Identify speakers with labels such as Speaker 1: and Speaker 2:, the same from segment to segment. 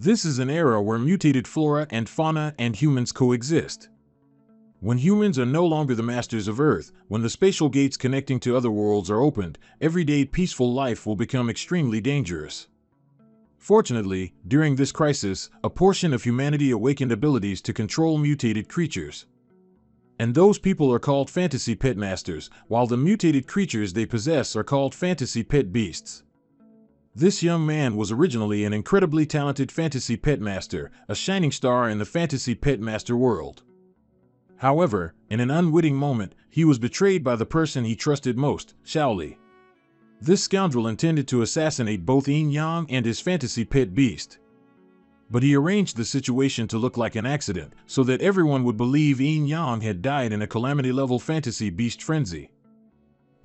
Speaker 1: This is an era where mutated flora and fauna and humans coexist. When humans are no longer the masters of Earth, when the spatial gates connecting to other worlds are opened, everyday peaceful life will become extremely dangerous. Fortunately, during this crisis, a portion of humanity awakened abilities to control mutated creatures. And those people are called fantasy pet masters, while the mutated creatures they possess are called fantasy pet beasts. This young man was originally an incredibly talented fantasy pet master, a shining star in the fantasy pet master world. However, in an unwitting moment, he was betrayed by the person he trusted most, Shaoli. This scoundrel intended to assassinate both Yin Yang and his fantasy pet beast. But he arranged the situation to look like an accident, so that everyone would believe Yin Yang had died in a calamity-level fantasy beast frenzy.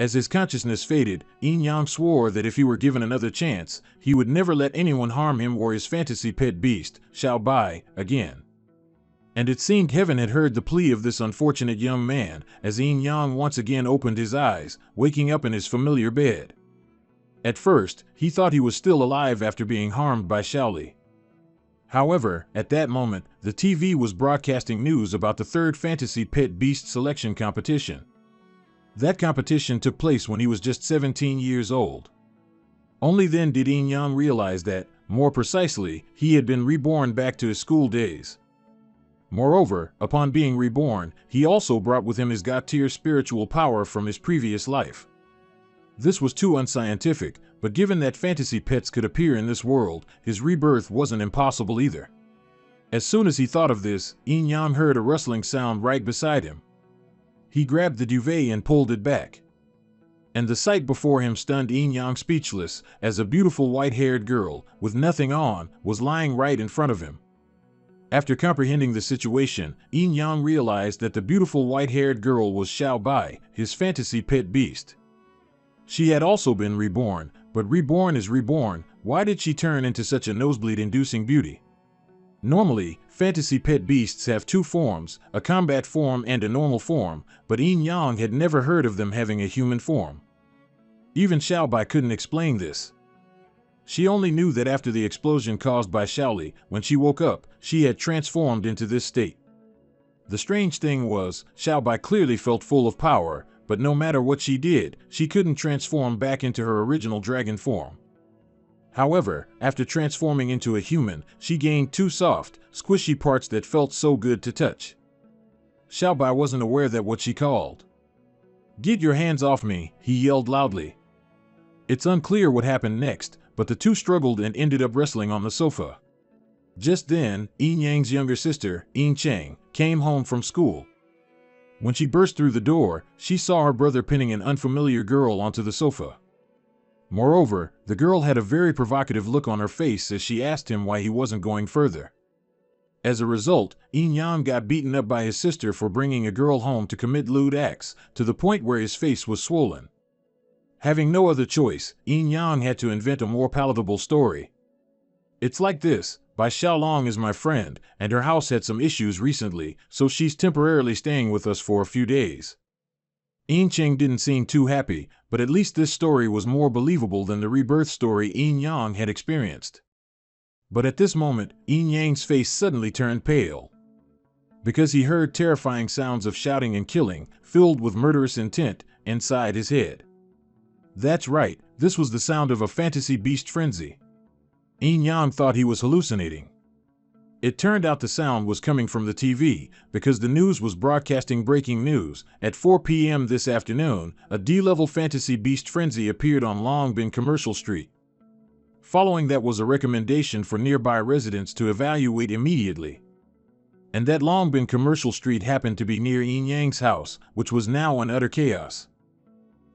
Speaker 1: As his consciousness faded, Yin Yang swore that if he were given another chance, he would never let anyone harm him or his fantasy pet beast, Xiao Bai, again. And it seemed heaven had heard the plea of this unfortunate young man, as Yin Yang once again opened his eyes, waking up in his familiar bed. At first, he thought he was still alive after being harmed by Shaoli. However, at that moment, the TV was broadcasting news about the third Fantasy Pet Beast Selection Competition. That competition took place when he was just 17 years old. Only then did Yin Yang realize that, more precisely, he had been reborn back to his school days. Moreover, upon being reborn, he also brought with him his God-tier spiritual power from his previous life. This was too unscientific, but given that fantasy pets could appear in this world, his rebirth wasn't impossible either. As soon as he thought of this, Yin Yang heard a rustling sound right beside him. He grabbed the duvet and pulled it back. And the sight before him stunned Yin Yang speechless, as a beautiful white-haired girl, with nothing on, was lying right in front of him. After comprehending the situation, Yin Yang realized that the beautiful white-haired girl was Xiao Bai, his fantasy pet beast. She had also been reborn, but reborn is reborn. Why did she turn into such a nosebleed-inducing beauty? Normally, fantasy pet beasts have two forms, a combat form and a normal form, but Yin Yang had never heard of them having a human form. Even Xiao Bai couldn't explain this. She only knew that after the explosion caused by Shaoli, when she woke up, she had transformed into this state. The strange thing was, Xiao Bai clearly felt full of power, but no matter what she did, she couldn't transform back into her original dragon form. However, after transforming into a human, she gained two soft, squishy parts that felt so good to touch. Xiao Bai wasn't aware that what she called. "Get your hands off me," he yelled loudly. It's unclear what happened next, but the two struggled and ended up wrestling on the sofa. Just then, Yin Yang's younger sister, Yin Cheng, came home from school. When she burst through the door, she saw her brother pinning an unfamiliar girl onto the sofa. Moreover, the girl had a very provocative look on her face as she asked him why he wasn't going further. As a result, Yin Yang got beaten up by his sister for bringing a girl home to commit lewd acts, to the point where his face was swollen. Having no other choice, Yin Yang had to invent a more palatable story. "It's like this. Bai Xiaolong is my friend, and her house had some issues recently, so she's temporarily staying with us for a few days." Yin Cheng didn't seem too happy, but at least this story was more believable than the rebirth story Yin Yang had experienced. But at this moment, Yin Yang's face suddenly turned pale. Because he heard terrifying sounds of shouting and killing, filled with murderous intent, inside his head. That's right, this was the sound of a fantasy beast frenzy. Yin Yang thought he was hallucinating. It turned out the sound was coming from the TV, because the news was broadcasting breaking news. At 4 p.m. this afternoon, a D-level fantasy beast frenzy appeared on Long Bin Commercial Street. Following that was a recommendation for nearby residents to evaluate immediately. And that Long Bin Commercial Street happened to be near Yin Yang's house, which was now in utter chaos.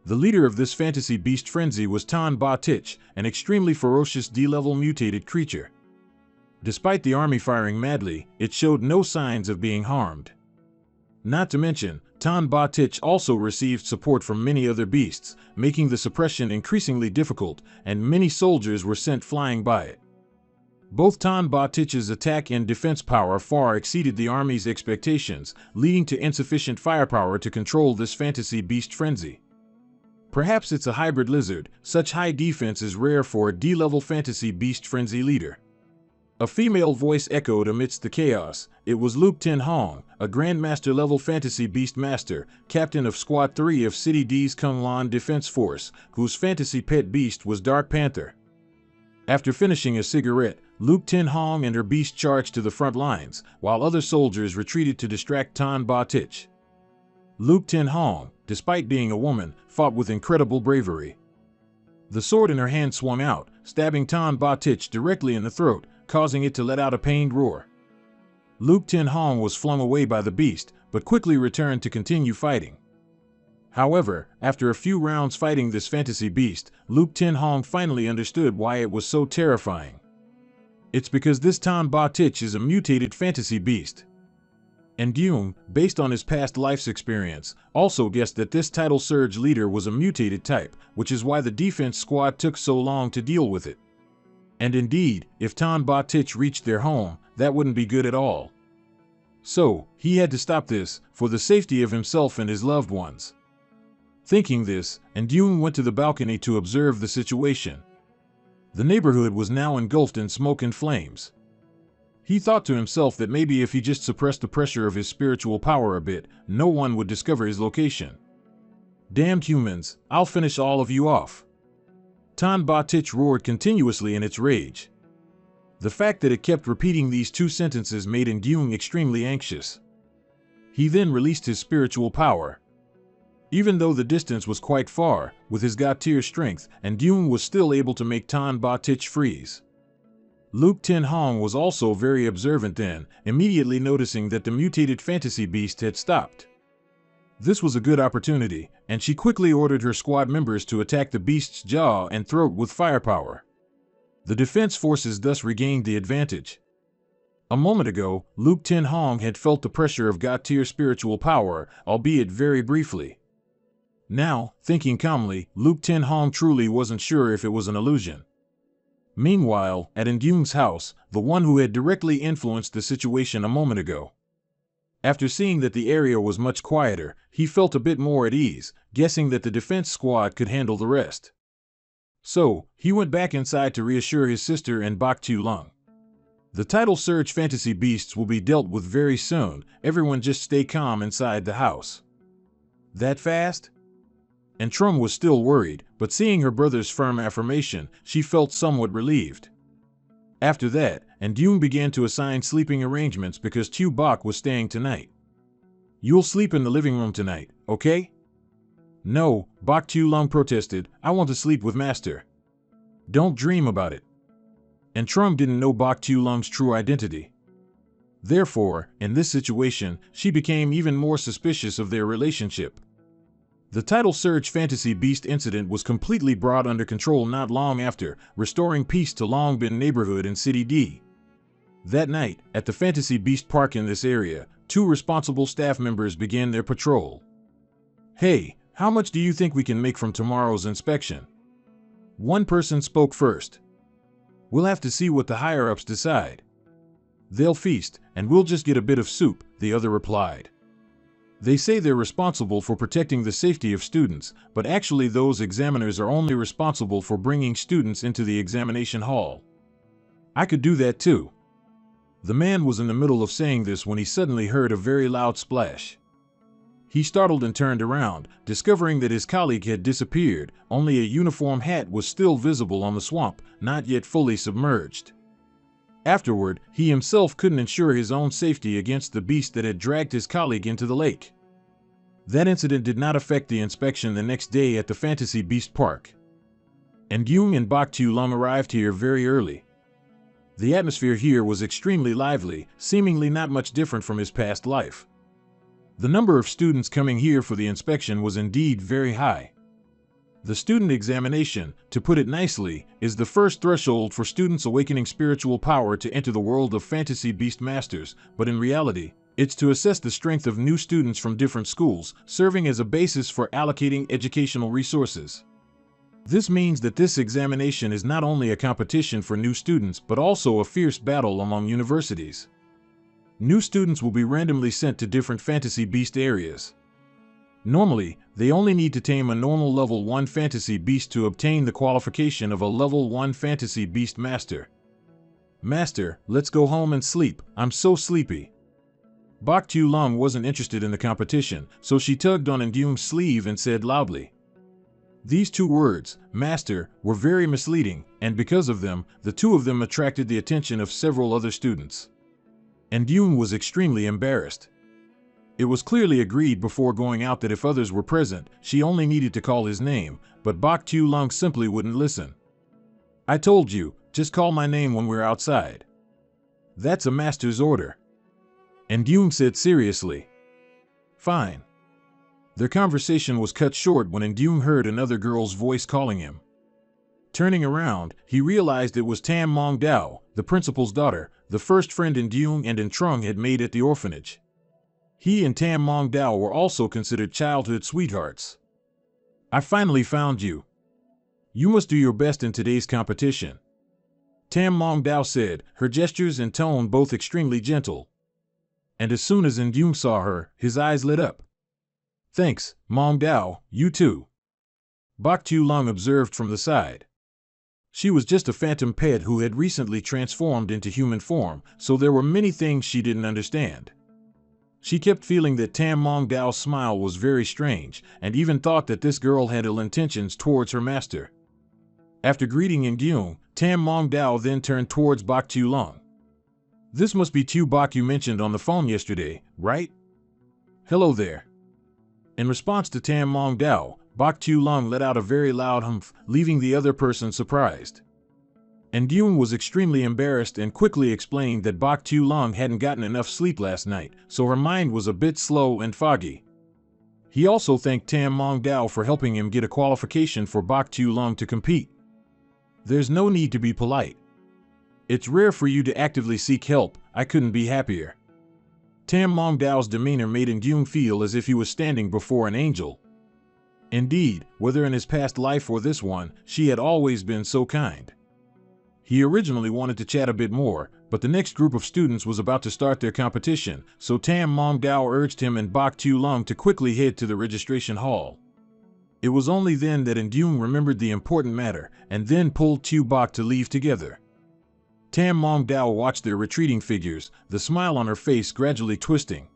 Speaker 1: The leader of this fantasy beast frenzy was Tan Ba Tich, an extremely ferocious D-level mutated creature. Despite the army firing madly, it showed no signs of being harmed. Not to mention, Tan Ba Tich also received support from many other beasts, making the suppression increasingly difficult, and many soldiers were sent flying by it. Both Tan Ba Tich's attack and defense power far exceeded the army's expectations, leading to insufficient firepower to control this fantasy beast frenzy. Perhaps it's a hybrid lizard. Such high defense is rare for a D-level fantasy beast frenzy leader. A female voice echoed amidst the chaos. It was Luke Tin Hong, a Grandmaster-level fantasy beast master, captain of Squad 3 of City D's Kung Lan Defense Force, whose fantasy pet beast was Dark Panther. After finishing a cigarette, Luke Tin Hong and her beast charged to the front lines, while other soldiers retreated to distract Tan Ba Tich. Luke Tin Hong, despite being a woman, fought with incredible bravery. The sword in her hand swung out, stabbing Tan Ba Tich directly in the throat, causing it to let out a pained roar. Luke Tin Hong was flung away by the beast, but quickly returned to continue fighting. However, after a few rounds fighting this fantasy beast, Luke Tin Hong finally understood why it was so terrifying. It's because this Tan Ba Tich is a mutated fantasy beast. And Jung, based on his past life's experience, also guessed that this tidal surge leader was a mutated type, which is why the defense squad took so long to deal with it. And indeed, if Tan Ba Tich reached their home, that wouldn't be good at all. So, he had to stop this, for the safety of himself and his loved ones. Thinking this, Jung went to the balcony to observe the situation. The neighborhood was now engulfed in smoke and flames. He thought to himself that maybe if he just suppressed the pressure of his spiritual power a bit, no one would discover his location. Damned humans, I'll finish all of you off. Tan Ba Tich roared continuously in its rage. The fact that it kept repeating these two sentences made Jung extremely anxious. He then released his spiritual power. Even though the distance was quite far, with his God-tier strength, Jung was still able to make Tan Ba Tich freeze. Luke Tin Hong was also very observant then, immediately noticing that the mutated fantasy beast had stopped. This was a good opportunity, and she quickly ordered her squad members to attack the beast's jaw and throat with firepower. The defense forces thus regained the advantage. A moment ago, Luke Tin Hong had felt the pressure of God-tier spiritual power, albeit very briefly. Now, thinking calmly, Luke Tin Hong truly wasn't sure if it was an illusion. Meanwhile, at Jung's house, the one who had directly influenced the situation a moment ago. After seeing that the area was much quieter, he felt a bit more at ease, guessing that the defense squad could handle the rest. So, he went back inside to reassure his sister and Bak Tu Lung. The tidal surge fantasy beasts will be dealt with very soon, everyone just stay calm inside the house. That fast? And Trum was still worried, but seeing her brother's firm affirmation, she felt somewhat relieved. After that, Jung began to assign sleeping arrangements because Tu Bak was staying tonight. You'll sleep in the living room tonight, okay? No, Bak Tu Lung protested, I want to sleep with Master. Don't dream about it. And Trum didn't know Bak Tu Lung's true identity. Therefore, in this situation, she became even more suspicious of their relationship. The tidal surge fantasy beast incident was completely brought under control not long after, restoring peace to Long Bin neighborhood in City D. That night, at the fantasy beast park in this area, two responsible staff members began their patrol. Hey, how much do you think we can make from tomorrow's inspection? One person spoke first. We'll have to see what the higher-ups decide. They'll feast, and we'll just get a bit of soup, the other replied. They say they're responsible for protecting the safety of students, but actually those examiners are only responsible for bringing students into the examination hall. I could do that too. The man was in the middle of saying this when he suddenly heard a very loud splash. He startled and turned around, discovering that his colleague had disappeared, only a uniform hat was still visible on the swamp, not yet fully submerged. Afterward, he himself couldn't ensure his own safety against the beast that had dragged his colleague into the lake. That incident did not affect the inspection the next day at the Fantasy Beast Park. Jung and Bak Tu Lung arrived here very early. The atmosphere here was extremely lively, seemingly not much different from his past life. The number of students coming here for the inspection was indeed very high. The student examination, to put it nicely, is the first threshold for students awakening spiritual power to enter the world of fantasy beast masters, but in reality, it's to assess the strength of new students from different schools, serving as a basis for allocating educational resources. This means that this examination is not only a competition for new students but also a fierce battle among universities. New students will be randomly sent to different fantasy beast areas. Normally, they only need to tame a normal level 1 fantasy beast to obtain the qualification of a level 1 fantasy beast master. Master, let's go home and sleep. I'm so sleepy. Bok Tu-Lung wasn't interested in the competition, so she tugged on Indung's sleeve and said loudly. These two words, master, were very misleading, and because of them, the two of them attracted the attention of several other students. Indung was extremely embarrassed. It was clearly agreed before going out that if others were present, she only needed to call his name, but Bok Tu-Lung simply wouldn't listen. I told you, just call my name when we're outside. That's a master's order. Indung said seriously. Fine. Their conversation was cut short when Indung heard another girl's voice calling him. Turning around, he realized it was Tam Mong Dao, the principal's daughter, the first friend Indung and Trung had made at the orphanage. He and Tam Mong Dao were also considered childhood sweethearts. I finally found you. You must do your best in today's competition. Tam Mong Dao said, her gestures and tone both extremely gentle. And as soon as Indung saw her, his eyes lit up. Thanks, Mong Dao, you too. Bok Tu-Lung observed from the side. She was just a phantom pet who had recently transformed into human form, so there were many things she didn't understand. She kept feeling that Tam Mong Dao's smile was very strange, and even thought that this girl had ill intentions towards her master. After greeting Indung, Tam Mong Dao then turned towards Bok Tu-Lung. This must be Tu Bok you mentioned on the phone yesterday, right? Hello there. In response to Tam Mong Dao, Bok Tu-Lung let out a very loud humph, leaving the other person surprised. Indung was extremely embarrassed and quickly explained that Bok Tu-Lung hadn't gotten enough sleep last night, so her mind was a bit slow and foggy. He also thanked Tam Mong Dao for helping him get a qualification for Bok Tu-Lung to compete. There's no need to be polite. It's rare for you to actively seek help. I couldn't be happier. Tam Mong Dao's demeanor made Indung feel as if he was standing before an angel. Indeed, whether in his past life or this one, she had always been so kind. He originally wanted to chat a bit more, but the next group of students was about to start their competition, so Tam Mong Dao urged him and Bok Tu-Lung to quickly head to the registration hall. It was only then that Indung remembered the important matter, and then pulled Tu Bok to leave together. Tam Mong Dao watched their retreating figures, the smile on her face gradually twisting.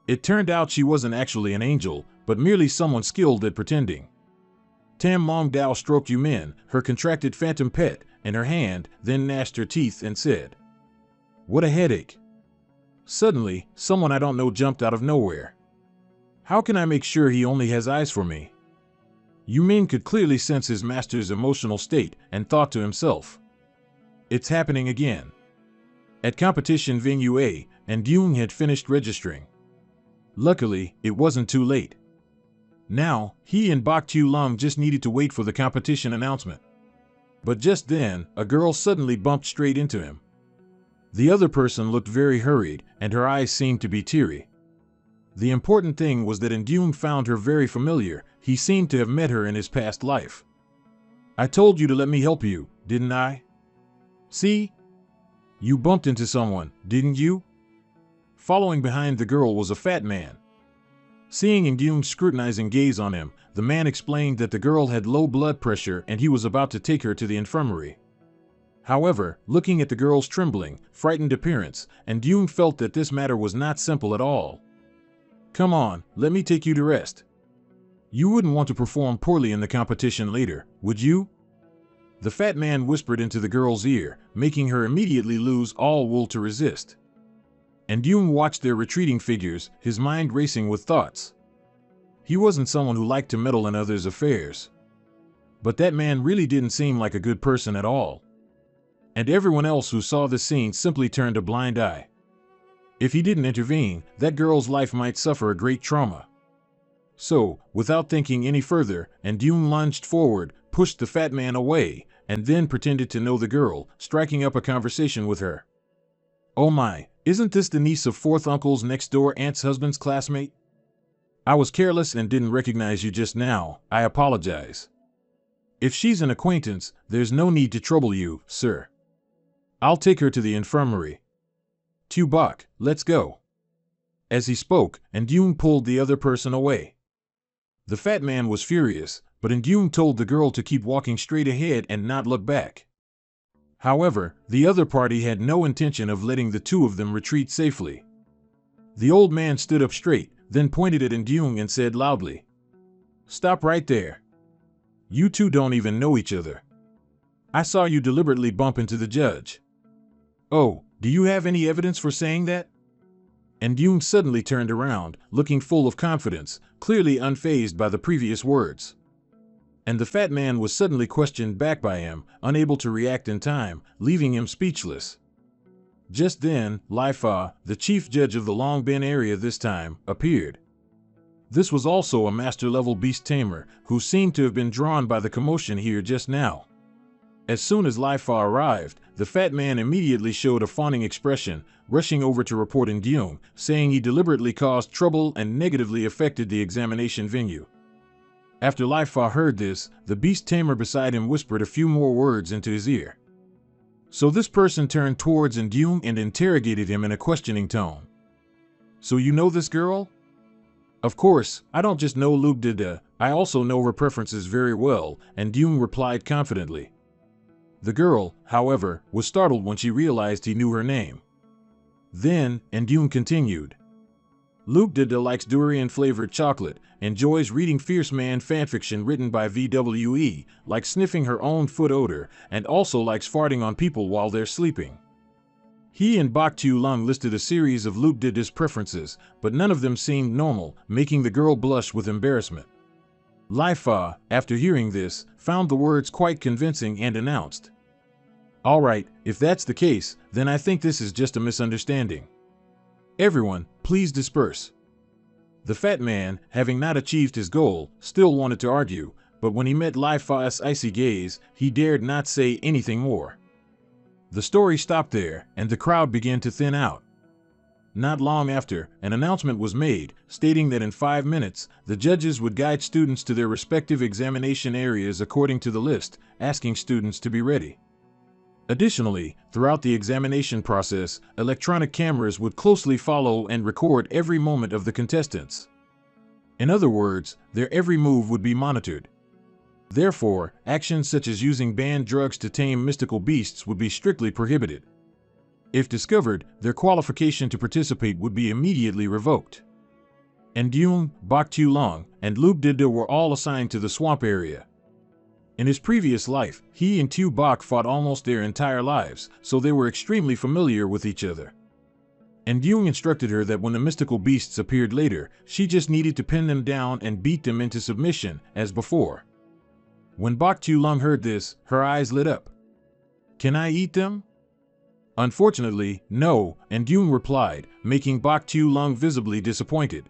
Speaker 1: It turned out she wasn't actually an angel, but merely someone skilled at pretending. Tam Mong Dao stroked Yumin, her contracted phantom pet, in her hand, then gnashed her teeth and said, "What a headache." Suddenly, someone I don't know jumped out of nowhere. How can I make sure he only has eyes for me? Yumin could clearly sense his master's emotional state and thought to himself, it's happening again. At competition venue A, Indung had finished registering. Luckily, it wasn't too late. Now, he and Bok Tu-Lung just needed to wait for the competition announcement. But just then, a girl suddenly bumped straight into him. The other person looked very hurried, and her eyes seemed to be teary. The important thing was that Indung found her very familiar. He seemed to have met her in his past life. I told you to let me help you, didn't I? See? You bumped into someone, didn't you? Following behind the girl was a fat man. Seeing Indung's scrutinizing gaze on him, the man explained that the girl had low blood pressure and he was about to take her to the infirmary. However, looking at the girl's trembling, frightened appearance, Indung felt that this matter was not simple at all. Come on, let me take you to rest. You wouldn't want to perform poorly in the competition later, would you? The fat man whispered into the girl's ear, making her immediately lose all will to resist. Indung watched their retreating figures, his mind racing with thoughts. He wasn't someone who liked to meddle in others' affairs. But that man really didn't seem like a good person at all. And everyone else who saw the scene simply turned a blind eye. If he didn't intervene, that girl's life might suffer a great trauma. So, without thinking any further, Indung lunged forward, pushed the fat man away, and then pretended to know the girl, striking up a conversation with her. Oh my, isn't this the niece of fourth uncle's next-door aunt's husband's classmate? I was careless and didn't recognize you just now. I apologize. If she's an acquaintance, there's no need to trouble you, sir. I'll take her to the infirmary. Tu Bok, let's go. As he spoke, Indung pulled the other person away. The fat man was furious, but Indung told the girl to keep walking straight ahead and not look back. However, the other party had no intention of letting the two of them retreat safely. The old man stood up straight, then pointed at Indyung and said loudly, "Stop right there. You two don't even know each other. I saw you deliberately bump into the judge. Oh, do you have any evidence for saying that?" Indyung suddenly turned around, looking full of confidence, clearly unfazed by the previous words. And the fat man was suddenly questioned back by him, unable to react in time, leaving him speechless. Just then, Lai Fa, the chief judge of the Long Bin area this time, appeared. This was also a master-level beast tamer, who seemed to have been drawn by the commotion here just now. As soon as Lai Fa arrived, the fat man immediately showed a fawning expression, rushing over to report Indyung, saying he deliberately caused trouble and negatively affected the examination venue. After Lai Fa heard this, the beast tamer beside him whispered a few more words into his ear. So this person turned towards Indyung and interrogated him in a questioning tone. "So you know this girl?" "Of course, I don't just know Luke Dida, I also know her preferences very well," Indyung replied confidently. The girl, however, was startled when she realized he knew her name. Then, Indyung continued. "Luke Dida likes durian-flavored chocolate, enjoys reading fierce man fanfiction written by VWE, likes sniffing her own foot odor, and also likes farting on people while they're sleeping." He and Bak Tu-lung listed a series of Luke Dida's preferences, but none of them seemed normal, making the girl blush with embarrassment. Lai Fa, after hearing this, found the words quite convincing and announced, "All right, if that's the case, then I think this is just a misunderstanding. Everyone, please disperse." The fat man, having not achieved his goal, still wanted to argue, but when he met Lai Fa's icy gaze, he dared not say anything more. The story stopped there, and the crowd began to thin out. Not long after, an announcement was made, stating that in 5 minutes, the judges would guide students to their respective examination areas according to the list, asking students to be ready. Additionally, throughout the examination process, electronic cameras would closely follow and record every moment of the contestants. In other words, their every move would be monitored. Therefore, actions such as using banned drugs to tame mystical beasts would be strictly prohibited. If discovered, their qualification to participate would be immediately revoked. Indyung, Bak Tu-lung, and Luke Dida were all assigned to the swamp area. In his previous life, he and Tu Bak fought almost their entire lives, so they were extremely familiar with each other. Indyung instructed her that when the mystical beasts appeared later, she just needed to pin them down and beat them into submission, as before. When Bak Tu-lung heard this, her eyes lit up. "Can I eat them?" "Unfortunately, no," Indyung replied, making Bak Tu-lung visibly disappointed.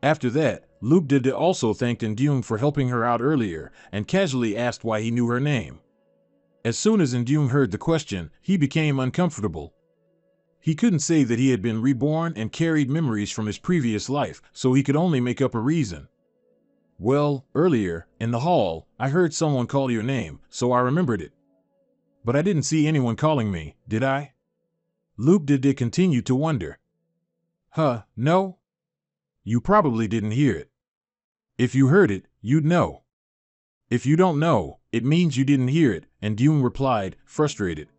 Speaker 1: After that, Luke Dida also thanked Indyung for helping her out earlier, and casually asked why he knew her name. As soon as Indyung heard the question, he became uncomfortable. He couldn't say that he had been reborn and carried memories from his previous life, so he could only make up a reason. "Well, earlier, in the hall, I heard someone call your name, so I remembered it. But I didn't see anyone calling me, did I?" Luke Dida continued to wonder. No? You probably didn't hear it. If you heard it, you'd know. If you don't know, it means you didn't hear it, Indyung replied, frustrated.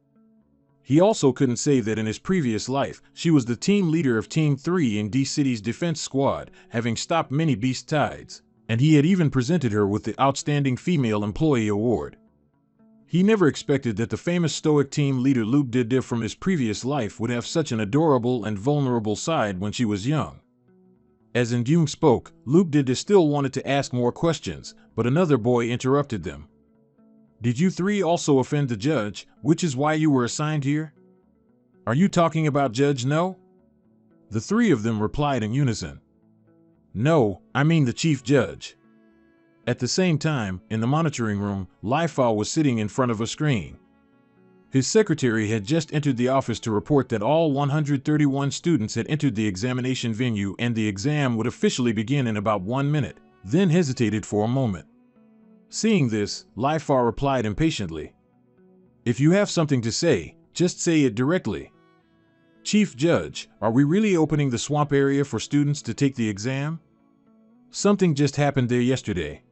Speaker 1: He also couldn't say that in his previous life, she was the team leader of Team 3 in D-City's defense squad, having stopped many beast tides, and he had even presented her with the Outstanding Female Employee Award. He never expected that the famous stoic team leader Luke Dida from his previous life would have such an adorable and vulnerable side when she was young. As Indyung spoke, Luke Dida still wanted to ask more questions, but another boy interrupted them. "Did you three also offend the judge, which is why you were assigned here?" "Are you talking about Judge No?" The three of them replied in unison. "No, I mean the chief judge." At the same time, in the monitoring room, Lai Fa was sitting in front of a screen. His secretary had just entered the office to report that all 131 students had entered the examination venue and the exam would officially begin in about 1 minute, then hesitated for a moment. Seeing this, Lai Fa replied impatiently, "If you have something to say, just say it directly. Chief Judge, are we really opening the swamp area for students to take the exam? Something just happened there yesterday."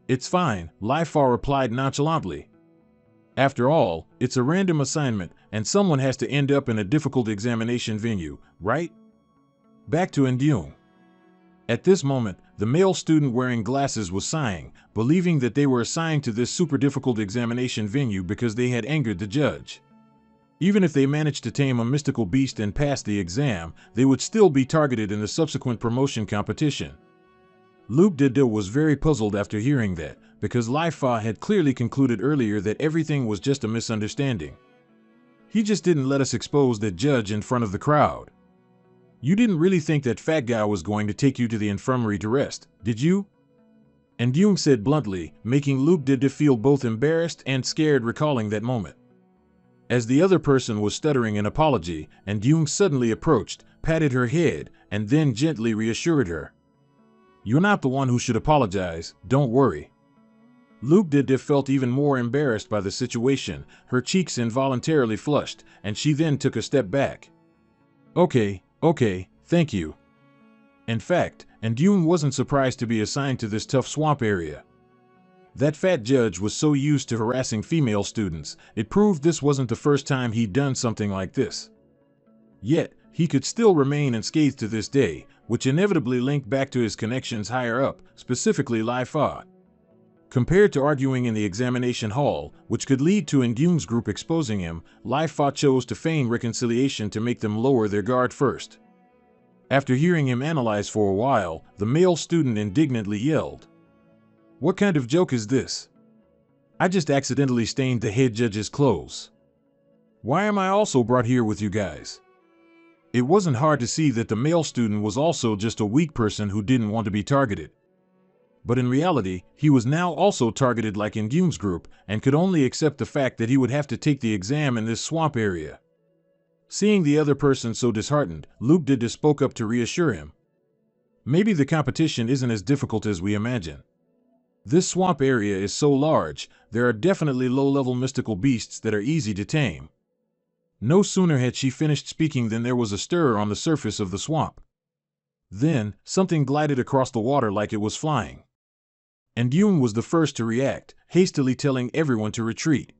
Speaker 1: "It's fine," Lai Fa replied nonchalantly. After all, it's a random assignment, and someone has to end up in a difficult examination venue, right? Back to Indung. At this moment, the male student wearing glasses was sighing, believing that they were assigned to this super difficult examination venue because they had angered the judge. Even if they managed to tame a mystical beast and pass the exam, they would still be targeted in the subsequent promotion competition. Luke Dede was very puzzled after hearing that, because Lai Fa had clearly concluded earlier that everything was just a misunderstanding. He just didn't let us expose that judge in front of the crowd. You didn't really think that fat guy was going to take you to the infirmary to rest, did you? And Jung said bluntly, making Luke Dede feel both embarrassed and scared recalling that moment. As the other person was stuttering an apology, and Jung suddenly approached, patted her head, and then gently reassured her. You're not the one who should apologize, don't worry. Luke Dede felt even more embarrassed by the situation, her cheeks involuntarily flushed, and she then took a step back. Okay, thank you. In fact, Jung wasn't surprised to be assigned to this tough swamp area. That fat judge was so used to harassing female students, it proved this wasn't the first time he'd done something like this. Yet, he could still remain unscathed to this day, which inevitably linked back to his connections higher up, specifically Lai Fa. Compared to arguing in the examination hall, which could lead to Indung's group exposing him, Lai Fa chose to feign reconciliation to make them lower their guard first. After hearing him analyze for a while, the male student indignantly yelled, "What kind of joke is this? I just accidentally stained the head judge's clothes. Why am I also brought here with you guys?" It wasn't hard to see that the male student was also just a weak person who didn't want to be targeted. But in reality, he was now also targeted like in Jung's group, and could only accept the fact that he would have to take the exam in this swamp area. Seeing the other person so disheartened, Luke Dede spoke up to reassure him. Maybe the competition isn't as difficult as we imagine. This swamp area is so large, there are definitely low-level mystical beasts that are easy to tame. No sooner had she finished speaking than there was a stir on the surface of the swamp. Then, something glided across the water like it was flying. And Jung was the first to react, hastily telling everyone to retreat.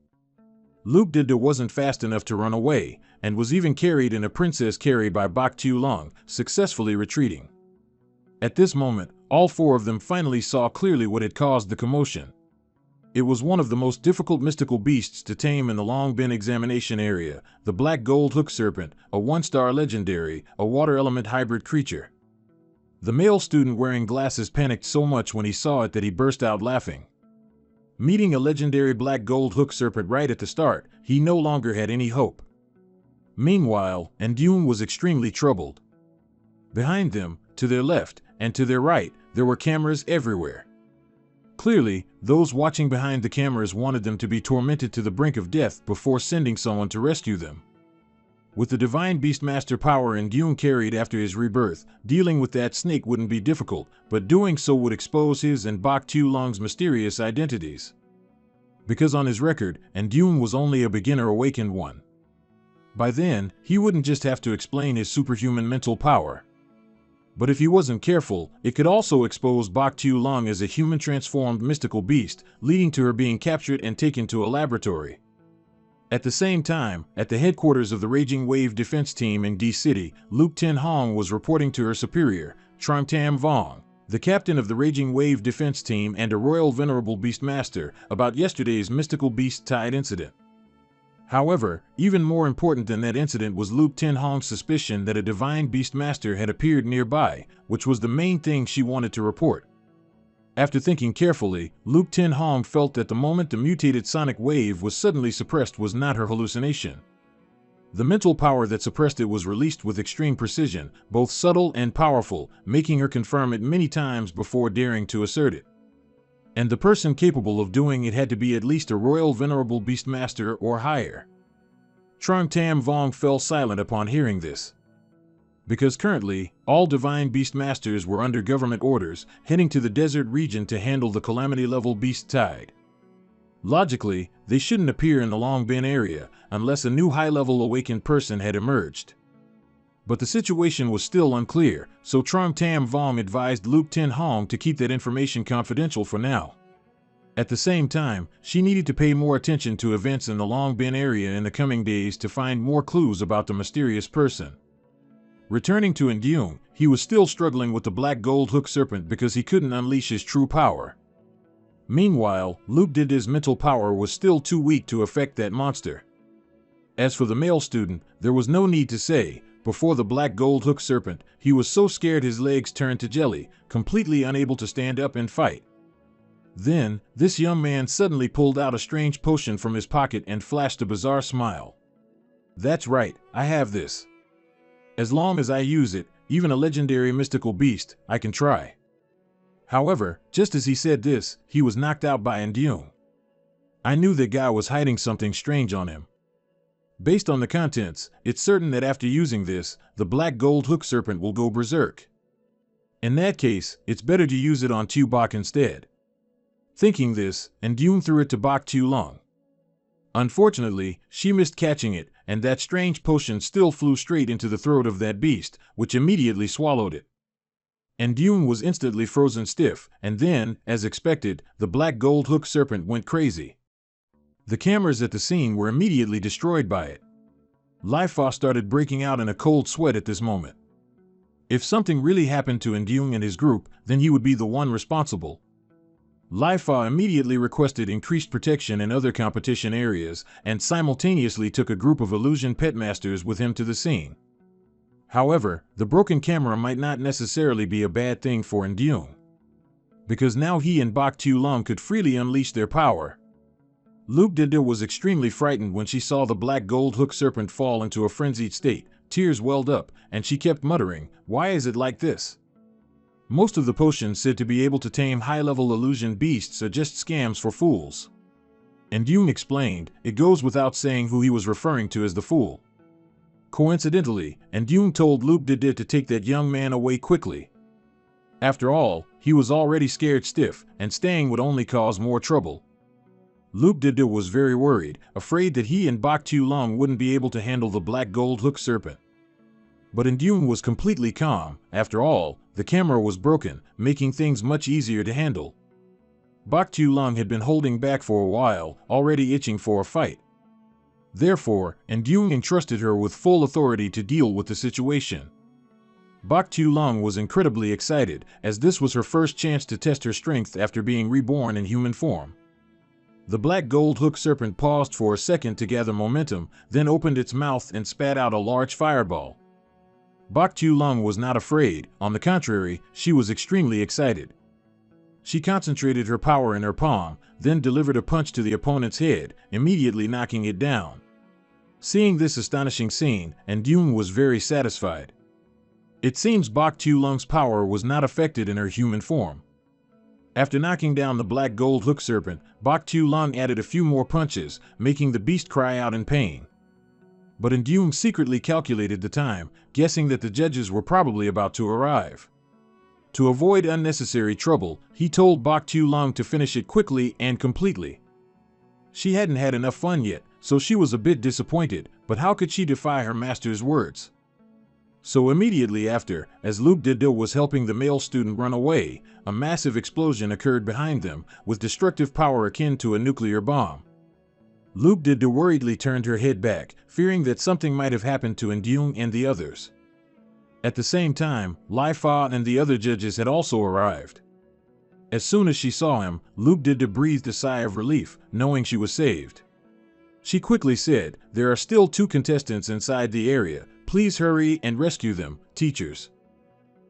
Speaker 1: Luke Dede wasn't fast enough to run away, and was even carried in a princess carry by Bak Tu-long, successfully retreating. At this moment, all four of them finally saw clearly what had caused the commotion. It was one of the most difficult mystical beasts to tame in the Long Bin examination area, the black gold hook serpent, a one-star legendary, a water element hybrid creature. The male student wearing glasses panicked so much when he saw it that he burst out laughing. Meeting a legendary black gold hook serpent right at the start, he no longer had any hope. Meanwhile, Indung was extremely troubled. Behind them, to their left, and to their right, there were cameras everywhere. Clearly, those watching behind the cameras wanted them to be tormented to the brink of death before sending someone to rescue them. With the divine Beastmaster power Indung carried after his rebirth, dealing with that snake wouldn't be difficult, but doing so would expose his and Bak Tu-long's mysterious identities. Because on his record, Indung was only a beginner awakened one. By then, he wouldn't just have to explain his superhuman mental power. But if he wasn't careful, it could also expose Bak Tu-long as a human-transformed mystical beast, leading to her being captured and taken to a laboratory. At the same time, at the headquarters of the Raging Wave defense team in D-City, Luke Tin Hong was reporting to her superior, Trong Tam Vong, the captain of the Raging Wave defense team and a Royal Venerable Beastmaster, about yesterday's mystical beast tide incident. However, even more important than that incident was Luke Tin Hong's suspicion that a divine Beastmaster had appeared nearby, which was the main thing she wanted to report. After thinking carefully, Luke Tin Hong felt that the moment the mutated sonic wave was suddenly suppressed was not her hallucination. The mental power that suppressed it was released with extreme precision, both subtle and powerful, making her confirm it many times before daring to assert it. And the person capable of doing it had to be at least a Royal Venerable Beastmaster or higher. Trong Tam Vong fell silent upon hearing this. Because currently, all Divine Beastmasters were under government orders, heading to the desert region to handle the calamity-level beast tide. Logically, they shouldn't appear in the Long Bin area, unless a new high-level awakened person had emerged. But the situation was still unclear, so Trong Tam Vong advised Luke Tin Hong to keep that information confidential for now. At the same time, she needed to pay more attention to events in the Long Bin area in the coming days to find more clues about the mysterious person. Returning to Indyung, he was still struggling with the black gold hook serpent because he couldn't unleash his true power. Meanwhile, Luke Didi's mental power was still too weak to affect that monster. As for the male student, there was no need to say. Before the black gold hook serpent, he was so scared his legs turned to jelly, completely unable to stand up and fight. Then, this young man suddenly pulled out a strange potion from his pocket and flashed a bizarre smile. "That's right, I have this. As long as I use it, even a legendary mystical beast, I can try." However, just as he said this, he was knocked out by Indyung. I knew that guy was hiding something strange on him. Based on the contents, it's certain that after using this, the black gold hook serpent will go berserk. In that case, it's better to use it on Tu Bok instead. Thinking this, Indyung threw it to Bok Tu Long. Unfortunately, she missed catching it, and that strange potion still flew straight into the throat of that beast, which immediately swallowed it. Indyung was instantly frozen stiff, and then, as expected, the black gold hook serpent went crazy. The cameras at the scene were immediately destroyed by it. Lifa started breaking out in a cold sweat at this moment. If something really happened to Indyung and his group, then he would be the one responsible. Lifa immediately requested increased protection in other competition areas and simultaneously took a group of illusion pet masters with him to the scene. However, the broken camera might not necessarily be a bad thing for Indyung, because now he and Bok Tu Long could freely unleash their power. Luke Dida was extremely frightened when she saw the black gold hook serpent fall into a frenzied state. Tears welled up, and she kept muttering, "Why is it like this?" Most of the potions said to be able to tame high-level illusion beasts are just scams for fools. Indyung explained, it goes without saying who he was referring to as the fool. Coincidentally, Indyung told Luke Dida to take that young man away quickly. After all, he was already scared stiff, and staying would only cause more trouble. Luke Dida was very worried, afraid that he and Bok Tu Long wouldn't be able to handle the black gold hook serpent. But Indyung was completely calm. After all, the camera was broken, making things much easier to handle. Bok Tu Long had been holding back for a while, already itching for a fight. Therefore, Indyung entrusted her with full authority to deal with the situation. Bok Tu Long was incredibly excited, as this was her first chance to test her strength after being reborn in human form. The black gold hook serpent paused for a second to gather momentum, then opened its mouth and spat out a large fireball. Bok Tu Long was not afraid. On the contrary, she was extremely excited. She concentrated her power in her palm, then delivered a punch to the opponent's head, immediately knocking it down. Seeing this astonishing scene, Indyung was very satisfied. It seems Bok Tu Long's power was not affected in her human form. After knocking down the black gold hook serpent, Bok Tu Long added a few more punches, making the beast cry out in pain. But Indyung secretly calculated the time, guessing that the judges were probably about to arrive. To avoid unnecessary trouble, he told Bok Tu Long to finish it quickly and completely. She hadn't had enough fun yet, so she was a bit disappointed, but how could she defy her master's words? So immediately after, as Luke Dida was helping the male student run away, a massive explosion occurred behind them, with destructive power akin to a nuclear bomb. Luke Dida worriedly turned her head back, fearing that something might have happened to Indyung and the others. At the same time, Lai Fa and the other judges had also arrived. As soon as she saw him, Luke Dida breathed a sigh of relief, knowing she was saved. She quickly said, "There are still 2 contestants inside the area. Please hurry and rescue them, teachers."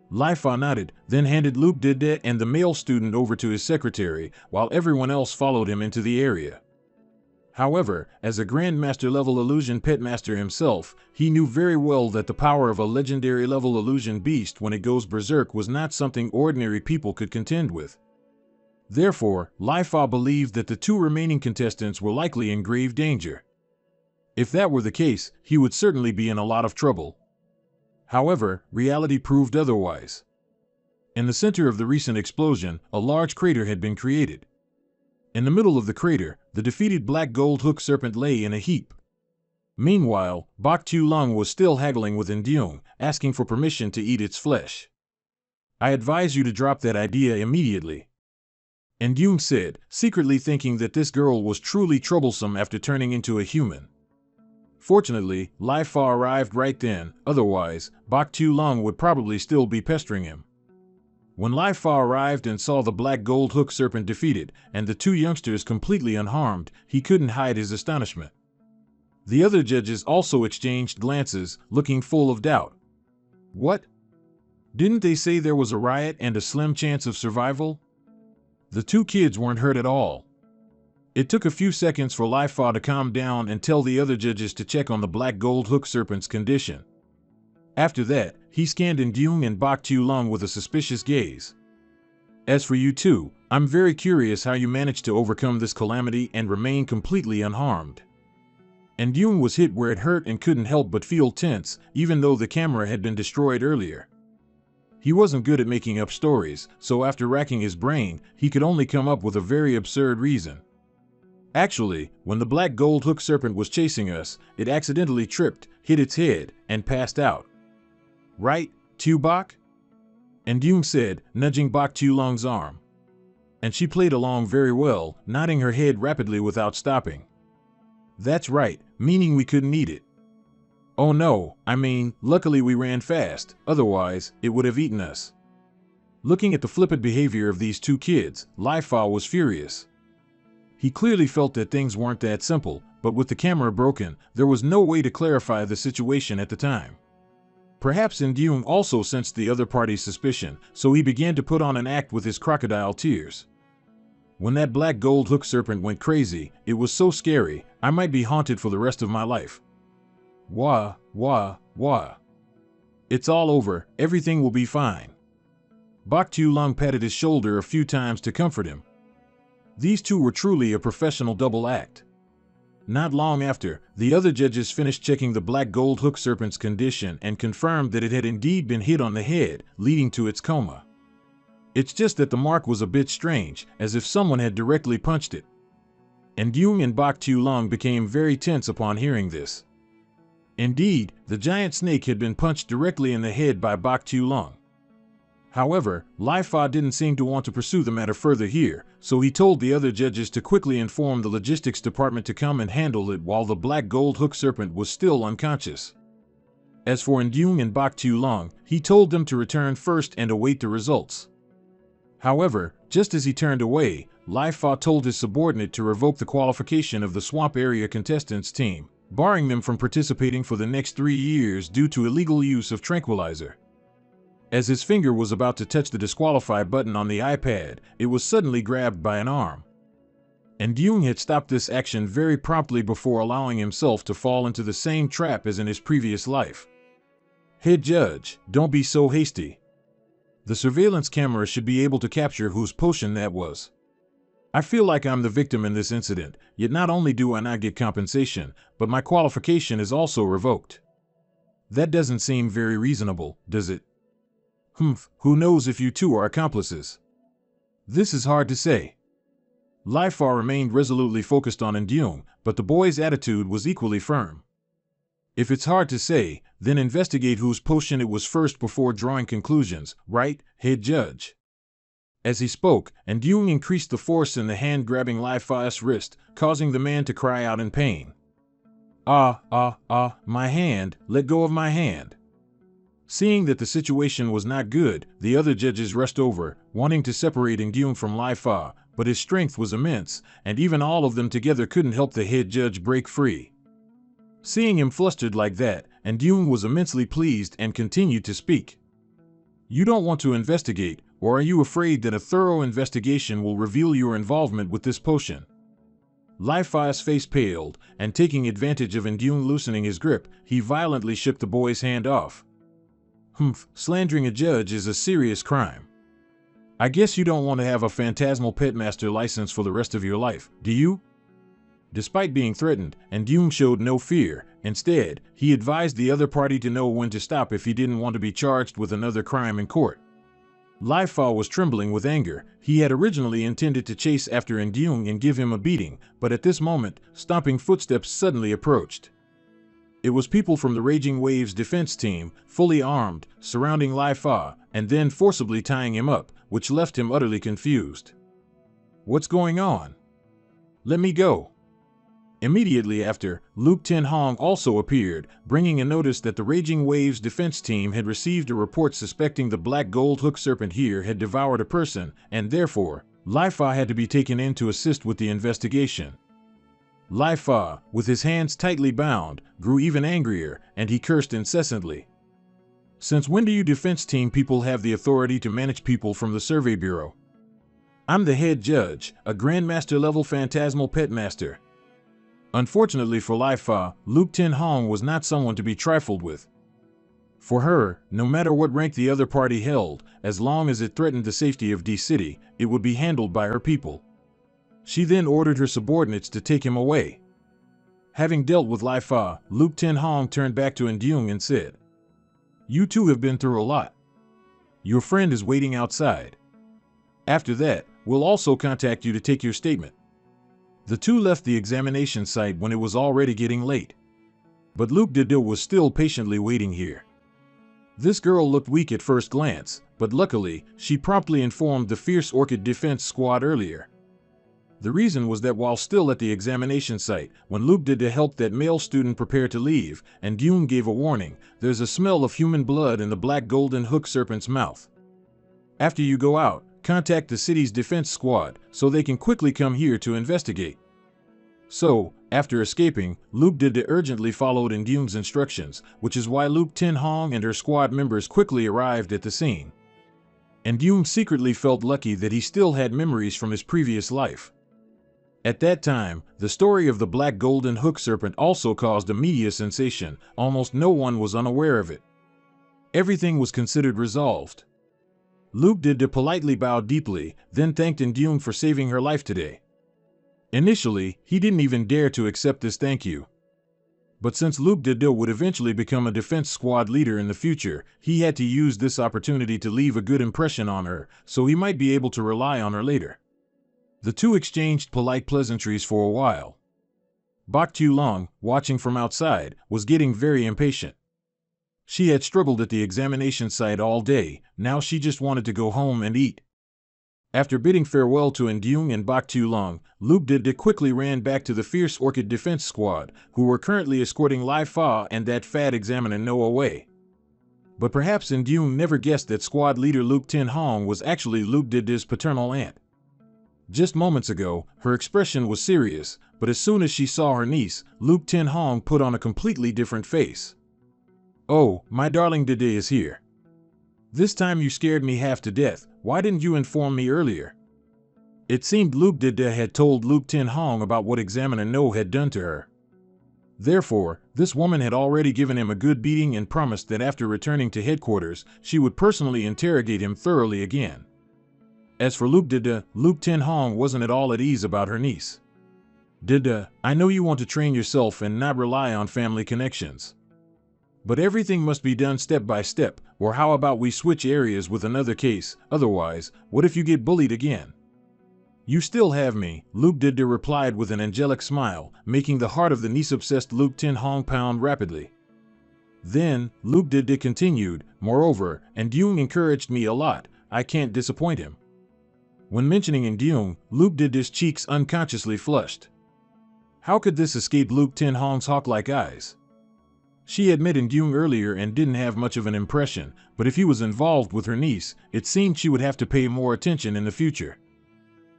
Speaker 1: Lai Fa nodded, then handed Luke Dida and the male student over to his secretary, while everyone else followed him into the area. However, as a Grandmaster-level illusion petmaster himself, he knew very well that the power of a legendary-level illusion beast when it goes berserk was not something ordinary people could contend with. Therefore, Lai Fa believed that the 2 remaining contestants were likely in grave danger. If that were the case, he would certainly be in a lot of trouble. However, reality proved otherwise. In the center of the recent explosion, a large crater had been created. In the middle of the crater, the defeated black gold hook serpent lay in a heap. Meanwhile, Bok Tu Long was still haggling with Indyung, asking for permission to eat its flesh. "I advise you to drop that idea immediately." And Yoon said, secretly thinking that this girl was truly troublesome after turning into a human. Fortunately, Lai Fa arrived right then, otherwise, Bak Tu-lung would probably still be pestering him. When Lai Fa arrived and saw the black gold hook serpent defeated, and the two youngsters completely unharmed, he couldn't hide his astonishment. The other judges also exchanged glances, looking full of doubt. What? Didn't they say there was a riot and a slim chance of survival? The two kids weren't hurt at all. It took a few seconds for Lai Fa to calm down and tell the other judges to check on the black gold hook serpent's condition. After that, he scanned Yoon and Bak Tu-lung with a suspicious gaze. As for you two, I'm very curious how you managed to overcome this calamity and remain completely unharmed. And Yoon was hit where it hurt and couldn't help but feel tense, even though the camera had been destroyed earlier. He wasn't good at making up stories, so after racking his brain, he could only come up with a very absurd reason. Actually, when the black gold hook serpent was chasing us, it accidentally tripped, hit its head, and passed out. Right, Tu-bak? And Yoon said, nudging Bak Tu-lung's arm. And she played along very well, nodding her head rapidly without stopping. That's right, meaning we couldn't eat it. Oh no, I mean, luckily we ran fast, otherwise, it would have eaten us. Looking at the flippant behavior of these two kids, Lai Fa was furious. He clearly felt that things weren't that simple, but with the camera broken, there was no way to clarify the situation at the time. Perhaps Yoon also sensed the other party's suspicion, so he began to put on an act with his crocodile tears. When that black gold hook serpent went crazy, it was so scary, I might be haunted for the rest of my life. Wah, wah, wah. It's all over, everything will be fine. Bak Tu-lung patted his shoulder a few times to comfort him. These two were truly a professional double act. Not long after, the other judges finished checking the black gold hook serpent's condition and confirmed that it had indeed been hit on the head, leading to its coma. It's just that the mark was a bit strange, as if someone had directly punched it. And Yoon and Bak Tu-lung became very tense upon hearing this. Indeed, the giant snake had been punched directly in the head by Bak Tu-lung. However, Lai Fa didn't seem to want to pursue the matter further here, so he told the other judges to quickly inform the logistics department to come and handle it while the black gold hook serpent was still unconscious. As for Yoon and Bak Tu-lung, he told them to return first and await the results. However, just as he turned away, Lai Fa told his subordinate to revoke the qualification of the swamp area contestants team, barring them from participating for the next 3 years due to illegal use of tranquilizer. As his finger was about to touch the disqualify button on the iPad, it was suddenly grabbed by an arm. And Yoon had stopped this action very promptly before allowing himself to fall into the same trap as in his previous life. Head judge, don't be so hasty. The surveillance camera should be able to capture whose potion that was. I feel like I'm the victim in this incident, yet not only do I not get compensation, but my qualification is also revoked. That doesn't seem very reasonable, does it? Who knows if you two are accomplices? This is hard to say. Lai Fa remained resolutely focused on Yoon, but the boy's attitude was equally firm. If it's hard to say, then investigate whose potion it was first before drawing conclusions, right, head judge? As he spoke, Yoon increased the force in the hand grabbing Lai Fa's wrist, causing the man to cry out in pain. My hand, let go of my hand. Seeing that the situation was not good, the other judges rushed over, wanting to separate Yoon from Lai Fa, but his strength was immense, and even all of them together couldn't help the head judge break free. Seeing him flustered like that, Yoon was immensely pleased and continued to speak. You don't want to investigate, or are you afraid that a thorough investigation will reveal your involvement with this potion? Lai Fa's face paled, and taking advantage of Yoon loosening his grip, he violently shook the boy's hand off. Slandering a judge is a serious crime. I guess you don't want to have a phantasmal petmaster license for the rest of your life, do you? Despite being threatened, Yoon showed no fear. Instead, he advised the other party to know when to stop if he didn't want to be charged with another crime in court. Lai Fa was trembling with anger. He had originally intended to chase after Yoon and give him a beating, but at this moment, stomping footsteps suddenly approached. It was people from the Raging Waves defense team, fully armed, surrounding Lai Fa, and then forcibly tying him up, which left him utterly confused. What's going on? Let me go. Immediately after, Luke Tin Hong also appeared, bringing a notice that the Raging Waves defense team had received a report suspecting the black gold hook serpent here had devoured a person, and therefore, Lai Fa had to be taken in to assist with the investigation. Lai Fa, with his hands tightly bound, grew even angrier, and he cursed incessantly. Since when do you defense team people have the authority to manage people from the Survey Bureau? I'm the head judge, a Grandmaster-level phantasmal pet master. Unfortunately for Lai Fa, Luke Tin Hong was not someone to be trifled with. For her, no matter what rank the other party held, as long as it threatened the safety of D City, it would be handled by her people. She then ordered her subordinates to take him away. Having dealt with Lai Fa, Luke Tin Hong turned back to Ndyung and said, "You two have been through a lot. Your friend is waiting outside. After that, we'll also contact you to take your statement." The two left the examination site when it was already getting late. But Luke Dede was still patiently waiting here. This girl looked weak at first glance, but luckily, she promptly informed the Fierce Orchid Defense Squad earlier. The reason was that while still at the examination site, when Luke Dede helped that male student prepare to leave, and Dune gave a warning, "There's a smell of human blood in the black golden hook serpent's mouth. After you go out, contact the city's defense squad, so they can quickly come here to investigate." So, after escaping, Luke Dede urgently followed Ndyung's instructions, which is why Luke Tin Hong and her squad members quickly arrived at the scene. Ndyung secretly felt lucky that he still had memories from his previous life. At that time, the story of the black golden hook serpent also caused a media sensation. Almost no one was unaware of it. Everything was considered resolved. Luke Dede politely bowed deeply, then thanked Ndyung for saving her life today. Initially, he didn't even dare to accept this thank you. But since Luke Dede would eventually become a defense squad leader in the future, he had to use this opportunity to leave a good impression on her, so he might be able to rely on her later. The two exchanged polite pleasantries for a while. Bok Tu-long, watching from outside, was getting very impatient. She had struggled at the examination site all day, now she just wanted to go home and eat. After bidding farewell to Ndyung and Bok Tu-long, Luke Dede quickly ran back to the Fierce Orchid Defense Squad, who were currently escorting Lai Fa and that fat examiner No away. But perhaps Ndyung never guessed that squad leader Luke Tin Hong was actually Luke Dede's paternal aunt. Just moments ago, her expression was serious, but as soon as she saw her niece, Luke Tin Hong put on a completely different face. "Oh, my darling Dede is here. This time you scared me half to death. Why didn't you inform me earlier?" It seemed Luke Dede had told Luke Tin Hong about what Examiner No had done to her. Therefore, this woman had already given him a good beating and promised that after returning to headquarters, she would personally interrogate him thoroughly again. As for Luke Dede, Luke Tin Hong wasn't at all at ease about her niece. "Dede, I know you want to train yourself and not rely on family connections. But everything must be done step by step, or how about we switch areas with another case? Otherwise, what if you get bullied again?" "You still have me," Luke Dede replied with an angelic smile, making the heart of the niece-obsessed Luke Tin Hong pound rapidly. Then, Luke Dede continued, "Moreover, Ndyung encouraged me a lot. I can't disappoint him." When mentioning Ndyung, Luke Dede's cheeks unconsciously flushed. How could this escape Luke Tin Hong's hawk-like eyes? She had met Ndyung earlier and didn't have much of an impression, but if he was involved with her niece, it seemed she would have to pay more attention in the future.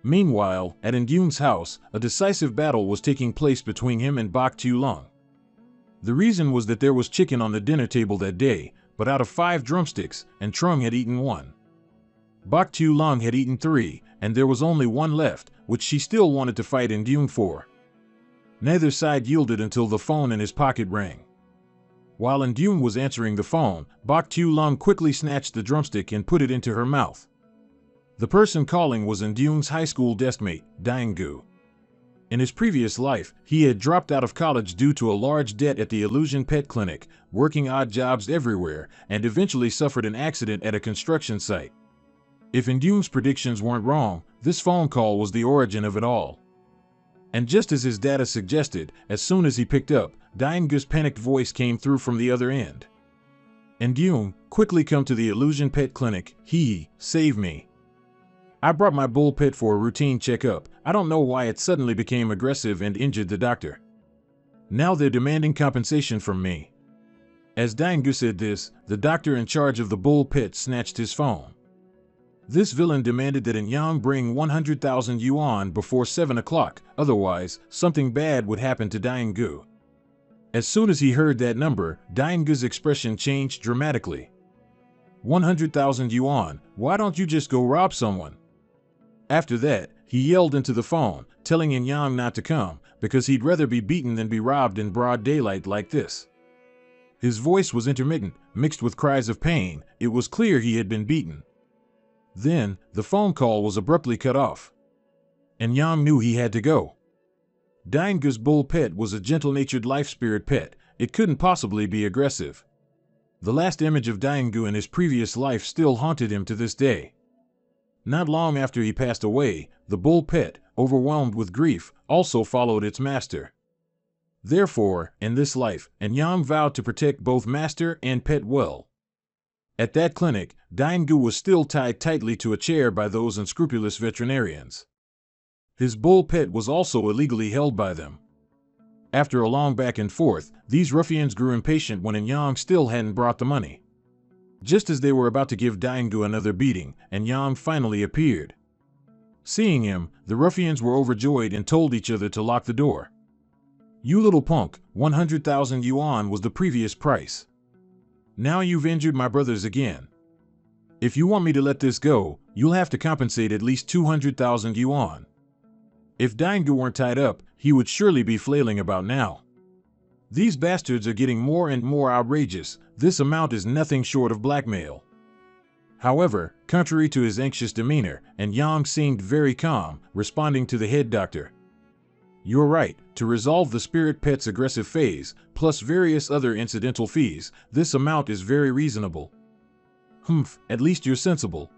Speaker 1: Meanwhile, at Ndyung's house, a decisive battle was taking place between him and Bok Tu-long. The reason was that there was chicken on the dinner table that day, but out of 5 drumsticks, and Trung had eaten 1. Bok Tu-long had eaten 3, and there was only 1 left, which she still wanted to fight Ndyung for. Neither side yielded until the phone in his pocket rang. While Ndyung was answering the phone, Bok Tu-long quickly snatched the drumstick and put it into her mouth. The person calling was Ndyung's high school deskmate, Daeng-gu. In his previous life, he had dropped out of college due to a large debt at the Illusion Pet Clinic, working odd jobs everywhere, and eventually suffered an accident at a construction site. If Ndyung's predictions weren't wrong, this phone call was the origin of it all. And just as his data suggested, as soon as he picked up, Daeng-gu's panicked voice came through from the other end. "Ndyung, quickly come to the Illusion Pet Clinic. Save me." I brought my bull pet for a routine checkup. I don't know why it suddenly became aggressive and injured the doctor. Now they're demanding compensation from me." As Daingu said this, the doctor in charge of the bull pet snatched his phone. This villain demanded that Yang bring 100,000 yuan before 7 o'clock, otherwise, something bad would happen to Daingu. As soon as he heard that number, Daingu's expression changed dramatically. 100,000 yuan, why don't you just go rob someone? After that, he yelled into the phone, telling Yang not to come, because he'd rather be beaten than be robbed in broad daylight like this. His voice was intermittent, mixed with cries of pain. It was clear he had been beaten. Then, the phone call was abruptly cut off. And Yang knew he had to go. Daingu's bull pet was a gentle-natured life-spirit pet. It couldn't possibly be aggressive. The last image of Daingu in his previous life still haunted him to this day. Not long after he passed away, the bull pet, overwhelmed with grief, also followed its master. Therefore, in this life, Yang vowed to protect both master and pet well. At that clinic, Daingu was still tied tightly to a chair by those unscrupulous veterinarians. His bull pet was also illegally held by them. After a long back and forth, these ruffians grew impatient when Yang still hadn't brought the money. Just as they were about to give Daingu another beating, Yang finally appeared. Seeing him, the ruffians were overjoyed and told each other to lock the door. "You little punk, 100,000 yuan was the previous price. Now you've injured my brothers again. If you want me to let this go, you'll have to compensate at least 200,000 yuan. If Daingu weren't tied up, he would surely be flailing about now. These bastards are getting more and more outrageous. This amount is nothing short of blackmail." However, contrary to his anxious demeanor, Yang seemed very calm, responding to the head doctor. "You're right, to resolve the spirit pet's aggressive phase, plus various other incidental fees, this amount is very reasonable. Humph, at least you're sensible.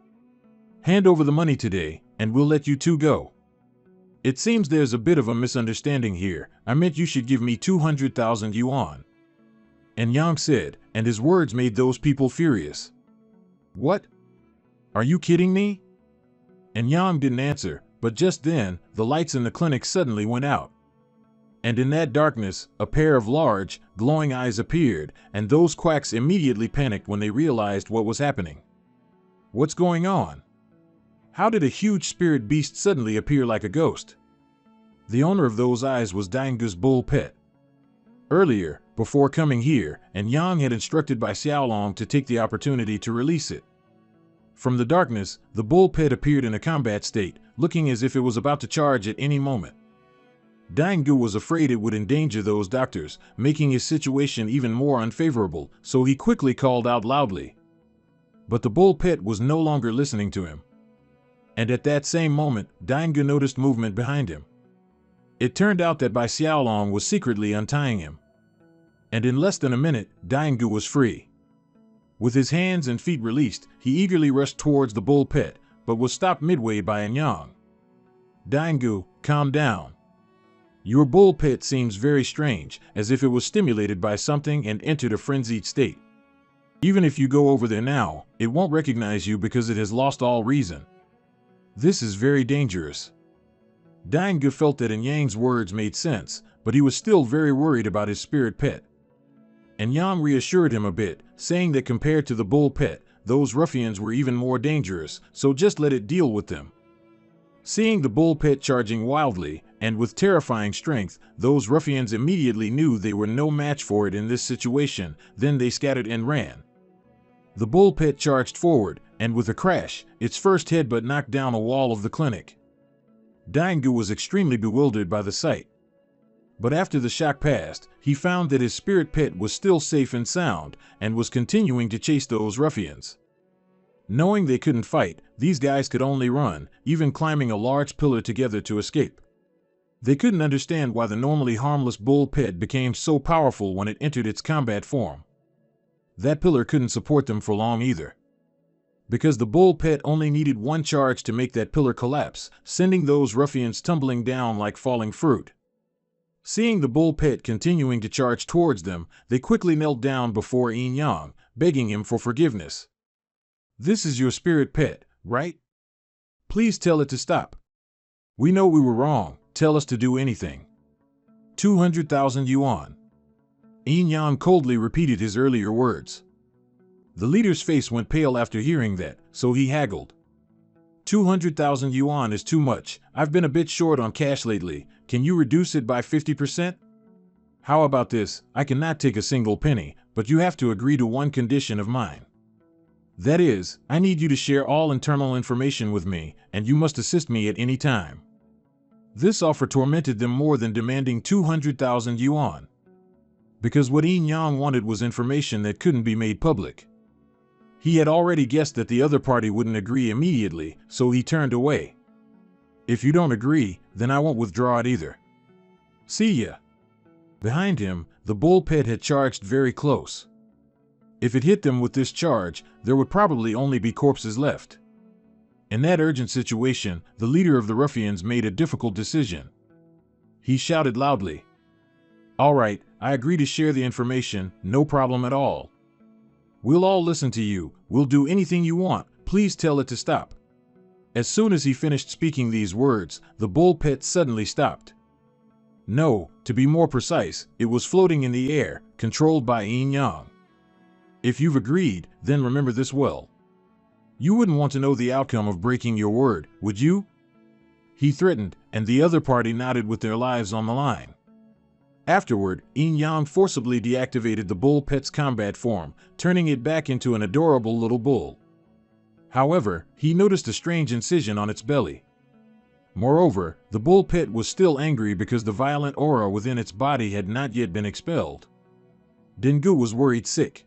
Speaker 1: Hand over the money today, and we'll let you two go." "It seems there's a bit of a misunderstanding here. I meant you should give me 200,000 yuan. Yang said, and his words made those people furious. "What? Are you kidding me?" Yang didn't answer, but just then, the lights in the clinic suddenly went out. And in that darkness, a pair of large, glowing eyes appeared, and those quacks immediately panicked when they realized what was happening. "What's going on? How did a huge spirit beast suddenly appear like a ghost?" The owner of those eyes was Daingu's bull pet. Earlier, before coming here, Yang had instructed by Xiaolong to take the opportunity to release it. From the darkness, the bull pet appeared in a combat state, looking as if it was about to charge at any moment. Daingu was afraid it would endanger those doctors, making his situation even more unfavorable, so he quickly called out loudly. But the bull pet was no longer listening to him. And at that same moment, Daingu noticed movement behind him. It turned out that Bai Xiaolong was secretly untying him. And in less than a minute, Daingu was free. With his hands and feet released, he eagerly rushed towards the bull pet, but was stopped midway by Yang. "Daingu, calm down. Your bull pet seems very strange, as if it was stimulated by something and entered a frenzied state. Even if you go over there now, it won't recognize you because it has lost all reason. This is very dangerous." Daingu felt that Yang's words made sense, but he was still very worried about his spirit pet. Yang reassured him a bit, saying that compared to the bull pet, those ruffians were even more dangerous, so just let it deal with them. Seeing the bull pet charging wildly, and with terrifying strength, those ruffians immediately knew they were no match for it in this situation, then they scattered and ran. The bull pet charged forward, and with a crash, its first headbutt knocked down a wall of the clinic. Daingu was extremely bewildered by the sight. But after the shock passed, he found that his spirit pet was still safe and sound, and was continuing to chase those ruffians. Knowing they couldn't fight, these guys could only run, even climbing a large pillar together to escape. They couldn't understand why the normally harmless bull pet became so powerful when it entered its combat form. That pillar couldn't support them for long either. Because the bull pet only needed one charge to make that pillar collapse, sending those ruffians tumbling down like falling fruit. Seeing the bull pet continuing to charge towards them, they quickly knelt down before Yang, begging him for forgiveness. "This is your spirit pet, right? Please tell it to stop. We know we were wrong. Tell us to do anything. 200,000 yuan. Yin Yang coldly repeated his earlier words. The leader's face went pale after hearing that, so he haggled. 200,000 yuan is too much. I've been a bit short on cash lately. Can you reduce it by 50%? How about this? I cannot take a single penny, but you have to agree to one condition of mine. That is, I need you to share all internal information with me, and you must assist me at any time. This offer tormented them more than demanding 200,000 yuan. Because what Yin Yang wanted was information that couldn't be made public. He had already guessed that the other party wouldn't agree immediately, so he turned away. If you don't agree, then I won't withdraw it either. See ya. Behind him, the bull pit had charged very close. If it hit them with this charge, there would probably only be corpses left. In that urgent situation, the leader of the ruffians made a difficult decision. He shouted loudly, "All right, I agree to share the information, no problem at all. We'll all listen to you, we'll do anything you want, please tell it to stop." As soon as he finished speaking these words, the bull pit suddenly stopped. No, to be more precise, it was floating in the air, controlled by Yin Yang. If you've agreed, then remember this well. You wouldn't want to know the outcome of breaking your word, would you? He threatened, and the other party nodded with their lives on the line. Afterward, Yin Yang forcibly deactivated the bull pet's combat form, turning it back into an adorable little bull. However, he noticed a strange incision on its belly. Moreover, the bull pit was still angry because the violent aura within its body had not yet been expelled. Dengu was worried sick.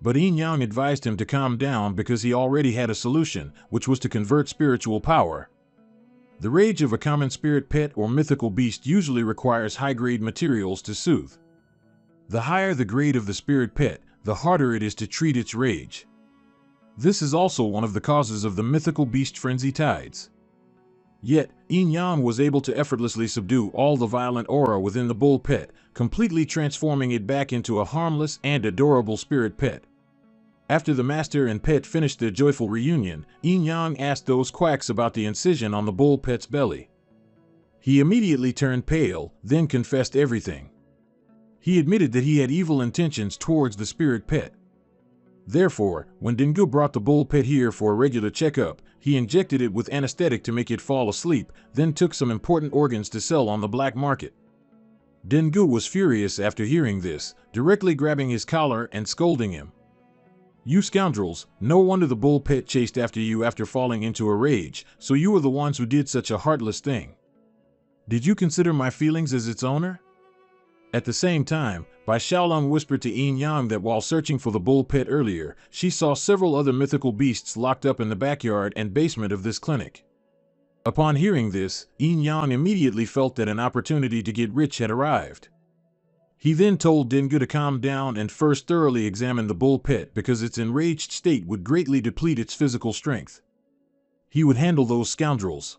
Speaker 1: But Yin Yang advised him to calm down because he already had a solution, which was to convert spiritual power. The rage of a common spirit pet or mythical beast usually requires high-grade materials to soothe. The higher the grade of the spirit pet, the harder it is to treat its rage. This is also one of the causes of the mythical beast frenzy tides. Yet, Yin Yang was able to effortlessly subdue all the violent aura within the bull pet, completely transforming it back into a harmless and adorable spirit pet. After the master and pet finished their joyful reunion, Yin Yang asked those quacks about the incision on the bull pet's belly. He immediately turned pale, then confessed everything. He admitted that he had evil intentions towards the spirit pet. Therefore, when Dengu brought the bull pet here for a regular checkup, he injected it with anesthetic to make it fall asleep, then took some important organs to sell on the black market. Dengu was furious after hearing this, directly grabbing his collar and scolding him. "You scoundrels, no wonder the bull pet chased after you after falling into a rage, so you were the ones who did such a heartless thing. Did you consider my feelings as its owner?" At the same time, Bai Xiaolong whispered to Yin Yang that while searching for the bull pet earlier, she saw several other mythical beasts locked up in the backyard and basement of this clinic. Upon hearing this, Yin Yang immediately felt that an opportunity to get rich had arrived. He then told Dengu to calm down and first thoroughly examine the bull pet because its enraged state would greatly deplete its physical strength. He would handle those scoundrels.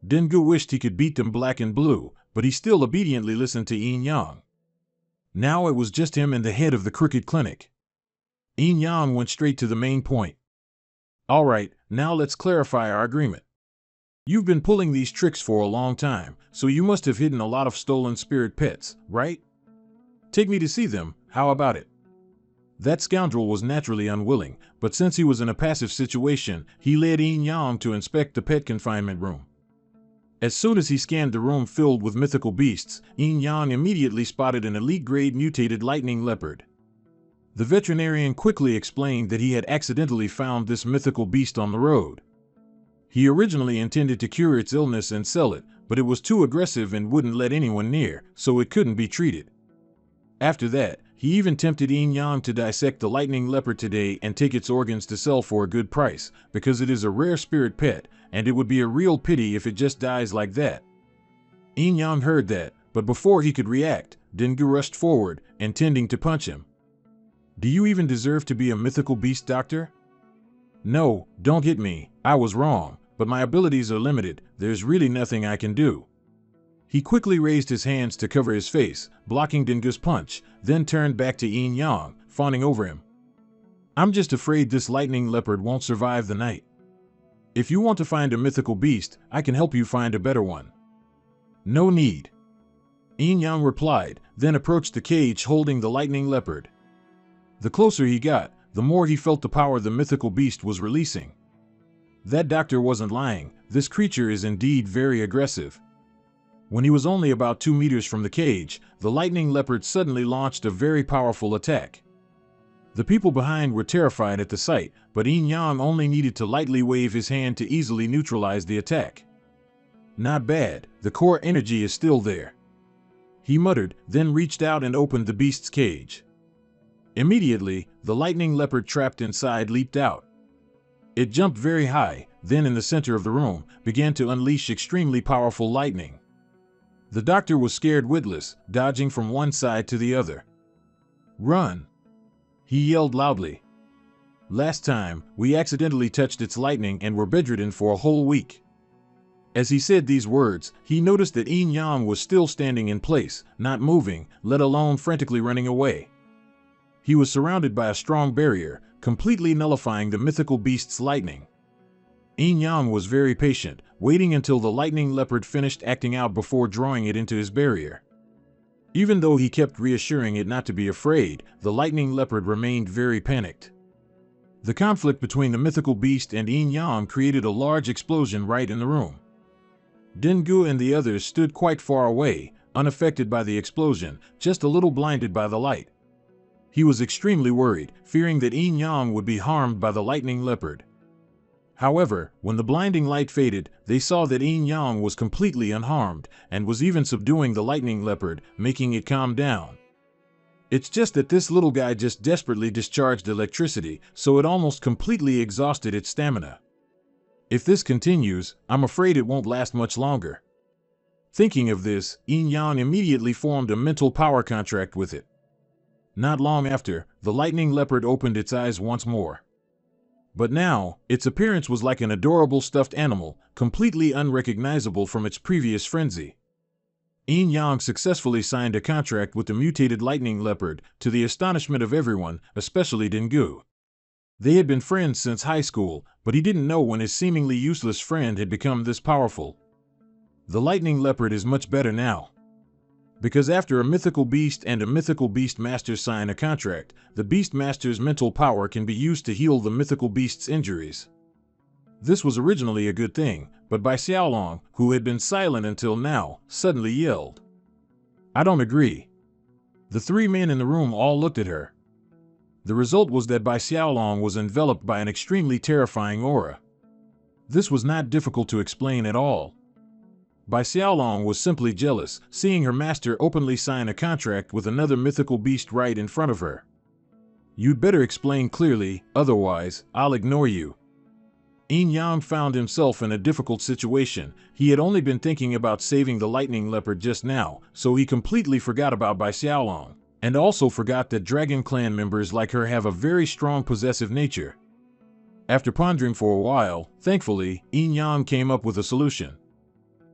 Speaker 1: Dengu wished he could beat them black and blue, but he still obediently listened to Yin Yang. Now it was just him and the head of the crooked clinic. Yin Yang went straight to the main point. "All right, now let's clarify our agreement. You've been pulling these tricks for a long time, so you must have hidden a lot of stolen spirit pets, right? Take me to see them, how about it?" That scoundrel was naturally unwilling, but since he was in a passive situation, he led Yin Yang to inspect the pet confinement room. As soon as he scanned the room filled with mythical beasts, Yin Yang immediately spotted an elite-grade mutated lightning leopard. The veterinarian quickly explained that he had accidentally found this mythical beast on the road. He originally intended to cure its illness and sell it, but it was too aggressive and wouldn't let anyone near, so it couldn't be treated. After that, he even tempted Yin Yang to dissect the lightning leopard today and take its organs to sell for a good price, because it is a rare spirit pet, and it would be a real pity if it just dies like that. Yin Yang heard that, but before he could react, Dengu rushed forward, intending to punch him. "Do you even deserve to be a mythical beast doctor?" "No, don't hit me, I was wrong, but my abilities are limited, there's really nothing I can do." He quickly raised his hands to cover his face, blocking Dengu's punch, then turned back to Yin Yang, fawning over him. "I'm just afraid this lightning leopard won't survive the night. If you want to find a mythical beast, I can help you find a better one. No need. Yin Yang replied, then approached the cage holding the lightning leopard. The closer he got, the more he felt the power the mythical beast was releasing. That doctor wasn't lying, this creature is indeed very aggressive. When he was only about 2 meters from the cage, the lightning leopard suddenly launched a very powerful attack. The people behind were terrified at the sight, but Yin Yang only needed to lightly wave his hand to easily neutralize the attack. Not bad, the core energy is still there. He muttered, then reached out and opened the beast's cage. Immediately, the lightning leopard trapped inside leaped out. It jumped very high, then in the center of the room, began to unleash extremely powerful lightning. The doctor was scared witless, dodging from one side to the other. "Run!" he yelled loudly. "Last time, we accidentally touched its lightning and were bedridden for a whole week." As he said these words, he noticed that Yin Yang was still standing in place, not moving, let alone frantically running away. He was surrounded by a strong barrier, completely nullifying the mythical beast's lightning. Yin Yang was very patient, waiting until the lightning leopard finished acting out before drawing it into his barrier. Even though he kept reassuring it not to be afraid, the lightning leopard remained very panicked. The conflict between the mythical beast and Yin Yang created a large explosion right in the room. Dengu and the others stood quite far away, unaffected by the explosion, just a little blinded by the light. He was extremely worried, fearing that Yin Yang would be harmed by the lightning leopard. However, when the blinding light faded, they saw that Yin Yang was completely unharmed, and was even subduing the lightning leopard, making it calm down. It's just that this little guy just desperately discharged electricity, so it almost completely exhausted its stamina. If this continues, I'm afraid it won't last much longer. Thinking of this, Yin Yang immediately formed a mental power contract with it. Not long after, the lightning leopard opened its eyes once more. But now, its appearance was like an adorable stuffed animal, completely unrecognizable from its previous frenzy. Yin Yang successfully signed a contract with the mutated lightning leopard, to the astonishment of everyone, especially Dengu. They had been friends since high school, but he didn't know when his seemingly useless friend had become this powerful. The lightning leopard is much better now. Because after a mythical beast and a mythical beast master sign a contract, the beast master's mental power can be used to heal the mythical beast's injuries. This was originally a good thing, but Bai Xiaolong, who had been silent until now, suddenly yelled. "I don't agree." The 3 men in the room all looked at her. The result was that Bai Xiaolong was enveloped by an extremely terrifying aura. This was not difficult to explain at all. Bai Xiaolong was simply jealous, seeing her master openly sign a contract with another mythical beast right in front of her. "You'd better explain clearly, otherwise, I'll ignore you." Yin Yang found himself in a difficult situation. He had only been thinking about saving the lightning leopard just now, so he completely forgot about Bai Xiaolong, and also forgot that Dragon Clan members like her have a very strong possessive nature. After pondering for a while, thankfully, Yin Yang came up with a solution.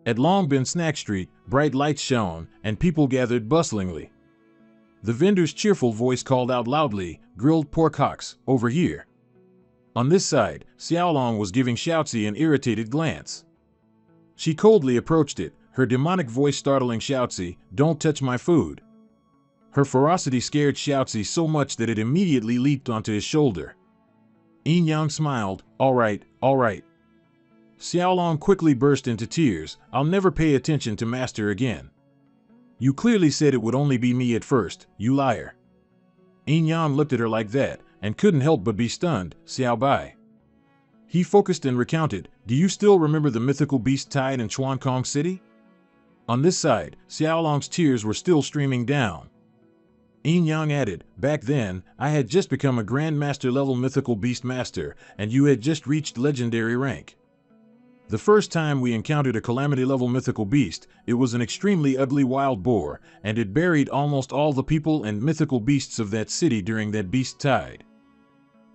Speaker 1: At Longbin Snack Street, bright lights shone, and people gathered bustlingly. The vendor's cheerful voice called out loudly, "Grilled pork hocks, over here." On this side, Xiaolong was giving Xiaozi an irritated glance. She coldly approached it, her demonic voice startling Xiaozi, "Don't touch my food." Her ferocity scared Xiaozi so much that it immediately leaped onto his shoulder. Yin Yang smiled, all right. Xiaolong quickly burst into tears, "I'll never pay attention to Master again. You clearly said it would only be me at first, you liar." Yin Yang looked at her like that, and couldn't help but be stunned. "Xiao Bai." He focused and recounted, "Do you still remember the mythical beast tied in Chuankong City?" On this side, Xiaolong's tears were still streaming down. Yin Yang added, "Back then, I had just become a Grandmaster level mythical beast master, and you had just reached legendary rank. The first time we encountered a calamity level mythical beast, it was an extremely ugly wild boar, and it buried almost all the people and mythical beasts of that city during that beast tide.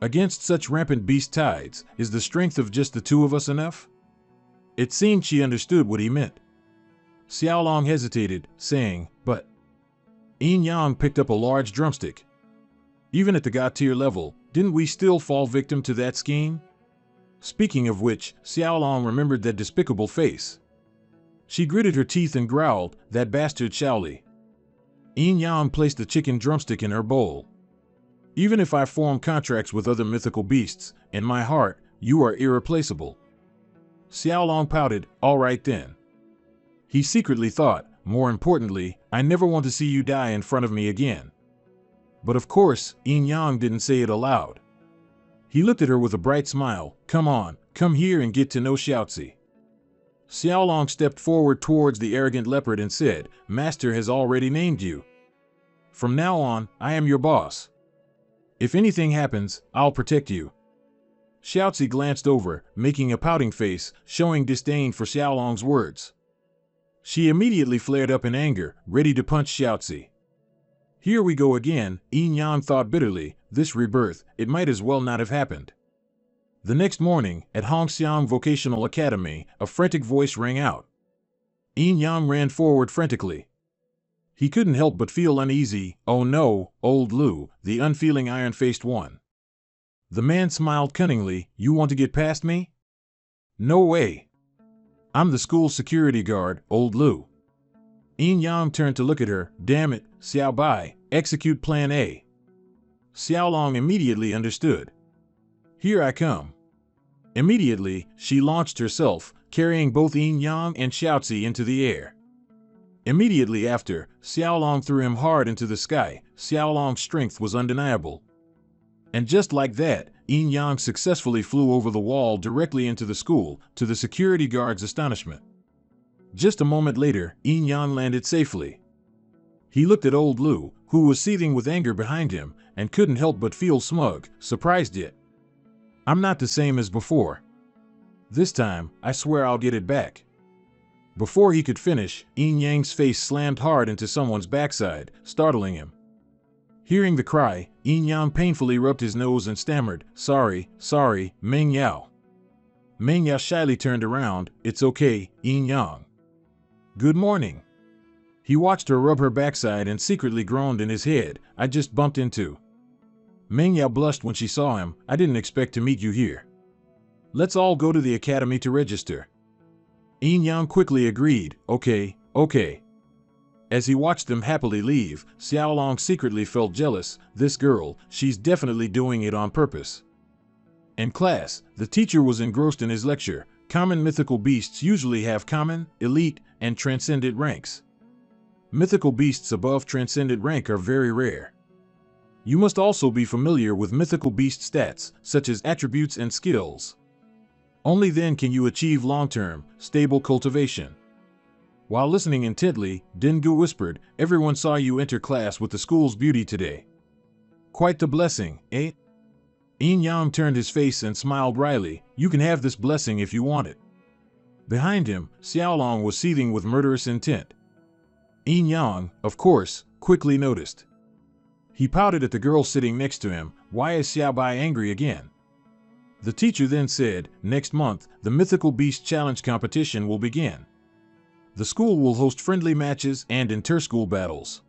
Speaker 1: Against such rampant beast tides, is the strength of just the 2 of us enough?" It seemed she understood what he meant. Xiaolong hesitated, saying, "But..." Yin Yang picked up a large drumstick. "Even at the God tier level, didn't we still fall victim to that scheme?" Speaking of which, Xiaolong remembered that despicable face. She gritted her teeth and growled, "That bastard Xiaoli." Yin Yang placed the chicken drumstick in her bowl. "Even if I form contracts with other mythical beasts, in my heart, you are irreplaceable." Xiaolong pouted, "All right then." He secretly thought, "More importantly, I never want to see you die in front of me again." But of course, Yin Yang didn't say it aloud. He looked at her with a bright smile. "Come on, come here and get to know Xiaozi." Xiaolong stepped forward towards the arrogant leopard and said, "Master has already named you. From now on, I am your boss. If anything happens, I'll protect you." Xiaozi glanced over, making a pouting face, showing disdain for Xiaolong's words. She immediately flared up in anger, ready to punch Xiaozi. Here we go again, Yin Yang thought bitterly. This rebirth, it might as well not have happened. The next morning, at Hongxiang Vocational Academy, a frantic voice rang out. Yin Yang ran forward frantically. He couldn't help but feel uneasy. "Oh no, old Lu, the unfeeling iron-faced one." The man smiled cunningly. "You want to get past me? No way. I'm the school security guard, old Lu." Yin Yang turned to look at her. "Damn it, Xiao Bai, execute plan A." Xiaolong immediately understood. "Here I come." Immediately, she launched herself, carrying both Yin Yang and Xiaozi into the air. Immediately after, Xiaolong threw him hard into the sky. Xiaolong's strength was undeniable. And just like that, Yin Yang successfully flew over the wall directly into the school, to the security guard's astonishment. Just a moment later, Yin Yang landed safely. He looked at old Lu, who was seething with anger behind him, and couldn't help but feel smug, surprised yet. "I'm not the same as before. This time, I swear I'll get it back." Before he could finish, Yin Yang's face slammed hard into someone's backside, startling him. Hearing the cry, Yin Yang painfully rubbed his nose and stammered, sorry, Meng Yao." Meng Yao shyly turned around. "It's okay, Yin Yang." "Good morning." He watched her rub her backside and secretly groaned in his head, "I just bumped into." Meng Yao blushed when she saw him. "I didn't expect to meet you here. Let's all go to the academy to register." Yin Yang quickly agreed, Okay. As he watched them happily leave, Xiaolong secretly felt jealous. This girl, she's definitely doing it on purpose. In class, the teacher was engrossed in his lecture. Common mythical beasts usually have common, elite, and transcendent ranks. Mythical beasts above transcendent rank are very rare. You must also be familiar with mythical beast stats, such as attributes and skills. Only then can you achieve long-term, stable cultivation. While listening intently, Dengu whispered, "Everyone saw you enter class with the school's beauty today. Quite the blessing, eh?" Yin Yang turned his face and smiled wryly. "You can have this blessing if you want it." Behind him, Xiaolong was seething with murderous intent. Yin Yang, of course, quickly noticed. He pouted at the girl sitting next to him. "Why is Xiao Bai angry again?" The teacher then said, "Next month, the Mythical Beast Challenge competition will begin. The school will host friendly matches and inter-school battles.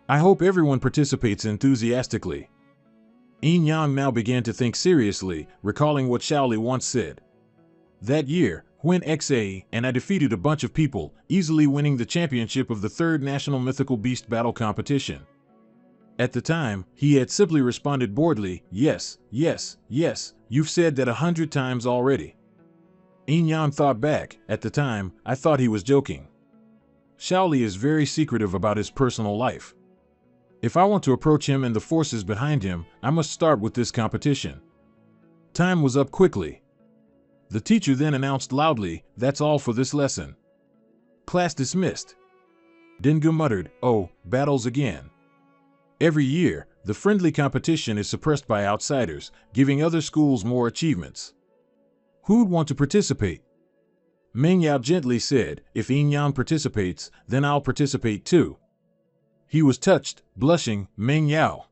Speaker 1: I hope everyone participates enthusiastically." Yin Yang now began to think seriously, recalling what Shaoli once said. That year, when XA and I defeated a bunch of people, easily winning the championship of the 3rd National Mythical Beast Battle Competition. At the time, he had simply responded boredly, yes, you've said that 100 times already." Yin Yang thought back. At the time, I thought he was joking. Shaoli is very secretive about his personal life. If I want to approach him and the forces behind him, I must start with this competition. Time was up quickly. The teacher then announced loudly, "That's all for this lesson. Class dismissed." Dengu muttered, "Oh, battles again." Every year, the friendly competition is suppressed by outsiders, giving other schools more achievements. Who'd want to participate? Meng Yao gently said, "If Yin Yang participates, then I'll participate too." He was touched, blushing. Meng Yao.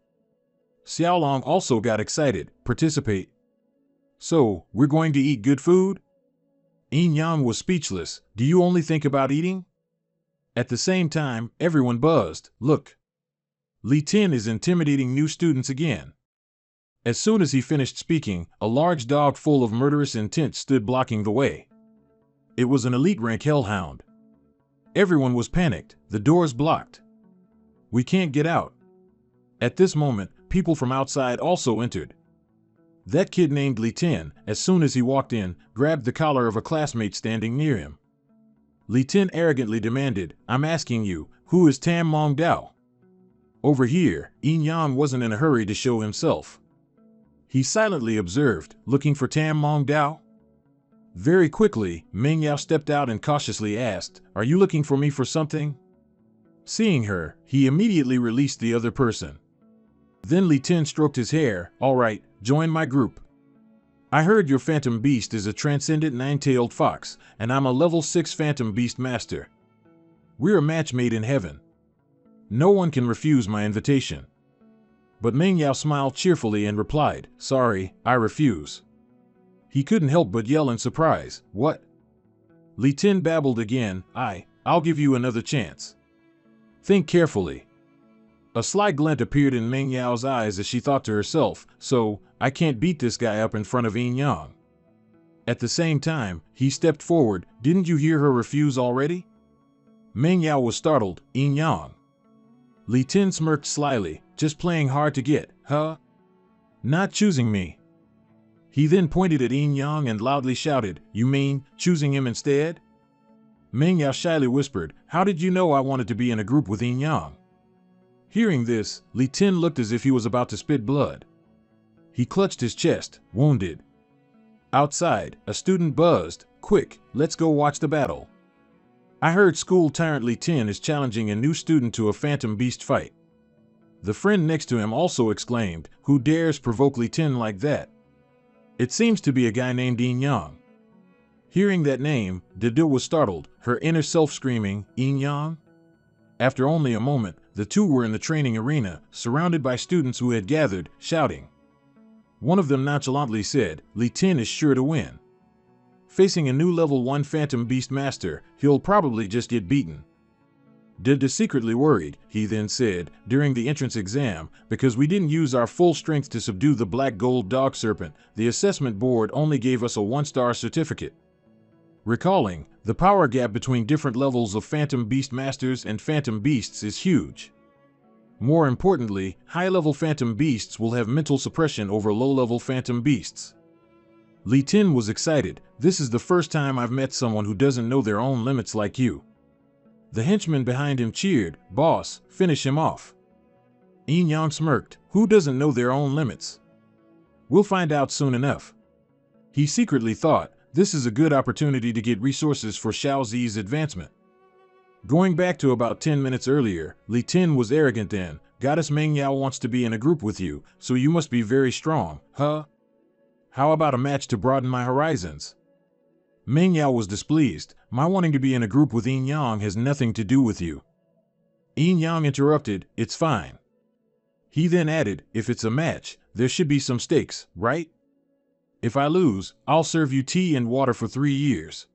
Speaker 1: Xiaolong also got excited. "Participate? So, we're going to eat good food?" Yin Yang was speechless. "Do you only think about eating?" At the same time, everyone buzzed. "Look! Li Tin is intimidating new students again." As soon as he finished speaking, a large dog full of murderous intent stood blocking the way. It was an elite rank hellhound. Everyone was panicked, the doors blocked. We can't get out. At this moment, people from outside also entered. That kid named Li Tin, as soon as he walked in, grabbed the collar of a classmate standing near him. Li Tin arrogantly demanded, "I'm asking you, who is Tam Mong Dao?" Over here, Yin Yang wasn't in a hurry to show himself. He silently observed, looking for Tam Mong Dao. Very quickly, Meng Yao stepped out and cautiously asked, "Are you looking for me for something?" Seeing her, he immediately released the other person. Then Li Tin stroked his hair. "All right, join my group. I heard your Phantom Beast is a transcendent nine-tailed fox, and I'm a level 6 Phantom Beast Master. We're a match made in heaven. No one can refuse my invitation." But Meng Yao smiled cheerfully and replied, "Sorry, I refuse." He couldn't help but yell in surprise, "What?" Li Tin babbled again, I'll give you another chance. Think carefully." A sly glint appeared in Meng Yao's eyes as she thought to herself, "So, I can't beat this guy up in front of Yin Yang." At the same time, he stepped forward. "Didn't you hear her refuse already?" Meng Yao was startled. "Yin Yang?" Li Tin smirked slyly. "Just playing hard to get, huh? Not choosing me?" He then pointed at Yin Yang and loudly shouted, "You mean, choosing him instead?" Meng Yao shyly whispered, "How did you know I wanted to be in a group with Yin Yang?" Hearing this, Li Tin looked as if he was about to spit blood. He clutched his chest, wounded. Outside, a student buzzed, "Quick, let's go watch the battle. I heard school tyrant Li Tin is challenging a new student to a Phantom Beast fight." The friend next to him also exclaimed, "Who dares provoke Li Tin like that? It seems to be a guy named Yin Yang." Hearing that name, Dede was startled, her inner self screaming, "Yin Yang?" After only a moment, the two were in the training arena, surrounded by students who had gathered, shouting. One of them nonchalantly said, "Li Tin is sure to win. Facing a new level 1 Phantom Beast Master, he'll probably just get beaten." Dede secretly worried, he then said, "During the entrance exam, because we didn't use our full strength to subdue the black gold dog serpent, the assessment board only gave us a 1-star certificate." Recalling, the power gap between different levels of Phantom Beast Masters and Phantom Beasts is huge. More importantly, high-level Phantom Beasts will have mental suppression over low-level Phantom Beasts. Li Tin was excited. "This is the first time I've met someone who doesn't know their own limits like you." The henchman behind him cheered, "Boss, finish him off." Yin Yang smirked, "Who doesn't know their own limits? We'll find out soon enough." He secretly thought, this is a good opportunity to get resources for Xiao Zi's advancement. Going back to about 10 minutes earlier, Li Tin was arrogant then, "Goddess Meng Yao wants to be in a group with you, so you must be very strong, huh? How about a match to broaden my horizons?" Meng Yao was displeased. "My wanting to be in a group with Yin Yang has nothing to do with you." Yin Yang interrupted, "It's fine." He then added, "If it's a match, there should be some stakes, right? If I lose, I'll serve you tea and water for 3 years.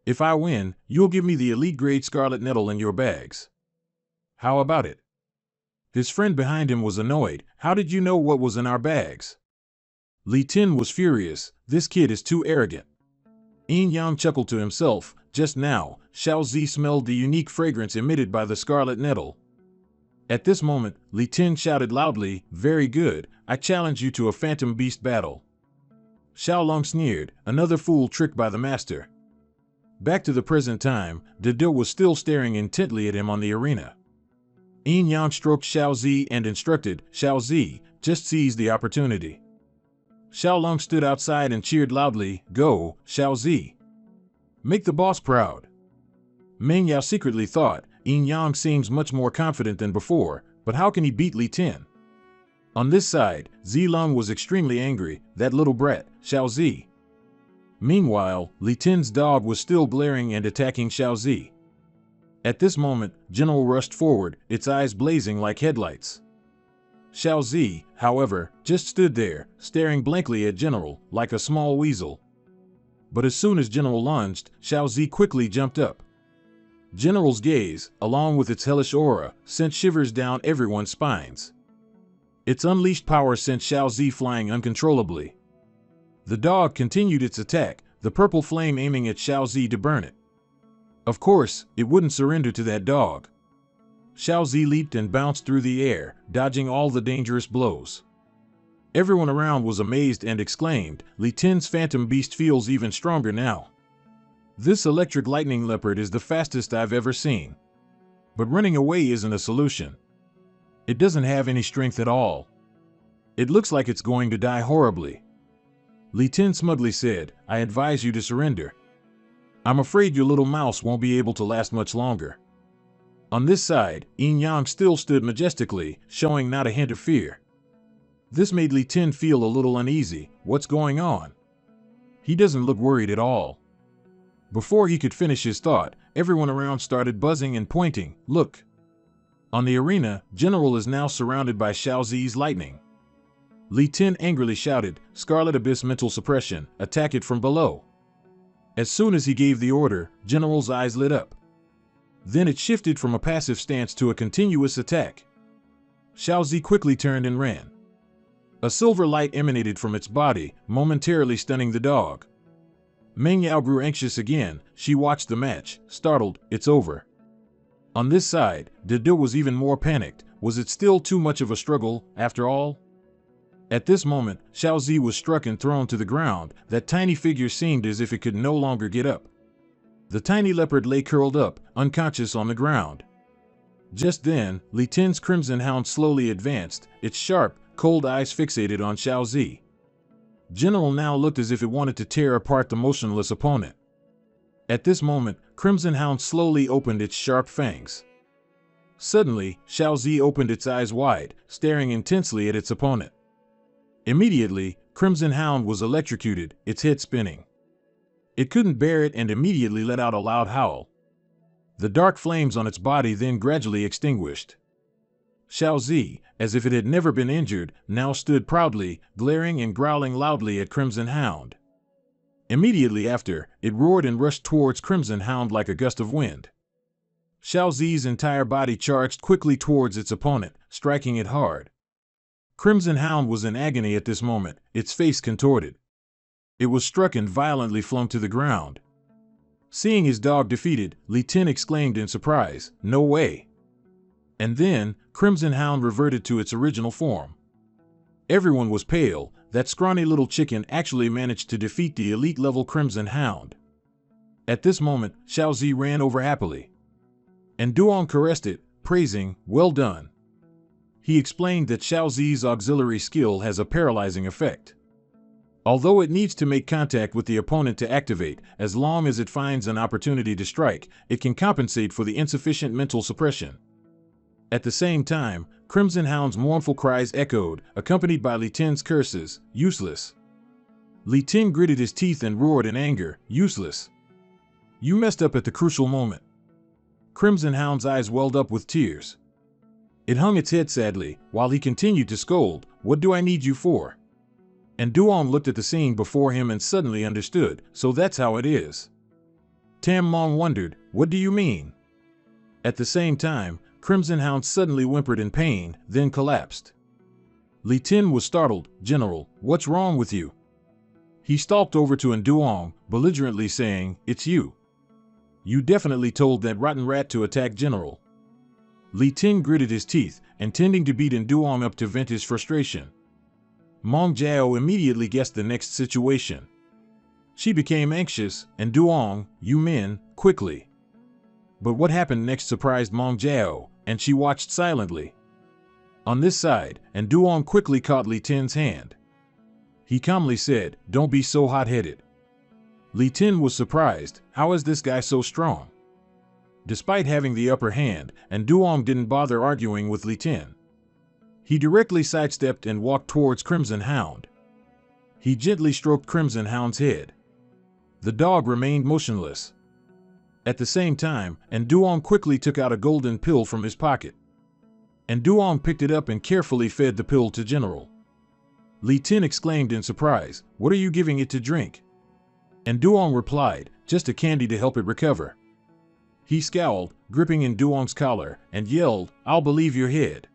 Speaker 1: If I win, you'll give me the elite grade scarlet nettle in your bags. How about it?" His friend behind him was annoyed. "How did you know what was in our bags?" Li Tin was furious. "This kid is too arrogant." Yin Yang chuckled to himself. Just now, Xiao Zi smelled the unique fragrance emitted by the scarlet nettle. At this moment, Li Tin shouted loudly, "Very good, I challenge you to a Phantom Beast battle." Xiao Long sneered, "Another fool tricked by the master." Back to the present time, Dede was still staring intently at him on the arena. Yin Yang stroked Xiao Zi and instructed, "Xiao Zi, just seize the opportunity." Xiao Long stood outside and cheered loudly, "Go, Xiao Zi. Make the boss proud." Meng Yao secretly thought, Yin Yang seems much more confident than before, but how can he beat Li Tin? On this side, Zi Long was extremely angry, "That little brat, Xiao Zi." Meanwhile, Li Tin's dog was still glaring and attacking Xiao Zi. At this moment, General rushed forward, its eyes blazing like headlights. Xiao Zi, however, just stood there, staring blankly at General, like a small weasel. But as soon as General lunged, Xiao Zi quickly jumped up. General's gaze, along with its hellish aura, sent shivers down everyone's spines. Its unleashed power sent Xiaozi flying uncontrollably. The dog continued its attack, the purple flame aiming at Xiaozi to burn it. Of course, it wouldn't surrender to that dog. Xiaozi leaped and bounced through the air, dodging all the dangerous blows. Everyone around was amazed and exclaimed, "Li Tin's phantom beast feels even stronger now. This electric lightning leopard is the fastest I've ever seen." But running away isn't a solution. It doesn't have any strength at all. It looks like it's going to die horribly. Li Tin smugly said, "I advise you to surrender. I'm afraid your little mouse won't be able to last much longer." On this side, Yin Yang still stood majestically, showing not a hint of fear. This made Li Tin feel a little uneasy. What's going on? He doesn't look worried at all. Before he could finish his thought, everyone around started buzzing and pointing. Look! On the arena, General is now surrounded by Xiaozi's lightning. Li Tin angrily shouted, "Scarlet Abyss mental suppression, attack it from below." As soon as he gave the order, General's eyes lit up. Then it shifted from a passive stance to a continuous attack. Xiaozi quickly turned and ran. A silver light emanated from its body, momentarily stunning the dog. Meng Yao grew anxious again. She watched the match, startled. It's over. On this side, Dedu was even more panicked. Was it still too much of a struggle, after all? At this moment, Xiaozi was struck and thrown to the ground. That tiny figure seemed as if it could no longer get up. The tiny leopard lay curled up, unconscious on the ground. Just then, Li Tin's crimson hound slowly advanced, its sharp, cold eyes fixated on Xiaozi. General now looked as if it wanted to tear apart the motionless opponent. At this moment, Crimson Hound slowly opened its sharp fangs. Suddenly, Xiaozi opened its eyes wide, staring intensely at its opponent. Immediately, Crimson Hound was electrocuted, its head spinning. It couldn't bear it and immediately let out a loud howl. The dark flames on its body then gradually extinguished. Xiaozi, as if it had never been injured, now stood proudly, glaring and growling loudly at Crimson Hound. Immediately after, it roared and rushed towards Crimson Hound like a gust of wind. Xiaozi's entire body charged quickly towards its opponent, striking it hard. Crimson Hound was in agony at this moment, its face contorted. It was struck and violently flung to the ground. Seeing his dog defeated, Li Tin exclaimed in surprise, "No way!" And then, Crimson Hound reverted to its original form. Everyone was pale. That scrawny little chicken actually managed to defeat the elite-level Crimson Hound. At this moment, Xiaozi ran over happily. And Duong caressed it, praising, "Well done." He explained that Xiaozi's auxiliary skill has a paralyzing effect. Although it needs to make contact with the opponent to activate, as long as it finds an opportunity to strike, it can compensate for the insufficient mental suppression. At the same time, Crimson Hound's mournful cries echoed, accompanied by Li Tin's curses, "Useless." Li Tin gritted his teeth and roared in anger, "Useless. You messed up at the crucial moment." Crimson Hound's eyes welled up with tears. It hung its head sadly, while he continued to scold, "What do I need you for?" And Duong looked at the scene before him and suddenly understood, "So that's how it is." Tam Mong wondered, "What do you mean?" At the same time, Crimson Hound suddenly whimpered in pain, then collapsed. Li Tin was startled. "General, what's wrong with you?" He stalked over to Duong, belligerently saying, "It's you. You definitely told that rotten rat to attack General." Li Tin gritted his teeth, intending to beat Duong up to vent his frustration. Mong Jiao immediately guessed the next situation. She became anxious, and Duong, "You men, quickly." But what happened next surprised Mong Jiao, and she watched silently. On this side, and Duong quickly caught Li Tin's hand. He calmly said, "Don't be so hot-headed." Li Tin was surprised. How is this guy so strong? Despite having the upper hand, and Duong didn't bother arguing with Li Tin. He directly sidestepped and walked towards Crimson Hound. He gently stroked Crimson Hound's head. The dog remained motionless. At the same time, Duong quickly took out a golden pill from his pocket. Duong picked it up and carefully fed the pill to General. Li Tin exclaimed in surprise, "What are you giving it to drink?" Duong replied, "Just a candy to help it recover." He scowled, gripping Duong's collar, and yelled, "I'll believe your head."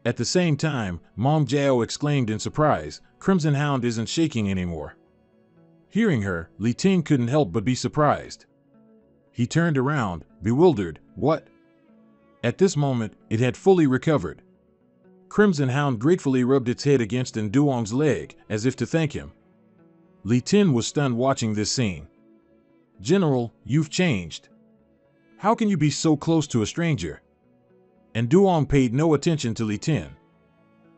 Speaker 1: At the same time, Mong Jiao exclaimed in surprise, "Crimson Hound isn't shaking anymore." Hearing her, Li Ting couldn't help but be surprised. He turned around, bewildered. What? At this moment, it had fully recovered. Crimson Hound gratefully rubbed its head against Duong's leg, as if to thank him. Li Tin was stunned watching this scene. "General, you've changed. How can you be so close to a stranger?" Duong paid no attention to Li Tin.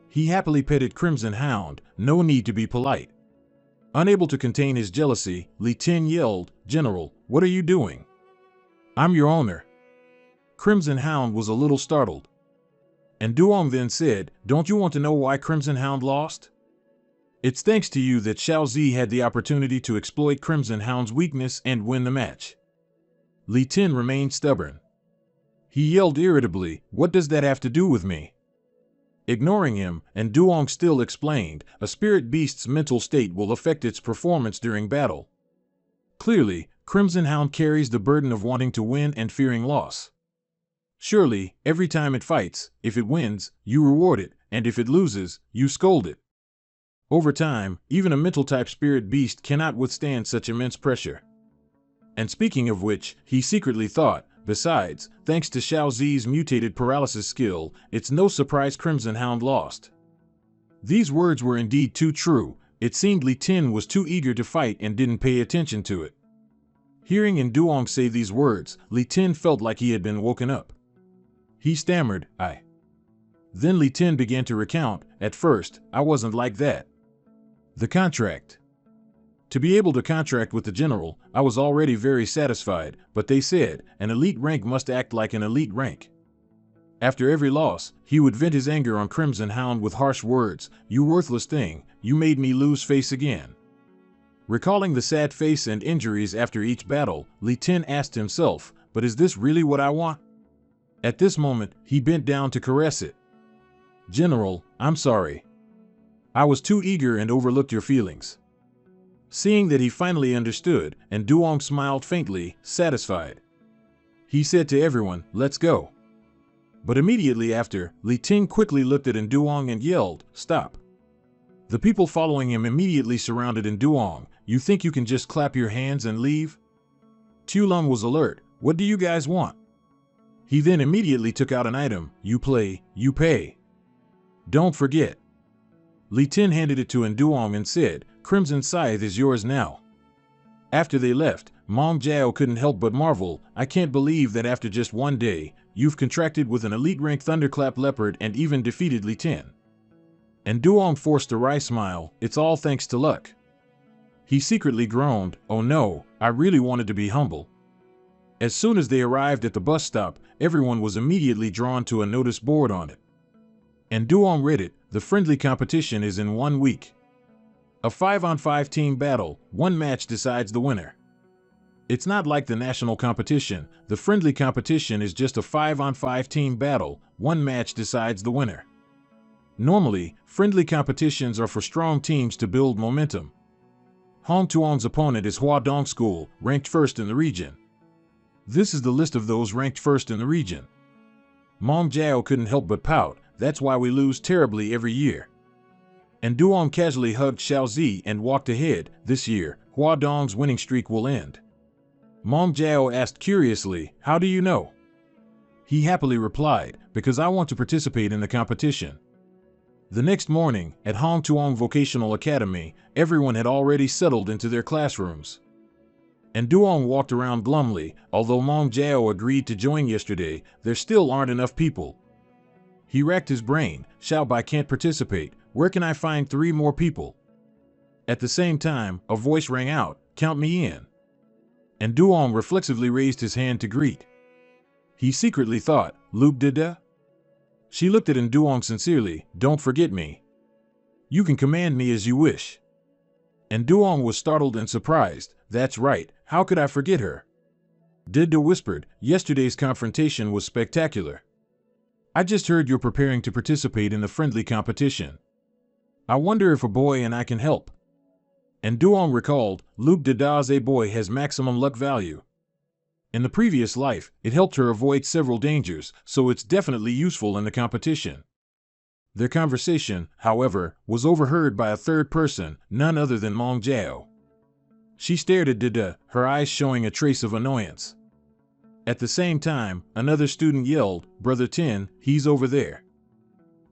Speaker 1: He happily petted Crimson Hound, no need to be polite. Unable to contain his jealousy, Li Tin yelled, "General, what are you doing? I'm your owner." Crimson Hound was a little startled. Duong then said, "Don't you want to know why Crimson Hound lost? It's thanks to you that Xiao Zi had the opportunity to exploit Crimson Hound's weakness and win the match." Li Tin remained stubborn. He yelled irritably, "What does that have to do with me?" Ignoring him, Duong still explained, "A spirit beast's mental state will affect its performance during battle. Clearly, Crimson Hound carries the burden of wanting to win and fearing loss. Surely, every time it fights, if it wins, you reward it, and if it loses, you scold it. Over time, even a mental-type spirit beast cannot withstand such immense pressure." And speaking of which, he secretly thought, besides, thanks to Xiao Zi's mutated paralysis skill, it's no surprise Crimson Hound lost. These words were indeed too true. It seemed Li Tin was too eager to fight and didn't pay attention to it. Hearing Duong say these words, Li Tin felt like he had been woken up. He stammered, "I." Then Li Tin began to recount, "At first, I wasn't like that. The contract. To be able to contract with the general, I was already very satisfied, but they said, an elite rank must act like an elite rank." After every loss, he would vent his anger on Crimson Hound with harsh words, "You worthless thing, you made me lose face again." Recalling the sad face and injuries after each battle, Li Tin asked himself, "But is this really what I want?" At this moment, he bent down to caress it. "General, I'm sorry. I was too eager and overlooked your feelings." Seeing that he finally understood, Duong smiled faintly, satisfied. He said to everyone, "Let's go." But immediately after, Li Ting quickly looked at Duong and yelled, "Stop." The people following him immediately surrounded Duong. "You think you can just clap your hands and leave?" Tulung was alert. "What do you guys want?" He then immediately took out an item. "You play, you pay. Don't forget." Li Tin handed it to Duong and said, "Crimson Scythe is yours now." After they left, Mong Jiao couldn't help but marvel, "I can't believe that after just one day, you've contracted with an elite rank Thunderclap Leopard and even defeated Li Tin." Duong forced a wry smile, "It's all thanks to luck." He secretly groaned, "Oh no, I really wanted to be humble." As soon as they arrived at the bus stop, everyone was immediately drawn to a notice board on it. Duong read it, "The friendly competition is in 1 week. A 5-on-5 team battle, 1 match decides the winner." It's not like the national competition. The friendly competition is just a 5-on-5 team battle, 1 match decides the winner. Normally, friendly competitions are for strong teams to build momentum. Hong Tuong's opponent is Hua Dong School, ranked 1st in the region. This is the list of those ranked 1st in the region. Mong Jiao couldn't help but pout, "That's why we lose terribly every year." Duong casually hugged Xiao Zi and walked ahead. "This year, Hua Dong's winning streak will end." Mong Jiao asked curiously, "How do you know?" He happily replied, "Because I want to participate in the competition." The next morning, at Hong Tuong Vocational Academy, everyone had already settled into their classrooms. Duong walked around glumly. Although Mong Jiao agreed to join yesterday, there still aren't enough people. He racked his brain. "Xiao Bai can't participate. Where can I find 3 more people?" At the same time, a voice rang out, "Count me in." Duong reflexively raised his hand to greet. He secretly thought, "Luke Dida?" She looked at Duong sincerely, "Don't forget me. You can command me as you wish." Duong was startled and surprised. "That's right, how could I forget her?" Dida whispered, "Yesterday's confrontation was spectacular. I just heard you're preparing to participate in the friendly competition. I wonder if a boy and I can help." Duong recalled, "Luke Dida's a boy has maximum luck value. In the previous life, it helped her avoid several dangers, so it's definitely useful in the competition." Their conversation, however, was overheard by a third person, none other than Mong Jiao. She stared at Dida, her eyes showing a trace of annoyance. At the same time, another student yelled, "Brother Tin, he's over there."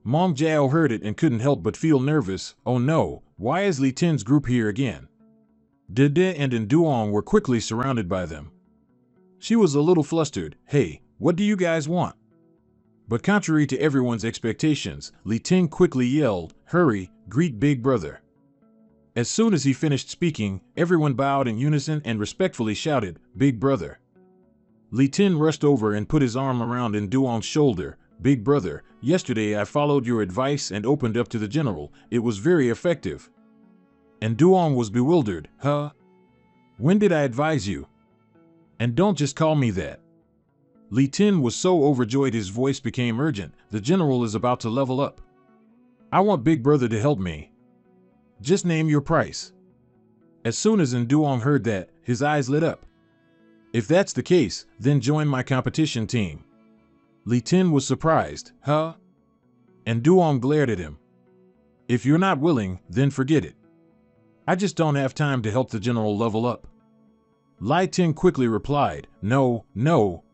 Speaker 1: Mong Jiao heard it and couldn't help but feel nervous. Oh no, why is Li Tin's group here again? Dida and Nduong were quickly surrounded by them. She was a little flustered. "Hey, what do you guys want?" But contrary to everyone's expectations, Li Tin quickly yelled, "Hurry, greet Big Brother." As soon as he finished speaking, everyone bowed in unison and respectfully shouted, "Big Brother." Li Tin rushed over and put his arm around Nduong's shoulder. "Big Brother, yesterday I followed your advice and opened up to the general. It was very effective." Nduong was bewildered. "Huh? When did I advise you? And don't just call me that." Li Tin was so overjoyed his voice became urgent. "The general is about to level up. I want Big Brother to help me. Just name your price." As soon as Nduong heard that, his eyes lit up. "If that's the case, then join my competition team." Li Tin was surprised. "Huh?" Nduong glared at him. "If you're not willing, then forget it. I just don't have time to help the general level up." Li Tin quickly replied, No,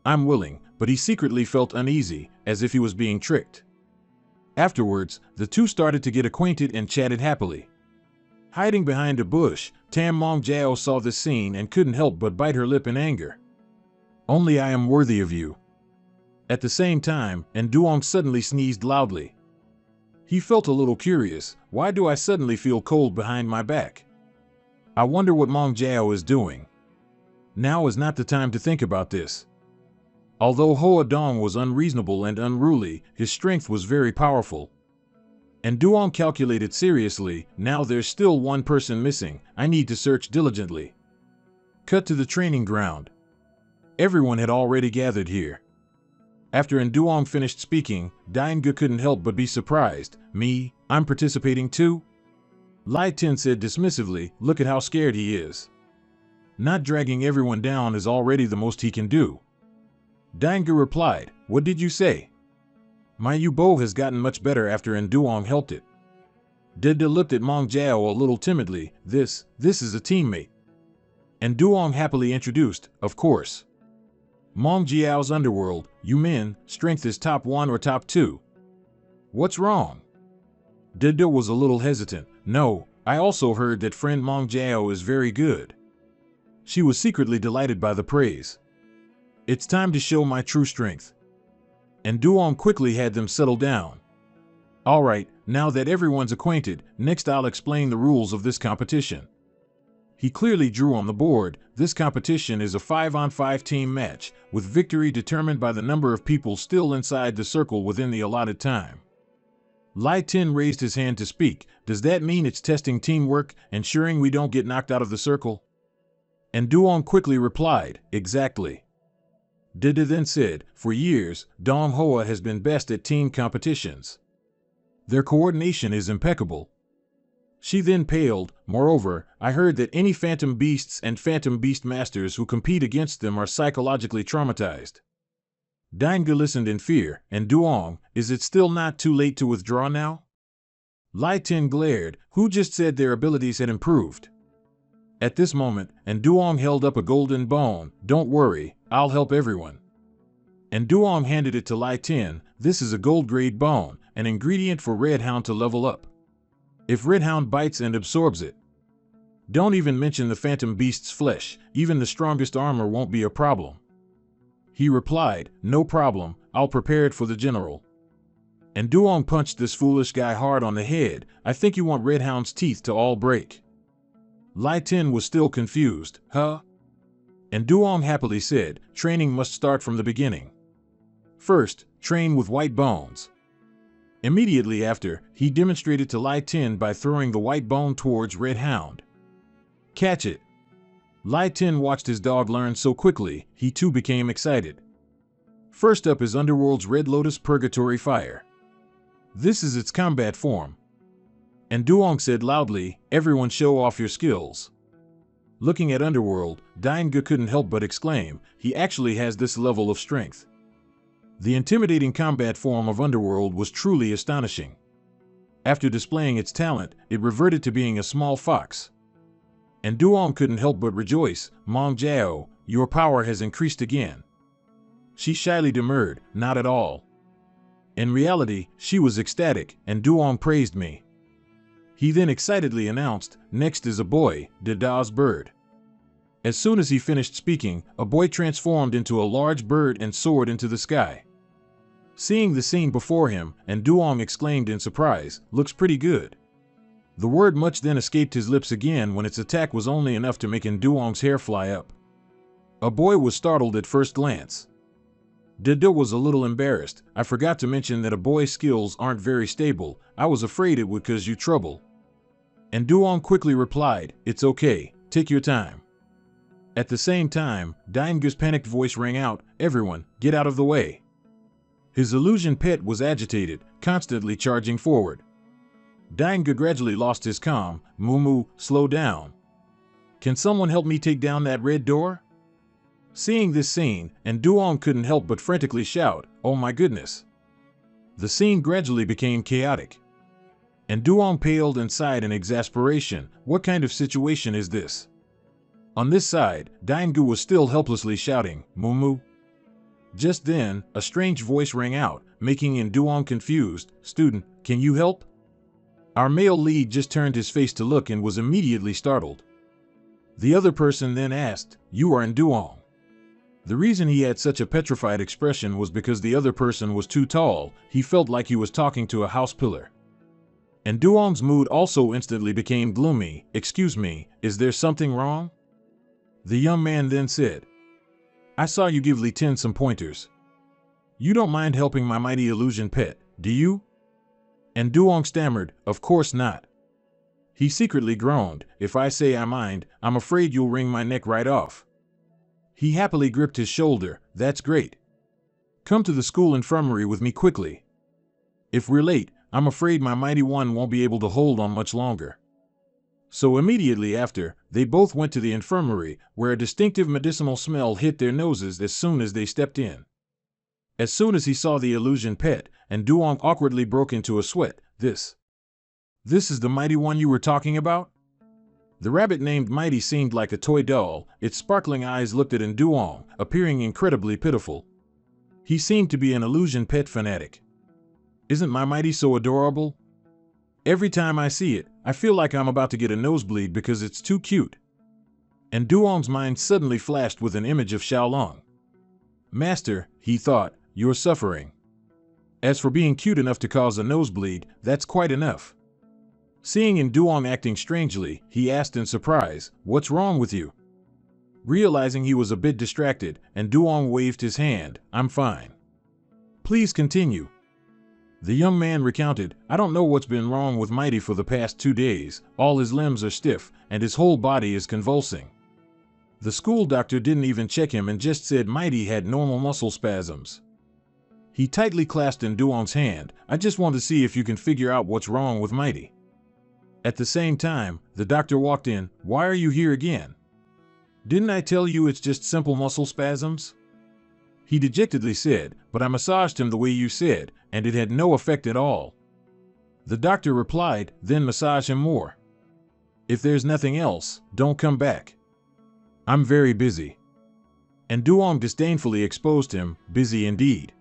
Speaker 1: I'm willing," but he secretly felt uneasy, as if he was being tricked. Afterwards, the two started to get acquainted and chatted happily. Hiding behind a bush, Mong Jiao saw this scene and couldn't help but bite her lip in anger. "Only I am worthy of you." At the same time, Nduong suddenly sneezed loudly. He felt a little curious. Why do I suddenly feel cold behind my back? I wonder what Mong Jiao is doing. Now is not the time to think about this. Although Hoa Dong was unreasonable and unruly, his strength was very powerful. Nduong calculated seriously, now there's still one person missing, I need to search diligently. Cut to the training ground. Everyone had already gathered here. After Nduong finished speaking, Dainga couldn't help but be surprised. "Me? I'm participating too?" Li Tin said dismissively, "Look at how scared he is. Not dragging everyone down is already the most he can do." Dainga replied, "What did you say?" "My Yubo has gotten much better after Nduong helped it." Dida looked at Mong Jiao a little timidly. This is a teammate." Nduong happily introduced, "Of course. Mong Jiao's underworld, you men, strength is top 1 or top 2. What's wrong?" Dida was a little hesitant. "No, I also heard that friend Mong Jiao is very good." She was secretly delighted by the praise. "It's time to show my true strength." Nduong quickly had them settle down. "Alright, now that everyone's acquainted, next I'll explain the rules of this competition." He clearly drew on the board. This competition is a 5-on-5 team match, with victory determined by the number of people still inside the circle within the allotted time. Li Tin raised his hand to speak. "Does that mean it's testing teamwork, ensuring we don't get knocked out of the circle?" Nduong quickly replied, "Exactly." Dida then said, "For years, Dong Hoa has been best at team competitions. Their coordination is impeccable." She then paled. "Moreover, I heard that any Phantom Beasts and Phantom Beast Masters who compete against them are psychologically traumatized." Dainga listened in fear. "Nduong, is it still not too late to withdraw now?" Li Tin glared. "Who just said their abilities had improved?" At this moment, Nduong held up a golden bone. "Don't worry, I'll help everyone." Nduong handed it to Li Tin. "This is a gold-grade bone, an ingredient for Red Hound to level up. If Red Hound bites and absorbs it, don't even mention the Phantom Beast's flesh, even the strongest armor won't be a problem." He replied, "No problem, I'll prepare it for the general." Nduong punched this foolish guy hard on the head. "I think you want Red Hound's teeth to all break." Li Tin was still confused. "Huh?" Nduong happily said, "Training must start from the beginning. First, train with white bones." Immediately after, he demonstrated to Li Tin by throwing the white bone towards Red Hound. "Catch it." Li Tin watched his dog learn so quickly, he too became excited. First up is Underworld's Red Lotus Purgatory Fire. This is its combat form. Nduong said loudly, "Everyone show off your skills." Looking at Underworld, Dainga couldn't help but exclaim, he actually has this level of strength. The intimidating combat form of Underworld was truly astonishing. After displaying its talent, it reverted to being a small fox. And Duong couldn't help but rejoice. Mong Jiao, your power has increased again. She shyly demurred, not at all. In reality, she was ecstatic, and Duong praised me. He then excitedly announced, next is a boy, Dada's bird. As soon as he finished speaking, a boy transformed into a large bird and soared into the sky. Seeing the scene before him, and Duong exclaimed in surprise, looks pretty good. The word much then escaped his lips again when its attack was only enough to make Duong's hair fly up. A boy was startled at first glance. Dada was a little embarrassed. I forgot to mention that a boy's skills aren't very stable. I was afraid it would cause you trouble. And Duong quickly replied, it's okay, take your time. At the same time, Dainge's panicked voice rang out, everyone, get out of the way. His illusion pet was agitated, constantly charging forward. Dainge gradually lost his calm. Moo, slow down. Can someone help me take down that red door? Seeing this scene, and Duong couldn't help but frantically shout, oh my goodness. The scene gradually became chaotic. And Duong paled and sighed in exasperation. What kind of situation is this? On this side, Dainge was still helplessly shouting, Moo. Just then, a strange voice rang out, making Duong confused. Student, can you help? Our male lead just turned his face to look and was immediately startled. The other person then asked, you are Duong. The reason he had such a petrified expression was because the other person was too tall. He felt like he was talking to a house pillar. And Duong's mood also instantly became gloomy. Excuse me, is there something wrong? The young man then said, I saw you give Li Tin some pointers. You don't mind helping my mighty illusion pet, do you? And Duong stammered, of course not. He secretly groaned, if I say I mind, I'm afraid you'll wring my neck right off. He happily gripped his shoulder, that's great. Come to the school infirmary with me quickly. If we're late, I'm afraid my mighty one won't be able to hold on much longer. So immediately after, they both went to the infirmary, where a distinctive medicinal smell hit their noses as soon as they stepped in. As soon as he saw the illusion pet, and Duong awkwardly broke into a sweat, This is the mighty one you were talking about? The rabbit named Mighty seemed like a toy doll. Its sparkling eyes looked at Duong, appearing incredibly pitiful. He seemed to be an illusion pet fanatic. Isn't my Mighty so adorable? Every time I see it, I feel like I'm about to get a nosebleed because it's too cute. And Duong's mind suddenly flashed with an image of Xiaolong. Master, he thought, you're suffering. As for being cute enough to cause a nosebleed, that's quite enough. Seeing Duong acting strangely, he asked in surprise, what's wrong with you? Realizing he was a bit distracted, and Duong waved his hand, I'm fine. Please continue. The young man recounted, I don't know what's been wrong with Mighty for the past 2 days. All his limbs are stiff, and his whole body is convulsing. The school doctor didn't even check him and just said Mighty had normal muscle spasms. He tightly clasped Duong's hand. I just want to see if you can figure out what's wrong with Mighty. At the same time, the doctor walked in. Why are you here again? Didn't I tell you it's just simple muscle spasms? He dejectedly said, but I massaged him the way you said, and it had no effect at all. The doctor replied, then massage him more. If there's nothing else, don't come back. I'm very busy. And Duong disdainfully exposed him, busy indeed.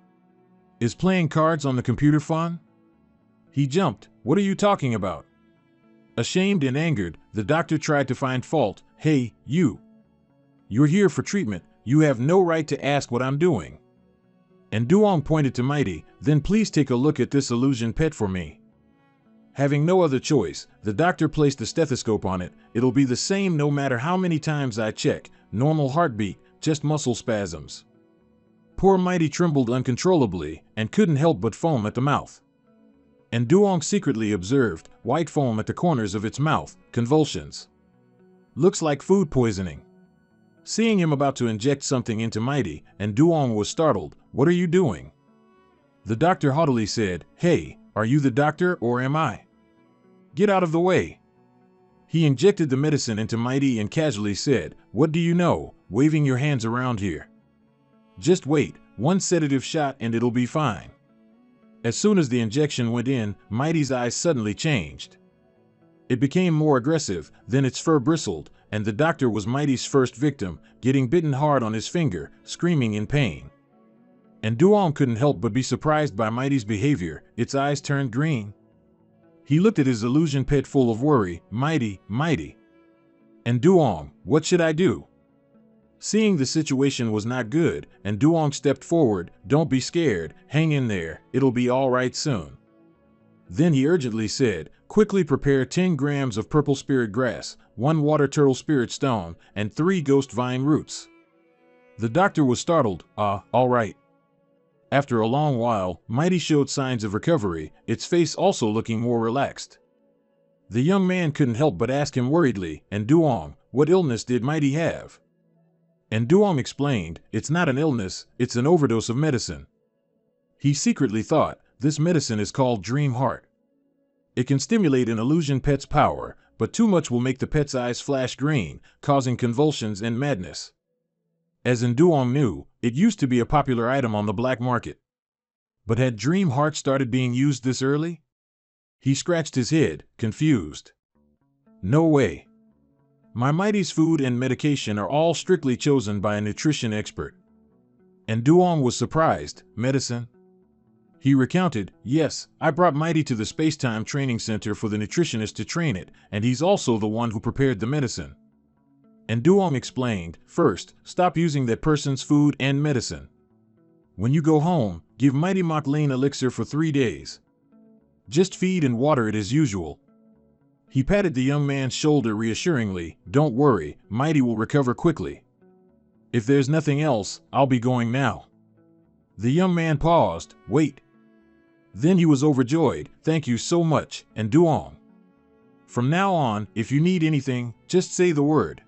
Speaker 1: Is playing cards on the computer fun? He jumped, what are you talking about? Ashamed and angered, the doctor tried to find fault. Hey, you. You're here for treatment. You have no right to ask what I'm doing. And Duong pointed to Mighty, then please take a look at this illusion pet for me. Having no other choice, the doctor placed a stethoscope on it. It'll be the same no matter how many times I check. Normal heartbeat, just muscle spasms. Poor Mighty trembled uncontrollably and couldn't help but foam at the mouth. And Duong secretly observed white foam at the corners of its mouth, convulsions. Looks like food poisoning. Seeing him about to inject something into Mighty, and Duong was startled. What are you doing? The doctor haughtily said, hey, are you the doctor or am I? Get out of the way. He injected the medicine into Mighty and casually said, what do you know, waving your hands around here. Just wait, one sedative shot and it'll be fine. As soon as the injection went in, Mighty's eyes suddenly changed. It became more aggressive, then its fur bristled, and the doctor was Mighty's first victim, getting bitten hard on his finger, screaming in pain. And Duong couldn't help but be surprised by Mighty's behavior. Its eyes turned green. He looked at his illusion pet full of worry. Mighty, Mighty. And Duong, what should I do? Seeing the situation was not good, and Duong stepped forward. Don't be scared, hang in there, it'll be all right soon. Then he urgently said, quickly prepare 10 grams of purple spirit grass, 1 water turtle spirit stone, and 3 ghost vine roots. The doctor was startled. All right. After a long while, Mighty showed signs of recovery, its face also looking more relaxed. The young man couldn't help but ask him worriedly, and Duong, what illness did Mighty have? And Duong explained, it's not an illness, it's an overdose of medicine. He secretly thought, this medicine is called Dream Heart. It can stimulate an illusion pet's power, but too much will make the pet's eyes flash green, causing convulsions and madness. As in Duong knew, it used to be a popular item on the black market. But had Dream Heart started being used this early? He scratched his head, confused. No way. My Mighty's food and medication are all strictly chosen by a nutrition expert. And Duong was surprised. Medicine? He recounted, yes, I brought Mighty to the Space-Time Training Center for the nutritionist to train it, and he's also the one who prepared the medicine. And Duong explained, first, stop using that person's food and medicine. When you go home, give Mighty Mach Lane elixir for 3 days. Just feed and water it as usual. He patted the young man's shoulder reassuringly, don't worry, Mighty will recover quickly. If there's nothing else, I'll be going now. The young man paused, wait. Then he was overjoyed, thank you so much, and Duong. From now on, if you need anything, just say the word.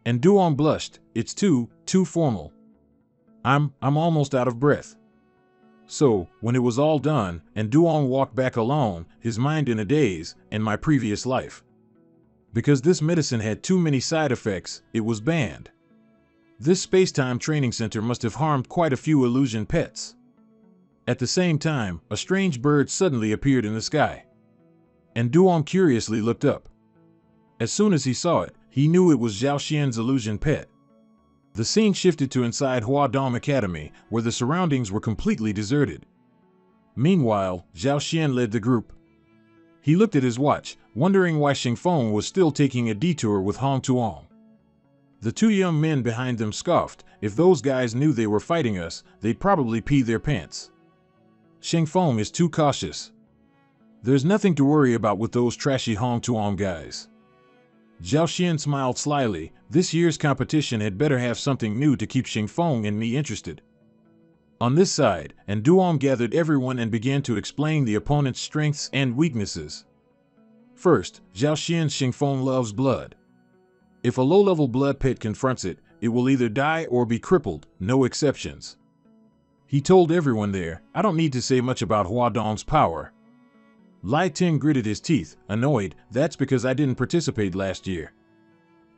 Speaker 1: And Duong blushed, it's too formal. I'm almost out of breath. So, when it was all done, and Duong walked back alone, his mind in a daze, and my previous life. Because this medicine had too many side effects, it was banned. This space-time training center must have harmed quite a few illusion pets. At the same time, a strange bird suddenly appeared in the sky. And Duong curiously looked up. As soon as he saw it, he knew it was Zhao Xian's illusion pet. The scene shifted to inside Hua Dong Academy, where the surroundings were completely deserted. Meanwhile, Zhao Xian led the group. He looked at his watch, wondering why Xingfeng was still taking a detour with Hong Tuong. The 2 young men behind them scoffed, if those guys knew they were fighting us, they'd probably pee their pants. Xingfeng is too cautious. There's nothing to worry about with those trashy Hong Tuong guys. Zhao Xian smiled slyly. This year's competition had better have something new to keep Xingfeng and me interested. On this side, and Duong gathered everyone and began to explain the opponent's strengths and weaknesses. First, Zhao Xian's Xingfeng loves blood. If a low-level blood pet confronts it, it will either die or be crippled, no exceptions. He told everyone there, I don't need to say much about Hua Dong's power. Lai Ting gritted his teeth, annoyed, that's because I didn't participate last year.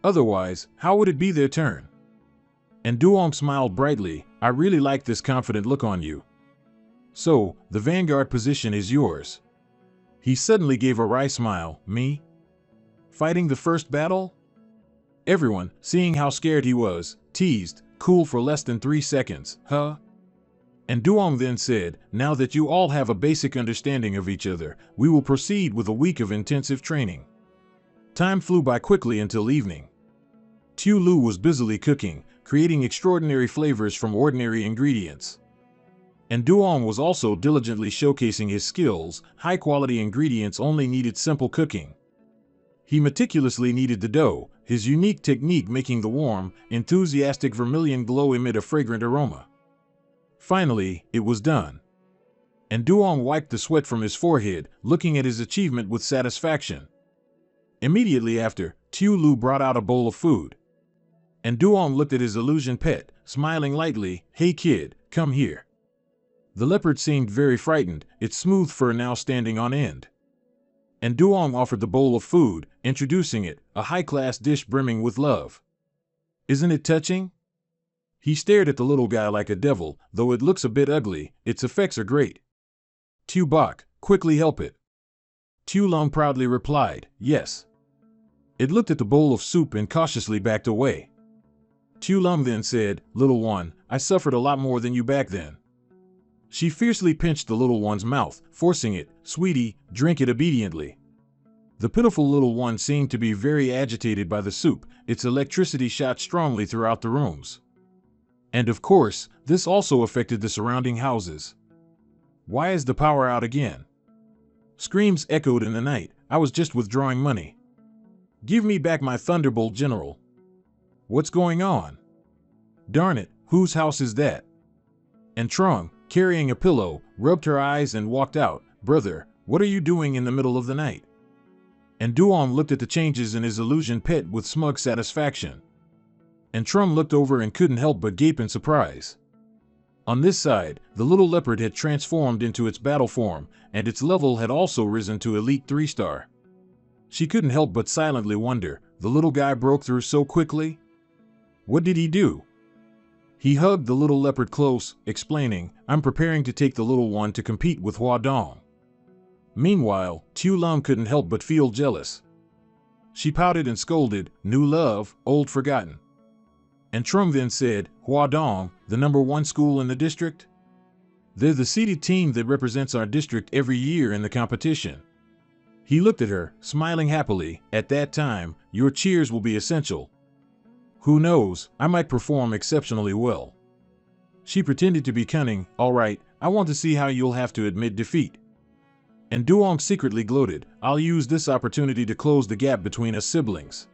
Speaker 1: Otherwise, how would it be their turn? And Duong smiled brightly, I really like this confident look on you. So, the vanguard position is yours. He suddenly gave a wry smile, me? Fighting the first battle? Everyone, seeing how scared he was, teased, cool for less than 3 seconds, huh? And Duong then said, now that you all have a basic understanding of each other, we will proceed with a week of intensive training. Time flew by quickly until evening. Tu Lu was busily cooking, creating extraordinary flavors from ordinary ingredients. And Duong was also diligently showcasing his skills, high-quality ingredients only needed simple cooking. He meticulously kneaded the dough, his unique technique making the warm, enthusiastic vermilion glow emit a fragrant aroma. Finally, it was done. And Duong wiped the sweat from his forehead, looking at his achievement with satisfaction. Immediately after, Tu Lu brought out a bowl of food. And Duong looked at his illusion pet, smiling lightly, hey kid, come here. The leopard seemed very frightened, its smooth fur now standing on end. And Duong offered the bowl of food, introducing it, a high-class dish brimming with love. Isn't it touching? He stared at the little guy like a devil, though it looks a bit ugly, its effects are great. Tu Bok, quickly help it. Tu Long proudly replied, yes. It looked at the bowl of soup and cautiously backed away. Tu Long then said, little one, I suffered a lot more than you back then. She fiercely pinched the little one's mouth, forcing it, sweetie, drink it obediently. The pitiful little one seemed to be very agitated by the soup, its electricity shot strongly throughout the rooms. And of course, this also affected the surrounding houses. Why is the power out again? Screams echoed in the night. I was just withdrawing money. Give me back my Thunderbolt General. What's going on? Darn it, whose house is that? And Trung, carrying a pillow, rubbed her eyes and walked out. Brother, what are you doing in the middle of the night? And Duong looked at the changes in his illusion pet with smug satisfaction. And Trung looked over and couldn't help but gape in surprise. On this side, the little leopard had transformed into its battle form, and its level had also risen to Elite 3-star. She couldn't help but silently wonder, the little guy broke through so quickly? What did he do? He hugged the little leopard close, explaining, I'm preparing to take the little one to compete with Hua Dong. Meanwhile, Tu Long couldn't help but feel jealous. She pouted and scolded, new love, old forgotten. And Trung then said, Hua Dong, the #1 school in the district? They're the seeded team that represents our district every year in the competition. He looked at her, smiling happily. At that time, your cheers will be essential. Who knows, I might perform exceptionally well. She pretended to be cunning. All right, I want to see how you'll have to admit defeat. And Duong secretly gloated, I'll use this opportunity to close the gap between us siblings.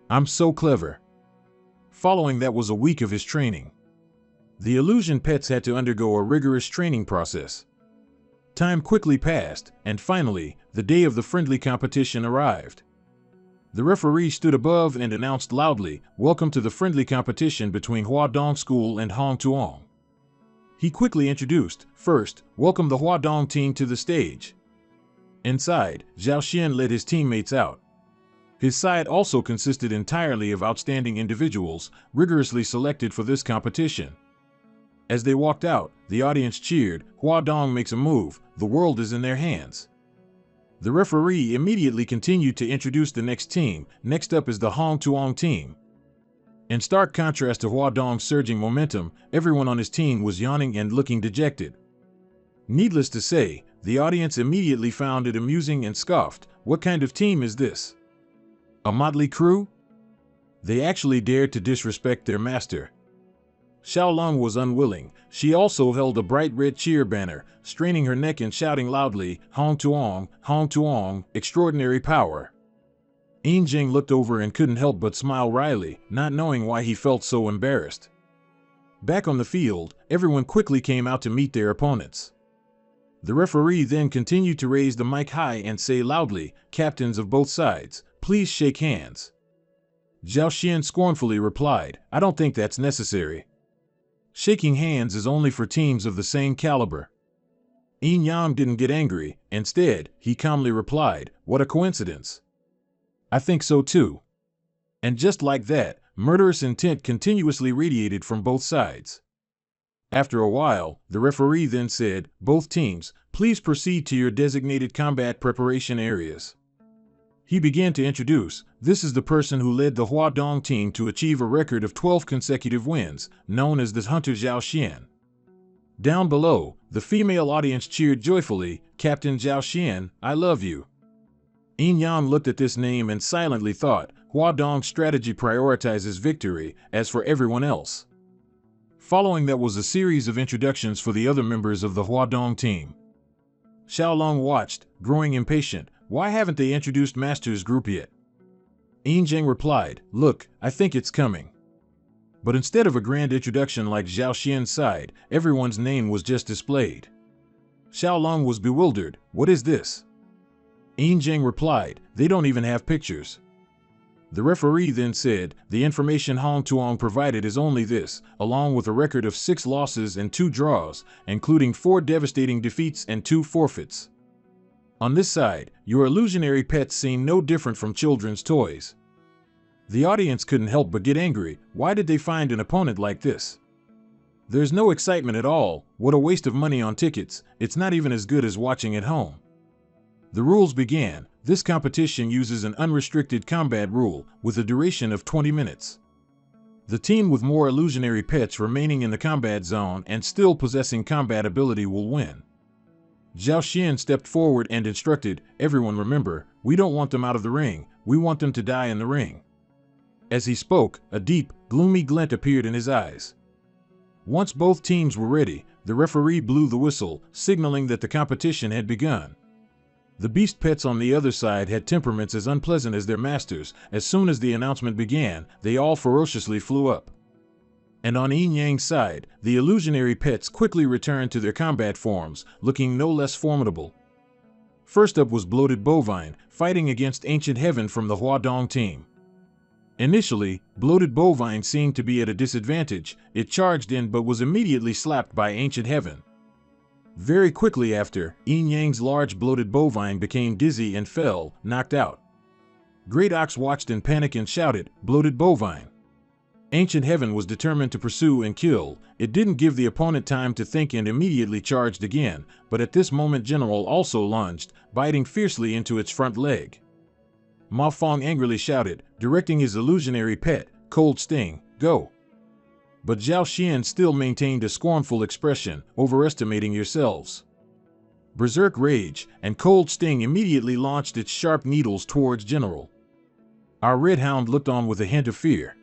Speaker 1: I'm so clever. Following that was a week of his training. The illusion pets had to undergo a rigorous training process. Time quickly passed, and finally, the day of the friendly competition arrived. The referee stood above and announced loudly, welcome to the friendly competition between Hua Dong School and Hong Tuong. He quickly introduced, first, welcome the Hua Dong team to the stage. Inside, Zhao Xian led his teammates out. His side also consisted entirely of outstanding individuals, rigorously selected for this competition. As they walked out, the audience cheered, Hua Dong makes a move, the world is in their hands. The referee immediately continued to introduce the next team. Next up is the Hong Tuong team. In stark contrast to Hua Dong's surging momentum, everyone on his team was yawning and looking dejected. Needless to say, the audience immediately found it amusing and scoffed, what kind of team is this? A motley crew? They actually dared to disrespect their master. Xiaolong was unwilling. She also held a bright red cheer banner, straining her neck and shouting loudly, Hong Tuong, extraordinary power. Yin Jing looked over and couldn't help but smile wryly, not knowing why he felt so embarrassed. Back on the field, everyone quickly came out to meet their opponents. The referee then continued to raise the mic high and say loudly, captains of both sides, please shake hands. Zhao Xian scornfully replied, I don't think that's necessary. Shaking hands is only for teams of the same caliber. Yin Yang didn't get angry. Instead, he calmly replied, what a coincidence. I think so too. And just like that, murderous intent continuously radiated from both sides. After a while, the referee then said, both teams, please proceed to your designated combat preparation areas. He began to introduce, this is the person who led the Hua Dong team to achieve a record of 12 consecutive wins, known as the Hunter Zhao Xian. Down below, the female audience cheered joyfully, Captain Zhao Xian, I love you. Yin Yang looked at this name and silently thought, Hua Dong's strategy prioritizes victory, as for everyone else. Following that was a series of introductions for the other members of the Hua Dong team. Xiaolong watched, growing impatient. Why haven't they introduced Master's group yet? Yin Jing replied, look, I think it's coming. But instead of a grand introduction like Zhao Xian's side, everyone's name was just displayed. Xiaolong was bewildered, what is this? Yin Jing replied, they don't even have pictures. The referee then said, the information Hong Tuong provided is only this, along with a record of 6 losses and 2 draws, including 4 devastating defeats and 2 forfeits. On this side, your illusionary pets seem no different from children's toys. The audience couldn't help but get angry. Why did they find an opponent like this? There's no excitement at all. What a waste of money on tickets. It's not even as good as watching at home. The rules began. This competition uses an unrestricted combat rule with a duration of 20 minutes. The team with more illusionary pets remaining in the combat zone and still possessing combat ability will win. Zhao Xian stepped forward and instructed, "Everyone remember, we don't want them out of the ring, we want them to die in the ring." As he spoke, a deep, gloomy glint appeared in his eyes. Once both teams were ready, the referee blew the whistle, signaling that the competition had begun. The beast pets on the other side had temperaments as unpleasant as their masters. As soon as the announcement began, they all ferociously flew up. And on Yin Yang's side, the illusionary pets quickly returned to their combat forms, looking no less formidable. First up was Bloated Bovine, fighting against Ancient Heaven from the Huadong team. Initially, Bloated Bovine seemed to be at a disadvantage. It charged in but was immediately slapped by Ancient Heaven. Very quickly after, Yin Yang's large bloated bovine became dizzy and fell, knocked out. Great Ox watched in panic and shouted, "Bloated bovine!" Ancient Heaven was determined to pursue and kill. It didn't give the opponent time to think and immediately charged again, but at this moment General also lunged, biting fiercely into its front leg. Ma Fong angrily shouted, directing his illusionary pet, "Cold Sting, go!" But Zhao Xian still maintained a scornful expression, "Overestimating yourselves." Berserk Rage and Cold Sting immediately launched its sharp needles towards General. Our Red Hound looked on with a hint of fear.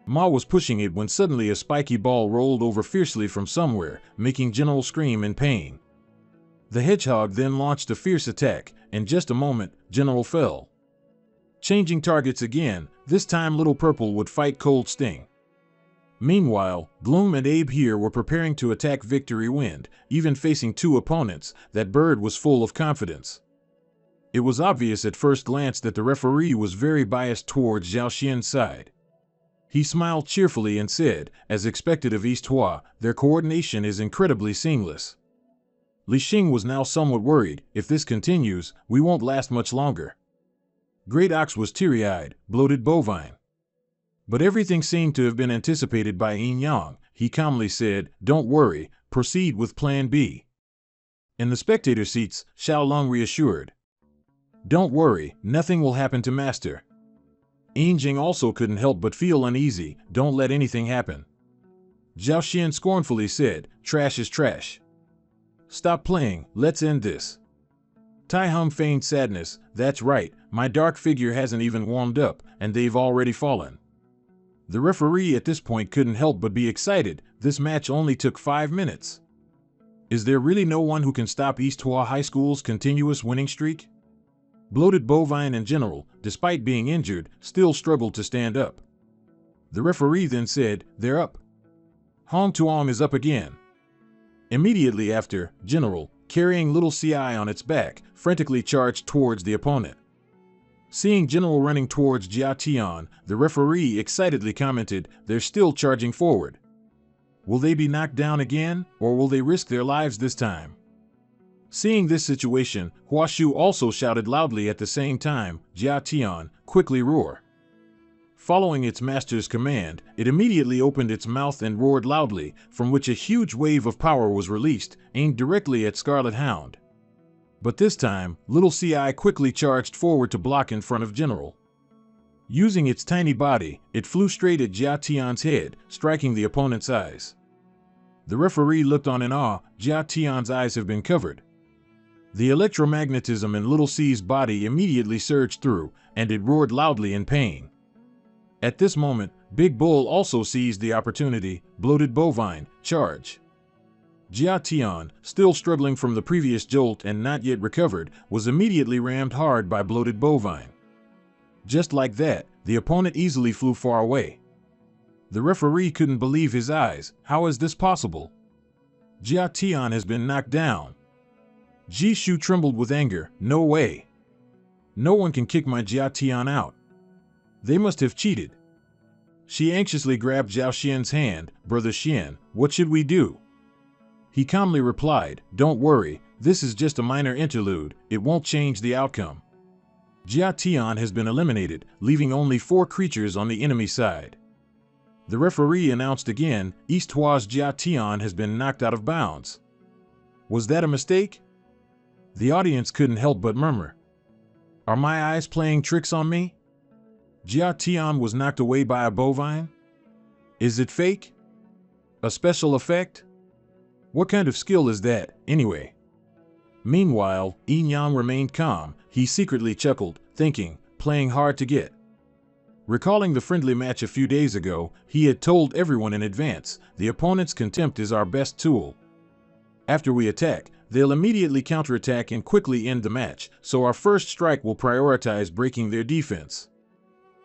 Speaker 1: Ma was pushing it when suddenly a spiky ball rolled over fiercely from somewhere, making General scream in pain. The Hedgehog then launched a fierce attack. In just a moment, General fell. Changing targets again, this time Little Purple would fight Cold Sting. Meanwhile, Gloom and Abe here were preparing to attack Victory Wind, even facing two opponents. That bird was full of confidence. It was obvious at first glance that the referee was very biased towards Zhao Xian's side. He smiled cheerfully and said, as expected of East Hua, their coordination is incredibly seamless. Li Xing was now somewhat worried. If this continues, we won't last much longer. Great Ox was teary-eyed, bloated bovine. But everything seemed to have been anticipated by Yin Yang. He calmly said, "Don't worry, proceed with Plan B." In the spectator seats, Xiao Long reassured, "Don't worry, nothing will happen to Master." Yin Jing also couldn't help but feel uneasy. "Don't let anything happen." Zhao Xian scornfully said, "Trash is trash. Stop playing, let's end this." Tai Hum feigned sadness. "That's right, my dark figure hasn't even warmed up, and they've already fallen." The referee at this point couldn't help but be excited. This match only took 5 minutes. Is there really no one who can stop East Hua High School's continuous winning streak? Bloated Bovine and General, despite being injured, still struggled to stand up. The referee then said, "They're up. Hong Tuong is up again." Immediately after, General, carrying little CI on its back, frantically charged towards the opponent. Seeing General running towards Jia Tian, the referee excitedly commented, "They're still charging forward. Will they be knocked down again, or will they risk their lives this time?" Seeing this situation, Hua Shu also shouted loudly at the same time, "Jia Tian, quickly roar." Following its master's command, it immediately opened its mouth and roared loudly, from which a huge wave of power was released, aimed directly at Scarlet Hound. But this time, little CI quickly charged forward to block in front of General. Using its tiny body, it flew straight at Jia Tian's head, striking the opponent's eyes. The referee looked on in awe. Jia Tian's eyes have been covered. The electromagnetism in little C's body immediately surged through, and it roared loudly in pain. At this moment, Big Bull also seized the opportunity. Bloated Bovine, charge. Jia Tian, still struggling from the previous jolt and not yet recovered, was immediately rammed hard by Bloated Bovine. Just like that, the opponent easily flew far away. The referee couldn't believe his eyes. How is this possible? Jia Tian has been knocked down. Ji Shu trembled with anger. "No way. No one can kick my Jia Tian out. They must have cheated." She anxiously grabbed Zhao Xian's hand. "Brother Xian, what should we do?" He calmly replied, "Don't worry, this is just a minor interlude, it won't change the outcome." Jia Tian has been eliminated, leaving only 4 creatures on the enemy side. The referee announced again, East Hua's Jia Tian has been knocked out of bounds. Was that a mistake? The audience couldn't help but murmur. Are my eyes playing tricks on me? Jia Tian was knocked away by a bovine? Is it fake? A special effect? What kind of skill is that, anyway? Meanwhile, Yin Yang remained calm. He secretly chuckled, thinking, playing hard to get. Recalling the friendly match a few days ago, he had told everyone in advance, the opponent's contempt is our best tool. After we attack, they'll immediately counterattack and quickly end the match, so our first strike will prioritize breaking their defense.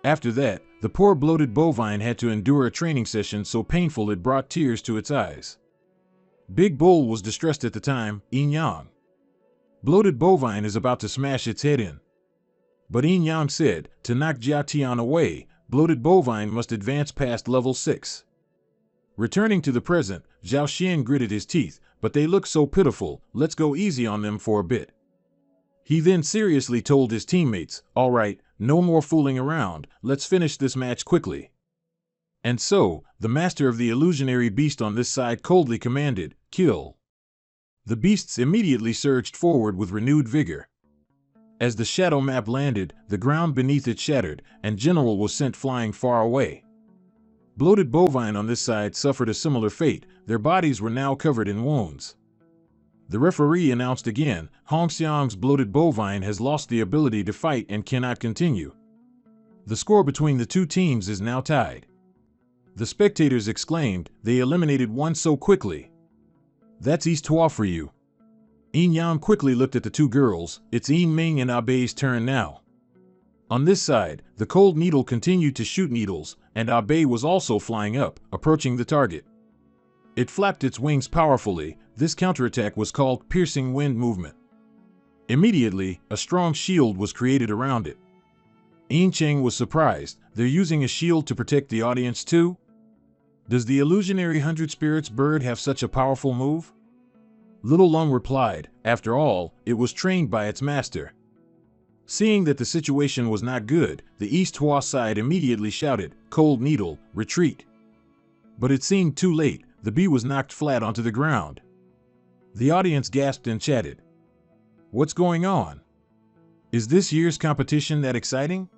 Speaker 1: After that, the poor bloated bovine had to endure a training session so painful it brought tears to its eyes. Big Bull was distressed at the time, Yin Yang. Bloated bovine is about to smash its head in. But Yin Yang said, to knock Jia Tian away, bloated bovine must advance past level 6. Returning to the present, Zhao Xian gritted his teeth, but they look so pitiful, let's go easy on them for a bit. He then seriously told his teammates, all right, no more fooling around, let's finish this match quickly. And so, the master of the illusionary beast on this side coldly commanded, kill. The beasts immediately surged forward with renewed vigor. As the shadow map landed, the ground beneath it shattered, and General was sent flying far away. Bloated bovine on this side suffered a similar fate, their bodies were now covered in wounds. The referee announced again, Hong Xiang's bloated bovine has lost the ability to fight and cannot continue. The score between the two teams is now tied. The spectators exclaimed, they eliminated one so quickly. That's East Hua for you. Yin Yang quickly looked at the two girls, it's Yin Ming and Abe's turn now. On this side, the cold needle continued to shoot needles, and Abe was also flying up, approaching the target. It flapped its wings powerfully. This counterattack was called piercing wind movement. Immediately, a strong shield was created around it. Yin Cheng was surprised, they're using a shield to protect the audience too? Does the illusionary 100 Spirits bird have such a powerful move? Little Lung replied, after all, it was trained by its master. Seeing that the situation was not good, the East Hua side immediately shouted, Cold Needle, retreat. But it seemed too late, the bee was knocked flat onto the ground. The audience gasped and chatted. What's going on? Is this year's competition that exciting?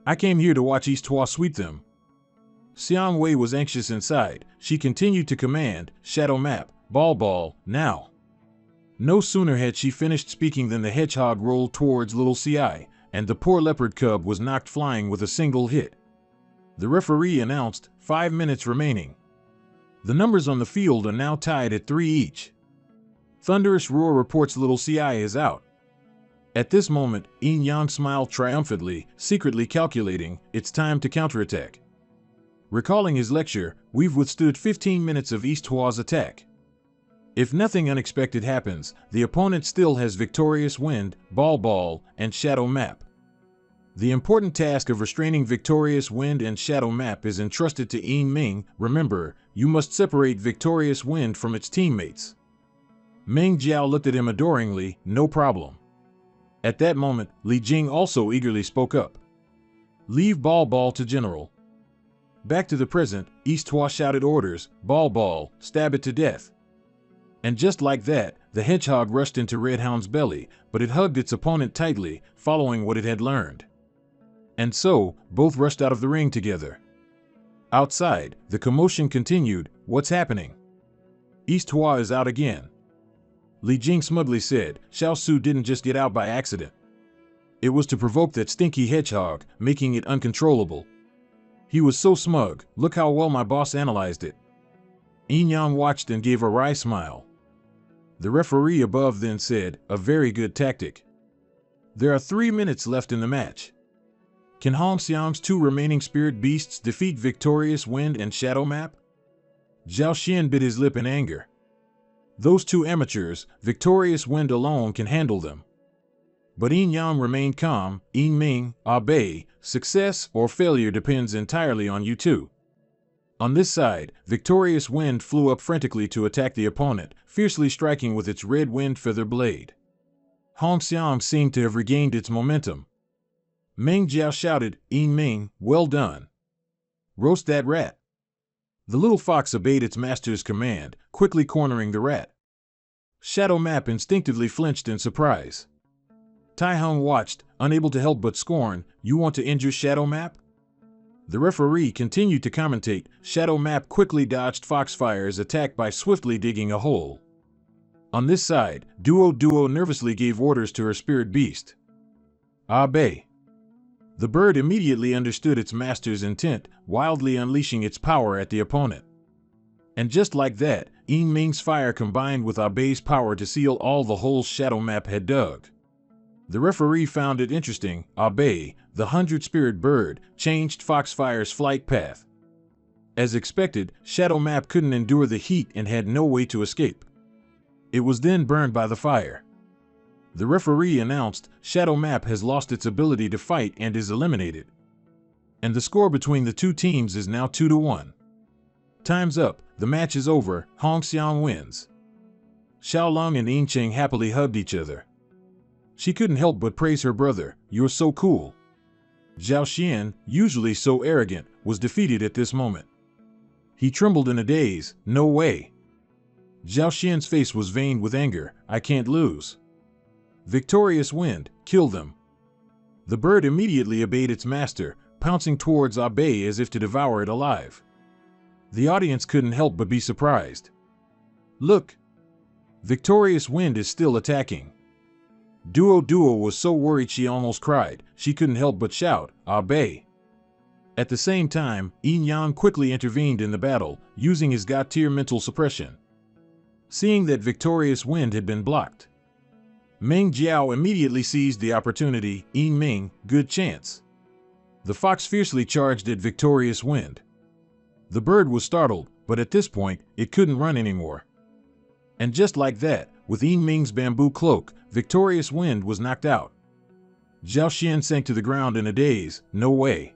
Speaker 1: I came here to watch East Hua sweep them. Xiang Wei was anxious inside. She continued to command, Shadow Map, Ball, now. No sooner had she finished speaking than the hedgehog rolled towards little Ci, and the poor leopard cub was knocked flying with a single hit. The referee announced, 5 minutes remaining. The numbers on the field are now tied at 3 each. Thunderous roar reports little Ci is out. At this moment, Yin Yang smiled triumphantly, secretly calculating, it's time to counterattack. Recalling his lecture, we've withstood 15 minutes of East Hua's attack. If nothing unexpected happens, the opponent still has Victorious Wind, Ball, and Shadow Map. The important task of restraining Victorious Wind and Shadow Map is entrusted to Yin Ming. Remember, you must separate Victorious Wind from its teammates. Meng Jiao looked at him adoringly, no problem. At that moment, Li Jing also eagerly spoke up. Leave Ball to General. Back to the present, East Hua shouted orders, Ball, stab it to death. And just like that, the hedgehog rushed into Red Hound's belly, but it hugged its opponent tightly, following what it had learned. And so, both rushed out of the ring together. Outside, the commotion continued, what's happening? East Hua is out again. Li Jing smugly said, Xiao Su didn't just get out by accident. It was to provoke that stinky hedgehog, making it uncontrollable. He was so smug, look how well my boss analyzed it. Yin Yang watched and gave a wry smile. The referee above then said, a very good tactic. There are 3 minutes left in the match. Can Hong Xiang's 2 remaining spirit beasts defeat Victorious Wind and Shadow Map? Zhao Xian bit his lip in anger. Those 2 amateurs, Victorious Wind alone can handle them. But Yin Yang remained calm. Yin Ming, Abe, success or failure depends entirely on you two. On this side, Victorious Wind flew up frantically to attack the opponent, fiercely striking with its red wind feather blade. Hong Xiang seemed to have regained its momentum. Meng Jiao shouted, Yin Ming, well done. Roast that rat. The little fox obeyed its master's command, quickly cornering the rat. Shadow Map instinctively flinched in surprise. Tai-hung watched, unable to help but scorn. "You want to injure Shadow Map?" The referee continued to commentate. Shadow Map quickly dodged Foxfire's attack by swiftly digging a hole. On this side, Duo nervously gave orders to her spirit beast. "Obey." The bird immediately understood its master's intent, wildly unleashing its power at the opponent. And just like that, Yin Ming's fire combined with Abe's power to seal all the holes Shadow Map had dug. The referee found it interesting. Abe, the 100-spirit bird, changed Foxfire's flight path. As expected, Shadow Map couldn't endure the heat and had no way to escape. It was then burned by the fire. The referee announced, "Shadow Map has lost its ability to fight and is eliminated." And the score between the two teams is now 2-1. Time's up, the match is over, Hong Xiang wins. Xiaolong and Yin Cheng happily hugged each other. She couldn't help but praise her brother. "You're so cool." Zhao Xian, usually so arrogant, was defeated at this moment. He trembled in a daze. "No way." Zhao Xian's face was veined with anger. "I can't lose." "Victorious Wind, kill them." The bird immediately obeyed its master, pouncing towards Abe as if to devour it alive. The audience couldn't help but be surprised. "Look! Victorious Wind is still attacking." Duo was so worried she almost cried. She couldn't help but shout, "Abe!" At the same time, Yin Yang quickly intervened in the battle, using his God-tier mental suppression. Seeing that Victorious Wind had been blocked, Meng Jiao immediately seized the opportunity. "Yin Ming, good chance." The fox fiercely charged at Victorious Wind. The bird was startled, but at this point, it couldn't run anymore. And just like that, with Yin Ming's bamboo cloak, Victorious Wind was knocked out. Zhao Xian sank to the ground in a daze. "No way.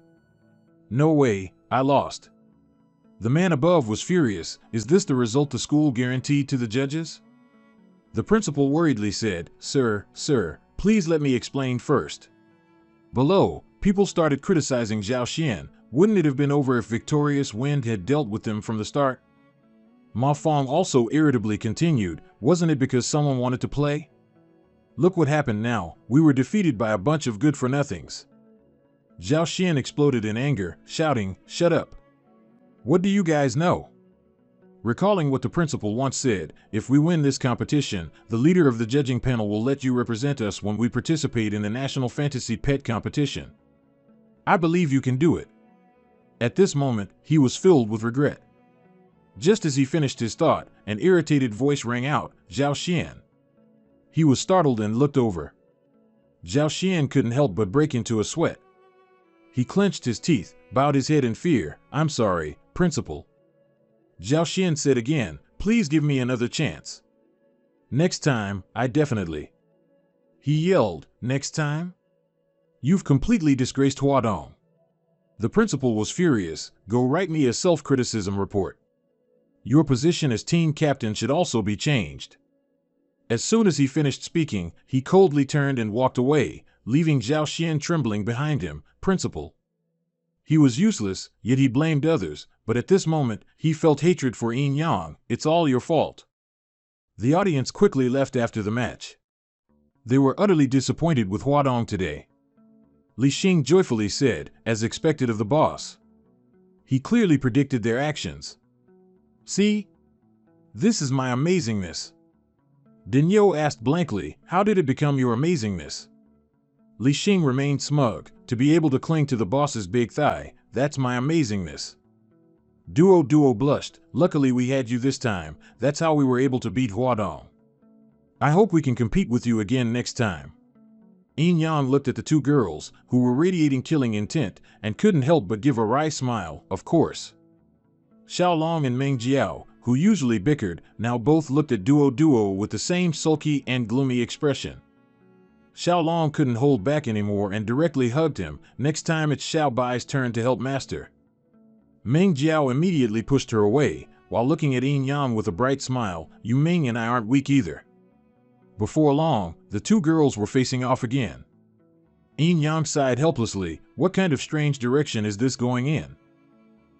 Speaker 1: No way, I lost." The man above was furious. "Is this the result the school guaranteed to the judges?" The principal worriedly said, Sir, please let me explain first." Below, people started criticizing Zhao Xian. Wouldn't it have been over if Victorious Wind had dealt with them from the start? Ma Fong also irritably continued, "Wasn't it because someone wanted to play? Look what happened now, we were defeated by a bunch of good-for-nothings." Zhao Xian exploded in anger, shouting, "Shut up! What do you guys know?" Recalling what the principal once said, "If we win this competition, the leader of the judging panel will let you represent us when we participate in the National Fantasy Pet Competition. I believe you can do it." At this moment, he was filled with regret. Just as he finished his thought, an irritated voice rang out, "Zhao Xian." He was startled and looked over. Zhao Xian couldn't help but break into a sweat. He clenched his teeth, bowed his head in fear. "I'm sorry, Principal." Zhao Xian said again, "Please give me another chance. Next time, I definitely." He yelled, "Next time? You've completely disgraced Huadong." The principal was furious. "Go write me a self-criticism report. Your position as team captain should also be changed." As soon as he finished speaking, he coldly turned and walked away, leaving Zhao Xian trembling behind him. "Principal." He was useless, yet he blamed others, but at this moment, he felt hatred for Yin Yang. "It's all your fault." The audience quickly left after the match. They were utterly disappointed with Huadong today. Li Xing joyfully said, as expected of the boss. He clearly predicted their actions. "See? This is my amazingness." Denyo asked blankly, "How did it become your amazingness?" Li Xing remained smug. "To be able to cling to the boss's big thigh, that's my amazingness." Duo blushed. "Luckily we had you this time, that's how we were able to beat Huadong. I hope we can compete with you again next time." Yin Yang looked at the two girls, who were radiating killing intent, and couldn't help but give a wry smile. Of course. Xiaolong and Meng Jiao, who usually bickered, now both looked at Duo with the same sulky and gloomy expression. Xiaolong couldn't hold back anymore and directly hugged him. "Next time it's Xiao Bai's turn to help master." Meng Jiao immediately pushed her away, while looking at Yin Yang with a bright smile. "You Ming and I aren't weak either." Before long, the two girls were facing off again. Yin Yang sighed helplessly. "What kind of strange direction is this going in?"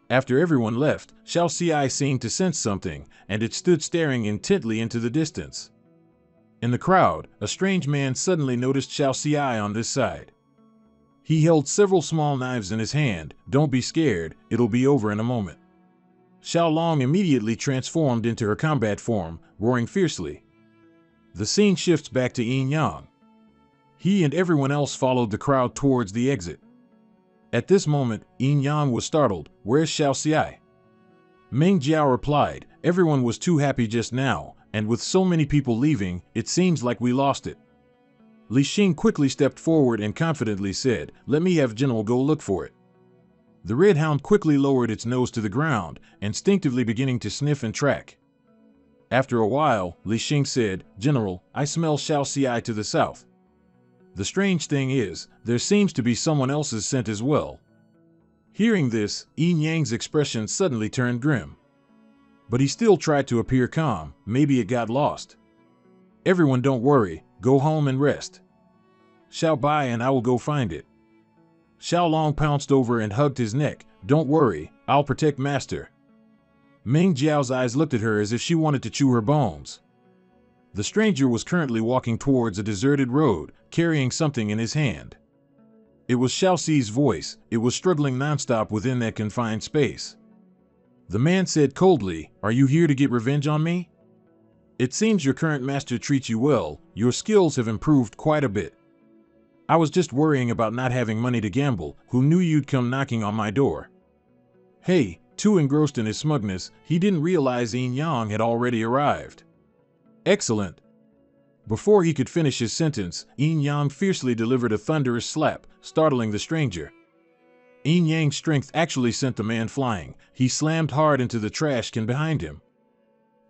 Speaker 1: After everyone left, Xiao Xi seemed to sense something, and it stood staring intently into the distance. In the crowd, a strange man suddenly noticed Xiao Xi on this side. He held several small knives in his hand. Don't be scared, it'll be over in a moment. Xiao Long immediately transformed into her combat form, roaring fiercely. The scene shifts back to Yin Yang. He and everyone else followed the crowd towards the exit. At this moment, Yin Yang was startled. Where's Xiao Xi? Meng Jiao replied, everyone was too happy just now, and with so many people leaving, it seems like we lost it. Li Xing quickly stepped forward and confidently said, let me have General go look for it. The red hound quickly lowered its nose to the ground, instinctively beginning to sniff and track. After a while, Li Xing said, General, I smell Xiao Xi to the south. The strange thing is, there seems to be someone else's scent as well. Hearing this, Yin Yang's expression suddenly turned grim. But he still tried to appear calm. Maybe it got lost. Everyone don't worry, go home and rest. Xiao Bai and I will go find it. Xiao Long pounced over and hugged his neck. Don't worry, I'll protect Master. Meng Jiao's eyes looked at her as if she wanted to chew her bones. The stranger was currently walking towards a deserted road, carrying something in his hand. It was Xiao Xi's voice. It was struggling nonstop within that confined space. The man said coldly, are you here to get revenge on me? It seems your current master treats you well. Your skills have improved quite a bit. I was just worrying about not having money to gamble. Who knew you'd come knocking on my door? Hey, too engrossed in his smugness, he didn't realize Yin Yang had already arrived. Excellent. Before he could finish his sentence, Yin Yang fiercely delivered a thunderous slap, startling the stranger. Yin Yang's strength actually sent the man flying. He slammed hard into the trash can behind him.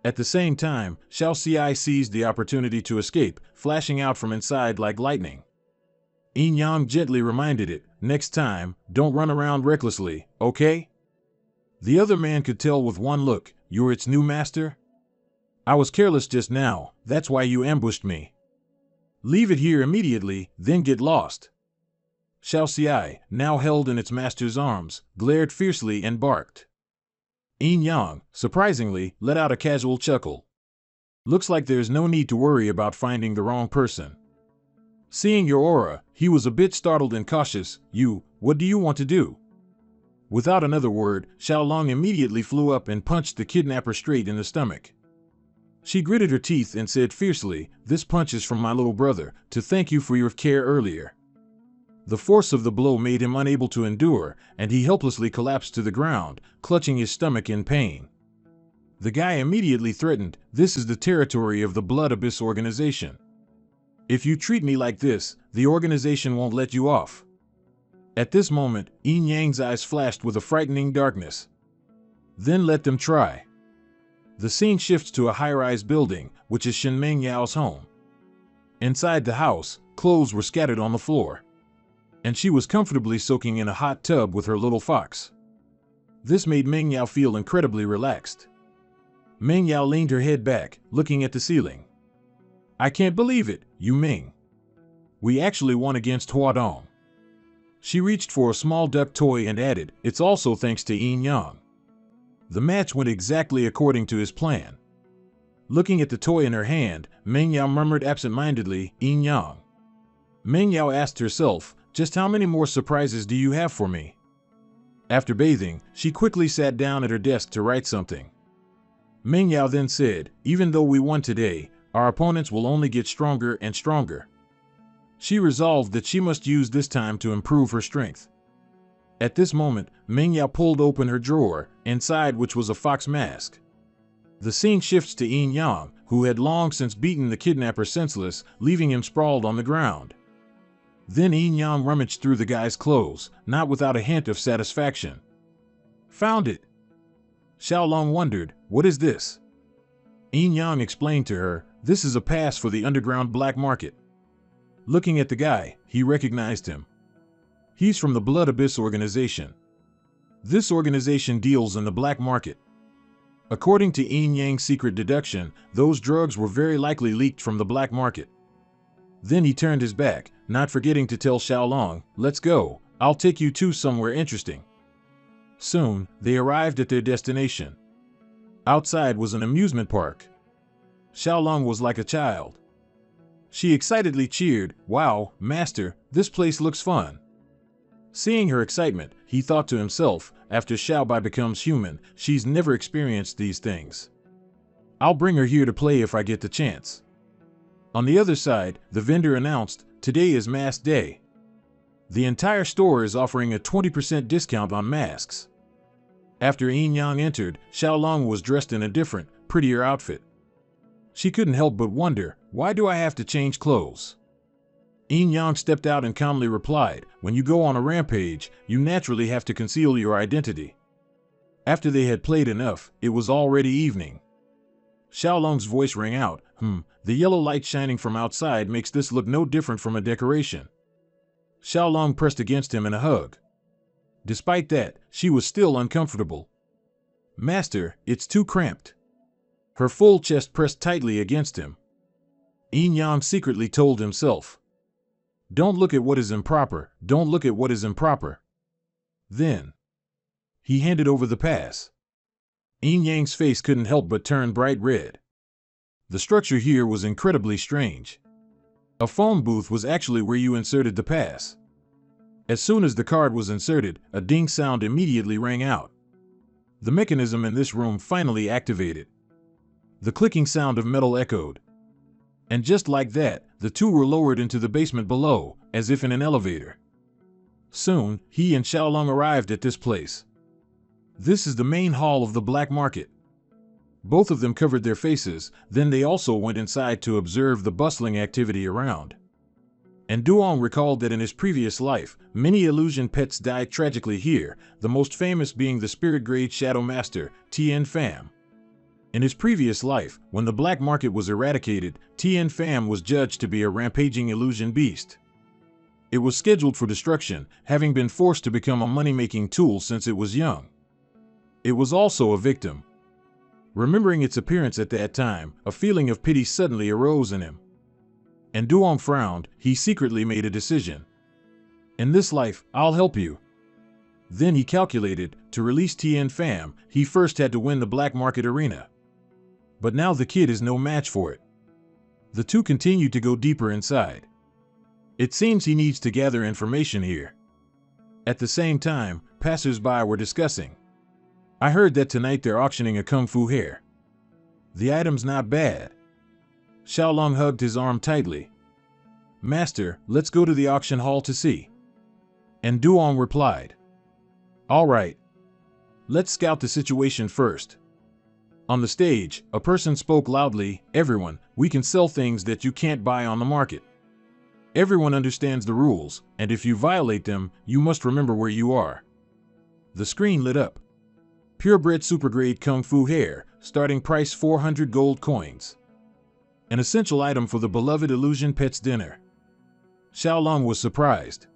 Speaker 1: At the same time, Xiao Xi seized the opportunity to escape, flashing out from inside like lightning. Yin Yang gently reminded it, next time, don't run around recklessly, okay? The other man could tell with one look, you're its new master? I was careless just now, that's why you ambushed me. Leave it here immediately, then get lost. Xiao Xi, now held in its master's arms, glared fiercely and barked. Yin Yang, surprisingly, let out a casual chuckle. Looks like there's no need to worry about finding the wrong person. Seeing your aura, he was a bit startled and cautious. What do you want to do? Without another word, Xiao Long immediately flew up and punched the kidnapper straight in the stomach. She gritted her teeth and said fiercely, this punch is from my little brother, to thank you for your care earlier. The force of the blow made him unable to endure, and he helplessly collapsed to the ground, clutching his stomach in pain. The guy immediately threatened, this is the territory of the Blood Abyss organization. If you treat me like this, the organization won't let you off. At this moment, Yin Yang's eyes flashed with a frightening darkness. Then let them try. The scene shifts to a high-rise building, which is Shen Meng Yao's home. Inside the house, clothes were scattered on the floor, and she was comfortably soaking in a hot tub with her little fox. This made Meng Yao feel incredibly relaxed. Meng Yao leaned her head back, looking at the ceiling. I can't believe it, Yu Ming. We actually won against Huadong. She reached for a small duck toy and added, it's also thanks to Yin Yang. The match went exactly according to his plan. Looking at the toy in her hand, Meng Yao murmured absent-mindedly, Yin Yang. Meng Yao asked herself, just how many more surprises do you have for me? After bathing, she quickly sat down at her desk to write something. Meng Yao then said, even though we won today, our opponents will only get stronger and stronger. She resolved that she must use this time to improve her strength. At this moment, Meng Yao pulled open her drawer, inside which was a fox mask. The scene shifts to Yin Yang, who had long since beaten the kidnapper senseless, leaving him sprawled on the ground. Then Yin Yang rummaged through the guy's clothes, not without a hint of satisfaction. Found it! Xiao Long wondered, what is this? Yin Yang explained to her, this is a pass for the underground black market. Looking at the guy, he recognized him. He's from the Blood Abyss organization. This organization deals in the black market. According to Yin Yang's secret deduction, those drugs were very likely leaked from the black market. Then he turned his back, not forgetting to tell Xiao Long, let's go, I'll take you to somewhere interesting. Soon, they arrived at their destination. Outside was an amusement park. Xiaolong was like a child. She excitedly cheered, "Wow, master, this place looks fun." Seeing her excitement, he thought to himself, after Xiaobai becomes human, she's never experienced these things. I'll bring her here to play if I get the chance. On the other side, the vendor announced, "Today is mask day. The entire store is offering a 20% discount on masks." After Yin Yang entered, Xiaolong was dressed in a different, prettier outfit. She couldn't help but wonder, why do I have to change clothes? Yin Yang stepped out and calmly replied, "When you go on a rampage, you naturally have to conceal your identity." After they had played enough, it was already evening. Xiaolong's voice rang out, "The yellow light shining from outside makes this look no different from a decoration." Xiaolong pressed against him in a hug. Despite that, she was still uncomfortable. "Master, it's too cramped." Her full chest pressed tightly against him. Yin Yang secretly told himself, "Don't look at what is improper, don't look at what is improper." Then, he handed over the pass. Yin Yang's face couldn't help but turn bright red. The structure here was incredibly strange. A phone booth was actually where you inserted the pass. As soon as the card was inserted, a ding sound immediately rang out. The mechanism in this room finally activated. The clicking sound of metal echoed. And just like that, the two were lowered into the basement below, as if in an elevator. Soon, he and Xiaolong arrived at this place. This is the main hall of the black market. Both of them covered their faces, then they also went inside to observe the bustling activity around. And Duong recalled that in his previous life, many illusion pets died tragically here, the most famous being the spirit-grade shadow master, Tien Pham. In his previous life, when the black market was eradicated, Tien Pham was judged to be a rampaging illusion beast. It was scheduled for destruction, having been forced to become a money-making tool since it was young. It was also a victim. Remembering its appearance at that time, a feeling of pity suddenly arose in him. And Duong frowned. He secretly made a decision. "In this life, I'll help you." Then he calculated, to release Tien Pham, he first had to win the black market arena. But now the kid is no match for it. The two continued to go deeper inside. It seems he needs to gather information here. At the same time, passers-by were discussing. "I heard that tonight they're auctioning a kung fu hair. The item's not bad." Xiaolong hugged his arm tightly. "Master, let's go to the auction hall to see." And Duong replied, "All right. Let's scout the situation first." On the stage, a person spoke loudly, "Everyone, we can sell things that you can't buy on the market. Everyone understands the rules, and if you violate them, you must remember where you are." The screen lit up. Purebred supergrade kung fu hair, starting price 400 gold coins. An essential item for the beloved illusion pet's dinner. Xiaolong was surprised.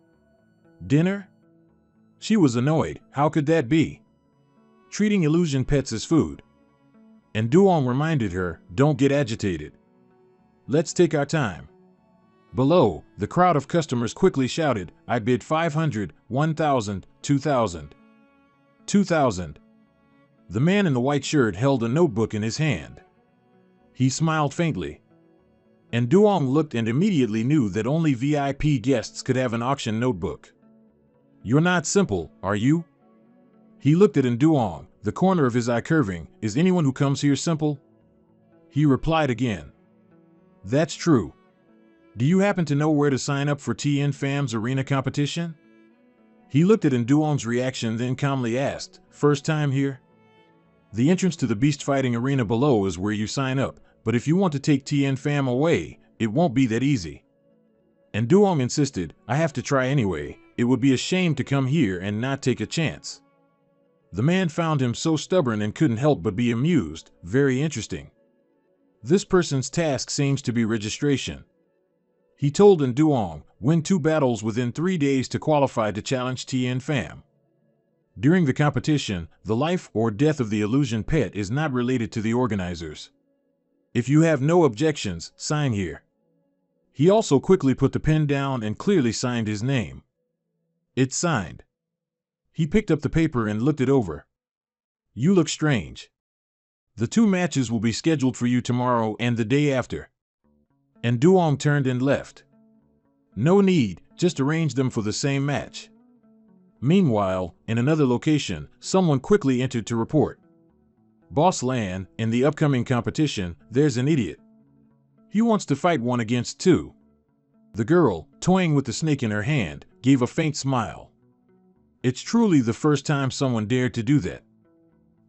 Speaker 1: Dinner? She was annoyed. How could that be? Treating illusion pets as food. And Duong reminded her, "Don't get agitated. Let's take our time." Below, the crowd of customers quickly shouted, "I bid 500, 1,000, 2,000. 2,000. The man in the white shirt held a notebook in his hand. He smiled faintly. And Duong looked and immediately knew that only VIP guests could have an auction notebook. "You're not simple, are you?" He looked at Duong, the corner of his eye curving. "Is anyone who comes here simple?" He replied again. "That's true. Do you happen to know where to sign up for Tien Pham's arena competition?" He looked at Duong's reaction, then calmly asked, "First time here?" "The entrance to the beast fighting arena below is where you sign up, but if you want to take Tien Pham away, it won't be that easy." And Duong insisted, "I have to try anyway. It would be a shame to come here and not take a chance." The man found him so stubborn and couldn't help but be amused. Very interesting. This person's task seems to be registration. He told Duong, "Win 2 battles within 3 days to qualify to challenge Tien Pham." During the competition, the life or death of the illusion pet is not related to the organizers. If you have no objections, sign here. He also quickly put the pen down and clearly signed his name. It's signed. He picked up the paper and looked it over. You look strange. The 2 matches will be scheduled for you tomorrow and the day after. And Duong turned and left. No need, just arrange them for the same match. Meanwhile, in another location, someone quickly entered to report. Boss Lan, in the upcoming competition, there's an idiot. He wants to fight 1 against 2. The girl, toying with the snake in her hand, gave a faint smile. It's truly the first time someone dared to do that.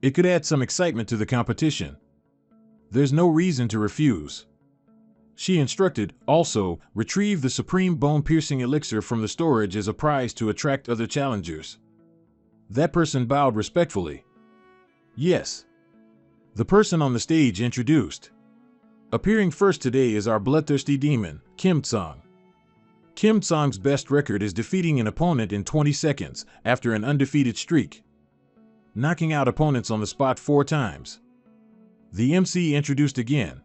Speaker 1: It could add some excitement to the competition. There's no reason to refuse. She instructed, also, retrieve the supreme bone-piercing elixir from the storage as a prize to attract other challengers. That person bowed respectfully. Yes. The person on the stage introduced. Appearing first today is our bloodthirsty demon, Kim Song. Kim Song's best record is defeating an opponent in 20 seconds after an undefeated streak, knocking out opponents on the spot 4 times. The MC introduced again.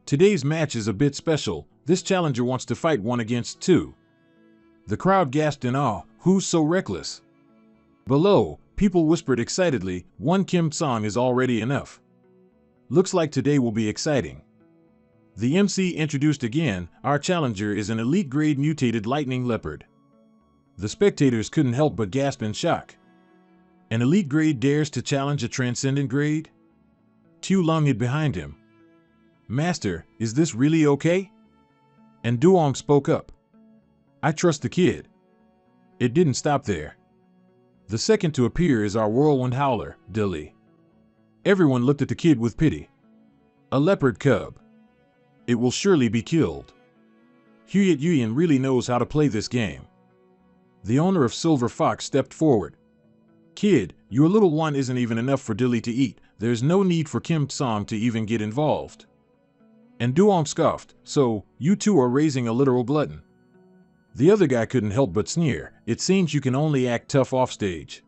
Speaker 1: Today's match is a bit special. This challenger wants to fight 1 against 2. The crowd gasped in awe. Who's so reckless? Below, people whispered excitedly, 1 Kim Song is already enough. Looks like today will be exciting. The MC introduced again. Our challenger is an elite grade mutated lightning leopard. The spectators couldn't help but gasp in shock. An elite grade dares to challenge a transcendent grade? Tu Lung hid behind him. Master, is this really okay? And Duong spoke up. I trust the kid. It didn't stop there. The second to appear is our whirlwind howler, Dilly. Everyone looked at the kid with pity. A leopard cub. It will surely be killed. Huyet Yuyan really knows how to play this game. The owner of Silver Fox stepped forward. Kid, your little one isn't even enough for Dilly to eat. There's no need for Kim Song to even get involved. And Duong scoffed, so, you 2 are raising a literal glutton. The other guy couldn't help but sneer. It seems you can only act tough offstage.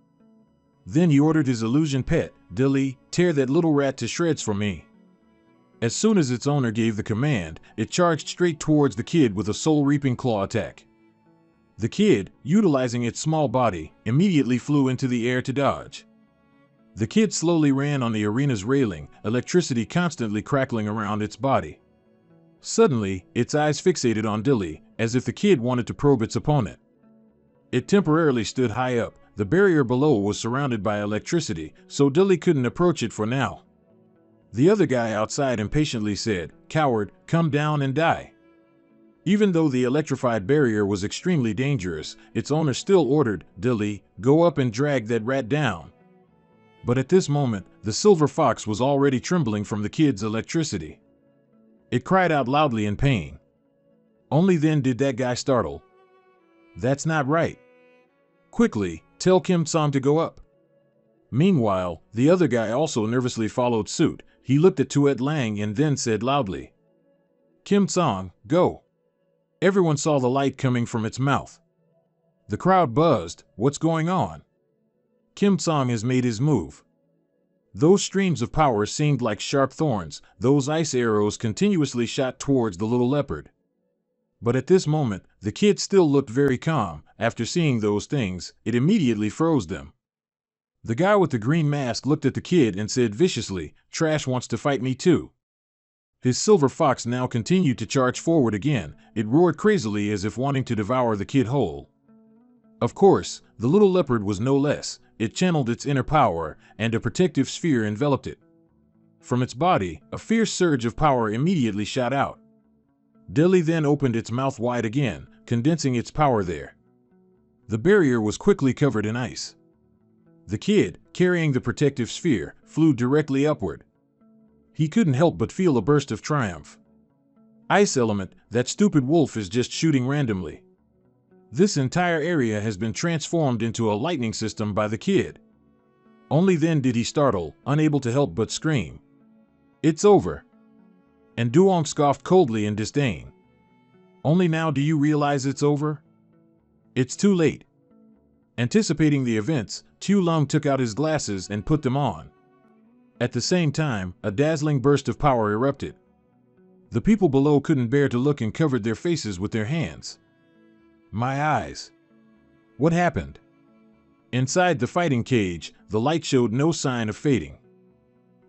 Speaker 1: Then he ordered his illusion pet, Dilly, tear that little rat to shreds for me. As soon as its owner gave the command, it charged straight towards the kid with a soul-reaping claw attack. The kid, utilizing its small body, immediately flew into the air to dodge. The kid slowly ran on the arena's railing, electricity constantly crackling around its body. Suddenly, its eyes fixated on Dilly, as if the kid wanted to probe its opponent. It temporarily stood high up. The barrier below was surrounded by electricity, so Dilly couldn't approach it for now. The other guy outside impatiently said, Coward, come down and die. Even though the electrified barrier was extremely dangerous, its owner still ordered, Dilly, go up and drag that rat down. But at this moment, the silver fox was already trembling from the kid's electricity. It cried out loudly in pain. Only then did that guy startle. That's not right. Quickly, tell Kim Song to go up. Meanwhile, the other guy also nervously followed suit. He looked at Tuet Lang and then said loudly, Kim Song, go. Everyone saw the light coming from its mouth. The crowd buzzed. What's going on? Kim Song has made his move. Those streams of power seemed like sharp thorns. Those ice arrows continuously shot towards the little leopard. But at this moment, the kid still looked very calm. After seeing those things, it immediately froze them. The guy with the green mask looked at the kid and said viciously, Trash wants to fight me too. His silver fox now continued to charge forward again. It roared crazily as if wanting to devour the kid whole. Of course, the little leopard was no less. It channeled its inner power, and a protective sphere enveloped it. From its body, a fierce surge of power immediately shot out. Dilly then opened its mouth wide again, condensing its power there. The barrier was quickly covered in ice. The kid, carrying the protective sphere, flew directly upward. He couldn't help but feel a burst of triumph. Ice element, that stupid wolf is just shooting randomly. This entire area has been transformed into a lightning system by the kid. Only then did he startle, unable to help but scream. It's over. And Duong scoffed coldly in disdain. Only now do you realize it's over? It's too late. Anticipating the events, Tu Lung took out his glasses and put them on. At the same time, a dazzling burst of power erupted. The people below couldn't bear to look and covered their faces with their hands. My eyes. What happened? Inside the fighting cage, the light showed no sign of fading.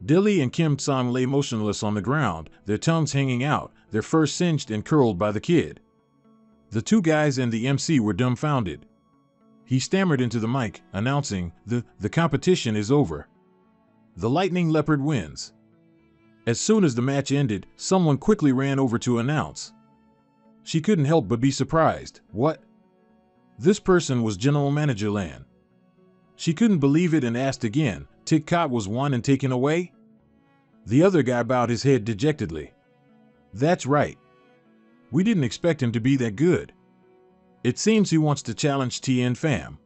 Speaker 1: Dilly and Kim Song lay motionless on the ground, their tongues hanging out, their fur singed and curled by the kid. The two guys and the MC were dumbfounded. He stammered into the mic, announcing, The competition is over. The Lightning Leopard wins." As soon as the match ended, someone quickly ran over to announce. She couldn't help but be surprised. What? This person was General Manager Lan. She couldn't believe it and asked again, "Tik Kat was won and taken away?" The other guy bowed his head dejectedly. "That's right. We didn't expect him to be that good. It seems he wants to challenge Tien Pham."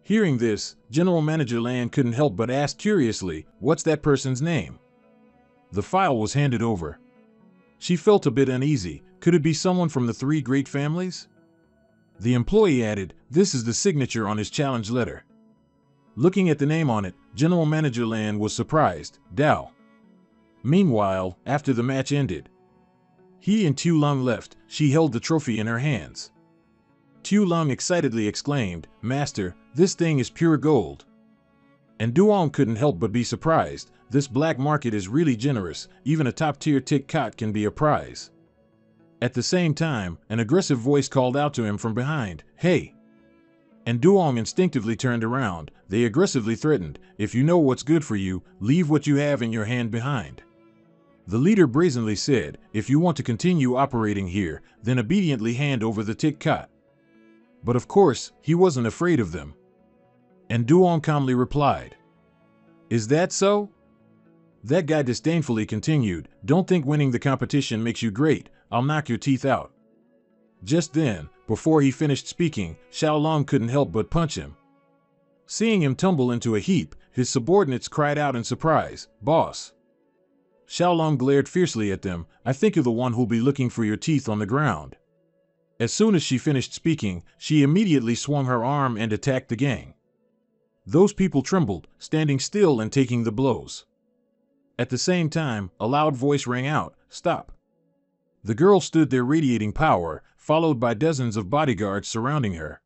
Speaker 1: Hearing this, General Manager Lan couldn't help but ask curiously, "What's that person's name?" The file was handed over. She felt a bit uneasy. Could it be someone from the three great families? The employee added, "This is the signature on his challenge letter." Looking at the name on it, General Manager Lan was surprised. Dao. Meanwhile, after the match ended, he and Tu Lung left. She held the trophy in her hands. Tu Lung excitedly exclaimed, "Master, this thing is pure gold." And Duong couldn't help but be surprised. This black market is really generous. Even a top-tier Tik Kat can be a prize. At the same time, an aggressive voice called out to him from behind, "Hey!" And Duong instinctively turned around. They aggressively threatened, "If you know what's good for you, leave what you have in your hand behind." The leader brazenly said, "If you want to continue operating here, then obediently hand over the Tik Kat." But of course, he wasn't afraid of them. And Duong calmly replied, "Is that so?" That guy disdainfully continued, "Don't think winning the competition makes you great. I'll knock your teeth out." Just then, before he finished speaking, Xiaolong couldn't help but punch him. Seeing him tumble into a heap, his subordinates cried out in surprise, "Boss!" Xiaolong glared fiercely at them. "I think you're the one who'll be looking for your teeth on the ground." As soon as she finished speaking, she immediately swung her arm and attacked the gang. Those people trembled, standing still and taking the blows. At the same time, a loud voice rang out, "Stop!" The girl stood there radiating power, followed by dozens of bodyguards surrounding her.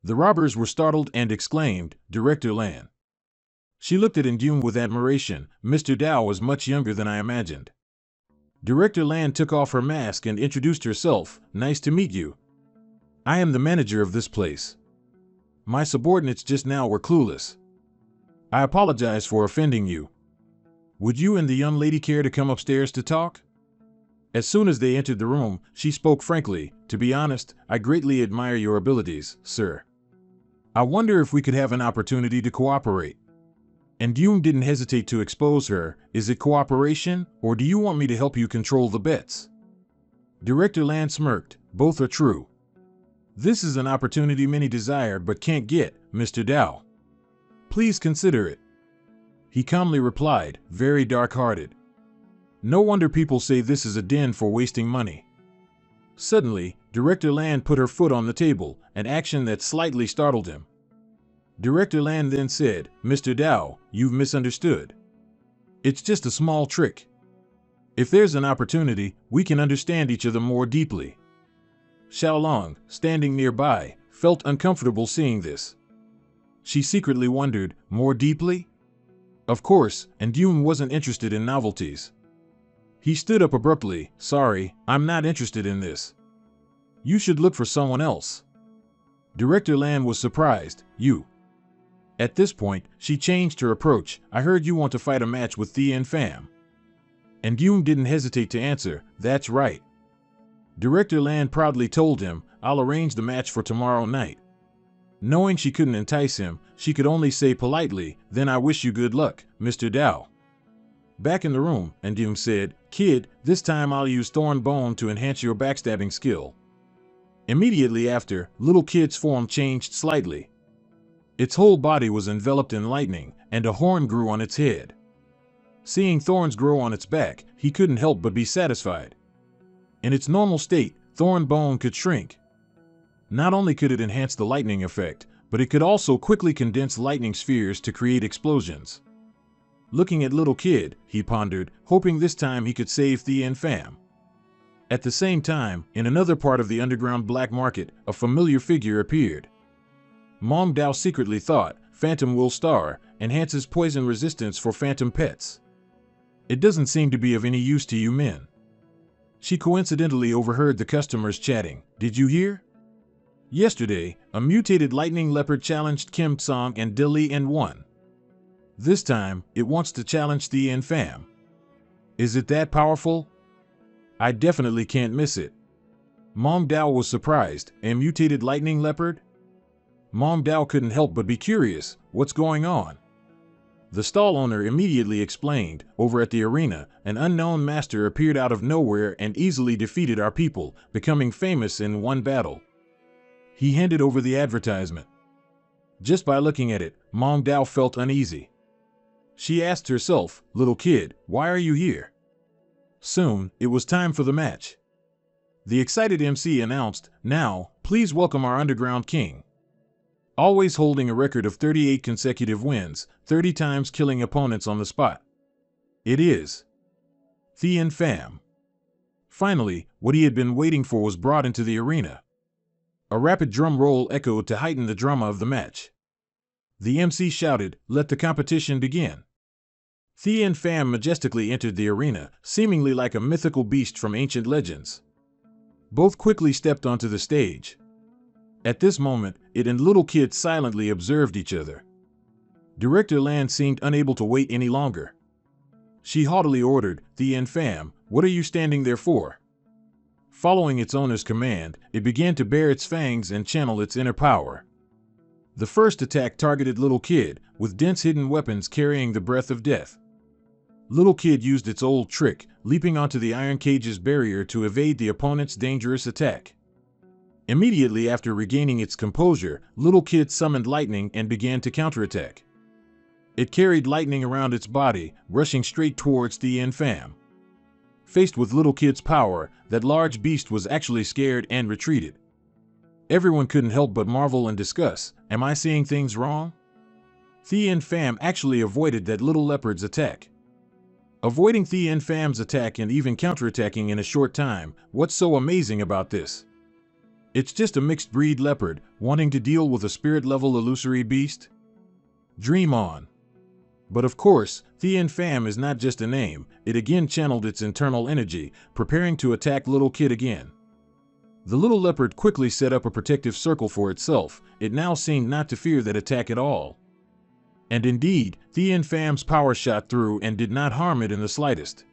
Speaker 1: The robbers were startled and exclaimed, "Director Lan." She looked at Indune with admiration. "Mr. Dao was much younger than I imagined." Director Lan took off her mask and introduced herself. "Nice to meet you. I am the manager of this place. My subordinates just now were clueless. I apologize for offending you. Would you and the young lady care to come upstairs to talk?" As soon as they entered the room, she spoke frankly, "To be honest, I greatly admire your abilities, sir. I wonder if we could have an opportunity to cooperate." And Yoon didn't hesitate to expose her. "Is it cooperation, or do you want me to help you control the bets?" Director Lan smirked. "Both are true. This is an opportunity many desire but can't get, Mr. Dao. Please consider it." He calmly replied, very dark-hearted. "No wonder people say this is a den for wasting money." Suddenly, Director Lan put her foot on the table, an action that slightly startled him. Director Lan then said, "Mr. Dao, you've misunderstood. It's just a small trick. If there's an opportunity, we can understand each other more deeply." Xiaolong, standing nearby, felt uncomfortable seeing this. She secretly wondered, more deeply? Of course, and Yoon wasn't interested in novelties. He stood up abruptly. "Sorry, I'm not interested in this. You should look for someone else." Director Lan was surprised. "You?" At this point, she changed her approach. "I heard you want to fight a match with Tien Pham." And Yoon didn't hesitate to answer, "That's right." Director Lan proudly told him, "I'll arrange the match for tomorrow night." Knowing she couldn't entice him, she could only say politely, "Then I wish you good luck, Mr. Dao." Back in the room, and Yoon said, "Kid, this time I'll use Thorn Bone to enhance your backstabbing skill." Immediately after, little kid's form changed slightly. Its whole body was enveloped in lightning, and a horn grew on its head. Seeing thorns grow on its back, he couldn't help but be satisfied. In its normal state, Thorn Bone could shrink. Not only could it enhance the lightning effect, but it could also quickly condense lightning spheres to create explosions. Looking at little kid, he pondered, hoping this time he could save Tien Pham. At the same time, in another part of the underground black market, a familiar figure appeared. Mom Dao secretly thought, Phantom will star, enhances poison resistance for phantom pets. It doesn't seem to be of any use to you men. She coincidentally overheard the customers chatting. Did you hear? Yesterday, a mutated lightning leopard challenged Kim Song and Dilly and won. This time, it wants to challenge the Infam. Is it that powerful? I definitely can't miss it. Mom Dao was surprised. A mutated lightning leopard? Mom Dao couldn't help but be curious. What's going on? The stall owner immediately explained. Over at the arena, an unknown master appeared out of nowhere and easily defeated our people, becoming famous in one battle. He handed over the advertisement. Just by looking at it, Mom Dao felt uneasy. She asked herself, little kid, why are you here? Soon, it was time for the match. The excited MC announced, now, please welcome our underground king. Always holding a record of 38 consecutive wins, 30 times killing opponents on the spot. It is the Infam. Finally, what he had been waiting for was brought into the arena. A rapid drum roll echoed to heighten the drama of the match. The MC shouted, let the competition begin. The Infam majestically entered the arena, seemingly like a mythical beast from ancient legends. Both quickly stepped onto the stage. At this moment, it and little kid silently observed each other. Director Lan seemed unable to wait any longer. She haughtily ordered, the Infam, what are you standing there for? Following its owner's command, it began to bare its fangs and channel its inner power. The first attack targeted Little Kid, with dense hidden weapons carrying the breath of death. Little Kid used its old trick, leaping onto the iron cage's barrier to evade the opponent's dangerous attack. Immediately after regaining its composure, Little Kid summoned lightning and began to counterattack. It carried lightning around its body, rushing straight towards the Infam. Faced with Little Kid's power, that large beast was actually scared and retreated. Everyone couldn't help but marvel and discuss, am I seeing things wrong? The Infam actually avoided that little leopard's attack. Avoiding the Infam's attack and even counterattacking in a short time, what's so amazing about this? It's just a mixed breed leopard, wanting to deal with a spirit-level illusory beast? Dream on. But of course, the Infam is not just a name, it again channeled its internal energy, preparing to attack Little Kid again. The little leopard quickly set up a protective circle for itself, it now seemed not to fear that attack at all. And indeed, the Infam's power shot through and did not harm it in the slightest.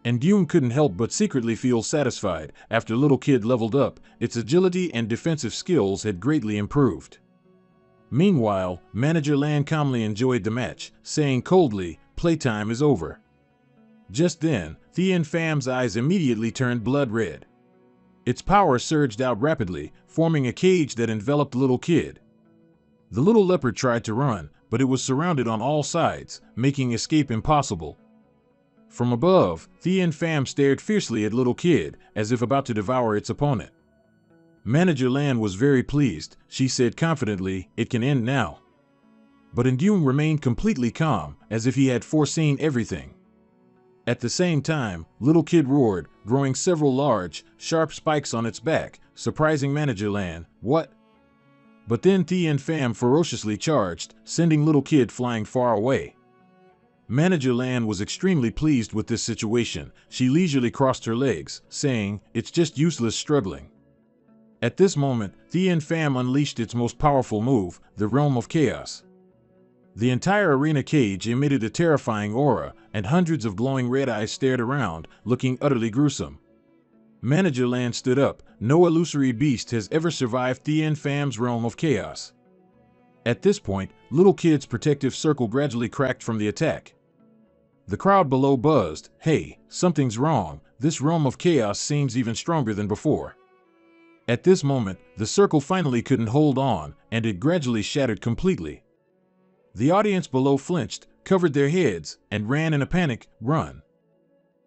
Speaker 1: And Dune couldn't help but secretly feel satisfied. After Little Kid leveled up, its agility and defensive skills had greatly improved. Meanwhile, Manager Lan calmly enjoyed the match, saying coldly, playtime is over. Just then, the Infam's eyes immediately turned blood red. Its power surged out rapidly, forming a cage that enveloped Little Kid. The little leopard tried to run, but it was surrounded on all sides, making escape impossible. From above, the Infam stared fiercely at Little Kid, as if about to devour its opponent. Manager Lan was very pleased. She said confidently, it can end now. But Indune remained completely calm, as if he had foreseen everything. At the same time, Little Kid roared, growing several large, sharp spikes on its back, surprising Manager Lan. What? But then the Infam ferociously charged, sending Little Kid flying far away. Manager Lan was extremely pleased with this situation. She leisurely crossed her legs, saying, it's just useless struggling. At this moment, the Infam unleashed its most powerful move, the Realm of Chaos. The entire arena cage emitted a terrifying aura, and hundreds of glowing red eyes stared around, looking utterly gruesome. Manager Lan stood up. No illusory beast has ever survived the Infam's Realm of Chaos. At this point, Little Kid's protective circle gradually cracked from the attack. The crowd below buzzed, hey, something's wrong, this Realm of Chaos seems even stronger than before. At this moment, the circle finally couldn't hold on, and it gradually shattered completely. The audience below flinched, covered their heads, and ran in a panic, run.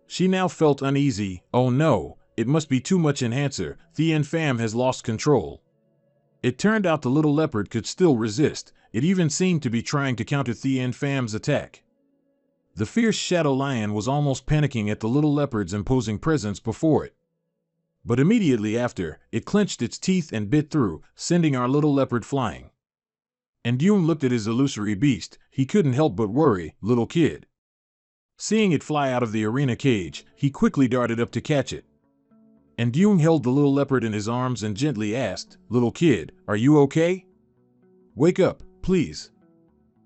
Speaker 1: She now felt uneasy. Oh no, it must be too much enhancer, the Infam has lost control. It turned out the little leopard could still resist, it even seemed to be trying to counter the Infam's attack. The fierce shadow lion was almost panicking at the little leopard's imposing presence before it. But immediately after, it clenched its teeth and bit through, sending our little leopard flying. And Yoon looked at his illusory beast. He couldn't help but worry, little kid. Seeing it fly out of the arena cage, he quickly darted up to catch it. And Yoon held the little leopard in his arms and gently asked, little kid, are you okay? Wake up, please.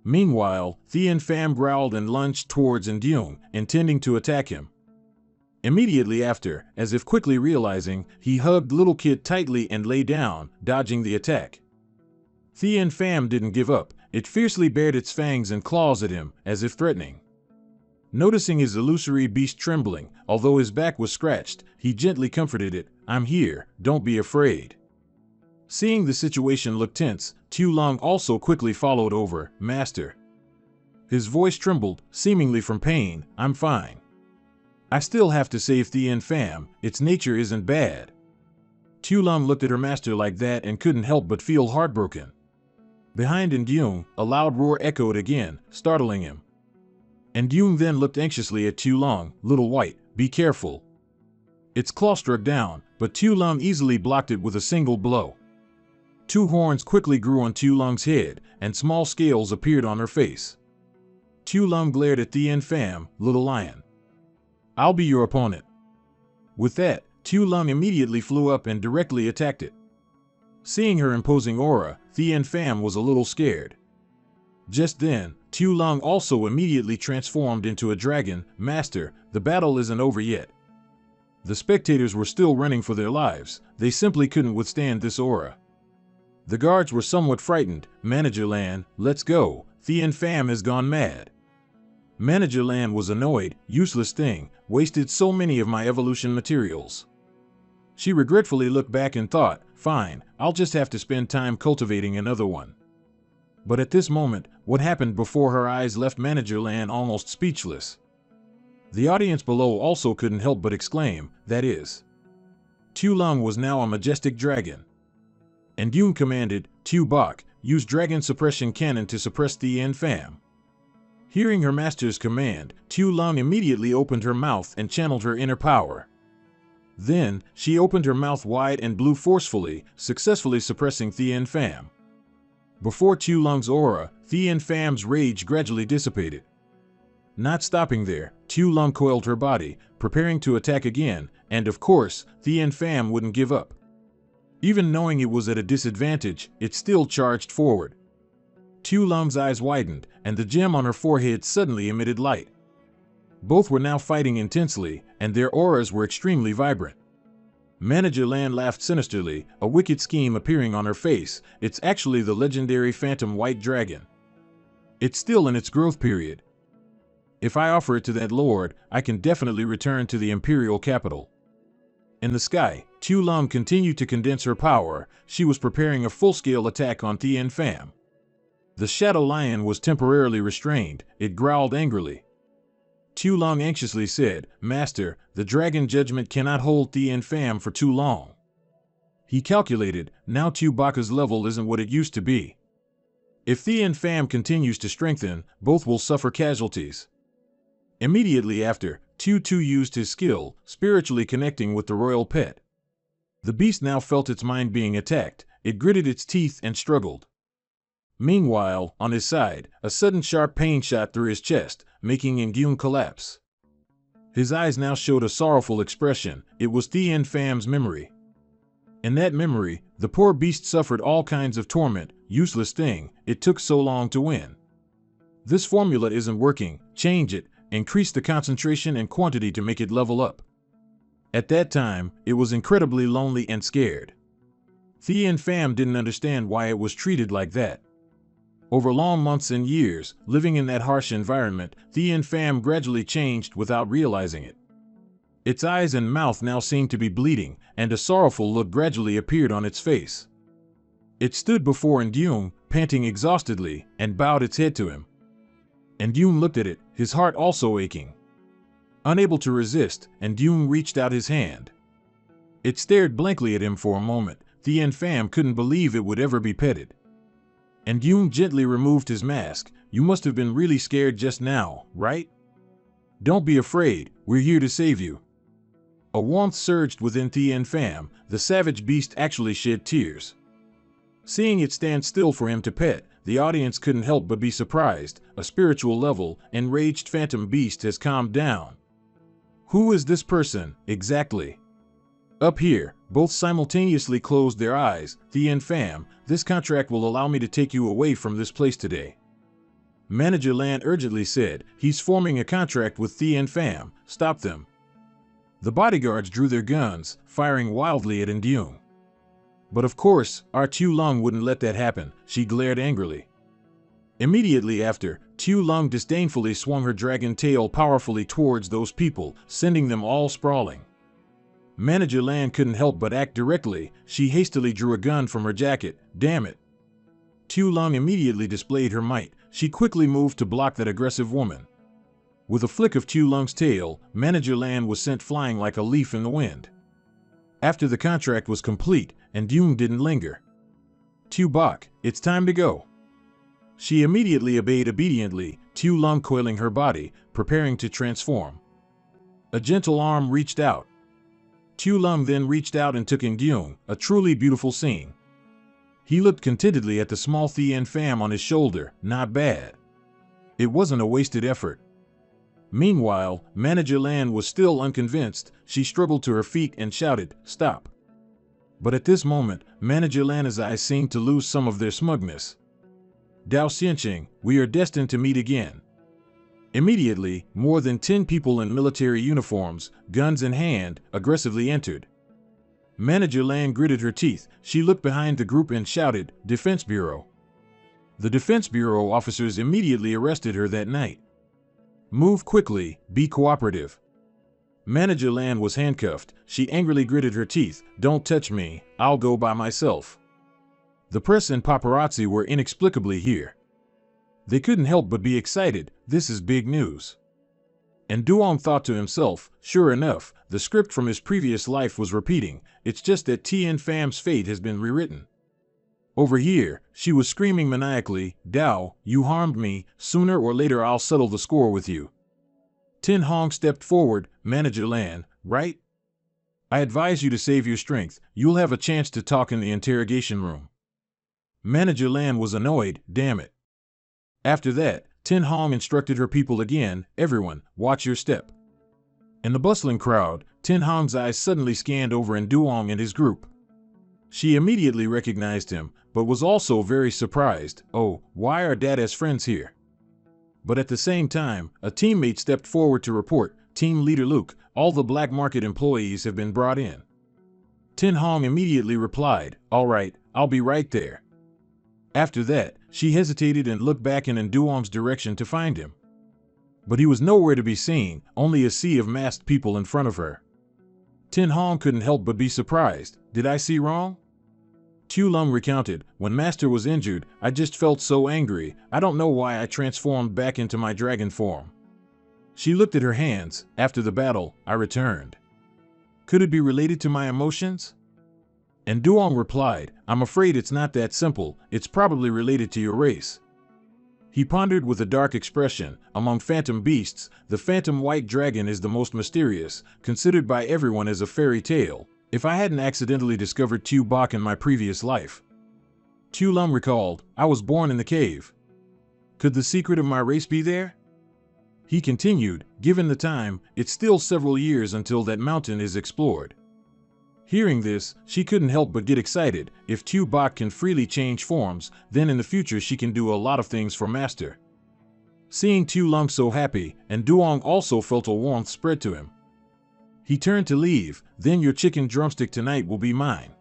Speaker 1: Meanwhile, Thien Pham growled and lunged towards Yoon, intending to attack him. Immediately after, as if quickly realizing, he hugged little kid tightly and lay down, dodging the attack. Thien Pham didn't give up. It fiercely bared its fangs and claws at him, as if threatening. Noticing his illusory beast trembling, although his back was scratched, he gently comforted it, I'm here, don't be afraid. Seeing the situation look tense, Tu Long also quickly followed over, Master. His voice trembled, seemingly from pain, I'm fine. I still have to save Thien Pham, its nature isn't bad. Tu Long looked at her master like that and couldn't help but feel heartbroken. Behind Yoon, a loud roar echoed again, startling him. And Yoon then looked anxiously at Tu Long, little white, be careful. Its claw struck down, but Tu Long easily blocked it with a single blow. Two horns quickly grew on Tu Long's head, and small scales appeared on her face. Tu Long glared at Thien Pham, little lion. I'll be your opponent. With that, Tu Long immediately flew up and directly attacked it. Seeing her imposing aura, Thien Pham was a little scared. Just then, Tu Long also immediately transformed into a dragon. Master, the battle isn't over yet. The spectators were still running for their lives. They simply couldn't withstand this aura. The guards were somewhat frightened. Manager Lan, let's go. Thien Pham has gone mad. Manager Lan was annoyed. Useless thing, wasted so many of my evolution materials. She regretfully looked back and thought, fine, I'll just have to spend time cultivating another one. But at this moment, what happened before her eyes left Manager Lan almost speechless. The audience below also couldn't help but exclaim, that is. Tu Long was now a majestic dragon. And Yoon commanded, Tu Bok, use dragon suppression cannon to suppress Thien Pham. Hearing her master's command, Tu Long immediately opened her mouth and channeled her inner power. Then, she opened her mouth wide and blew forcefully, successfully suppressing Thien Pham. Before Tu Long's aura, Thien Pham's rage gradually dissipated. Not stopping there, Tu Long coiled her body, preparing to attack again, and of course, Thien Pham wouldn't give up. Even knowing it was at a disadvantage, it still charged forward. Tu Long's eyes widened, and the gem on her forehead suddenly emitted light. Both were now fighting intensely, and their auras were extremely vibrant. Manager Lan laughed sinisterly, a wicked scheme appearing on her face. It's actually the legendary Phantom White Dragon. It's still in its growth period. If I offer it to that lord, I can definitely return to the imperial capital. In the sky, Tu Long continued to condense her power. She was preparing a full-scale attack on Thien Pham. The shadow lion was temporarily restrained. It growled angrily. Tu Long anxiously said, Master, the dragon judgment cannot hold Thien Pham for too long. He calculated, now Tu Baka's level isn't what it used to be. If Thien Pham continues to strengthen, both will suffer casualties. Immediately after, Tu used his skill, spiritually connecting with the royal pet. The beast now felt its mind being attacked. It gritted its teeth and struggled. Meanwhile, on his side, a sudden sharp pain shot through his chest, making Yoon collapse. His eyes now showed a sorrowful expression. It was Thien Pham's memory. In that memory, the poor beast suffered all kinds of torment. Useless thing, it took so long to win. This formula isn't working. Change it. Increase the concentration and quantity to make it level up. At that time, it was incredibly lonely and scared. Thien Pham didn't understand why it was treated like that. Over long months and years, living in that harsh environment, Thien Pham gradually changed without realizing it. Its eyes and mouth now seemed to be bleeding, and a sorrowful look gradually appeared on its face. It stood before Yoon, panting exhaustedly, and bowed its head to him. Yoon looked at it, his heart also aching. Unable to resist, Yoon reached out his hand. It stared blankly at him for a moment. Thien Pham couldn't believe it would ever be petted. Yoon gently removed his mask. You must have been really scared just now, right? Don't be afraid, we're here to save you. A warmth surged within Thien Pham. The savage beast actually shed tears. Seeing it stand still for him to pet, the audience couldn't help but be surprised. A spiritual level, enraged phantom beast has calmed down. Who is this person, exactly? Up here, both simultaneously closed their eyes. Tien Pham, this contract will allow me to take you away from this place today. Manager Lan urgently said, he's forming a contract with Tien Pham, stop them. The bodyguards drew their guns, firing wildly at Ndyung. But of course, our Tu Lung wouldn't let that happen, she glared angrily. Immediately after, Tu Lung disdainfully swung her dragon tail powerfully towards those people, sending them all sprawling. Manager Lan couldn't help but act directly. She hastily drew a gun from her jacket. Damn it. Tu Lung immediately displayed her might. She quickly moved to block that aggressive woman. With a flick of Tu Lung's tail, Manager Lan was sent flying like a leaf in the wind. After the contract was complete, Ndyung didn't linger. Tu Bok, it's time to go. She immediately obediently, Tu Lung coiling her body, preparing to transform. A gentle arm reached out. Tu Lung then reached out and took Ndyung, a truly beautiful scene. He looked contentedly at the small Tien Pham on his shoulder. Not bad. It wasn't a wasted effort. Meanwhile, Manager Lan was still unconvinced. She struggled to her feet and shouted, stop. But at this moment, Manager Lan's eyes seemed to lose some of their smugness. Dao Xianqing, we are destined to meet again. Immediately, more than 10 people in military uniforms, guns in hand, aggressively entered. Manager Lan gritted her teeth. She looked behind the group and shouted, Defense Bureau. The Defense Bureau officers immediately arrested her that night. Move quickly, be cooperative. Manager Lan was handcuffed. She angrily gritted her teeth. Don't touch me, I'll go by myself. The press and paparazzi were inexplicably here. They couldn't help but be excited. This is big news. And Duong thought to himself, sure enough, the script from his previous life was repeating. It's just that Tien Pham's fate has been rewritten. Over here, she was screaming maniacally, Dao, you harmed me, sooner or later I'll settle the score with you. Tin Hong stepped forward, Manager Lan, right? I advise you to save your strength. You'll have a chance to talk in the interrogation room. Manager Lan was annoyed, damn it. After that, Tin Hong instructed her people again, everyone, watch your step. In the bustling crowd, Tin Hong's eyes suddenly scanned over Duong and his group. She immediately recognized him, but was also very surprised. Oh, why are Dada's friends here? But at the same time, a teammate stepped forward to report, Team Leader Luke, all the black market employees have been brought in. Tin Hong immediately replied, all right, I'll be right there. After that, she hesitated and looked back in Duong's direction to find him. But he was nowhere to be seen, only a sea of masked people in front of her. Tin Hong couldn't help but be surprised. Did I see wrong? Tu Lung recounted, when Master was injured, I just felt so angry, I don't know why I transformed back into my dragon form. She looked at her hands. After the battle, I returned. Could it be related to my emotions? And Duong replied, I'm afraid it's not that simple, it's probably related to your race. He pondered with a dark expression. Among phantom beasts, the phantom white dragon is the most mysterious, considered by everyone as a fairy tale. If I hadn't accidentally discovered Tu Bok in my previous life. Tu Lung recalled, I was born in the cave. Could the secret of my race be there? He continued, given the time, it's still several years until that mountain is explored. Hearing this, she couldn't help but get excited. If Tu Bok can freely change forms, then in the future she can do a lot of things for Master. Seeing Tu Lung so happy, and Duong also felt a warmth spread to him. He turned to leave, then your chicken drumstick tonight will be mine.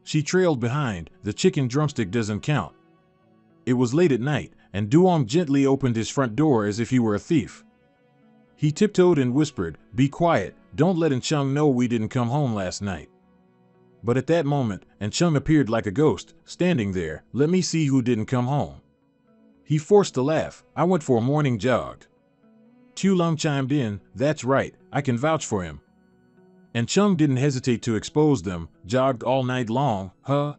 Speaker 1: She trailed behind, the chicken drumstick doesn't count. It was late at night, and Duong gently opened his front door as if he were a thief. He tiptoed and whispered, be quiet, don't let Nchung know we didn't come home last night. But at that moment, Nchung appeared like a ghost, standing there, let me see who didn't come home. He forced a laugh, I went for a morning jog. Tu Lung chimed in, that's right, I can vouch for him. Nchung didn't hesitate to expose them, jogged all night long, huh?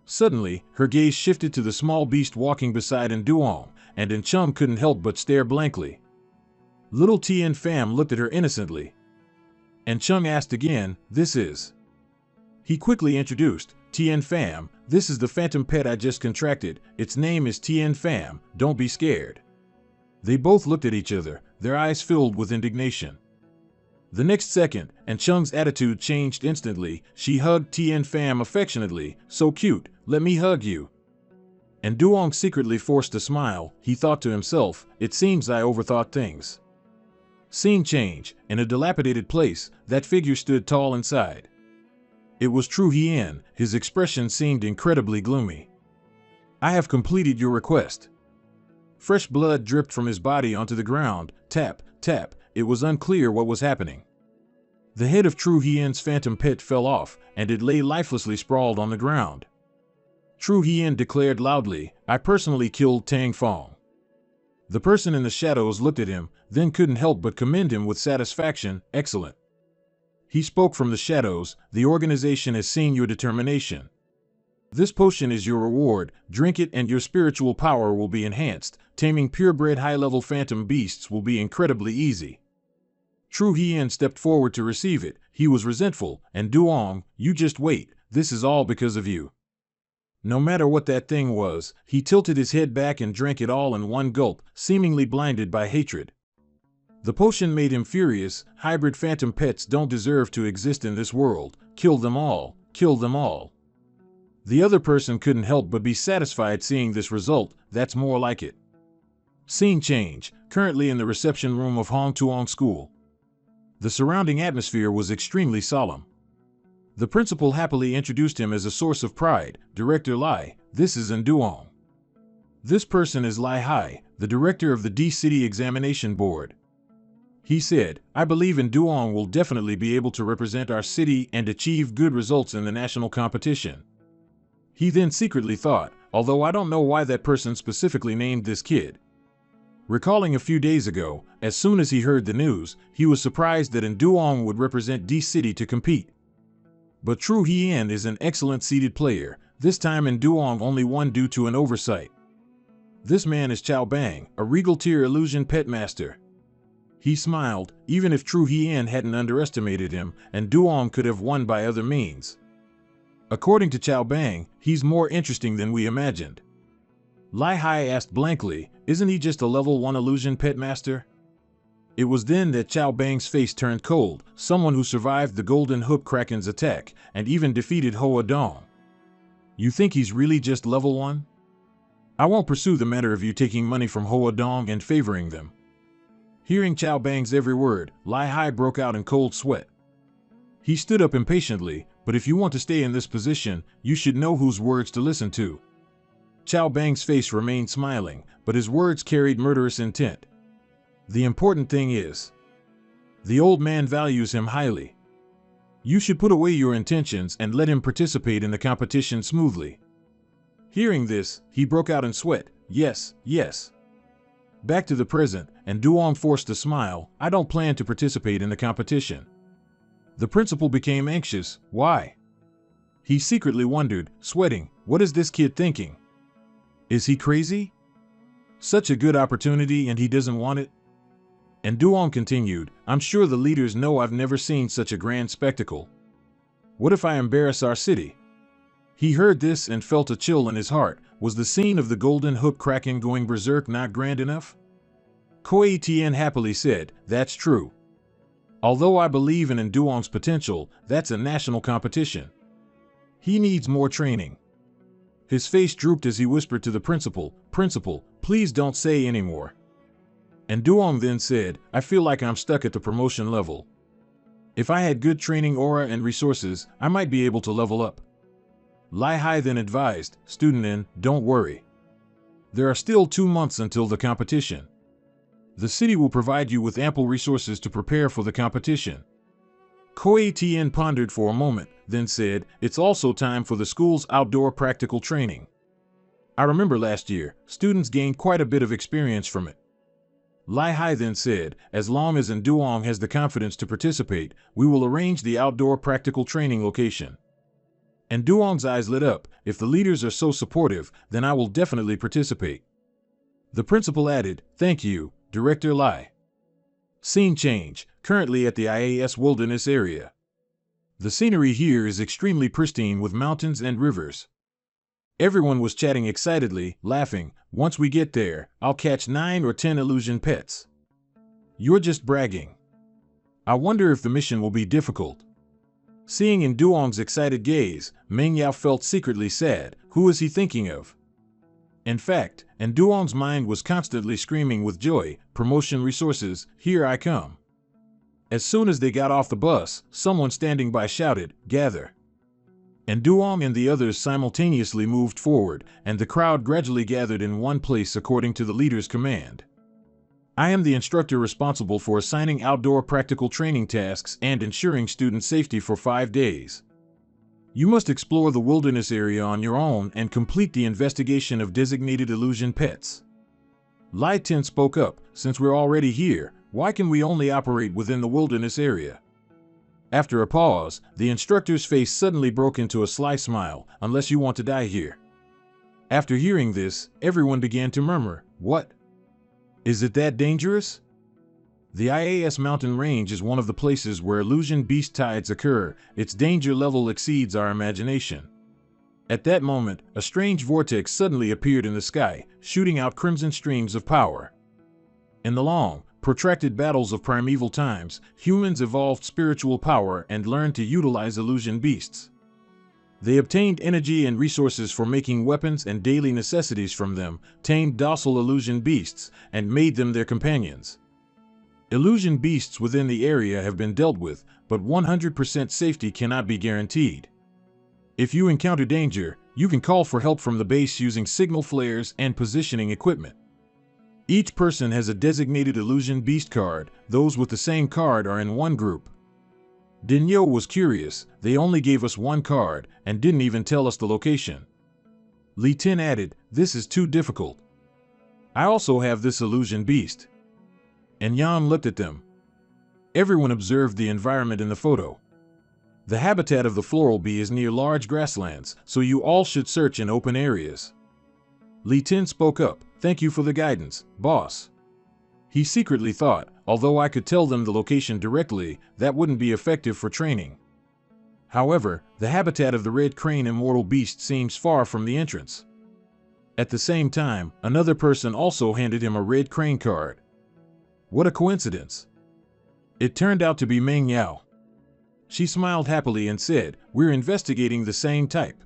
Speaker 1: Suddenly, her gaze shifted to the small beast walking beside Duong, and Nchung couldn't help but stare blankly. Little Tien Pham looked at her innocently. Nchung asked again, this is? He quickly introduced, Tien Pham, This is the phantom pet I just contracted. Its name is Tien Pham. Don't be scared." They both looked at each other, their eyes filled with indignation. The next second, and Chung's attitude changed instantly. She hugged Tien Pham affectionately. "So cute, let me hug you." And Duong secretly forced a smile. He thought to himself, "It seems I overthought things." Scene change. In a dilapidated place, that figure stood tall inside. It was Tru Hien. His expression seemed incredibly gloomy. "I have completed your request." Fresh blood dripped from his body onto the ground. Tap, tap. It was unclear what was happening. The head of Tru Hien's phantom pet fell off, and it lay lifelessly sprawled on the ground. Tru Hien declared loudly, "I personally killed Tang Fong." The person in the shadows looked at him, then couldn't help but commend him with satisfaction. "Excellent." He spoke from the shadows. "The organization has seen your determination. This potion is your reward. Drink it and your spiritual power will be enhanced. Taming purebred high-level phantom beasts will be incredibly easy." Tru Hien stepped forward to receive it. He was resentful. "And Duong, you just wait. This is all because of you." No matter what that thing was, he tilted his head back and drank it all in one gulp, seemingly blinded by hatred. The potion made him furious. Hybrid phantom pets don't deserve to exist in this world. Kill them all. Kill them all. The other person couldn't help but be satisfied seeing this result. That's more like it. Scene change. Currently in the reception room of Hong Tuong School. The surrounding atmosphere was extremely solemn. The principal happily introduced him as a source of pride. "Director Lai, this is Nduong. This person is Lai Hai, the director of the D-City Examination Board." He said, "I believe Nduong will definitely be able to represent our city and achieve good results in the national competition." He then secretly thought, "Although I don't know why that person specifically named this kid." Recalling a few days ago, as soon as he heard the news, he was surprised that Nduong would represent D-City to compete. But Tru Hien is an excellent seeded player. This time Nduong only won due to an oversight. This man is Chao Bang, a regal tier illusion pet master. He smiled. Even if Tru Hien hadn't underestimated him, Nduong could have won by other means. According to Chao Bang, he's more interesting than we imagined. Lai Hai asked blankly, "Isn't he just a level 1 illusion pet master?" It was then that Chao Bang's face turned cold, someone who survived the Golden Hook Kraken's attack, and even defeated Hoa Dong. "You think he's really just level 1? I won't pursue the matter of you taking money from Hoa Dong and favoring them." Hearing Chao Bang's every word, Lai Hai broke out in cold sweat. He stood up impatiently, "But if you want to stay in this position, you should know whose words to listen to." Chao Bang's face remained smiling, but his words carried murderous intent. "The important thing is, the old man values him highly. You should put away your intentions and let him participate in the competition smoothly." Hearing this, he broke out in sweat. "Yes, yes." Back to the present, and Duong forced a smile. "I don't plan to participate in the competition." The principal became anxious. "Why?" He secretly wondered, sweating. "What is this kid thinking? Is he crazy? Such a good opportunity and he doesn't want it?" And Duong continued, "I'm sure the leaders know I've never seen such a grand spectacle. What if I embarrass our city?" He heard this and felt a chill in his heart. Was the scene of the Golden Hook Kraken going berserk not grand enough? Koi Tien happily said, "That's true. Although I believe in Nduong's potential, that's a national competition. He needs more training." His face drooped as he whispered to the principal, "Principal, please don't say any more." And Duong then said, "I feel like I'm stuck at the promotion level. If I had good training aura and resources, I might be able to level up." Lai Hai then advised, "Student N, don't worry. There are still 2 months until the competition. The city will provide you with ample resources to prepare for the competition." Koi Tien pondered for a moment, then said, "It's also time for the school's outdoor practical training. I remember last year, students gained quite a bit of experience from it." Lai Hai then said, "As long as Nduong has the confidence to participate, we will arrange the outdoor practical training location." And Duong's eyes lit up. "If the leaders are so supportive, then I will definitely participate." The principal added, "Thank you, Director Lai." Scene change. Currently at the IAS Wilderness area. The scenery here is extremely pristine with mountains and rivers. Everyone was chatting excitedly, laughing. Once we get there, I'll catch 9 or 10 illusion pets. You're just bragging. I wonder if the mission will be difficult. Seeing in Duong's excited gaze, Meng Yao felt secretly sad. Who is he thinking of? In fact, and Duong's mind was constantly screaming with joy, promotion resources, here I come. As soon as they got off the bus, someone standing by shouted, gather. And Duong and the others simultaneously moved forward, and the crowd gradually gathered in one place according to the leader's command. I am the instructor responsible for assigning outdoor practical training tasks and ensuring student safety for 5 days. You must explore the wilderness area on your own and complete the investigation of designated illusion pets. Lai Tin spoke up, since we're already here, why can we only operate within the wilderness area? After a pause, the instructor's face suddenly broke into a sly smile, unless you want to die here. After hearing this, everyone began to murmur, what? Is it that dangerous? The IAS mountain range is one of the places where illusion beast tides occur. Its danger level exceeds our imagination. At that moment, a strange vortex suddenly appeared in the sky, shooting out crimson streams of power. In the long, protracted battles of primeval times, humans evolved spiritual power and learned to utilize illusion beasts. They obtained energy and resources for making weapons and daily necessities from them, tamed docile illusion beasts, and made them their companions. Illusion beasts within the area have been dealt with, but 100% safety cannot be guaranteed. If you encounter danger, you can call for help from the base using signal flares and positioning equipment. Each person has a designated illusion beast card. Those with the same card are in one group. Dinyo was curious. They only gave us one card and didn't even tell us the location. Li Tin added, this is too difficult. I also have this illusion beast. And Yan looked at them. Everyone observed the environment in the photo. The habitat of the floral bee is near large grasslands, so you all should search in open areas. Li Tin spoke up, thank you for the guidance, boss. He secretly thought, although I could tell them the location directly, that wouldn't be effective for training. However, the habitat of the red crane immortal beast seems far from the entrance. At the same time, another person also handed him a red crane card. What a coincidence. It turned out to be Meng Yao. She smiled happily and said, we're investigating the same type.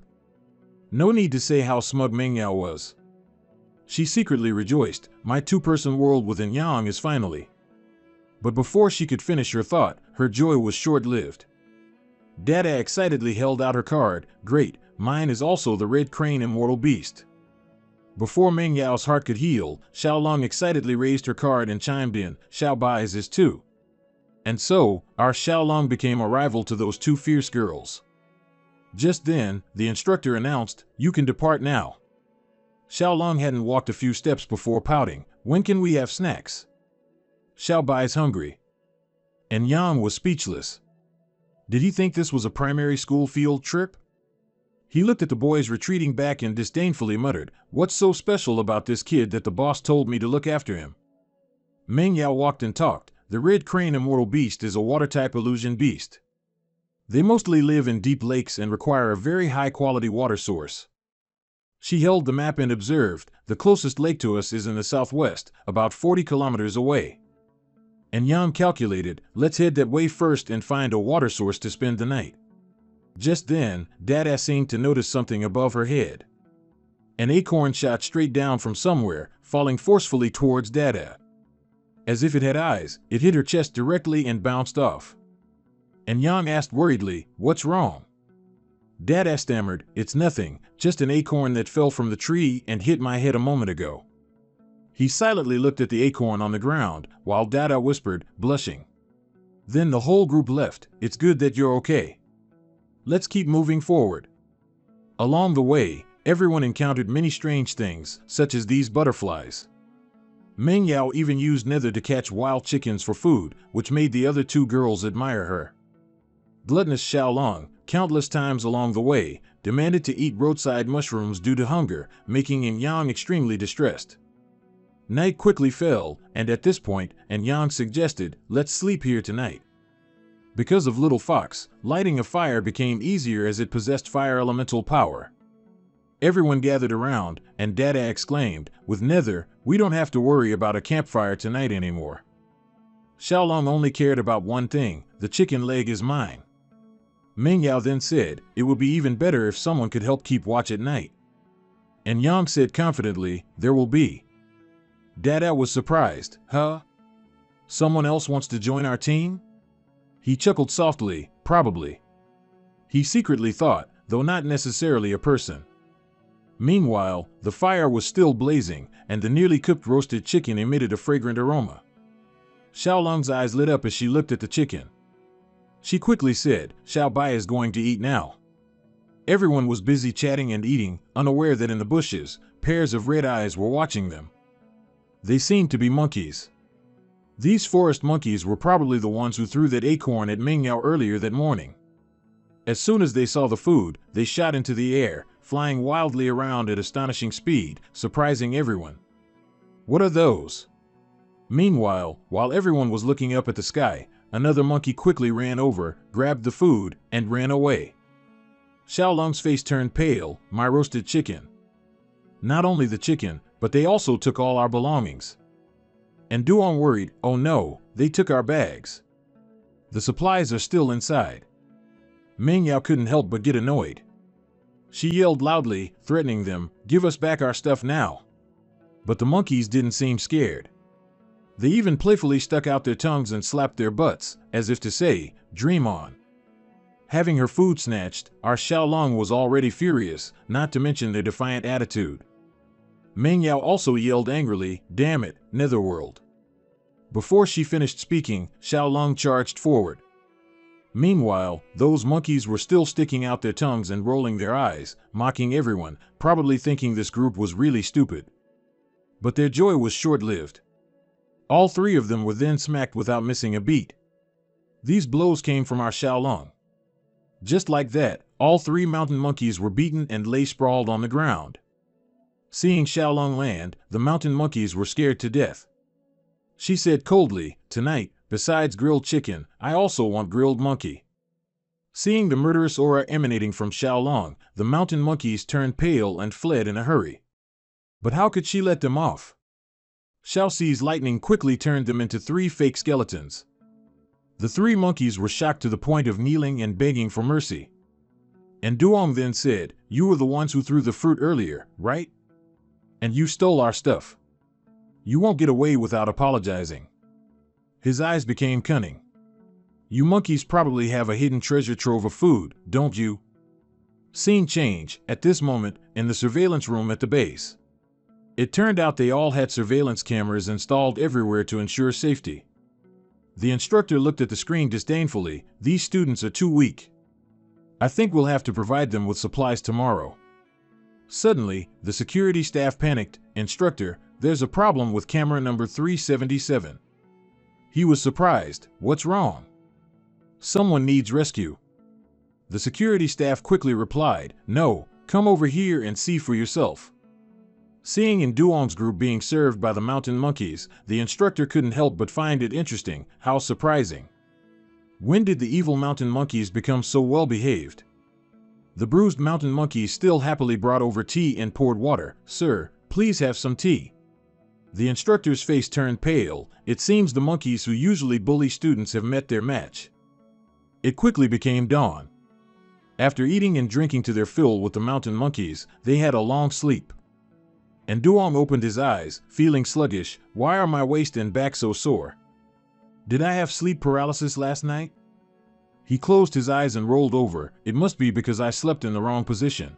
Speaker 1: No need to say how smug Meng Yao was. She secretly rejoiced, my two-person world within Yang is finally. But before she could finish her thought, her joy was short-lived. Dada excitedly held out her card, great, mine is also the red crane immortal beast. Before Meng Yao's heart could heal, Xiaolong excitedly raised her card and chimed in, Xiao Bai's is too. And so, our Xiaolong became a rival to those two fierce girls. Just then, the instructor announced, you can depart now. Xiaolong hadn't walked a few steps before pouting, when can we have snacks? Xiao Bai's hungry. And Yang was speechless. Did he think this was a primary school field trip? He looked at the boys retreating back and disdainfully muttered, what's so special about this kid that the boss told me to look after him? Meng Yao walked and talked, the red crane immortal beast is a water-type illusion beast. They mostly live in deep lakes and require a very high-quality water source. She held the map and observed, the closest lake to us is in the southwest, about 40 kilometers away. And Yang calculated, let's head that way first and find a water source to spend the night. Just then, Dada seemed to notice something above her head. An acorn shot straight down from somewhere, falling forcefully towards Dada. As if it had eyes, it hit her chest directly and bounced off. And Yang asked worriedly, what's wrong? Dada stammered, it's nothing, just an acorn that fell from the tree and hit my head a moment ago. He silently looked at the acorn on the ground, while Dada whispered, blushing. Then the whole group left, it's good that you're okay. Let's keep moving forward. Along the way, everyone encountered many strange things, such as these butterflies. Meng Yao even used nether to catch wild chickens for food, which made the other two girls admire her. Gluttonous Xiaolong, countless times along the way, demanded to eat roadside mushrooms due to hunger, making Yang extremely distressed. Night quickly fell, and at this point, Yang suggested, let's sleep here tonight. Because of Little Fox, lighting a fire became easier as it possessed fire elemental power. Everyone gathered around, and Dada exclaimed, with Nether, "We don't have to worry about a campfire tonight anymore." Xiaolong only cared about one thing: the chicken leg is mine. Ming Yao then said, "It would be even better if someone could help keep watch at night." And Yang said confidently, "There will be." Dada was surprised. "Huh? Someone else wants to join our team?" He chuckled softly, "Probably." He secretly thought, though not necessarily a person. Meanwhile, the fire was still blazing, and the nearly cooked roasted chicken emitted a fragrant aroma. Xiaolong's eyes lit up as she looked at the chicken. She quickly said, "Xiao Bai is going to eat now." Everyone was busy chatting and eating, unaware that in the bushes, pairs of red eyes were watching them. They seemed to be monkeys. These forest monkeys were probably the ones who threw that acorn at Ming Yao earlier that morning. As soon as they saw the food, they shot into the air, flying wildly around at astonishing speed, surprising everyone. "What are those?" Meanwhile, while everyone was looking up at the sky, another monkey quickly ran over, grabbed the food, and ran away. Xiaolong's face turned pale. "My roasted chicken." "Not only the chicken, but they also took all our belongings." And Duong worried, "Oh no, they took our bags. The supplies are still inside." Ming Yao couldn't help but get annoyed. She yelled loudly, threatening them, "Give us back our stuff now." But the monkeys didn't seem scared. They even playfully stuck out their tongues and slapped their butts, as if to say, "Dream on." Having her food snatched, our Xiaolong was already furious, not to mention their defiant attitude. Ming Yao also yelled angrily, "Damn it, Netherworld." Before she finished speaking, Xiaolong charged forward. Meanwhile, those monkeys were still sticking out their tongues and rolling their eyes, mocking everyone, probably thinking this group was really stupid. But their joy was short-lived. All three of them were then smacked without missing a beat. These blows came from our Xiaolong. Just like that, all three mountain monkeys were beaten and lay sprawled on the ground. Seeing Xiaolong land, the mountain monkeys were scared to death. She said coldly, "Tonight, besides grilled chicken, I also want grilled monkey." Seeing the murderous aura emanating from Xiaolong, the mountain monkeys turned pale and fled in a hurry. But how could she let them off? Xiaoxi's lightning quickly turned them into three fake skeletons. The three monkeys were shocked to the point of kneeling and begging for mercy. And Duong then said, "You were the ones who threw the fruit earlier, right? And you stole our stuff. You won't get away without apologizing." His eyes became cunning. "You monkeys probably have a hidden treasure trove of food, don't you?" Scene change, at this moment, in the surveillance room at the base. It turned out they all had surveillance cameras installed everywhere to ensure safety. The instructor looked at the screen disdainfully. "These students are too weak. I think we'll have to provide them with supplies tomorrow." Suddenly, the security staff panicked. "Instructor, there's a problem with camera number 377. He was surprised. "What's wrong?" "Someone needs rescue." The security staff quickly replied, "No, come over here and see for yourself." Seeing in Duong's group being served by the mountain monkeys, the instructor couldn't help but find it interesting. How surprising. When did the evil mountain monkeys become so well behaved? The bruised mountain monkeys still happily brought over tea and poured water. "Sir, please have some tea." The instructor's face turned pale. It seems the monkeys who usually bully students have met their match. It quickly became dawn. After eating and drinking to their fill with the mountain monkeys, they had a long sleep. And Duong opened his eyes, feeling sluggish. "Why are my waist and back so sore? Did I have sleep paralysis last night?" He closed his eyes and rolled over. "It must be because I slept in the wrong position."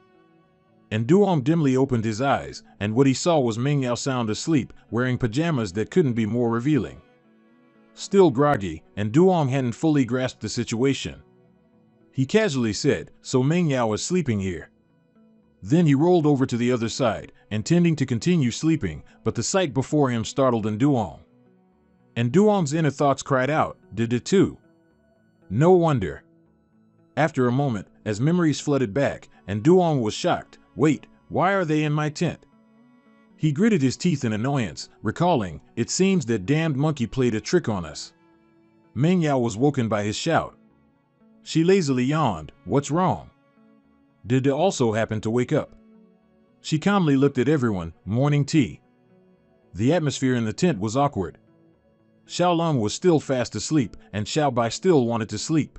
Speaker 1: And Duong dimly opened his eyes, and what he saw was Ming Yao sound asleep, wearing pajamas that couldn't be more revealing. Still groggy, and Duong hadn't fully grasped the situation. He casually said, "So Ming Yao is sleeping here." Then he rolled over to the other side, intending to continue sleeping, but the sight before him startled Duong. And Duong's inner thoughts cried out, "Did it too?" No wonder. After a moment, as memories flooded back, and Duong was shocked, "Wait, why are they in my tent?" He gritted his teeth in annoyance, recalling, "It seems that damned monkey played a trick on us." Ming Yao was woken by his shout. She lazily yawned. "What's wrong?" Did they also happen to wake up? She calmly looked at everyone. Morning tea. The atmosphere in the tent was awkward. Xiaolong was still fast asleep, and Xiaobai still wanted to sleep.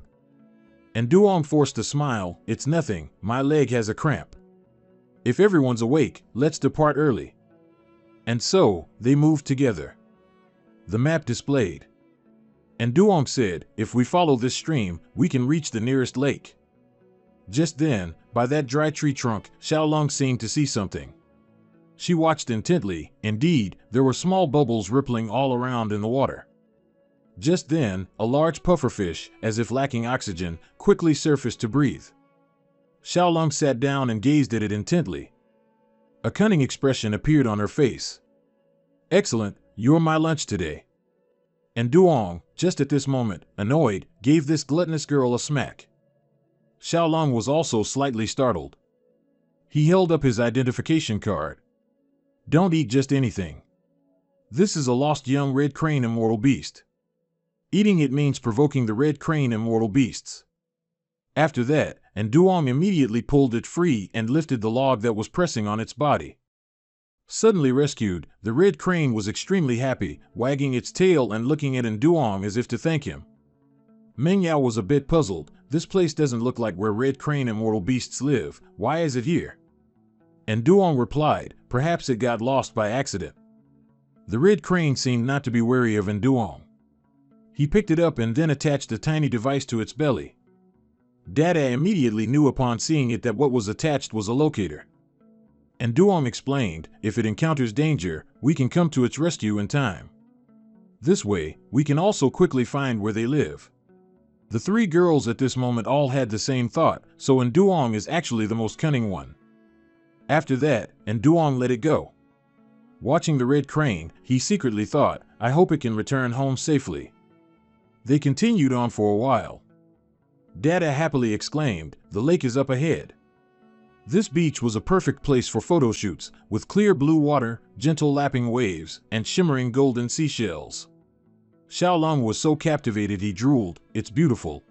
Speaker 1: And Duong forced a smile. It's nothing, my leg has a cramp. If everyone's awake, let's depart early. And so, they moved together. The map displayed. And Duong said, if we follow this stream, we can reach the nearest lake. Just then, by that dry tree trunk, Xiaolong seemed to see something. She watched intently. Indeed, there were small bubbles rippling all around in the water. Just then, a large pufferfish, as if lacking oxygen, quickly surfaced to breathe. Xiaolong sat down and gazed at it intently. A cunning expression appeared on her face. Excellent, you're my lunch today. And Duong, just at this moment, annoyed, gave this gluttonous girl a smack. Xiaolong was also slightly startled. He held up his identification card. Don't eat just anything. This is a lost young red crane immortal beast. Eating it means provoking the red crane immortal beasts. After that, and Duong immediately pulled it free and lifted the log that was pressing on its body. Suddenly rescued, the red crane was extremely happy, wagging its tail and looking at Duong as if to thank him. Manhwa was a bit puzzled. This place doesn't look like where red crane immortal beasts live. Why is it here? And Duong replied, perhaps it got lost by accident. The red crane seemed not to be wary of Duong. He picked it up and then attached a tiny device to its belly. Dada immediately knew upon seeing it that what was attached was a locator. And Duong explained, if it encounters danger, we can come to its rescue in time. This way, we can also quickly find where they live. The three girls at this moment all had the same thought, so Duong is actually the most cunning one. After that, Duong let it go. Watching the red crane, he secretly thought, I hope it can return home safely. They continued on for a while. Dada happily exclaimed, the lake is up ahead. This beach was a perfect place for photo shoots, with clear blue water, gentle lapping waves, and shimmering golden seashells. Xiaolong was so captivated he drooled, it's beautiful.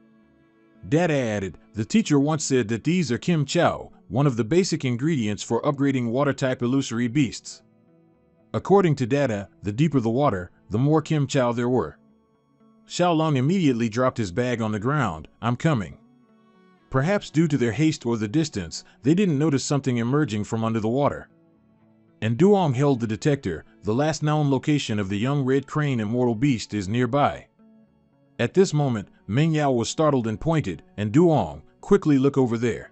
Speaker 1: Dada added, the teacher once said that these are kim chow, one of the basic ingredients for upgrading water-type illusory beasts. According to Dada, the deeper the water, the more kim chow there were. Xiaolong immediately dropped his bag on the ground. I'm coming. Perhaps due to their haste or the distance, they didn't notice something emerging from under the water. And Duong held the detector. The last known location of the young red crane immortal beast is nearby. At this moment, Manhwa was startled and pointed, and Duong, quickly look over there.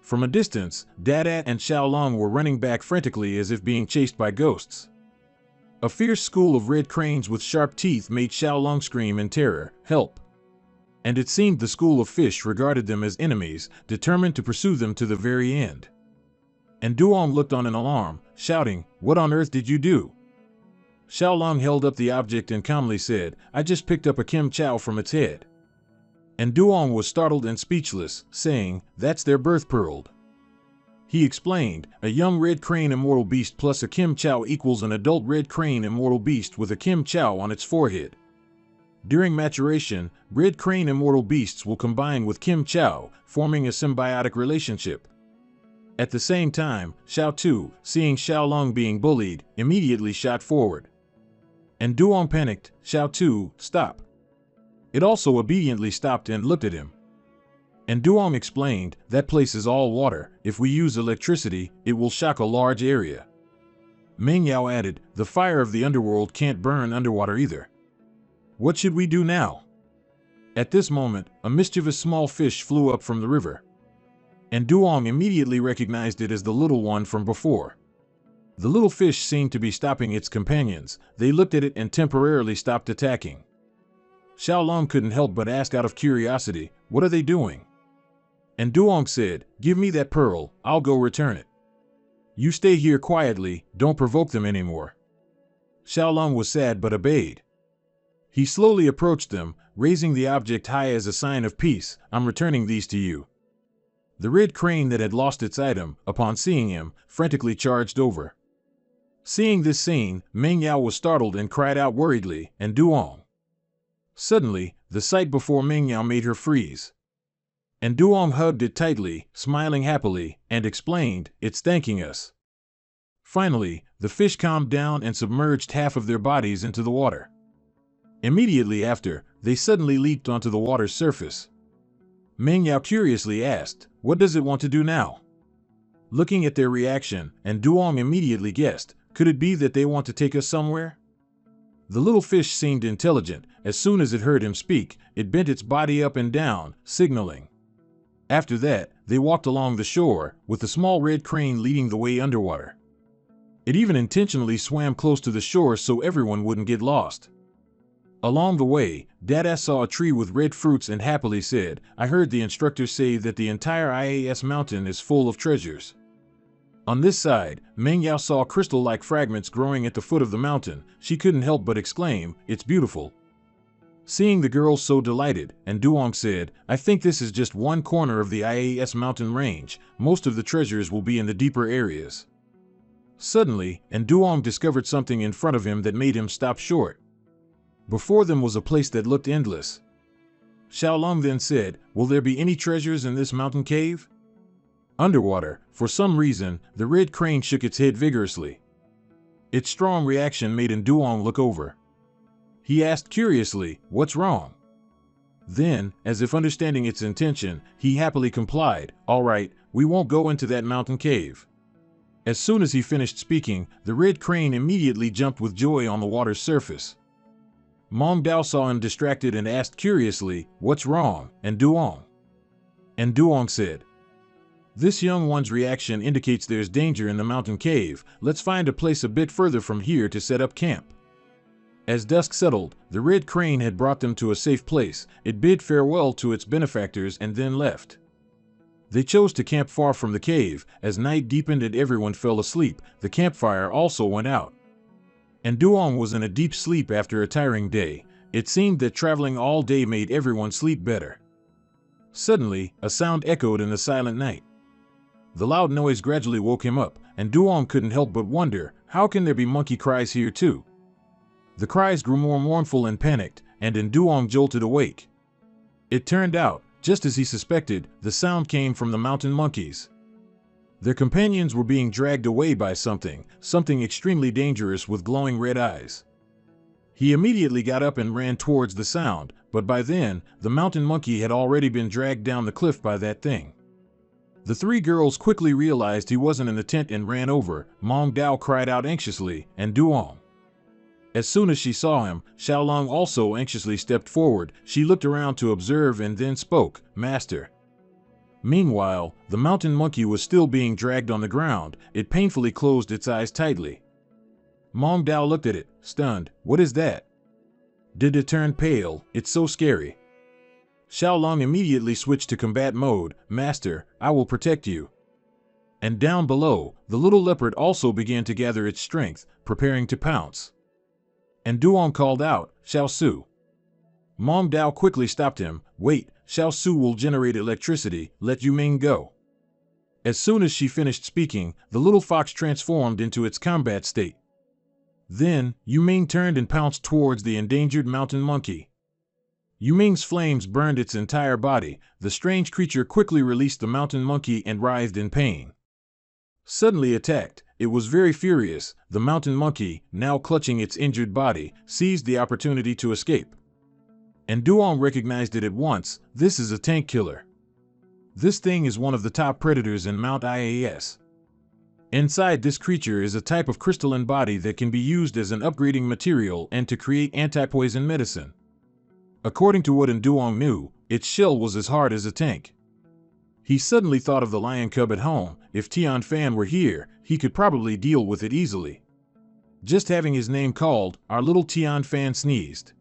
Speaker 1: From a distance, Dada and Xiaolong were running back frantically as if being chased by ghosts. A fierce school of red cranes with sharp teeth made Xiaolong scream in terror, help! And it seemed the school of fish regarded them as enemies, determined to pursue them to the very end. And Duong looked on in alarm, shouting, what on earth did you do? Xiaolong held up the object and calmly said, I just picked up a kim chow from its head. And Duong was startled and speechless, saying, that's their birth pearl. He explained, a young red crane immortal beast plus a kim chow equals an adult red crane immortal beast with a kim chow on its forehead. During maturation, red crane immortal beasts will combine with kim chow, forming a symbiotic relationship. At the same time, Xiao Tu, seeing Xiaolong being bullied, immediately shot forward. And Duong panicked, Xiao Tu, stop. It also obediently stopped and looked at him. And Duong explained, that place is all water. If we use electricity, it will shock a large area. Manhwa added, the fire of the underworld can't burn underwater either. What should we do now? At this moment, a mischievous small fish flew up from the river. And Duong immediately recognized it as the little one from before. The little fish seemed to be stopping its companions. They looked at it and temporarily stopped attacking. Xiaolong couldn't help but ask out of curiosity, what are they doing? And Duong said, give me that pearl, I'll go return it. You stay here quietly, don't provoke them anymore. Xiaolong was sad but obeyed. He slowly approached them, raising the object high as a sign of peace, I'm returning these to you. The red crane that had lost its item, upon seeing him, frantically charged over. Seeing this scene, Manhwa was startled and cried out worriedly, and Duong. Suddenly, the sight before Manhwa made her freeze. And Duong hugged it tightly, smiling happily, and explained, "It's thanking us." Finally, the fish calmed down and submerged half of their bodies into the water. Immediately after, they suddenly leaped onto the water's surface. Manhwa curiously asked, "What does it want to do now?" Looking at their reaction, and Duong immediately guessed, could it be that they want to take us somewhere? The little fish seemed intelligent. As soon as it heard him speak, it bent its body up and down, signaling. After that, they walked along the shore, with the small red crane leading the way underwater. It even intentionally swam close to the shore so everyone wouldn't get lost. Along the way, Dada saw a tree with red fruits and happily said, "I heard the instructor say that the entire IAS mountain is full of treasures." On this side, Manhwa saw crystal-like fragments growing at the foot of the mountain. She couldn't help but exclaim, "It's beautiful." Seeing the girls so delighted, and Duong said, "I think this is just one corner of the IAS mountain range. Most of the treasures will be in the deeper areas." Suddenly, and Duong discovered something in front of him that made him stop short. Before them was a place that looked endless. Xiaolong then said, "Will there be any treasures in this mountain cave?" Underwater, for some reason, the red crane shook its head vigorously. Its strong reaction made Duong look over. He asked curiously, "What's wrong?" Then, as if understanding its intention, he happily complied, "All right, we won't go into that mountain cave." As soon as he finished speaking, the red crane immediately jumped with joy on the water's surface. Mong Dao saw him distracted and asked curiously, "What's wrong, and Duong?" And Duong said, "This young one's reaction indicates there's danger in the mountain cave. Let's find a place a bit further from here to set up camp." As dusk settled, the red crane had brought them to a safe place. It bid farewell to its benefactors and then left. They chose to camp far from the cave. As night deepened and everyone fell asleep, the campfire also went out. And Duong was in a deep sleep after a tiring day. It seemed that traveling all day made everyone sleep better. Suddenly, a sound echoed in the silent night. The loud noise gradually woke him up, and Duong couldn't help but wonder, how can there be monkey cries here too? The cries grew more mournful and panicked, and Duong jolted awake. It turned out, just as he suspected, the sound came from the mountain monkeys. Their companions were being dragged away by something extremely dangerous with glowing red eyes. He immediately got up and ran towards the sound, but by then, the mountain monkey had already been dragged down the cliff by that thing. The three girls quickly realized he wasn't in the tent and ran over. Mong Dao cried out anxiously, and Duong. As soon as she saw him, Xiaolong also anxiously stepped forward. She looked around to observe and then spoke, "Master." Meanwhile, the mountain monkey was still being dragged on the ground. It painfully closed its eyes tightly. Mong Dao looked at it, stunned. "What is that? Did it turn pale? It's so scary." Xiaolong immediately switched to combat mode. "Master, I will protect you." And down below, the little leopard also began to gather its strength, preparing to pounce. And Duong called out, "Xiao Su." Mong Dao quickly stopped him. "Wait, Xiao Su will generate electricity, let Yu Ming go." As soon as she finished speaking, the little fox transformed into its combat state. Then, Yu Ming turned and pounced towards the endangered mountain monkey. Yu Ming's flames burned its entire body. The strange creature quickly released the mountain monkey and writhed in pain. Suddenly attacked, it was very furious. The mountain monkey, now clutching its injured body, seized the opportunity to escape. And Duong recognized it at once. This is a tank killer. This thing is one of the top predators in Mount IAS. Inside this creature is a type of crystalline body that can be used as an upgrading material and to create anti-poison medicine. According to what Duong knew, its shell was as hard as a tank. He suddenly thought of the lion cub at home. If Tian Fan were here, he could probably deal with it easily. Just having his name called, our little Tian Fan sneezed.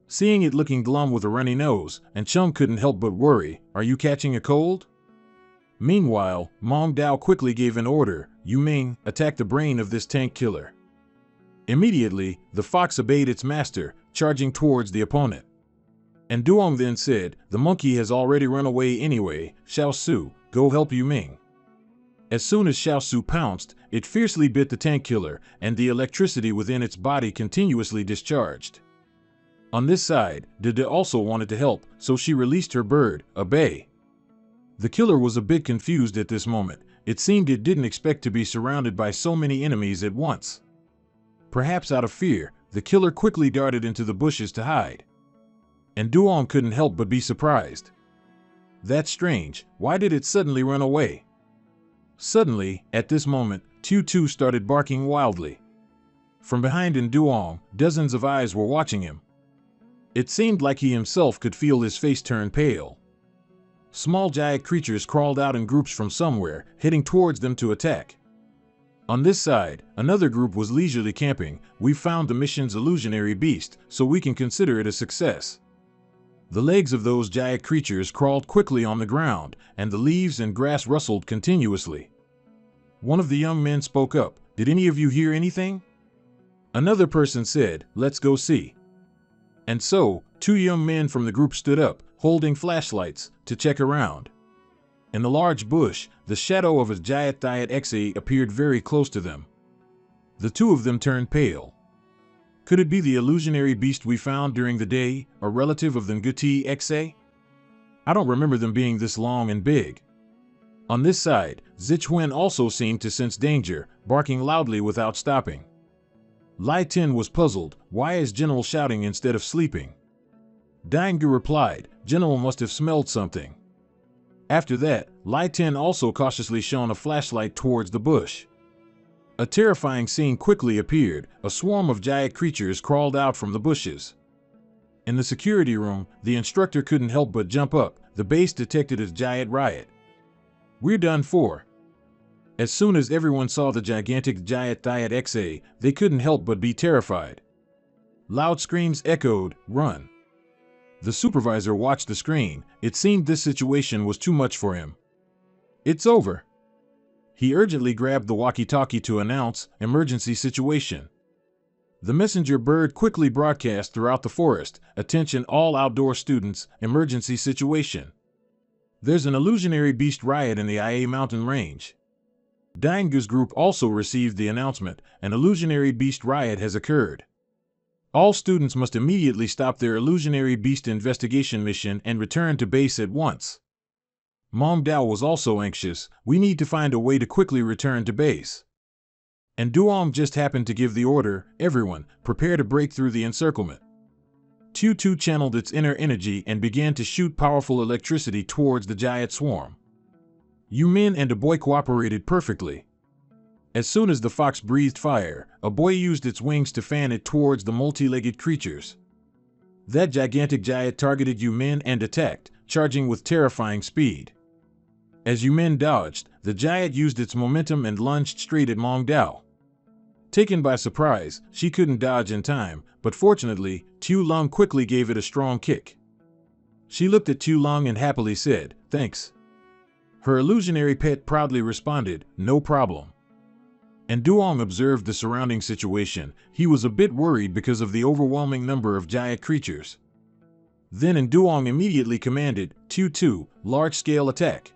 Speaker 1: Seeing it looking glum with a runny nose, and Chung couldn't help but worry, "Are you catching a cold?" Meanwhile, Mong Dao quickly gave an order, "Yu Ming, attack the brain of this tank killer." Immediately, the fox obeyed its master, charging towards the opponent. And Duong then said, "The monkey has already run away anyway. Xiao Su, go help Yu Ming." As soon as Xiao Su pounced, it fiercely bit the tank killer, and the electricity within its body continuously discharged. On this side, Dede also wanted to help, so she released her bird, a bay. The killer was a bit confused at this moment. It seemed it didn't expect to be surrounded by so many enemies at once. Perhaps out of fear, the killer quickly darted into the bushes to hide. And Duong couldn't help but be surprised. That's strange, why did it suddenly run away? Suddenly, at this moment, Tutu started barking wildly. From behind in Duong, dozens of eyes were watching him. It seemed like he himself could feel his face turn pale. Small giant creatures crawled out in groups from somewhere, heading towards them to attack. On this side, another group was leisurely camping. We've found the mission's illusionary beast, so we can consider it a success. The legs of those giant creatures crawled quickly on the ground, and the leaves and grass rustled continuously. One of the young men spoke up. Did any of you hear anything? Another person said, let's go see. And so, two young men from the group stood up, holding flashlights, to check around. In the large bush, the shadow of a giant Xe appeared very close to them. The two of them turned pale. Could it be the illusionary beast we found during the day, a relative of the Nguti Xe? I don't remember them being this long and big. On this side, Zichuan also seemed to sense danger, barking loudly without stopping. Lai Tin was puzzled. Why is General shouting instead of sleeping? Daingu replied, General must have smelled something. After that, Lai Tin also cautiously shone a flashlight towards the bush. A terrifying scene quickly appeared. A swarm of giant creatures crawled out from the bushes. In the security room, the instructor couldn't help but jump up. The base detected a giant riot. We're done for. As soon as everyone saw the gigantic giant Xe, they couldn't help but be terrified. Loud screams echoed, run. The supervisor watched the screen. It seemed this situation was too much for him. It's over. He urgently grabbed the walkie-talkie to announce, emergency situation. The messenger bird quickly broadcast throughout the forest, attention all outdoor students, emergency situation. There's an illusionary beast riot in the Ia mountain range. Daingu's group also received the announcement, an illusionary beast riot has occurred. All students must immediately stop their illusionary beast investigation mission and return to base at once. Mong Dao was also anxious. We need to find a way to quickly return to base. And Duong just happened to give the order, everyone, prepare to break through the encirclement. Tutu channeled its inner energy and began to shoot powerful electricity towards the giant swarm. Yumin and a boy cooperated perfectly. As soon as the fox breathed fire, a boy used its wings to fan it towards the multi-legged creatures. That gigantic giant targeted Yumin and attacked, charging with terrifying speed. As Yumin dodged, the giant used its momentum and lunged straight at Mong Dao. Taken by surprise, she couldn't dodge in time, but fortunately, Tu Lung quickly gave it a strong kick. She looked at Tu Lung and happily said, thanks. Her illusionary pet proudly responded, no problem. And Duong observed the surrounding situation. He was a bit worried because of the overwhelming number of giant creatures. Then Duong immediately commanded, Tu, large-scale attack.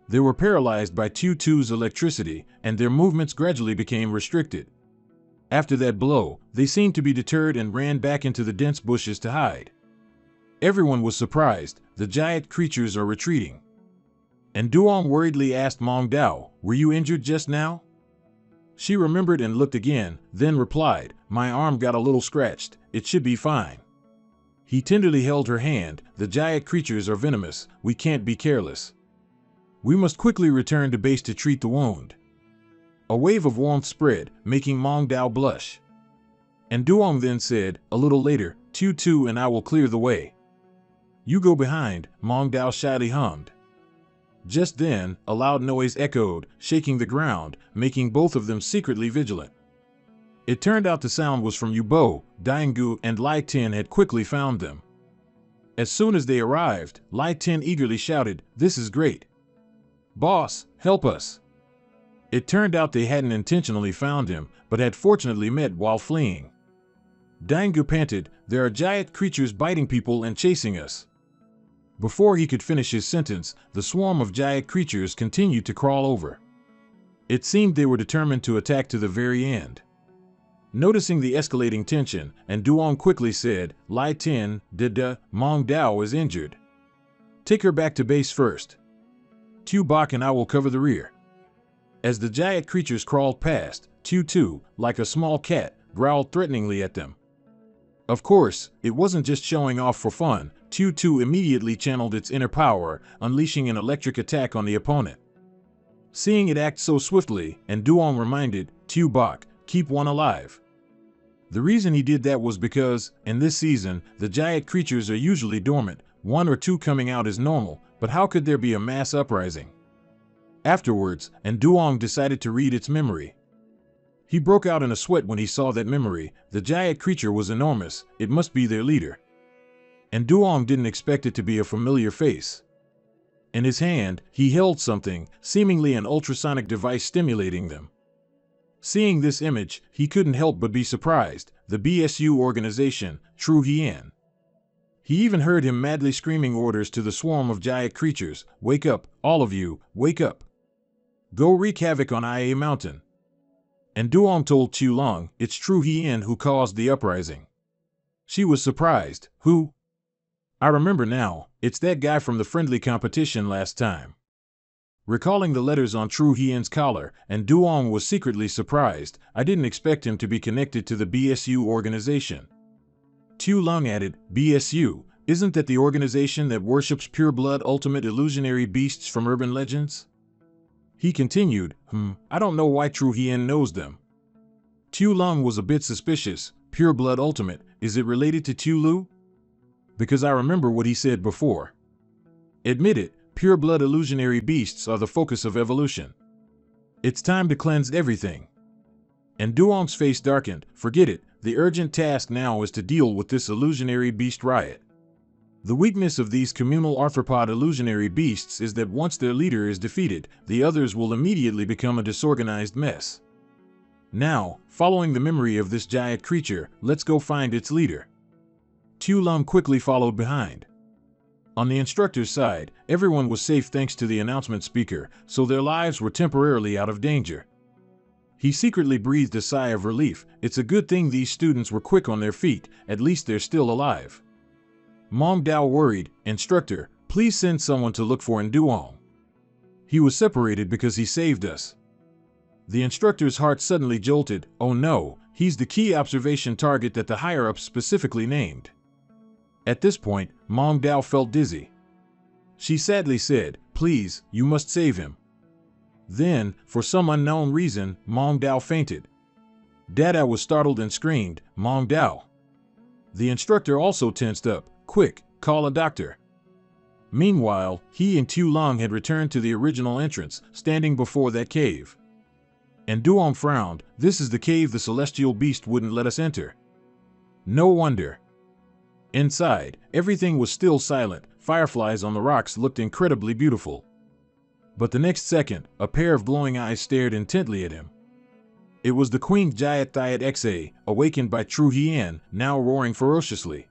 Speaker 1: They were paralyzed by Tutu's electricity, and their movements gradually became restricted. After that blow, they seemed to be deterred and ran back into the dense bushes to hide. Everyone was surprised. The giant creatures are retreating. And Duong worriedly asked Mong Dao, were you injured just now? She remembered and looked again, then replied, my arm got a little scratched. It should be fine. He tenderly held her hand. The giant creatures are venomous. We can't be careless. We must quickly return to base to treat the wound. A wave of warmth spread, making Mong Dao blush. And Duong then said, a little later, Tu and I will clear the way. You go behind, Mong Dao shyly hummed. Just then, a loud noise echoed, shaking the ground, making both of them secretly vigilant. It turned out the sound was from Yubo. Daingu and Lai Tin had quickly found them. As soon as they arrived, Lai Tin eagerly shouted, this is great. Boss, help us. It turned out they hadn't intentionally found him, but had fortunately met while fleeing. Daingu panted, there are giant creatures biting people and chasing us. Before he could finish his sentence, the swarm of giant creatures continued to crawl over. It seemed they were determined to attack to the very end. Noticing the escalating tension, and Duong quickly said, Lai Tin, Mong Dao is injured. Take her back to base first. Tu Bok and I will cover the rear. As the giant creatures crawled past, Tu, like a small cat, growled threateningly at them. Of course, it wasn't just showing off for fun. Tu immediately channeled its inner power, unleashing an electric attack on the opponent. Seeing it act so swiftly, and Duong reminded Tu Bok, keep one alive. The reason he did that was because, in this season, the giant creatures are usually dormant. 1 or 2 coming out is normal, but how could there be a mass uprising? Afterwards, and Duong decided to read its memory. He broke out in a sweat when he saw that memory. The giant creature was enormous, it must be their leader. And Duong didn't expect it to be a familiar face. In his hand, he held something, seemingly an ultrasonic device stimulating them. Seeing this image, he couldn't help but be surprised. The BSU organization, True Hien. He even heard him madly screaming orders to the swarm of giant creatures, wake up, all of you, wake up. Go wreak havoc on Ia Mountain. And Duong told Chulong, it's True Hien who caused the uprising. She was surprised. Who? I remember now, it's that guy from the friendly competition last time. Recalling the letters on True Hien's collar, and Duong was secretly surprised. I didn't expect him to be connected to the BSU organization. Chulong added, BSU, isn't that the organization that worships pure-blood ultimate illusionary beasts from urban legends? He continued, I don't know why True Hien knows them. Chulong was a bit suspicious. Pure-blood ultimate, is it related to Chulu? Because I remember what he said before. Admit it, pure-blood illusionary beasts are the focus of evolution. It's time to cleanse everything. And Duong's face darkened. Forget it, the urgent task now is to deal with this illusionary beast riot. The weakness of these communal arthropod illusionary beasts is that once their leader is defeated, the others will immediately become a disorganized mess. Now, following the memory of this giant creature, let's go find its leader. Chulong quickly followed behind. On the instructor's side, everyone was safe thanks to the announcement speaker, so their lives were temporarily out of danger. He secretly breathed a sigh of relief. It's a good thing these students were quick on their feet, at least they're still alive. Mong Dao worried, Instructor, please send someone to look for Nduong. He was separated because he saved us. The instructor's heart suddenly jolted. Oh no, he's the key observation target that the higher-ups specifically named. At this point, Mong Dao felt dizzy. She sadly said, please, you must save him. Then, for some unknown reason, Mong Dao fainted. Dada was startled and screamed, Mong Dao. The instructor also tensed up. Quick, call a doctor. Meanwhile, he and Chulong had returned to the original entrance, standing before that cave. And Duong frowned. This is the cave the celestial beast wouldn't let us enter. No wonder. Inside, everything was still silent. Fireflies on the rocks looked incredibly beautiful. But the next second, a pair of glowing eyes stared intently at him. It was the Queen Giant Thiet Xa, awakened by True Hien, now roaring ferociously.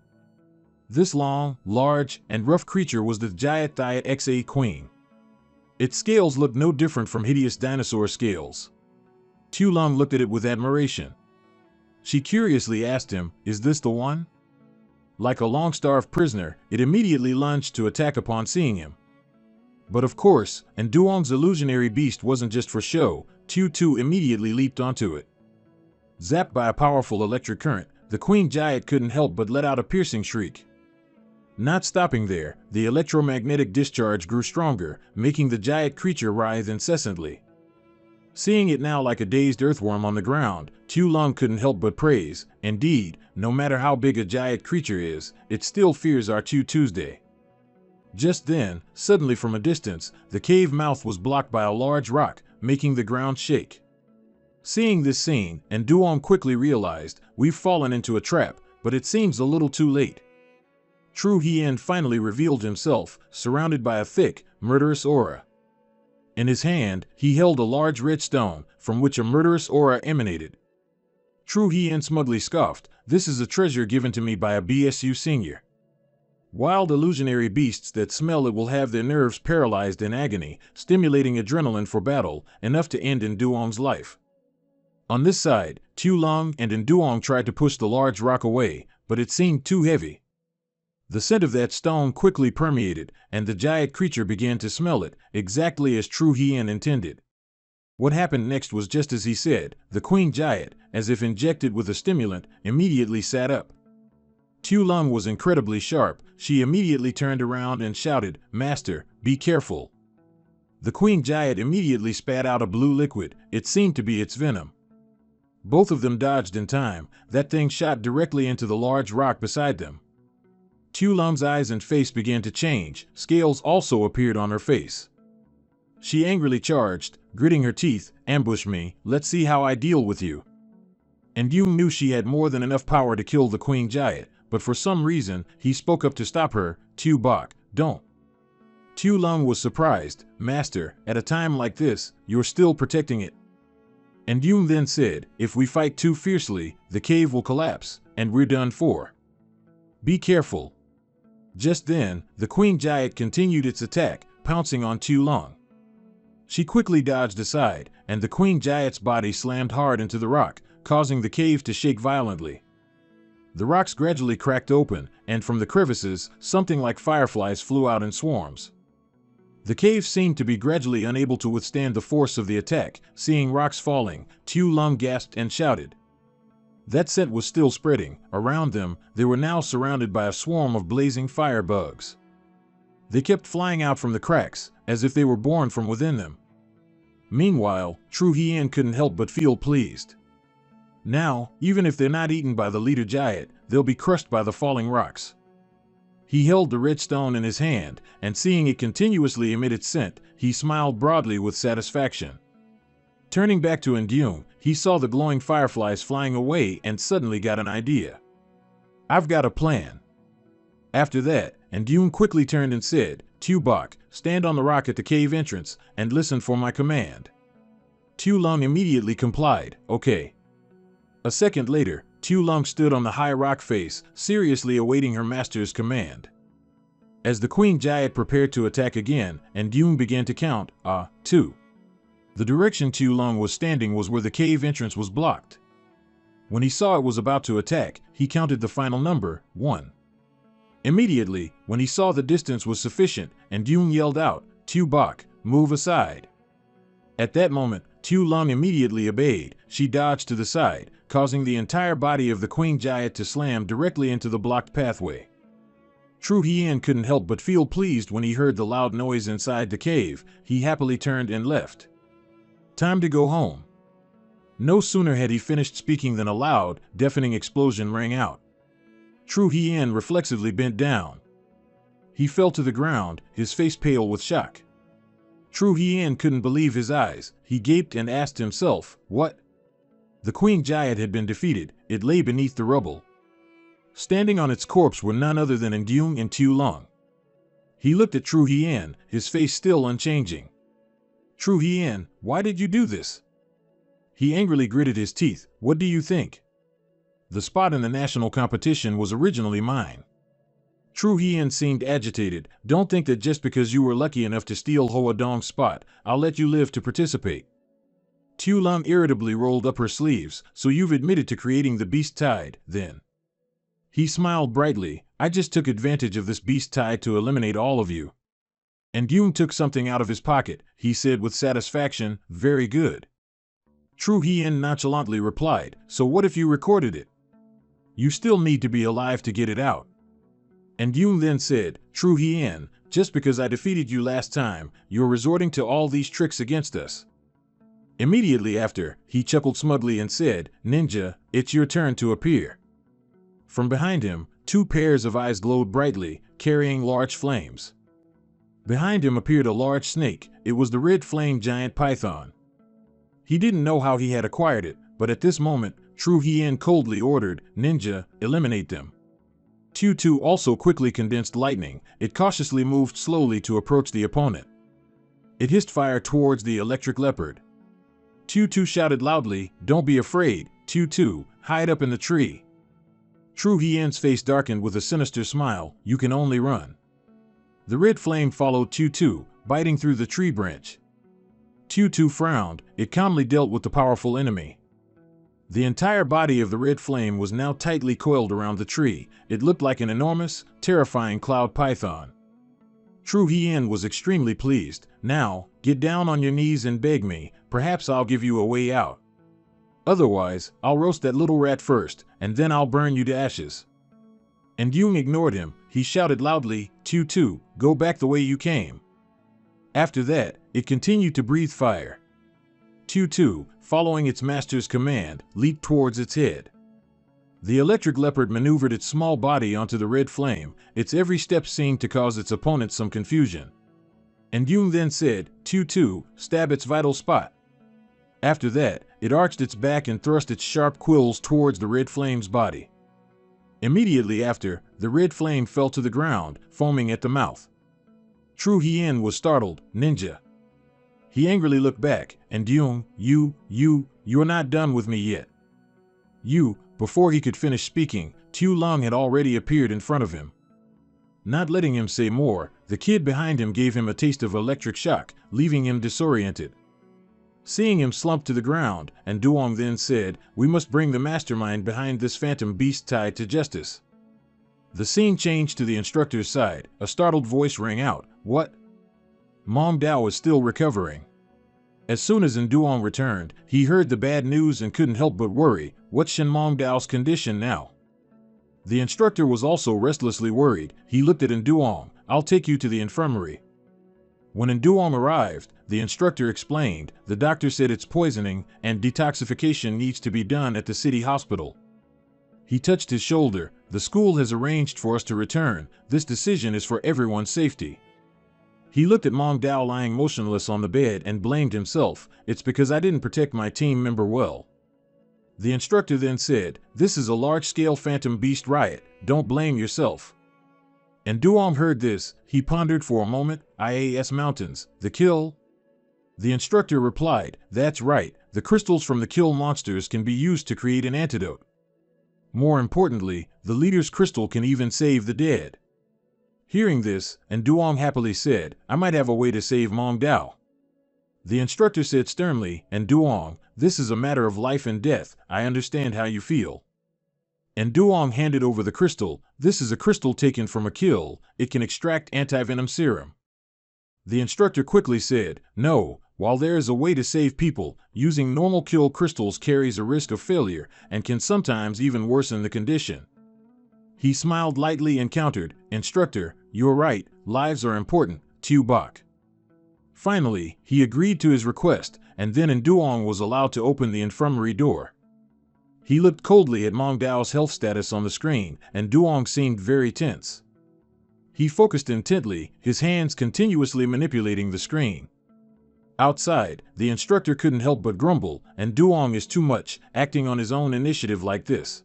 Speaker 1: This long, large, and rough creature was the Giant Thiet Xa Queen. Its scales looked no different from hideous dinosaur scales. Chulong looked at it with admiration. She curiously asked him, is this the one? Like a long-starved prisoner, it immediately lunged to attack upon seeing him. But of course, and Duong's illusionary beast wasn't just for show. Tu immediately leaped onto it. Zapped by a powerful electric current, the Queen Giant couldn't help but let out a piercing shriek. Not stopping there, the electromagnetic discharge grew stronger, making the giant creature writhe incessantly. Seeing it now like a dazed earthworm on the ground, Chulong couldn't help but praise. Indeed, no matter how big a giant creature is, it still fears our Tuesday. Just then, suddenly from a distance, the cave mouth was blocked by a large rock, making the ground shake. Seeing this scene, and Duong quickly realized, we've fallen into a trap, but it seems a little too late. True Hien finally revealed himself, surrounded by a thick, murderous aura. In his hand, he held a large red stone, from which a murderous aura emanated. True Hien smugly scoffed, this is a treasure given to me by a BSU senior. Wild illusionary beasts that smell it will have their nerves paralyzed in agony, stimulating adrenaline for battle, enough to end Nduong's life. On this side, Chulong and Nduong tried to push the large rock away, but it seemed too heavy. The scent of that stone quickly permeated, and the giant creature began to smell it, exactly as True Hien intended. What happened next was just as he said. The queen giant, as if injected with a stimulant, immediately sat up. Tu Lung was incredibly sharp. She immediately turned around and shouted, "Master, be careful." The queen giant immediately spat out a blue liquid. It seemed to be its venom. Both of them dodged in time. That thing shot directly into the large rock beside them. Tu Lung's eyes and face began to change. Scales also appeared on her face. She angrily charged, gritting her teeth, "Ambush me, let's see how I deal with you." And Yoon knew she had more than enough power to kill the queen giant, but for some reason, he spoke up to stop her. "Tu Bok, don't." Tu Lung was surprised. "Master, at a time like this, you're still protecting it." And Yoon then said, "If we fight too fiercely, the cave will collapse, and we're done for. Be careful." Just then, the queen giant continued its attack, pouncing on Tu Lung. She quickly dodged aside, and the queen giant's body slammed hard into the rock, causing the cave to shake violently. The rocks gradually cracked open, and from the crevices, something like fireflies flew out in swarms. The cave seemed to be gradually unable to withstand the force of the attack. Seeing rocks falling, Tu Lung gasped and shouted. That scent was still spreading. Around them, they were now surrounded by a swarm of blazing fire bugs. They kept flying out from the cracks, as if they were born from within them. Meanwhile, True Hien couldn't help but feel pleased. Now, even if they're not eaten by the leader giant, they'll be crushed by the falling rocks. He held the red stone in his hand, and seeing it continuously emit its scent, he smiled broadly with satisfaction. Turning back to Indune, he saw the glowing fireflies flying away and suddenly got an idea. "I've got a plan." After that, Indune quickly turned and said, "Tu Bok, stand on the rock at the cave entrance and listen for my command." Tu Lung immediately complied. "Okay." A second later, Tu Lung stood on the high rock face, seriously awaiting her master's command. As the queen giant prepared to attack again, Indune began to count, 2. The direction Tu Lung was standing was where the cave entrance was blocked. When he saw it was about to attack, he counted the final number, 1. Immediately, when he saw the distance was sufficient, Indune yelled out, "Tu Bok, move aside." At that moment, Tu Lung immediately obeyed. She dodged to the side, causing the entire body of the queen giant to slam directly into the blocked pathway. True Hien couldn't help but feel pleased when he heard the loud noise inside the cave. He happily turned and left. Time to go home. No sooner had he finished speaking than a loud, deafening explosion rang out. True Hien reflexively bent down. He fell to the ground, his face pale with shock. True Hien couldn't believe his eyes. He gaped and asked himself, "What?" The queen giant had been defeated. It lay beneath the rubble. Standing on its corpse were none other than Indune and Tu Lung. He looked at True Hien, his face still unchanging. "True Hien, why did you do this?" He angrily gritted his teeth. "What do you think? The spot in the national competition was originally mine." True Hien seemed agitated. "Don't think that just because you were lucky enough to steal Hoa Dong's spot, I'll let you live to participate." Tu Lung irritably rolled up her sleeves. "So you've admitted to creating the beast tide, then?" He smiled brightly. "I just took advantage of this beast tide to eliminate all of you." And Yoon took something out of his pocket. He said with satisfaction, "Very good." True Hien nonchalantly replied, "So what if you recorded it? You still need to be alive to get it out." And Yoon then said, "True Hien, just because I defeated you last time, you're resorting to all these tricks against us." Immediately after, he chuckled smugly and said, "Ninja, it's your turn to appear." From behind him, 2 pairs of eyes glowed brightly, carrying large flames. Behind him appeared a large snake. It was the red flame giant python. He didn't know how he had acquired it, but at this moment, True Hien coldly ordered, "Ninja, eliminate them." Tu also quickly condensed lightning. It cautiously moved slowly to approach the opponent. It hissed fire towards the electric leopard. Tu shouted loudly, "Don't be afraid, Tu, hide up in the tree." True Hien's face darkened with a sinister smile. "You can only run." The red flame followed Tu, biting through the tree branch. Tu frowned. It calmly dealt with the powerful enemy. The entire body of the red flame was now tightly coiled around the tree. It looked like an enormous, terrifying cloud python. True Hien was extremely pleased. Now, get down on your knees and beg me. Perhaps I'll give you a way out. Otherwise, I'll roast that little rat first, and then I'll burn you to ashes. And Jung ignored him. He shouted loudly, "Tu, go back the way you came." After that, it continued to breathe fire. Tu, following its master's command, leaped towards its head. The electric leopard maneuvered its small body onto the red flame. Its every step seemed to cause its opponent some confusion. And Jung then said, Tu, stab its vital spot. After that, it arched its back and thrust its sharp quills towards the red flame's body. Immediately after, the red flame fell to the ground, foaming at the mouth. True Hien was startled. "Ninja." He angrily looked back, and Jung, you're not done with me yet. Before he could finish speaking, Tu Lung had already appeared in front of him. Not letting him say more, the kid behind him gave him a taste of electric shock, leaving him disoriented. Seeing him slump to the ground, and Duong then said, "We must bring the mastermind behind this phantom beast tied to justice." The scene changed to the instructor's side. A startled voice rang out, "What?" Mong Dao is still recovering. As soon as Nduong returned, he heard the bad news and couldn't help but worry. What's Shen Mong Dao's condition now? The instructor was also restlessly worried. He looked at Nduong. "I'll take you to the infirmary." When Nduong arrived, the instructor explained, "The doctor said it's poisoning, and detoxification needs to be done at the city hospital." He touched his shoulder. "The school has arranged for us to return. This decision is for everyone's safety." He looked at Mong Dao lying motionless on the bed and blamed himself. "It's because I didn't protect my team member well." The instructor then said, "This is a large-scale phantom beast riot. Don't blame yourself." And Duong heard this. He pondered for a moment. "IAS Mountains, the kill?" The instructor replied, "That's right. The crystals from the kill monsters can be used to create an antidote. More importantly, the leader's crystal can even save the dead." Hearing this, and Duong happily said, "I might have a way to save Mong Dao." The instructor said sternly, "And Duong, this is a matter of life and death. I understand how you feel." And Duong handed over the crystal. "This is a crystal taken from a kill. It can extract anti-venom serum." The instructor quickly said, "No, while there is a way to save people, using normal kill crystals carries a risk of failure and can sometimes even worsen the condition." He smiled lightly and countered, "Instructor, you're right, lives are important, Tu Bok." Finally, he agreed to his request, and then Nduong was allowed to open the infirmary door. He looked coldly at Mong Dao's health status on the screen, and Duong seemed very tense. He focused intently, his hands continuously manipulating the screen. Outside, the instructor couldn't help but grumble, and Duong is too much, acting on his own initiative like this.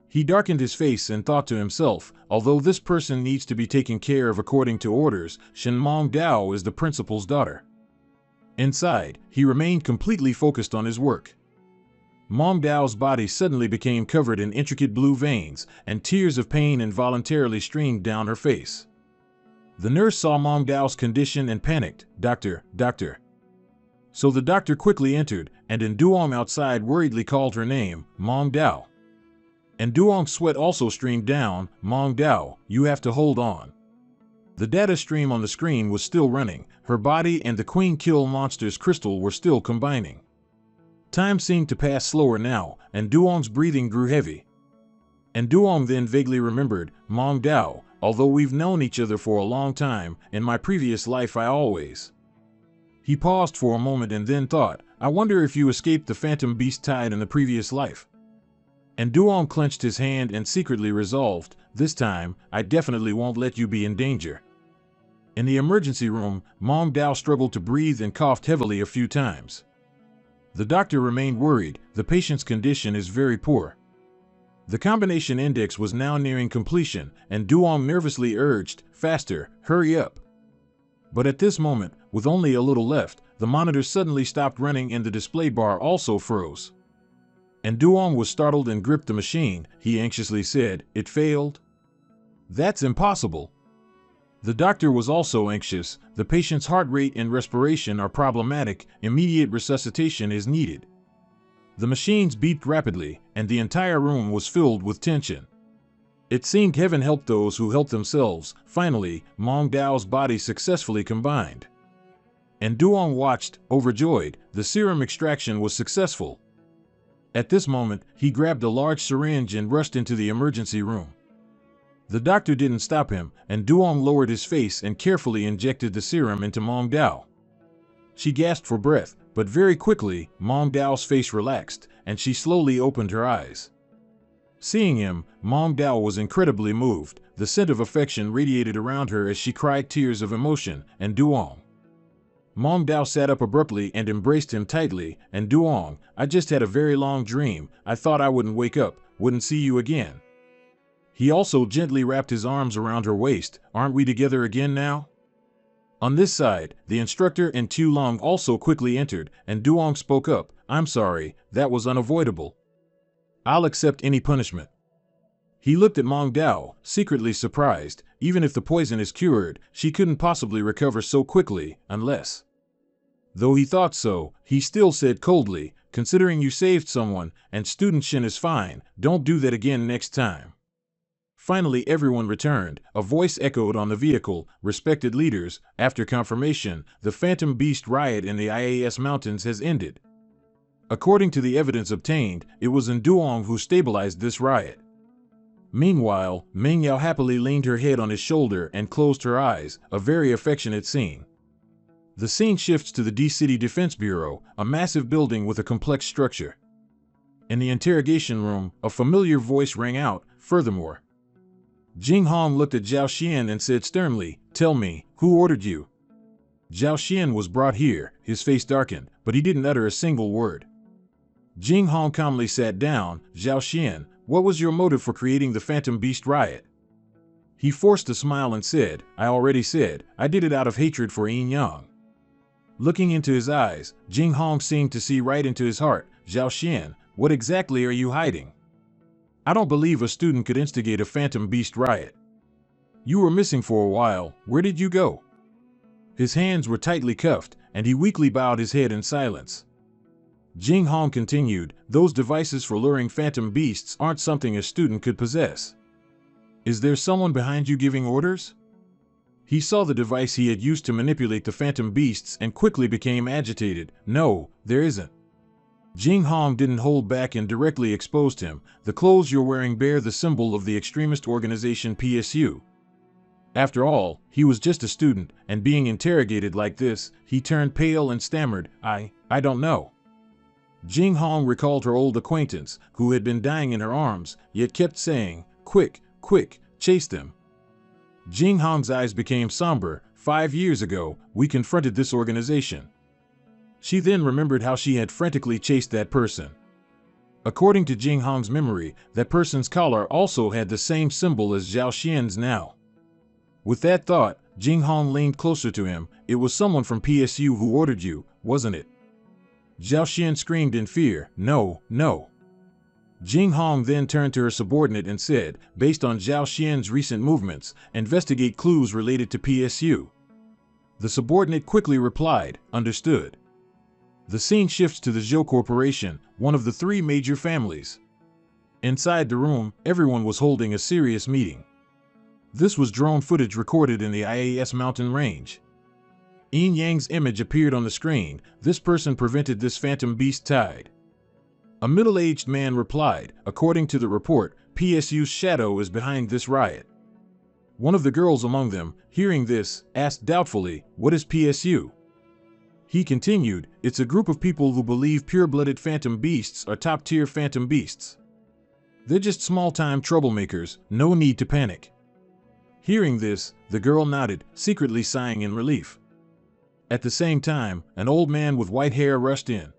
Speaker 1: He darkened his face and thought to himself, although this person needs to be taken care of according to orders, Shen Mong Dao is the principal's daughter. Inside, he remained completely focused on his work. Mong Dao's body suddenly became covered in intricate blue veins, and tears of pain involuntarily streamed down her face. The nurse saw Mong Dao's condition and panicked, Doctor. So the doctor quickly entered, and Nduong outside worriedly called her name, Mong Dao. And Duong's sweat also streamed down. "Mong Dao, you have to hold on." The data stream on the screen was still running. Her body and the Queen Kill monster's crystal were still combining. Time seemed to pass slower now, and Duong's breathing grew heavy. And Duong then vaguely remembered, "Mong Dao, although we've known each other for a long time, in my previous life I always..." He paused for a moment and then thought, "I wonder if you escaped the phantom beast tide in the previous life." And Duong clenched his hand and secretly resolved, "This time, I definitely won't let you be in danger." In the emergency room, Mong Dao struggled to breathe and coughed heavily a few times. The doctor remained worried. The patient's condition is very poor. The combination index was now nearing completion, and Duong nervously urged, "Faster, hurry up." But at this moment, with only a little left, the monitor suddenly stopped running and the display bar also froze. And Duong was startled and gripped the machine. He anxiously said, "It failed?" "That's impossible." The doctor was also anxious. "The patient's heart rate and respiration are problematic. Immediate resuscitation is needed." The machines beeped rapidly, and the entire room was filled with tension. It seemed heaven helped those who helped themselves. Finally, Mong Dao's body successfully combined. And Duong watched, overjoyed. The serum extraction was successful. At this moment, he grabbed a large syringe and rushed into the emergency room. The doctor didn't stop him, and Duong lowered his face and carefully injected the serum into Mong Dao. She gasped for breath, but very quickly, Mong Dao's face relaxed, and she slowly opened her eyes. Seeing him, Mong Dao was incredibly moved. The scent of affection radiated around her as she cried tears of emotion, and Duong. Mong Dao sat up abruptly and embraced him tightly, and Duong, I just had a very long dream. I thought I wouldn't wake up, wouldn't see you again. He also gently wrapped his arms around her waist. Aren't we together again now? On this side, the instructor and Tu Long also quickly entered, and Duong spoke up. I'm sorry, that was unavoidable. I'll accept any punishment. He looked at Mong Dao, secretly surprised. Even if the poison is cured, she couldn't possibly recover so quickly, unless... Though he thought so, he still said coldly, considering you saved someone, and student Shin is fine, don't do that again next time. Finally everyone returned. A voice echoed on the vehicle, respected leaders, after confirmation, the Phantom Beast riot in the IAS Mountains has ended. According to the evidence obtained, it was Duong who stabilized this riot. Meanwhile, Mingyao happily leaned her head on his shoulder and closed her eyes, a very affectionate scene. The scene shifts to the D-City Defense Bureau, a massive building with a complex structure. In the interrogation room, a familiar voice rang out, furthermore. Jing Hong looked at Zhao Xian and said sternly, tell me, who ordered you? Zhao Xian was brought here, his face darkened, but he didn't utter a single word. Jing Hong calmly sat down. Zhao Xian, what was your motive for creating the Phantom Beast riot? He forced a smile and said, I already said, I did it out of hatred for Yin Yang. Looking into his eyes, Jing Hong seemed to see right into his heart. Zhao Xian, what exactly are you hiding? I don't believe a student could instigate a Phantom Beast riot. You were missing for a while, where did you go? His hands were tightly cuffed, and he weakly bowed his head in silence. Jing Hong continued, those devices for luring phantom beasts aren't something a student could possess. Is there someone behind you giving orders? He saw the device he had used to manipulate the phantom beasts and quickly became agitated. No, there isn't. Jing Hong didn't hold back and directly exposed him. The clothes you're wearing bear the symbol of the extremist organization PSU. After all, he was just a student, and being interrogated like this, he turned pale and stammered, I don't know. Jing Hong recalled her old acquaintance, who had been dying in her arms, yet kept saying, quick, quick, chase them. Jing Hong's eyes became somber. 5 years ago, we confronted this organization. She then remembered how she had frantically chased that person. According to Jing Hong's memory, that person's collar also had the same symbol as Zhao Xian's now. With that thought, Jing Hong leaned closer to him. It was someone from PSU who ordered you, wasn't it? Zhao Xian screamed in fear, no, no. Jing Hong then turned to her subordinate and said, based on Zhao Xian's recent movements, investigate clues related to PSU. The subordinate quickly replied, understood. The scene shifts to the Zhou Corporation, one of the 3 major families. Inside the room, everyone was holding a serious meeting. This was drone footage recorded in the IAS mountain range. Yin Yang's image appeared on the screen. This person prevented this phantom beast tide. A middle-aged man replied, according to the report, PSU's shadow is behind this riot. One of the girls among them, hearing this, asked doubtfully, what is PSU? He continued, it's a group of people who believe pure-blooded phantom beasts are top-tier phantom beasts. They're just small-time troublemakers, no need to panic. Hearing this, the girl nodded, secretly sighing in relief. At the same time, an old man with white hair rushed in.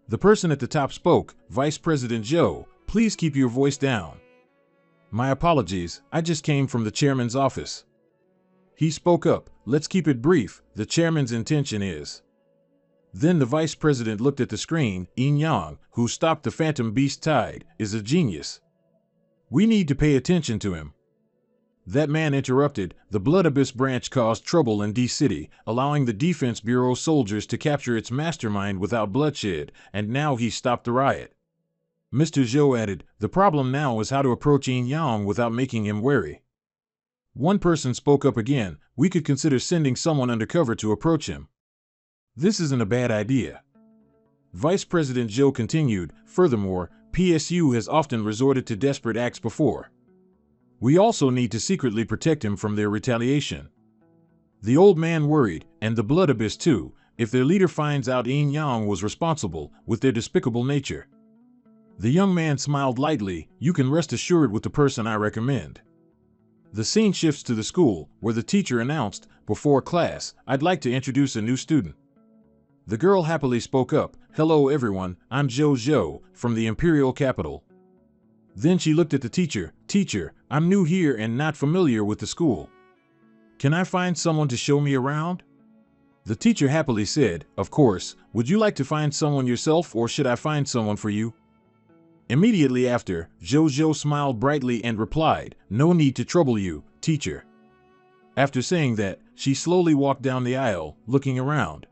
Speaker 1: The person at the top spoke, Vice President Zhou, please keep your voice down. My apologies, I just came from the chairman's office. He spoke up, let's keep it brief, the chairman's intention is. Then the vice president looked at the screen. Yin Yang, who stopped the phantom beast tide, is a genius. We need to pay attention to him. That man interrupted. The Blood Abyss branch caused trouble in D-City, allowing the Defense Bureau soldiers to capture its mastermind without bloodshed, and now he stopped the riot. Mr. Zhou added, the problem now is how to approach Yin Yang without making him wary. One person spoke up again, we could consider sending someone undercover to approach him. This isn't a bad idea. Vice President Zhou continued, furthermore, PSU has often resorted to desperate acts before. We also need to secretly protect him from their retaliation. The old man worried, and the Blood Abyss too, if their leader finds out Yin Yang was responsible, with their despicable nature. The young man smiled lightly, you can rest assured with the person I recommend. The scene shifts to the school, where the teacher announced, before class, I'd like to introduce a new student. The girl happily spoke up, hello everyone, I'm Zhou, from the Imperial Capital. Then she looked at the teacher, teacher, I'm new here and not familiar with the school. Can I find someone to show me around? The teacher happily said, of course, would you like to find someone yourself or should I find someone for you? Immediately after, Zhou smiled brightly and replied, no need to trouble you, teacher. After saying that, she slowly walked down the aisle, looking around.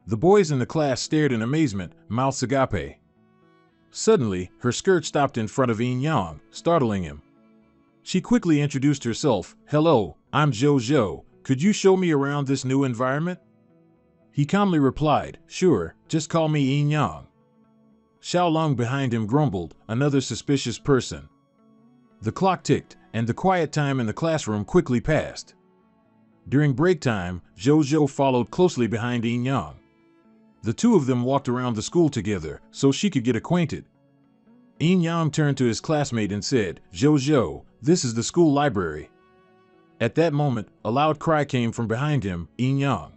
Speaker 1: The boys in the class stared in amazement, mouths agape. Suddenly, her skirt stopped in front of Yin Yang, startling him. She quickly introduced herself, hello, I'm Zhou, could you show me around this new environment? He calmly replied, sure, just call me Yin Yang. Xiaolong behind him grumbled, another suspicious person. The clock ticked, and the quiet time in the classroom quickly passed. During break time, Zhou followed closely behind Yin Yang. The two of them walked around the school together, so she could get acquainted. Yin Yang turned to his classmate and said, Zhou, this is the school library. At that moment, a loud cry came from behind him, Yin Yang.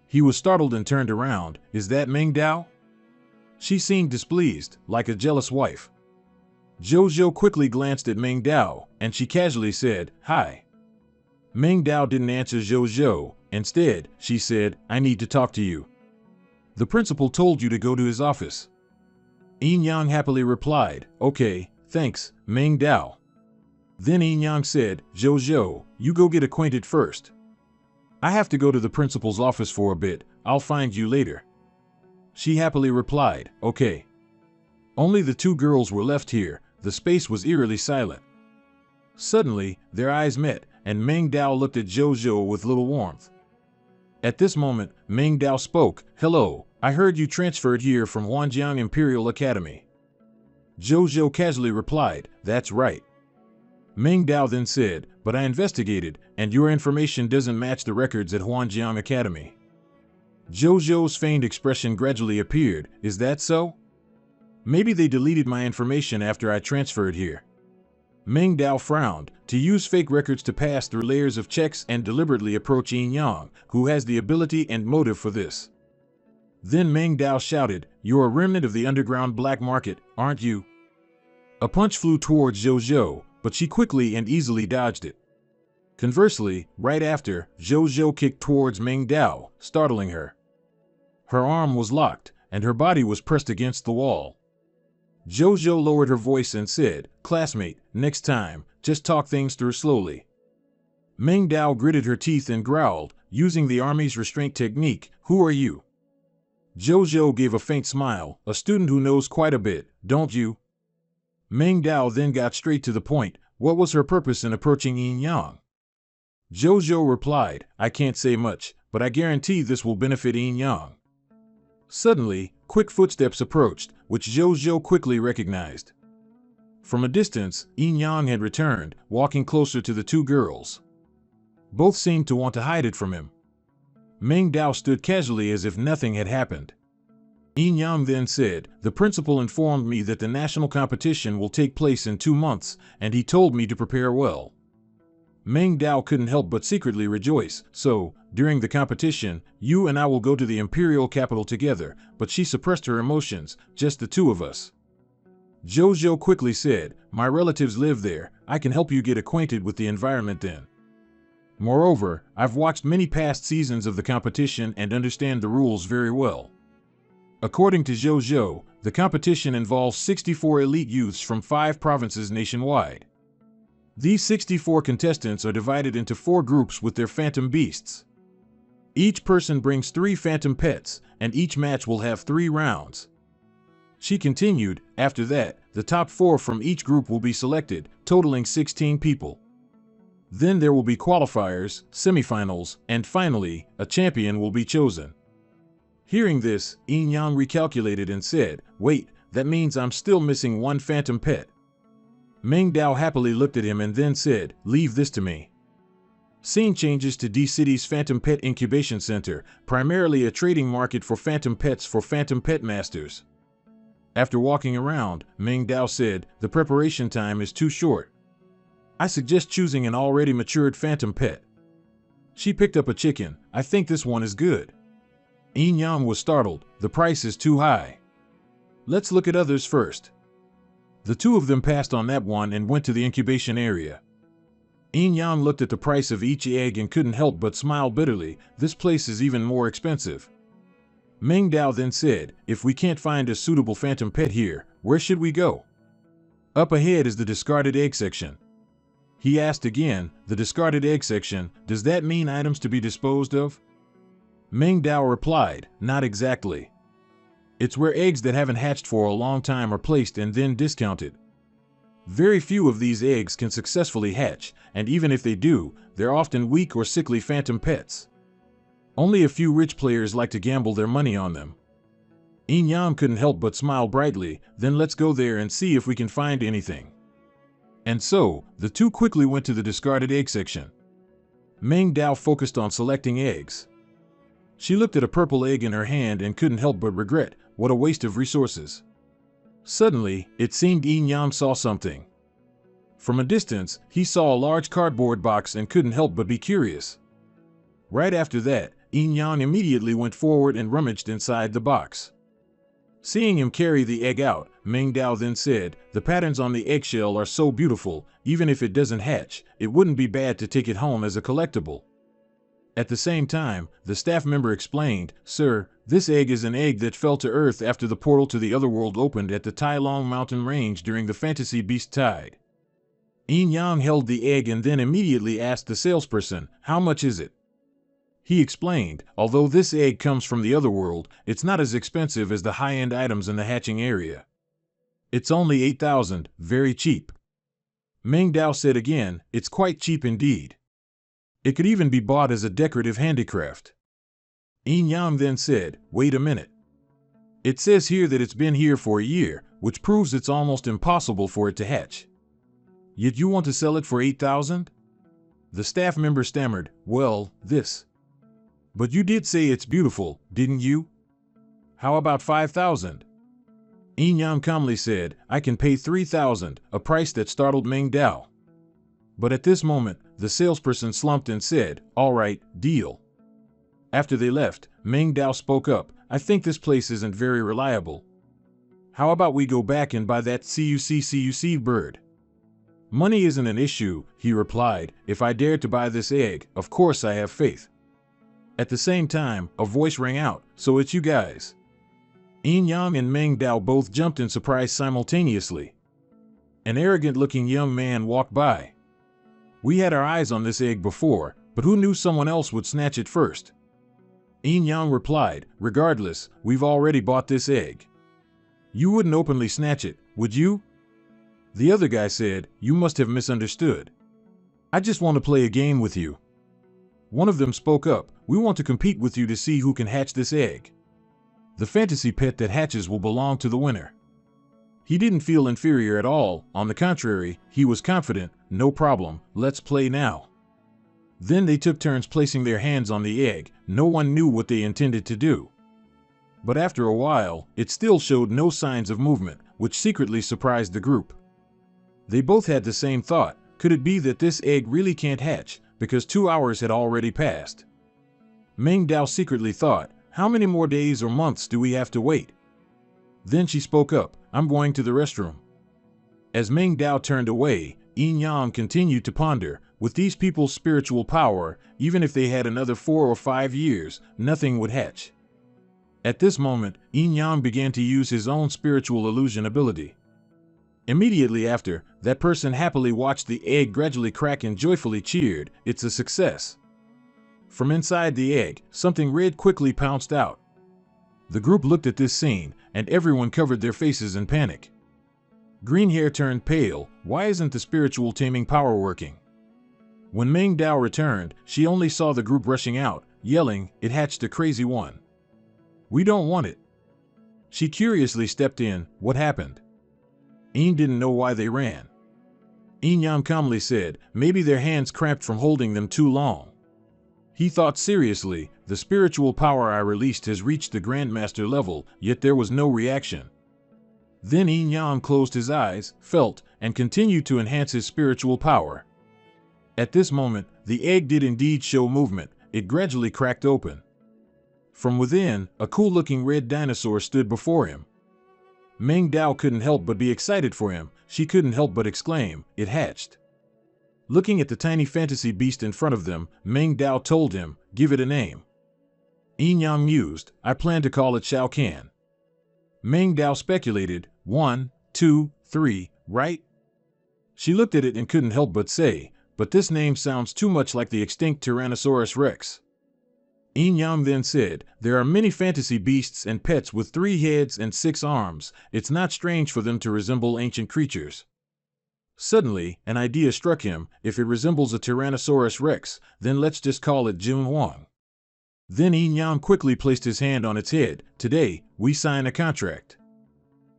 Speaker 1: He was startled and turned around, is that Meng Dao? She seemed displeased, like a jealous wife. Zhou quickly glanced at Meng Dao, and she casually said, hi. Meng Dao didn't answer Zhou. Instead, she said, I need to talk to you. The principal told you to go to his office. Yin Yang happily replied, okay, thanks, Meng Dao. Then Yin Yang said, Zhou, you go get acquainted first. I have to go to the principal's office for a bit, I'll find you later. She happily replied, okay. Only the two girls were left here, the space was eerily silent. Suddenly, their eyes met, and Meng Dao looked at Zhou with little warmth. At this moment, Meng Dao spoke, hello, I heard you transferred here from Huanjiang Imperial Academy. Zhou casually replied, that's right. Meng Dao then said, but I investigated, and your information doesn't match the records at Huanjiang Academy. Zhou's feigned expression gradually appeared, is that so? Maybe they deleted my information after I transferred here. Meng Dao frowned, to use fake records to pass through layers of checks and deliberately approach Yin Yang, who has the ability and motive for this. Then Meng Dao shouted, you're a remnant of the underground black market, aren't you? A punch flew towards Zhou, but she quickly and easily dodged it. Conversely, right after, Zhou kicked towards Meng Dao, startling her. Her arm was locked, and her body was pressed against the wall. Zhou lowered her voice and said, classmate, next time, just talk things through slowly. Meng Dao gritted her teeth and growled, using the army's restraint technique, who are you? Zhou gave a faint smile, a student who knows quite a bit, don't you? Meng Dao then got straight to the point, what was her purpose in approaching Yin Yang? Zhou replied, I can't say much, but I guarantee this will benefit Yin Yang. Suddenly, quick footsteps approached, which Zhou quickly recognized. From a distance, Yin Yang had returned, walking closer to the two girls. Both seemed to want to hide it from him. Meng Dao stood casually as if nothing had happened. Yin Yang then said, the principal informed me that the national competition will take place in 2 months, and he told me to prepare well. Meng Dao couldn't help but secretly rejoice, so, during the competition, you and I will go to the imperial capital together, but she suppressed her emotions, just the two of us. Zhou quickly said, my relatives live there, I can help you get acquainted with the environment then. Moreover, I've watched many past seasons of the competition and understand the rules very well. According to Zhou, the competition involves 64 elite youths from 5 provinces nationwide. These 64 contestants are divided into 4 groups with their phantom beasts. Each person brings 3 phantom pets, and each match will have 3 rounds. She continued, after that, the top 4 from each group will be selected, totaling 16 people. Then there will be qualifiers, semifinals, and finally, a champion will be chosen. Hearing this, Yin Yang recalculated and said, "Wait, that means I'm still missing 1 phantom pet." Meng Dao happily looked at him and then said, "Leave this to me." Scene changes to D-City's Phantom Pet Incubation Center, primarily a trading market for phantom pets for phantom pet masters. After walking around, Meng Dao said, "The preparation time is too short. I suggest choosing an already matured phantom pet." She picked up a chicken. "I think this one is good." Yin Yang was startled. "The price is too high. Let's look at others first." The 2 of them passed on that one and went to the incubation area. Yin Yang looked at the price of each egg and couldn't help but smile bitterly. This place is even more expensive. Meng Dao then said, "If we can't find a suitable phantom pet here, where should we go?" "Up ahead is the discarded egg section." He asked again, "The discarded egg section, does that mean items to be disposed of?" Meng Dao replied, "Not exactly. It's where eggs that haven't hatched for a long time are placed and then discounted. Very few of these eggs can successfully hatch, and even if they do, they're often weak or sickly phantom pets. Only a few rich players like to gamble their money on them." Yin Yang couldn't help but smile brightly. "Then let's go there and see if we can find anything." And so, the 2 quickly went to the discarded egg section. Meng Dao focused on selecting eggs. She looked at a purple egg in her hand and couldn't help but regret, what a waste of resources. Suddenly, it seemed Yin Yang saw something. From a distance, he saw a large cardboard box and couldn't help but be curious. Right after that, Yin Yang immediately went forward and rummaged inside the box. Seeing him carry the egg out, Meng Dao then said, "The patterns on the eggshell are so beautiful, even if it doesn't hatch, it wouldn't be bad to take it home as a collectible." At the same time, the staff member explained, "Sir, this egg is an egg that fell to Earth after the portal to the otherworld opened at the Tai Long mountain range during the Fantasy Beast Tide." Yin Yang held the egg and then immediately asked the salesperson, "How much is it?" He explained, "Although this egg comes from the otherworld, it's not as expensive as the high-end items in the hatching area. It's only 8,000, very cheap." Meng Dao said again, "It's quite cheap indeed. It could even be bought as a decorative handicraft." Yin Yang then said, "Wait a minute. It says here that it's been here for a year, which proves it's almost impossible for it to hatch. Yet you want to sell it for 8,000? The staff member stammered, "Well, this. But you did say it's beautiful, didn't you? How about 5,000? Yin Yang calmly said, "I can pay 3,000, a price that startled Meng Dao. But at this moment, the salesperson slumped and said, "All right, deal." After they left, Meng Dao spoke up, "I think this place isn't very reliable. How about we go back and buy that CUC bird?" "Money isn't an issue," he replied. "If I dare to buy this egg, of course I have faith." At the same time, a voice rang out, "So it's you guys." Yin Yang and Meng Dao both jumped in surprise simultaneously. An arrogant-looking young man walked by. "We had our eyes on this egg before, but who knew someone else would snatch it first?" Yin Yang replied, "Regardless, we've already bought this egg. You wouldn't openly snatch it, would you?" The other guy said, "You must have misunderstood. I just want to play a game with you." One of them spoke up, "We want to compete with you to see who can hatch this egg. The fantasy pet that hatches will belong to the winner." He didn't feel inferior at all. On the contrary, he was confident. "No problem, let's play now." Then they took turns placing their hands on the egg. No one knew what they intended to do. But after a while, it still showed no signs of movement, which secretly surprised the group. They both had the same thought. Could it be that this egg really can't hatch, because 2 hours had already passed? Meng Dao secretly thought, "How many more days or months do we have to wait?" Then she spoke up, "I'm going to the restroom." As Meng Dao turned away, Yin Yang continued to ponder, with these people's spiritual power, even if they had another 4 or 5 years, nothing would hatch. At this moment, Yin Yang began to use his own spiritual illusion ability. Immediately after, that person happily watched the egg gradually crack and joyfully cheered, "It's a success." From inside the egg, something red quickly pounced out. The group looked at this scene, and everyone covered their faces in panic. Green hair turned pale. Why isn't the spiritual taming power working? When Meng Dao returned, she only saw the group rushing out, yelling, "It hatched a crazy one. We don't want it." She curiously stepped in. "What happened?" Yin didn't know why they ran. Yin Yang calmly said, "Maybe their hands cramped from holding them too long." He thought seriously, "The spiritual power I released has reached the Grandmaster level, yet there was no reaction." Then Yin Yang closed his eyes, felt, and continued to enhance his spiritual power. At this moment, the egg did indeed show movement. It gradually cracked open. From within, a cool-looking red dinosaur stood before him. Meng Dao couldn't help but be excited for him. She couldn't help but exclaim, "It hatched." Looking at the tiny fantasy beast in front of them, Meng Dao told him, "Give it a name." Yin Yang mused, "I plan to call it Shao Kan." Meng Dao speculated, 1, 2, 3, right? She looked at it and couldn't help but say, "But this name sounds too much like the extinct Tyrannosaurus Rex." Yin Yang then said, "There are many fantasy beasts and pets with 3 heads and 6 arms. It's not strange for them to resemble ancient creatures." Suddenly, an idea struck him. If it resembles a Tyrannosaurus Rex, then let's just call it Jun Huang. Then Yin Yang quickly placed his hand on its head. "Today, we sign a contract."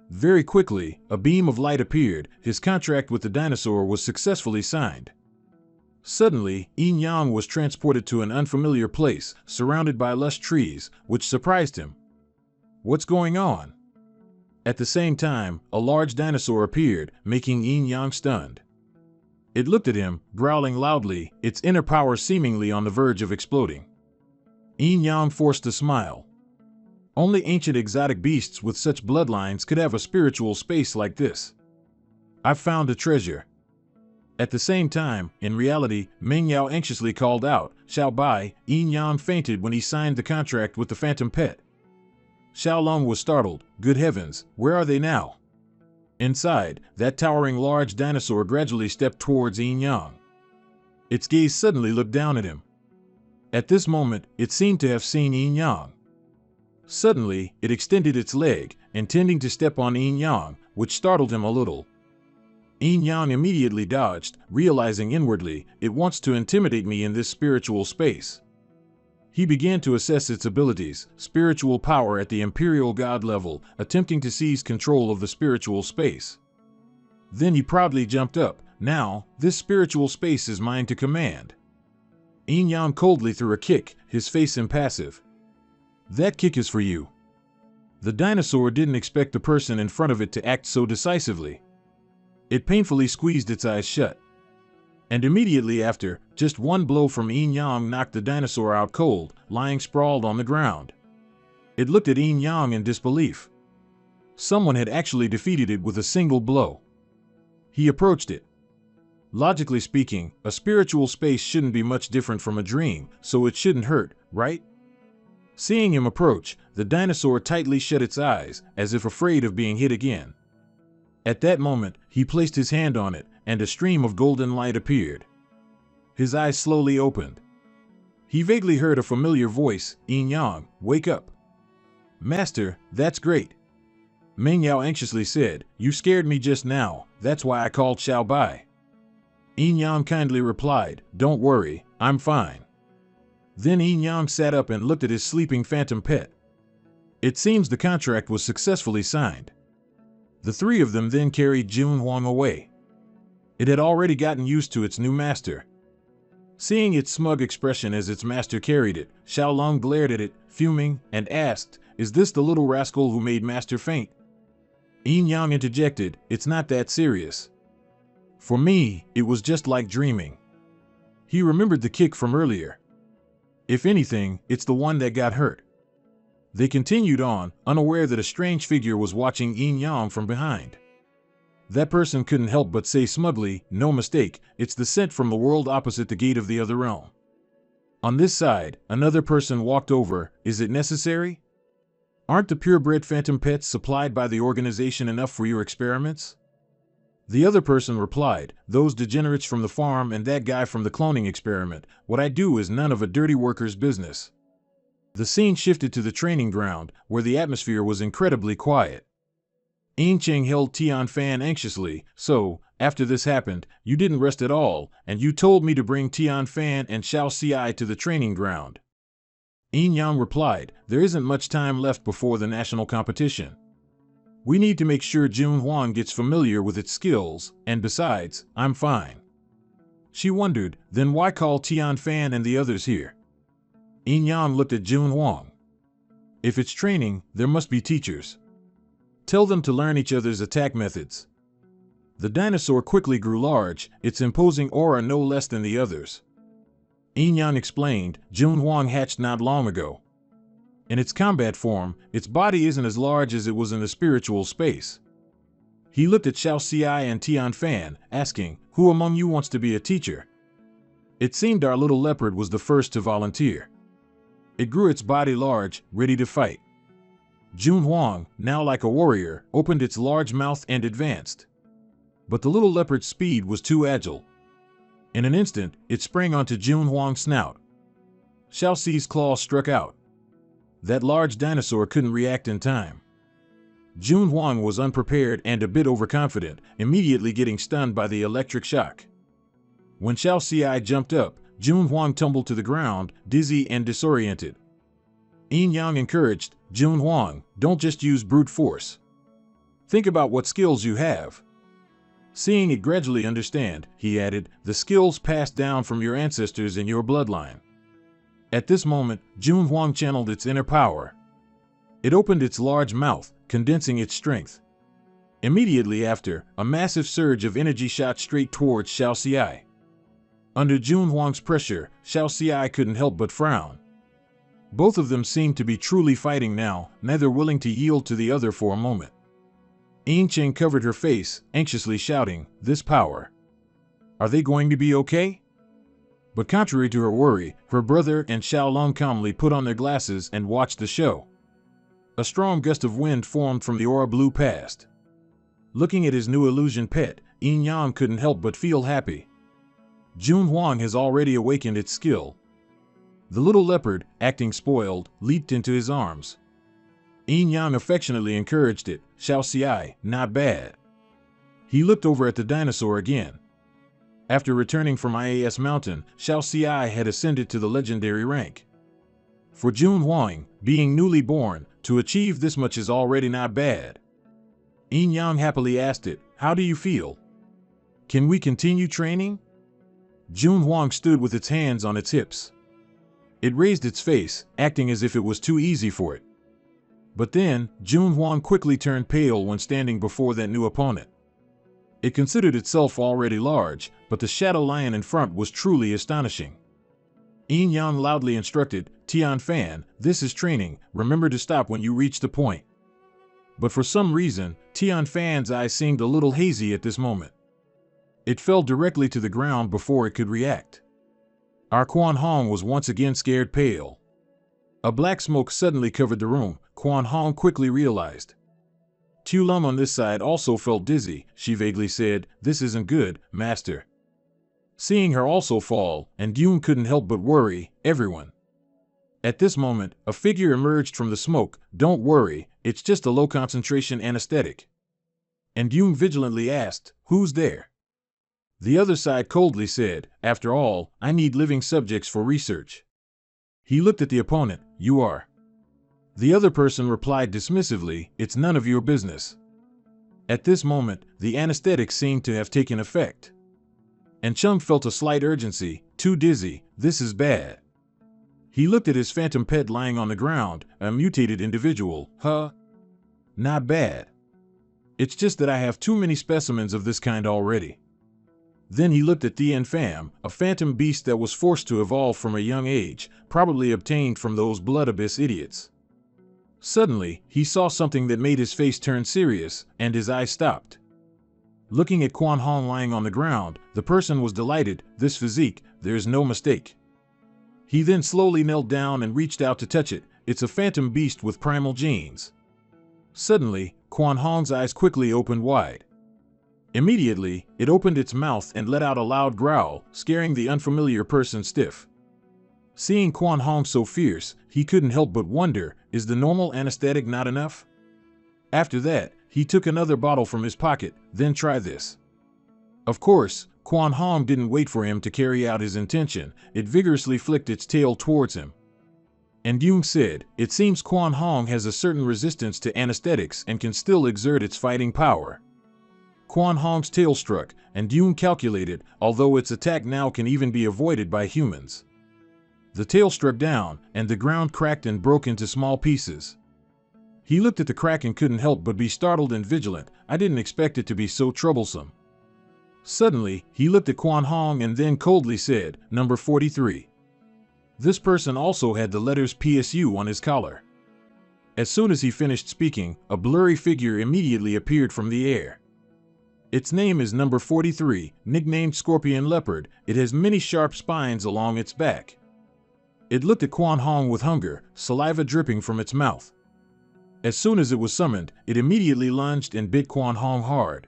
Speaker 1: Very quickly, a beam of light appeared. His contract with the dinosaur was successfully signed. Suddenly, Yin Yang was transported to an unfamiliar place, surrounded by lush trees, which surprised him. "What's going on?" At the same time, a large dinosaur appeared, making Yin Yang stunned. It looked at him, growling loudly, its inner power seemingly on the verge of exploding. Yin Yang forced a smile. Only ancient exotic beasts with such bloodlines could have a spiritual space like this. "I've found a treasure." At the same time, in reality, Meng Yao anxiously called out, "Xiao Bai." Yin Yang fainted when he signed the contract with the phantom pet. Xiao Long was startled. "Good heavens, where are they now?" Inside, that towering large dinosaur gradually stepped towards Yin Yang. Its gaze suddenly looked down at him. At this moment, it seemed to have seen Yin Yang. Suddenly, it extended its leg, intending to step on Yin Yang, which startled him a little. Yin Yang immediately dodged, realizing inwardly, "It wants to intimidate me in this spiritual space." He began to assess its abilities, spiritual power at the Imperial God level, attempting to seize control of the spiritual space. Then he proudly jumped up. "Now, this spiritual space is mine to command." Yin Yang coldly threw a kick, his face impassive. "That kick is for you." The dinosaur didn't expect the person in front of it to act so decisively. It painfully squeezed its eyes shut. And immediately after, just one blow from Yin Yang knocked the dinosaur out cold, lying sprawled on the ground. It looked at Yin Yang in disbelief. Someone had actually defeated it with a single blow. He approached it. Logically speaking, a spiritual space shouldn't be much different from a dream, so it shouldn't hurt, right? Seeing him approach, the dinosaur tightly shut its eyes, as if afraid of being hit again. At that moment, he placed his hand on it, and a stream of golden light appeared. His eyes slowly opened. He vaguely heard a familiar voice, "Yin Yang, wake up." "Master, that's great." Meng Yao anxiously said, "You scared me just now, that's why I called Xiao Bai." Yin Yang kindly replied, "Don't worry, I'm fine." Then Yin Yang sat up and looked at his sleeping phantom pet. It seems the contract was successfully signed. The 3 of them then carried Jun Huang away. It had already gotten used to its new master. Seeing its smug expression as its master carried it, Xiao Long glared at it, fuming, and asked, "Is this the little rascal who made master faint?" Yin Yang interjected, "It's not that serious. For me, it was just like dreaming." He remembered the kick from earlier. If anything, it's the one that got hurt. They continued on, unaware that a strange figure was watching Yin Yang from behind. That person couldn't help but say smugly, "No mistake, it's the scent from the world opposite the gate of the other realm." On this side, another person walked over. "Is it necessary? Aren't the purebred phantom pets supplied by the organization enough for your experiments?" The other person replied, those degenerates from the farm and that guy from the cloning experiment. What I do is none of a dirty worker's business. The scene shifted to the training ground, where the atmosphere was incredibly quiet. Yin Cheng held Tian Fan anxiously. So, after this happened, you didn't rest at all, and you told me to bring Tian Fan and Xiao Ci to the training ground. Yin Yang replied, there isn't much time left before the national competition. We need to make sure Jun Huang gets familiar with its skills, and besides, I'm fine. She wondered, then why call Tian Fan and the others here? Yin Yang looked at Jun Huang. If it's training, there must be teachers. Tell them to learn each other's attack methods. The dinosaur quickly grew large, its imposing aura no less than the others. Yin Yang explained, Jun Huang hatched not long ago. In its combat form, its body isn't as large as it was in the spiritual space. He looked at Xiao Ci and Tian Fan, asking, who among you wants to be a teacher? It seemed our little leopard was the first to volunteer. It grew its body large, ready to fight. Jun Huang, now like a warrior, opened its large mouth and advanced. But the little leopard's speed was too agile. In an instant, it sprang onto Jun Huang's snout. Xiao Ci's claws struck out. That large dinosaur couldn't react in time. Jun Huang was unprepared and a bit overconfident, immediately getting stunned by the electric shock. When Xiao Ci jumped up, Jun Huang tumbled to the ground, dizzy and disoriented. Yin Yang encouraged, Jun Huang, don't just use brute force. Think about what skills you have. Seeing it gradually understand, he added, the skills passed down from your ancestors in your bloodline. At this moment, Jun Huang channeled its inner power. It opened its large mouth, condensing its strength. Immediately after, a massive surge of energy shot straight towards Xiao Ci. Under Jun Huang's pressure, Xiao Ci couldn't help but frown. Both of them seemed to be truly fighting now, neither willing to yield to the other for a moment. Yin Cheng covered her face, anxiously shouting, this power. Are they going to be okay? But contrary to her worry, her brother and Xiaolong calmly put on their glasses and watched the show. A strong gust of wind formed from the aura blew past. Looking at his new illusion pet, Yin Yang couldn't help but feel happy. Jun Huang has already awakened its skill. The little leopard, acting spoiled, leaped into his arms. Yin Yang affectionately encouraged it, Xiao Ci, not bad. He looked over at the dinosaur again. After returning from IAS Mountain, Xiao Ci had ascended to the legendary rank. For Jun Huang, being newly born, to achieve this much is already not bad. Yin Yang happily asked it, how do you feel? Can we continue training? Jun Huang stood with its hands on its hips. It raised its face, acting as if it was too easy for it. But then, Jun Huang quickly turned pale when standing before that new opponent. It considered itself already large, but the shadow lion in front was truly astonishing. Yin Yang loudly instructed, Tian Fan, this is training, remember to stop when you reach the point. But for some reason, Tian Fan's eyes seemed a little hazy at this moment. It fell directly to the ground before it could react. Our Quan Hong was once again scared pale. A black smoke suddenly covered the room, Quan Hong quickly realized. Tu Lum on this side also felt dizzy, she vaguely said, this isn't good, master. Seeing her also fall, and Dune couldn't help but worry, everyone. At this moment, a figure emerged from the smoke, don't worry, it's just a low concentration anesthetic. And Dune vigilantly asked, who's there? The other side coldly said, after all, I need living subjects for research. He looked at the opponent, you are. The other person replied dismissively, it's none of your business. At this moment, the anesthetic seemed to have taken effect. And Chung felt a slight urgency, too dizzy, this is bad. He looked at his phantom pet lying on the ground, a mutated individual, huh? Not bad. It's just that I have too many specimens of this kind already. Then he looked at Tien Pham, a phantom beast that was forced to evolve from a young age, probably obtained from those blood abyss idiots. Suddenly, he saw something that made his face turn serious, and his eyes stopped. Looking at Quan Hong lying on the ground, the person was delighted, this physique, there's no mistake. He then slowly knelt down and reached out to touch it, it's a phantom beast with primal genes. Suddenly, Quan Hong's eyes quickly opened wide. Immediately, it opened its mouth and let out a loud growl, scaring the unfamiliar person stiff. Seeing Quan Hong so fierce, he couldn't help but wonder, is the normal anesthetic not enough? After that, he took another bottle from his pocket, then try this. Of course, Quan Hong didn't wait for him to carry out his intention. It vigorously flicked its tail towards him. And Yoon said, it seems Quan Hong has a certain resistance to anesthetics and can still exert its fighting power. Quan Hong's tail struck, and Yoon calculated, although its attack now can even be avoided by humans. The tail struck down, and the ground cracked and broke into small pieces. He looked at the crack and couldn't help but be startled and vigilant. I didn't expect it to be so troublesome. Suddenly, he looked at Quan Hong and then coldly said, "Number 43. This person also had the letters PSU on his collar. As soon as he finished speaking, a blurry figure immediately appeared from the air. Its name is Number 43, nicknamed Scorpion Leopard. It has many sharp spines along its back. It looked at Quan Hong with hunger, saliva dripping from its mouth. As soon as it was summoned, it immediately lunged and bit Quan Hong hard.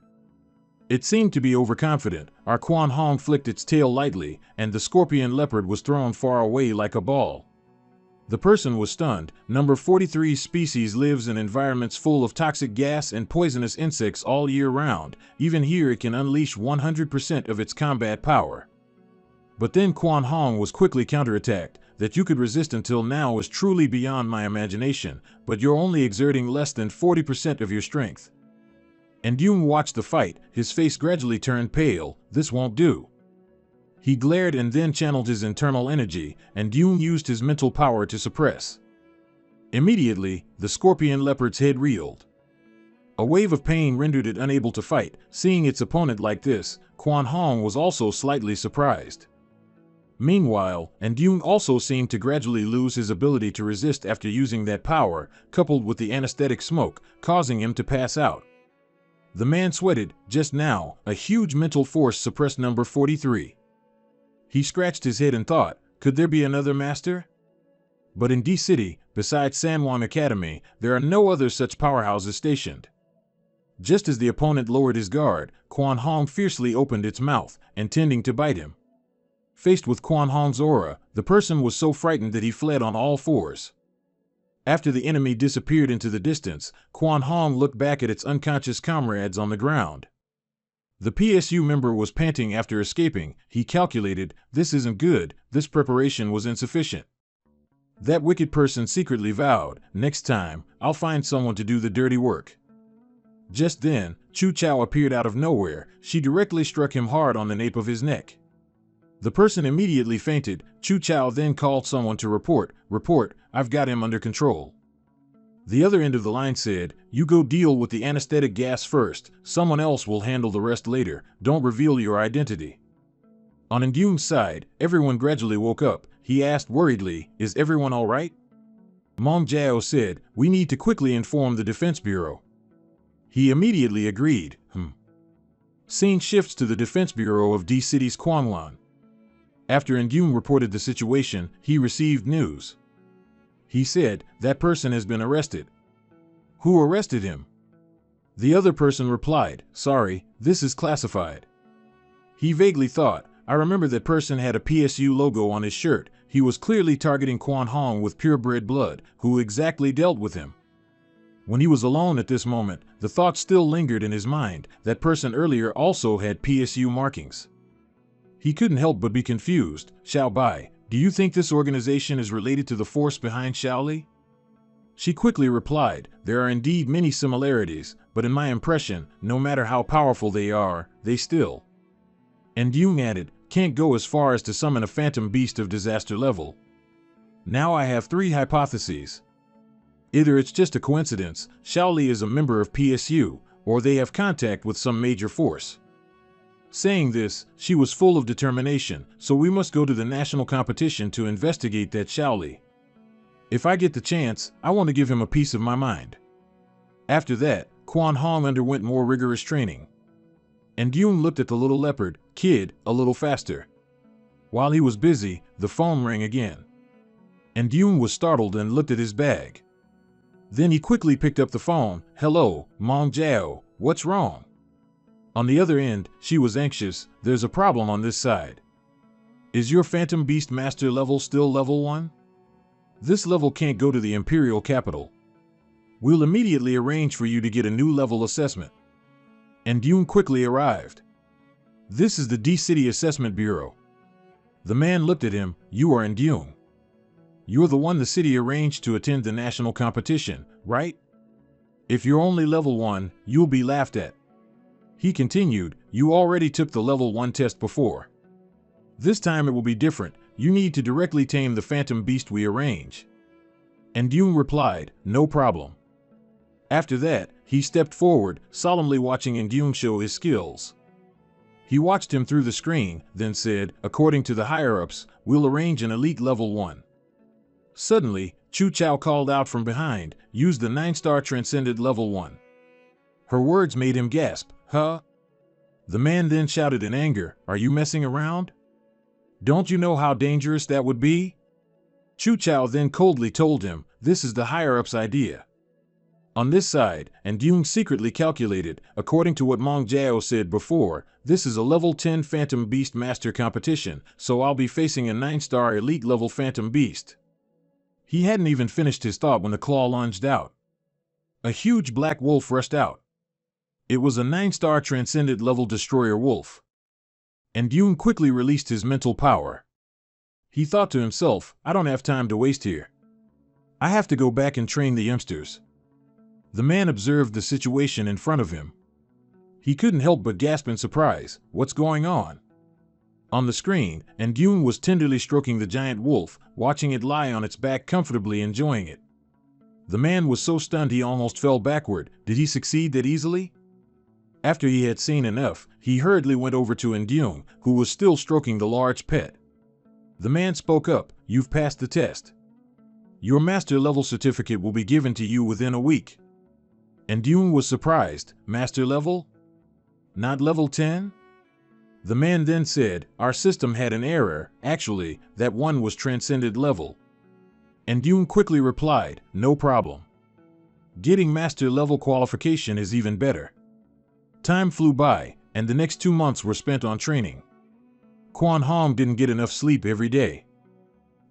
Speaker 1: It seemed to be overconfident. Our Quan Hong flicked its tail lightly, and the Scorpion Leopard was thrown far away like a ball. The person was stunned. Number 43's species lives in environments full of toxic gas and poisonous insects all year round. Even here it can unleash 100% of its combat power. But then Quan Hong was quickly counterattacked. That you could resist until now is truly beyond my imagination, but you're only exerting less than 40% of your strength." And Yoon watched the fight. His face gradually turned pale. This won't do. He glared and then channeled his internal energy, and Yoon used his mental power to suppress. Immediately, the Scorpion Leopard's head reeled. A wave of pain rendered it unable to fight. Seeing its opponent like this, Quan Hong was also slightly surprised. Meanwhile, and Yoon also seemed to gradually lose his ability to resist after using that power, coupled with the anesthetic smoke, causing him to pass out. The man sweated. Just now, a huge mental force suppressed Number 43. He scratched his head and thought, could there be another master? But in D-City, besides Sanwon Academy, there are no other such powerhouses stationed. Just as the opponent lowered his guard, Quan Hong fiercely opened its mouth, intending to bite him. Faced with Quan Hong's aura, the person was so frightened that he fled on all fours. After the enemy disappeared into the distance, Quan Hong looked back at its unconscious comrades on the ground. The PSU member was panting after escaping. He calculated, this isn't good, this preparation was insufficient. That wicked person secretly vowed, next time, I'll find someone to do the dirty work. Just then, Chu Chao appeared out of nowhere. She directly struck him hard on the nape of his neck. The person immediately fainted. Chu Chao then called someone to report, I've got him under control. The other end of the line said, you go deal with the anesthetic gas first, someone else will handle the rest later, don't reveal your identity. On Yoon's side, everyone gradually woke up. He asked worriedly, is everyone all right? Mong Jiao said, we need to quickly inform the Defense Bureau. He immediately agreed. Scene shifts to the Defense Bureau of D-City's Kwangwon. After Yoon reported the situation, he received news. He said, that person has been arrested. Who arrested him? The other person replied, sorry, this is classified. He vaguely thought, I remember that person had a PSU logo on his shirt. He was clearly targeting Quan Hong with purebred blood. Who exactly dealt with him? When he was alone at this moment, the thought still lingered in his mind. That person earlier also had PSU markings. He couldn't help but be confused. Xiao Bai, do you think this organization is related to the force behind Shaoli? She quickly replied, there are indeed many similarities, but in my impression, no matter how powerful they are, they still. And Yoon added, can't go as far as to summon a phantom beast of disaster level. Now I have three hypotheses. Either it's just a coincidence, Shaoli is a member of PSU, or they have contact with some major force. Saying this, she was full of determination, so we must go to the national competition to investigate that Shaoli. If I get the chance, I want to give him a piece of my mind. After that, Quan Hong underwent more rigorous training. And Yoon looked at the little leopard, kid, a little faster. While he was busy, the phone rang again. And Yoon was startled and looked at his bag. Then he quickly picked up the phone. Hello, Mong Jiao, what's wrong? On the other end, she was anxious. There's a problem on this side. Is your Phantom Beast Master level still level 1? This level can't go to the Imperial capital. We'll immediately arrange for you to get a new level assessment. And Dune quickly arrived. This is the D-City Assessment Bureau. The man looked at him. You are Dune. You're the one the city arranged to attend the national competition, right? If you're only level 1, you'll be laughed at. He continued, you already took the level 1 test before. This time it will be different. You need to directly tame the Phantom Beast we arrange. And Dune replied, no problem. After that, he stepped forward, solemnly watching Dune show his skills. He watched him through the screen, then said, according to the higher-ups, we'll arrange an elite level 1. Suddenly, Chu Chao called out from behind, use the 9-star transcended level 1. Her words made him gasp, huh? The man then shouted in anger, are you messing around? Don't you know how dangerous that would be? Chu Chao then coldly told him, this is the higher-ups' idea. On this side, Dune secretly calculated, according to what Mong Jiao said before, this is a level 10 Phantom Beast Master competition, so I'll be facing a 9-star elite level Phantom Beast. He hadn't even finished his thought when the claw lunged out. A huge black wolf rushed out. It was a 9-star transcended level destroyer wolf. And Dune quickly released his mental power. He thought to himself, I don't have time to waste here. I have to go back and train the youngsters. The man observed the situation in front of him. He couldn't help but gasp in surprise, what's going on? On the screen, Dune was tenderly stroking the giant wolf, watching it lie on its back comfortably enjoying it. The man was so stunned he almost fell backward. Did he succeed that easily? After he had seen enough, he hurriedly went over to Dune, who was still stroking the large pet. The man spoke up, you've passed the test. Your master level certificate will be given to you within a week. Dune was surprised, master level? Not level 10? The man then said, our system had an error, actually, that one was transcended level. Dune quickly replied, no problem. Getting master level qualification is even better. Time flew by, and the next 2 months were spent on training. Quan Hong didn't get enough sleep every day.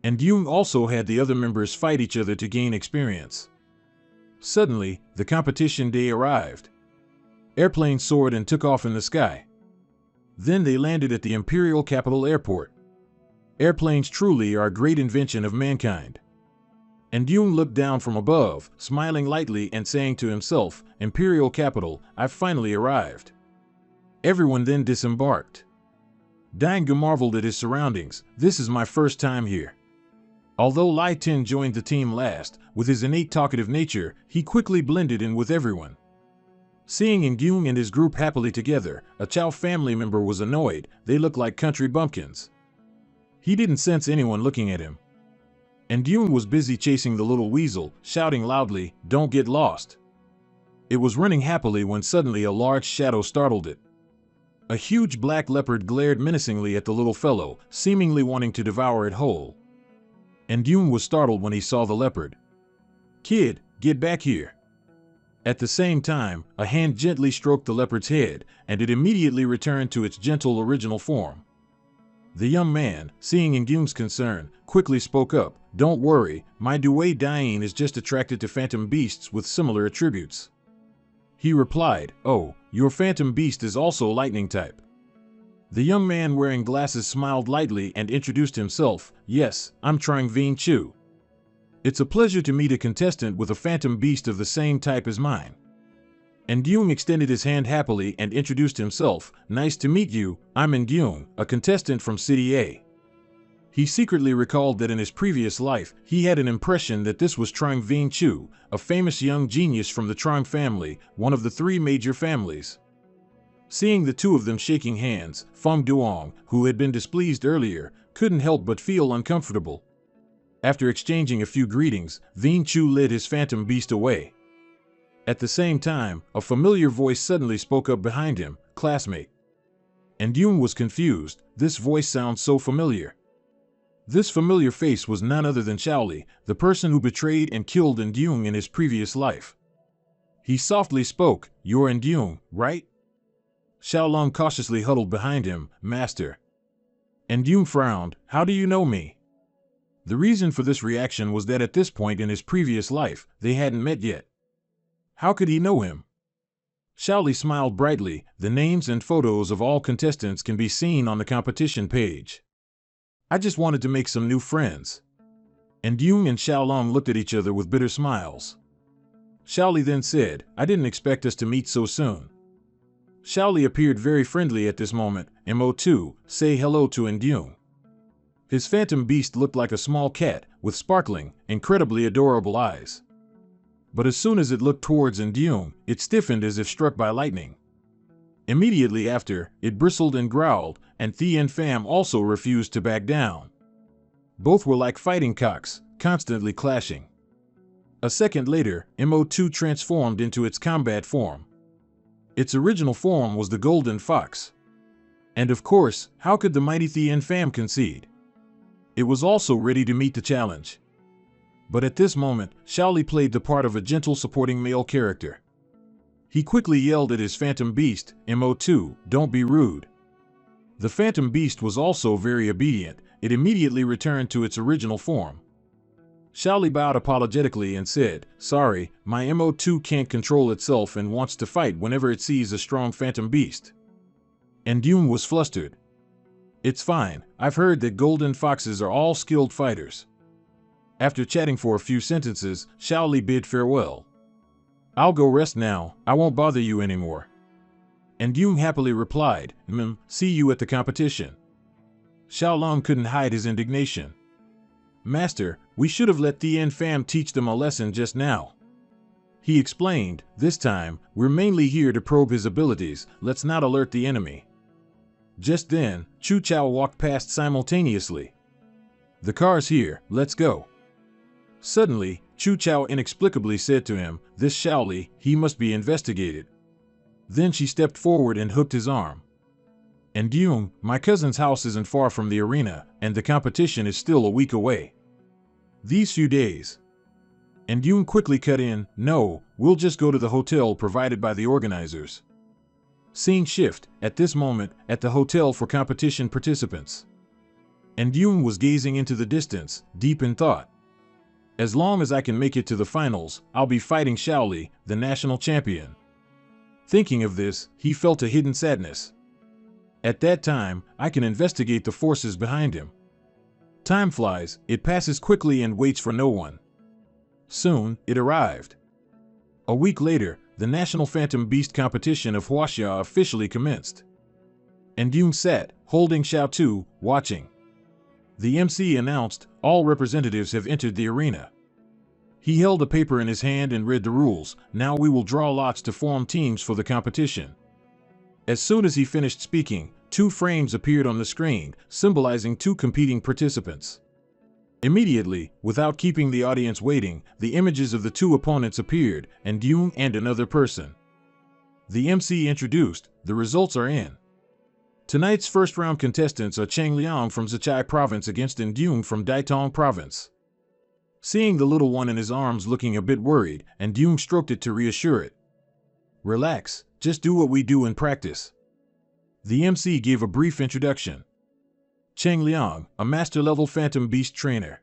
Speaker 1: Dune also had the other members fight each other to gain experience. Suddenly, the competition day arrived. Airplanes soared and took off in the sky. Then they landed at the Imperial Capital Airport. Airplanes truly are a great invention of mankind. Dune looked down from above, smiling lightly and saying to himself, Imperial Capital, I've finally arrived. Everyone then disembarked. Dainga marveled at his surroundings, this is my first time here. Although Lai Tin joined the team last, with his innate talkative nature, he quickly blended in with everyone. Seeing Dune and his group happily together, a Chao family member was annoyed, they looked like country bumpkins. He didn't sense anyone looking at him. Dune was busy chasing the little weasel, shouting loudly, don't get lost. It was running happily when suddenly a large shadow startled it. A huge black leopard glared menacingly at the little fellow, seemingly wanting to devour it whole. Dune was startled when he saw the leopard. Kid, get back here. At the same time, a hand gently stroked the leopard's head, and it immediately returned to its gentle original form. The young man, seeing Dune's concern, quickly spoke up, don't worry, my Due Dain is just attracted to phantom beasts with similar attributes. He replied, oh, your phantom beast is also lightning type. The young man wearing glasses smiled lightly and introduced himself, yes, I'm Trung Vien Chu. It's a pleasure to meet a contestant with a phantom beast of the same type as mine. Dune extended his hand happily and introduced himself, nice to meet you, I'm Dune, a contestant from City A. He secretly recalled that in his previous life, he had an impression that this was Trung Vien Chu, a famous young genius from the Trung family, one of the 3 major families. Seeing the two of them shaking hands, Feng Duong, who had been displeased earlier, couldn't help but feel uncomfortable. After exchanging a few greetings, Vien Chu led his phantom beast away. At the same time, a familiar voice suddenly spoke up behind him, classmate. Dune was confused, this voice sounds so familiar. This familiar face was none other than Shaoli, the person who betrayed and killed Dune in his previous life. He softly spoke, you're Dune, right? Xiaolong cautiously huddled behind him. Master. And Yun frowned. How do you know me? The reason for this reaction was that at this point in his previous life, they hadn't met yet. How could he know him? Xiaoli smiled brightly. The names and photos of all contestants can be seen on the competition page. I just wanted to make some new friends. And Yun and Xiaolong looked at each other with bitter smiles. Xiaoli then said, I didn't expect us to meet so soon. Xiaoli appeared very friendly at this moment. Mo2, say hello to Ndyun. His phantom beast looked like a small cat with sparkling, incredibly adorable eyes. But as soon as it looked towards Ndyun, it stiffened as if struck by lightning. Immediately after, it bristled and growled, and Thien Pham also refused to back down. Both were like fighting cocks, constantly clashing. A second later, Mo2 transformed into its combat form. Its original form was the golden fox. And of course, how could the mighty Thien Pham concede? It was also ready to meet the challenge. But at this moment, Xiaoli played the part of a gentle supporting male character. He quickly yelled at his phantom beast, Mo2, don't be rude. The phantom beast was also very obedient. It immediately returned to its original form. Xiaoli bowed apologetically and said, sorry, my Mo2 can't control itself and wants to fight whenever it sees a strong phantom beast. And Yun was flustered. It's fine, I've heard that golden foxes are all skilled fighters. After chatting for a few sentences, Xiaoli bid farewell. I'll go rest now, I won't bother you anymore. And Yun happily replied, see you at the competition. Xiaolong couldn't hide his indignation. Master, we should have let Thien Pham teach them a lesson just now. He explained, this time, we're mainly here to probe his abilities, let's not alert the enemy. Just then, Chu Chao walked past simultaneously. The car's here, let's go. Suddenly, Chu Chao inexplicably said to him, this Xiaoli, he must be investigated. Then she stepped forward and hooked his arm. And Yun, my cousin's house isn't far from the arena, and the competition is still a week away. These few days. And Yun quickly cut in, no, we'll just go to the hotel provided by the organizers. Scene shift, at this moment, at the hotel for competition participants. And Yun was gazing into the distance, deep in thought. As long as I can make it to the finals, I'll be fighting Xiaoli, the national champion. Thinking of this, he felt a hidden sadness. At that time, I can investigate the forces behind him. Time flies, it passes quickly and waits for no one. Soon, it arrived. A week later, the National Phantom Beast competition of Huaxia officially commenced. And Yun sat, holding Xiao Tu, watching. The MC announced, all representatives have entered the arena. He held a paper in his hand and read the rules, now we will draw lots to form teams for the competition. As soon as he finished speaking, 2 frames appeared on the screen, symbolizing 2 competing participants. Immediately, without keeping the audience waiting, the images of the 2 opponents appeared, and Yun and another person. The MC introduced, the results are in. Tonight's first round contestants are Cheng Liang from Zhejiang Province against Ndyun from Daitong Province. Seeing the little one in his arms looking a bit worried, Ndyun stroked it to reassure it. Relax, just do what we do in practice. The MC gave a brief introduction. Cheng Liang, a master-level Phantom Beast trainer.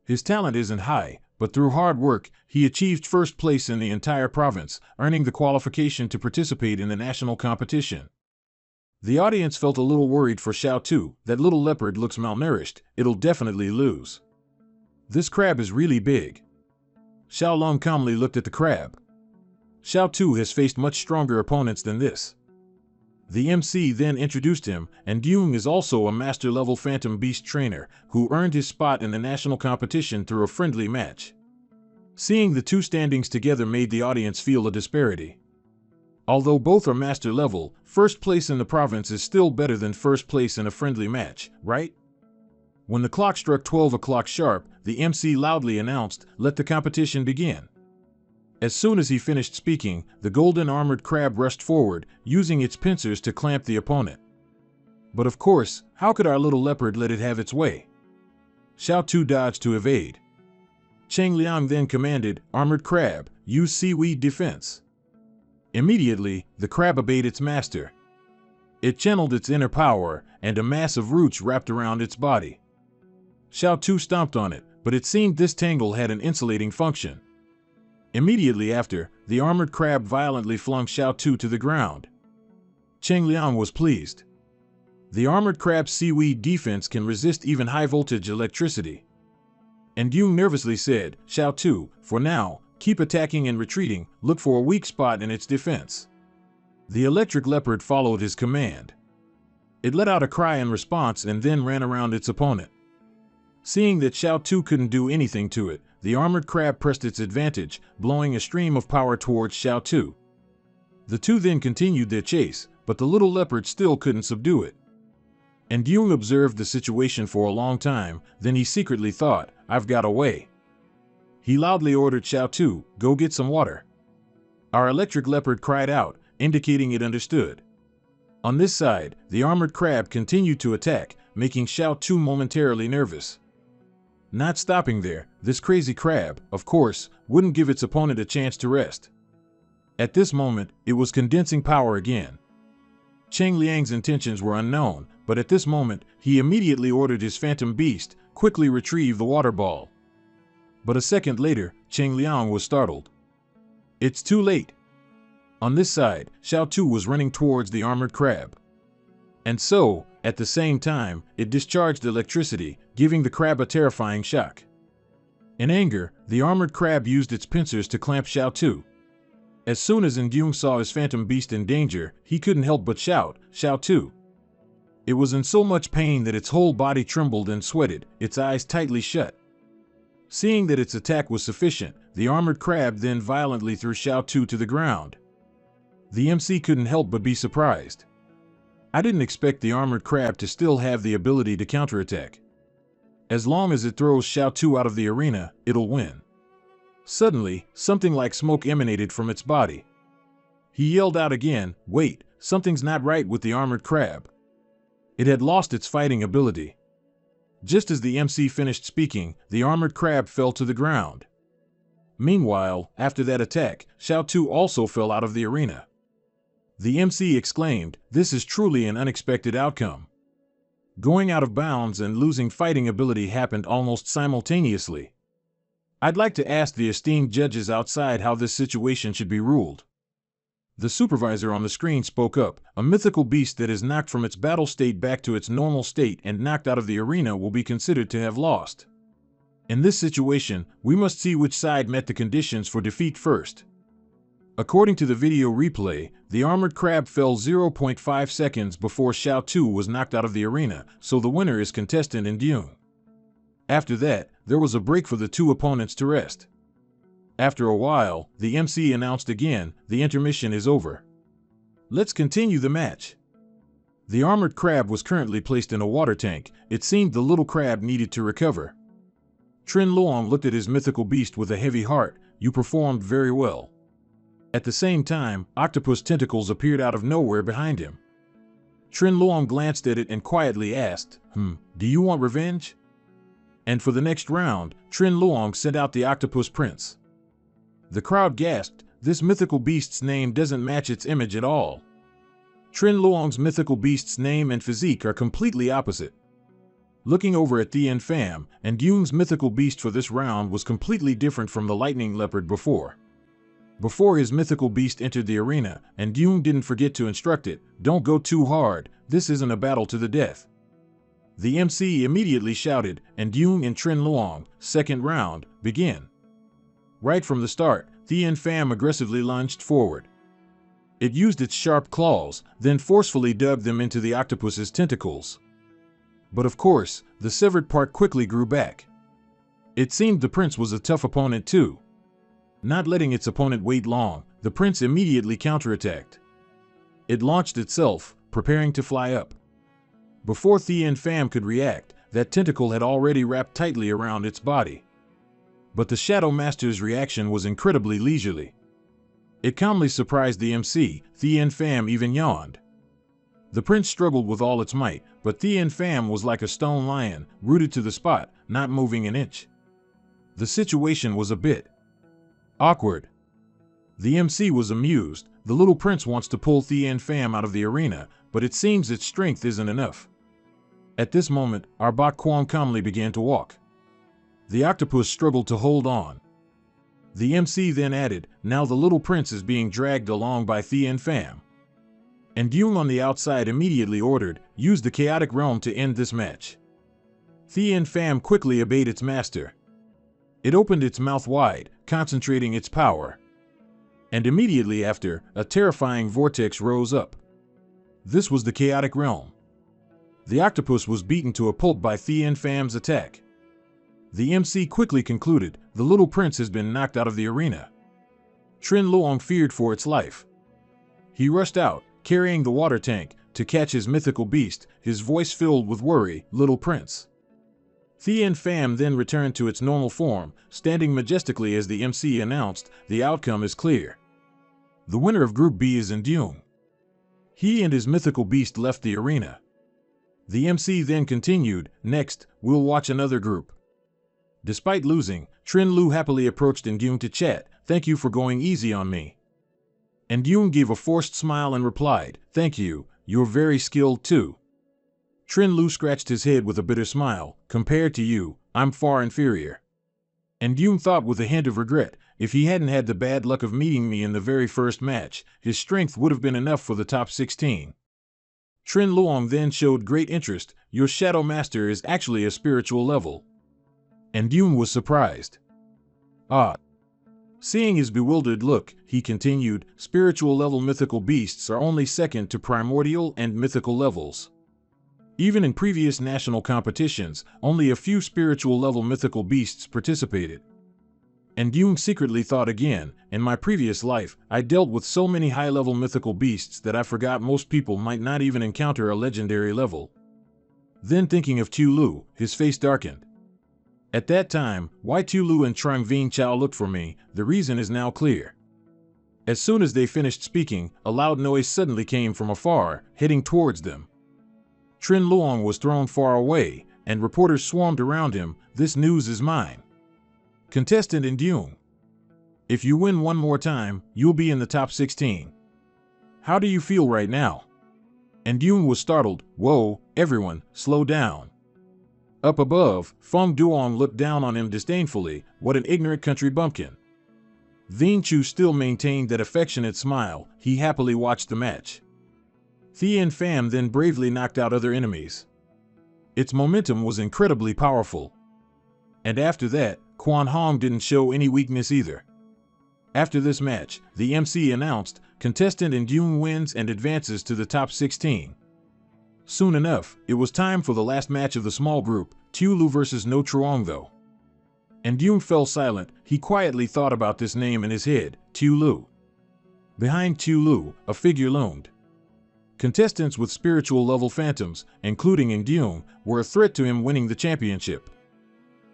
Speaker 1: His talent isn't high, but through hard work, he achieved first place in the entire province, earning the qualification to participate in the national competition. The audience felt a little worried for Xiao Tu, that little leopard looks malnourished, it'll definitely lose. This crab is really big. Xiaolong calmly looked at the crab. Xiao Tu has faced much stronger opponents than this. The MC then introduced him, and Yun is also a master-level Phantom Beast trainer, who earned his spot in the national competition through a friendly match. Seeing the 2 standings together made the audience feel a disparity. Although both are master-level, first place in the province is still better than first place in a friendly match, right? When the clock struck 12 o'clock sharp, the MC loudly announced, let the competition begin. As soon as he finished speaking, the golden armored crab rushed forward, using its pincers to clamp the opponent. But of course, how could our little leopard let it have its way? Xiao Tu dodged to evade. Cheng Liang then commanded, armored crab, use seaweed defense. Immediately, the crab obeyed its master. It channeled its inner power, and a mass of roots wrapped around its body. Xiao Tu stomped on it, but it seemed this tangle had an insulating function. Immediately after, the armored crab violently flung Xiao Tu to the ground. Cheng Liang was pleased. The armored crab's seaweed defense can resist even high-voltage electricity. And Yung nervously said, "Xiao Tu, for now, keep attacking and retreating, look for a weak spot in its defense." The electric leopard followed his command. It let out a cry in response and then ran around its opponent. Seeing that Xiao Tu couldn't do anything to it, the armored crab pressed its advantage, blowing a stream of power towards Xiao Tu. The two then continued their chase, but the little leopard still couldn't subdue it. And Yung observed the situation for a long time, then he secretly thought, "I've got a way." He loudly ordered Xiao Tu, "Go get some water." Our electric leopard cried out, indicating it understood. On this side, the armored crab continued to attack, making Xiao Tu momentarily nervous. Not stopping there, this crazy crab, of course, wouldn't give its opponent a chance to rest. At this moment, it was condensing power again. Cheng Liang's intentions were unknown, but at this moment, he immediately ordered his phantom beast, quickly retrieve the water ball. But a second later, Cheng Liang was startled. It's too late. On this side, Xiao Tu was running towards the armored crab. And so, at the same time, it discharged electricity, giving the crab a terrifying shock. In anger, the armored crab used its pincers to clamp Xiao Tu. As soon as Ndyung saw his phantom beast in danger, he couldn't help but shout, "Xiao Tu!" It was in so much pain that its whole body trembled and sweated, its eyes tightly shut. Seeing that its attack was sufficient, the armored crab then violently threw Xiao Tu to the ground. The MC couldn't help but be surprised. I didn't expect the armored crab to still have the ability to counterattack. As long as it throws Xiao Tu out of the arena, it'll win. Suddenly, something like smoke emanated from its body. He yelled out again, "Wait, something's not right with the armored crab." It had lost its fighting ability. Just as the MC finished speaking, the armored crab fell to the ground. Meanwhile, after that attack, Xiao Tu also fell out of the arena. The MC exclaimed, "This is truly an unexpected outcome." Going out of bounds and losing fighting ability happened almost simultaneously. I'd like to ask the esteemed judges outside how this situation should be ruled. The supervisor on the screen spoke up. "A mythical beast that is knocked from its battle state back to its normal state and knocked out of the arena will be considered to have lost. In this situation, we must see which side met the conditions for defeat first." According to the video replay, the armored crab fell 0.5 seconds before Xiao Tu was knocked out of the arena, so the winner is contestant Ndyung. After that, there was a break for the two opponents to rest. After a while, the MC announced again, "The intermission is over. Let's continue the match." The armored crab was currently placed in a water tank. It seemed the little crab needed to recover. Trin Luong looked at his mythical beast with a heavy heart. "You performed very well." At the same time, octopus tentacles appeared out of nowhere behind him. Trin Luong glanced at it and quietly asked, "Do you want revenge?" And for the next round, Trin Luong sent out the octopus prince. The crowd gasped. This mythical beast's name doesn't match its image at all. Trin Luong's mythical beast's name and physique are completely opposite. Looking over at Thien Pham, and Yoon's mythical beast for this round was completely different from the lightning leopard before. Before his mythical beast entered the arena, and Yoon didn't forget to instruct it, "Don't go too hard, this isn't a battle to the death." The MC immediately shouted, and Yoon and Trin Luong, "Second round, begin." Right from the start, Thien Pham aggressively lunged forward. It used its sharp claws, then forcefully dug them into the octopus's tentacles. But of course, the severed part quickly grew back. It seemed the prince was a tough opponent too. Not letting its opponent wait long, the prince immediately counterattacked. It launched itself, preparing to fly up. Before Thien Pham could react, that tentacle had already wrapped tightly around its body. But the Shadow Master's reaction was incredibly leisurely. It calmly surprised the MC. Thien Pham even yawned. The prince struggled with all its might, but Thien Pham was like a stone lion, rooted to the spot, not moving an inch. The situation was a bit awkward. The MC was amused. The little prince wants to pull Thien Pham out of the arena, but it seems its strength isn't enough. At this moment, our bot Kwang calmly began to walk. The octopus struggled to hold on. The MC then added, now the little prince is being dragged along by Thien Pham. And Dung on the outside immediately ordered, use the chaotic realm to end this match. Thien Pham quickly obeyed its master. It opened its mouth wide, concentrating its power. And immediately after, a terrifying vortex rose up. This was the chaotic realm. The octopus was beaten to a pulp by Thien Pham's attack. The MC quickly concluded, the little prince has been knocked out of the arena. Trin Luong feared for its life. He rushed out, carrying the water tank, to catch his mythical beast, his voice filled with worry, little prince. Thien Pham then returned to its normal form, standing majestically as the MC announced, the outcome is clear. The winner of Group B is Dung. He and his mythical beast left the arena. The MC then continued, next, we'll watch another group. Despite losing, Trin Lu happily approached Dung to chat, thank you for going easy on me. Dung gave a forced smile and replied, thank you, you're very skilled too. Trin Lu scratched his head with a bitter smile, compared to you, I'm far inferior. Dung thought with a hint of regret, if he hadn't had the bad luck of meeting me in the very first match, his strength would have been enough for the top 16. Trin Luong then showed great interest, your Shadow Master is actually a spiritual level. Dung was surprised. Ah. Seeing his bewildered look, he continued, spiritual level mythical beasts are only second to primordial and mythical levels. Even in previous national competitions, only a few spiritual level mythical beasts participated. Dung secretly thought again, in my previous life, I dealt with so many high-level mythical beasts that I forgot most people might not even encounter a legendary level. Then thinking of Tu Lu, his face darkened. At that time, why Tu Lu and Trung Vien Chao looked for me, the reason is now clear. As soon as they finished speaking, a loud noise suddenly came from afar, heading towards them. Trin Luong was thrown far away, and reporters swarmed around him, this news is mine. Contestant Dung. If you win one more time, you'll be in the top 16. How do you feel right now? Dung was startled, whoa, everyone, slow down. Up above, Feng Duong looked down on him disdainfully, what an ignorant country bumpkin. Vien Chu still maintained that affectionate smile, he happily watched the match. Thien Pham then bravely knocked out other enemies. Its momentum was incredibly powerful. And after that, Quan Hong didn't show any weakness either. After this match, the MC announced, contestant Dung wins and advances to the top 16. Soon enough, it was time for the last match of the small group, Tu Lu versus No Truong though. Dung fell silent, he quietly thought about this name in his head, Tu Lu. Behind Tu Lu, a figure loomed. Contestants with spiritual level phantoms, including Dung, were a threat to him winning the championship.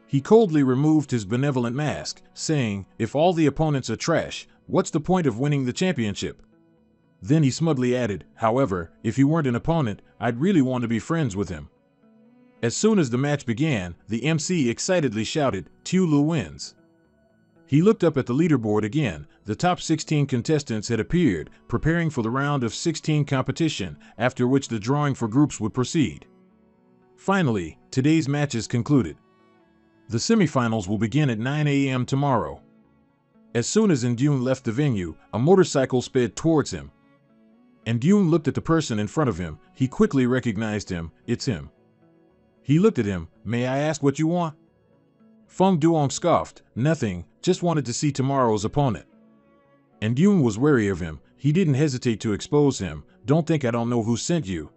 Speaker 1: He coldly removed his benevolent mask, saying, if all the opponents are trash, what's the point of winning the championship? Then he smugly added, however, if he weren't an opponent, I'd really want to be friends with him. As soon as the match began, the MC excitedly shouted, Tu Lu wins. He looked up at the leaderboard again, the top 16 contestants had appeared, preparing for the round of 16 competition, after which the drawing for groups would proceed. Finally, today's matches concluded. The semifinals will begin at 9 a.m. tomorrow. As soon as Dung left the venue, a motorcycle sped towards him. Dung looked at the person in front of him, he quickly recognized him, it's him. He looked at him, may I ask what you want? Feng Duong scoffed, nothing, just wanted to see tomorrow's opponent. Dung was wary of him, he didn't hesitate to expose him, don't think I don't know who sent you.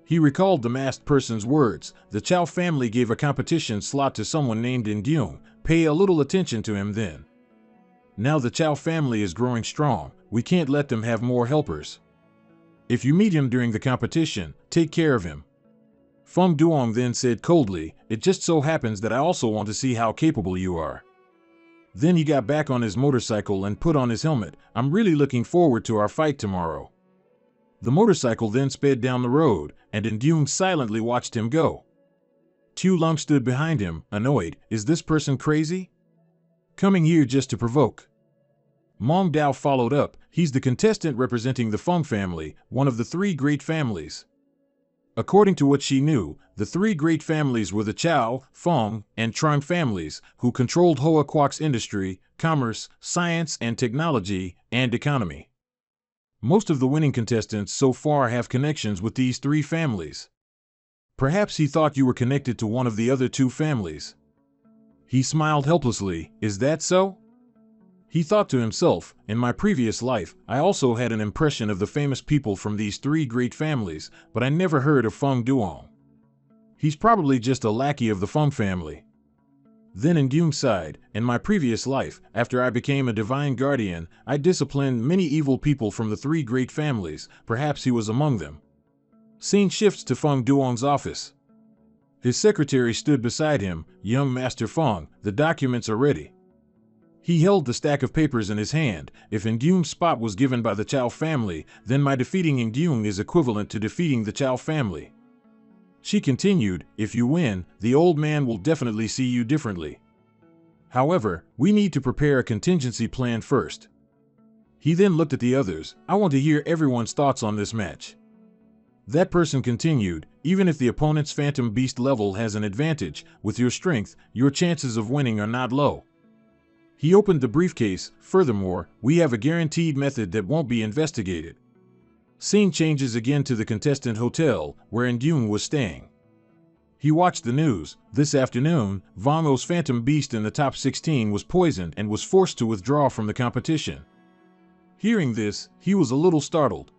Speaker 1: He recalled the masked person's words, the Chao family gave a competition slot to someone named Dung, pay a little attention to him then. Now the Chao family is growing strong, we can't let them have more helpers. If you meet him during the competition, take care of him. Feng Duong then said coldly, it just so happens that I also want to see how capable you are. Then he got back on his motorcycle and put on his helmet, I'm really looking forward to our fight tomorrow. The motorcycle then sped down the road, and Dung silently watched him go. Tu Lung stood behind him, annoyed, is this person crazy? Coming here just to provoke. Mong Dao followed up. He's the contestant representing the Feng family, one of the three great families. According to what she knew, the three great families were the Chao, Feng, and Trang families, who controlled Hoa Quoc's industry, commerce, science and technology, and economy. Most of the winning contestants so far have connections with these three families. Perhaps he thought you were connected to one of the other two families. He smiled helplessly. Is that so? He thought to himself, in my previous life, I also had an impression of the famous people from these three great families, but I never heard of Feng Duong. He's probably just a lackey of the Feng family. Then Nguyen sighed, in my previous life, after I became a divine guardian, I disciplined many evil people from the three great families, perhaps he was among them. Scene shifts to Feng Duong's office. His secretary stood beside him. Young Master Feng, the documents are ready. He held the stack of papers in his hand. If Nguyen's spot was given by the Chao family, then my defeating Nguyen is equivalent to defeating the Chao family. She continued, if you win, the old man will definitely see you differently. However, we need to prepare a contingency plan first. He then looked at the others. I want to hear everyone's thoughts on this match. That person continued, even if the opponent's Phantom Beast level has an advantage, with your strength, your chances of winning are not low. He opened the briefcase. Furthermore, we have a guaranteed method that won't be investigated. Scene changes again to the contestant hotel, where Nguyen was staying. He watched the news. This afternoon, Vango's Phantom Beast in the top 16 was poisoned and was forced to withdraw from the competition. Hearing this, he was a little startled.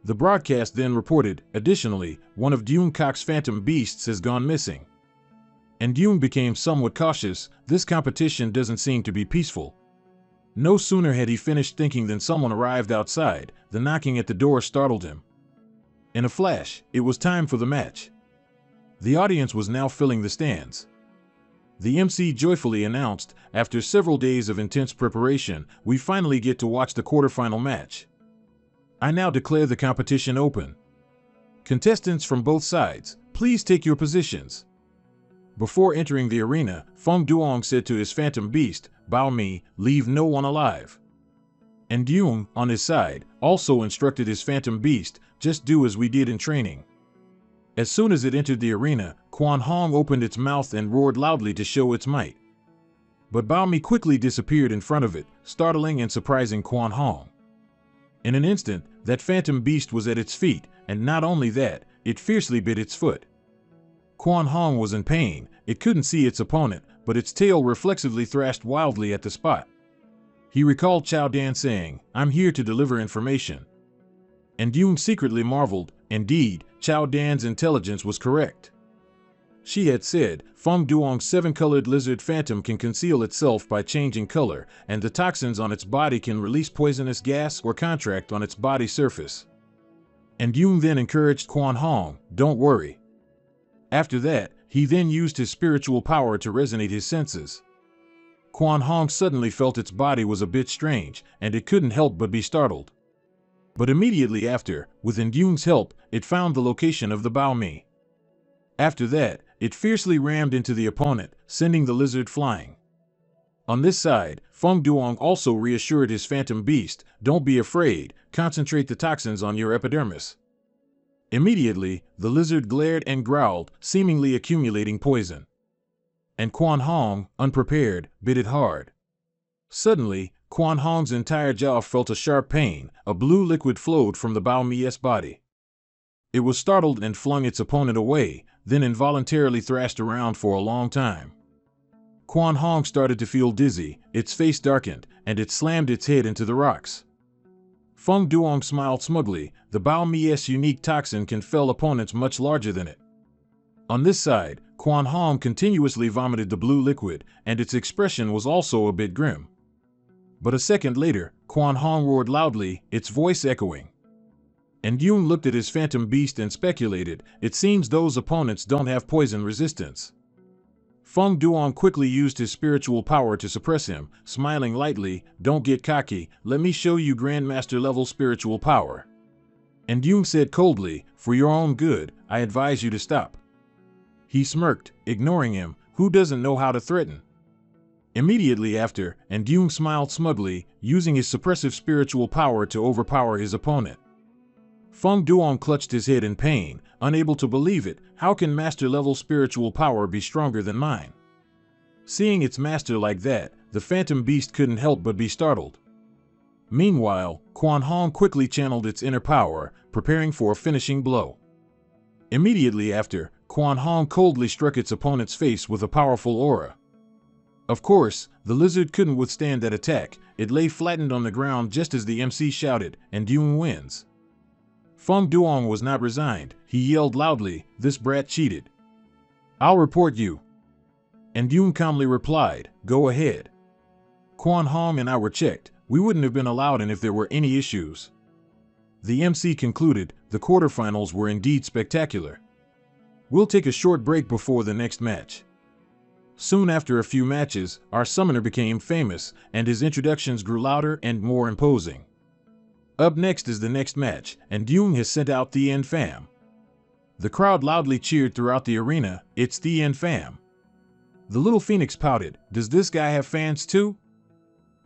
Speaker 1: The broadcast then reported, additionally, one of Dune Kok's Phantom Beasts has gone missing. And Nguyen became somewhat cautious. This competition doesn't seem to be peaceful. No sooner had he finished thinking than someone arrived outside. The knocking at the door startled him. In a flash, it was time for the match. The audience was now filling the stands. The MC joyfully announced, after several days of intense preparation, we finally get to watch the quarterfinal match. I now declare the competition open. Contestants from both sides, please take your positions. Before entering the arena, Feng Duong said to his Phantom Beast, Bao Mi, leave no one alive. And Nguyen, on his side, also instructed his Phantom Beast, just do as we did in training. As soon as it entered the arena, Quan Hong opened its mouth and roared loudly to show its might. But Bao Mi quickly disappeared in front of it, startling and surprising Quan Hong. In an instant, that Phantom Beast was at its feet, and not only that, it fiercely bit its foot. Quan Hong was in pain. It couldn't see its opponent, but its tail reflexively thrashed wildly at the spot. He recalled Chao Dan saying, I'm here to deliver information. And Nguyen secretly marveled. Indeed, Chao Dan's intelligence was correct. She had said, Feng Duong's seven-colored lizard phantom can conceal itself by changing color, and the toxins on its body can release poisonous gas or contract on its body surface. And Nguyen then encouraged Quan Hong, don't worry. After that, he then used his spiritual power to resonate his senses. Quan Hong suddenly felt its body was a bit strange, and it couldn't help but be startled. But immediately after, with Nguyen's help, it found the location of the Bao Mi. After that, it fiercely rammed into the opponent, sending the lizard flying. On this side, Feng Duong also reassured his Phantom Beast, don't be afraid, concentrate the toxins on your epidermis. Immediately, the lizard glared and growled, seemingly accumulating poison. And Quan Hong, unprepared, bit it hard. Suddenly, Quan Hong's entire jaw felt a sharp pain. A blue liquid flowed from the Bao Mi's body. It was startled and flung its opponent away, then involuntarily thrashed around for a long time. Quan Hong started to feel dizzy, its face darkened, and it slammed its head into the rocks. Feng Duong smiled smugly. The Bao Mi's unique toxin can fell opponents much larger than it. On this side, Quan Hong continuously vomited the blue liquid, and its expression was also a bit grim. But a second later, Quan Hong roared loudly, its voice echoing. And Nguyen looked at his Phantom Beast and speculated, it seems those opponents don't have poison resistance. Feng Duong quickly used his spiritual power to suppress him, smiling lightly, don't get cocky, let me show you Grandmaster level spiritual power. And Nguyen said coldly, for your own good, I advise you to stop. He smirked, ignoring him, who doesn't know how to threaten? Immediately after, Ndung smiled smugly, using his suppressive spiritual power to overpower his opponent. Feng Duong clutched his head in pain, unable to believe it. How can master-level spiritual power be stronger than mine? Seeing its master like that, the phantom beast couldn't help but be startled. Meanwhile, Quan Hong quickly channeled its inner power, preparing for a finishing blow. Immediately after, Quan Hong coldly struck its opponent's face with a powerful aura. Of course, the lizard couldn't withstand that attack. It lay flattened on the ground just as the MC shouted, "Ndung wins." Feng Duong was not resigned. He yelled loudly, "This brat cheated. I'll report you." Ndung calmly replied, "Go ahead. Quan Hong and I were checked. We wouldn't have been allowed in if there were any issues." The MC concluded, the quarterfinals were indeed spectacular. We'll take a short break before the next match. Soon after a few matches, our summoner became famous, and his introductions grew louder and more imposing. Up next is the next match, and Ndung has sent out Thien Pham. The crowd loudly cheered throughout the arena, "It's Thien Pham." The little phoenix pouted, "Does this guy have fans too?"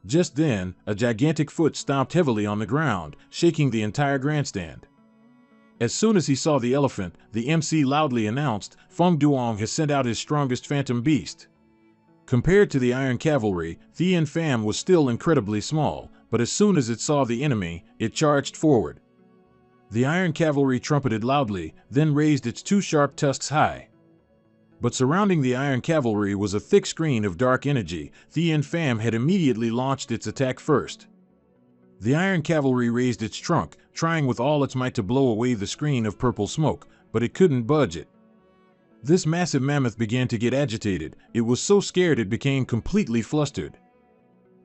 Speaker 1: Just then, a gigantic foot stomped heavily on the ground, shaking the entire grandstand. As soon as he saw the elephant, the MC loudly announced, "Feng Duong has sent out his strongest phantom beast." Compared to the Iron Cavalry, Thien Pham was still incredibly small, but as soon as it saw the enemy, it charged forward. The Iron Cavalry trumpeted loudly, then raised its two sharp tusks high. But surrounding the Iron Cavalry was a thick screen of dark energy. Thien Pham had immediately launched its attack first. The Iron Cavalry raised its trunk, trying with all its might to blow away the screen of purple smoke, but it couldn't budge it. This massive mammoth began to get agitated. It was so scared it became completely flustered.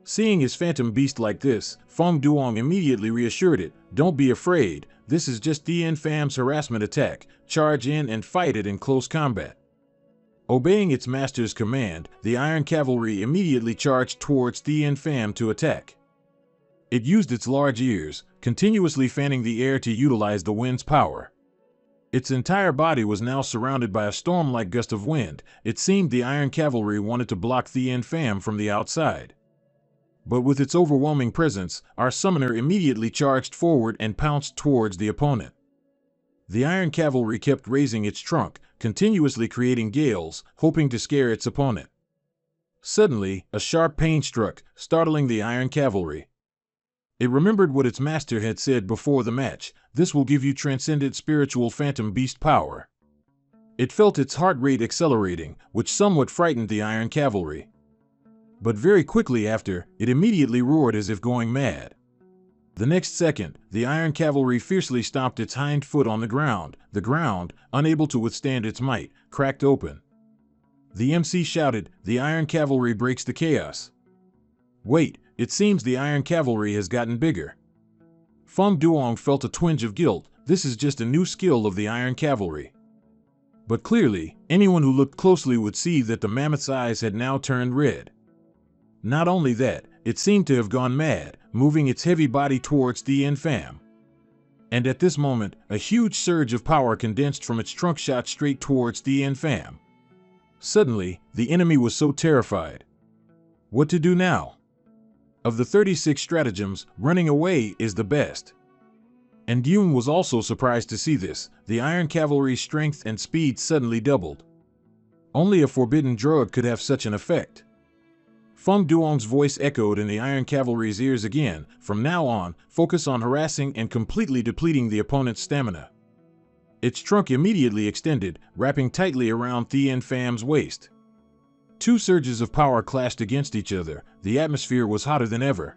Speaker 1: Seeing his phantom beast like this, Feng Duong immediately reassured it, "Don't be afraid, this is just Thien Pham's harassment attack. Charge in and fight it in close combat." Obeying its master's command, the Iron Cavalry immediately charged towards Thien Pham to attack. It used its large ears, continuously fanning the air to utilize the wind's power. Its entire body was now surrounded by a storm-like gust of wind. It seemed the Iron Cavalry wanted to block Thien Pham from the outside. But with its overwhelming presence, our summoner immediately charged forward and pounced towards the opponent. The Iron Cavalry kept raising its trunk, continuously creating gales, hoping to scare its opponent. Suddenly, a sharp pain struck, startling the Iron Cavalry. It remembered what its master had said before the match, "This will give you transcendent spiritual phantom beast power." It felt its heart rate accelerating, which somewhat frightened the Iron Cavalry. But very quickly after, it immediately roared as if going mad. The next second, the Iron Cavalry fiercely stomped its hind foot on the ground. The ground, unable to withstand its might, cracked open. The MC shouted, "The Iron Cavalry breaks the chaos." Wait, it seems the Iron Cavalry has gotten bigger. Feng Duong felt a twinge of guilt. This is just a new skill of the Iron Cavalry. But clearly, anyone who looked closely would see that the mammoth's eyes had now turned red. Not only that, it seemed to have gone mad, moving its heavy body towards Thien Pham. And at this moment, a huge surge of power condensed from its trunk shot straight towards Thien Pham. Suddenly, the enemy was so terrified. What to do now? Of the 36 stratagems, running away is the best. And Ndung was also surprised to see this. The Iron Cavalry's strength and speed suddenly doubled. Only a forbidden drug could have such an effect. Feng Duong's voice echoed in the Iron Cavalry's ears again. From now on, focus on harassing and completely depleting the opponent's stamina. Its trunk immediately extended, wrapping tightly around Thien Pham's waist. Two surges of power clashed against each other. The atmosphere was hotter than ever.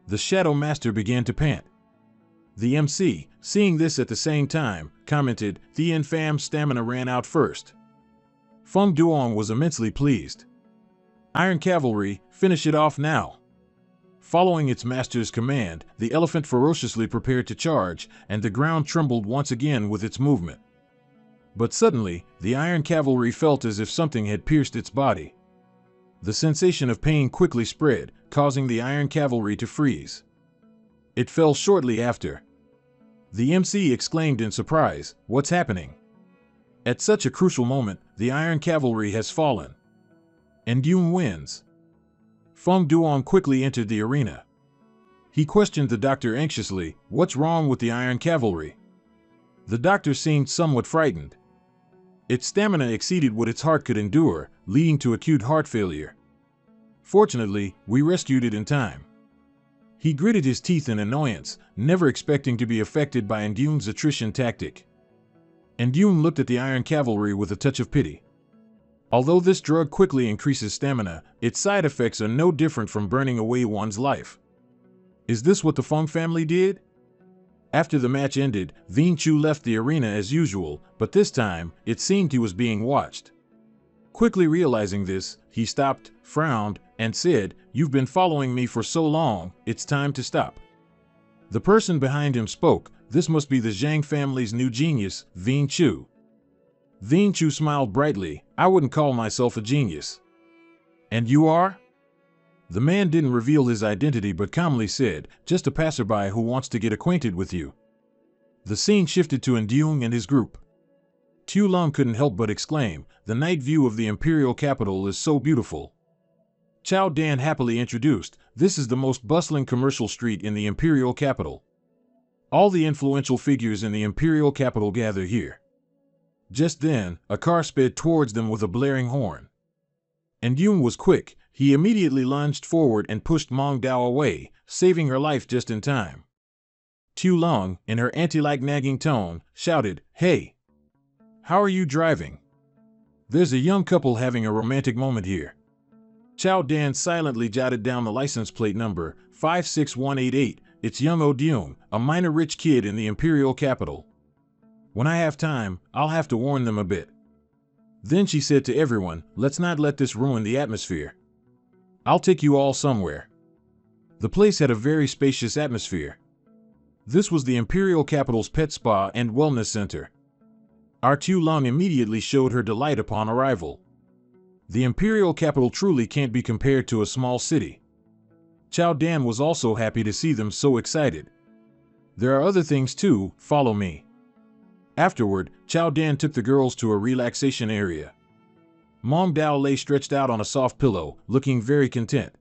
Speaker 1: The Shadow Master began to pant. The MC, seeing this at the same time, commented, "Thien Pham's stamina ran out first." Feng Duong was immensely pleased. "Iron Cavalry, finish it off now." Following its master's command, the elephant ferociously prepared to charge, and the ground trembled once again with its movement. But suddenly, the Iron Cavalry felt as if something had pierced its body. The sensation of pain quickly spread, causing the Iron Cavalry to freeze. It fell shortly after. The MC exclaimed in surprise, "What's happening?" At such a crucial moment, the Iron Cavalry has fallen. And Ndung wins. Feng Duong quickly entered the arena. He questioned the doctor anxiously, "What's wrong with the Iron Cavalry?" The doctor seemed somewhat frightened. Its stamina exceeded what its heart could endure, leading to acute heart failure. Fortunately, we rescued it in time. He gritted his teeth in annoyance, never expecting to be affected by Ndung's attrition tactic. Ndung looked at the Iron Cavalry with a touch of pity. Although this drug quickly increases stamina, its side effects are no different from burning away one's life. Is this what the Feng family did? After the match ended, Vin Chu left the arena as usual, but this time, it seemed he was being watched. Quickly realizing this, he stopped, frowned, and said, "You've been following me for so long, it's time to stop." The person behind him spoke. This must be the Zhang family's new genius, Vin Chu. Vin Chu smiled brightly. "I wouldn't call myself a genius." "And you are?" The man didn't reveal his identity but calmly said, "Just a passerby who wants to get acquainted with you." The scene shifted to Ndung and his group. Tu Long couldn't help but exclaim, "The night view of the imperial capital is so beautiful." Chao Dan happily introduced, "This is the most bustling commercial street in the imperial capital. All the influential figures in the imperial capital gather here." Just then, a car sped towards them with a blaring horn. Ndung was quick. He immediately lunged forward and pushed Mong Dao away, saving her life just in time. Tu Long, in her auntie-like nagging tone, shouted, "Hey! How are you driving? There's a young couple having a romantic moment here." Chao Dan silently jotted down the license plate number, 56188. "It's young O'Dung, a minor rich kid in the imperial capital. When I have time, I'll have to warn them a bit." Then she said to everyone, "Let's not let this ruin the atmosphere. I'll take you all somewhere." The place had a very spacious atmosphere. This was the imperial capital's pet spa and wellness center. Our Tu Long immediately showed her delight upon arrival. The imperial capital truly can't be compared to a small city. Chao Dan was also happy to see them so excited. "There are other things too, follow me." Afterward, Chao Dan took the girls to a relaxation area. Mong Dao lay stretched out on a soft pillow, looking very content.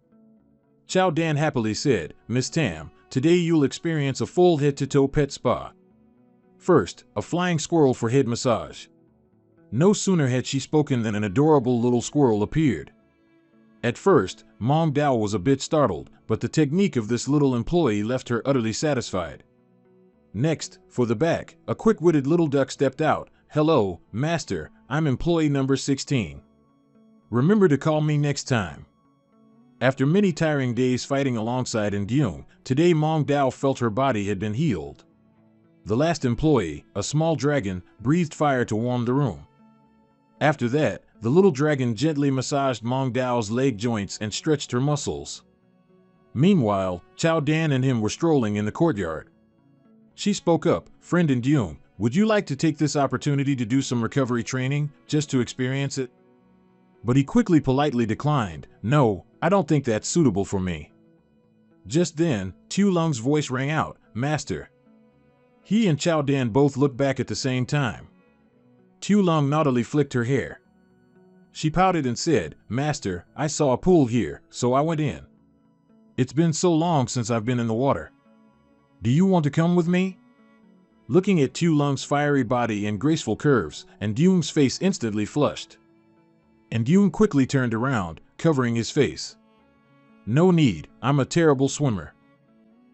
Speaker 1: Chao Dan happily said, "Miss Tam, today you'll experience a full head-to-toe pet spa. First, a flying squirrel for head massage." No sooner had she spoken than an adorable little squirrel appeared. At first, Mong Dao was a bit startled, but the technique of this little employee left her utterly satisfied. Next, for the back, a quick-witted little duck stepped out. "Hello, master, I'm employee number 16. Remember to call me next time." After many tiring days fighting alongside Ndung, today Mong Dao felt her body had been healed. The last employee, a small dragon, breathed fire to warm the room. After that, the little dragon gently massaged Mong Dao's leg joints and stretched her muscles. Meanwhile, Chao Dan and him were strolling in the courtyard. She spoke up, "Friend Ndung, would you like to take this opportunity to do some recovery training, just to experience it?" But he quickly politely declined, "No, I don't think that's suitable for me." Just then, Tu Lung's voice rang out, "Master." He and Chao Dan both looked back at the same time. Tu Lung naughtily flicked her hair. She pouted and said, "Master, I saw a pool here, so I went in. It's been so long since I've been in the water. Do you want to come with me?" Looking at Tu Lung's fiery body and graceful curves, Ndung's face instantly flushed. Ndung quickly turned around, covering his face. "No need, I'm a terrible swimmer.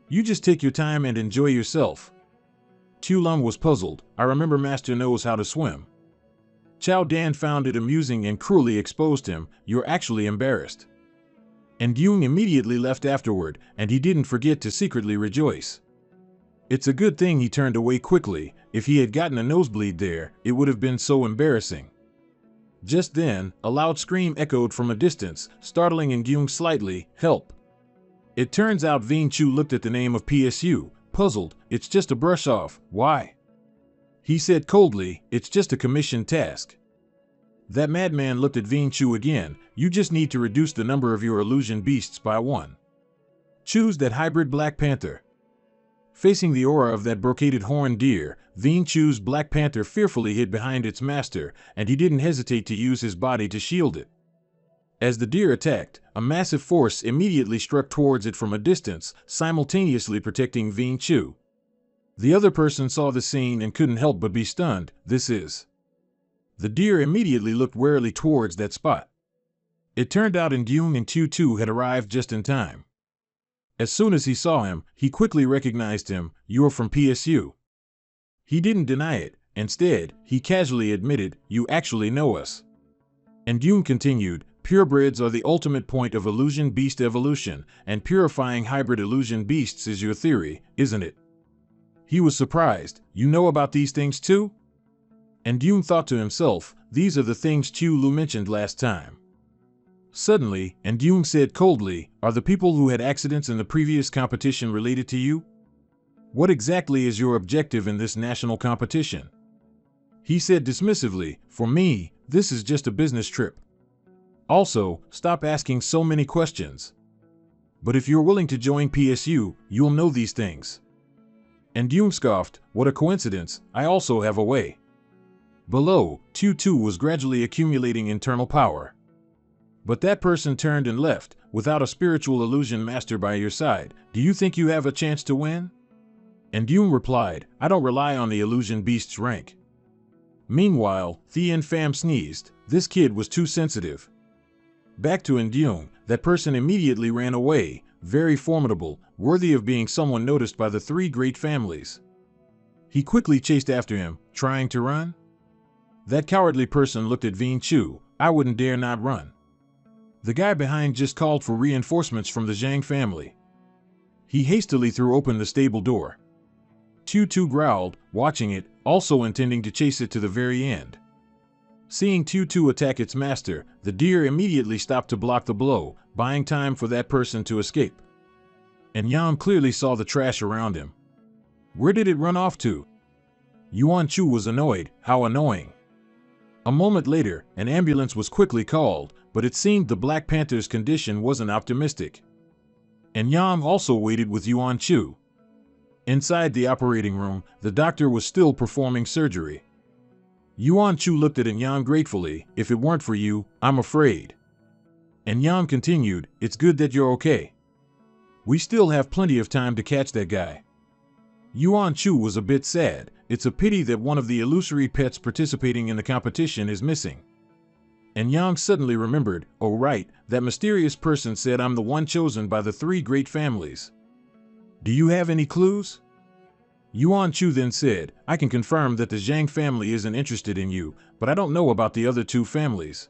Speaker 1: You just take your time and enjoy yourself." Tu Lung was puzzled. "I remember Master knows how to swim." Chao Dan found it amusing and cruelly exposed him. "You're actually embarrassed." Ndung immediately left afterward, and he didn't forget to secretly rejoice. It's a good thing he turned away quickly. If he had gotten a nosebleed there, it would have been so embarrassing. Just then, a loud scream echoed from a distance, startling Ndung slightly, "Help!" It turns out Vin Chu looked at the name of PSU, puzzled. "It's just a brush off, why?" He said coldly, "It's just a commissioned task." That madman looked at Vin Chu again. "You just need to reduce the number of your illusion beasts by 1. Choose that hybrid Black Panther." Facing the aura of that brocaded horned deer, Vin Chu's Black Panther fearfully hid behind its master, and he didn't hesitate to use his body to shield it. As the deer attacked, a massive force immediately struck towards it from a distance, simultaneously protecting Ving Chu. The other person saw the scene and couldn't help but be stunned. This is. The deer immediately looked warily towards that spot. It turned out Ndyung and Tu had arrived just in time. As soon as he saw him, he quickly recognized him. "You're from PSU." He didn't deny it. Instead, he casually admitted, "You actually know us." And Ndyung continued, "Purebreds are the ultimate point of illusion beast evolution, and purifying hybrid illusion beasts is your theory, isn't it?" He was surprised. "You know about these things too?" And Ndyung thought to himself, "These are the things Chu Lu mentioned last time." Suddenly, Ndyung said coldly, "Are the people who had accidents in the previous competition related to you? What exactly is your objective in this national competition?" He said dismissively, "For me, this is just a business trip. Also, stop asking so many questions. But if you're willing to join PSU, you'll know these things." And Ndyung scoffed, "What a coincidence, I also have a way." Below, Tu was gradually accumulating internal power. But that person turned and left, without a spiritual illusion master by your side. "Do you think you have a chance to win?" And Ndyung replied, "I don't rely on the illusion beast's rank." Meanwhile, Thien Pham sneezed. This kid was too sensitive. Back to Ndyung, that person immediately ran away, very formidable, worthy of being someone noticed by the three great families. He quickly chased after him, trying to run. That cowardly person looked at Ving Chu. "I wouldn't dare not run." The guy behind just called for reinforcements from the Zhang family. He hastily threw open the stable door. Tu growled, watching it, also intending to chase it to the very end. Seeing Tu attack its master, the deer immediately stopped to block the blow, buying time for that person to escape. And Yang clearly saw the trash around him. Where did it run off to? Yuan Chu was annoyed. How annoying. A moment later, an ambulance was quickly called, but it seemed the Black Panther's condition wasn't optimistic. And Yang also waited with Yuan Chu. Inside the operating room, the doctor was still performing surgery. Yuan Chu looked at Yang gratefully. "If it weren't for you, I'm afraid." And Yang continued, "It's good that you're okay. We still have plenty of time to catch that guy." Yuan Chu was a bit sad. It's a pity that one of the illusory pets participating in the competition is missing. And Yang suddenly remembered, "Oh right, that mysterious person said I'm the one chosen by the three great families. Do you have any clues?" Yuan Chu then said, "I can confirm that the Zhang family isn't interested in you, but I don't know about the other two families."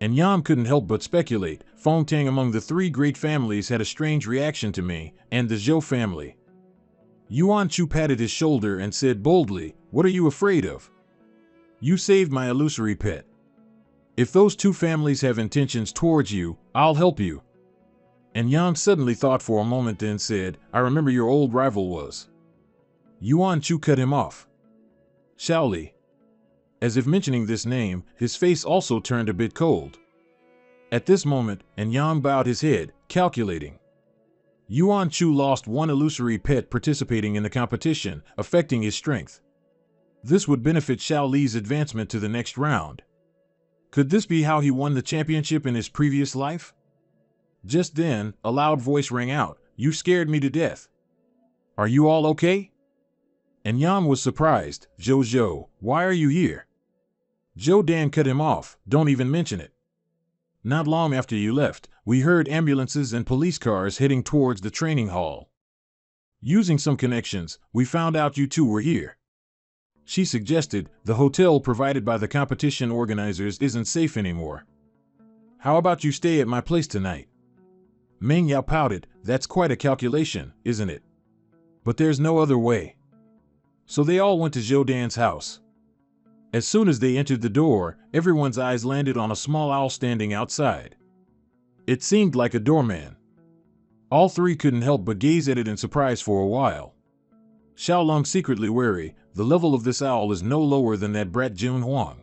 Speaker 1: And Yang couldn't help but speculate. Feng Tang among the three great families had a strange reaction to me, and the Zhou family. Yuan Chu patted his shoulder and said boldly, "What are you afraid of? You saved my illusory pet. If those two families have intentions towards you, I'll help you." And Yang suddenly thought for a moment, then said, "I remember your old rival was." Yuan Chu cut him off. Shaoli. As if mentioning this name, his face also turned a bit cold. At this moment, and Yang bowed his head, calculating. Yuan Chu lost one illusory pet participating in the competition, affecting his strength. This would benefit Shaoli's advancement to the next round. Could this be how he won the championship in his previous life? Just then, a loud voice rang out, "You scared me to death. Are you all okay?" And Yang was surprised. "Zhou, why are you here?" Zhou Dan cut him off. "Don't even mention it. Not long after you left, we heard ambulances and police cars heading towards the training hall. Using some connections, we found out you two were here." She suggested, "The hotel provided by the competition organizers isn't safe anymore. How about you stay at my place tonight?" Meng Yao pouted. "That's quite a calculation, isn't it? But there's no other way." So they all went to Zhou Dan's house. As soon as they entered the door, everyone's eyes landed on a small owl standing outside. It seemed like a doorman. All three couldn't help but gaze at it in surprise for a while. Xiaolong secretly wary, the level of this owl is no lower than that brat Jun Huang.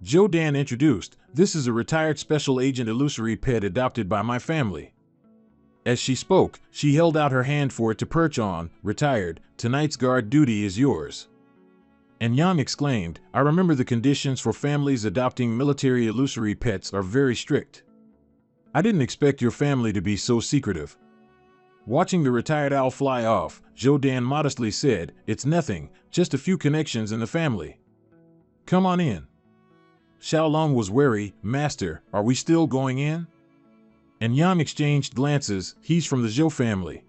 Speaker 1: Zhou Dan introduced, "This is a retired special agent illusory pet adopted by my family." As she spoke, she held out her hand for it to perch on. "Retired, tonight's guard duty is yours." And Yang exclaimed, "I remember the conditions for families adopting military illusory pets are very strict." I didn't expect your family to be so secretive. Watching the retired owl fly off, Zhou Dan modestly said, "It's nothing, just a few connections in the family. Come on in." Xiaolong was wary. "Master, are we still going in?" And Yang exchanged glances. "He's from the Zhou family.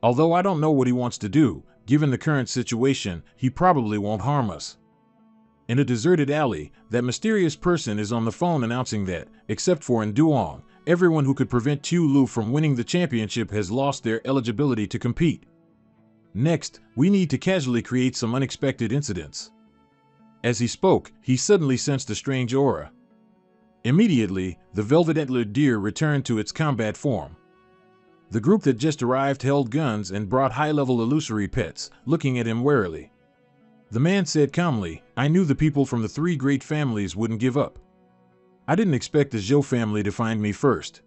Speaker 1: Although I don't know what he wants to do, given the current situation, he probably won't harm us." In a deserted alley, that mysterious person is on the phone announcing that, except for in Duong, everyone who could prevent Tu Lu from winning the championship has lost their eligibility to compete. Next, we need to casually create some unexpected incidents. As he spoke, he suddenly sensed a strange aura. Immediately, the velvet-antlered deer returned to its combat form. The group that just arrived held guns and brought high-level illusory pets, looking at him warily. The man said calmly, "I knew the people from the three great families wouldn't give up. I didn't expect the Zhou family to find me first."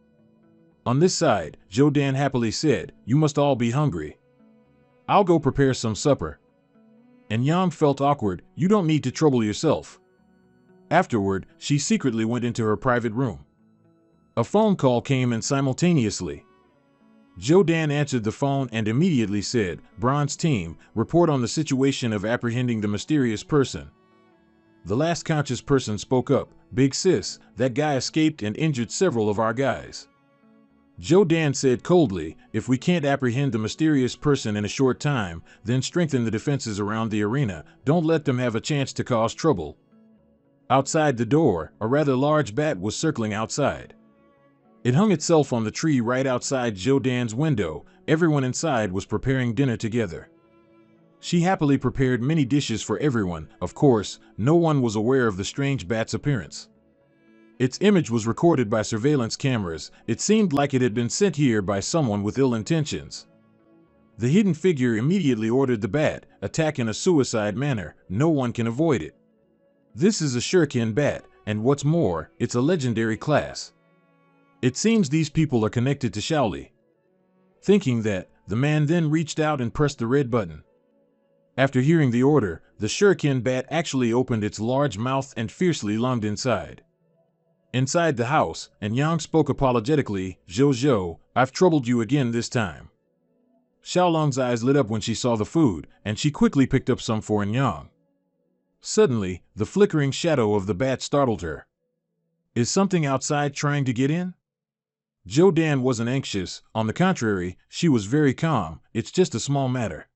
Speaker 1: On this side, Zhou Dan happily said, "You must all be hungry. I'll go prepare some supper." And Yang felt awkward. "You don't need to trouble yourself." Afterward, she secretly went into her private room. A phone call came in simultaneously. Zhou Dan answered the phone and immediately said, "Bronze team, report on the situation of apprehending the mysterious person." The last conscious person spoke up, "Big sis, that guy escaped and injured several of our guys." Zhou Dan said coldly, "If we can't apprehend the mysterious person in a short time, then strengthen the defenses around the arena. Don't let them have a chance to cause trouble." Outside the door, a rather large bat was circling outside. It hung itself on the tree right outside Zhou Dan's window. Everyone inside was preparing dinner together. She happily prepared many dishes for everyone. Of course, no one was aware of the strange bat's appearance. Its image was recorded by surveillance cameras. It seemed like it had been sent here by someone with ill intentions. The hidden figure immediately ordered the bat, "Attack in a suicide manner. No one can avoid it. This is a shuriken bat, and what's more, it's a legendary class. It seems these people are connected to Shaoli." Thinking that, the man then reached out and pressed the red button. After hearing the order, the shuriken bat actually opened its large mouth and fiercely lunged inside. Inside the house, and Yang spoke apologetically, "Zhou, I've troubled you again this time." Xiaolong's eyes lit up when she saw the food, and she quickly picked up some for Yang. Suddenly, the flickering shadow of the bat startled her. "Is something outside trying to get in?" Zhou Dan wasn't anxious. On the contrary, she was very calm. "It's just a small matter."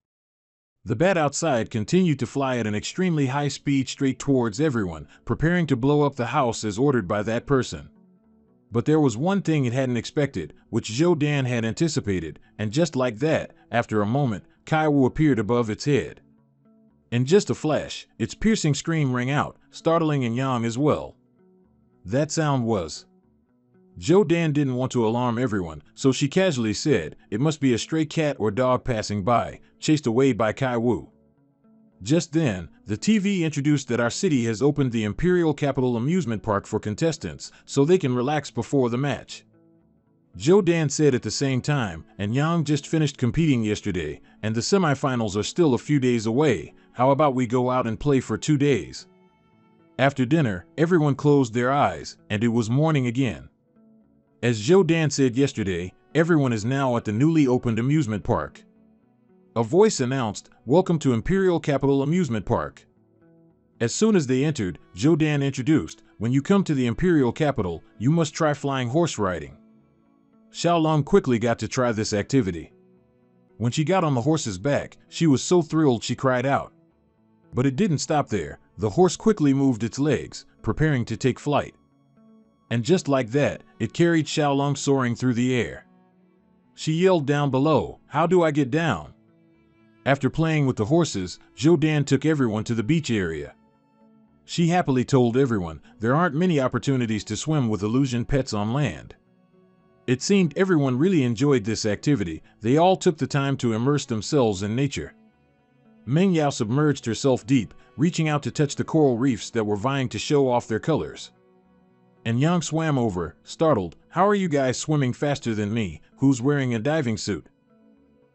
Speaker 1: The bat outside continued to fly at an extremely high speed straight towards everyone, preparing to blow up the house as ordered by that person. But there was one thing it hadn't expected, which Zhou Dan had anticipated, and just like that, after a moment, Kai Wu appeared above its head. In just a flash, its piercing scream rang out, startling Yang as well. That sound was... Zhou Dan didn't want to alarm everyone, so she casually said, "It must be a stray cat or dog passing by, chased away by Kai Wu." Just then, the TV introduced that our city has opened the Imperial Capital Amusement Park for contestants, so they can relax before the match. Zhou Dan said at the same time, "And Yang just finished competing yesterday, and the semifinals are still a few days away. How about we go out and play for 2 days?" After dinner, everyone closed their eyes, and it was morning again. As Zhou Dan said yesterday, everyone is now at the newly opened amusement park. A voice announced, "Welcome to Imperial Capital Amusement Park." As soon as they entered, Zhou Dan introduced, "When you come to the Imperial Capital, you must try flying horse riding." Xiaolong quickly got to try this activity. When she got on the horse's back, she was so thrilled she cried out. But it didn't stop there. The horse quickly moved its legs, preparing to take flight. And just like that, it carried Xiaolong soaring through the air. She yelled down below, "How do I get down?" After playing with the horses, Zhou Dan took everyone to the beach area. She happily told everyone, there aren't many opportunities to swim with illusion pets on land. It seemed everyone really enjoyed this activity. They all took the time to immerse themselves in nature. Meng Yao submerged herself deep, reaching out to touch the coral reefs that were vying to show off their colors. And Yang swam over, startled, "How are you guys swimming faster than me? Who's wearing a diving suit?"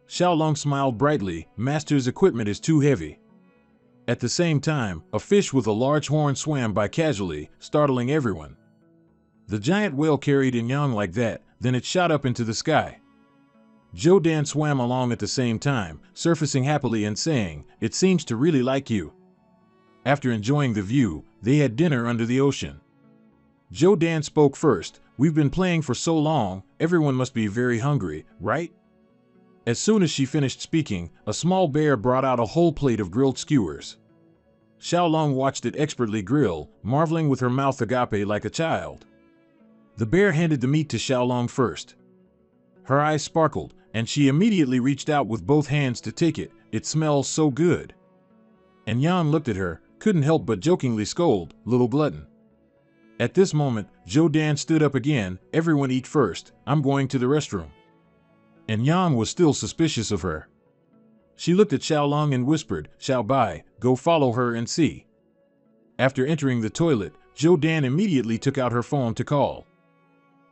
Speaker 1: Xiaolong smiled brightly, "Master's equipment is too heavy." At the same time, a fish with a large horn swam by casually, startling everyone. The giant whale carried In Yang like that, then it shot up into the sky. Zhou Dan swam along at the same time, surfacing happily and saying, "It seems to really like you." After enjoying the view, they had dinner under the ocean. Zhou Dan spoke first. "We've been playing for so long, everyone must be very hungry, right?" As soon as she finished speaking, a small bear brought out a whole plate of grilled skewers. Xiaolong watched it expertly grill, marveling with her mouth agape like a child. The bear handed the meat to Xiaolong first. Her eyes sparkled, and she immediately reached out with both hands to take it. "It smells so good." And Yan looked at her, couldn't help but jokingly scold, "Little glutton." At this moment, Zhou Dan stood up again. "Everyone eat first, I'm going to the restroom." And Yan was still suspicious of her. She looked at Xiaolong and whispered, "Xiao Bai, go follow her and see." After entering the toilet, Zhou Dan immediately took out her phone to call.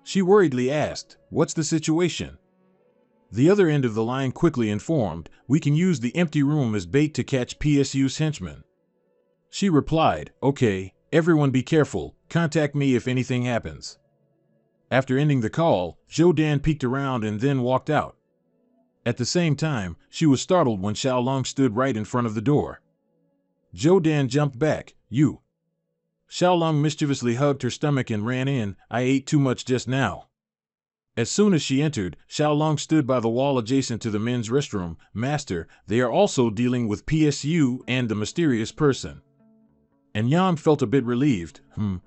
Speaker 1: She worriedly asked, "What's the situation?" The other end of the line quickly informed, "We can use the empty room as bait to catch PSU's henchmen." She replied, "Okay, everyone be careful, contact me if anything happens." After ending the call, Zhou Dan peeked around and then walked out. At the same time, she was startled when Xiaolong stood right in front of the door. Zhou Dan jumped back. "You." Xiaolong mischievously hugged her stomach and ran in. "I ate too much just now." As soon as she entered, Xiaolong stood by the wall adjacent to the men's restroom. "Master, they are also dealing with PSU and the mysterious person." And Yan felt a bit relieved.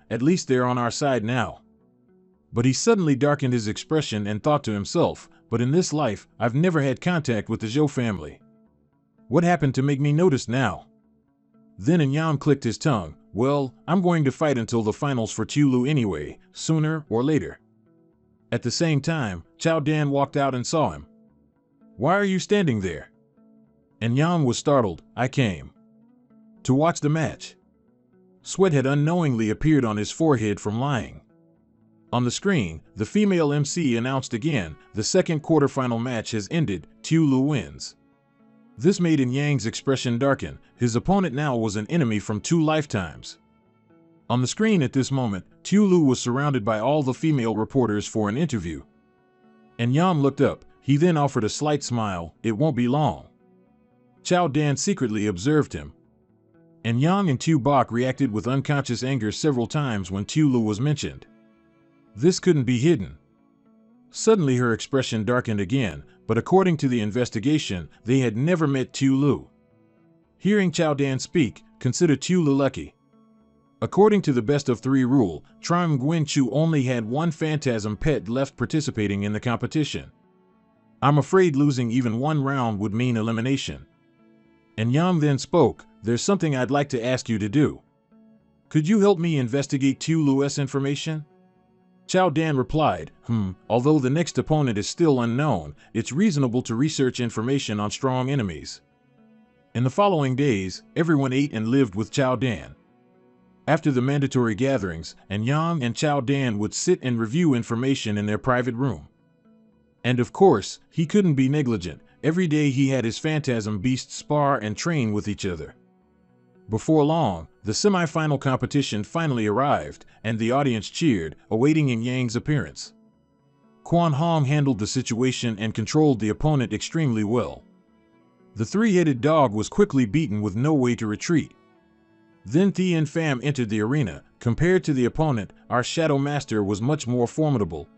Speaker 1: At least they're on our side now." But he suddenly darkened his expression and thought to himself, "But in this life, I've never had contact with the Zhou family. What happened to make me notice now?" Then Yan clicked his tongue. "Well, I'm going to fight until the finals for Tulu anyway, sooner or later." At the same time, Zhou Dan walked out and saw him. "Why are you standing there?" And Yan was startled. "I came to watch the match." Sweat had unknowingly appeared on his forehead from lying. On the screen, the female MC announced again, "The second quarterfinal match has ended, Tulu wins." This made In Yang's expression darken. His opponent now was an enemy from 2 lifetimes. On the screen at this moment, Tulu was surrounded by all the female reporters for an interview. And Yan looked up. He then offered a slight smile. "It won't be long." Zhou Dan secretly observed him. And Yang and Tu Bok reacted with unconscious anger several times when Tulu was mentioned. This couldn't be hidden. Suddenly her expression darkened again, but according to the investigation, they had never met Tulu. Hearing Zhou Dan speak, consider Tulu lucky. According to the best-of-3 rule, Trim Nguyen Chu only had one phantasm pet left participating in the competition. "I'm afraid losing even one round would mean elimination." And Yang then spoke, "There's something I'd like to ask you to do. Could you help me investigate Tulu's information?" Zhou Dan replied, Although the next opponent is still unknown, it's reasonable to research information on strong enemies." In the following days, everyone ate and lived with Zhou Dan. After the mandatory gatherings, Yang and Zhou Dan would sit and review information in their private room. And of course, he couldn't be negligent. Every day he had his phantasm beasts spar and train with each other. Before long, the semi-final competition finally arrived, and the audience cheered, awaiting In Yang's appearance. Quan Hong handled the situation and controlled the opponent extremely well. The 3-headed dog was quickly beaten with no way to retreat. Then Thien Pham entered the arena. Compared to the opponent, our Shadow Master was much more formidable.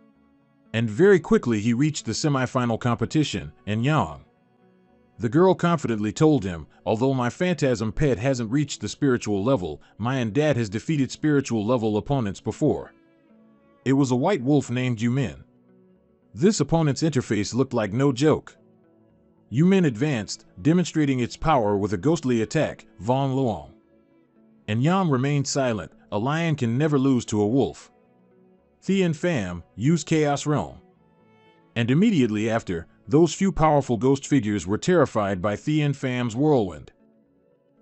Speaker 1: And very quickly he reached the semi-final competition, and Yang. The girl confidently told him, "Although my phantasm pet hasn't reached the spiritual level, my dad has defeated spiritual level opponents before. It was a white wolf named Yumin. This opponent's interface looked like no joke." Yumin advanced, demonstrating its power with a ghostly attack, Vong Luong. And Yang remained silent. A lion can never lose to a wolf. Thien Pham used Chaos Realm. And immediately after, those few powerful ghost figures were terrified by Thien Pham's whirlwind.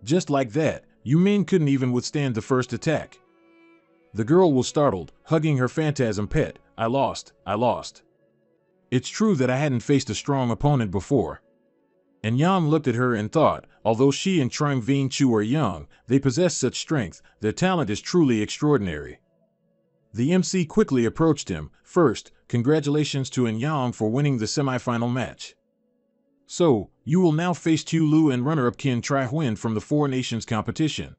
Speaker 1: Just like that, Yumin couldn't even withstand the first attack. The girl was startled, hugging her phantasm pet. I lost. It's true that I hadn't faced a strong opponent before." And Yang looked at her and thought, although she and Trung Vien Chu are young, they possess such strength, their talent is truly extraordinary. The MC quickly approached him. First, congratulations to Yang for winning the semifinal match. So, you will now face Tu Lu and runner-up Qin Tri-Huyen from the Four Nations competition.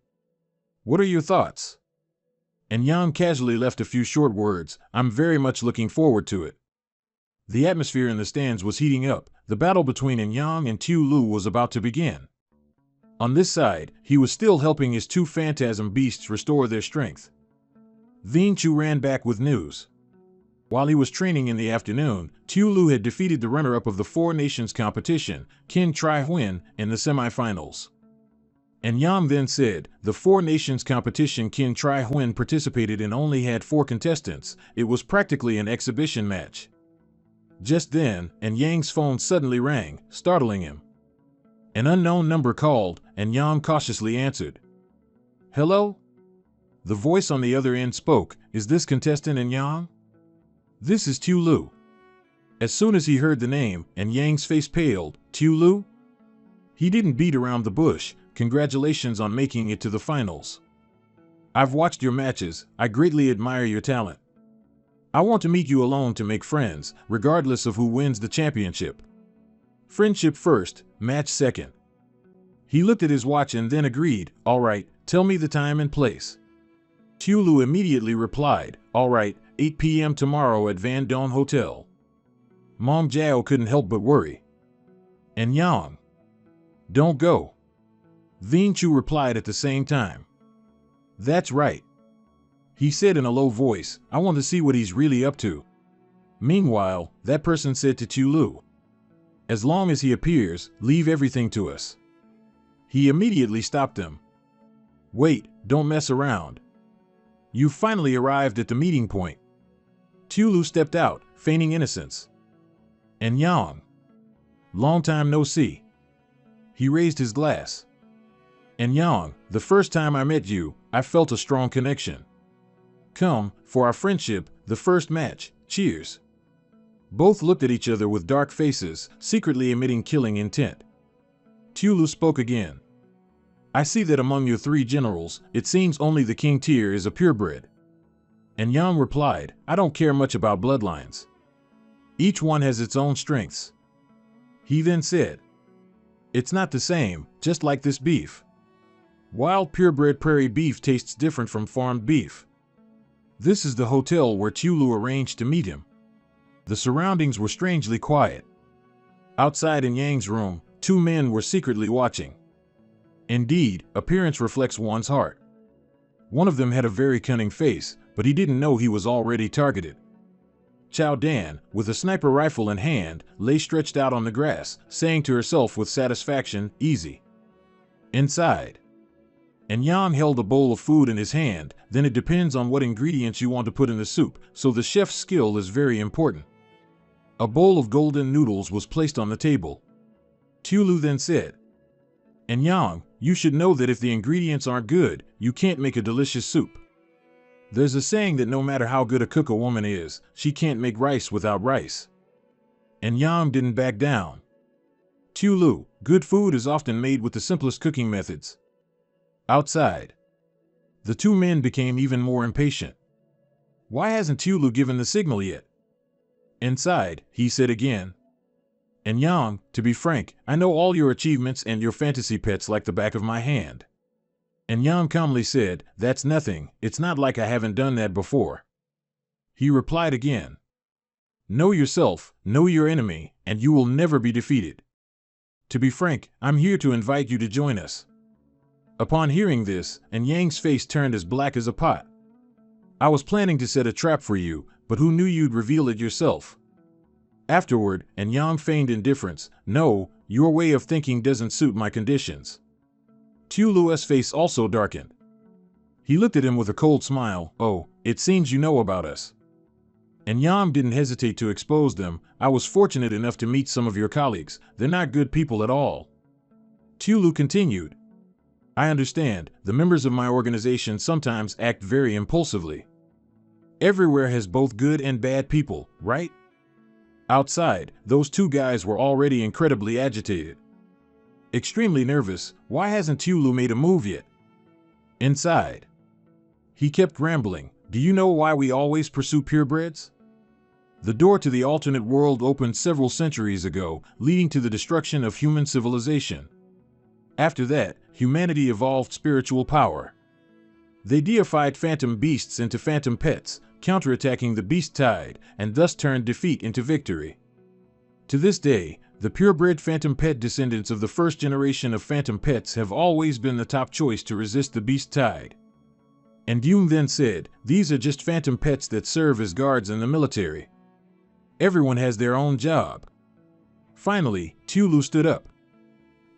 Speaker 1: What are your thoughts? And Yang casually left a few short words. I'm very much looking forward to it. The atmosphere in the stands was heating up. The battle between Yang and Tu Lu was about to begin. On this side, he was still helping his two phantasm beasts restore their strength. Vinh Chu ran back with news. While he was training in the afternoon, Tu Lu had defeated the runner-up of the Four Nations competition, Qin Tri-Huyen, in the semifinals. And Yang then said, the Four Nations competition Qin Tri-Huyen participated in only had 4 contestants. It was practically an exhibition match. Just then, and Yang's phone suddenly rang, startling him. An unknown number called, and Yang cautiously answered. Hello? The voice on the other end spoke. Is this contestant Yang? This is Tu Lu. As soon as he heard the name, and Yang's face paled, Tu Lu? He didn't beat around the bush. Congratulations on making it to the finals. I've watched your matches. I greatly admire your talent. I want to meet you alone to make friends, regardless of who wins the championship. Friendship first, match second. He looked at his watch and then agreed. All right, tell me the time and place. Tu Lu immediately replied, all right, 8 p.m. tomorrow at Van Don Hotel. Mong Jiao couldn't help but worry. And Yang? Don't go. Vinh Chu replied at the same time. That's right. He said in a low voice, I want to see what he's really up to. Meanwhile, that person said to Tu Lu, as long as he appears, leave everything to us. He immediately stopped them. Wait, don't mess around. You finally arrived at the meeting point. Tu Lu stepped out, feigning innocence. And Yang? Long time no see. He raised his glass. And Yang, the first time I met you, I felt a strong connection. Come, for our friendship, the first match, cheers. Both looked at each other with dark faces, secretly emitting killing intent. Tu Lu spoke again. I see that among your 3 generals, it seems only the king tier is a purebred. And Yang replied, I don't care much about bloodlines. Each one has its own strengths. He then said, it's not the same, just like this beef. Wild purebred prairie beef tastes different from farmed beef. This is the hotel where Tu Lu arranged to meet him. The surroundings were strangely quiet. Outside in Yang's room, 2 men were secretly watching. Indeed, appearance reflects one's heart. One of them had a very cunning face, but he didn't know he was already targeted. Chao Dan, with a sniper rifle in hand, lay stretched out on the grass, saying to herself with satisfaction, easy. Inside. And Yang held a bowl of food in his hand. Then it depends on what ingredients you want to put in the soup, so the chef's skill is very important. A bowl of golden noodles was placed on the table. Tu Lu then said, and Yang, you should know that if the ingredients aren't good, you can't make a delicious soup. There's a saying that no matter how good a cook a woman is, she can't make rice without rice. And Yang didn't back down. Tu Lu, good food is often made with the simplest cooking methods. Outside. The 2 men became even more impatient. Why hasn't Tu Lu given the signal yet? Inside, he said again. And Yang, to be frank, I know all your achievements and your fantasy pets like the back of my hand. And Yang calmly said, that's nothing, it's not like I haven't done that before. He replied again. Know yourself, know your enemy, and you will never be defeated. To be frank, I'm here to invite you to join us. Upon hearing this, and Yang's face turned as black as a pot. I was planning to set a trap for you, but who knew you'd reveal it yourself? Afterward, and Yang feigned indifference, no, your way of thinking doesn't suit my conditions. Tu Lu's face also darkened. He looked at him with a cold smile. Oh, it seems you know about us. And Yang didn't hesitate to expose them. I was fortunate enough to meet some of your colleagues. They're not good people at all. Tu Lu continued. I understand, the members of my organization sometimes act very impulsively. Everywhere has both good and bad people, right? Outside, those 2 guys were already incredibly agitated. Extremely nervous. Why hasn't Tu Lu made a move yet? Inside. He kept rambling. Do you know why we always pursue purebreds? The door to the alternate world opened several centuries ago, leading to the destruction of human civilization. After that, humanity evolved spiritual power. They deified phantom beasts into phantom pets, counterattacking the beast tide, and thus turned defeat into victory. To this day, the purebred phantom pet descendants of the first generation of phantom pets have always been the top choice to resist the beast tide. And Jung then said, these are just phantom pets that serve as guards in the military. Everyone has their own job. Finally, Tulu stood up.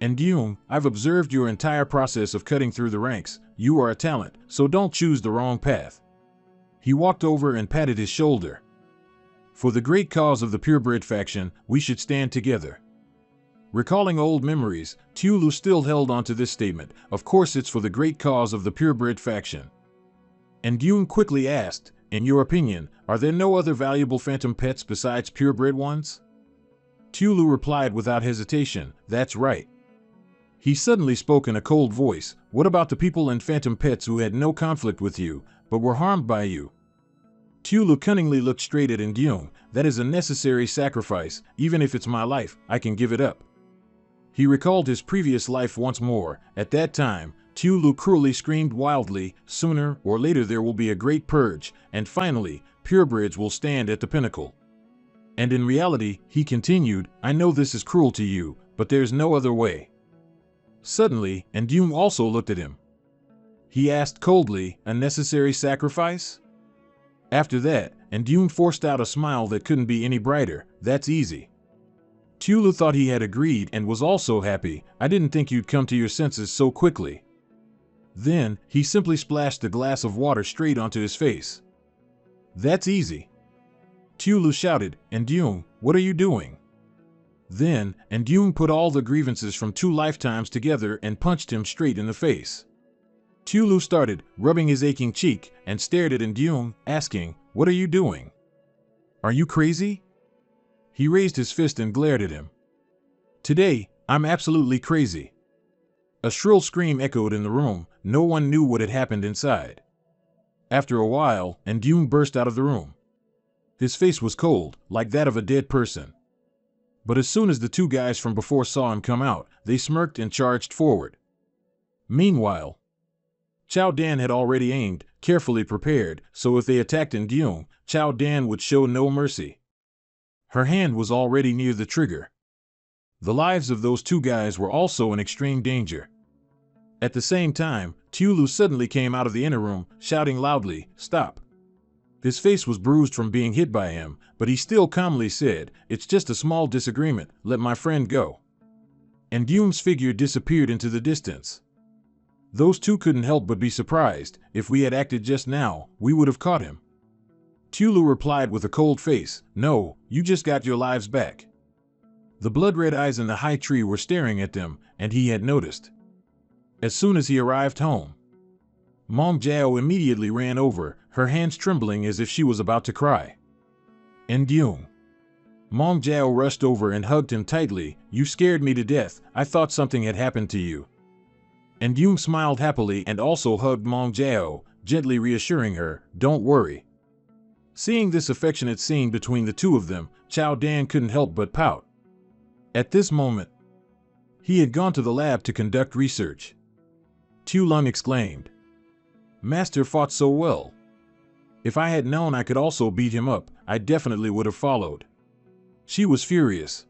Speaker 1: And Jung, I've observed your entire process of cutting through the ranks. You are a talent, so don't choose the wrong path. He walked over and patted his shoulder. For the great cause of the purebred faction, we should stand together. Recalling old memories, Tulu still held on to this statement. Of course it's for the great cause of the purebred faction. And Jung quickly asked, in your opinion, are there no other valuable phantom pets besides purebred ones? Tulu replied without hesitation, that's right. He suddenly spoke in a cold voice, what about the people and phantom pets who had no conflict with you, but were harmed by you? Tulu cunningly looked straight at Jung, that is a necessary sacrifice, even if it's my life, I can give it up. He recalled his previous life once more. At that time, Tulu cruelly screamed wildly, sooner or later there will be a great purge, and finally, purebreds will stand at the pinnacle. And in reality, he continued, I know this is cruel to you, but there's no other way. Suddenly, Jung also looked at him. He asked coldly, a necessary sacrifice? After that, Jung forced out a smile that couldn't be any brighter, that's easy. Tulu thought he had agreed and was also happy, I didn't think you'd come to your senses so quickly. Then, he simply splashed a glass of water straight onto his face. That's easy. Tulu shouted, Jung, what are you doing? Then, Jung put all the grievances from 2 lifetimes together and punched him straight in the face. Tulu started, rubbing his aching cheek, and stared at Jung, asking, what are you doing? Are you crazy? He raised his fist and glared at him. Today, I'm absolutely crazy. A shrill scream echoed in the room, no one knew what had happened inside. After a while, Jung burst out of the room. His face was cold, like that of a dead person. But as soon as the 2 guys from before saw him come out, they smirked and charged forward. Meanwhile, Chao Dan had already aimed, carefully prepared, so if they attacked Jung, Chao Dan would show no mercy. Her hand was already near the trigger. The lives of those 2 guys were also in extreme danger. At the same time, Tulu suddenly came out of the inner room, shouting loudly, stop. His face was bruised from being hit by him, but he still calmly said, it's just a small disagreement, let my friend go. And Jung's figure disappeared into the distance. Those 2 couldn't help but be surprised. If we had acted just now, we would have caught him. Tulu replied with a cold face, no, you just got your lives back. The blood-red eyes in the high tree were staring at them, and he had noticed. As soon as he arrived home, Mong Jiao immediately ran over, her hands trembling as if she was about to cry. And Jung. Mong Jiao rushed over and hugged him tightly, you scared me to death, I thought something had happened to you. And Jung smiled happily and also hugged Mong Jiao, gently reassuring her, don't worry. Seeing this affectionate scene between the 2 of them, Chao Dan couldn't help but pout. At this moment, he had gone to the lab to conduct research. Tu Lung exclaimed, Master fought so well. If I had known I could also beat him up, I definitely would have followed. She was furious.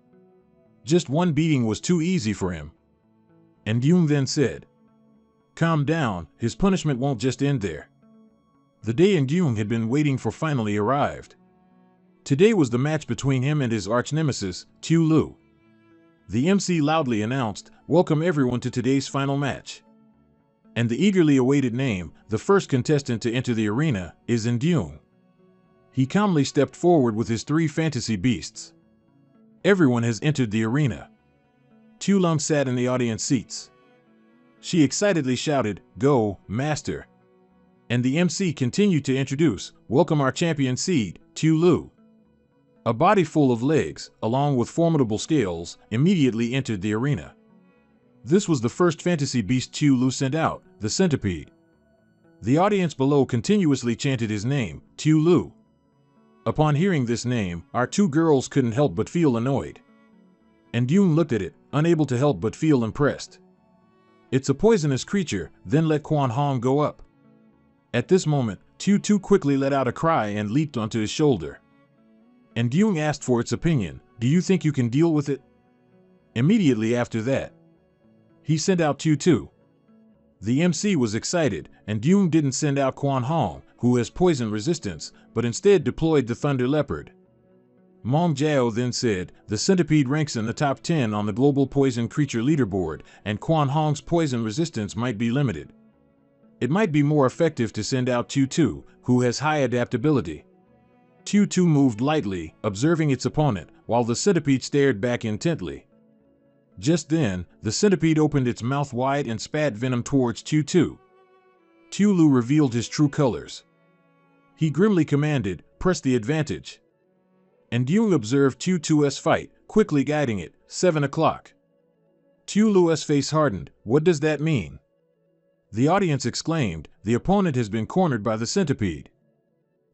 Speaker 1: Just 1 beating was too easy for him. And Jung then said, calm down, his punishment won't just end there. The day Jung had been waiting for finally arrived. Today was the match between him and his arch-nemesis, Tulu. The MC loudly announced, welcome everyone to today's final match. And the eagerly awaited name, the first contestant to enter the arena, is Jung. He calmly stepped forward with his 3 fantasy beasts. Everyone has entered the arena. Tu Lung sat in the audience seats. She excitedly shouted, go, Master. And the MC continued to introduce, welcome our champion seed, Tulu. A body full of legs, along with formidable scales, immediately entered the arena. This was the first fantasy beast Tulu sent out, the centipede. The audience below continuously chanted his name, Tu Lu. Upon hearing this name, our two girls couldn't help but feel annoyed. And Yoon looked at it, unable to help but feel impressed. It's a poisonous creature, then let Kwon Hong go up. At this moment, Tu quickly let out a cry and leaped onto his shoulder. And Yoon asked for its opinion, do you think you can deal with it? Immediately after that, he sent out Tu. The MC was excited, and Yoon didn't send out Kwon Hong, who has poison resistance, but instead deployed the Thunder Leopard. Mong Jiao then said, the centipede ranks in the top 10 on the global poison creature leaderboard, and Kwon Hong's poison resistance might be limited. It might be more effective to send out Tu, who has high adaptability. Tu moved lightly, observing its opponent, while the centipede stared back intently. Just then, the centipede opened its mouth wide and spat venom towards Tu. Tu Lu revealed his true colors. He grimly commanded, press the advantage. And Yoon observed Tu's fight, quickly guiding it, 7 o'clock. Tu Lu's face hardened, what does that mean? The audience exclaimed, the opponent has been cornered by the centipede.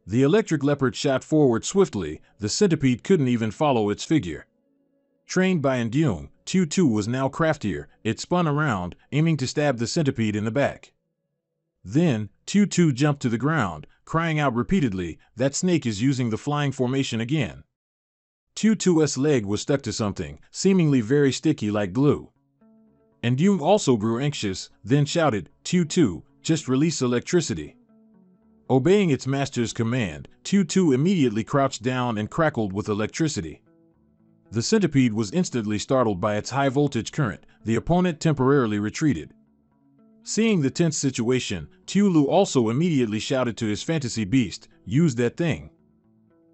Speaker 1: The electric leopard shot forward swiftly, the centipede couldn't even follow its figure. Trained by Yoon, Tu was now craftier, it spun around, aiming to stab the centipede in the back. Then, Tu jumped to the ground, crying out repeatedly, that snake is using the flying formation again. Tu's leg was stuck to something, seemingly very sticky like glue. And Yoon also grew anxious, then shouted, Tu, just release electricity. Obeying its master's command, Tu immediately crouched down and crackled with electricity. The centipede was instantly startled by its high voltage current, the opponent temporarily retreated. Seeing the tense situation, Tu Lu also immediately shouted to his fantasy beast, use that thing.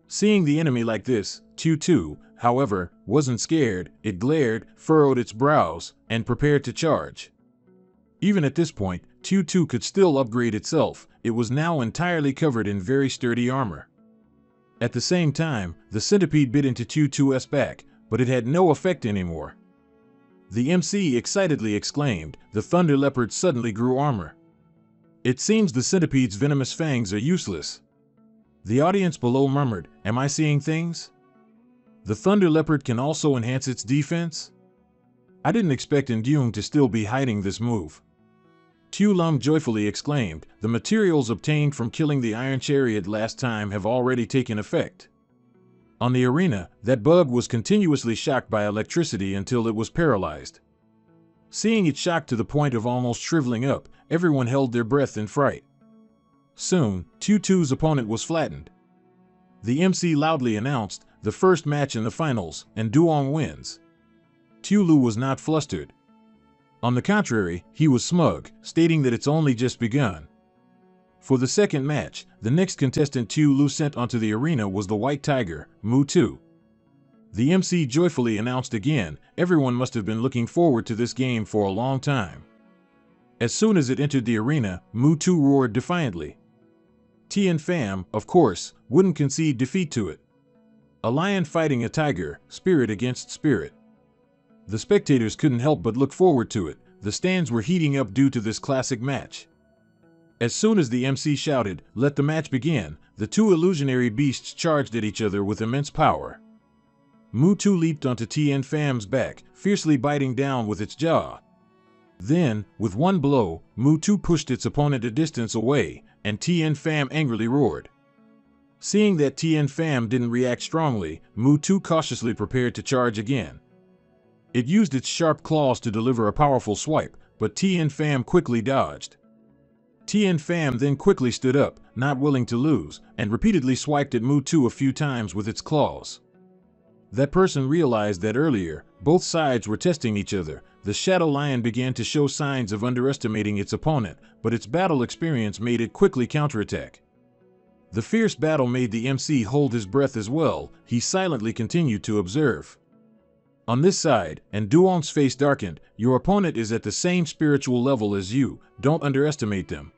Speaker 1: Seeing the enemy like this, Tu, however, wasn't scared, it glared, furrowed its brows, and prepared to charge. Even at this point, Tu could still upgrade itself, it was now entirely covered in very sturdy armor. At the same time, the centipede bit into Tu's back, but it had no effect anymore. The MC excitedly exclaimed, the Thunder Leopard suddenly grew armor. It seems the centipede's venomous fangs are useless. The audience below murmured, am I seeing things? The Thunder Leopard can also enhance its defense? I didn't expect Yoon to still be hiding this move. Tu Lung joyfully exclaimed, the materials obtained from killing the Iron Chariot last time have already taken effect. On the arena, that bug was continuously shocked by electricity until it was paralyzed. Seeing it shocked to the point of almost shriveling up, everyone held their breath in fright. Soon, Tu's opponent was flattened. The MC loudly announced, the first match in the finals, and Duong wins. Tu Lu was not flustered. On the contrary, he was smug, stating that it's only just begun. For the second match, the next contestant Tu Lu sent onto the arena was the White Tiger, Mu Tu. The MC joyfully announced again, everyone must have been looking forward to this game for a long time. As soon as it entered the arena, Mu Tu roared defiantly. Tien Pham, of course, wouldn't concede defeat to it. A lion fighting a tiger, spirit against spirit. The spectators couldn't help but look forward to it, the stands were heating up due to this classic match. As soon as the MC shouted, let the match begin, the two illusionary beasts charged at each other with immense power. Mu Tu leaped onto Tien Pham's back, fiercely biting down with its jaw. Then, with one blow, Mu Tu pushed its opponent a distance away, and Tien Pham angrily roared. Seeing that Tien Pham didn't react strongly, Mu Tu cautiously prepared to charge again. It used its sharp claws to deliver a powerful swipe, but Tien Pham quickly dodged. Tien Pham then quickly stood up, not willing to lose, and repeatedly swiped at Mu Tu a few times with its claws. That person realized that earlier, both sides were testing each other. The Shadow Lion began to show signs of underestimating its opponent, but its battle experience made it quickly counterattack. The fierce battle made the MC hold his breath as well, he silently continued to observe. On this side, and Duong's face darkened, your opponent is at the same spiritual level as you, don't underestimate them.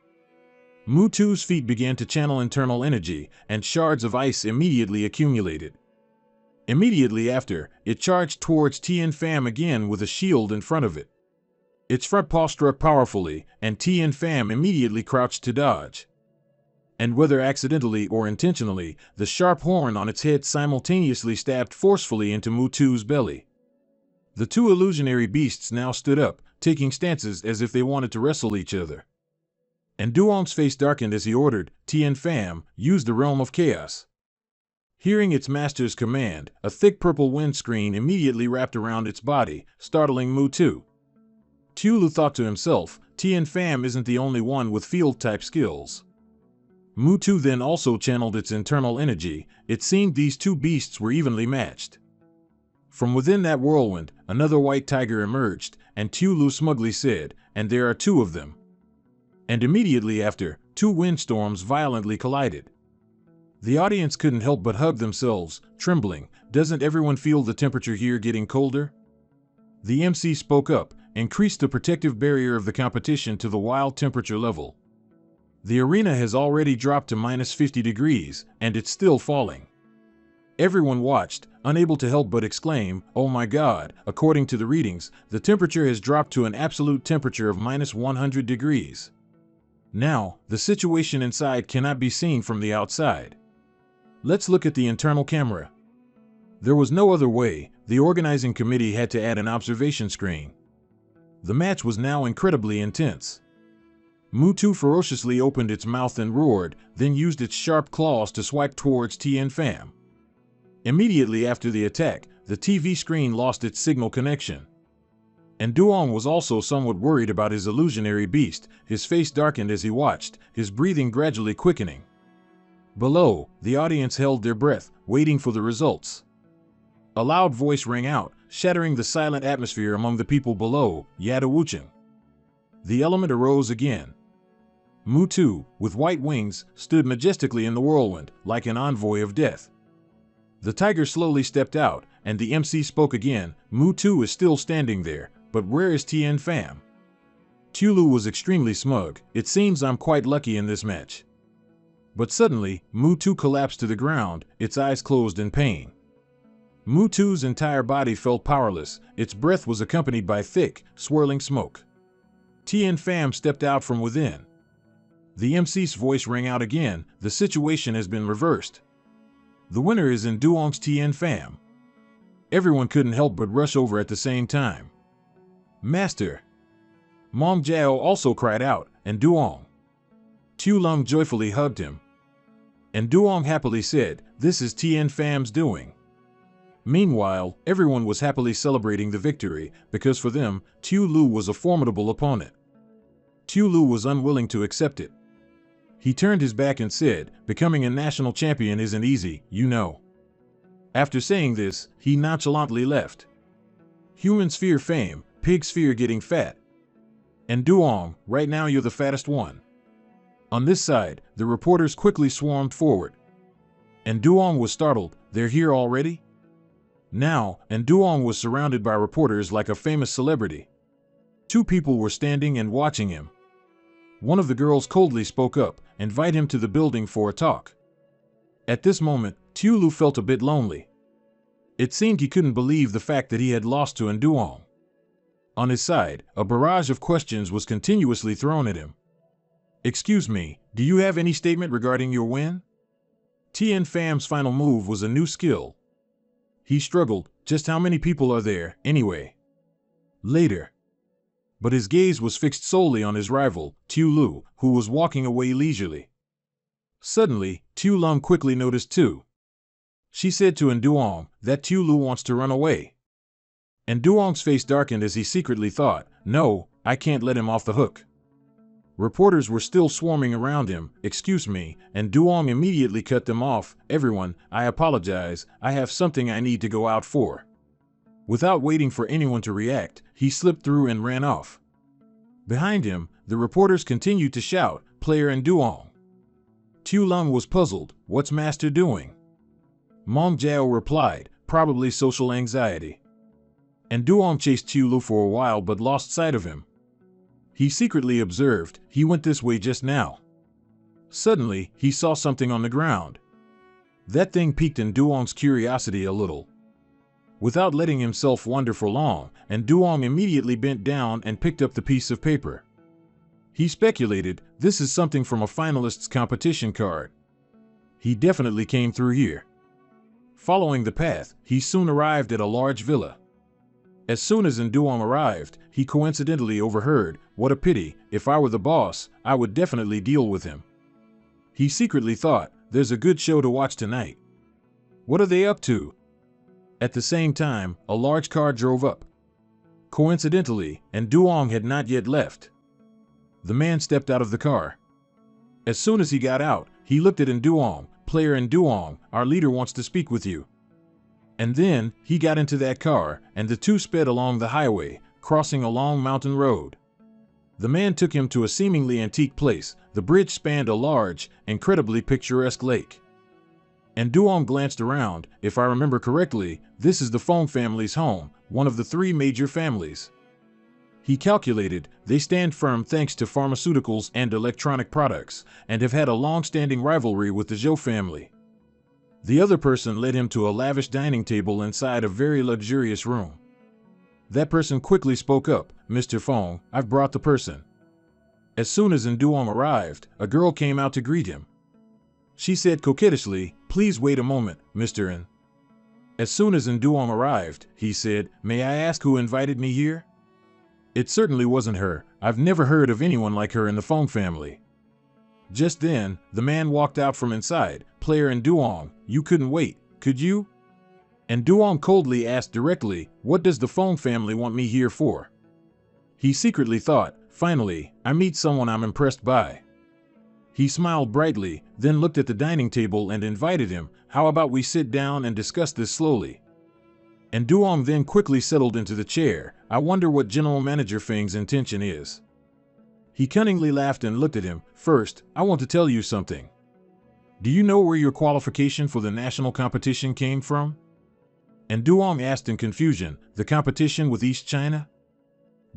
Speaker 1: Mu Tu's feet began to channel internal energy, and shards of ice immediately accumulated. Immediately after, it charged towards Tien Pham again with a shield in front of it. Its front paw struck powerfully, and Tien Pham immediately crouched to dodge. And whether accidentally or intentionally, the sharp horn on its head simultaneously stabbed forcefully into Mutu's belly. The two illusionary beasts now stood up, taking stances as if they wanted to wrestle each other. And Duong's face darkened as he ordered, Tien Pham, use the realm of chaos. Hearing its master's command, a thick purple wind screen immediately wrapped around its body, startling Mutu. Tulu thought to himself, Tien Pham isn't the only one with field-type skills. Mutu then also channeled its internal energy. It seemed these two beasts were evenly matched. From within that whirlwind, another white tiger emerged, and Tulu smugly said, and there are two of them. And immediately after, two windstorms violently collided. The audience couldn't help but hug themselves, trembling. Doesn't everyone feel the temperature here getting colder? The MC spoke up, increased the protective barrier of the competition to the wild temperature level. The arena has already dropped to -50 degrees, and it's still falling. Everyone watched, unable to help but exclaim, "Oh my God!" According to the readings, the temperature has dropped to an absolute temperature of -100 degrees. Now, the situation inside cannot be seen from the outside. Let's look at the internal camera. There was no other way. The organizing committee had to add an observation screen. The match was now incredibly intense. Mutu ferociously opened its mouth and roared, then used its sharp claws to swipe towards Tien Pham. Immediately after the attack, the TV screen lost its signal connection. And Duong was also somewhat worried about his illusionary beast. His face darkened as he watched, his breathing gradually quickening. Below, the audience held their breath, waiting for the results. A loud voice rang out, shattering the silent atmosphere among the people below, Yadawuching. The element arose again. Mutu, with white wings, stood majestically in the whirlwind, like an envoy of death. The tiger slowly stepped out, and the MC spoke again. Mutu is still standing there, but where is Tien Pham? Tulu was extremely smug. It seems I'm quite lucky in this match. But suddenly, Mutu collapsed to the ground, its eyes closed in pain. Mutu's entire body felt powerless. Its breath was accompanied by thick, swirling smoke. Tien Pham stepped out from within. The MC's voice rang out again. The situation has been reversed. The winner is in Duong's Tien Pham. Everyone couldn't help but rush over at the same time. Master! Mong Jiao also cried out, and Duong. Tu Lung joyfully hugged him. And Duong happily said, this is Tien Pham's doing. Meanwhile, everyone was happily celebrating the victory, because for them, Tu Lu was a formidable opponent. Tu Lu was unwilling to accept it. He turned his back and said, becoming a national champion isn't easy, you know. After saying this, he nonchalantly left. Humans fear fame, pigs fear getting fat. And Duong, right now you're the fattest one. On this side, the reporters quickly swarmed forward. And Duong was startled, they're here already? Now, and Duong was surrounded by reporters like a famous celebrity. Two people were standing and watching him. One of the girls coldly spoke up, invite him to the building for a talk. At this moment, Tulu felt a bit lonely. It seemed he couldn't believe the fact that he had lost to Nduong. On his side, a barrage of questions was continuously thrown at him. Excuse me, do you have any statement regarding your win? Tien Pham's final move was a new skill. He struggled, just how many people are there, anyway? Later. But his gaze was fixed solely on his rival, Tu Lu, who was walking away leisurely. Suddenly, Tu Lung quickly noticed too. She said to Nduong that Tu Lu wants to run away. Nduong's face darkened as he secretly thought, no, I can't let him off the hook. Reporters were still swarming around him. Excuse me, and Nduong immediately cut them off. Everyone, I apologize, I have something I need to go out for. Without waiting for anyone to react, he slipped through and ran off. Behind him, the reporters continued to shout, Player Nduong. Tu Lung was puzzled, what's Master doing? Mong Jiao replied, probably social anxiety. Nduong chased Tu Lu for a while but lost sight of him. He secretly observed, he went this way just now. Suddenly, he saw something on the ground. That thing piqued Nduong's curiosity a little. Without letting himself wonder for long, and Duong immediately bent down and picked up the piece of paper. He speculated, this is something from a finalist's competition card. He definitely came through here. Following the path, he soon arrived at a large villa. As soon as Duong arrived, he coincidentally overheard, what a pity, if I were the boss, I would definitely deal with him. He secretly thought, there's a good show to watch tonight. What are they up to? At the same time, a large car drove up. Coincidentally, Duong had not yet left. The man stepped out of the car. As soon as he got out, he looked at Duong. Player Duong, our leader wants to speak with you. And then, he got into that car, and the two sped along the highway, crossing a long mountain road. The man took him to a seemingly antique place. The bridge spanned a large, incredibly picturesque lake. Duong glanced around. If I remember correctly, this is the Fong family's home, one of the three major families. He calculated, they stand firm thanks to pharmaceuticals and electronic products, and have had a long-standing rivalry with the Zhou family. The other person led him to a lavish dining table inside a very luxurious room. That person quickly spoke up, Mr. Fong, I've brought the person. As soon as Duong arrived, a girl came out to greet him. She said coquettishly, please wait a moment, Mr. N. As soon as Duong arrived, he said, may I ask who invited me here? It certainly wasn't her. I've never heard of anyone like her in the Fong family. Just then, the man walked out from inside. Player Duong, you couldn't wait, could you? Duong coldly asked directly, what does the Fong family want me here for? He secretly thought, finally, I meet someone I'm impressed by. He smiled brightly, then looked at the dining table and invited him, how about we sit down and discuss this slowly? Duong then quickly settled into the chair. I wonder what General Manager Feng's intention is. He cunningly laughed and looked at him. First, I want to tell you something. Do you know where your qualification for the national competition came from? Duong asked in confusion, the competition with East China?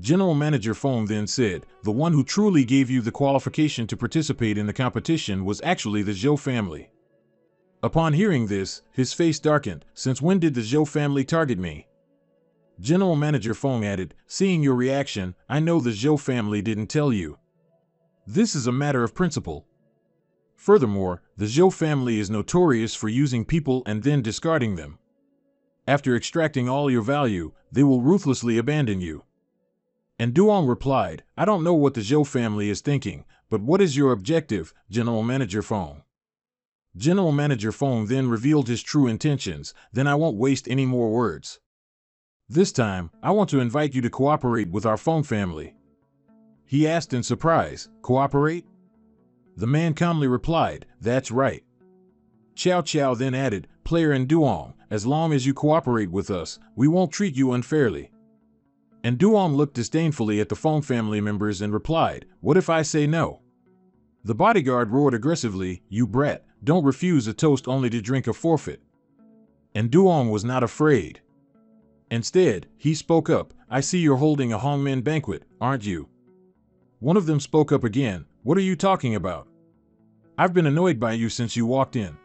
Speaker 1: General Manager Feng then said, the one who truly gave you the qualification to participate in the competition was actually the Zhou family. Upon hearing this, his face darkened. Since when did the Zhou family target me? General Manager Feng added, seeing your reaction, I know the Zhou family didn't tell you. This is a matter of principle. Furthermore, the Zhou family is notorious for using people and then discarding them. After extracting all your value, they will ruthlessly abandon you. Duong replied, I don't know what the Zhou family is thinking, but what is your objective, General Manager Feng? General Manager Feng then revealed his true intentions. Then I won't waste any more words. This time, I want to invite you to cooperate with our Feng family. He asked in surprise, cooperate? The man calmly replied, that's right. Xiao Qiao then added, Player Duong, as long as you cooperate with us, we won't treat you unfairly. Duong looked disdainfully at the Feng family members and replied, what if I say no? The bodyguard roared aggressively, you brat, don't refuse a toast only to drink a forfeit. Duong was not afraid. Instead, he spoke up, I see you're holding a Hongmen banquet, aren't you? One of them spoke up again, what are you talking about? I've been annoyed by you since you walked in.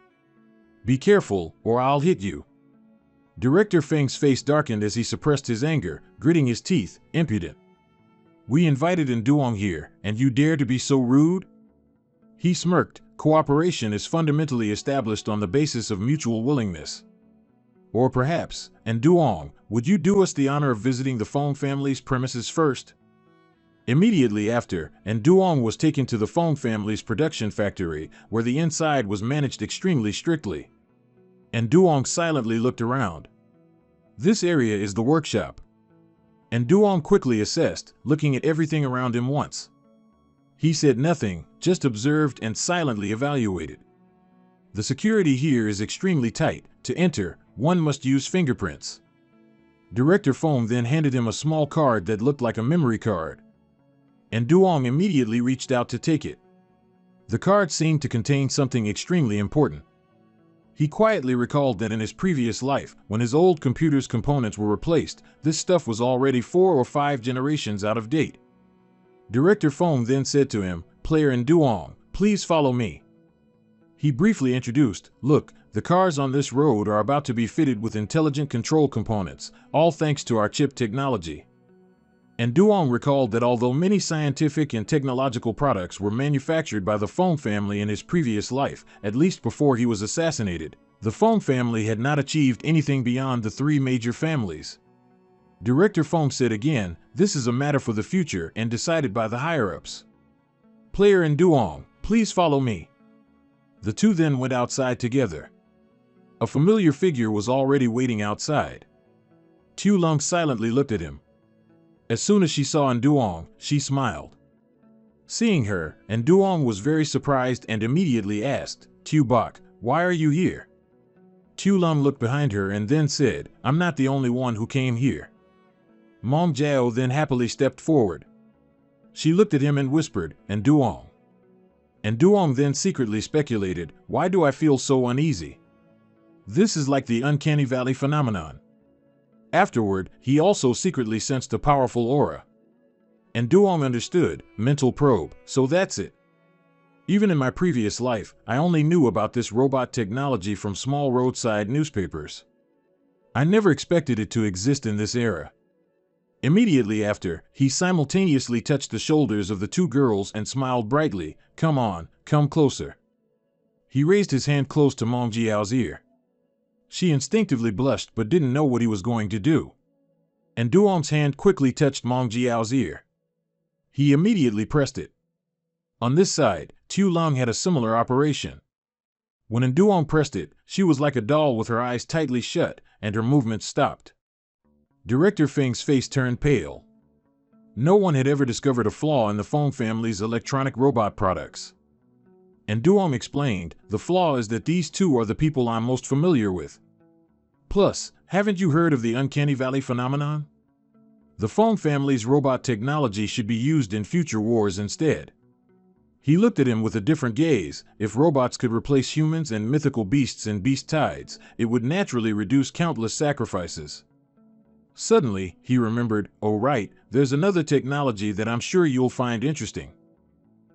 Speaker 1: Be careful, or I'll hit you. Director Feng's face darkened as he suppressed his anger, gritting his teeth, impudent. We invited Duong here, and you dare to be so rude? He smirked, cooperation is fundamentally established on the basis of mutual willingness. Or perhaps, Duong, would you do us the honor of visiting the Fong family's premises first? Immediately after, Duong was taken to the Fong family's production factory, where the inside was managed extremely strictly. Duong silently looked around. This area is the workshop. Duong quickly assessed, looking at everything around him once. He said nothing, just observed and silently evaluated. The security here is extremely tight. To enter, one must use fingerprints. Director Fong then handed him a small card that looked like a memory card. Duong immediately reached out to take it. The card seemed to contain something extremely important. He quietly recalled that in his previous life, when his old computer's components were replaced, this stuff was already 4 or 5 generations out of date. Director Fong then said to him, Player Duong, please follow me. He briefly introduced, look, The cars on this road are about to be fitted with intelligent control components, all thanks to our chip technology. And Duong recalled that although many scientific and technological products were manufactured by the Fong family in his previous life, at least before he was assassinated, the Fong family had not achieved anything beyond the three major families. Director Fong said again, this is a matter for the future and decided by the higher-ups. Player and Duong, please follow me. The two then went outside together. A familiar figure was already waiting outside. Tu Lung silently looked at him. As soon as she saw Duong, she smiled. Seeing her, Duong was very surprised and immediately asked, Tu Bok, why are you here? Tu Lung looked behind her and then said, I'm not the only one who came here. Mong Jiao then happily stepped forward. She looked at him and whispered, Duong. Duong then secretly speculated, why do I feel so uneasy? This is like the uncanny valley phenomenon. Afterward, he also secretly sensed a powerful aura. Duong understood, mental probe, so that's it. Even in my previous life, I only knew about this robot technology from small roadside newspapers. I never expected it to exist in this era. Immediately after, he simultaneously touched the shoulders of the two girls and smiled brightly, come on, come closer. He raised his hand close to Mong Jiao's ear. She instinctively blushed but didn't know what he was going to do. Duong's hand quickly touched Mong Jiao's ear. He immediately pressed it. On this side, Tu Lung had a similar operation. When Duong pressed it, she was like a doll with her eyes tightly shut, and her movements stopped. Director Feng's face turned pale. No one had ever discovered a flaw in the Fong family's electronic robot products. Duong explained, the flaw is that these two are the people I'm most familiar with. Plus, haven't you heard of the uncanny valley phenomenon? The Fong family's robot technology should be used in future wars instead. He looked at him with a different gaze. If robots could replace humans and mythical beasts in beast tides, it would naturally reduce countless sacrifices. Suddenly, he remembered, oh right, there's another technology that I'm sure you'll find interesting.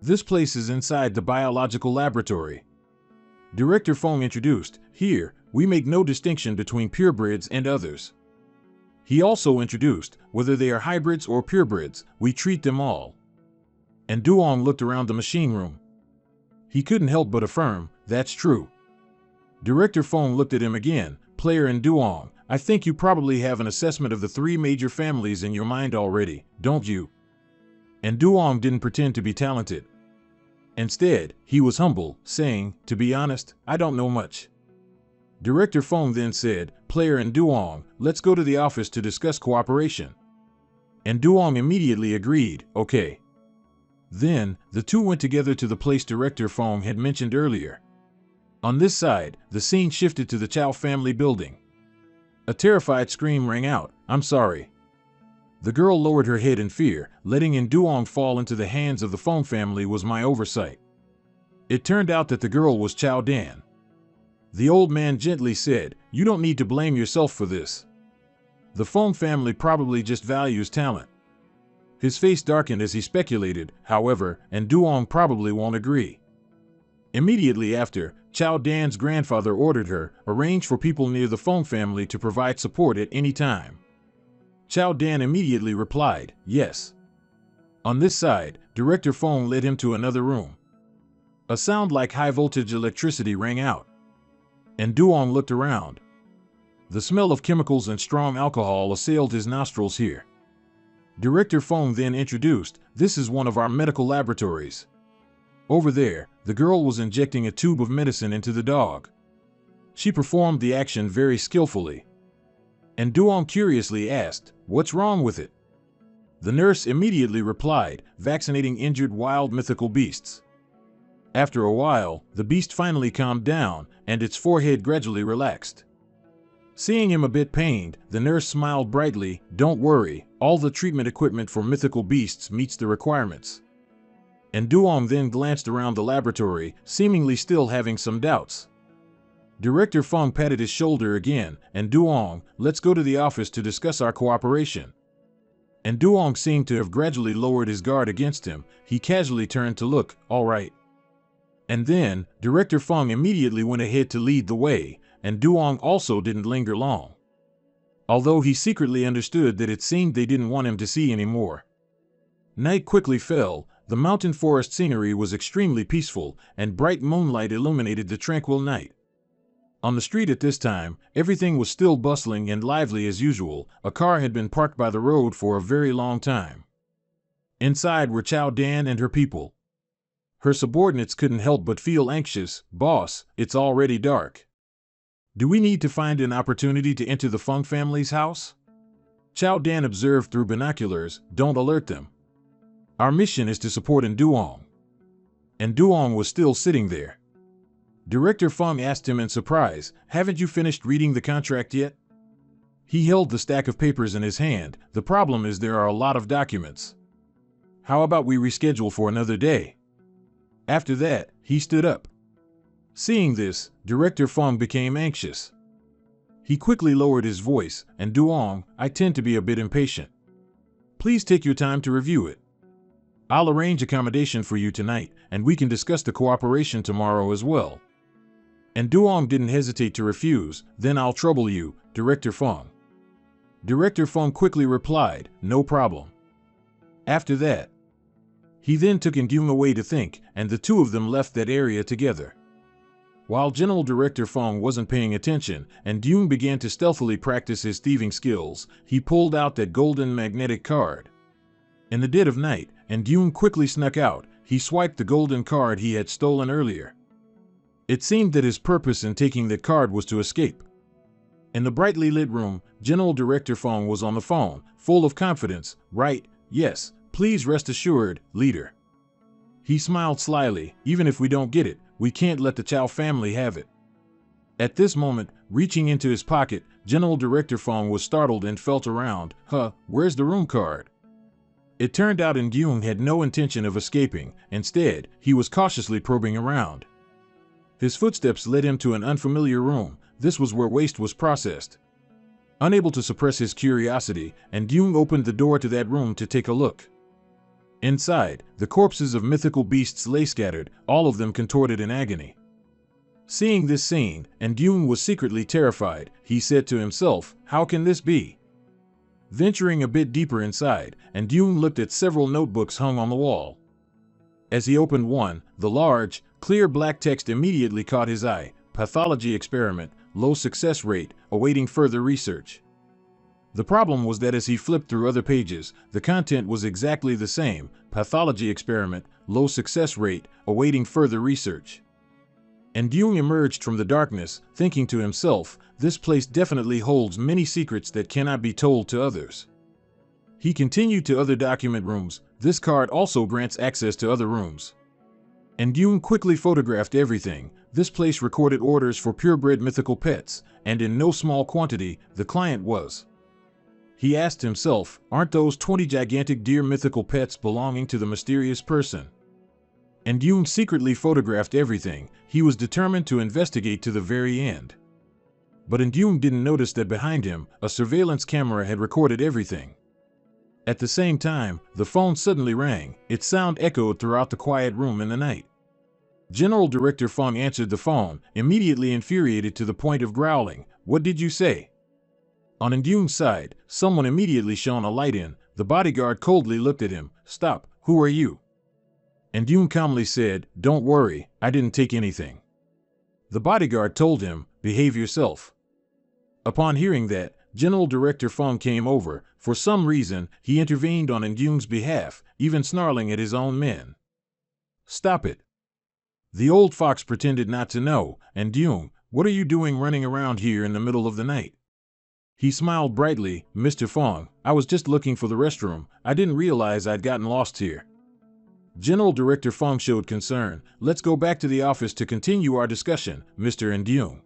Speaker 1: This place is inside the biological laboratory. Director Fong introduced, here, we make no distinction between purebreds and others. He also introduced, whether they are hybrids or purebreds, we treat them all. Duong looked around the machine room. He couldn't help but affirm, that's true. Director Fong looked at him again, player Duong, I think you probably have an assessment of the three major families in your mind already, don't you? Duong didn't pretend to be talented. Instead, he was humble, saying, to be honest, I don't know much. Director Fong then said, player Duong, let's go to the office to discuss cooperation. Duong immediately agreed, okay. Then, the two went together to the place Director Fong had mentioned earlier. On this side, the scene shifted to the Chow family building. A terrified scream rang out, I'm sorry. The girl lowered her head in fear. Letting Duong fall into the hands of the Fong family was my oversight. It turned out that the girl was Chow Dan. The old man gently said, you don't need to blame yourself for this. The Fong family probably just values talent. His face darkened as he speculated, however, Duong probably won't agree. Immediately after, Chow Dan's grandfather ordered her, arrange for people near the Fong family to provide support at any time. Chow Dan immediately replied, yes. On this side, Director Fong led him to another room. A sound like high-voltage electricity rang out. Duong looked around. The smell of chemicals and strong alcohol assailed his nostrils here. Director Fong then introduced, this is one of our medical laboratories. Over there, the girl was injecting a tube of medicine into the dog. She performed the action very skillfully. Duong curiously asked, what's wrong with it? The nurse immediately replied, vaccinating injured wild mythical beasts. After a while, the beast finally calmed down, and its forehead gradually relaxed. Seeing him a bit pained, the nurse smiled brightly, don't worry, all the treatment equipment for mythical beasts meets the requirements. Duong then glanced around the laboratory, seemingly still having some doubts. Director Fong patted his shoulder again, Duong, let's go to the office to discuss our cooperation. Duong seemed to have gradually lowered his guard against him. He casually turned to look, all right. And then, Director Fung immediately went ahead to lead the way, and Duong also didn't linger long. Although he secretly understood that it seemed they didn't want him to see anymore. Night quickly fell. The mountain forest scenery was extremely peaceful, and bright moonlight illuminated the tranquil night. On the street at this time, everything was still bustling and lively as usual. A car had been parked by the road for a very long time. Inside were Chow Dan and her people. Her subordinates couldn't help but feel anxious. "Boss, it's already dark. Do we need to find an opportunity to enter the Fung family's house?" Chow Dan observed through binoculars. "Don't alert them. Our mission is to support Duong." And Duong was still sitting there. Director Fung asked him in surprise, "Haven't you finished reading the contract yet?" He held the stack of papers in his hand. "The problem is there are a lot of documents. How about we reschedule for another day?" After that, he stood up. Seeing this, Director Fung became anxious. He quickly lowered his voice, "And Duong, I tend to be a bit impatient. Please take your time to review it. I'll arrange accommodation for you tonight, and we can discuss the cooperation tomorrow as well." And Duong didn't hesitate to refuse. "Then I'll trouble you, Director Fung." Director Fung quickly replied, "No problem." After that, he then took Duong away to think, and the two of them left that area together. While General Director Fung wasn't paying attention, and Duong began to stealthily practice his thieving skills, he pulled out that golden magnetic card. In the dead of night, and Duong quickly snuck out. He swiped the golden card he had stolen earlier. It seemed that his purpose in taking that card was to escape. In the brightly lit room, General Director Fung was on the phone, full of confidence. "Right, yes, please rest assured, leader." He smiled slyly. "Even if we don't get it, we can't let the Chow family have it." At this moment, reaching into his pocket, General Director Fung was startled and felt around. Where's the room card?" It turned out Duong had no intention of escaping. Instead, he was cautiously probing around. His footsteps led him to an unfamiliar room. This was where waste was processed. Unable to suppress his curiosity, Duong opened the door to that room to take a look. Inside, the corpses of mythical beasts lay scattered, all of them contorted in agony. Seeing this scene, Duong was secretly terrified. He said to himself, "How can this be?" Venturing a bit deeper inside, Duong looked at several notebooks hung on the wall. As he opened one, the large, clear black text immediately caught his eye. "Pathology experiment, low success rate, awaiting further research." The problem was that as he flipped through other pages, the content was exactly the same. "Pathology experiment, low success rate, awaiting further research." Duong emerged from the darkness, thinking to himself, "This place definitely holds many secrets that cannot be told to others." He continued to other document rooms. This card also grants access to other rooms. Duong quickly photographed everything. This place recorded orders for purebred mythical pets, and in no small quantity, the client was. He asked himself, "Aren't those 20 gigantic deer mythical pets belonging to the mysterious person?" Duong secretly photographed everything. He was determined to investigate to the very end. But Duong didn't notice that behind him, a surveillance camera had recorded everything. At the same time, the phone suddenly rang. Its sound echoed throughout the quiet room in the night. General Director Fung answered the phone, immediately infuriated to the point of growling. "What did you say?" On Duong's side, someone immediately shone a light in. The bodyguard coldly looked at him. "Stop, who are you?" Duong calmly said, "Don't worry, I didn't take anything." The bodyguard told him, "Behave yourself." Upon hearing that, General Director Fung came over. For some reason, he intervened on Duong's behalf, even snarling at his own men. "Stop it." The old fox pretended not to know. "Duong, what are you doing running around here in the middle of the night?" He smiled brightly. "Mr. Fung, I was just looking for the restroom. I didn't realize I'd gotten lost here." General Director Fung showed concern. "Let's go back to the office to continue our discussion, Mr. Duong."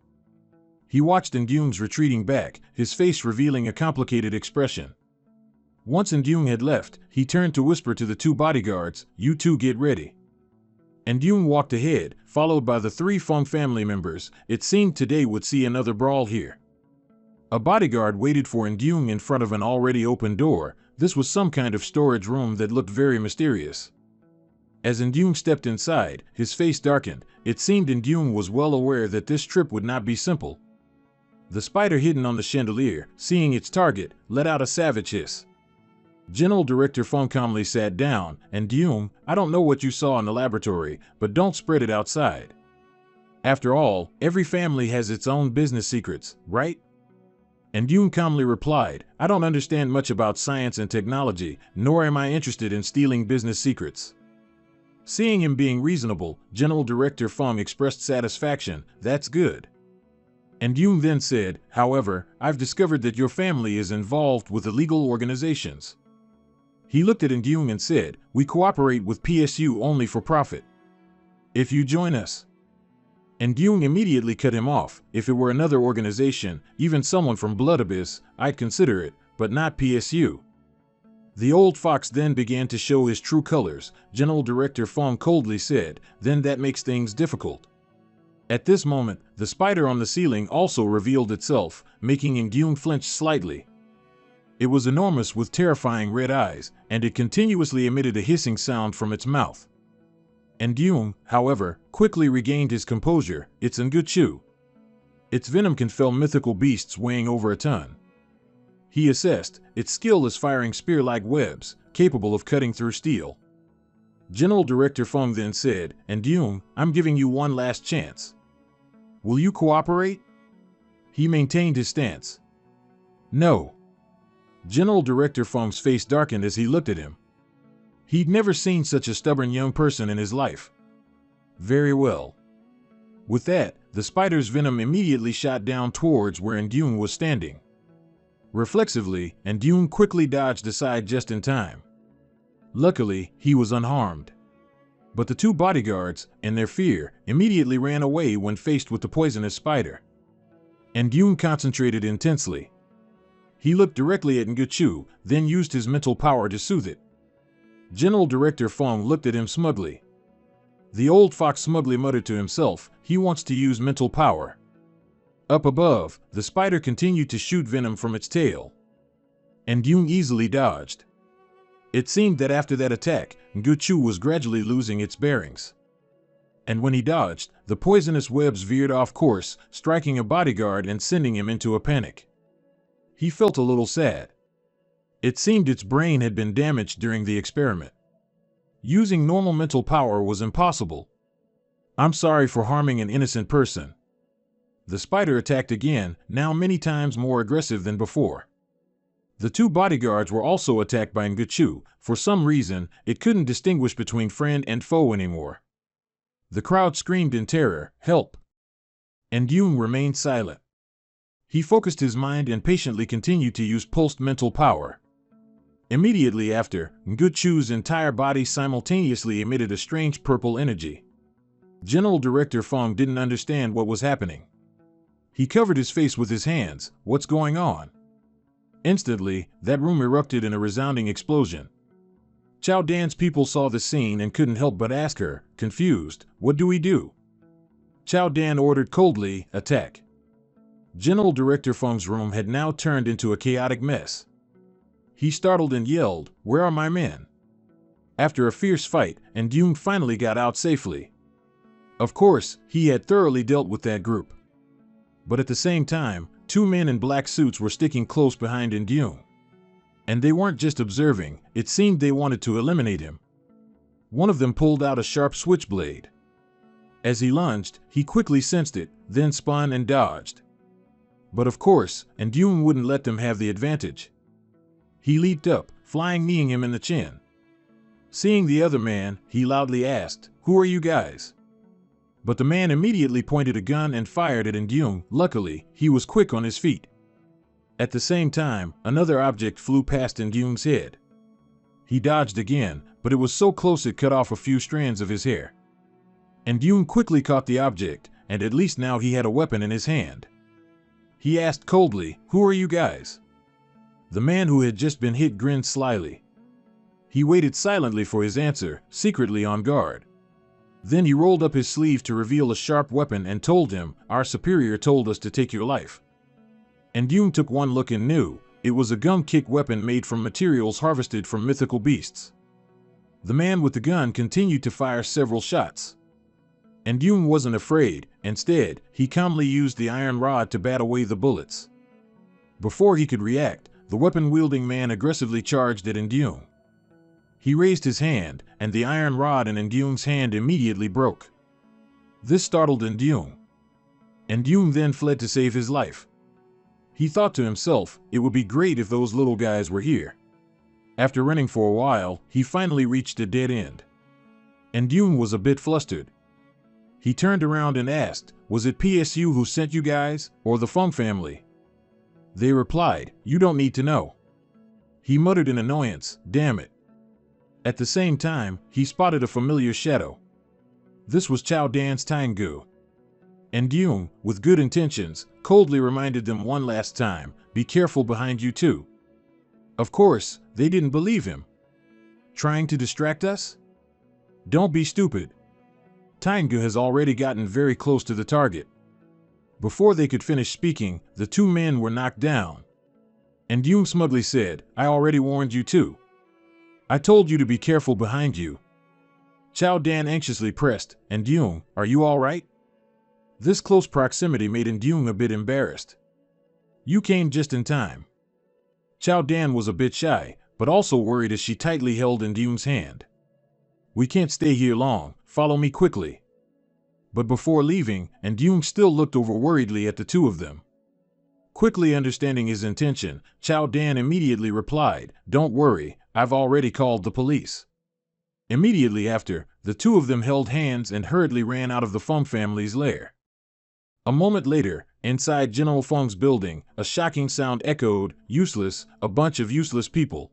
Speaker 1: He watched Duong's retreating back, his face revealing a complicated expression. Once Duong had left, he turned to whisper to the two bodyguards, "You two get ready." Duong walked ahead, followed by the 3 Fung family members. It seemed today would see another brawl here. A bodyguard waited for Duong in front of an already open door. This was some kind of storage room that looked very mysterious. As Indune stepped inside, his face darkened. It seemed Indune was well aware that this trip would not be simple. The spider hidden on the chandelier, seeing its target, let out a savage hiss. General Director Fong calmly sat down, and Indune, I don't know what you saw in the laboratory, but don't spread it outside. After all, every family has its own business secrets, right? And Indune calmly replied, I don't understand much about science and technology, nor am I interested in stealing business secrets. Seeing him being reasonable, General Director Fong expressed satisfaction. That's good. And Indune then said, however, I've discovered that your family is involved with illegal organizations. He looked at Indune and said, we cooperate with PSU only for profit. If you join us. And Indune immediately cut him off. If it were another organization, even someone from Blood Abyss, I'd consider it, but not PSU. The old fox then began to show his true colors. General Director Fong coldly said, then that makes things difficult. At this moment, the spider on the ceiling also revealed itself, making Indune flinch slightly. It was enormous with terrifying red eyes, and it continuously emitted a hissing sound from its mouth. Indune, however, quickly regained his composure. It's Nguchu. Its venom can fell mythical beasts weighing over a ton. He assessed, its skill is firing spear-like webs, capable of cutting through steel. General Director Fong then said, Indune, I'm giving you one last chance. Will you cooperate? He maintained his stance. No. General Director Fong's face darkened as he looked at him. He'd never seen such a stubborn young person in his life. Very well. With that, the spider's venom immediately shot down towards where Indune was standing. Reflexively, Indune quickly dodged aside just in time. Luckily, he was unharmed. But the two bodyguards, in their fear, immediately ran away when faced with the poisonous spider. Indune concentrated intensely. He looked directly at Nguchu, then used his mental power to soothe it. General Director Fong looked at him smugly. The old fox smugly muttered to himself, he wants to use mental power. Up above, the spider continued to shoot venom from its tail. Indune easily dodged. It seemed that after that attack, Nguchu was gradually losing its bearings. And when he dodged, the poisonous webs veered off course, striking a bodyguard and sending him into a panic. He felt a little sad. It seemed its brain had been damaged during the experiment. Using normal mental power was impossible. I'm sorry for harming an innocent person. The spider attacked again, now many times more aggressive than before. The two bodyguards were also attacked by Nguchu. For some reason, it couldn't distinguish between friend and foe anymore. The crowd screamed in terror, help! And Indune remained silent. He focused his mind and patiently continued to use pulsed mental power. Immediately after, Nguchu's entire body simultaneously emitted a strange purple energy. General Director Fong didn't understand what was happening. He covered his face with his hands. What's going on? Instantly, that room erupted in a resounding explosion. Chao Dan's people saw the scene and couldn't help but ask her, confused, what do we do? Chao Dan ordered coldly, attack. General Director Feng's room had now turned into a chaotic mess. He startled and yelled, where are my men? After a fierce fight, Indune finally got out safely. Of course, he had thoroughly dealt with that group. But at the same time, two men in black suits were sticking close behind Indune. And they weren't just observing, it seemed they wanted to eliminate him. One of them pulled out a sharp switchblade. As he lunged, he quickly sensed it, then spun and dodged. But of course, Indune wouldn't let them have the advantage. He leaped up, flying kneeing him in the chin. Seeing the other man, he loudly asked, who are you guys? But the man immediately pointed a gun and fired at Indune. Luckily, he was quick on his feet. At the same time, another object flew past Indune's head. He dodged again, but it was so close it cut off a few strands of his hair. Indune quickly caught the object, and at least now he had a weapon in his hand. He asked coldly, who are you guys? The man who had just been hit grinned slyly. He waited silently for his answer, secretly on guard. Then he rolled up his sleeve to reveal a sharp weapon and told him, our superior told us to take your life. Indune took one look and knew, it was a gum kick weapon made from materials harvested from mythical beasts. The man with the gun continued to fire several shots. And Yoon wasn't afraid. Instead, he calmly used the iron rod to bat away the bullets. Before he could react, the weapon-wielding man aggressively charged at Yoon. He raised his hand, and the iron rod in Yoon's hand immediately broke. This startled Yoon. Yoon then fled to save his life. He thought to himself, it would be great if those little guys were here. After running for a while, he finally reached a dead end. Yoon was a bit flustered. He turned around and asked, was it PSU who sent you guys, or the Fung family? They replied, you don't need to know. He muttered in annoyance, damn it. At the same time, he spotted a familiar shadow. This was Chao Dan's Taingu. Yoon, with good intentions, coldly reminded them one last time, be careful behind you too. Of course, they didn't believe him. Trying to distract us? Don't be stupid. Taingu has already gotten very close to the target. Before they could finish speaking, the two men were knocked down. Yoon smugly said, I already warned you too. I told you to be careful behind you. Chao Dan anxiously pressed, Yoon, are you all right? This close proximity made Yoon a bit embarrassed. You came just in time. Chao Dan was a bit shy, but also worried as she tightly held Yoon's hand. We can't stay here long, follow me quickly. But before leaving, Yoon still looked over worriedly at the two of them. Quickly understanding his intention, Chao Dan immediately replied, don't worry, I've already called the police. Immediately after, the two of them held hands and hurriedly ran out of the Fung family's lair. A moment later, inside General Fung's building, a shocking sound echoed, useless, a bunch of useless people.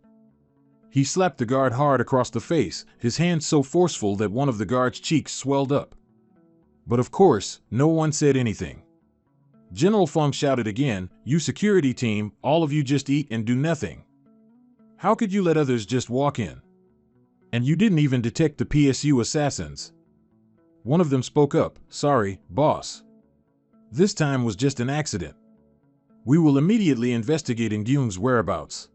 Speaker 1: He slapped the guard hard across the face, his hand so forceful that one of the guard's cheeks swelled up. But of course, no one said anything. General Fung shouted again, you security team, all of you just eat and do nothing. How could you let others just walk in? And you didn't even detect the PSU assassins. One of them spoke up, sorry, boss. This time was just an accident. We will immediately investigate Yoon's whereabouts.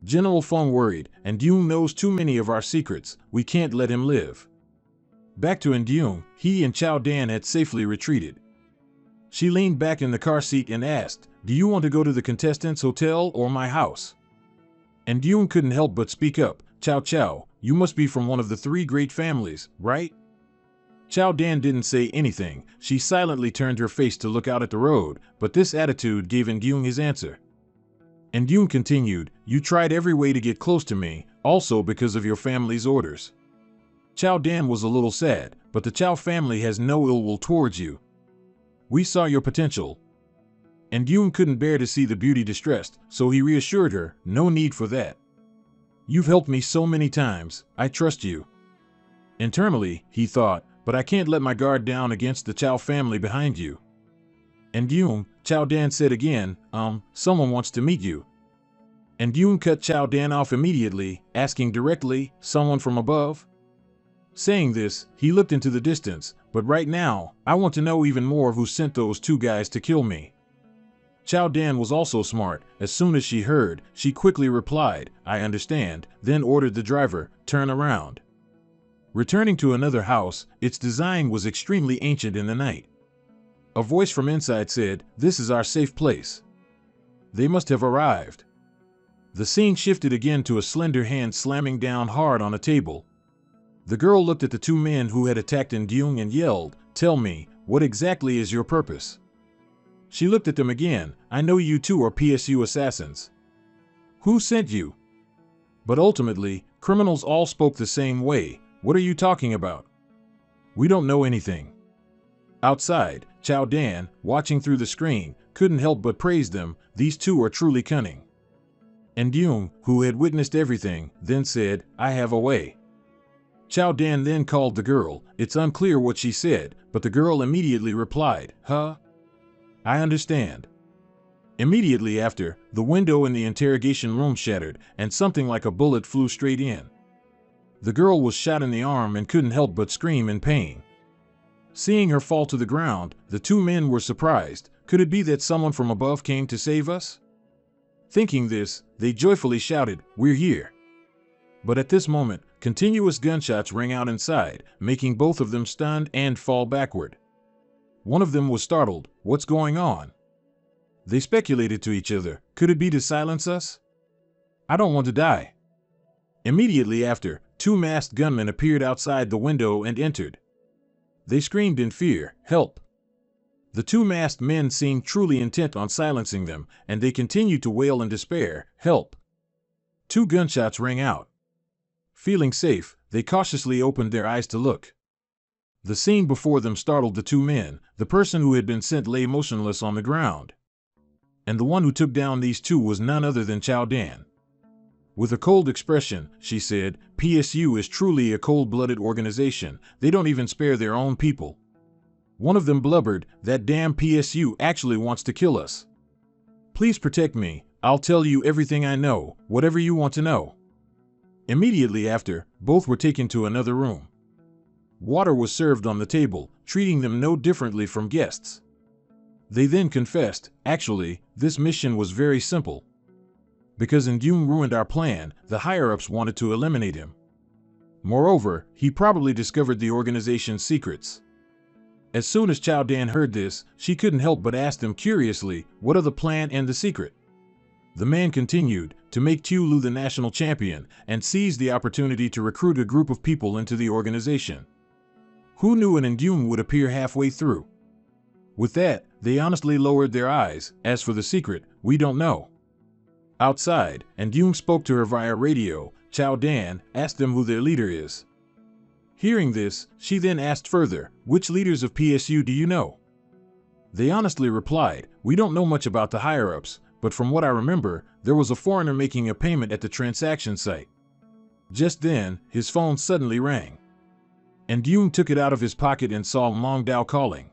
Speaker 1: General Fung worried, Yoon knows too many of our secrets, we can't let him live. Back to Yoon, he and Chao Dan had safely retreated. She leaned back in the car seat and asked, do you want to go to the contestants' hotel or my house? Yoon couldn't help but speak up, Chao, you must be from one of the three great families, right? Chao Dan didn't say anything. She silently turned her face to look out at the road, but this attitude gave Yoon his answer. Yoon continued, you tried every way to get close to me, also because of your family's orders. Chao Dan was a little sad, but the Chao family has no ill will towards you. We saw your potential. Yoon couldn't bear to see the beauty distressed, so he reassured her, no need for that. You've helped me so many times, I trust you. Internally, he thought, but I can't let my guard down against the Chao family behind you. Yoon, Chao Dan said again, someone wants to meet you. Yoon cut Chao Dan off immediately, asking directly, someone from above? Saying this, he looked into the distance, but right now, I want to know even more who sent those two guys to kill me. Chao Dan was also smart. As soon as she heard, she quickly replied, I understand, then ordered the driver, turn around. Returning to another house, its design was extremely ancient in the night. A voice from inside said, this is our safe place. They must have arrived. The scene shifted again to a slender hand slamming down hard on a table. The girl looked at the two men who had attacked Yoon and yelled, tell me, what exactly is your purpose? She looked at them again, I know you two are PSU assassins. Who sent you? But ultimately, criminals all spoke the same way, what are you talking about? We don't know anything. Outside, Chao Dan, watching through the screen, couldn't help but praise them, these two are truly cunning. Yoon, who had witnessed everything, then said, I have a way. Chao Dan then called the girl. It's unclear what she said, but the girl immediately replied, huh? I understand. Immediately after, the window in the interrogation room shattered, and something like a bullet flew straight in. The girl was shot in the arm and couldn't help but scream in pain. Seeing her fall to the ground, the two men were surprised. Could it be that someone from above came to save us? Thinking this, they joyfully shouted, we're here. But at this moment, continuous gunshots rang out inside, making both of them stunned and fall backward. One of them was startled. What's going on? They speculated to each other. Could it be to silence us? I don't want to die. Immediately after, two masked gunmen appeared outside the window and entered. They screamed in fear, "Help!" The two masked men seemed truly intent on silencing them, and they continued to wail in despair, "Help!" Two gunshots rang out. Feeling safe, they cautiously opened their eyes to look. The scene before them startled the two men. The person who had been sent lay motionless on the ground. And the one who took down these two was none other than Chow Dan. With a cold expression, she said, "PSU is truly a cold-blooded organization. They don't even spare their own people." One of them blubbered, "That damn PSU actually wants to kill us. Please protect me. I'll tell you everything I know, whatever you want to know." Immediately after, both were taken to another room. Water was served on the table, treating them no differently from guests. They then confessed, "Actually, this mission was very simple. Because Ndung ruined our plan, the higher-ups wanted to eliminate him. Moreover, he probably discovered the organization's secrets." As soon as Chow Dan heard this, she couldn't help but ask him curiously, "What are the plan and the secret?" The man continued, "To make Tulu the national champion, and seize the opportunity to recruit a group of people into the organization." Who knew an Ndung would appear halfway through? With that, they honestly lowered their eyes. As for the secret, we don't know. Outside, Ndung spoke to her via radio. Chow Dan asked them who their leader is. Hearing this, she then asked further, "Which leaders of PSU do you know?" They honestly replied, "We don't know much about the higher-ups, but from what I remember, there was a foreigner making a payment at the transaction site." Just then, his phone suddenly rang. Ndung took it out of his pocket and saw Mong Dao calling.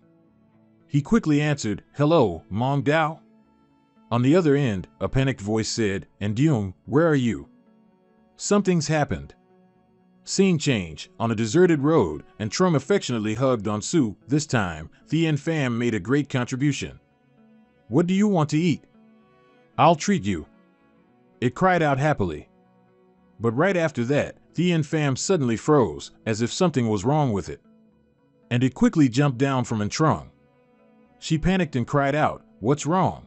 Speaker 1: He quickly answered, "Hello, Mong Dao?" On the other end, a panicked voice said, "Ndung, where are you? Something's happened." Scene change, on a deserted road, and Trum affectionately hugged on Su. This time, Thien Pham made a great contribution. "What do you want to eat? I'll treat you." It cried out happily. But right after that, Thien Pham suddenly froze, as if something was wrong with it. And it quickly jumped down from Trung. She panicked and cried out, "What's wrong?"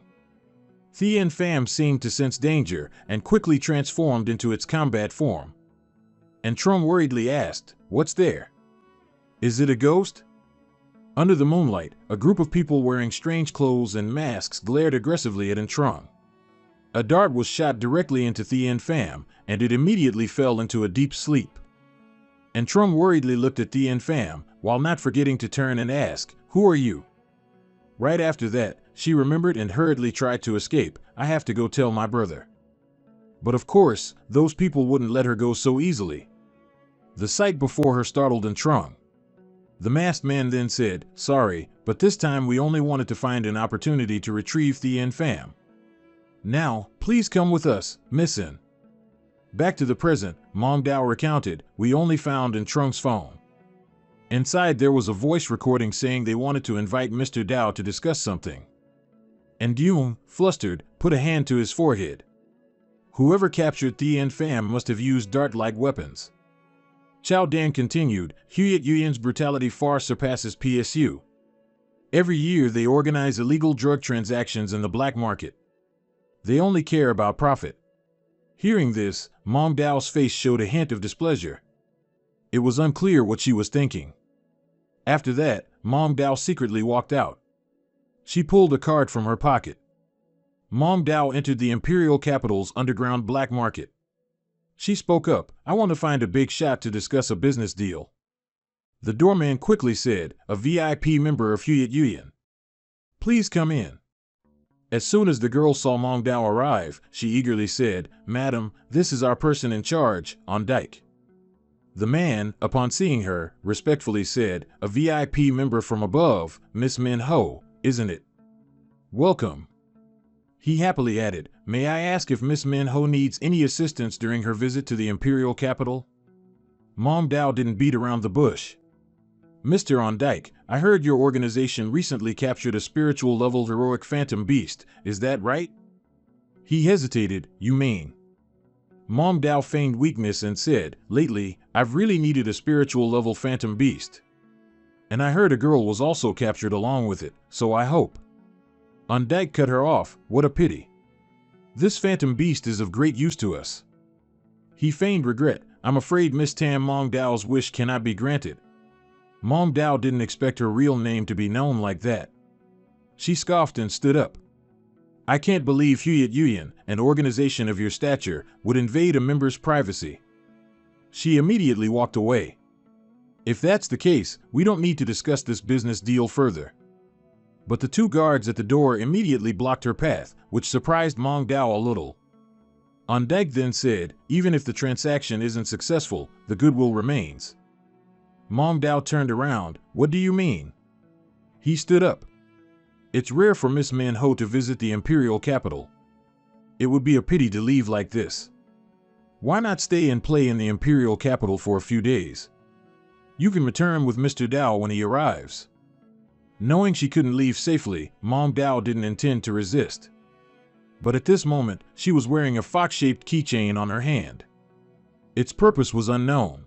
Speaker 1: Thien Pham seemed to sense danger, and quickly transformed into its combat form. And Trum worriedly asked, "What's there? Is it a ghost?" Under the moonlight, a group of people wearing strange clothes and masks glared aggressively at Trung. A dart was shot directly into Thien Pham, and it immediately fell into a deep sleep. And Trum worriedly looked at Thien Pham, while not forgetting to turn and ask, "Who are you?" Right after that, she remembered and hurriedly tried to escape. "I have to go tell my brother." But of course, those people wouldn't let her go so easily. The sight before her startled Trung. The masked man then said, "Sorry, but this time we only wanted to find an opportunity to retrieve Thien Pham. Now, please come with us, Missin." Back to the present, Mong Dao recounted, "We only found Trung's phone. Inside there was a voice recording saying they wanted to invite Mr. Dao to discuss something." And Ndung, flustered, put a hand to his forehead. Whoever captured Thien Pham must have used dart-like weapons. Chow Dan continued, "Huyet Yuyan's brutality far surpasses PSU. Every year they organize illegal drug transactions in the black market. They only care about profit." Hearing this, Mong Dao's face showed a hint of displeasure. It was unclear what she was thinking. After that, Mong Dao secretly walked out. She pulled a card from her pocket. Mong Dao entered the imperial capital's underground black market. She spoke up, "I want to find a big shot to discuss a business deal." The doorman quickly said, "A VIP member of Huyet Yuyan. Please come in." As soon as the girl saw Mong Dao arrive, she eagerly said, "Madam, this is our person in charge, on Dike." The man, upon seeing her, respectfully said, "A VIP member from above, Miss Min Ho, isn't it? Welcome." He happily added, "May I ask if Miss Min Ho needs any assistance during her visit to the imperial capital?" Mong Dao didn't beat around the bush. "Mr. On Dike, I heard your organization recently captured a spiritual-level heroic phantom beast, is that right?" He hesitated, "You mean?" Mong Dao feigned weakness and said, "Lately, I've really needed a spiritual level phantom beast. And I heard a girl was also captured along with it, so I hope." Dike cut her off. "What a pity. This phantom beast is of great use to us." He feigned regret. "I'm afraid Miss Tam Mong Dao's wish cannot be granted." Mong Dao didn't expect her real name to be known like that. She scoffed and stood up. "I can't believe Huyet Yuyan, an organization of your stature, would invade a member's privacy." She immediately walked away. "If that's the case, we don't need to discuss this business deal further." But the two guards at the door immediately blocked her path, which surprised Mong Dao a little. Dike then said, "Even if the transaction isn't successful, the goodwill remains." Mong Dao turned around. "What do you mean?" He stood up. "It's rare for Miss Manhwa to visit the imperial capital. It would be a pity to leave like this. Why not stay and play in the imperial capital for a few days? You can return with Mr. Dao when he arrives." Knowing she couldn't leave safely, Mong Dao didn't intend to resist. But at this moment, she was wearing a fox-shaped keychain on her hand. Its purpose was unknown.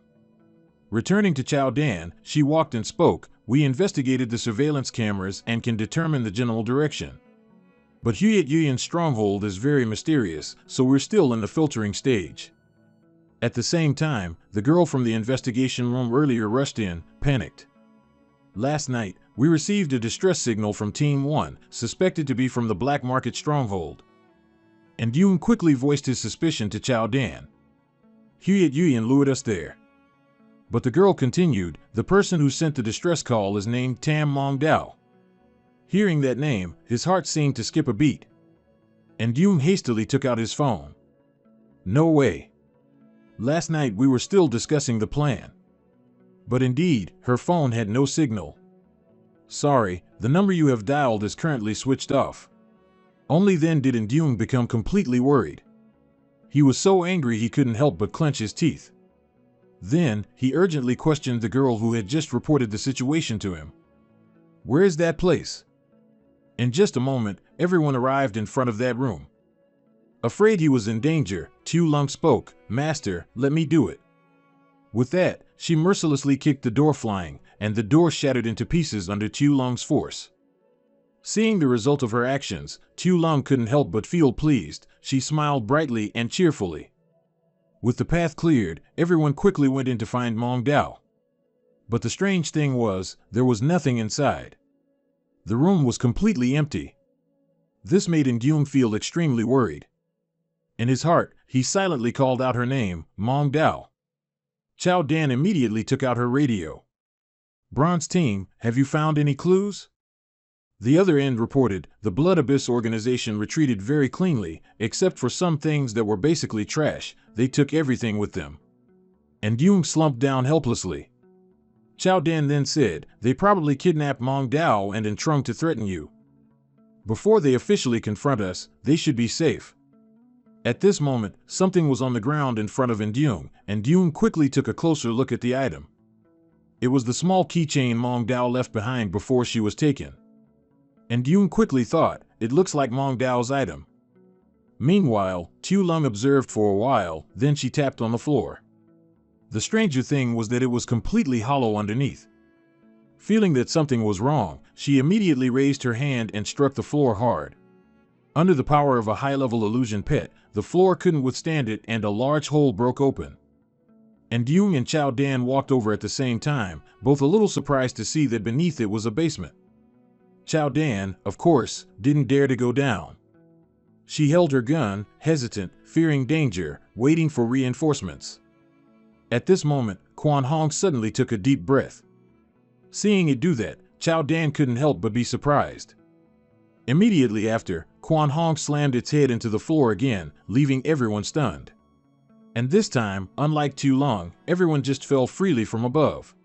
Speaker 1: Returning to Chao Dan, she walked and spoke. "We investigated the surveillance cameras and can determine the general direction. But Huyet Yuyan's stronghold is very mysterious, so we're still in the filtering stage." At the same time, the girl from the investigation room earlier rushed in, panicked. "Last night, we received a distress signal from Team 1, suspected to be from the black market stronghold." And Yoon quickly voiced his suspicion to Chao Dan. "Huyet Yuyan lured us there." But the girl continued, "The person who sent the distress call is named Tam Mong Dao." Hearing that name, his heart seemed to skip a beat. And Yoon hastily took out his phone. "No way. Last night we were still discussing the plan." But indeed, her phone had no signal. "Sorry, the number you have dialed is currently switched off." Only then did Yoon become completely worried. He was so angry he couldn't help but clench his teeth. Then, he urgently questioned the girl who had just reported the situation to him. "Where is that place?" In just a moment, everyone arrived in front of that room. Afraid he was in danger, Tu Lung spoke, "Master, let me do it." With that, she mercilessly kicked the door flying, and the door shattered into pieces under Tu Lung's force. Seeing the result of her actions, Tu Lung couldn't help but feel pleased. She smiled brightly and cheerfully. With the path cleared, everyone quickly went in to find Mong Dao. But the strange thing was, there was nothing inside. The room was completely empty. This made Yoon feel extremely worried. In his heart, he silently called out her name, Mong Dao. Chao Dan immediately took out her radio. "Bronze Team, have you found any clues?" The other end reported, "The Blood Abyss organization retreated very cleanly, except for some things that were basically trash. They took everything with them." And Yoon slumped down helplessly. Chao Dan then said, "They probably kidnapped Mong Dao and Entrung to threaten you. Before they officially confront us, they should be safe." At this moment, something was on the ground in front of Yoon, and Yoon quickly took a closer look at the item. It was the small keychain Mong Dao left behind before she was taken. And Yoon quickly thought, "It looks like Mong Dao's item." Meanwhile, Tu Lung observed for a while, then she tapped on the floor. The stranger thing was that it was completely hollow underneath. Feeling that something was wrong, she immediately raised her hand and struck the floor hard. Under the power of a high-level illusion pet, the floor couldn't withstand it and a large hole broke open. And Yoon and Chao Dan walked over at the same time, both a little surprised to see that beneath it was a basement. Chao Dan, of course, didn't dare to go down. She held her gun, hesitant, fearing danger, waiting for reinforcements. At this moment, Quan Hong suddenly took a deep breath. Seeing it do that, Chao Dan couldn't help but be surprised. Immediately after, Quan Hong slammed its head into the floor again, leaving everyone stunned. And this time, unlike Tu Lung, everyone just fell freely from above.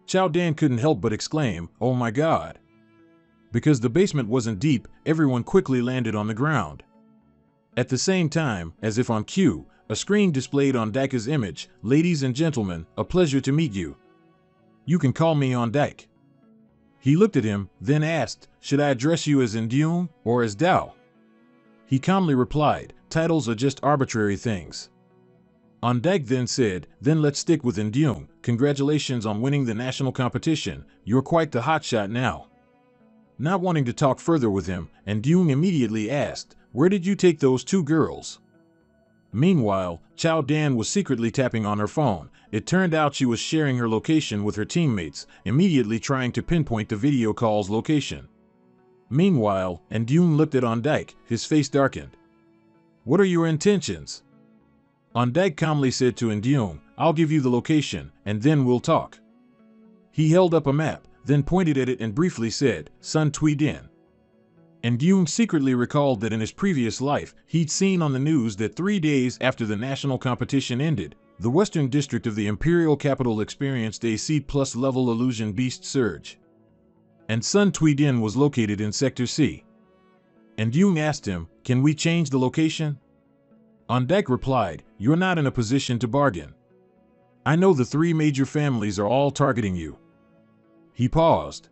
Speaker 1: Chao Dan couldn't help but exclaim, "Oh my God!" Because the basement wasn't deep, everyone quickly landed on the ground. At the same time, as if on cue, a screen displayed on Dike's image, "Ladies and gentlemen, a pleasure to meet you. You can call me on Dike." He looked at him, then asked, "Should I address you as Yoon or as Dao?" He calmly replied, "Titles are just arbitrary things. Ondek then said, then let's stick with Indyung. Congratulations on winning the national competition. You're quite the hotshot now. Not wanting to talk further with him, Indyung immediately asked, where did you take those two girls? Meanwhile, Chow Dan was secretly tapping on her phone. It turned out she was sharing her location with her teammates, immediately trying to pinpoint the video call's location. Meanwhile, Indyung looked at Ondek, his face darkened. What are your intentions? Ondek calmly said to Indyung, I'll give you the location, and then we'll talk. He held up a map, then pointed at it and briefly said, Sun Tui Din. Indyung secretly recalled that in his previous life, he'd seen on the news that 3 days after the national competition ended, the western district of the imperial capital experienced a C+ level illusion beast surge. And Sun Tui Din was located in Sector C. Indyung asked him, can we change the location? Ondek replied, you're not in a position to bargain. I know the 3 major families are all targeting you. He paused.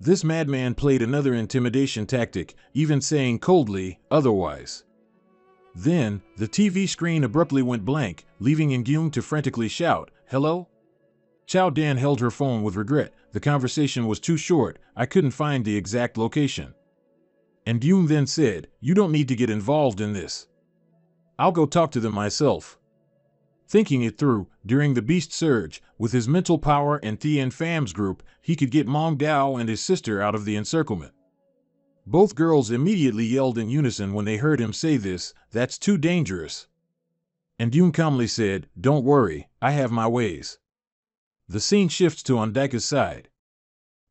Speaker 1: This madman played another intimidation tactic, even saying coldly, otherwise. Then, the TV screen abruptly went blank, leaving Indyung to frantically shout, hello? Chow Dan held her phone with regret. The conversation was too short, I couldn't find the exact location. Indyung then said, you don't need to get involved in this. I'll go talk to them myself. Thinking it through, during the beast surge, with his mental power and Thien Pham's group, he could get Mong Dao and his sister out of the encirclement. Both girls immediately yelled in unison when they heard him say this, that's too dangerous. Indyung calmly said, don't worry, I have my ways. The scene shifts to Ondeka's side.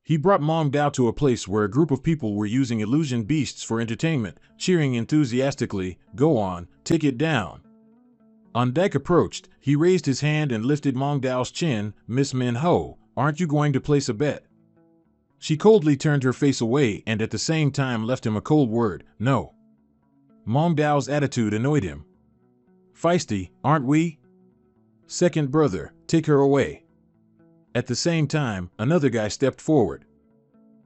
Speaker 1: He brought Mong Dao to a place where a group of people were using illusion beasts for entertainment, cheering enthusiastically, go on, take it down. Ondek approached, he raised his hand and lifted Mong Dao's chin, Miss Min Ho, aren't you going to place a bet? She coldly turned her face away and at the same time left him a cold word, no. Mong Dao's attitude annoyed him. Feisty, aren't we? Second brother, take her away. At the same time, another guy stepped forward.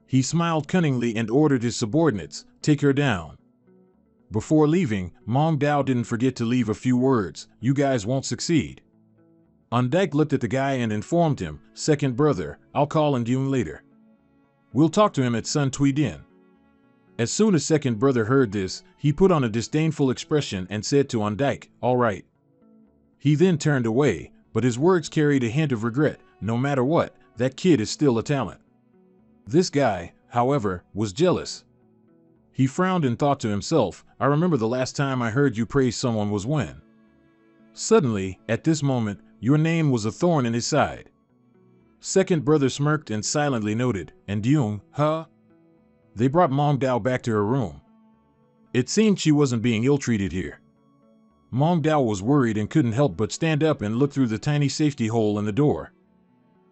Speaker 1: He smiled cunningly and ordered his subordinates, take her down. Before leaving, Mong Dao didn't forget to leave a few words, you guys won't succeed. Ondek looked at the guy and informed him, second brother, I'll call Indyung later. We'll talk to him at Sun Tui Din. As soon as second brother heard this, he put on a disdainful expression and said to Ondek, all right. He then turned away, but his words carried a hint of regret, no matter what, that kid is still a talent. This guy, however, was jealous. He frowned and thought to himself, I remember the last time I heard you praise someone was when. Suddenly, at this moment, your name was a thorn in his side. Second brother smirked and silently noted, Indyung, huh? They brought Mong Dao back to her room. It seemed she wasn't being ill-treated here. Mong Dao was worried and couldn't help but stand up and look through the tiny safety hole in the door.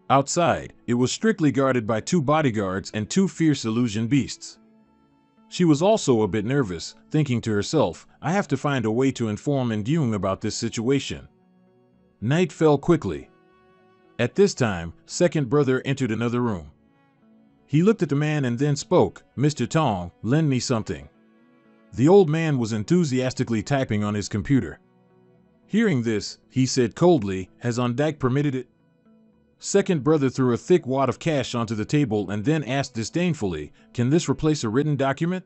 Speaker 1: Outside, it was strictly guarded by 2 bodyguards and 2 fierce illusion beasts. She was also a bit nervous, thinking to herself, I have to find a way to inform Indyung about this situation. Night fell quickly. At this time, second brother entered another room. He looked at the man and then spoke, Mr. Tong, lend me something. The old man was enthusiastically typing on his computer. Hearing this, he said coldly, has Ondek permitted it? Second brother threw a thick wad of cash onto the table and then asked disdainfully, can this replace a written document?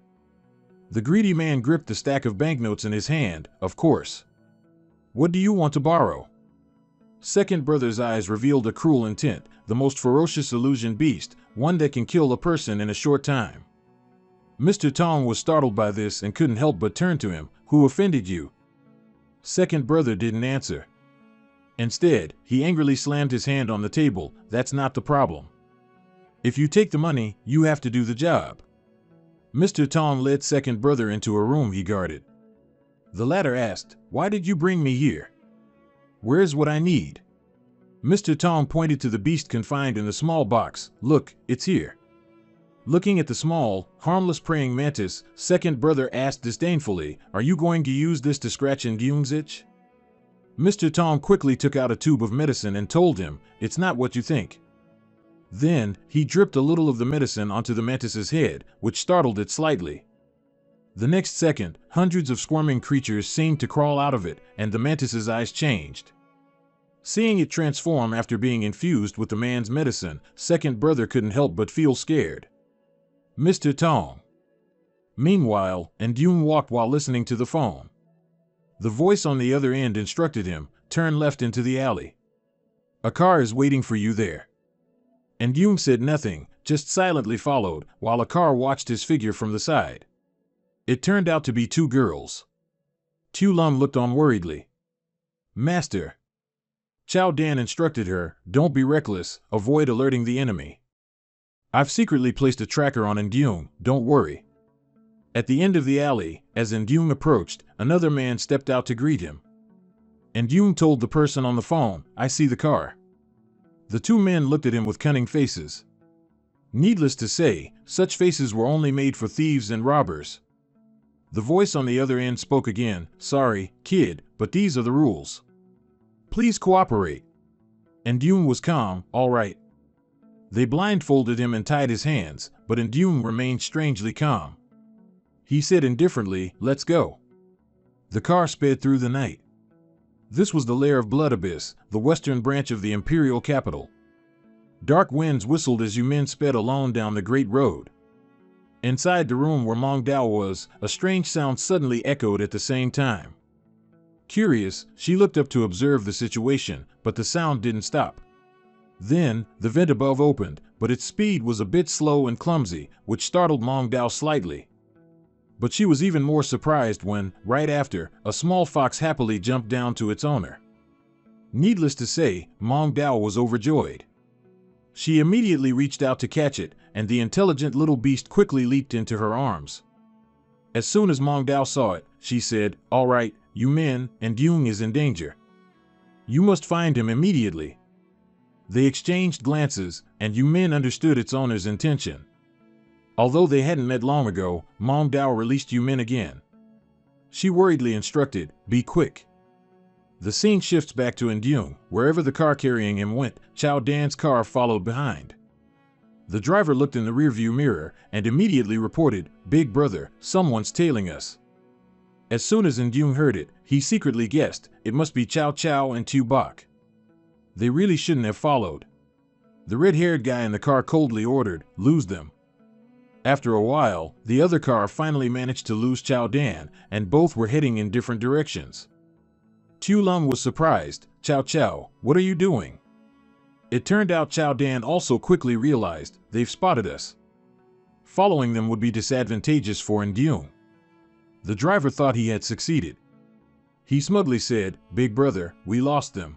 Speaker 1: The greedy man gripped the stack of banknotes in his hand, of course. What do you want to borrow? Second brother's eyes revealed a cruel intent, the most ferocious illusion beast, one that can kill a person in a short time. Mr. Tong was startled by this and couldn't help but turn to him, who offended you? Second brother didn't answer. Instead, he angrily slammed his hand on the table, that's not the problem. If you take the money, you have to do the job. Mr. Tong led second brother into a room he guarded. The latter asked, why did you bring me here? Where's what I need? Mr. Tong pointed to the beast confined in the small box, look, it's here. Looking at the small, harmless praying mantis, second brother asked disdainfully, are you going to use this to scratch Indyung's itch? Mr. Tong quickly took out a tube of medicine and told him, it's not what you think. Then, he dripped a little of the medicine onto the mantis's head, which startled it slightly. The next second, hundreds of squirming creatures seemed to crawl out of it, and the mantis's eyes changed. Seeing it transform after being infused with the man's medicine, second brother couldn't help but feel scared. Mr. Tong. Meanwhile, Ndune walked while listening to the phone. The voice on the other end instructed him, turn left into the alley. A car is waiting for you there. Ndune said nothing, just silently followed, while a car watched his figure from the side. It turned out to be two girls. Tu Lum looked on worriedly. Master. Chao Dan instructed her, don't be reckless, avoid alerting the enemy. I've secretly placed a tracker on Ndune, don't worry. At the end of the alley, as Ndune approached, another man stepped out to greet him. Ndune told the person on the phone, I see the car. The two men looked at him with cunning faces. Needless to say, such faces were only made for thieves and robbers. The voice on the other end spoke again, sorry, kid, but these are the rules. Please cooperate. Ndune was calm, all right. They blindfolded him and tied his hands, but Ndune remained strangely calm. He said indifferently, let's go. The car sped through the night. This was the lair of Blood Abyss, the western branch of the imperial capital. Dark winds whistled as you men sped alone down the great road. Inside the room where Mong Dao was, a strange sound suddenly echoed at the same time. Curious, she looked up to observe the situation, but the sound didn't stop. Then, the vent above opened, but its speed was a bit slow and clumsy, which startled Mong Dao slightly. But she was even more surprised when, right after, a small fox happily jumped down to its owner. Needless to say, Mong Dao was overjoyed. She immediately reached out to catch it, and the intelligent little beast quickly leaped into her arms. As soon as Mong Dao saw it, she said, all right, you men, Ndune is in danger. You must find him immediately. They exchanged glances, and you men understood its owner's intention. Although they hadn't met long ago, Mong Dao released you men again. She worriedly instructed, be quick. The scene shifts back to Ndune. Wherever the car carrying him went, Chao Dan's car followed behind. The driver looked in the rearview mirror and immediately reported, Big brother, someone's tailing us. As soon as Ndune heard it, he secretly guessed it must be Chow Chow and Tu Bak. They really shouldn't have followed. The red-haired guy in the car coldly ordered, lose them. After a while, the other car finally managed to lose Chao Dan, and both were heading in different directions. Tu Lum was surprised. Chow Chow, what are you doing? It turned out Chao Dan also quickly realized, they've spotted us. Following them would be disadvantageous for Ndune. The driver thought he had succeeded. He smugly said, Big brother, we lost them.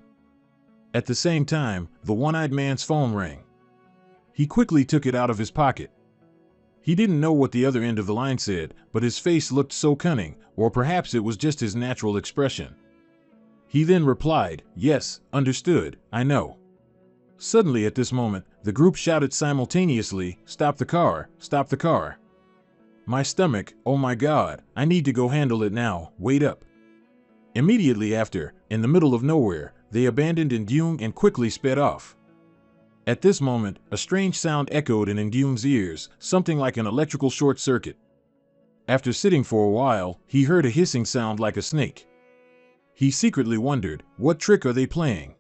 Speaker 1: At the same time, the one-eyed man's phone rang. He quickly took it out of his pocket. He didn't know what the other end of the line said, but his face looked so cunning, or perhaps it was just his natural expression. He then replied, yes, understood, I know. Suddenly at this moment, the group shouted simultaneously, stop the car, stop the car. My stomach, oh my God, I need to go handle it now, wait up. Immediately after, in the middle of nowhere, they abandoned Ndune and quickly sped off. At this moment, a strange sound echoed in Ndune's ears, something like an electrical short circuit. After sitting for a while, he heard a hissing sound like a snake. He secretly wondered, what trick are they playing?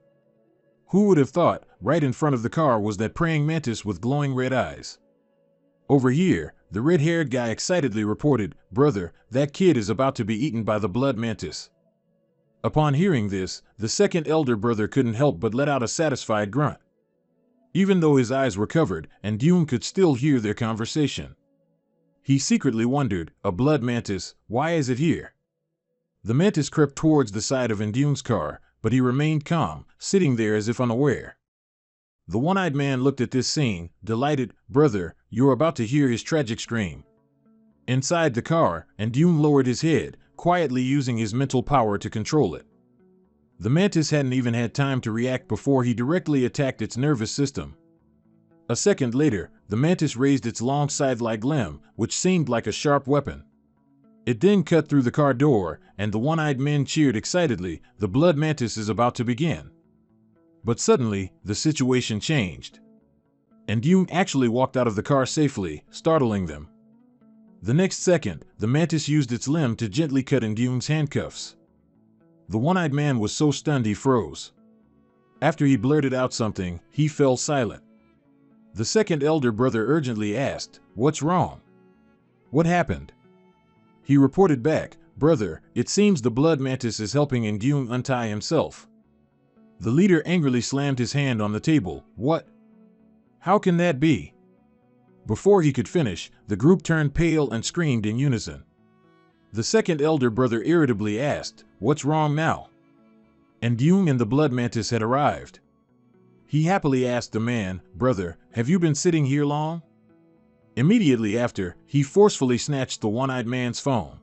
Speaker 1: Who would have thought, right in front of the car was that praying mantis with glowing red eyes. Over here, the red-haired guy excitedly reported, brother, that kid is about to be eaten by the blood mantis. Upon hearing this, the second elder brother couldn't help but let out a satisfied grunt. Even though his eyes were covered, Ndune could still hear their conversation. He secretly wondered, a blood mantis, why is it here? The mantis crept towards the side of Ndune's car, but he remained calm, sitting there as if unaware. The one-eyed man looked at this scene, delighted, brother, you're about to hear his tragic scream. Inside the car, Ndune lowered his head, quietly using his mental power to control it. The mantis hadn't even had time to react before he directly attacked its nervous system. A second later, the mantis raised its long scythe-like limb, which seemed like a sharp weapon. It then cut through the car door, and the one-eyed men cheered excitedly, the blood mantis is about to begin. But suddenly, the situation changed. Ndune actually walked out of the car safely, startling them. The next second, the mantis used its limb to gently cut Indung's handcuffs. The one-eyed man was so stunned he froze. After he blurted out something, he fell silent. The second elder brother urgently asked, "What's wrong? What happened?" He reported back, "Brother, it seems the blood mantis is helping Indung untie himself." The leader angrily slammed his hand on the table. "What? How can that be?" Before he could finish, the group turned pale and screamed in unison. The second elder brother irritably asked, "What's wrong now?" Indung and the blood mantis had arrived. He happily asked the man, "Brother, have you been sitting here long?" Immediately after, he forcefully snatched the one-eyed man's phone.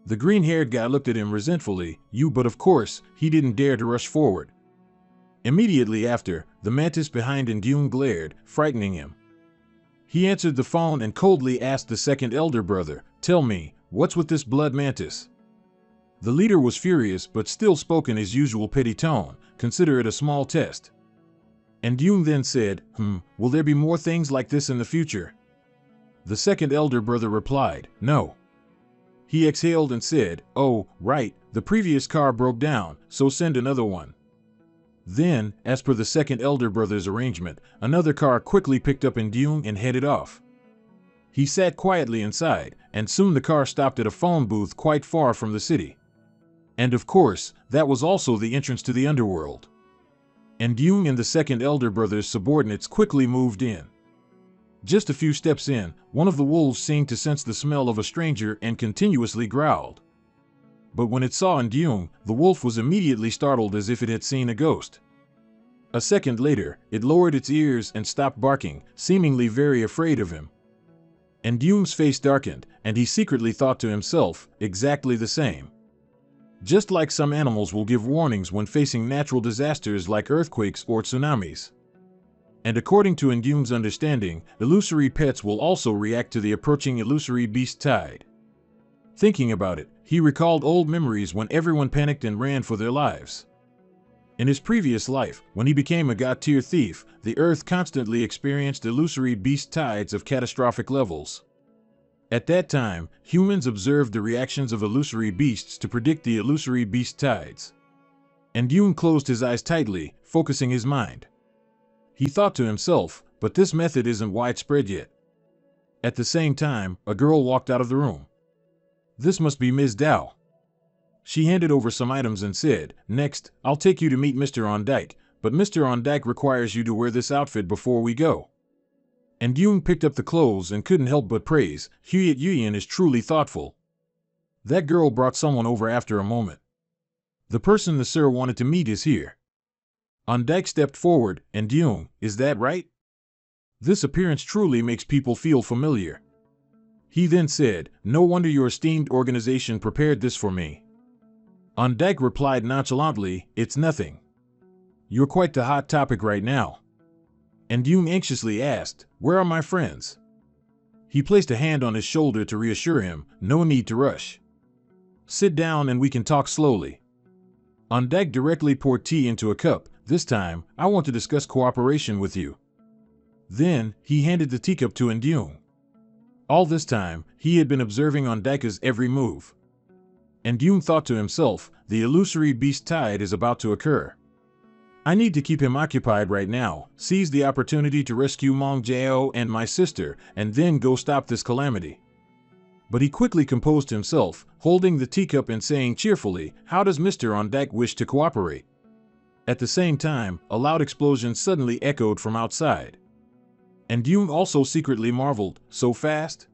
Speaker 1: The green-haired guy looked at him resentfully, but of course, he didn't dare to rush forward. Immediately after, the mantis behind Indung glared, frightening him. He answered the phone and coldly asked the second elder brother, "Tell me, what's with this blood mantis?" The leader was furious but still spoke in his usual petty tone, "Consider it a small test." Indung then said, "Will there be more things like this in the future?" The second elder brother replied, "No." He exhaled and said, "Oh, right, the previous car broke down, so send another one." Then, as per the second elder brother's arrangement, another car quickly picked up Indung and headed off. He sat quietly inside, and soon the car stopped at a phone booth quite far from the city. And of course, that was also the entrance to the underworld. Indung and the second elder brother's subordinates quickly moved in. Just a few steps in, one of the wolves seemed to sense the smell of a stranger and continuously growled. But when it saw Indung, the wolf was immediately startled as if it had seen a ghost. A second later, it lowered its ears and stopped barking, seemingly very afraid of him. Indung's face darkened, and he secretly thought to himself, exactly the same. Just like some animals will give warnings when facing natural disasters like earthquakes or tsunamis. And according to Indung's understanding, illusory pets will also react to the approaching illusory beast tide. Thinking about it, he recalled old memories when everyone panicked and ran for their lives. In his previous life, when he became a god-tier thief, the Earth constantly experienced illusory beast tides of catastrophic levels. At that time, humans observed the reactions of illusory beasts to predict the illusory beast tides. Indung closed his eyes tightly, focusing his mind. He thought to himself, but this method isn't widespread yet. At the same time, a girl walked out of the room. This must be Ms. Dao. She handed over some items and said, "Next, I'll take you to meet Mr. On Dyke, but Mr. On Dyke requires you to wear this outfit before we go." Indung picked up the clothes and couldn't help but praise, "Huyet Yuyan is truly thoughtful. That girl brought someone over after a moment. The person the sir wanted to meet is here." On Dyke stepped forward, "Indung, is that right? This appearance truly makes people feel familiar." He then said, "No wonder your esteemed organization prepared this for me." On Dyke replied nonchalantly, "It's nothing. You're quite the hot topic right now." Indung anxiously asked, "Where are my friends?" He placed a hand on his shoulder to reassure him, "No need to rush. Sit down and we can talk slowly." On Dyke directly poured tea into a cup. "This time, I want to discuss cooperation with you." Then, he handed the teacup to Indung. All this time, he had been observing On Dyke's every move. Indung thought to himself, the illusory beast tide is about to occur. I need to keep him occupied right now, seize the opportunity to rescue Mong Jiao and my sister, and then go stop this calamity. But he quickly composed himself, holding the teacup and saying cheerfully, "How does Mr. On Dyke wish to cooperate?" At the same time, a loud explosion suddenly echoed from outside. Indung also secretly marveled, "So fast?"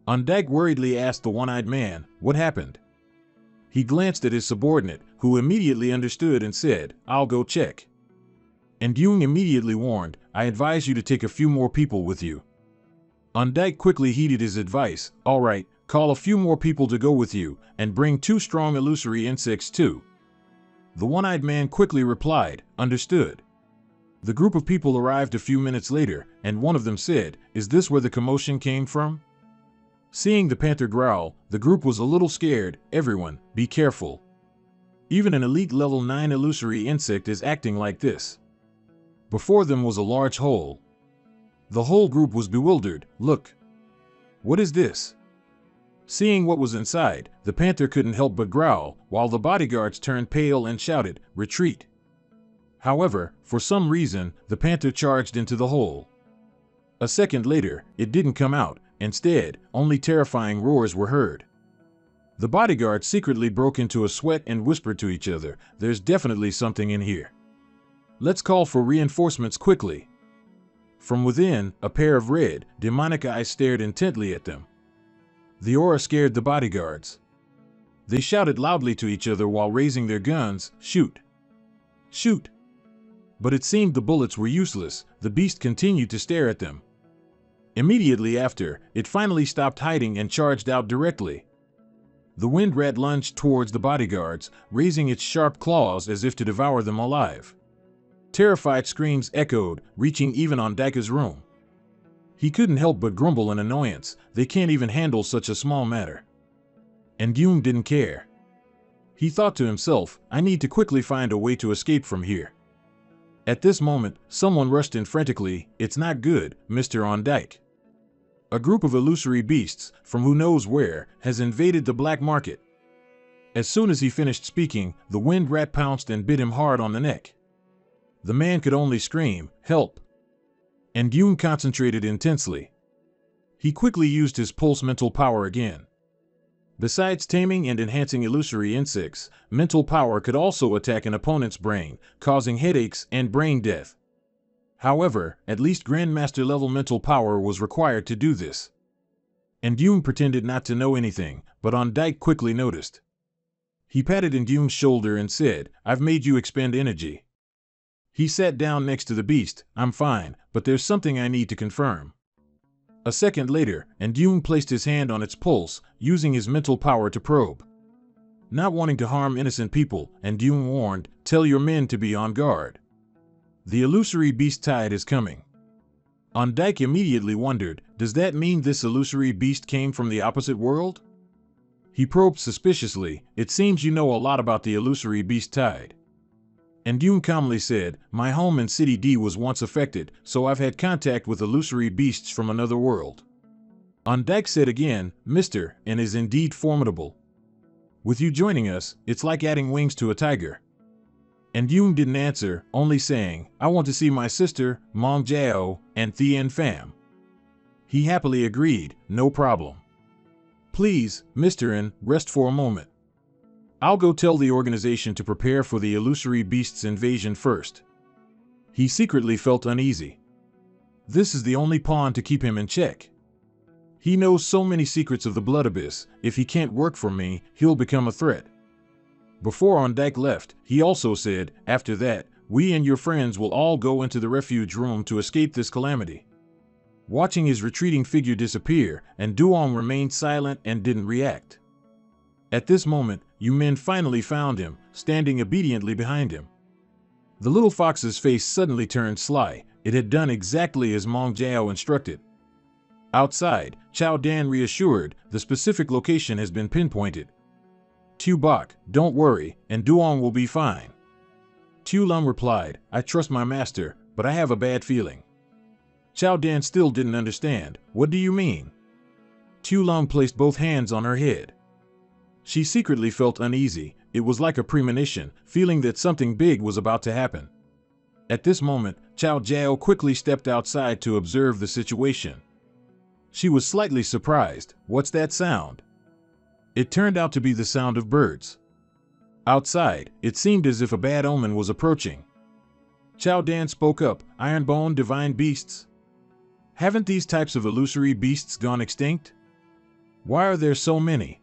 Speaker 1: On Dyke worriedly asked the one-eyed man, "What happened?" He glanced at his subordinate, who immediately understood and said, "I'll go check." Indung immediately warned, "I advise you to take a few more people with you." On Dyke quickly heeded his advice, "All right, call a few more people to go with you, and bring 2 strong illusory insects too." The one-eyed man quickly replied, "Understood." The group of people arrived a few minutes later, and one of them said, "Is this where the commotion came from?" Seeing the panther growl, the group was a little scared. "Everyone, be careful. Even an elite level 9 illusory insect is acting like this." Before them was a large hole. The whole group was bewildered. "Look. What is this?" Seeing what was inside, the panther couldn't help but growl, while the bodyguards turned pale and shouted, "Retreat!" However, for some reason, the panther charged into the hole. A second later, it didn't come out. Instead, only terrifying roars were heard. The bodyguards secretly broke into a sweat and whispered to each other, "There's definitely something in here. Let's call for reinforcements quickly." From within, a pair of red, demonic eyes stared intently at them. The aura scared the bodyguards. They shouted loudly to each other while raising their guns, "Shoot! Shoot!" But it seemed the bullets were useless. The beast continued to stare at them. Immediately after, it finally stopped hiding and charged out directly. The wind rat lunged towards the bodyguards, raising its sharp claws as if to devour them alive. Terrified screams echoed, reaching even on Daika's room. He couldn't help but grumble in annoyance. They can't even handle such a small matter. And Yoon didn't care. He thought to himself, "I need to quickly find a way to escape from here." At this moment, someone rushed in frantically, "It's not good, Mr. On Dyke. A group of illusory beasts, from who knows where, has invaded the black market." As soon as he finished speaking, the wind rat pounced and bit him hard on the neck. The man could only scream, "Help!" And Yoon concentrated intensely. He quickly used his pulse mental power again. Besides taming and enhancing illusory insects, mental power could also attack an opponent's brain, causing headaches and brain death. However, at least Grandmaster level mental power was required to do this. And Yoon pretended not to know anything, but On Dyke quickly noticed. He patted Yoon's shoulder and said, "I've made you expend energy." He sat down next to the beast. "I'm fine, but there's something I need to confirm." A second later, Yoon placed his hand on its pulse, using his mental power to probe. Not wanting to harm innocent people, Yoon warned, "Tell your men to be on guard. The illusory beast tide is coming." On Dyke immediately wondered, does that mean this illusory beast came from the opposite world? He probed suspiciously, "It seems you know a lot about the illusory beast tide." And Yoon calmly said, "My home in City D was once affected, so I've had contact with illusory beasts from another world." On Dyke said again, "Mr. N is indeed formidable. With you joining us, it's like adding wings to a tiger." And Yoon didn't answer, only saying, "I want to see my sister, Mong Jao, and Thien Pham." He happily agreed, "No problem. Please, Mr. N, rest for a moment. I'll go tell the organization to prepare for the illusory beast's invasion first." He secretly felt uneasy. This is the only pawn to keep him in check. He knows so many secrets of the Blood Abyss. If he can't work for me, he'll become a threat. Before On Dyke left, he also said, "After that, we and your friends will all go into the refuge room to escape this calamity." Watching his retreating figure disappear, and Duong remained silent and didn't react. At this moment, you men finally found him, standing obediently behind him. The little fox's face suddenly turned sly. It had done exactly as Mong Jao instructed. Outside, Chao Dan reassured, "The specific location has been pinpointed. Tu Bok, don't worry, and Duong will be fine." Tu Lum replied, "I trust my master, but I have a bad feeling." Chao Dan still didn't understand. "What do you mean?" Tu Lum placed both hands on her head. She secretly felt uneasy. It was like a premonition, feeling that something big was about to happen. At this moment, Chao Jiao quickly stepped outside to observe the situation. She was slightly surprised. "What's that sound?" It turned out to be the sound of birds. Outside, it seemed as if a bad omen was approaching. Chao Dan spoke up, "Ironbone divine beasts? Haven't these types of illusory beasts gone extinct? Why are there so many?"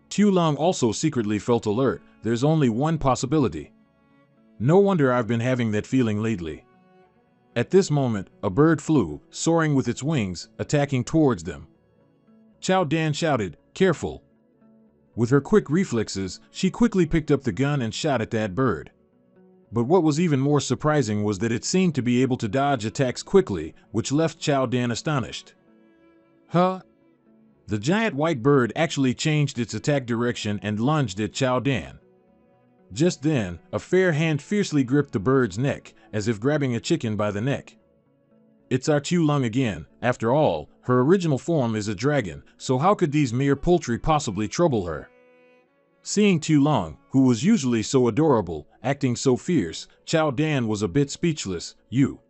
Speaker 1: Tu Long also secretly felt alert. There's only one possibility. No wonder I've been having that feeling lately. At this moment, a bird flew, soaring with its wings, attacking towards them. Chao Dan shouted, "Careful." With her quick reflexes, she quickly picked up the gun and shot at that bird. But what was even more surprising was that it seemed to be able to dodge attacks quickly, which left Chao Dan astonished. Huh? The giant white bird actually changed its attack direction and lunged at Chao Dan. Just then, a fair hand fiercely gripped the bird's neck, as if grabbing a chicken by the neck. It's our Tu Lung again. After all, her original form is a dragon, so how could these mere poultry possibly trouble her? Seeing Tu Lung, who was usually so adorable, acting so fierce, Chao Dan was a bit speechless. You.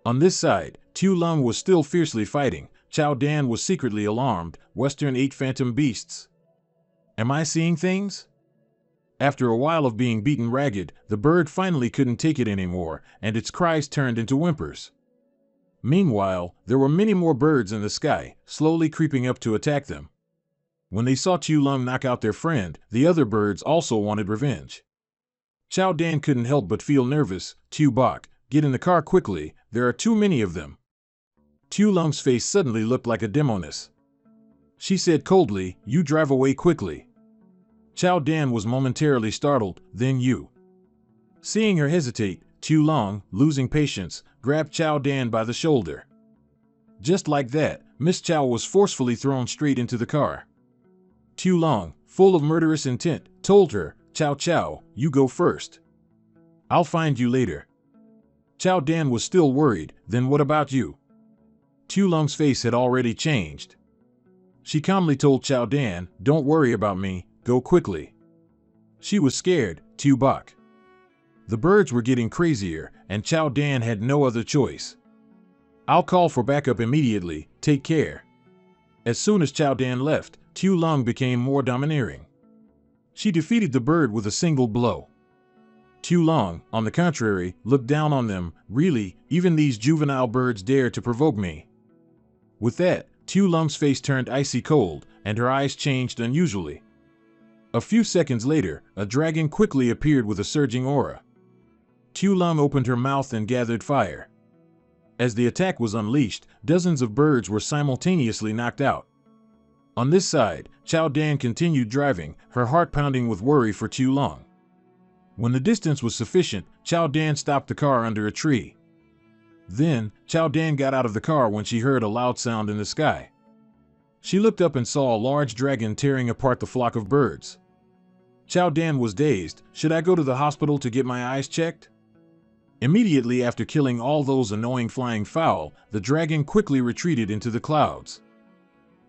Speaker 1: On this side, Tu Lung was still fiercely fighting. Chao Dan was secretly alarmed. Western 8 phantom beasts. Am I seeing things? After a while of being beaten ragged, the bird finally couldn't take it anymore, and its cries turned into whimpers. Meanwhile, there were many more birds in the sky, slowly creeping up to attack them. When they saw Tu Lung knock out their friend, the other birds also wanted revenge. Chao Dan couldn't help but feel nervous. Tu Bok, get in the car quickly, there are too many of them. Tu Lung's face suddenly looked like a demoness. She said coldly, you drive away quickly. Chao Dan was momentarily startled, then you. Seeing her hesitate, Tu Lung, losing patience, grabbed Chao Dan by the shoulder. Just like that, Miss Chao was forcefully thrown straight into the car. Tu Lung, full of murderous intent, told her, Chao Chao, you go first. I'll find you later. Chao Dan was still worried, then what about you? Tu Lung's face had already changed. She calmly told Chao Dan, don't worry about me, go quickly. She was scared, Tu Bok. The birds were getting crazier, and Chao Dan had no other choice. I'll call for backup immediately, take care. As soon as Chao Dan left, Tu Lung became more domineering. She defeated the bird with a single blow. Tu Lung, on the contrary, looked down on them. Really, even these juvenile birds dare to provoke me. With that, Tu Lung's face turned icy cold, and her eyes changed unusually. A few seconds later, a dragon quickly appeared with a surging aura. Tu Lung opened her mouth and gathered fire. As the attack was unleashed, dozens of birds were simultaneously knocked out. On this side, Chao Dan continued driving, her heart pounding with worry for Tu Lung. When the distance was sufficient, Chao Dan stopped the car under a tree. Then, Chao Dan got out of the car when she heard a loud sound in the sky. She looked up and saw a large dragon tearing apart the flock of birds. Chao Dan was dazed. Should I go to the hospital to get my eyes checked? Immediately after killing all those annoying flying fowl, the dragon quickly retreated into the clouds.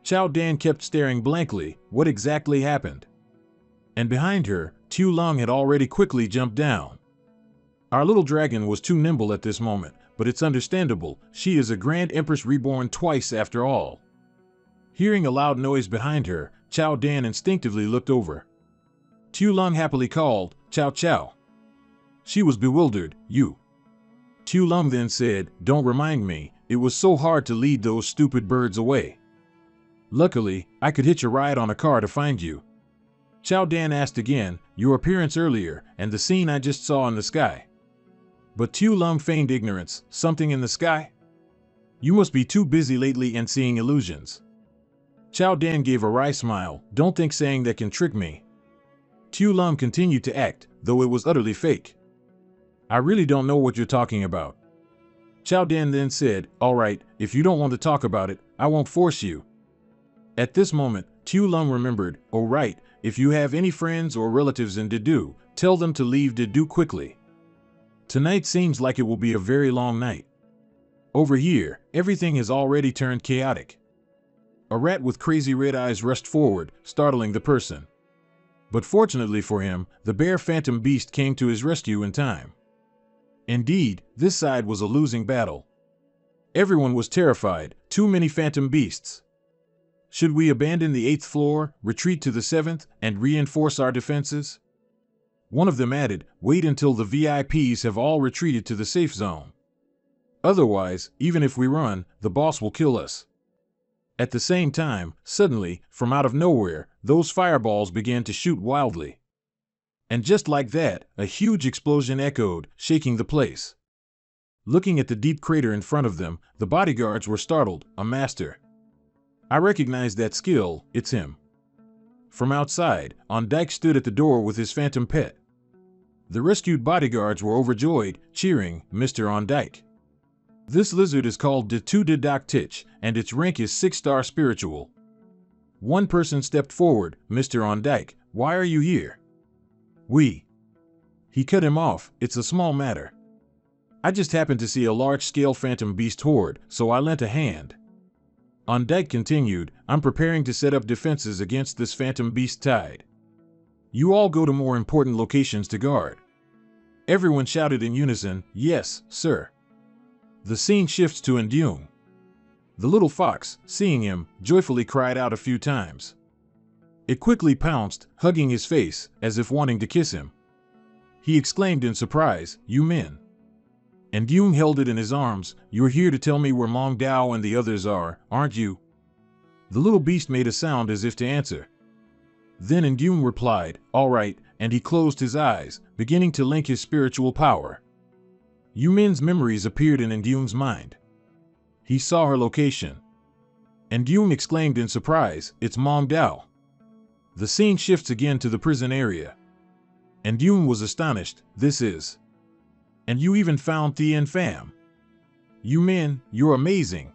Speaker 1: Chao Dan kept staring blankly. What exactly happened? And behind her, Tu Lung had already quickly jumped down. Our little dragon was too nimble at this moment, but it's understandable. She is a Grand Empress reborn twice after all. Hearing a loud noise behind her, Chao Dan instinctively looked over. Tu Lung happily called, Chao Chao. She was bewildered. You. Tu Lung then said, don't remind me, it was so hard to lead those stupid birds away. Luckily, I could hitch a ride on a car to find you. Chao Dan asked again, your appearance earlier, and the scene I just saw in the sky. But Tu Lung feigned ignorance. Something in the sky? You must be too busy lately and seeing illusions. Chao Dan gave a wry smile. Don't think saying that can trick me. Tu Lung continued to act, though it was utterly fake. I really don't know what you're talking about. Chao Dan then said, all right, if you don't want to talk about it, I won't force you. At this moment, Tu Lung remembered, oh right, if you have any friends or relatives in Dedu, tell them to leave Dedu quickly. Tonight seems like it will be a very long night. Over here, everything has already turned chaotic. A rat with crazy red eyes rushed forward, startling the person. But fortunately for him, the bear phantom beast came to his rescue in time. Indeed, this side was a losing battle. Everyone was terrified, too many phantom beasts. Should we abandon the 8th floor, retreat to the 7th, and reinforce our defenses? One of them added, wait until the VIPs have all retreated to the safe zone. Otherwise, even if we run, the boss will kill us. At the same time, suddenly, from out of nowhere, those fireballs began to shoot wildly. And just like that, a huge explosion echoed, shaking the place. Looking at the deep crater in front of them, the bodyguards were startled. A master. I recognized that skill, it's him. From outside, On Dyke stood at the door with his phantom pet. The rescued bodyguards were overjoyed, cheering, Mr. On Dyke. This lizard is called Detu de Dak Tich, and its rank is 6-star spiritual. One person stepped forward, Mr. On Dyke, why are you here? We. He cut him off, it's a small matter. I just happened to see a large-scale phantom beast horde, so I lent a hand. On Dyke continued, I'm preparing to set up defenses against this phantom beast tide. You all go to more important locations to guard. Everyone shouted in unison, yes, sir. The scene shifts to Indung. The little fox, seeing him, joyfully cried out a few times. It quickly pounced, hugging his face, as if wanting to kiss him. He exclaimed in surprise, you men. And Yung held it in his arms, you're here to tell me where Mong Dao and the others are, aren't you? The little beast made a sound as if to answer. Then Indung replied, all right, and he closed his eyes, beginning to link his spiritual power. Yu Min's memories appeared in Indung's mind. He saw her location. Indung exclaimed in surprise, it's Mong Dao. The scene shifts again to the prison area. Indung was astonished, this is. And you even found Tien Pham. You men, you're amazing.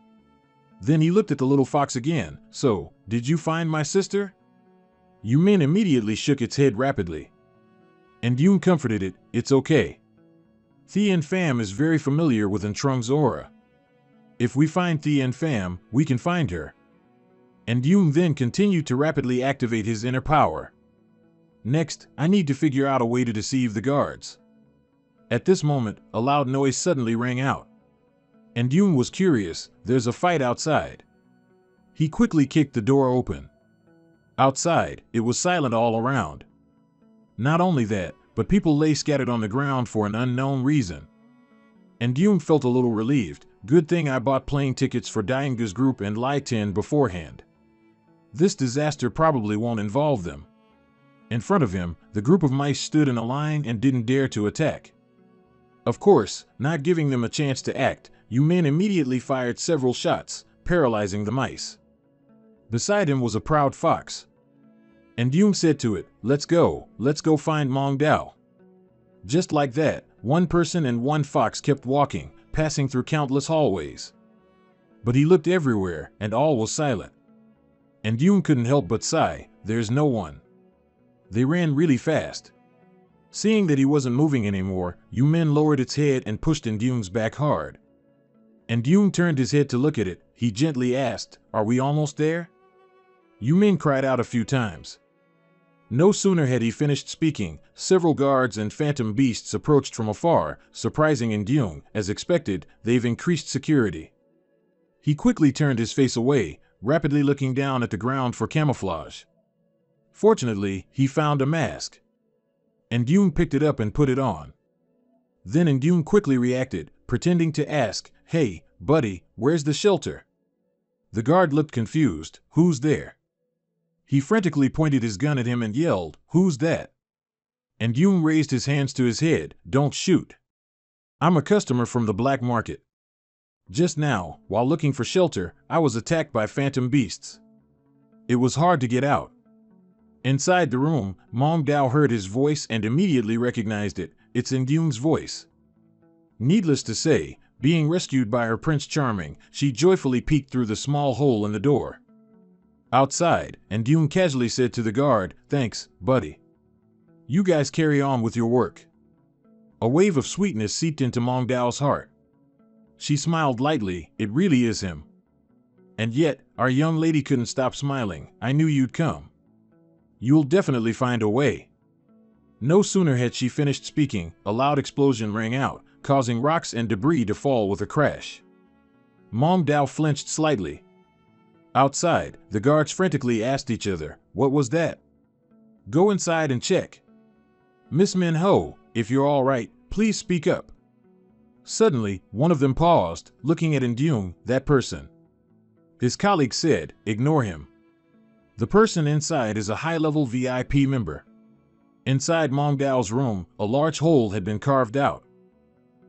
Speaker 1: Then he looked at the little fox again, so, did you find my sister? Yu Min immediately shook its head rapidly. Indung comforted it, it's okay. Tien Pham is very familiar with Ntrung's aura. If we find Tien Pham, we can find her. Indung then continued to rapidly activate his inner power. Next, I need to figure out a way to deceive the guards. At this moment, a loud noise suddenly rang out. Indung was curious, there's a fight outside. He quickly kicked the door open. Outside, it was silent all around. Not only that, but people lay scattered on the ground for an unknown reason. Indung felt a little relieved, good thing I bought plane tickets for Dainga's group and Lai Tin beforehand. This disaster probably won't involve them. In front of him, the group of mice stood in a line and didn't dare to attack. Of course, not giving them a chance to act, Yu Min immediately fired several shots, paralyzing the mice. Beside him was a proud fox. Indung said to it, let's go find Mong Dao. Just like that, one person and one fox kept walking, passing through countless hallways. But he looked everywhere, and all was silent. Indung couldn't help but sigh, there's no one. They ran really fast. Seeing that he wasn't moving anymore, Yu Min lowered its head and pushed Indung's back hard. Indung turned his head to look at it, he gently asked, are we almost there? Yu Min cried out a few times. No sooner had he finished speaking, several guards and phantom beasts approached from afar, surprising Indung. As expected, they've increased security. He quickly turned his face away, rapidly looking down at the ground for camouflage. Fortunately, he found a mask. Indung picked it up and put it on. Then Indung quickly reacted, pretending to ask, hey, buddy, where's the shelter? The guard looked confused, who's there? He frantically pointed his gun at him and yelled, who's that? Indung raised his hands to his head, don't shoot. I'm a customer from the black market. Just now, while looking for shelter, I was attacked by phantom beasts. It was hard to get out. Inside the room, Mong Dao heard his voice and immediately recognized it, it's Indung's voice. Needless to say, being rescued by her Prince Charming, she joyfully peeked through the small hole in the door. Outside, Indung casually said to the guard, thanks, buddy. You guys carry on with your work. A wave of sweetness seeped into Mong Dao's heart. She smiled lightly, it really is him. And yet, our young lady couldn't stop smiling, I knew you'd come. You'll definitely find a way. No sooner had she finished speaking, a loud explosion rang out, causing rocks and debris to fall with a crash. Mong Dao flinched slightly. Outside, the guards frantically asked each other, what was that? Go inside and check. Miss Min Ho, if you're all right, please speak up. Suddenly, one of them paused, looking at Indung, that person. His colleague said, ignore him. The person inside is a high-level VIP member. Inside Mong Dao's room, a large hole had been carved out.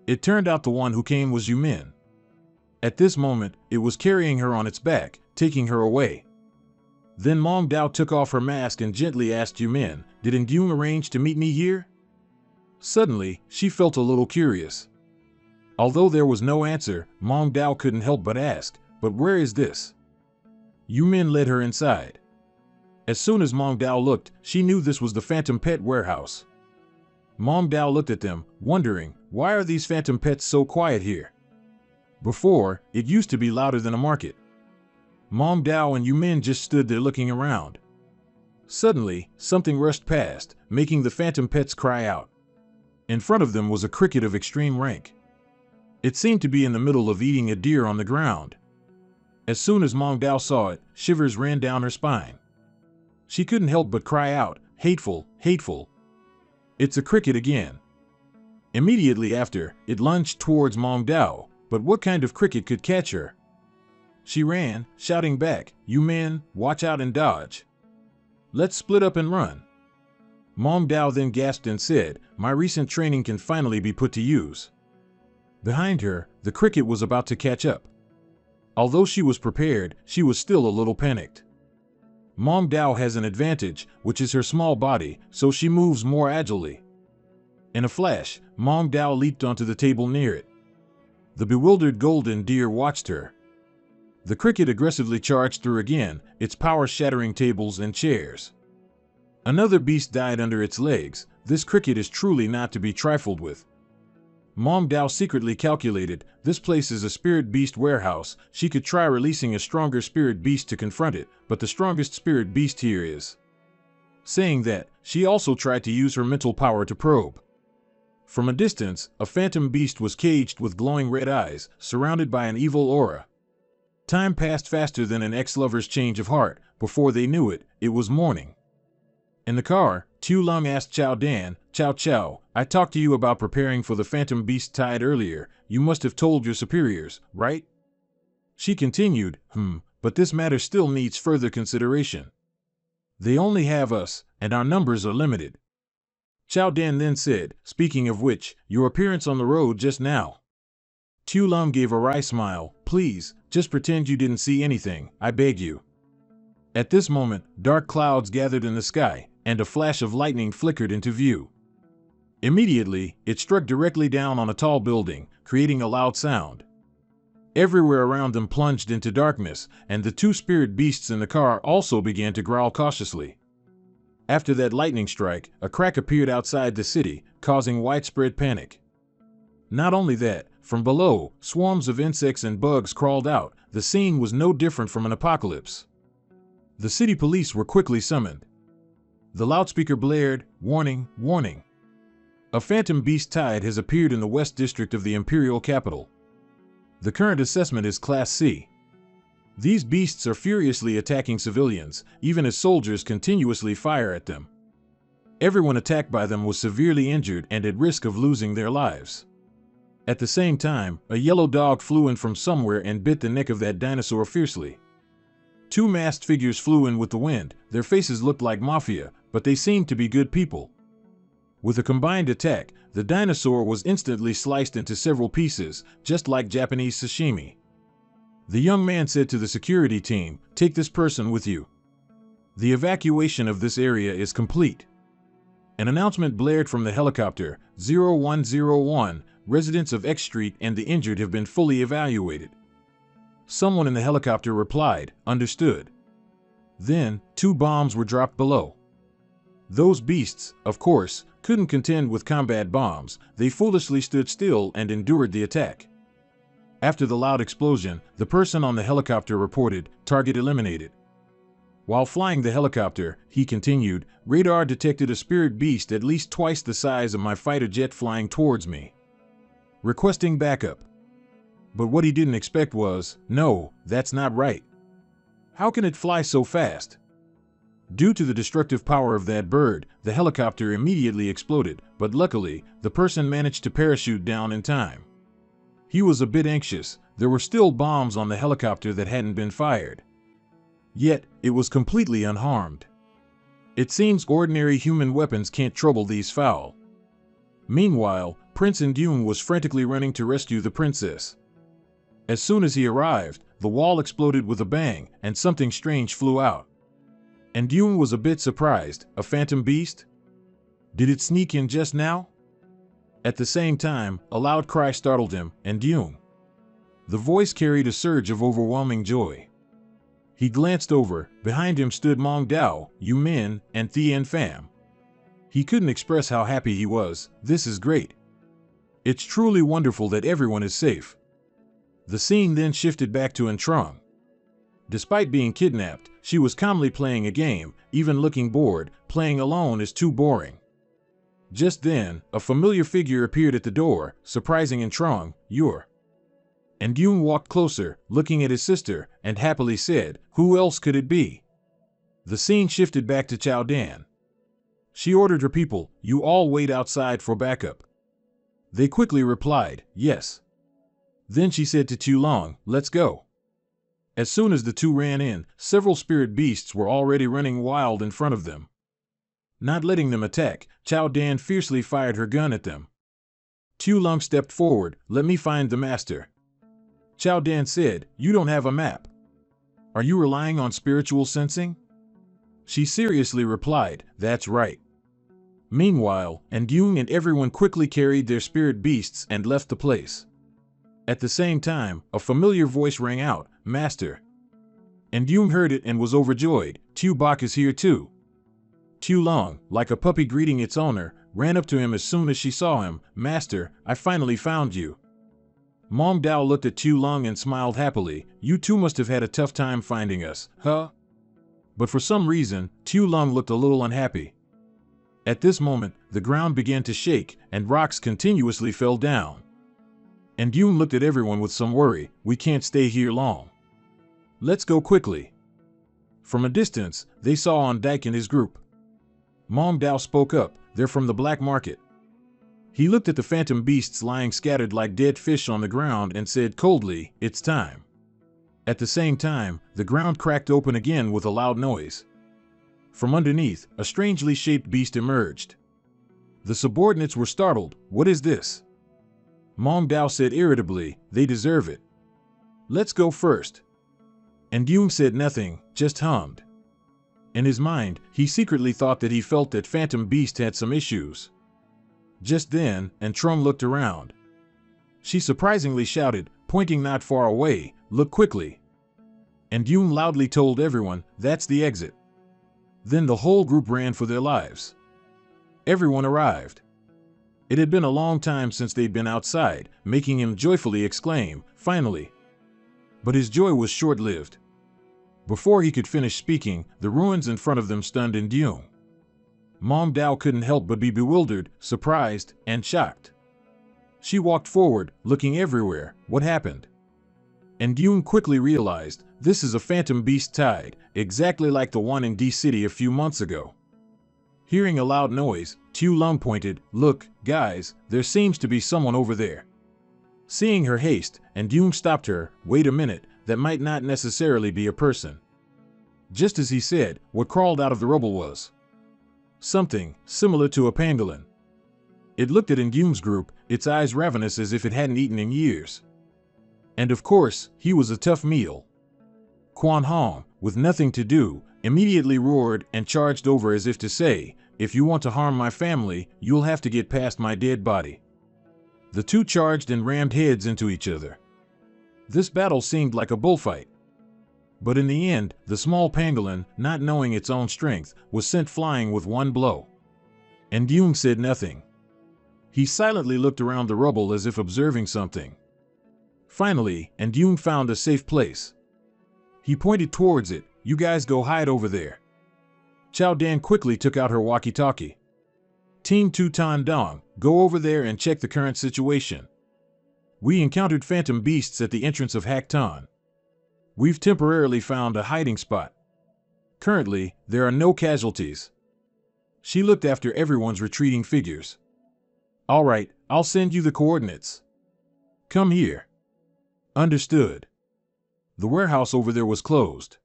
Speaker 1: It turned out the one who came was Yu Min. At this moment, it was carrying her on its back, taking her away. Then Mong Dao took off her mask and gently asked Yu Min, did Indung arrange to meet me here? Suddenly, she felt a little curious. Although there was no answer, Mong Dao couldn't help but ask, but where is this? Yu Min led her inside. As soon as Mong Dao looked, she knew this was the Phantom Pet Warehouse. Mom Dao looked at them, wondering, why are these phantom pets so quiet here? Before, it used to be louder than a market. Mom Dao and Yumin just stood there looking around. Suddenly, something rushed past, making the phantom pets cry out. In front of them was a cricket of extreme rank. It seemed to be in the middle of eating a deer on the ground. As soon as Mom Dao saw it, shivers ran down her spine. She couldn't help but cry out, "Hateful, hateful! It's a cricket again!" Immediately after, it lunged towards Mom Dao, but what kind of cricket could catch her? She ran, shouting back, "You men, watch out and dodge. Let's split up and run." Mom Dao then gasped and said, "My recent training can finally be put to use." Behind her, the cricket was about to catch up. Although she was prepared, she was still a little panicked. Mom Dao has an advantage, which is her small body, so she moves more agilely. In a flash, Mom Dao leaped onto the table near it. The bewildered golden deer watched her. The cricket aggressively charged through again, its power shattering tables and chairs. Another beast died under its legs. This cricket is truly not to be trifled with. Mom Dao secretly calculated, this place is a spirit beast warehouse. She could try releasing a stronger spirit beast to confront it, but the strongest spirit beast here is. Saying that, she also tried to use her mental power to probe. From a distance, a phantom beast was caged with glowing red eyes, surrounded by an evil aura. Time passed faster than an ex-lover's change of heart. Before they knew it, it was morning. In the car, Tu Lung asked Chao Dan, "Chow Chow, I talked to you about preparing for the phantom beast tide earlier. You must have told your superiors, right?" She continued, but this matter still needs further consideration. They only have us, and our numbers are limited." Chao Dan then said, "Speaking of which, your appearance on the road just now." Tu Lung gave a wry smile. "Please, just pretend you didn't see anything, I beg you." At this moment, dark clouds gathered in the sky, and a flash of lightning flickered into view. Immediately, it struck directly down on a tall building, creating a loud sound. Everywhere around them plunged into darkness, and the two spirit beasts in the car also began to growl cautiously. After that lightning strike, a crack appeared outside the city, causing widespread panic. Not only that, from below, swarms of insects and bugs crawled out. The scene was no different from an apocalypse. The city police were quickly summoned. The loudspeaker blared, "Warning, warning! A phantom beast tide has appeared in the west district of the imperial capital. The current assessment is Class C. These beasts are furiously attacking civilians, even as soldiers continuously fire at them. Everyone attacked by them was severely injured and at risk of losing their lives." At the same time, a yellow dog flew in from somewhere and bit the neck of that dinosaur fiercely. Two masked figures flew in with the wind. Their faces looked like mafia, but they seemed to be good people. With a combined attack, the dinosaur was instantly sliced into several pieces, just like Japanese sashimi. The young man said to the security team, "Take this person with you. The evacuation of this area is complete." An announcement blared from the helicopter, 0101, residents of X Street and the injured have been fully evaluated. Someone in the helicopter replied, "Understood." Then, 2 bombs were dropped below. Those beasts, of course, couldn't contend with combat bombs. They foolishly stood still and endured the attack. After the loud explosion, the person on the helicopter reported, "Target eliminated." While flying the helicopter, he continued, "Radar detected a spirit beast at least twice the size of my fighter jet flying towards me. Requesting backup." But what he didn't expect was, "No, that's not right. How can it fly so fast?" Due to the destructive power of that bird, the helicopter immediately exploded, but luckily, the person managed to parachute down in time. He was a bit anxious. There were still bombs on the helicopter that hadn't been fired. Yet, it was completely unharmed. It seems ordinary human weapons can't trouble these fowl. Meanwhile, Prince Indune was frantically running to rescue the princess. As soon as he arrived, the wall exploded with a bang, and something strange flew out. Indune was a bit surprised. A phantom beast? Did it sneak in just now? At the same time, a loud cry startled him, Indune. The voice carried a surge of overwhelming joy. He glanced over. Behind him stood Mong Dao, Yu Min, and Thien Pham. He couldn't express how happy he was. This is great. It's truly wonderful that everyone is safe. The scene then shifted back to Trung. Despite being kidnapped, she was calmly playing a game, even looking bored. Playing alone is too boring. Just then, a familiar figure appeared at the door, surprising Trung. "You're..." And Yoon walked closer, looking at his sister, and happily said, "Who else could it be?" The scene shifted back to Chao Dan. She ordered her people, "You all wait outside for backup." They quickly replied, "Yes." Then she said to Tu Long, "Let's go." As soon as the two ran in, several spirit beasts were already running wild in front of them. Not letting them attack, Chao Dan fiercely fired her gun at them. Tu Long stepped forward, "Let me find the master." Chao Dan said, "You don't have a map. Are you relying on spiritual sensing?" She seriously replied, "That's right." Meanwhile, Yoon and everyone quickly carried their spirit beasts and left the place. At the same time, a familiar voice rang out, "Master." Yoon heard it and was overjoyed. "Tu Bok is here too." Tu Long, like a puppy greeting its owner, ran up to him as soon as she saw him. "Master, I finally found you." Mong Dao looked at Tu Long and smiled happily. "You two must have had a tough time finding us, huh?" But for some reason, Tu Long looked a little unhappy. At this moment, the ground began to shake, and rocks continuously fell down. Yoon looked at everyone with some worry. "We can't stay here long. Let's go quickly." From a distance, they saw On Dike and his group. Mong Dao spoke up, "They're from the black market." He looked at the phantom beasts lying scattered like dead fish on the ground and said coldly, "It's time." At the same time, the ground cracked open again with a loud noise. From underneath, a strangely shaped beast emerged. The subordinates were startled. "What is this?" Mong Dao said irritably, "They deserve it. Let's go first." Yoon said nothing, just hummed. In his mind, he secretly thought that he felt that Phantom Beast had some issues. Just then, Trung looked around. She surprisingly shouted, pointing not far away, "Look quickly." Yoon loudly told everyone, "That's the exit." Then the whole group ran for their lives. Everyone arrived. It had been a long time since they'd been outside, making him joyfully exclaim, "Finally!" But his joy was short-lived. Before he could finish speaking, the ruins in front of them stunned Yoon. Mong Dao couldn't help but be bewildered, surprised, and shocked. She walked forward, looking everywhere. What happened? Yoon quickly realized, this is a phantom beast tide, exactly like the one in D-City a few months ago. Hearing a loud noise, Tu Lung pointed, "Look, guys, there seems to be someone over there." Seeing her haste, Yoon stopped her. "Wait a minute, that might not necessarily be a person." Just as he said, what crawled out of the rubble was something similar to a pangolin. It looked at Yoon's group, its eyes ravenous as if it hadn't eaten in years. And of course, he was a tough meal. Quan Hong, with nothing to do, immediately roared and charged over as if to say, "If you want to harm my family, you'll have to get past my dead body." The two charged and rammed heads into each other. This battle seemed like a bullfight. But in the end, the small pangolin, not knowing its own strength, was sent flying with one blow. Yoon said nothing. He silently looked around the rubble as if observing something. Finally, Yoon found a safe place. He pointed towards it. "You guys go hide over there." Chao Dan quickly took out her walkie-talkie. "Team Tu Tan Dong, go over there and check the current situation. We encountered phantom beasts at the entrance of Hak Tan. We've temporarily found a hiding spot. Currently, there are no casualties." She looked after everyone's retreating figures. "All right, I'll send you the coordinates. Come here." "Understood." The warehouse over there was closed.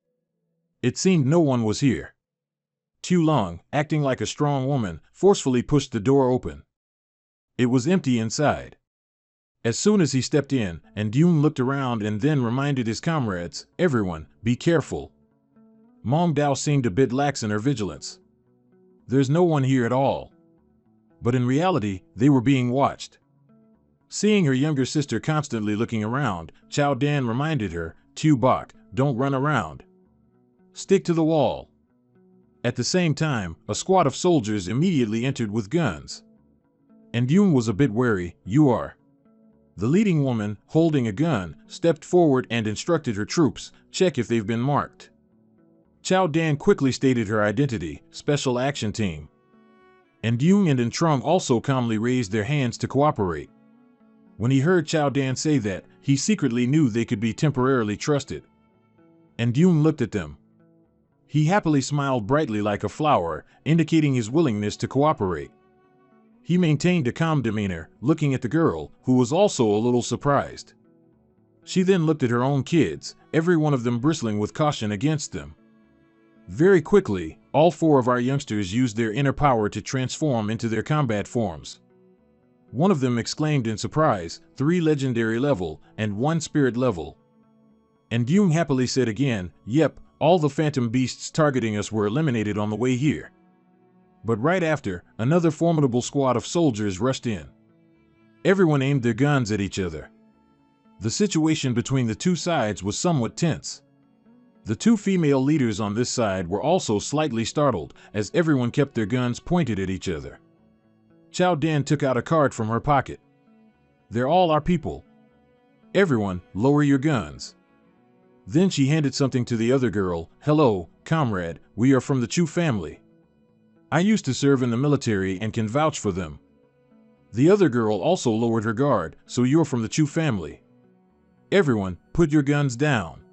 Speaker 1: It seemed no one was here. Tu Long, acting like a strong woman, forcefully pushed the door open. It was empty inside. As soon as he stepped in, Yoon looked around and then reminded his comrades, "Everyone, be careful." Mong Dao seemed a bit lax in her vigilance. There's no one here at all. But in reality, they were being watched. Seeing her younger sister constantly looking around, Chao Dan reminded her, "Tu Bok, don't run around. Stick to the wall." At the same time, a squad of soldiers immediately entered with guns. And Yoon was a bit wary. You are. The leading woman, holding a gun, stepped forward and instructed her troops, check if they've been marked. Chow Dan quickly stated her identity, Special Action Team. And Yoon and Trung also calmly raised their hands to cooperate. When he heard Chow Dan say that, he secretly knew they could be temporarily trusted. And Yoon looked at them. He happily smiled brightly like a flower, indicating his willingness to cooperate. He maintained a calm demeanor, looking at the girl, who was also a little surprised. She then looked at her own kids, every one of them bristling with caution against them. Very quickly, all 4 of our youngsters used their inner power to transform into their combat forms. One of them exclaimed in surprise, 3 legendary level, and 1 spirit level. And Yoon happily said again, yep, all the phantom beasts targeting us were eliminated on the way here. But right after, another formidable squad of soldiers rushed in. Everyone aimed their guns at each other. The situation between the 2 sides was somewhat tense. The 2 female leaders on this side were also slightly startled, as everyone kept their guns pointed at each other. Chow Dan took out a card from her pocket. They're all our people. Everyone, lower your guns. Then she handed something to the other girl. Hello, comrade, we are from the Chu family. I used to serve in the military and can vouch for them. The other girl also lowered her guard, so you're from the Chu family. Everyone, put your guns down.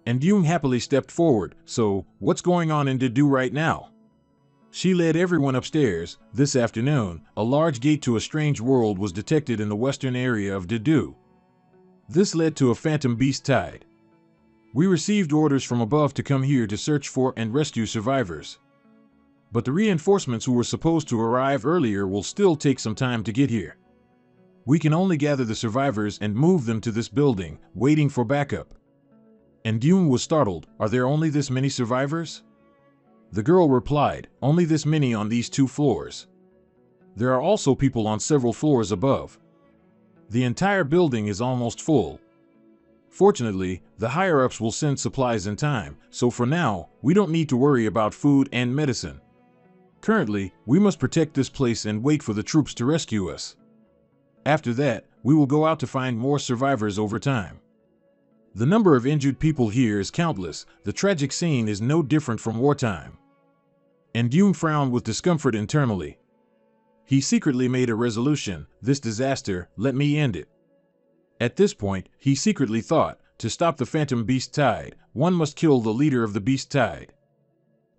Speaker 1: And Yoon happily stepped forward. So, what's going on in Dedu right now? She led everyone upstairs. This afternoon, a large gate to a strange world was detected in the western area of Dedu. This led to a phantom beast tide. We received orders from above to come here to search for and rescue survivors. But the reinforcements who were supposed to arrive earlier will still take some time to get here. We can only gather the survivors and move them to this building, waiting for backup. And Yoon was startled. Are there only this many survivors? The girl replied, only this many on these 2 floors. There are also people on several floors above. The entire building is almost full. Fortunately, the higher-ups will send supplies in time, so for now, we don't need to worry about food and medicine. Currently, we must protect this place and wait for the troops to rescue us. After that, we will go out to find more survivors over time. The number of injured people here is countless. The tragic scene is no different from wartime. And Yoon frowned with discomfort internally. He secretly made a resolution, this disaster, let me end it. At this point, he secretly thought, to stop the phantom beast tide, one must kill the leader of the beast tide.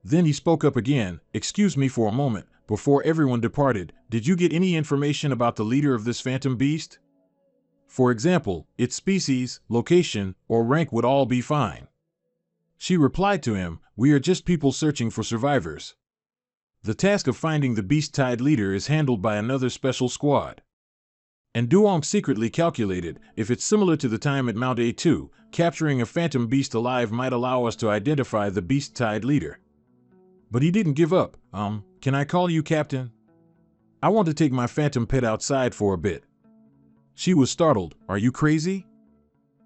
Speaker 1: Then he spoke up again, excuse me for a moment, before everyone departed, did you get any information about the leader of this phantom beast? For example, its species, location, or rank would all be fine. She replied to him, we are just people searching for survivors. The task of finding the beast tide leader is handled by another special squad. And Duong secretly calculated, if it's similar to the time at Mount A2, capturing a phantom beast alive might allow us to identify the beast tide leader. But he didn't give up. Can I call you Captain? I want to take my phantom pet outside for a bit. She was startled. Are you crazy?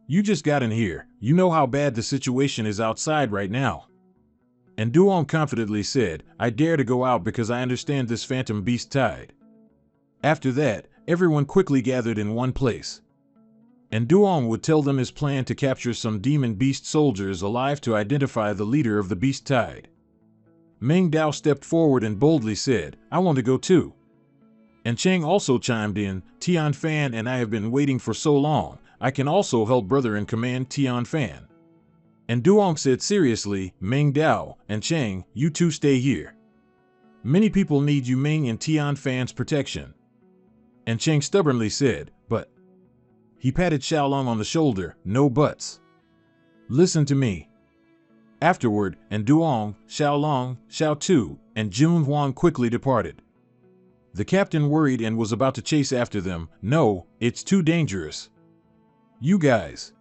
Speaker 1: You just got in here. You know how bad the situation is outside right now. And Duong confidently said, I dare to go out because I understand this phantom beast tide. After that, everyone quickly gathered in one place. And Duong would tell them his plan to capture some demon beast soldiers alive to identify the leader of the beast tide. Meng Dao stepped forward and boldly said, I want to go too. And Cheng also chimed in, Tian Fan and I have been waiting for so long, I can also help brother in command Tian Fan. And Duong said seriously, Meng Dao and Cheng, you two stay here. Many people need you Meng and Tian Fan's protection. And Cheng stubbornly said, but. He patted Xiaolong on the shoulder, no buts. Listen to me. Afterward, and Duong, Xiaolong, Xiao Tu, and Jun Huang quickly departed. The captain worried and was about to chase after them. No, it's too dangerous. You guys.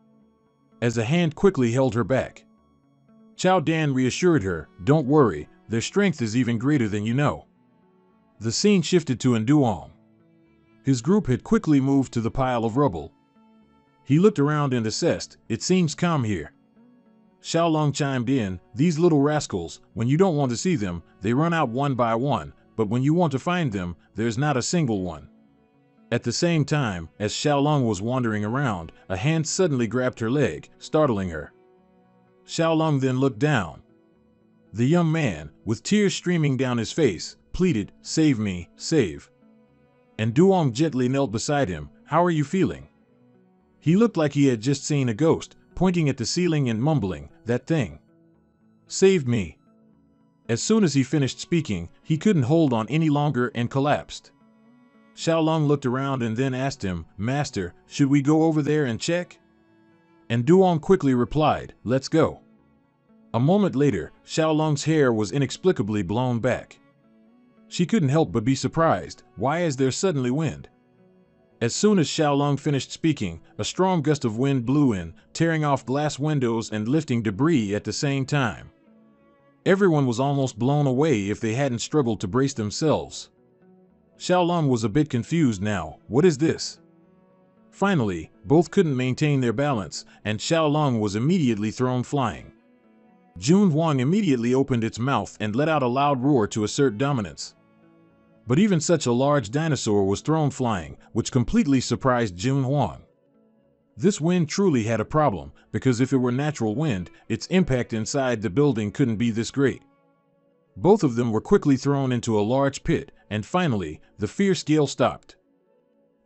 Speaker 1: As a hand quickly held her back. Chao Dan reassured her, don't worry, their strength is even greater than you know. The scene shifted to Nduong. His group had quickly moved to the pile of rubble. He looked around and assessed, it seems calm here. Xiaolong chimed in, "These little rascals, when you don't want to see them, they run out one by one, but when you want to find them, there's not a single one." At the same time, as Xiaolong was wandering around, a hand suddenly grabbed her leg, startling her. Xiaolong then looked down. The young man, with tears streaming down his face, pleaded, "Save me, save." And Duong gently knelt beside him. "How are you feeling?" He looked like he had just seen a ghost, pointing at the ceiling and mumbling, "That thing saved me." As soon as he finished speaking, he couldn't hold on any longer and collapsed. Xiaolong looked around and then asked him, "Master, should we go over there and check?" And Duong quickly replied, "Let's go." A moment later, Xiaolong's hair was inexplicably blown back. She couldn't help but be surprised. Why is there suddenly wind? As soon as Xiaolong finished speaking, a strong gust of wind blew in, tearing off glass windows and lifting debris at the same time. Everyone was almost blown away if they hadn't struggled to brace themselves. Xiaolong was a bit confused now. What is this? Finally, both couldn't maintain their balance, and Xiaolong was immediately thrown flying. Jun Huang immediately opened its mouth and let out a loud roar to assert dominance. But even such a large dinosaur was thrown flying, which completely surprised Jun Huang. This wind truly had a problem, because if it were natural wind, its impact inside the building couldn't be this great. Both of them were quickly thrown into a large pit, and finally, the fierce gale stopped.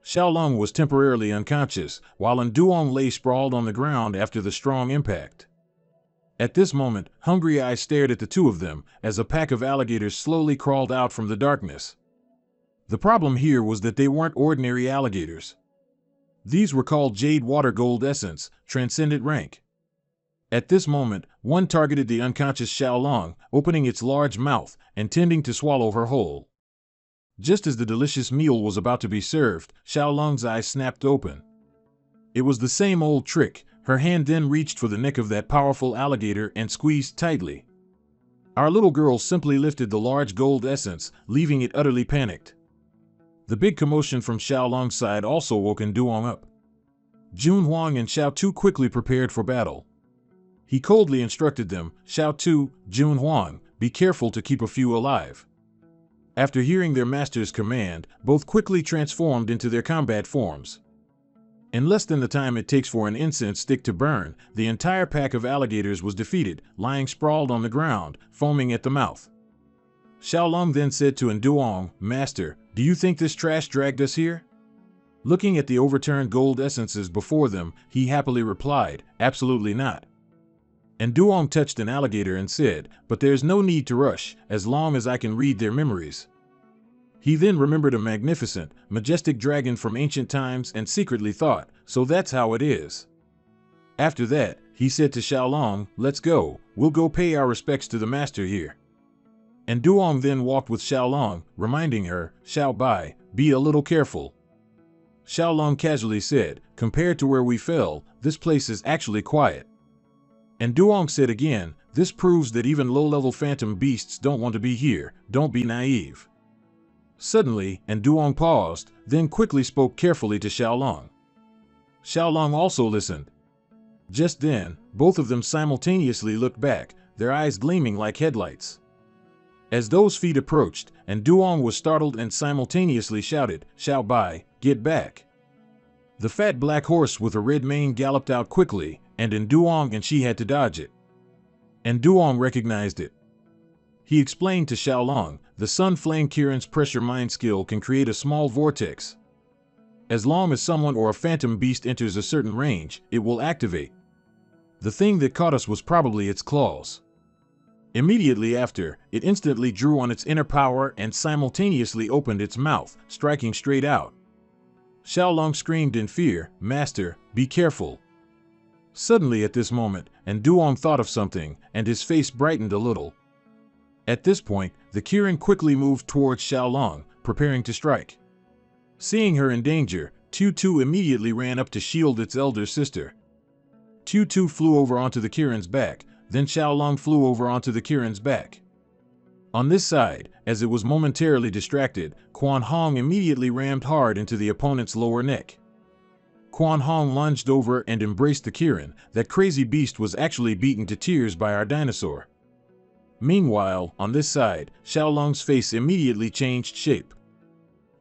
Speaker 1: Xiaolong was temporarily unconscious, while Duong lay sprawled on the ground after the strong impact. At this moment, hungry eyes stared at the two of them, as a pack of alligators slowly crawled out from the darkness. The problem here was that they weren't ordinary alligators. These were called Jade Water Gold Essence, Transcendent Rank. At this moment, one targeted the unconscious Xiaolong, opening its large mouth, intending to swallow her whole. Just as the delicious meal was about to be served, Xiaolong's eyes snapped open. It was the same old trick. Her hand then reached for the neck of that powerful alligator and squeezed tightly. Our little girl simply lifted the large gold essence, leaving it utterly panicked. The big commotion from Xiaolong's side also woke Duong up. Jun Huang and Xiao Tu quickly prepared for battle. He coldly instructed them, "Xiao Tu, Jun Huang, be careful to keep a few alive." After hearing their master's command, both quickly transformed into their combat forms. In less than the time it takes for an incense stick to burn, the entire pack of alligators was defeated, lying sprawled on the ground, foaming at the mouth. Xiaolong then said to Duong, "Master, do you think this trash dragged us here?" Looking at the overturned gold essences before them, he happily replied, "Absolutely not." Duong touched an alligator and said, "But there's no need to rush, as long as I can read their memories." He then remembered a magnificent, majestic dragon from ancient times and secretly thought, "So that's how it is." After that, he said to Xiaolong, "Let's go, we'll go pay our respects to the master here." Duong then walked with Xiaolong, reminding her, "Xiao Bai, be a little careful." Xiaolong casually said, "Compared to where we fell, this place is actually quiet." Duong said again, "This proves that even low-level phantom beasts don't want to be here, don't be naive." Suddenly, Duong paused, then quickly spoke carefully to Xiaolong. Xiaolong also listened. Just then, both of them simultaneously looked back, their eyes gleaming like headlights. As those feet approached, Duong was startled and simultaneously shouted, "Xiao Bai, get back." The fat black horse with a red mane galloped out quickly, and Duong and she had to dodge it. Duong recognized it. He explained to Xiaolong, "The Sun Flame Kirin's pressure mind skill can create a small vortex. As long as someone or a phantom beast enters a certain range, it will activate. The thing that caught us was probably its claws." Immediately after, it instantly drew on its inner power and simultaneously opened its mouth, striking straight out. Xiaolong screamed in fear, "Master, be careful." Suddenly at this moment, Duong thought of something, and his face brightened a little. At this point, the Kirin quickly moved towards Xiaolong, preparing to strike. Seeing her in danger, Tu immediately ran up to shield its elder sister. Tu flew over onto the Kirin's back, then Xiaolong flew over onto the Kirin's back. On this side, as it was momentarily distracted, Quan Hong immediately rammed hard into the opponent's lower neck. Quan Hong lunged over and embraced the Kirin. That crazy beast was actually beaten to tears by our dinosaur. Meanwhile, on this side, Xiaolong's face immediately changed shape.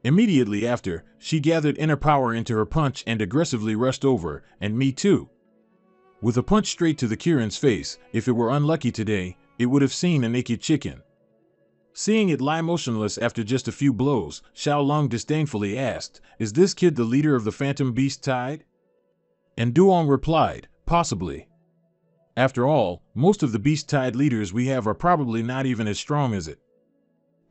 Speaker 1: Immediately after, she gathered inner power into her punch and aggressively rushed over, and me too. With a punch straight to the Kirin's face, if it were unlucky today, it would have seen a naked chicken. Seeing it lie motionless after just a few blows, Xiaolong disdainfully asked, "Is this kid the leader of the Phantom Beast Tide?" And Duong replied, "Possibly. After all, most of the Beast Tide leaders we have are probably not even as strong as it."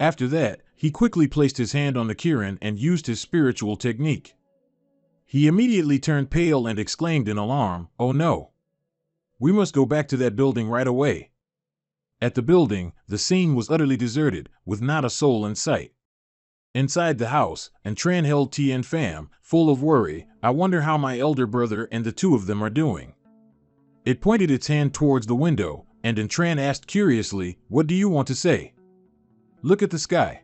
Speaker 1: After that, he quickly placed his hand on the Kirin and used his spiritual technique. He immediately turned pale and exclaimed in alarm, "Oh no! We must go back to that building right away." At the building, the scene was utterly deserted, with not a soul in sight. Inside the house, Tran held Tien Pham, full of worry. "I wonder how my elder brother and the two of them are doing." It pointed its hand towards the window, and Tran asked curiously, "What do you want to say?" "Look at the sky."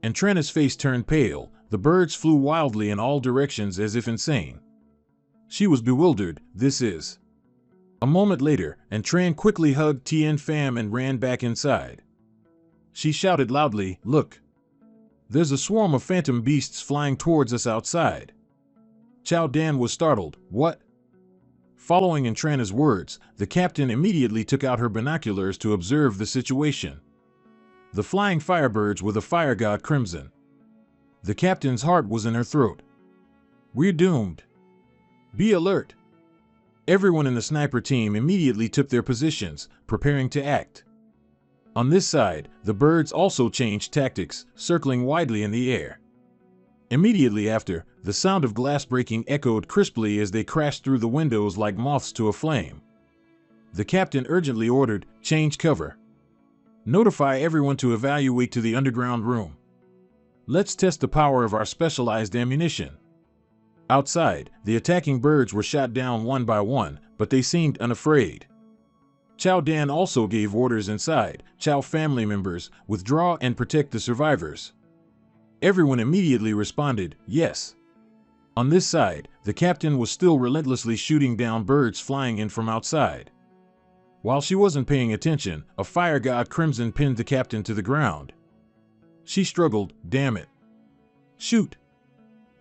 Speaker 1: Tran's face turned pale. The birds flew wildly in all directions as if insane. She was bewildered. "This is..." A moment later, Tran quickly hugged Tien Pham and ran back inside. She shouted loudly, "Look! There's a swarm of phantom beasts flying towards us outside." Chao Dan was startled. "What?" Following Tran's words, the captain immediately took out her binoculars to observe the situation. The flying firebirds were the fire god Crimson. The captain's heart was in her throat. "We're doomed. Be alert." Everyone in the sniper team immediately took their positions, preparing to act. On this side, the birds also changed tactics, circling widely in the air. Immediately after, the sound of glass breaking echoed crisply as they crashed through the windows like moths to a flame. The captain urgently ordered, "Change cover. Notify everyone to evacuate to the underground room. Let's test the power of our specialized ammunition." Outside, the attacking birds were shot down one by one, but they seemed unafraid. Chao Dan also gave orders inside. "Chao family members, withdraw and protect the survivors." Everyone immediately responded, "Yes." On this side, the captain was still relentlessly shooting down birds flying in from outside. While she wasn't paying attention, a fire god Crimson pinned the captain to the ground. She struggled, "Damn it. Shoot."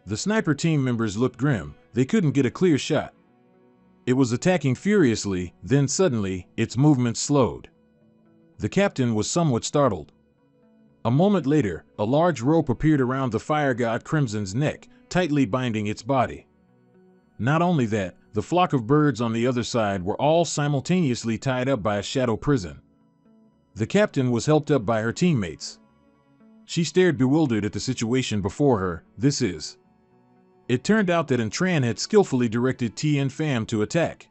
Speaker 1: The sniper team members looked grim. They couldn't get a clear shot. It was attacking furiously, then suddenly, its movement slowed. The captain was somewhat startled. A moment later, a large rope appeared around the fire god Crimson's neck, tightly binding its body. Not only that, the flock of birds on the other side were all simultaneously tied up by a shadow prison. The captain was helped up by her teammates. She stared bewildered at the situation before her. "This is..." It turned out that Tran had skillfully directed Tien Pham to attack.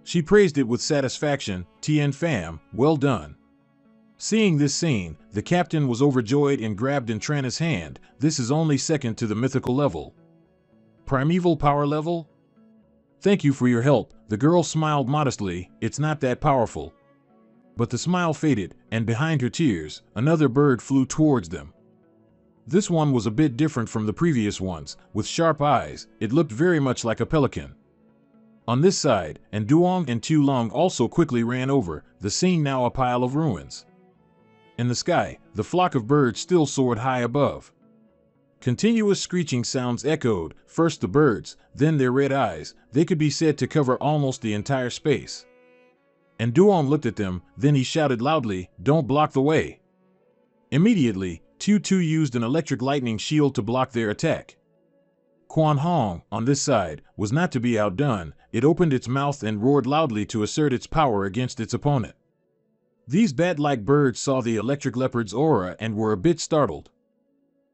Speaker 1: She praised it with satisfaction. "Tien Pham, well done." Seeing this scene, the captain was overjoyed and grabbed Tran's hand. "This is only second to the mythical level. Primeval power level? Thank you for your help." The girl smiled modestly. "It's not that powerful." But the smile faded, and behind her tears, another bird flew towards them. This one was a bit different from the previous ones. With sharp eyes, it looked very much like a pelican. On this side, Duong and Tu Long also quickly ran over, the scene now a pile of ruins. In the sky, the flock of birds still soared high above. Continuous screeching sounds echoed, first the birds, then their red eyes. They could be said to cover almost the entire space. Duong looked at them, then he shouted loudly, "Don't block the way." Immediately, Tu used an electric lightning shield to block their attack. Quan Hong, on this side, was not to be outdone. It opened its mouth and roared loudly to assert its power against its opponent. These bat-like birds saw the electric leopard's aura and were a bit startled.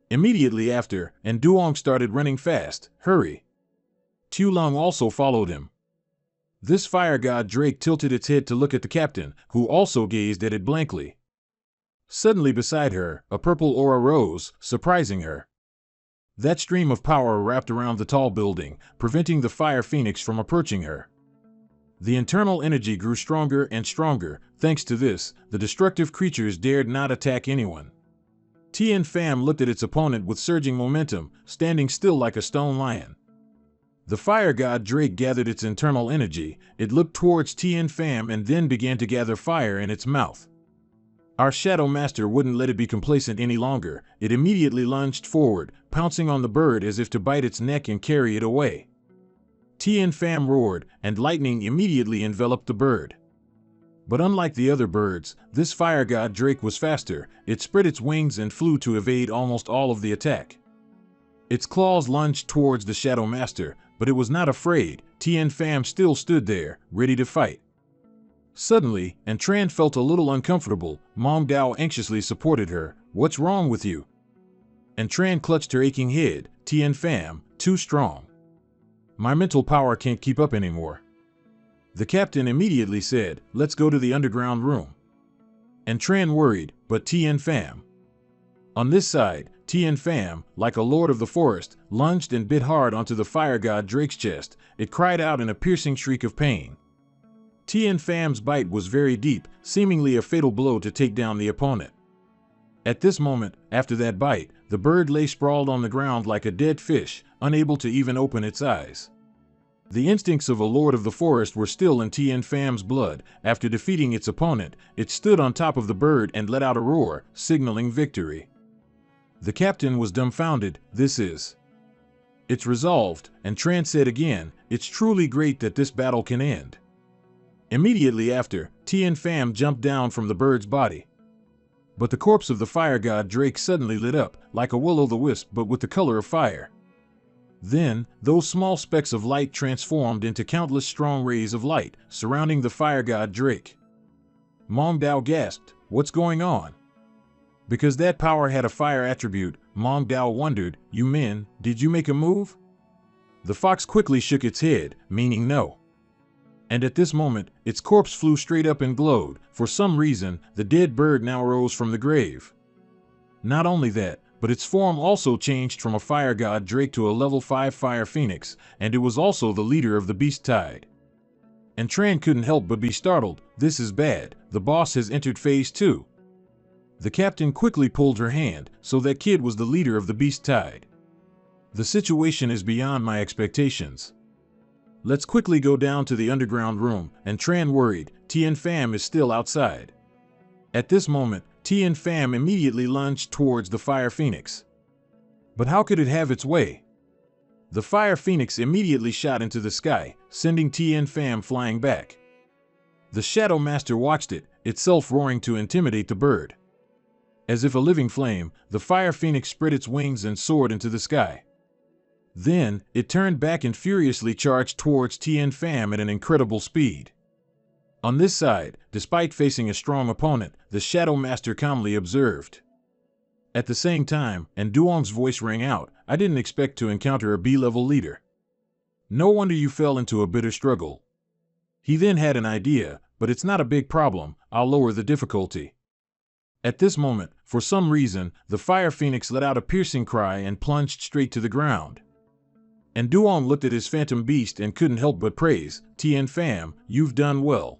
Speaker 1: Immediately after, Duong started running fast. "Hurry!" Tu Long also followed him. This fire god Drake tilted its head to look at the captain, who also gazed at it blankly. Suddenly beside her, a purple aura rose, surprising her. That stream of power wrapped around the tall building, preventing the fire phoenix from approaching her. The internal energy grew stronger and stronger. Thanks to this, the destructive creatures dared not attack anyone. Tien Pham looked at its opponent with surging momentum, standing still like a stone lion. The fire god Drake gathered its internal energy. It looked towards Tien Pham and then began to gather fire in its mouth. Our Shadow Master wouldn't let it be complacent any longer. It immediately lunged forward, pouncing on the bird as if to bite its neck and carry it away. Tien Pham roared, and lightning immediately enveloped the bird. But unlike the other birds, this fire god Drake was faster. It spread its wings and flew to evade almost all of the attack. Its claws lunged towards the Shadow Master, but it was not afraid. Tien Pham still stood there, ready to fight. Suddenly, Tran felt a little uncomfortable. Mong Dao anxiously supported her. "What's wrong with you?" Tran clutched her aching head. "Tien Pham, too strong. My mental power can't keep up anymore." The captain immediately said, "Let's go to the underground room." Tran worried, "But Tien Pham." On this side, Tien Pham, like a lord of the forest, lunged and bit hard onto the fire god Drake's chest. It cried out in a piercing shriek of pain. Tien Pham's bite was very deep, seemingly a fatal blow to take down the opponent. At this moment, after that bite, the bird lay sprawled on the ground like a dead fish, unable to even open its eyes. The instincts of a lord of the forest were still in Tien Pham's blood. After defeating its opponent, it stood on top of the bird and let out a roar, signaling victory. The captain was dumbfounded. It's resolved, and Tran said again, "It's truly great that this battle can end." Immediately after, Tien Pham jumped down from the bird's body. But the corpse of the fire god Drake suddenly lit up, like a will-o'-the-wisp but with the color of fire. Then, those small specks of light transformed into countless strong rays of light, surrounding the fire god Drake. Mong Dao gasped, "What's going on?" Because that power had a fire attribute, Mong Dao wondered, "You men, did you make a move?" The fox quickly shook its head, meaning no. And at this moment, its corpse flew straight up and glowed. For some reason, the dead bird now rose from the grave. Not only that, but its form also changed from a fire god Drake to a level 5 fire phoenix, and it was also the leader of the beast tide. Tran couldn't help but be startled. "This is bad. The boss has entered phase 2. The captain quickly pulled her hand, "So that kid was the leader of the beast tide. The situation is beyond my expectations. Let's quickly go down to the underground room." Tran worried, "Tien Pham is still outside." At this moment, Tien Pham immediately lunged towards the fire phoenix. But how could it have its way? The fire phoenix immediately shot into the sky, sending Tien Pham flying back. The Shadow Master watched it, itself roaring to intimidate the bird. As if a living flame, the fire phoenix spread its wings and soared into the sky. Then, it turned back and furiously charged towards Tien Pham at an incredible speed. On this side, despite facing a strong opponent, the Shadow Master calmly observed. At the same time, Duong's voice rang out, "I didn't expect to encounter a B-level leader. No wonder you fell into a bitter struggle." He then had an idea, "But it's not a big problem, I'll lower the difficulty." At this moment, for some reason, the fire phoenix let out a piercing cry and plunged straight to the ground. Duong looked at his phantom beast and couldn't help but praise, "Tien Pham, you've done well."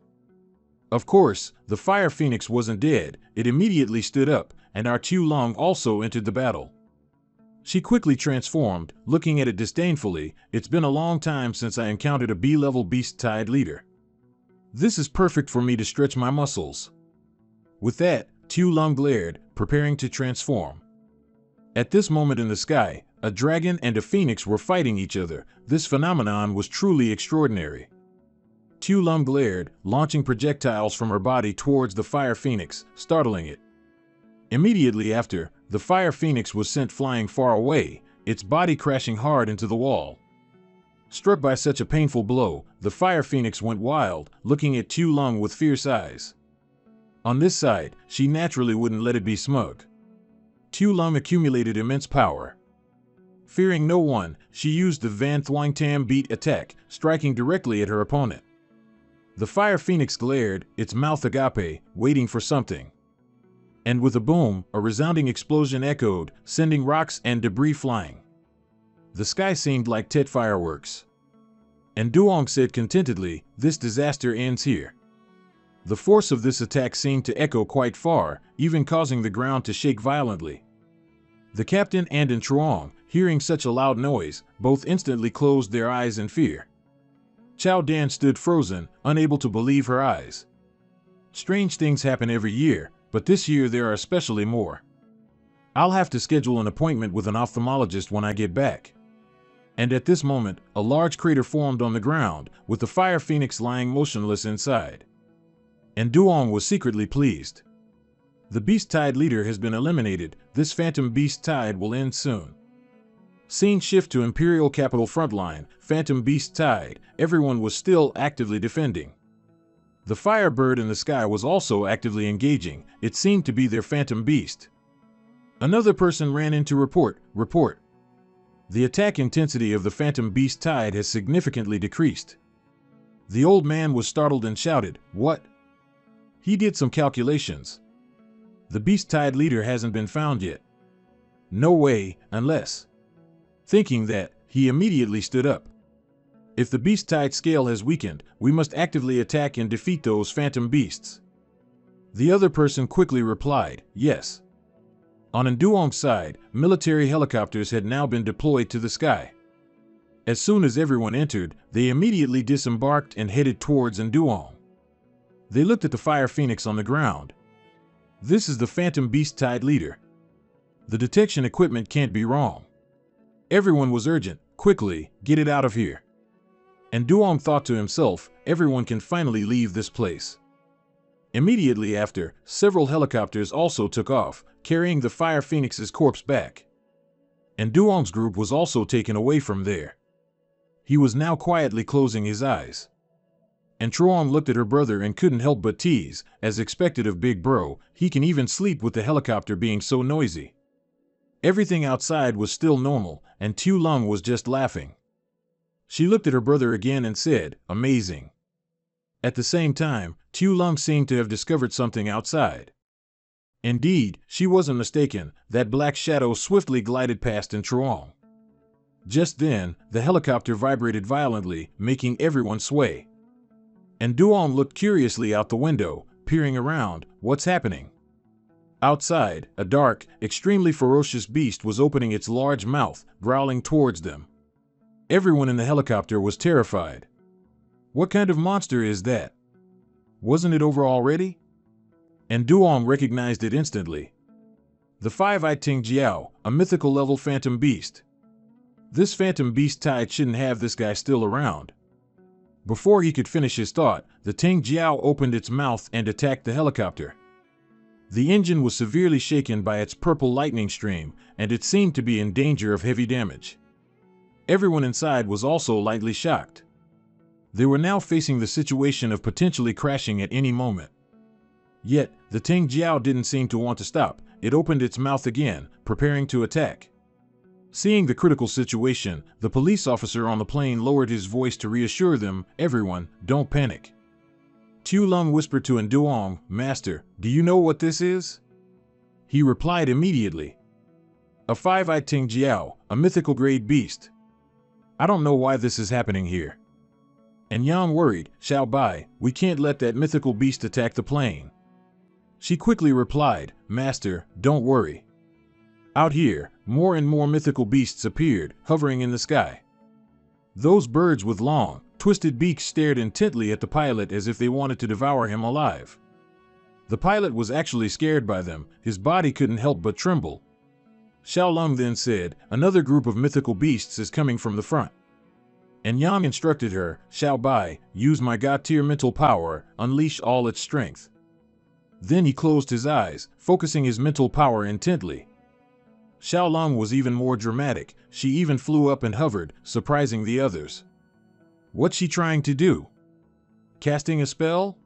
Speaker 1: Of course, the fire phoenix wasn't dead. It immediately stood up, and our Tu Long also entered the battle. She quickly transformed, looking at it disdainfully. "It's been a long time since I encountered a B-level beast tide leader. This is perfect for me to stretch my muscles." With that, Tu Long glared, preparing to transform. At this moment in the sky, a dragon and a phoenix were fighting each other. This phenomenon was truly extraordinary. Tu Long glared, launching projectiles from her body towards the fire phoenix, startling it. Immediately after, the fire phoenix was sent flying far away, its body crashing hard into the wall. Struck by such a painful blow, the fire phoenix went wild, looking at Tu Long with fierce eyes. On this side, she naturally wouldn't let it be smug. Tu Long accumulated immense power. Fearing no one, she used the Van Thuong Tam beat attack, striking directly at her opponent. The fire phoenix glared, its mouth agape, waiting for something. And with a boom, a resounding explosion echoed, sending rocks and debris flying. The sky seemed like Tet fireworks. Duong said contentedly, "This disaster ends here." The force of this attack seemed to echo quite far, even causing the ground to shake violently. The captain and Truong, Hearing such a loud noise, both instantly closed their eyes in fear. Chow Dan stood frozen, unable to believe her eyes. Strange things happen every year, but this year there are especially more. I'll have to schedule an appointment with an ophthalmologist when I get back. And at this moment, a large crater formed on the ground, with the fire phoenix lying motionless inside. And Duong was secretly pleased. The Beast Tide leader has been eliminated. This Phantom Beast Tide will end soon. Scene shift to Imperial Capital frontline, Phantom Beast Tide. Everyone was still actively defending. The Firebird in the sky was also actively engaging. It seemed to be their Phantom Beast. Another person ran in to report. The attack intensity of the Phantom Beast Tide has significantly decreased. The old man was startled and shouted, "What?" He did some calculations. The Beast Tide leader hasn't been found yet. No way, unless. Thinking that, he immediately stood up. If the Beast Tide scale has weakened, we must actively attack and defeat those Phantom Beasts. The other person quickly replied, "Yes." On Nduong's side, military helicopters had now been deployed to the sky. As soon as everyone entered, they immediately disembarked and headed towards Nduong. They looked at the Fire Phoenix on the ground. This is the Phantom Beast Tide leader. The detection equipment can't be wrong. Everyone was urgent. Quickly, get it out of here. And Duong thought to himself, everyone can finally leave this place. Immediately after, several helicopters also took off, carrying the Fire Phoenix's corpse back. And Duong's group was also taken away from there. He was now quietly closing his eyes. And Truong looked at her brother and couldn't help but tease, as expected of Big Bro, he can even sleep with the helicopter being so noisy. Everything outside was still normal, and Tu Lung was just laughing. She looked at her brother again and said, "Amazing." At the same time, Tu Lung seemed to have discovered something outside. Indeed, she wasn't mistaken. That black shadow swiftly glided past Truong. Just then, the helicopter vibrated violently, making everyone sway. And Duong looked curiously out the window, peering around. What's happening? Outside, a dark, extremely ferocious beast was opening its large mouth, growling towards them. Everyone in the helicopter was terrified. What kind of monster is that? Wasn't it over already? And Duong recognized it instantly. The five-eyed Ting Jiao, a mythical level Phantom Beast. This Phantom Beast Tide shouldn't have this guy still around. Before he could finish his thought, the Ting Jiao opened its mouth and attacked the helicopter. The engine was severely shaken by its purple lightning stream, and it seemed to be in danger of heavy damage. Everyone inside was also lightly shocked. They were now facing the situation of potentially crashing at any moment. Yet, the Ting Jiao didn't seem to want to stop. It opened its mouth again, preparing to attack. Seeing the critical situation, the police officer on the plane lowered his voice to reassure them, "Everyone, don't panic." Tu Lung whispered to Nduong, "Master, do you know what this is?" He replied immediately. "A five-eyed Ting Jiao, a mythical grade beast. I don't know why this is happening here." And Yang worried, "Xiao Bai, we can't let that mythical beast attack the plane." She quickly replied, "Master, don't worry." Out here, more and more mythical beasts appeared, hovering in the sky. Those birds with long, twisted beaks stared intently at the pilot as if they wanted to devour him alive. The pilot was actually scared by them. His body couldn't help but tremble. Xiao Lung then said, "Another group of mythical beasts is coming from the front." And Yang instructed her, "Xiao Bai, use my God-tier mental power, unleash all its strength." Then he closed his eyes, focusing his mental power intently. Xiao Lung was even more dramatic. She even flew up and hovered, surprising the others. What's she trying to do? Casting a spell?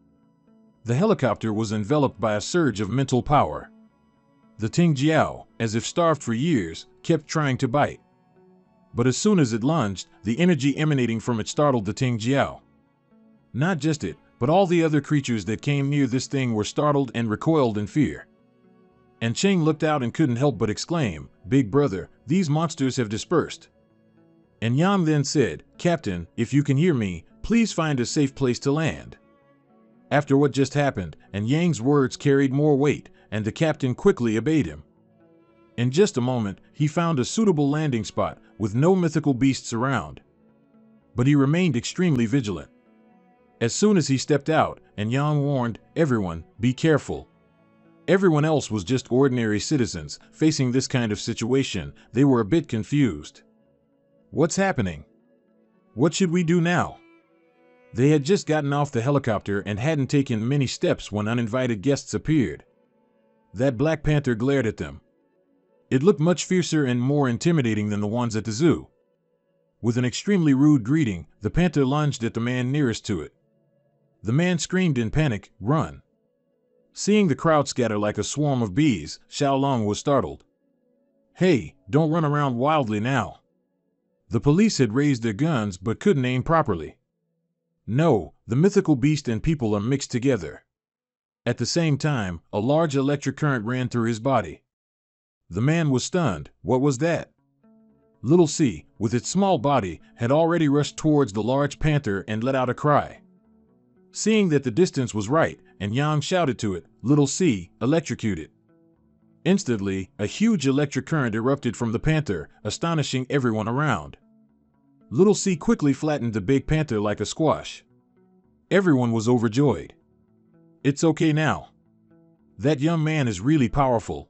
Speaker 1: The helicopter was enveloped by a surge of mental power. The Ting Jiao, as if starved for years, kept trying to bite. But as soon as it lunged, the energy emanating from it startled the Ting Jiao. Not just it, but all the other creatures that came near this thing were startled and recoiled in fear. And Cheng looked out and couldn't help but exclaim, "Big brother, these monsters have dispersed." And Yang then said, "Captain, if you can hear me, please find a safe place to land." After what just happened, and Yang's words carried more weight, and the captain quickly obeyed him. In just a moment, he found a suitable landing spot with no mythical beasts around. But he remained extremely vigilant. As soon as he stepped out, and Yang warned everyone, "Be careful." Everyone else was just ordinary citizens facing this kind of situation. They were a bit confused. What's happening? What should we do now? They had just gotten off the helicopter and hadn't taken many steps when uninvited guests appeared. That Black Panther glared at them. It looked much fiercer and more intimidating than the ones at the zoo. With an extremely rude greeting, the panther lunged at the man nearest to it. The man screamed in panic, "Run!" Seeing the crowd scatter like a swarm of bees, Xiaolong was startled. "Hey, don't run around wildly now." The police had raised their guns but couldn't aim properly. No, the mythical beast and people are mixed together. At the same time, a large electric current ran through his body. The man was stunned. What was that? Little C, with its small body, had already rushed towards the large panther and let out a cry. Seeing that the distance was right, and Yang shouted to it, "Little C, electrocute it." Instantly, a huge electric current erupted from the panther, astonishing everyone around. Little C quickly flattened the big panther like a squash. Everyone was overjoyed. "It's okay now. That young man is really powerful."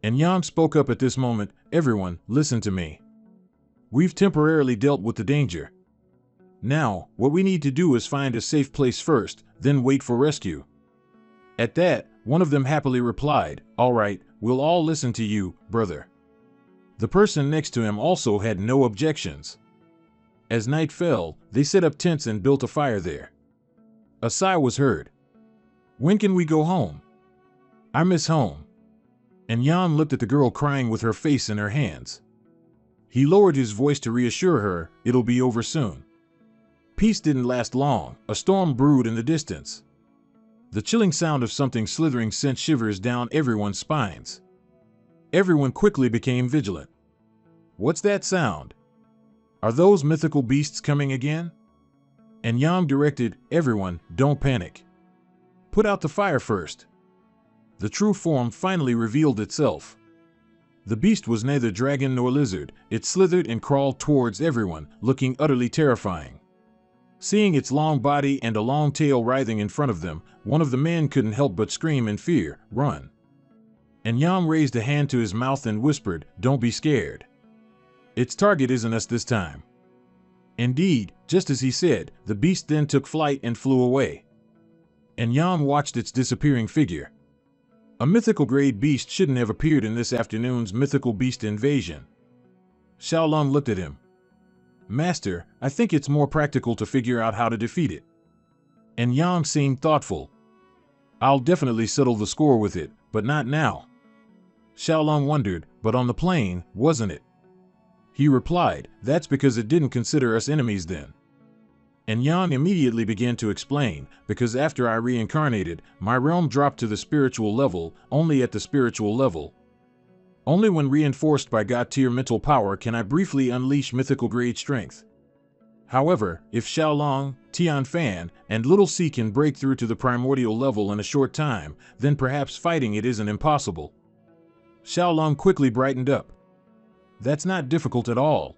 Speaker 1: And Yang spoke up at this moment, "Everyone, listen to me. We've temporarily dealt with the danger. Now, what we need to do is find a safe place first, then wait for rescue." At that, one of them happily replied, "All right, we'll all listen to you, brother." The person next to him also had no objections. As night fell, they set up tents and built a fire there. A sigh was heard. "When can we go home? I miss home." And Yang looked at the girl crying with her face in her hands. He lowered his voice to reassure her, "It'll be over soon." Peace didn't last long. A storm brewed in the distance. The chilling sound of something slithering sent shivers down everyone's spines. Everyone quickly became vigilant. What's that sound? Are those mythical beasts coming again? And Yang directed, "Everyone, don't panic. Put out the fire first." The true form finally revealed itself. The beast was neither dragon nor lizard. It slithered and crawled towards everyone, looking utterly terrifying. Seeing its long body and a long tail writhing in front of them, one of the men couldn't help but scream in fear, "Run!" And Yang raised a hand to his mouth and whispered, "Don't be scared. Its target isn't us this time." Indeed, just as he said, the beast then took flight and flew away. And Yang watched its disappearing figure. A mythical grade beast shouldn't have appeared in this afternoon's mythical beast invasion. Xiaolong looked at him. "Master, I think it's more practical to figure out how to defeat it." And Yang seemed thoughtful. "I'll definitely settle the score with it, but not now." Xiaolong wondered, "But on the plane, wasn't it?" He replied, "That's because it didn't consider us enemies then." And Yang immediately began to explain, "Because after I reincarnated, my realm dropped to the spiritual level, only at the spiritual level. Only when reinforced by God-tier mental power can I briefly unleash mythical grade strength. However, if Xiaolong, Tianfan, and Little C can break through to the primordial level in a short time, then perhaps fighting it isn't impossible." Xiaolong quickly brightened up. "That's not difficult at all."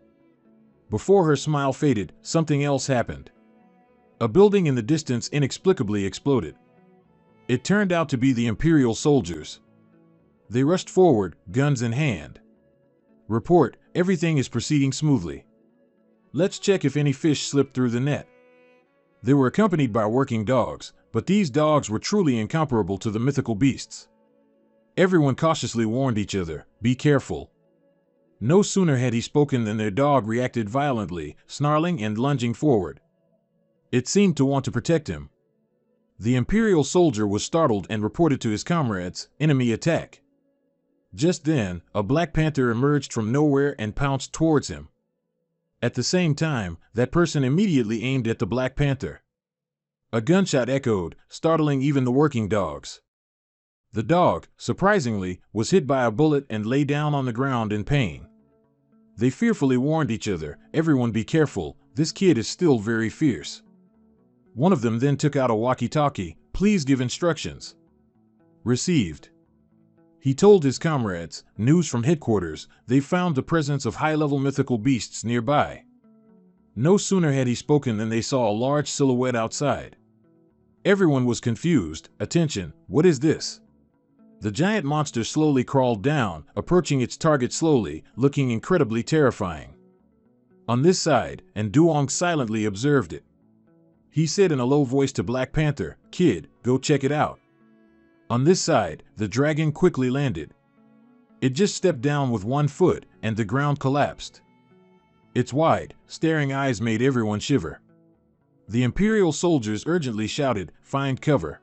Speaker 1: Before her smile faded, something else happened. A building in the distance inexplicably exploded. It turned out to be the Imperial soldiers. They rushed forward, guns in hand. "Report, everything is proceeding smoothly. Let's check if any fish slipped through the net." They were accompanied by working dogs, but these dogs were truly incomparable to the mythical beasts. Everyone cautiously warned each other, "Be careful." No sooner had he spoken than their dog reacted violently, snarling and lunging forward. It seemed to want to protect him. The Imperial soldier was startled and reported to his comrades, "Enemy attack." Just then, a Black Panther emerged from nowhere and pounced towards him. At the same time, that person immediately aimed at the Black Panther. A gunshot echoed, startling even the working dogs. The dog, surprisingly, was hit by a bullet and lay down on the ground in pain. They fearfully warned each other, "Everyone be careful, this kid is still very fierce." One of them then took out a walkie-talkie, "Please give instructions." Received. He told his comrades, news from headquarters, they found the presence of high-level mythical beasts nearby. No sooner had he spoken than they saw a large silhouette outside. Everyone was confused. Attention, what is this? The giant monster slowly crawled down, approaching its target slowly, looking incredibly terrifying. On this side, and Duong silently observed it. He said in a low voice to Black Panther, "Kid, go check it out." On this side, the dragon quickly landed. It just stepped down with one foot, and the ground collapsed. Its wide, staring eyes made everyone shiver. The Imperial soldiers urgently shouted, "Find cover."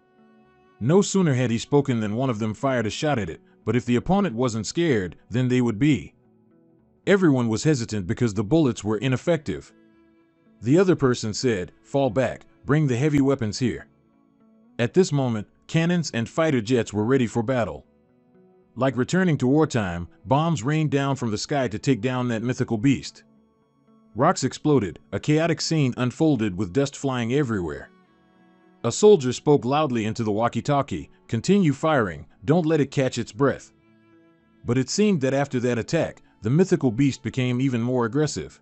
Speaker 1: No sooner had he spoken than one of them fired a shot at it, but if the opponent wasn't scared, then they would be. Everyone was hesitant because the bullets were ineffective. The other person said, "Fall back, bring the heavy weapons here." At this moment, cannons and fighter jets were ready for battle. Like returning to wartime, bombs rained down from the sky to take down that mythical beast. Rocks exploded, a chaotic scene unfolded with dust flying everywhere. A soldier spoke loudly into the walkie-talkie, "Continue firing, don't let it catch its breath." But it seemed that after that attack, the mythical beast became even more aggressive.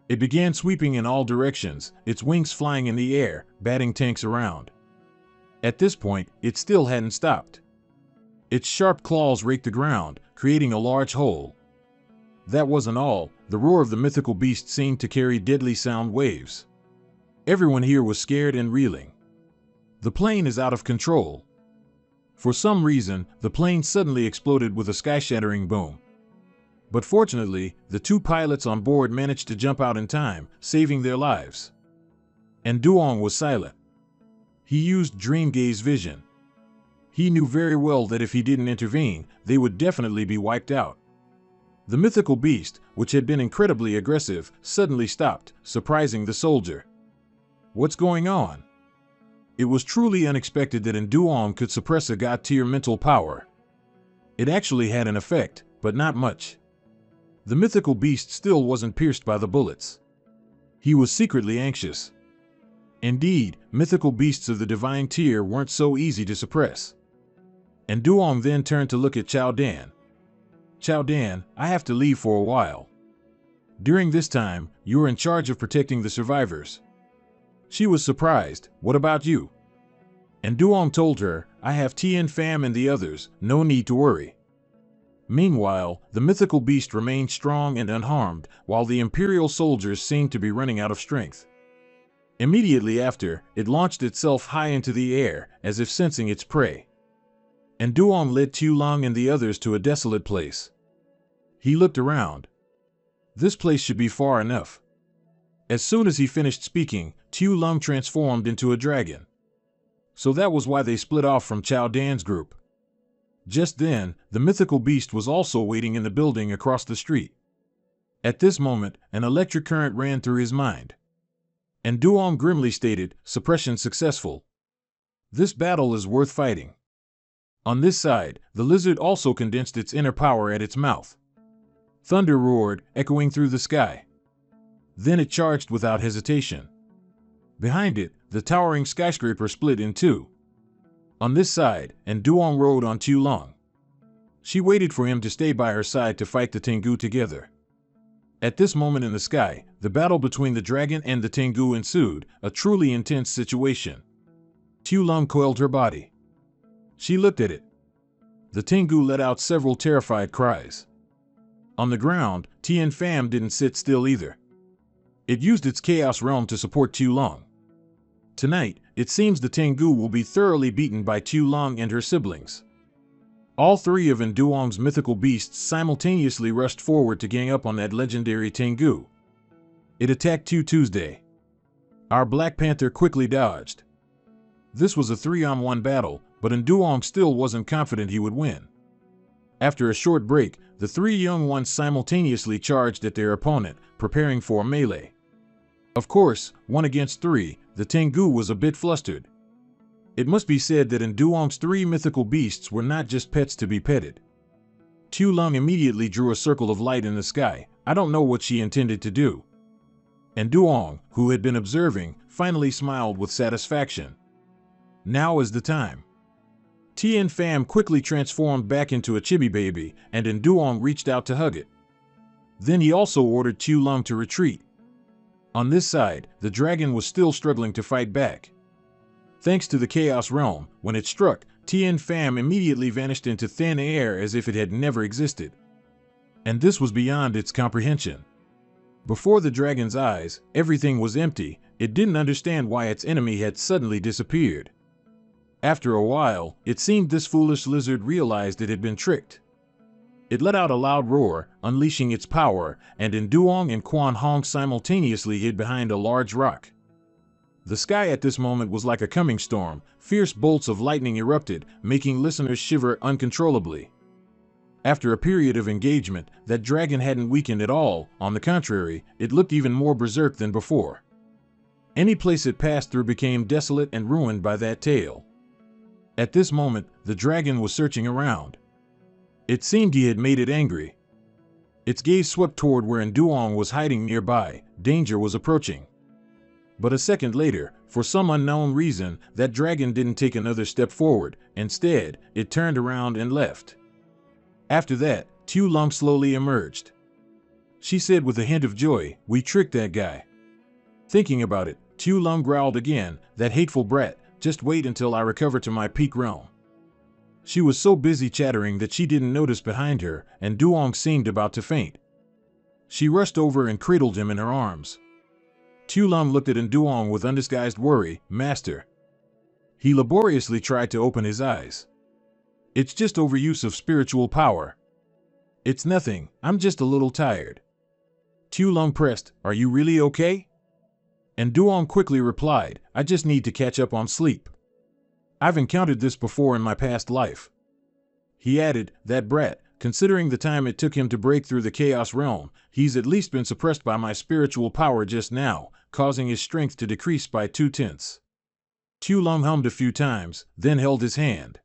Speaker 1: It began sweeping in all directions, its wings flying in the air, batting tanks around. At this point, it still hadn't stopped. Its sharp claws raked the ground, creating a large hole. That wasn't all, the roar of the mythical beast seemed to carry deadly sound waves. Everyone here was scared and reeling. The plane is out of control. For some reason, the plane suddenly exploded with a sky-shattering boom. But fortunately, the two pilots on board managed to jump out in time, saving their lives. And Duong was silent. He used dream gaze vision. He knew very well that if he didn't intervene, they would definitely be wiped out. The mythical beast, which had been incredibly aggressive, suddenly stopped, surprising the soldier. What's going on? It was truly unexpected that Duong could suppress a god-tier mental power. It actually had an effect, but not much. The mythical beast still wasn't pierced by the bullets. He was secretly anxious. Indeed, mythical beasts of the divine tier weren't so easy to suppress. And Duong then turned to look at Chao Dan. "Chao Dan, I have to leave for a while. During this time, you're in charge of protecting the survivors." She was surprised. "What about you?" And Duong told her, "I have Tien Pham and the others, no need to worry." Meanwhile, the mythical beast remained strong and unharmed, while the Imperial soldiers seemed to be running out of strength. Immediately after, it launched itself high into the air, as if sensing its prey. And Duong led Tu Long and the others to a desolate place. He looked around. This place should be far enough. As soon as he finished speaking, Tu Long transformed into a dragon. So that was why they split off from Chao Dan's group. Just then, the mythical beast was also waiting in the building across the street. At this moment, an electric current ran through his mind. And Duong grimly stated, "Suppression successful. This battle is worth fighting." On this side, the lizard also condensed its inner power at its mouth. Thunder roared, echoing through the sky. Then it charged without hesitation. Behind it, the towering skyscraper split in two. On this side, and Duong rode on Tu Long. She waited for him to stay by her side to fight the Tengu together. At this moment in the sky, the battle between the dragon and the Tengu ensued, a truly intense situation. Tu Long coiled her body. She looked at it. The Tengu let out several terrified cries. On the ground, Tien Pham didn't sit still either. It used its Chaos Realm to support Tu Long. Tonight, it seems the Tengu will be thoroughly beaten by Tu Long and her siblings. All three of Duong's mythical beasts simultaneously rushed forward to gang up on that legendary Tengu. It attacked Tuesday. Our Black Panther quickly dodged. This was a 3-on-1 battle, but Duong still wasn't confident he would win. After a short break, the three young ones simultaneously charged at their opponent, preparing for a melee. Of course, 1 against 3, the Tengu was a bit flustered. It must be said that Duong's three mythical beasts were not just pets to be petted. Tu Long immediately drew a circle of light in the sky. I don't know what she intended to do. And Duong, who had been observing, finally smiled with satisfaction. Now is the time. Tien Pham quickly transformed back into a chibi baby, and Duong reached out to hug it. Then he also ordered Tu Lung to retreat. On this side, the dragon was still struggling to fight back. Thanks to the Chaos Realm, when it struck, Tien Pham immediately vanished into thin air as if it had never existed. And this was beyond its comprehension. Before the dragon's eyes, everything was empty. It didn't understand why its enemy had suddenly disappeared. After a while, it seemed this foolish lizard realized it had been tricked. It let out a loud roar, unleashing its power, and Duong and Quan Hong simultaneously hid behind a large rock. The sky at this moment was like a coming storm. Fierce bolts of lightning erupted, making listeners shiver uncontrollably. After a period of engagement, that dragon hadn't weakened at all. On the contrary, it looked even more berserk than before. Any place it passed through became desolate and ruined by that tale. At this moment, the dragon was searching around. It seemed he had made it angry. Its gaze swept toward where Duong was hiding nearby. Danger was approaching. But a second later, for some unknown reason, that dragon didn't take another step forward. Instead, it turned around and left. After that, Tu Lung slowly emerged. She said with a hint of joy, "We tricked that guy." Thinking about it, Tu Lung growled again, "That hateful brat, just wait until I recover to my peak realm." She was so busy chattering that she didn't notice behind her, and Duong seemed about to faint. She rushed over and cradled him in her arms. Tu Lung looked at Duong with undisguised worry. "Master." He laboriously tried to open his eyes. "It's just overuse of spiritual power." "It's nothing, I'm just a little tired." Tu Lung pressed, "Are you really okay?" And Duong quickly replied, "I just need to catch up on sleep. I've encountered this before in my past life." He added, "That brat, considering the time it took him to break through the Chaos Realm, he's at least been suppressed by my spiritual power just now, causing his strength to decrease by 2/10." Tu Lung hummed a few times, then held his hand.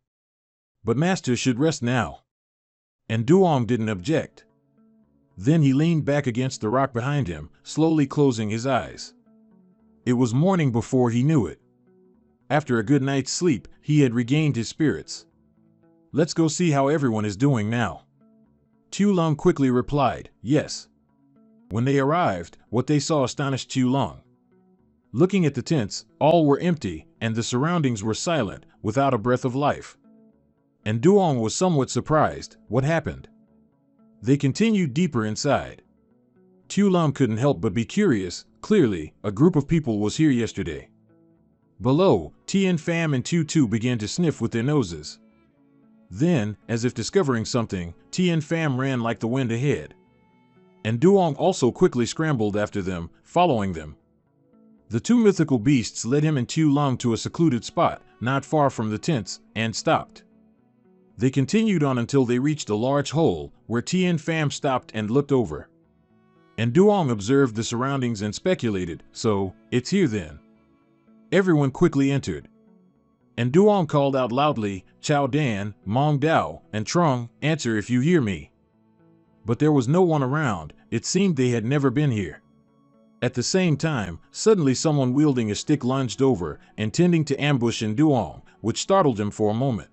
Speaker 1: "But Master should rest now." And Duong didn't object. Then he leaned back against the rock behind him, slowly closing his eyes. It was morning before he knew it. After a good night's sleep, he had regained his spirits. "Let's go see how everyone is doing now." Tu Lung quickly replied, "Yes." When they arrived, what they saw astonished Tu Lung. Looking at the tents, all were empty, and the surroundings were silent, without a breath of life. And Duong was somewhat surprised. What happened? They continued deeper inside. Tu Lung couldn't help but be curious. Clearly, a group of people was here yesterday. Below, Tien Pham and Tu Tu began to sniff with their noses. Then, as if discovering something, Tien Pham ran like the wind ahead. And Duong also quickly scrambled after them, following them. The two mythical beasts led him and Tu Lung to a secluded spot, not far from the tents, and stopped. They continued on until they reached a large hole, where Tien Pham stopped and looked over. And Duong observed the surroundings and speculated, "So, it's here then." Everyone quickly entered. And Duong called out loudly, "Chao Dan, Mong Dao, and Trung, answer if you hear me." But there was no one around. It seemed they had never been here. At the same time, suddenly someone wielding a stick lunged over, intending to ambush Duong, which startled him for a moment.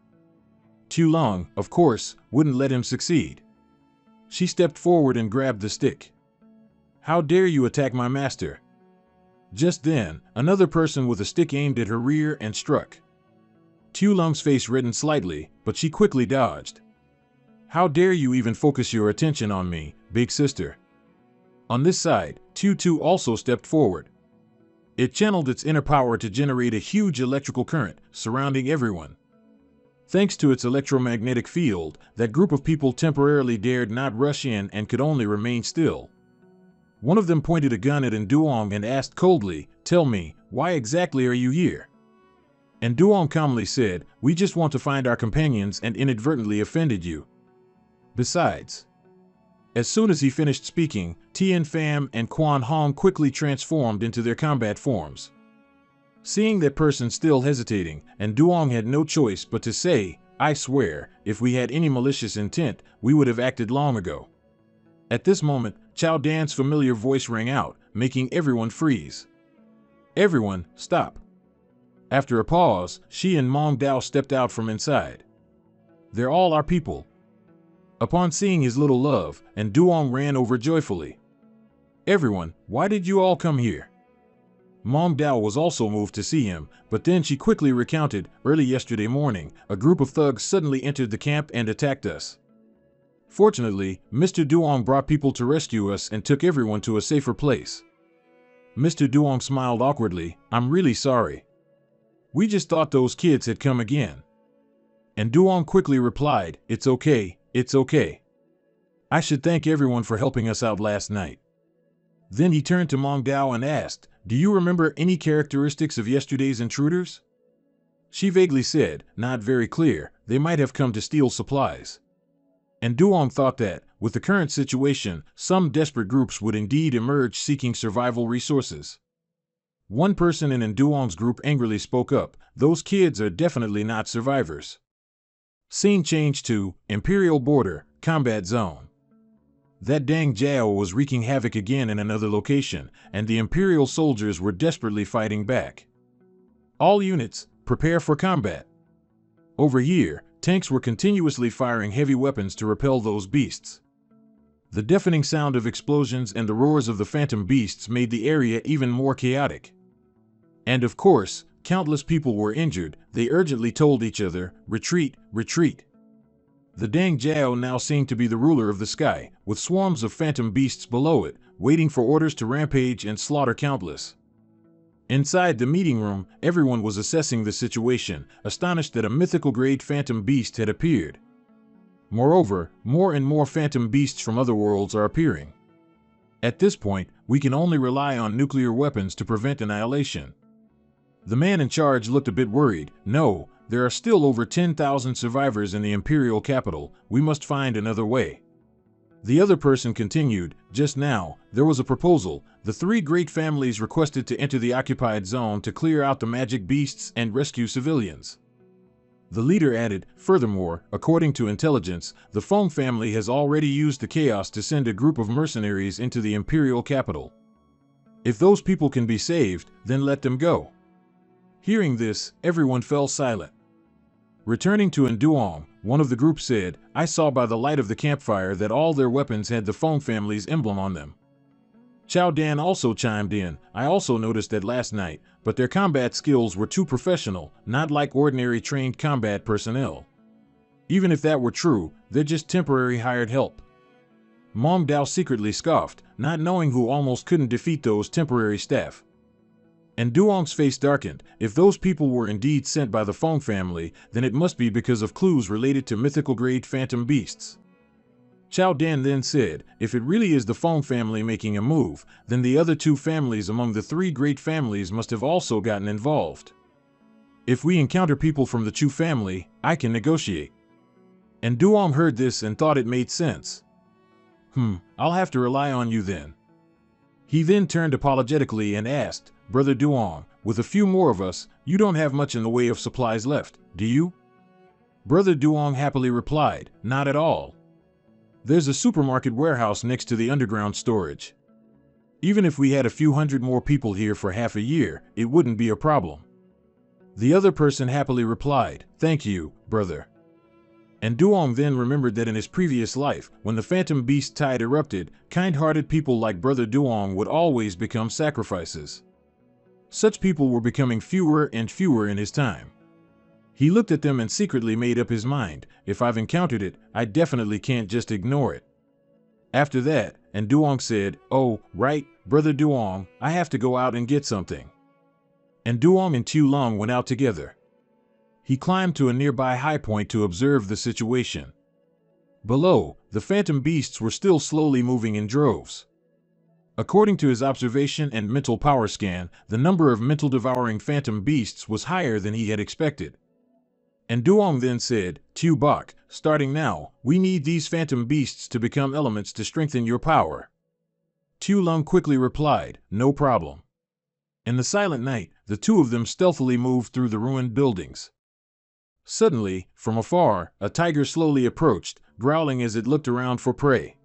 Speaker 1: Tu Lung, of course, wouldn't let him succeed. She stepped forward and grabbed the stick. "How dare you attack my master?" Just then, another person with a stick aimed at her rear and struck. Tu Lung's face reddened slightly, but she quickly dodged. "How dare you even focus your attention on me, big sister?" On this side, Tu Tu also stepped forward. It channeled its inner power to generate a huge electrical current, surrounding everyone. Thanks to its electromagnetic field, that group of people temporarily dared not rush in and could only remain still. One of them pointed a gun at Duong and asked coldly, "Tell me, why exactly are you here?" And Duong calmly said, "We just want to find our companions and inadvertently offended you. Besides." As soon as he finished speaking, Tien Pham and Quan Hong quickly transformed into their combat forms. Seeing that person still hesitating, and Duong had no choice but to say, "I swear, if we had any malicious intent, we would have acted long ago." At this moment, Chao Dan's familiar voice rang out, making everyone freeze. "Everyone, stop." After a pause, she and Mong Dao stepped out from inside. They're all our people. Upon seeing his little love, and Duong ran over joyfully. Everyone, why did you all come here? Mom Dao was also moved to see him, but then she quickly recounted, early yesterday morning, a group of thugs suddenly entered the camp and attacked us. Fortunately, Mr. Duong brought people to rescue us and took everyone to a safer place. Mr. Duong smiled awkwardly. I'm really sorry. We just thought those kids had come again. And Duong quickly replied, it's okay, it's okay. I should thank everyone for helping us out last night. Then he turned to Mong Dao and asked, do you remember any characteristics of yesterday's intruders? She vaguely said, not very clear, they might have come to steal supplies. And Duong thought that, with the current situation, some desperate groups would indeed emerge seeking survival resources. One person in Duong's group angrily spoke up, those kids are definitely not survivors. Scene changed to Imperial Border, Combat Zone. That dang Jiao was wreaking havoc again in another location, and the Imperial soldiers were desperately fighting back. All units, prepare for combat. Over here, tanks were continuously firing heavy weapons to repel those beasts. The deafening sound of explosions and the roars of the phantom beasts made the area even more chaotic. And of course, countless people were injured. They urgently told each other, retreat, retreat. The dang Jiao now seemed to be the ruler of the sky, with swarms of phantom beasts below it, waiting for orders to rampage and slaughter countless. Inside the meeting room, everyone was assessing the situation, astonished that a mythical-grade phantom beast had appeared. Moreover, more and more phantom beasts from other worlds are appearing. At this point, we can only rely on nuclear weapons to prevent annihilation. The man in charge looked a bit worried. No, there are still over 10,000 survivors in the imperial capital. We must find another way. The other person continued, just now, there was a proposal. The three great families requested to enter the occupied zone to clear out the magic beasts and rescue civilians. The leader added, furthermore, according to intelligence, the Feng family has already used the chaos to send a group of mercenaries into the imperial capital. If those people can be saved, then let them go. Hearing this, everyone fell silent. Returning to Duong, one of the group said, I saw by the light of the campfire that all their weapons had the Feng family's emblem on them. Chao Dan also chimed in, I also noticed that last night, but their combat skills were too professional, not like ordinary trained combat personnel. Even if that were true, they're just temporary hired help. Mong Dao secretly scoffed, not knowing who almost couldn't defeat those temporary staff. And Duong's face darkened. If those people were indeed sent by the Feng family, then it must be because of clues related to mythical-grade phantom beasts. Chao Dan then said, if it really is the Feng family making a move, then the other two families among the three great families must have also gotten involved. If we encounter people from the Chu family, I can negotiate. And Duong heard this and thought it made sense. I'll have to rely on you then. He then turned apologetically and asked, Brother Duong, with a few more of us, you don't have much in the way of supplies left, do you? Brother Duong happily replied, not at all. There's a supermarket warehouse next to the underground storage. Even if we had a few hundred more people here for half a year, it wouldn't be a problem. The other person happily replied, thank you, brother. And Duong then remembered that in his previous life, when the phantom beast tide erupted, kind-hearted people like Brother Duong would always become sacrifices. Such people were becoming fewer and fewer in his time. He looked at them and secretly made up his mind, if I've encountered it, I definitely can't just ignore it. After that, and Duong said, oh, right, Brother Duong, I have to go out and get something. And Duong and Tu Long went out together. He climbed to a nearby high point to observe the situation. Below, the phantom beasts were still slowly moving in droves. According to his observation and mental power scan, the number of mental-devouring phantom beasts was higher than he had expected. And Duong then said, Tu Bok, starting now, we need these phantom beasts to become elements to strengthen your power. Tu Lung quickly replied, no problem. In the silent night, the two of them stealthily moved through the ruined buildings. Suddenly, from afar, a tiger slowly approached, growling as it looked around for prey.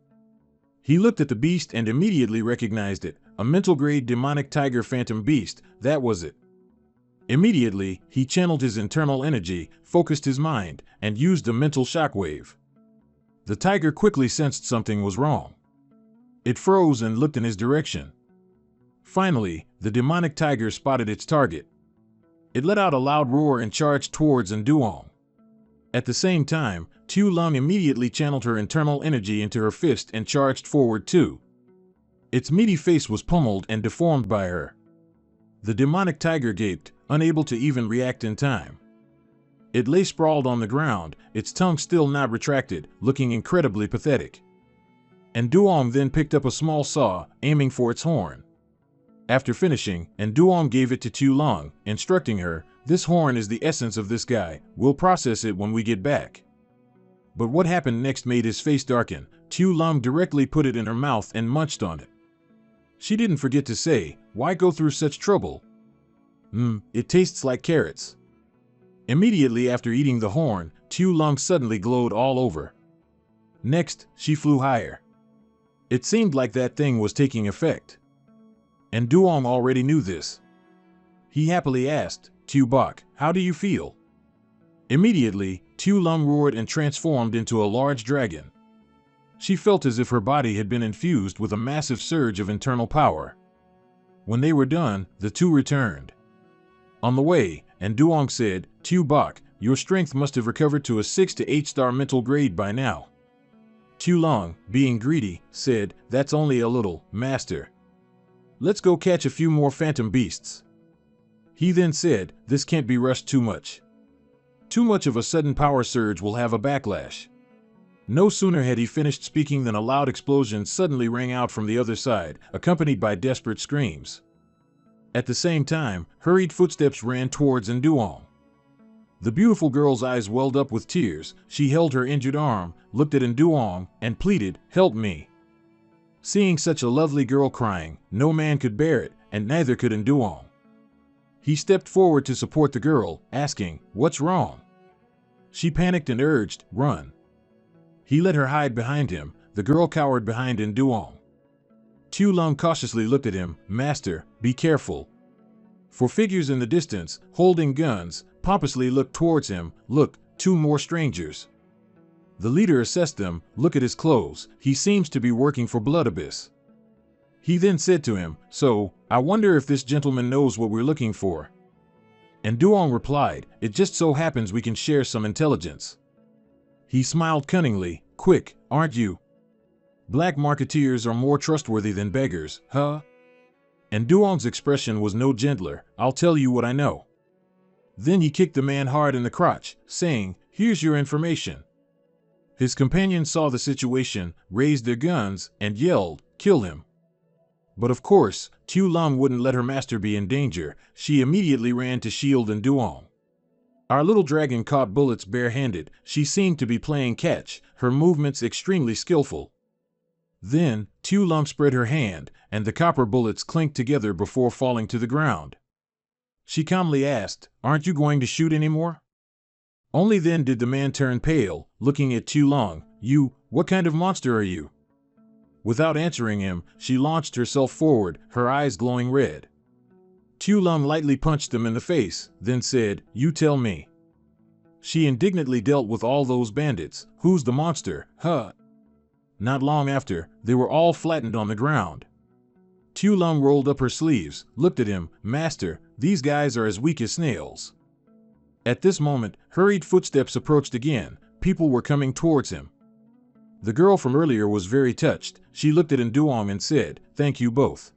Speaker 1: He looked at the beast and immediately recognized it, a mental-grade demonic tiger phantom beast, that was it. Immediately, he channeled his internal energy, focused his mind, and used a mental shockwave. The tiger quickly sensed something was wrong. It froze and looked in his direction. Finally, the demonic tiger spotted its target. It let out a loud roar and charged towards Nduong. At the same time, Tu Lung immediately channeled her internal energy into her fist and charged forward too. Its meaty face was pummeled and deformed by her. The demonic tiger gaped, unable to even react in time. It lay sprawled on the ground, its tongue still not retracted, looking incredibly pathetic. Nduong then picked up a small saw, aiming for its horn. After finishing, Nduong gave it to Tu Lung, instructing her, "This horn is the essence of this guy, we'll process it when we get back." But what happened next made his face darken. Tu Lung directly put it in her mouth and munched on it. She didn't forget to say, "Why go through such trouble? It tastes like carrots." Immediately after eating the horn, Tu Lung suddenly glowed all over. Next, she flew higher. It seemed like that thing was taking effect. And Nduong already knew this. He happily asked, "Tu Bok, how do you feel?" Immediately, Tu Lung roared and transformed into a large dragon. She felt as if her body had been infused with a massive surge of internal power. When they were done, the two returned. On the way, Nduong said, "Tu Bok, your strength must have recovered to a 6 to 8 star mental grade by now." Tu Lung, being greedy, said, "That's only a little, master. Let's go catch a few more phantom beasts." He then said, "This can't be rushed too much. Too much of a sudden power surge will have a backlash." No sooner had he finished speaking than a loud explosion suddenly rang out from the other side, accompanied by desperate screams. At the same time, hurried footsteps ran towards Nduong. The beautiful girl's eyes welled up with tears. She held her injured arm, looked at Nduong, and pleaded, "Help me." Seeing such a lovely girl crying, no man could bear it, and neither could Nduong. He stepped forward to support the girl, asking, "What's wrong?" She panicked and urged, "Run." He let her hide behind him. The girl cowered behind Nduong. Tu Lung cautiously looked at him. "Master, be careful." For figures in the distance, holding guns, pompously looked towards him. "Look, 2 more strangers." The leader assessed them. "Look at his clothes, he seems to be working for Blood Abyss." He then said to him, "So, I wonder if this gentleman knows what we're looking for." Nduong replied, "It just so happens we can share some intelligence." He smiled cunningly. "Quick, aren't you? Black marketeers are more trustworthy than beggars, huh?" Nduong's expression was no gentler. "I'll tell you what I know." Then he kicked the man hard in the crotch, saying, "Here's your information." His companions saw the situation, raised their guns, and yelled, "Kill him." But of course, Tu Lung wouldn't let her master be in danger. She immediately ran to shield Nduong. Our little dragon caught bullets barehanded. She seemed to be playing catch, her movements extremely skillful. Then, Tu Lung spread her hand, and the copper bullets clinked together before falling to the ground. She calmly asked, "Aren't you going to shoot anymore?" Only then did the man turn pale, looking at Tu Lung. What kind of monster are you?" Without answering him, she launched herself forward, her eyes glowing red. Tu Lung lightly punched them in the face, then said, "You tell me." She indignantly dealt with all those bandits. "Who's the monster, huh?" Not long after, they were all flattened on the ground. Tu Lung rolled up her sleeves, looked at him. "Master, these guys are as weak as snails." At this moment, hurried footsteps approached again. People were coming towards him. The girl from earlier was very touched. She looked at Nduong and said, "Thank you both."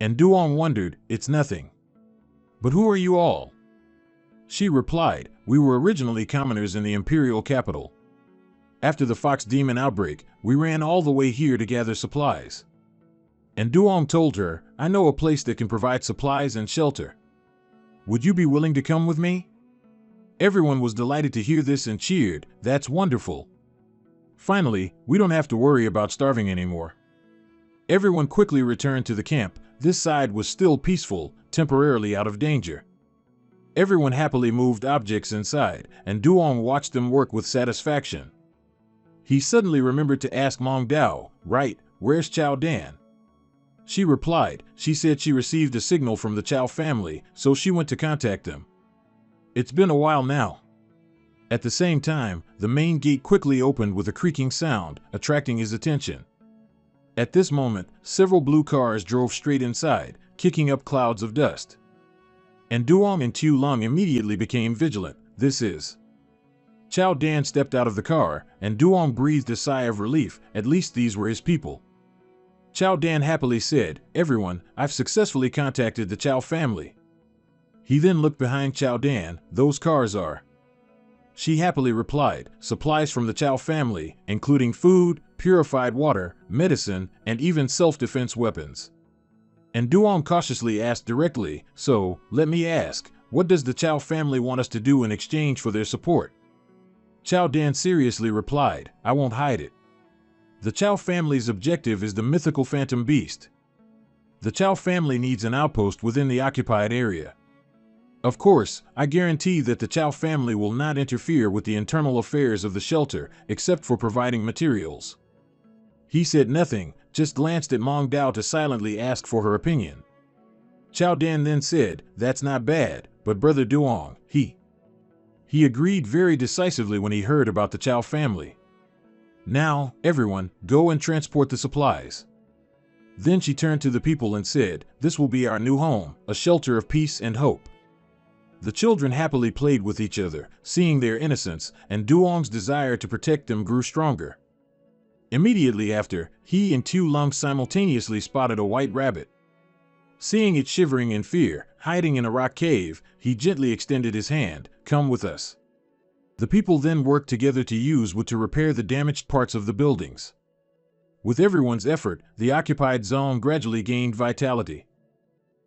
Speaker 1: Nduong wondered, "It's nothing." "But who are you all?" She replied, "We were originally commoners in the imperial capital. After the fox demon outbreak, we ran all the way here to gather supplies." Nduong told her, "I know a place that can provide supplies and shelter. Would you be willing to come with me?" Everyone was delighted to hear this and cheered. "That's wonderful. Finally, we don't have to worry about starving anymore." Everyone quickly returned to the camp. This side was still peaceful, temporarily out of danger. Everyone happily moved objects inside, and Nduong watched them work with satisfaction. He suddenly remembered to ask Mong Dao, "Right, where's Chao Dan?" She replied. She said she received a signal from the Chow family, so she went to contact them. It's been a while now. At the same time, the main gate quickly opened with a creaking sound, attracting his attention. At this moment, several blue cars drove straight inside, kicking up clouds of dust. And Duong and Tu Lung immediately became vigilant. This is. Chow Dan stepped out of the car, and Duong breathed a sigh of relief. At least these were his people. Chow Dan happily said, "Everyone, I've successfully contacted the Chow family." He then looked behind Chow Dan. "Those cars are." She happily replied, "Supplies from the Chow family, including food, purified water, medicine, and even self-defense weapons." And Duong cautiously asked directly, "So, let me ask, what does the Chow family want us to do in exchange for their support?" Chow Dan seriously replied, "I won't hide it. The Chow family's objective is the mythical phantom beast. The Chow family needs an outpost within the occupied area. Of course, I guarantee that the Chow family will not interfere with the internal affairs of the shelter, except for providing materials." He said nothing, just glanced at Mong Dao to silently ask for her opinion. Chow Dan then said, "That's not bad, but Brother Duong, he agreed very decisively when he heard about the Chow family. Now, everyone, go and transport the supplies." Then she turned to the people and said, "This will be our new home, a shelter of peace and hope." The children happily played with each other, seeing their innocence, and Duong's desire to protect them grew stronger. Immediately after, he and Tu Lung simultaneously spotted a white rabbit. Seeing it shivering in fear, hiding in a rock cave, he gently extended his hand, "Come with us." The people then worked together to use wood to repair the damaged parts of the buildings. With everyone's effort, the occupied zone gradually gained vitality.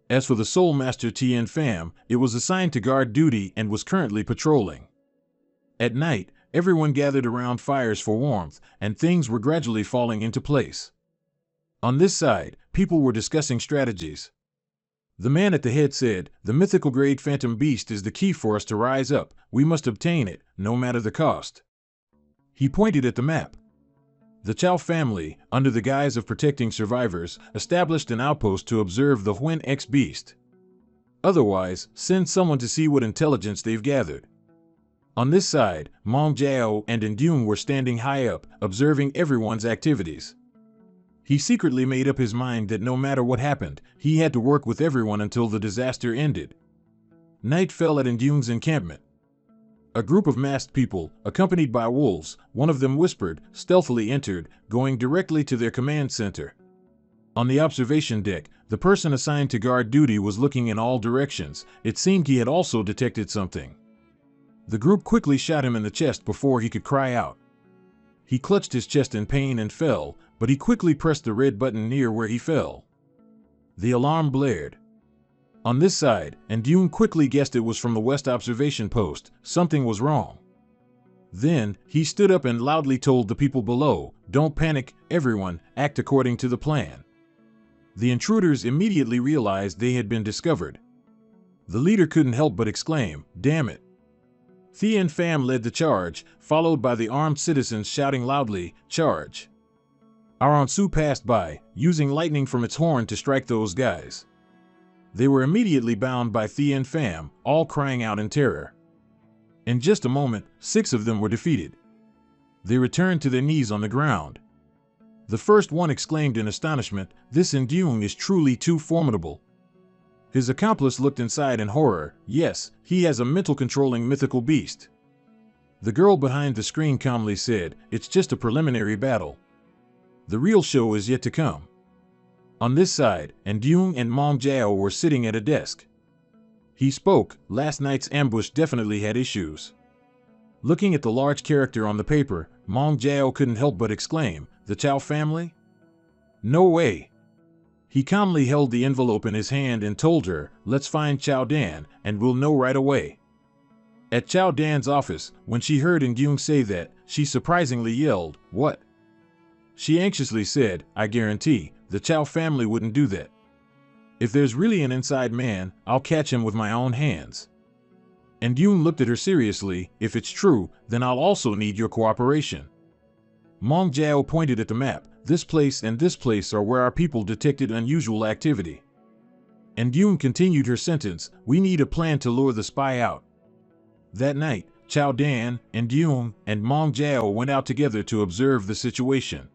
Speaker 1: As for the Soul Master Tien Pham, it was assigned to guard duty and was currently patrolling. At night, everyone gathered around fires for warmth, and things were gradually falling into place. On this side, people were discussing strategies. The man at the head said, "The mythical grade phantom beast is the key for us to rise up. We must obtain it, no matter the cost." He pointed at the map. The Chow family, under the guise of protecting survivors, established an outpost to observe the Huen X beast. Otherwise, send someone to see what intelligence they've gathered. On this side, Mong Jiao and Indung were standing high up, observing everyone's activities. He secretly made up his mind that no matter what happened, he had to work with everyone until the disaster ended. Night fell at Indung's encampment. A group of masked people, accompanied by wolves, one of them whispered, stealthily entered, going directly to their command center. On the observation deck, the person assigned to guard duty was looking in all directions. It seemed he had also detected something. The group quickly shot him in the chest before he could cry out. He clutched his chest in pain and fell, but he quickly pressed the red button near where he fell. The alarm blared. On this side, Indung quickly guessed it was from the west observation post. Something was wrong. Then, he stood up and loudly told the people below, "Don't panic, everyone, act according to the plan." The intruders immediately realized they had been discovered. The leader couldn't help but exclaim, "Damn it." Tien Pham led the charge, followed by the armed citizens shouting loudly, "Charge!" Aransu passed by, using lightning from its horn to strike those guys. They were immediately bound by Tien Pham, all crying out in terror. In just a moment, 6 of them were defeated. They returned to their knees on the ground. The first one exclaimed in astonishment, "This Indung is truly too formidable." His accomplice looked inside in horror. "Yes, he has a mental controlling mythical beast." The girl behind the screen calmly said, "It's just a preliminary battle. The real show is yet to come." On this side, Indung and Mong Jiao were sitting at a desk. He spoke, "Last night's ambush definitely had issues." Looking at the large character on the paper, Mong Jiao couldn't help but exclaim, "The Chow family? No way." He calmly held the envelope in his hand and told her, "Let's find Chow Dan, and we'll know right away." At Chow Dan's office, when she heard Indung say that, she surprisingly yelled, "What?" She anxiously said, "I guarantee, the Chow family wouldn't do that. If there's really an inside man, I'll catch him with my own hands." Indung looked at her seriously, "If it's true, then I'll also need your cooperation." Mong Jiao pointed at the map. this place and this place are where our people detected unusual activity. And Yoon continued her sentence, we need a plan to lure the spy out. That night, Chow Dan and Yoon and Mong Jiao went out together to observe the situation.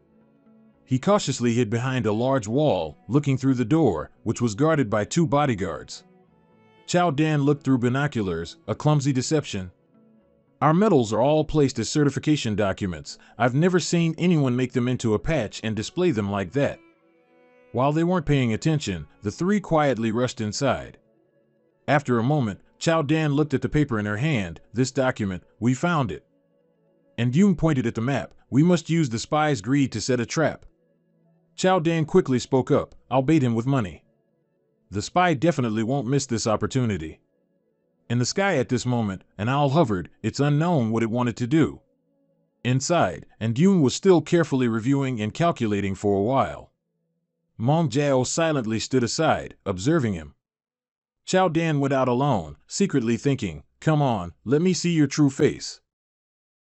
Speaker 1: He cautiously hid behind a large wall, looking through the door, which was guarded by 2 bodyguards. Chow Dan looked through binoculars, a clumsy deception. Our medals are all placed as certification documents. I've never seen anyone make them into a patch and display them like that. While they weren't paying attention, the 3 quietly rushed inside. After a moment, Chow Dan looked at the paper in her hand. This document, we found it. And Yoon pointed at the map. We must use the spy's greed to set a trap. Chow Dan quickly spoke up. I'll bait him with money. The spy definitely won't miss this opportunity. In the sky at this moment, an owl hovered. It's unknown what it wanted to do. Inside, and Yoon was still carefully reviewing and calculating for a while. Mong Jiao silently stood aside, observing him. Chow Dan went out alone, secretly thinking, come on, let me see your true face.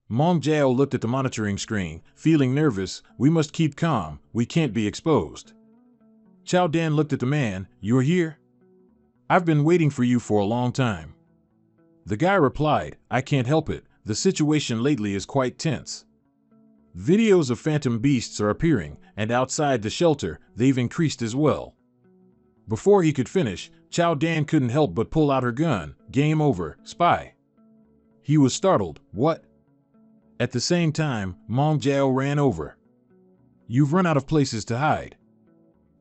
Speaker 1: Mong Jiao looked at the monitoring screen, feeling nervous. We must keep calm, we can't be exposed. Chow Dan looked at the man. You're here? I've been waiting for you for a long time. The guy replied, I can't help it, the situation lately is quite tense. Videos of phantom beasts are appearing, and outside the shelter, they've increased as well. Before he could finish, Chow Dan couldn't help but pull out her gun. Game over, spy. He was startled. What? At the same time, Mong Jiao ran over. You've run out of places to hide.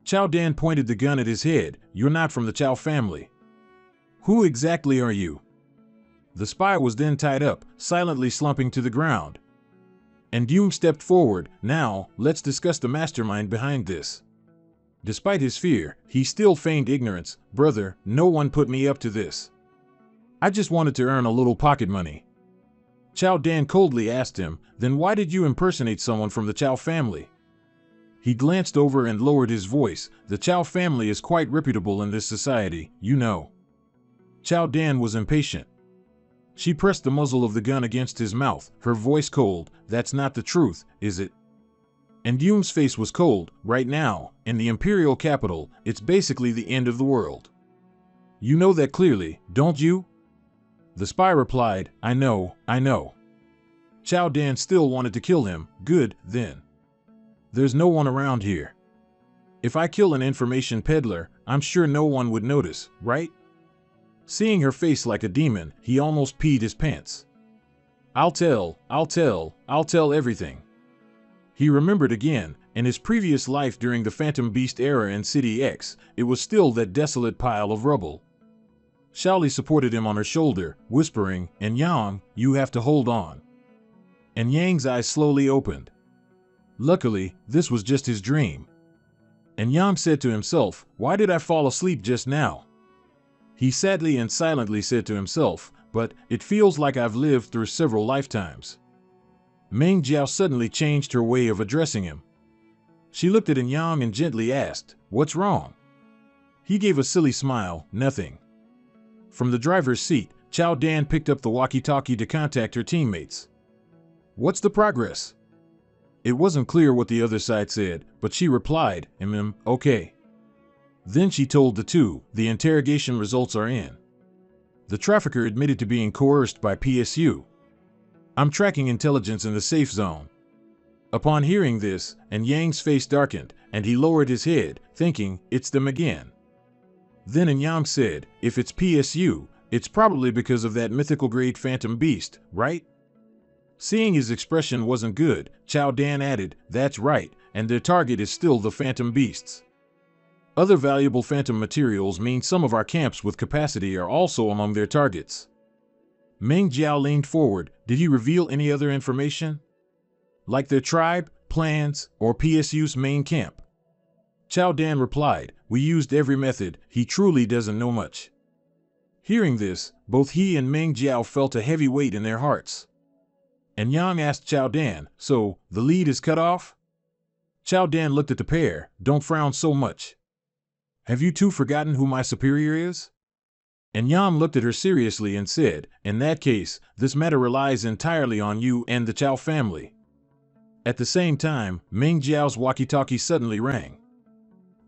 Speaker 1: Chow Dan pointed the gun at his head. You're not from the Chow family. Who exactly are you? The spy was then tied up, silently slumping to the ground. And Yoon stepped forward. Now, let's discuss the mastermind behind this. Despite his fear, he still feigned ignorance. Brother, no one put me up to this. I just wanted to earn a little pocket money. Chow Dan coldly asked him, then why did you impersonate someone from the Chow family? He glanced over and lowered his voice. The Chow family is quite reputable in this society, you know. Chow Dan was impatient. She pressed the muzzle of the gun against his mouth, her voice cold. That's not the truth, is it? And Yoon's face was cold. Right now, in the imperial capital, it's basically the end of the world. You know that clearly, don't you? The spy replied, I know. Chow Dan still wanted to kill him. Good, then. There's no one around here. If I kill an information peddler, I'm sure no one would notice, right? Seeing her face like a demon, he almost peed his pants. I'll tell everything. He remembered again, in his previous life during the Phantom Beast era in City X, it was still that desolate pile of rubble. Shaoli supported him on her shoulder, whispering, and Yang, you have to hold on. And Yang's eyes slowly opened. Luckily, this was just his dream. And Yang said to himself, why did I fall asleep just now? He sadly and silently said to himself, but it feels like I've lived through several lifetimes. Meng Jiao suddenly changed her way of addressing him. She looked at Yang and gently asked, what's wrong? He gave a silly smile, nothing. From the driver's seat, Chow Dan picked up the walkie-talkie to contact her teammates. What's the progress? It wasn't clear what the other side said, but she replied, okay. Then she told the 2, the interrogation results are in. The trafficker admitted to being coerced by PSU. I'm tracking intelligence in the safe zone. Upon hearing this, and Yang's face darkened, and he lowered his head, thinking, it's them again. Then Yang said, if it's PSU, it's probably because of that mythical grade phantom beast, right? Seeing his expression wasn't good, Chow Dan added, that's right, and their target is still the phantom beasts. Other valuable phantom materials mean some of our camps with capacity are also among their targets. Meng Jiao leaned forward. Did he reveal any other information? Like their tribe, plans, or PSU's main camp? Chow Dan replied, we used every method, he truly doesn't know much. Hearing this, both he and Meng Jiao felt a heavy weight in their hearts. And Yang asked Chow Dan, so, the lead is cut off? Chow Dan looked at the pair. Don't frown so much. Have you 2 forgotten who my superior is? And Yang looked at her seriously and said, in that case, this matter relies entirely on you and the Chow family. At the same time, Ming Jiao's walkie-talkie suddenly rang.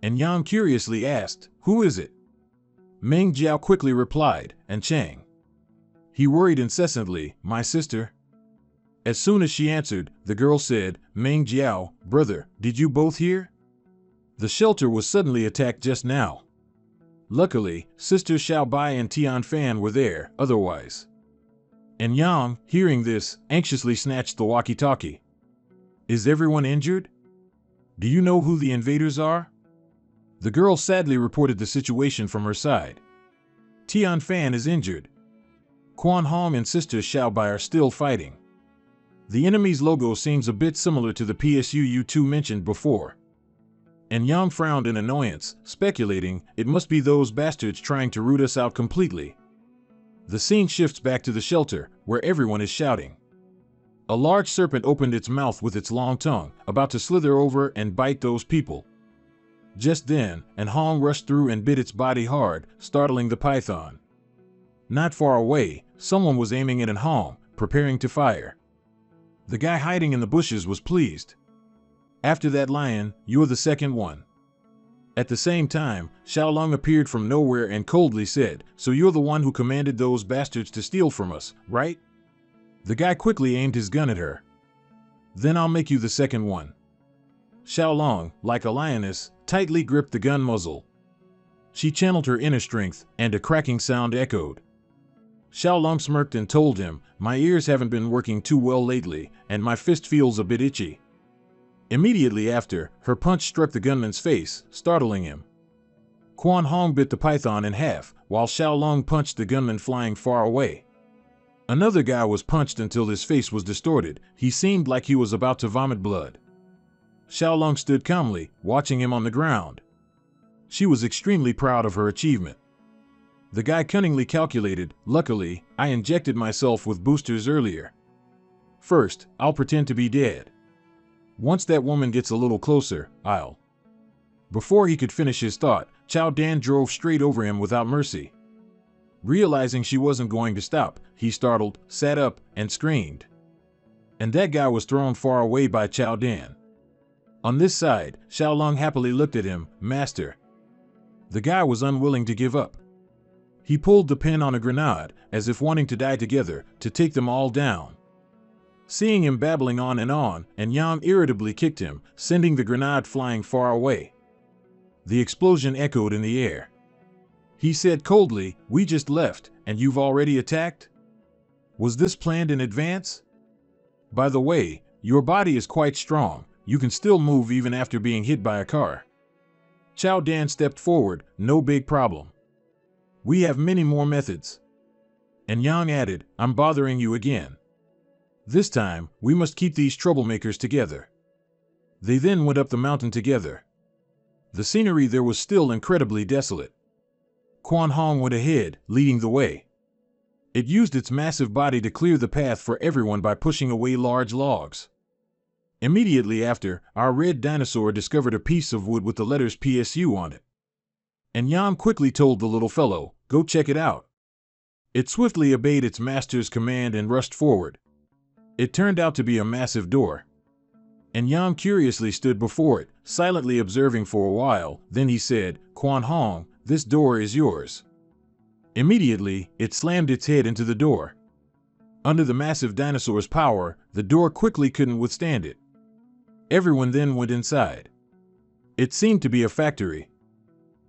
Speaker 1: And Yang curiously asked, "Who is it?" Ming Jiao quickly replied, "And Chang." He worried incessantly, "My sister?" As soon as she answered, the girl said, "Ming Jiao, brother, did you both hear? The shelter was suddenly attacked just now. Luckily, Sisters Xiaobai and Tian Fan were there, otherwise." And Yang, hearing this, anxiously snatched the walkie-talkie. "Is everyone injured? Do you know who the invaders are?" The girl sadly reported the situation from her side. "Tian Fan is injured. Quan Hong and Sister Xiaobai are still fighting. The enemy's logo seems a bit similar to the PSU you two mentioned before." And Yang frowned in annoyance, speculating, "It must be those bastards trying to root us out completely." The scene shifts back to the shelter, where everyone is shouting. A large serpent opened its mouth with its long tongue, about to slither over and bite those people. Just then, an Hong rushed through and bit its body hard, startling the python. Not far away, someone was aiming at an Hong, preparing to fire. The guy hiding in the bushes was pleased. "After that lion, you're the second one." At the same time, Xiaolong appeared from nowhere and coldly said, "So you're the one who commanded those bastards to steal from us, right?" The guy quickly aimed his gun at her. "Then I'll make you the second one." Xiaolong, like a lioness, tightly gripped the gun muzzle. She channeled her inner strength, and a cracking sound echoed. Xiaolong smirked and told him, "My ears haven't been working too well lately, and my fist feels a bit itchy." Immediately after, her punch struck the gunman's face, startling him. Quan Hong bit the python in half, while Xiaolong punched the gunman flying far away. Another guy was punched until his face was distorted. He seemed like he was about to vomit blood. Xiaolong stood calmly, watching him on the ground. She was extremely proud of her achievement. The guy cunningly calculated, "Luckily, I injected myself with boosters earlier. First, I'll pretend to be dead. Once that woman gets a little closer, I'll..." Before he could finish his thought, Chao Dan drove straight over him without mercy. Realizing she wasn't going to stop, he startled, sat up, and screamed. And that guy was thrown far away by Chao Dan. On this side, Xiaolong happily looked at him, "Master." The guy was unwilling to give up. He pulled the pin on a grenade, as if wanting to die together, to take them all down. Seeing him babbling on, and Yang irritably kicked him, sending the grenade flying far away. The explosion echoed in the air. He said coldly, "We just left, and you've already attacked? Was this planned in advance? By the way, your body is quite strong. You can still move even after being hit by a car." Chao Dan stepped forward, "No big problem. We have many more methods." And Yang added, "I'm bothering you again. This time, we must keep these troublemakers together." They then went up the mountain together. The scenery there was still incredibly desolate. Quan Hong went ahead, leading the way. It used its massive body to clear the path for everyone by pushing away large logs. Immediately after, our red dinosaur discovered a piece of wood with the letters PSU on it. And Yang quickly told the little fellow, "Go check it out." It swiftly obeyed its master's command and rushed forward. It turned out to be a massive door. And Yang curiously stood before it, silently observing for a while. Then he said, "Quan Hong, this door is yours." Immediately, it slammed its head into the door. Under the massive dinosaur's power, the door quickly couldn't withstand it. Everyone then went inside. It seemed to be a factory.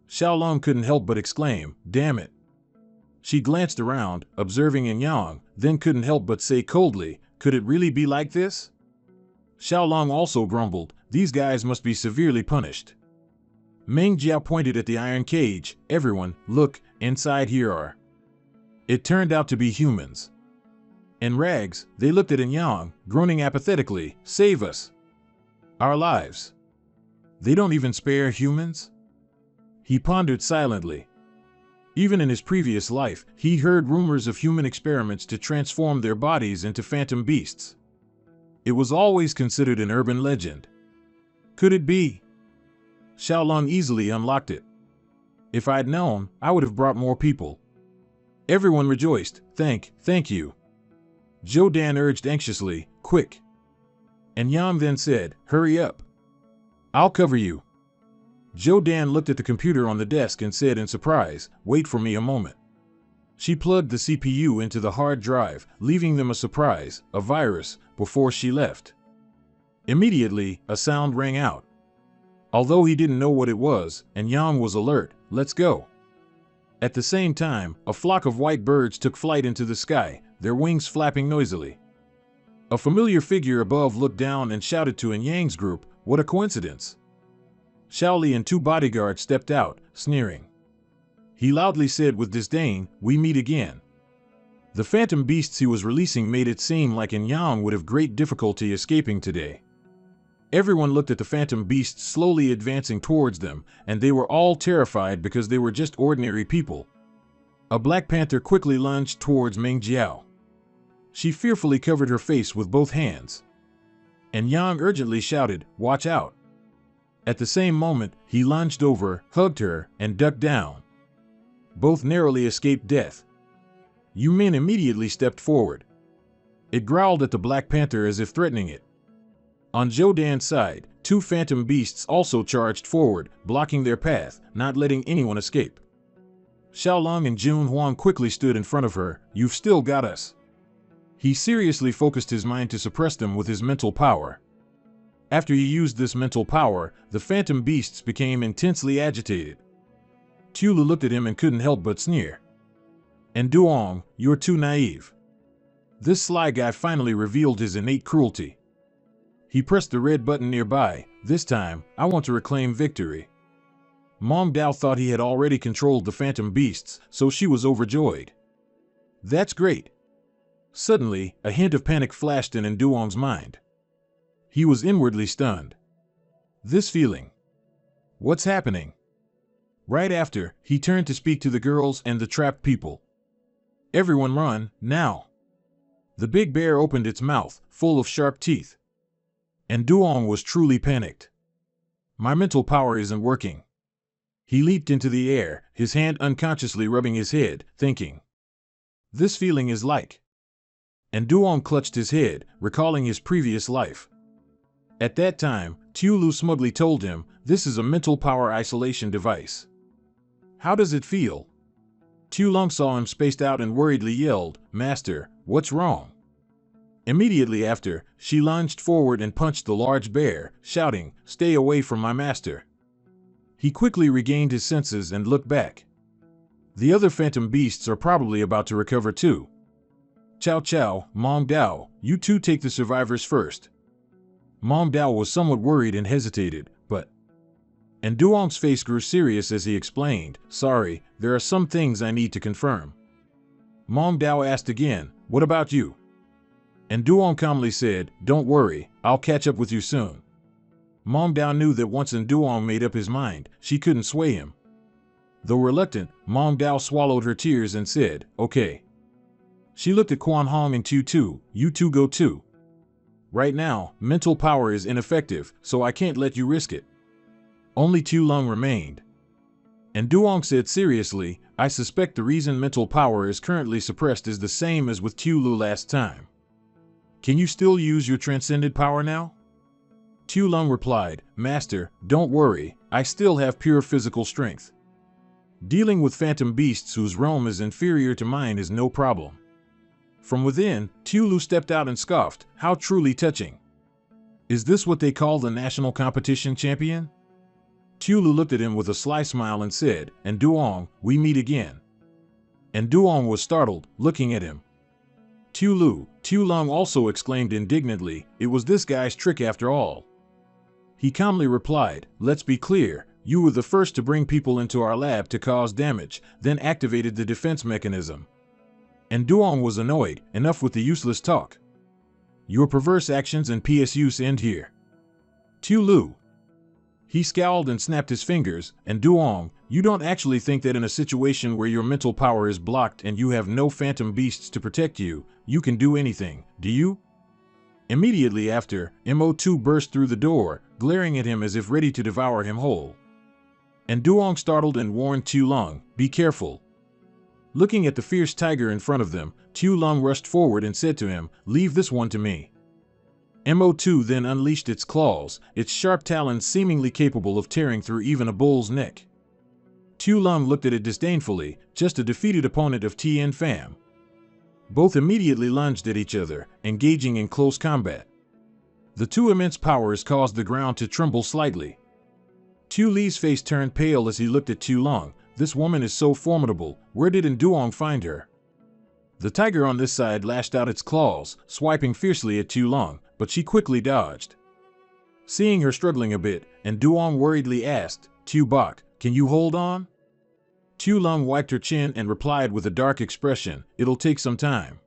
Speaker 1: Xiaolong couldn't help but exclaim, "Damn it." She glanced around, observing Yang, then couldn't help but say coldly, "Could it really be like this?" Xiaolong also grumbled, "These guys must be severely punished." Meng Jiao pointed at the iron cage, "Everyone, look, inside here are..." It turned out to be humans. In rags, they looked at Yang, groaning apathetically, "Save us. Our lives. They don't even spare humans?" He pondered silently. Even in his previous life, he heard rumors of human experiments to transform their bodies into phantom beasts. It was always considered an urban legend. Could it be? Xiaolong easily unlocked it. "If I'd known, I would have brought more people." Everyone rejoiced. Thank you." Zhou Dan urged anxiously, "Quick. And Yang then said, "Hurry up. I'll cover you." Zhou Dan looked at the computer on the desk and said in surprise, "Wait for me a moment." She plugged the CPU into the hard drive, leaving them a surprise, a virus, before she left. Immediately, a sound rang out. Although he didn't know what it was, and Yang was alert, "Let's go." At the same time, a flock of white birds took flight into the sky, their wings flapping noisily. A familiar figure above looked down and shouted to Yang's group, "What a coincidence." Shaoli and 2 bodyguards stepped out, sneering. He loudly said with disdain, "We meet again." The phantom beasts he was releasing made it seem like Yang would have great difficulty escaping today. Everyone looked at the phantom beasts slowly advancing towards them, and they were all terrified because they were just ordinary people. A black panther quickly lunged towards Meng Jiao. She fearfully covered her face with both hands. And Yang urgently shouted, "Watch out." At the same moment, he lunged over, hugged her, and ducked down. Both narrowly escaped death. Yu Min immediately stepped forward. It growled at the black panther as if threatening it. On Zhou Dan's side, 2 phantom beasts also charged forward, blocking their path, not letting anyone escape. Xiaolong and Jun Huang quickly stood in front of her. "You've still got us." He seriously focused his mind to suppress them with his mental power. After he used this mental power, the phantom beasts became intensely agitated. Tulu looked at him and couldn't help but sneer. "And Duong, you're too naive." This sly guy finally revealed his innate cruelty. He pressed the red button nearby. "This time, I want to reclaim victory." Mong Dao thought he had already controlled the phantom beasts, so she was overjoyed. "That's great." Suddenly, a hint of panic flashed in Duong's mind. He was inwardly stunned. This feeling. What's happening? Right after, he turned to speak to the girls and the trapped people. "Everyone run, now." The big bear opened its mouth, full of sharp teeth. And Duong was truly panicked. "My mental power isn't working." He leaped into the air, his hand unconsciously rubbing his head, thinking. This feeling is like. And Duong clutched his head, recalling his previous life. At that time, Tulu smugly told him, "This is a mental power isolation device." "How does it feel?" Tulong saw him spaced out and worriedly yelled, "Master, what's wrong?" Immediately after, she lunged forward and punched the large bear, shouting, "Stay away from my master." He quickly regained his senses and looked back. The other phantom beasts are probably about to recover too. "Chow Chow, Mong Dao, you two take the survivors first." Mong Dao was somewhat worried and hesitated, but... And Duong's face grew serious as he explained, "Sorry, there are some things I need to confirm." Mong Dao asked again, "What about you?" And Duong calmly said, "Don't worry, I'll catch up with you soon." Mong Dao knew that once Duong made up his mind, she couldn't sway him. Though reluctant, Mong Dao swallowed her tears and said, "Okay." She looked at Quan Hong and Tu Tu, "You two go too. Right now, mental power is ineffective, so I can't let you risk it." Only Tu Lung remained. And Duong said seriously, "I suspect the reason mental power is currently suppressed is the same as with Tu Lu last time. Can you still use your transcended power now?" Tu Lung replied, "Master, don't worry, I still have pure physical strength. Dealing with phantom beasts whose realm is inferior to mine is no problem." From within, Tu Lu stepped out and scoffed, "How truly touching. Is this what they call the national competition champion?" Tu Lu looked at him with a sly smile and said, "And Duong, we meet again." And Duong was startled, looking at him. Tu Lung also exclaimed indignantly, "It was this guy's trick after all." He calmly replied, "Let's be clear, you were the first to bring people into our lab to cause damage, then activated the defense mechanism." And Duong was annoyed, "Enough with the useless talk. Your perverse actions and PSUs end here." Tu Lu. He scowled and snapped his fingers, "And Duong, you don't actually think that in a situation where your mental power is blocked and you have no phantom beasts to protect you, you can do anything, do you?" Immediately after, Mo2 burst through the door, glaring at him as if ready to devour him whole. And Duong startled and warned Tu Lung, "Be careful." Looking at the fierce tiger in front of them, Tu Lung rushed forward and said to him, "Leave this one to me." MO2 then unleashed its claws, its sharp talons seemingly capable of tearing through even a bull's neck. Tu Lung looked at it disdainfully, just a defeated opponent of Tien Pham. Both immediately lunged at each other, engaging in close combat. The two immense powers caused the ground to tremble slightly. Tu Li's face turned pale as he looked at Tu Lung. This woman is so formidable, where did Nduong find her? The tiger on this side lashed out its claws, swiping fiercely at Tu Lung, but she quickly dodged. Seeing her struggling a bit, Nduong worriedly asked, Tu Bok, can you hold on? Tu Lung wiped her chin and replied with a dark expression, it'll take some time.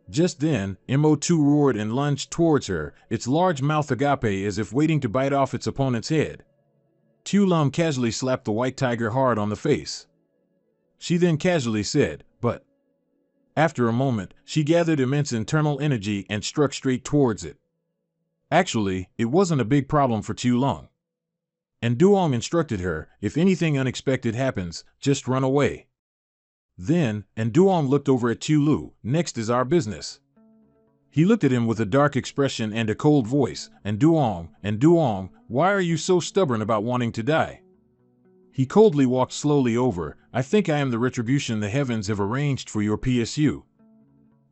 Speaker 1: Just then, MO2 roared and lunged towards her, its large mouth agape as if waiting to bite off its opponent's head. Tu Lung casually slapped the white tiger hard on the face. She then casually said, but. After a moment, she gathered immense internal energy and struck straight towards it. Actually, it wasn't a big problem for Tu Lung. Nduong instructed her, if anything unexpected happens, just run away. Then, Nduong looked over at Tu Lu, next is our business. He looked at him with a dark expression and a cold voice, Nduong, why are you so stubborn about wanting to die? He coldly walked slowly over, I think I am the retribution the heavens have arranged for your PSU.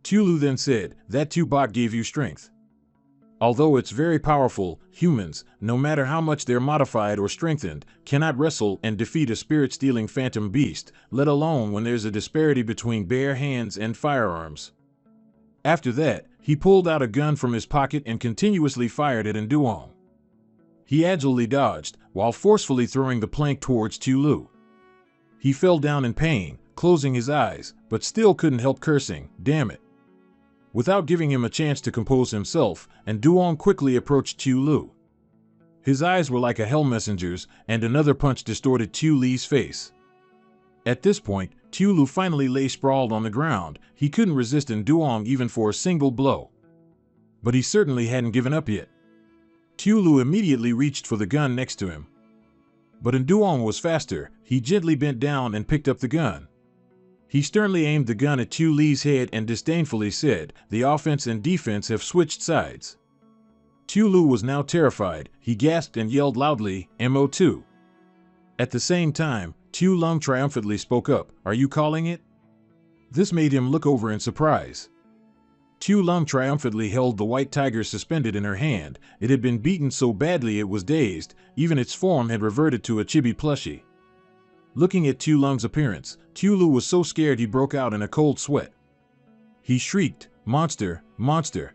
Speaker 1: Tu Lu then said, that Tu Bok gave you strength. Although it's very powerful, humans, no matter how much they're modified or strengthened, cannot wrestle and defeat a spirit-stealing phantom beast, let alone when there's a disparity between bare hands and firearms. After that, he pulled out a gun from his pocket and continuously fired at Nduong. He agilely dodged, while forcefully throwing the plank towards Tu Lu. He fell down in pain, closing his eyes, but still couldn't help cursing, damn it. Without giving him a chance to compose himself, Nduong quickly approached Tu Lu. His eyes were like a hell messenger's, and another punch distorted Tu Li's face. At this point, Tu Lu finally lay sprawled on the ground. He couldn't resist Nduong even for a single blow. But he certainly hadn't given up yet. Tu Lu immediately reached for the gun next to him. But Nduong was faster. He gently bent down and picked up the gun. He sternly aimed the gun at Tu Li's head and disdainfully said, the offense and defense have switched sides. Tu Lu was now terrified. He gasped and yelled loudly, MO2. At the same time, Tu Lung triumphantly spoke up, are you calling it? This made him look over in surprise. Tu Lung triumphantly held the white tiger suspended in her hand. It had been beaten so badly it was dazed, even its form had reverted to a chibi plushie. Looking at Tu Lung's appearance, Tu Lu was so scared he broke out in a cold sweat. He shrieked, monster, monster.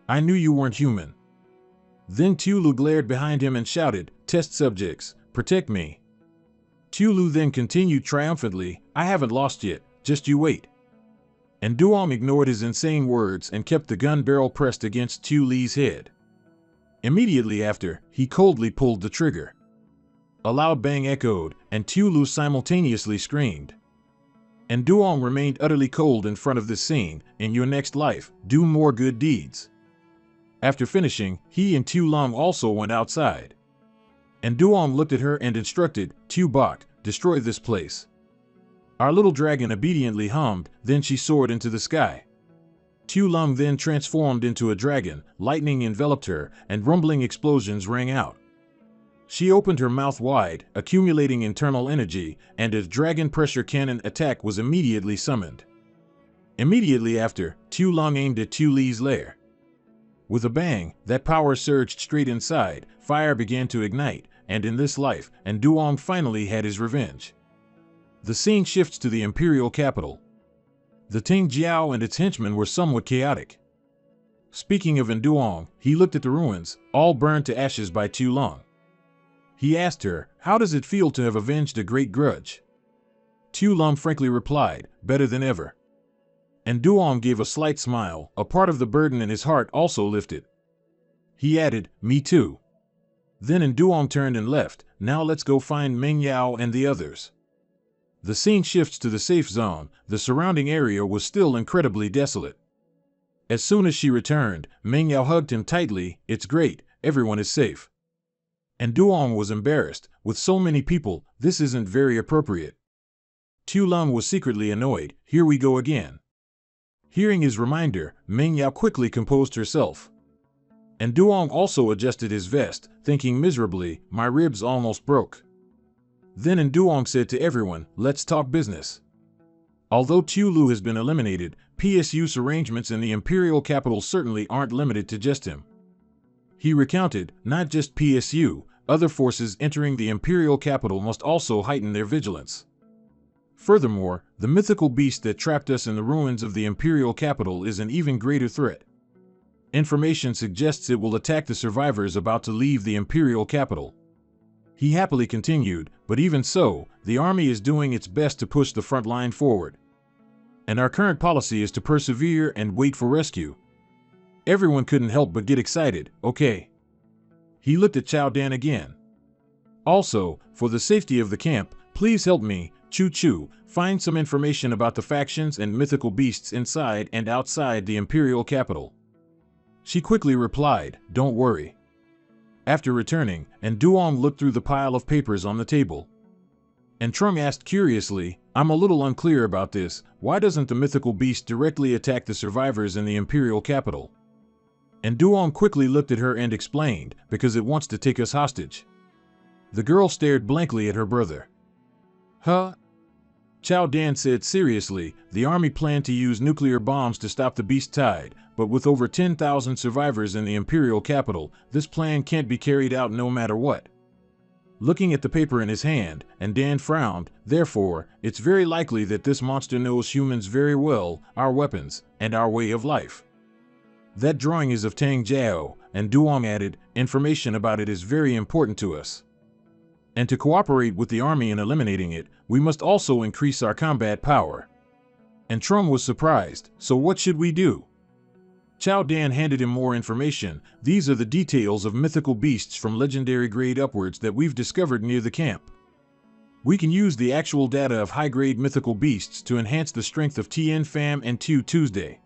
Speaker 1: I knew you weren't human. Then Tu Lu glared behind him and shouted, test subjects, protect me. Tu Lu then continued triumphantly, I haven't lost yet, just you wait. Nduong ignored his insane words and kept the gun barrel pressed against Tu Li's head. Immediately after, he coldly pulled the trigger. A loud bang echoed, and Tu Lu simultaneously screamed. Nduong remained utterly cold in front of this scene. In your next life, do more good deeds. After finishing, he and Tu Lung also went outside. Nduong looked at her and instructed, Tu Bok, destroy this place. Our little dragon obediently hummed, then she soared into the sky. Tu Lung then transformed into a dragon, lightning enveloped her, and rumbling explosions rang out. She opened her mouth wide, accumulating internal energy, and a dragon pressure cannon attack was immediately summoned. Immediately after, Tu Lung aimed at Tu Li's lair. With a bang, that power surged straight inside, fire began to ignite, and in this life, Nduong finally had his revenge. The scene shifts to the imperial capital. The Ting Jiao and its henchmen were somewhat chaotic. Speaking of Nduong, he looked at the ruins, all burned to ashes by Tu Lung. He asked her, how does it feel to have avenged a great grudge? Tu Lung frankly replied, better than ever. Nduong gave a slight smile, a part of the burden in his heart also lifted. He added, me too. Then Nduong turned and left, now let's go find Meng Yao and the others. The scene shifts to the safe zone. The surrounding area was still incredibly desolate. As soon as she returned, Meng Yao hugged him tightly, it's great, everyone is safe. Nduong was embarrassed, with so many people, this isn't very appropriate. Tu Lung was secretly annoyed, here we go again. Hearing his reminder, Meng Yao quickly composed herself. And Duong also adjusted his vest, thinking miserably, my ribs almost broke. Then Duong said to everyone, let's talk business. Although Tulu has been eliminated, PSU's arrangements in the imperial capital certainly aren't limited to just him. He recounted, not just PSU, other forces entering the imperial capital must also heighten their vigilance. Furthermore, the mythical beast that trapped us in the ruins of the imperial capital is an even greater threat. Information suggests it will attack the survivors about to leave the imperial capital. He happily continued, but even so, the army is doing its best to push the front line forward. And our current policy is to persevere and wait for rescue. Everyone couldn't help but get excited. Okay. He looked at Chao Dan again. Also, for the safety of the camp, please help me, Chu Chu, find some information about the factions and mythical beasts inside and outside the imperial capital. She quickly replied, don't worry. After returning, Duong looked through the pile of papers on the table. And Trung asked curiously, I'm a little unclear about this, why doesn't the mythical beast directly attack the survivors in the imperial capital? And Duong quickly looked at her and explained, because it wants to take us hostage. The girl stared blankly at her brother. Huh? Chao Dan said seriously, the army planned to use nuclear bombs to stop the beast tide, but with over 10,000 survivors in the imperial capital, this plan can't be carried out no matter what. Looking at the paper in his hand, Dan frowned, therefore, it's very likely that this monster knows humans very well, our weapons, and our way of life. That drawing is of Tang Jiao, and Duong added, information about it is very important to us. And to cooperate with the army in eliminating it, we must also increase our combat power. And Trung was surprised, so what should we do? Chao Dan handed him more information. These are the details of mythical beasts from legendary grade upwards that we've discovered near the camp. We can use the actual data of high-grade mythical beasts to enhance the strength of Tien Pham and Tu Tuesday.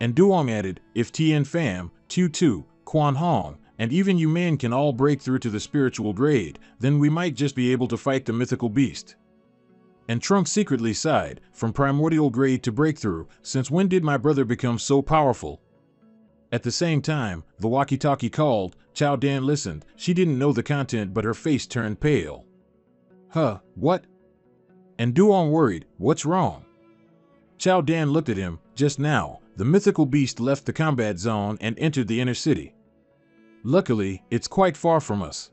Speaker 1: And Duong added, if Tien Pham, Tu Tu, Quan Hong, and even you men can all break through to the spiritual grade, then we might just be able to fight the mythical beast. And Trunk secretly sighed, from primordial grade to breakthrough, since when did my brother become so powerful? At the same time, the walkie-talkie called. Chao Dan listened. She didn't know the content, but her face turned pale. Huh, what? And Duong worried, what's wrong? Chao Dan looked at him. Just now, the mythical beast left the combat zone and entered the inner city. Luckily, it's quite far from us.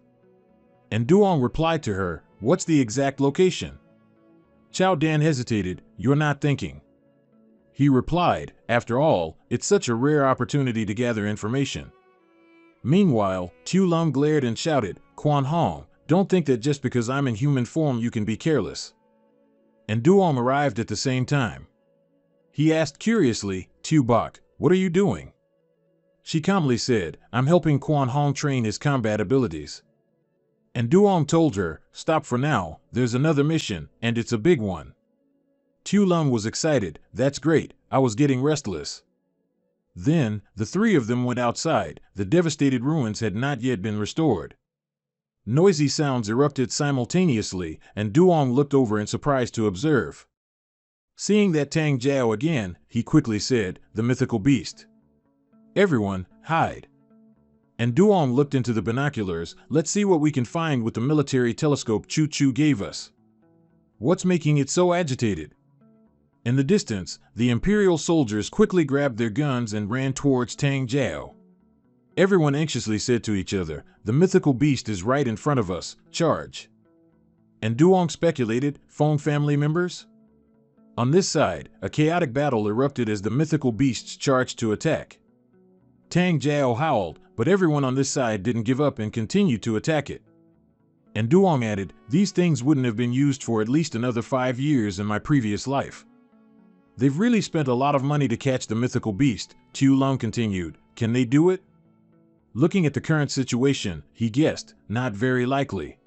Speaker 1: And Duong replied to her, what's the exact location? Chao Dan hesitated, you're not thinking. He replied, after all, it's such a rare opportunity to gather information. Meanwhile, Tu Lum glared and shouted, Quan Hong, don't think that just because I'm in human form you can be careless. And Duong arrived at the same time. He asked curiously, Tu Bok, what are you doing? She calmly said, I'm helping Quan Hong train his combat abilities. And Duong told her, stop for now, there's another mission, and it's a big one. Tu Lum was excited, that's great, I was getting restless. Then, the three of them went outside. The devastated ruins had not yet been restored. Noisy sounds erupted simultaneously, and Duong looked over in surprise to observe. Seeing that Tang Jiao again, he quickly said, the mythical beast. Everyone, hide. And Duong looked into the binoculars. Let's see what we can find with the military telescope Chu Chu gave us. What's making it so agitated? In the distance, the Imperial soldiers quickly grabbed their guns and ran towards Tang Jiao. Everyone anxiously said to each other, the mythical beast is right in front of us, charge. And Duong speculated, phone family members? On this side, a chaotic battle erupted as the mythical beasts charged to attack. Tang Jiao howled, but everyone on this side didn't give up and continued to attack it. And Duong added, these things wouldn't have been used for at least another 5 years in my previous life. They've really spent a lot of money to catch the mythical beast, Tu Lum continued. Can they do it? Looking at the current situation, he guessed, not very likely.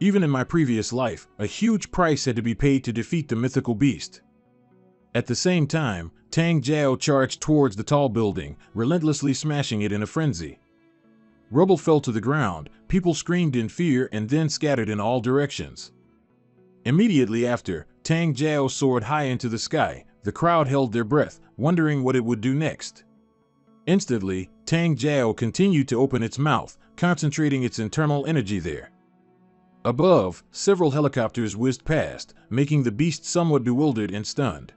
Speaker 1: Even in my previous life, a huge price had to be paid to defeat the mythical beast. At the same time, Tang Jiao charged towards the tall building, relentlessly smashing it in a frenzy. Rubble fell to the ground, people screamed in fear and then scattered in all directions. Immediately after, Tang Jiao soared high into the sky. The crowd held their breath, wondering what it would do next. Instantly, Tang Jiao continued to open its mouth, concentrating its internal energy there. Above, several helicopters whizzed past, making the beast somewhat bewildered and stunned.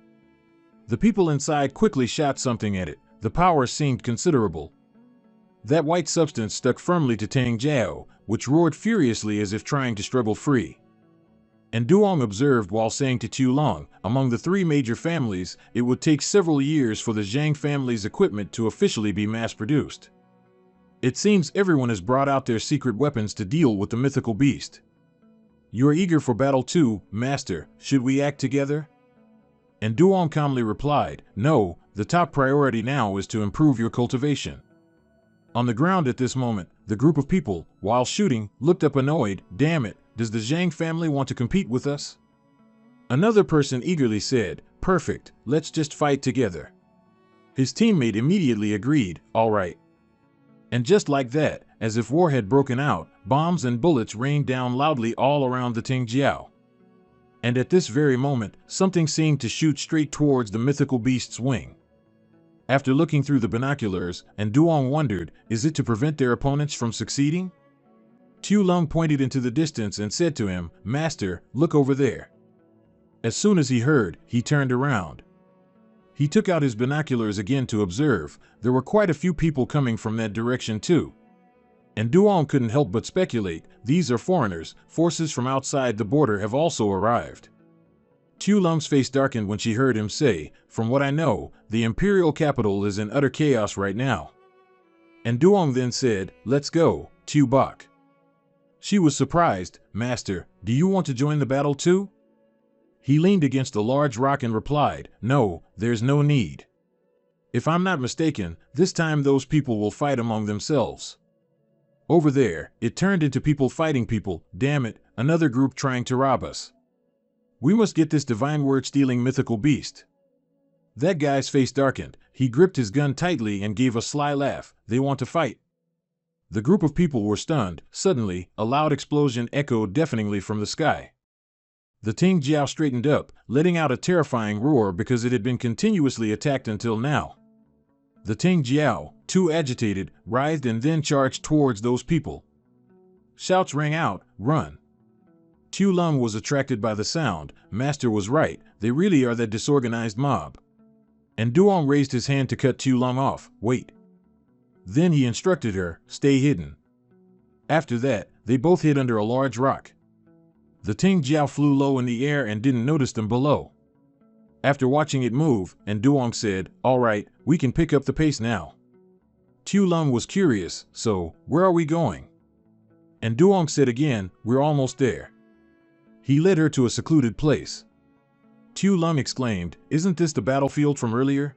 Speaker 1: The people inside quickly shot something at it. The power seemed considerable. That white substance stuck firmly to Tang Jiao, which roared furiously as if trying to struggle free. And Duong observed while saying to Tu Long, among the three major families, it would take several years for the Zhang family's equipment to officially be mass-produced. It seems everyone has brought out their secret weapons to deal with the mythical beast. You are eager for battle too, Master. Should we act together? And Duong calmly replied, no, the top priority now is to improve your cultivation. On the ground at this moment, the group of people, while shooting, looked up annoyed. Damn it, does the Zhang family want to compete with us? Another person eagerly said, perfect, let's just fight together. His teammate immediately agreed, all right. And just like that, as if war had broken out, bombs and bullets rained down loudly all around the Tang Jiao. And at this very moment, something seemed to shoot straight towards the mythical beast's wing. After looking through the binoculars, and Duong wondered, is it to prevent their opponents from succeeding? Tu Lung pointed into the distance and said to him, Master, look over there. As soon as he heard, he turned around. He took out his binoculars again to observe. There were quite a few people coming from that direction too. And Duong couldn't help but speculate, these are foreigners, forces from outside the border have also arrived. Tu Lung's face darkened when she heard him say, from what I know, the imperial capital is in utter chaos right now. And Duong then said, let's go, Tu Bok. She was surprised, Master, do you want to join the battle too? He leaned against a large rock and replied, no, there's no need. If I'm not mistaken, this time those people will fight among themselves. Over there, it turned into people fighting people. Damn it, another group trying to rob us. We must get this divine word-stealing mythical beast. That guy's face darkened. He gripped his gun tightly and gave a sly laugh. They want to fight. The group of people were stunned. Suddenly, a loud explosion echoed deafeningly from the sky. The Tang Jiao straightened up, letting out a terrifying roar because it had been continuously attacked until now. The Tang Jiao, too agitated, writhed and then charged towards those people. Shouts rang out, run. Tu Lung was attracted by the sound. Master was right, they really are that disorganized mob. And Duong raised his hand to cut Tu Lung off. Wait. Then he instructed her, stay hidden. After that, they both hid under a large rock. The Tang Jiao flew low in the air and didn't notice them below. After watching it move, and Duong said, all right, we can pick up the pace now. Tu Lung was curious, so, where are we going? And Duong said again, we're almost there. He led her to a secluded place. Tu Lung exclaimed, isn't this the battlefield from earlier?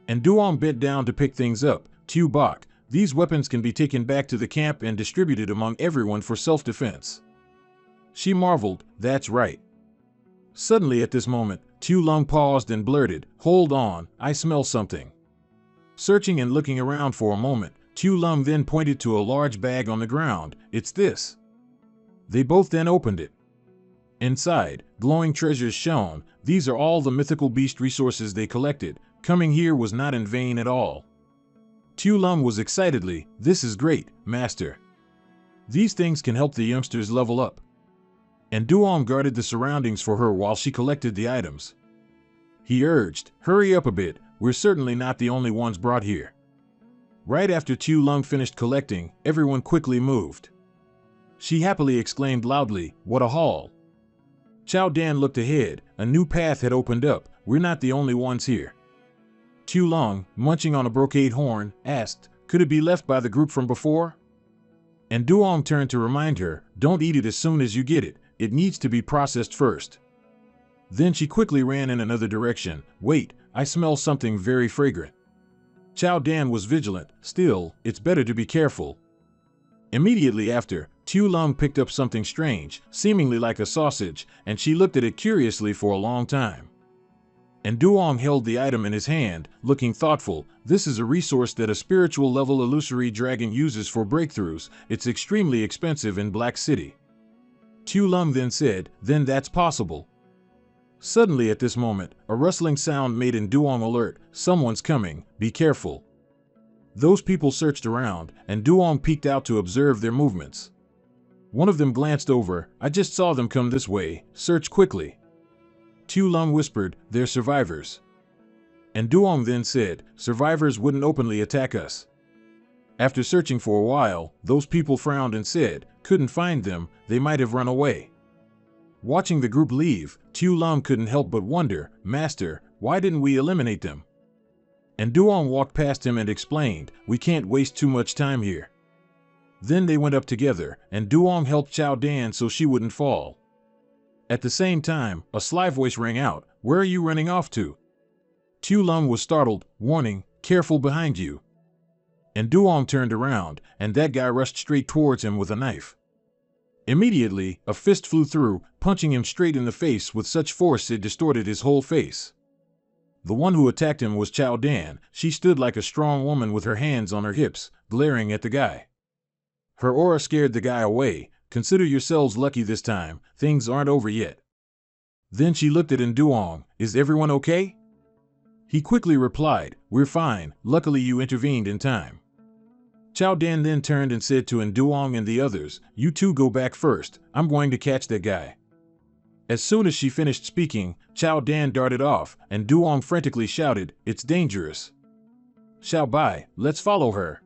Speaker 1: And Duong bent down to pick things up. Tu Bok, these weapons can be taken back to the camp and distributed among everyone for self-defense. She marveled, that's right. Suddenly at this moment, Tu Lung paused and blurted, hold on, I smell something. Searching and looking around for a moment, Tu Lung then pointed to a large bag on the ground. It's this. They both then opened it. Inside, glowing treasures shone. These are all the mythical beast resources they collected. Coming here was not in vain at all. Tu Lung was excitedly, this is great, Master. These things can help the youngsters level up. And Duong guarded the surroundings for her while she collected the items. He urged, hurry up a bit, we're certainly not the only ones brought here. Right after Tu Lung finished collecting, everyone quickly moved. She happily exclaimed loudly, what a haul. Chao Dan looked ahead, a new path had opened up, we're not the only ones here. Tu Lung, munching on a brocade horn, asked, could it be left by the group from before? And Duong turned to remind her, don't eat it as soon as you get it. It needs to be processed first. Then she quickly ran in another direction. Wait, I smell something very fragrant. Chao Dan was vigilant. Still, it's better to be careful. Immediately after, Tu Lung picked up something strange, seemingly like a sausage, and she looked at it curiously for a long time. And Duong held the item in his hand, looking thoughtful. This is a resource that a spiritual level illusory dragon uses for breakthroughs. It's extremely expensive in Black City. Tu Lung then said, then that's possible. Suddenly at this moment, a rustling sound made in Duong alert, someone's coming, be careful. Those people searched around, and Duong peeked out to observe their movements. One of them glanced over. I just saw them come this way. Search quickly. Tu Lum whispered, they're survivors. And Duong then said, survivors wouldn't openly attack us. After searching for a while, those people frowned and said, couldn't find them, they might have run away. Watching the group leave, Tu Lum couldn't help but wonder, Master, why didn't we eliminate them? And Duong walked past him and explained, we can't waste too much time here. Then they went up together, and Duong helped Chao Dan so she wouldn't fall. At the same time, a sly voice rang out, where are you running off to? Tu Lum was startled, warning, careful behind you. And Duong turned around, and that guy rushed straight towards him with a knife. Immediately, a fist flew through, punching him straight in the face with such force it distorted his whole face. The one who attacked him was Chao Dan. She stood like a strong woman with her hands on her hips, glaring at the guy. Her aura scared the guy away. Consider yourselves lucky this time, things aren't over yet. Then she looked at Nduong, is everyone okay? He quickly replied, we're fine, luckily you intervened in time. Chao Dan then turned and said to Nduong and the others, you two go back first, I'm going to catch that guy. As soon as she finished speaking, Chao Dan darted off, and Duong frantically shouted, it's dangerous. Xiao Bai, let's follow her.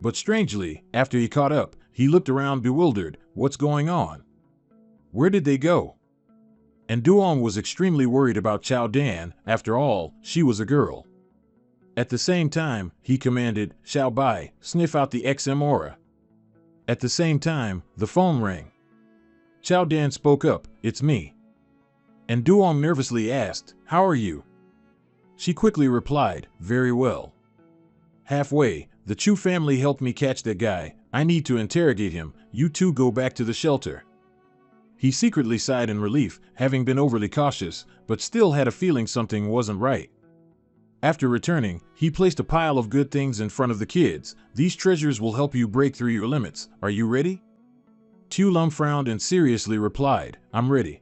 Speaker 1: But strangely, after he caught up, he looked around bewildered, what's going on? Where did they go? And Duong was extremely worried about Chao Dan, after all, she was a girl. At the same time, he commanded, Xiao Bai, sniff out the XM aura. At the same time, the phone rang. Chao Dan spoke up, it's me. And Duong nervously asked, how are you? She quickly replied, very well. Halfway, the Chu family helped me catch that guy, I need to interrogate him, you two go back to the shelter. He secretly sighed in relief, having been overly cautious, but still had a feeling something wasn't right. After returning, he placed a pile of good things in front of the kids. These treasures will help you break through your limits. Are you ready? Tu Lum frowned and seriously replied, I'm ready.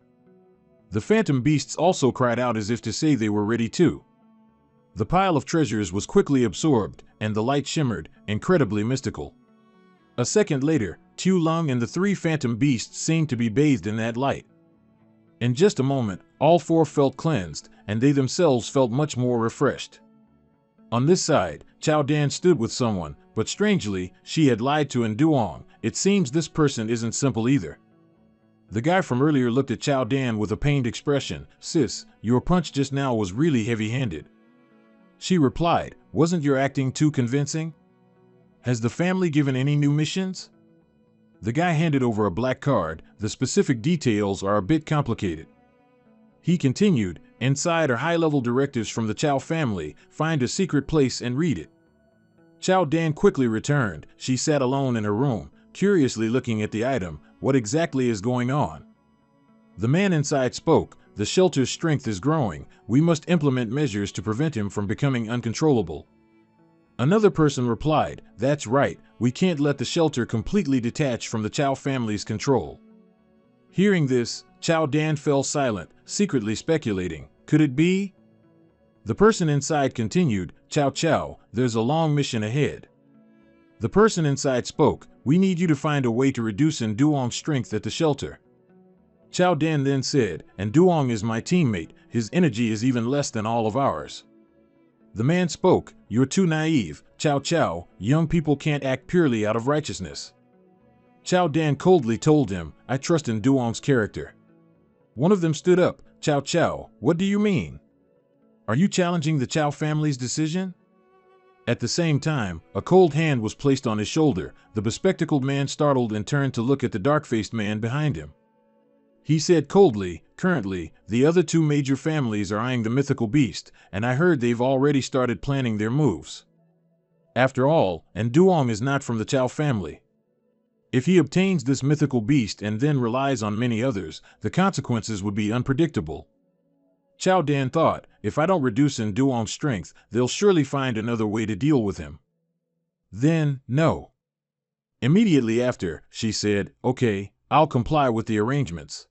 Speaker 1: The phantom beasts also cried out as if to say they were ready too. The pile of treasures was quickly absorbed, and the light shimmered, incredibly mystical. A second later, Tu Lum and the three phantom beasts seemed to be bathed in that light. In just a moment, all four felt cleansed, and they themselves felt much more refreshed. On this side, Chao Dan stood with someone, but strangely, she had lied to Nduong. It seems this person isn't simple either. The guy from earlier looked at Chao Dan with a pained expression. Sis, your punch just now was really heavy-handed. She replied, wasn't your acting too convincing? Has the family given any new missions? The guy handed over a black card. The specific details are a bit complicated. He continued, inside are high-level directives from the Chao family. Find a secret place and read it. Chao Dan quickly returned. She sat alone in her room, curiously looking at the item. What exactly is going on? The man inside spoke. The shelter's strength is growing. We must implement measures to prevent him from becoming uncontrollable. Another person replied, that's right, we can't let the shelter completely detach from the Chao family's control. Hearing this, Chao Dan fell silent, secretly speculating, could it be? The person inside continued, Chao Chao, there's a long mission ahead. The person inside spoke, we need you to find a way to reduce Nduong's strength at the shelter. Chao Dan then said, Nduong is my teammate, his energy is even less than all of ours. The man spoke, you're too naive, Chao Chao, young people can't act purely out of righteousness. Chao Dan coldly told him, I trust in Nduong's character. One of them stood up, Chao Chao, what do you mean? Are you challenging the Chao family's decision? At the same time, a cold hand was placed on his shoulder. The bespectacled man startled and turned to look at the dark-faced man behind him. He said coldly, currently, the other two major families are eyeing the mythical beast, and I heard they've already started planning their moves. After all, Nduong is not from the Chao family. If he obtains this mythical beast and then relies on many others, the consequences would be unpredictable. Chao Dan thought, if I don't reduce Nduong's strength, they'll surely find another way to deal with him. Then, no. Immediately after, she said, okay, I'll comply with the arrangements.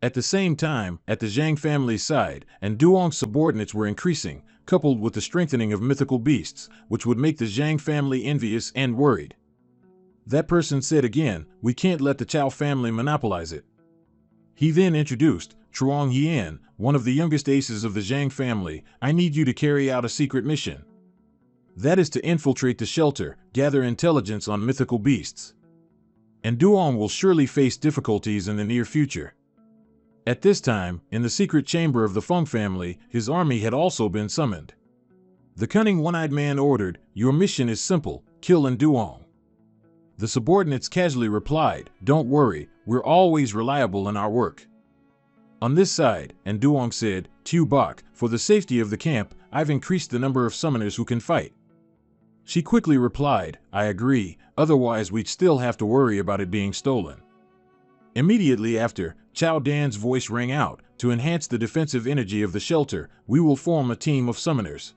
Speaker 1: At the same time, at the Zhang family's side, Nduong's subordinates were increasing. coupled with the strengthening of mythical beasts, which would make the Zhang family envious and worried. That person said again, "We can't let the Chao family monopolize it." He then introduced Chuang Yan, one of the youngest aces of the Zhang family. "I need you to carry out a secret mission. That is to infiltrate the shelter, gather intelligence on mythical beasts. And Duong will surely face difficulties in the near future." At this time, in the secret chamber of the Feng family, his army had also been summoned. The cunning one-eyed man ordered, "Your mission is simple, kill Duong." The subordinates casually replied, "Don't worry, we're always reliable in our work." On this side, Duong said, "Tu Bok, for the safety of the camp, I've increased the number of summoners who can fight." She quickly replied, "I agree, otherwise we'd still have to worry about it being stolen." Immediately after, Chao Dan's voice rang out, "To enhance the defensive energy of the shelter, we will form a team of summoners.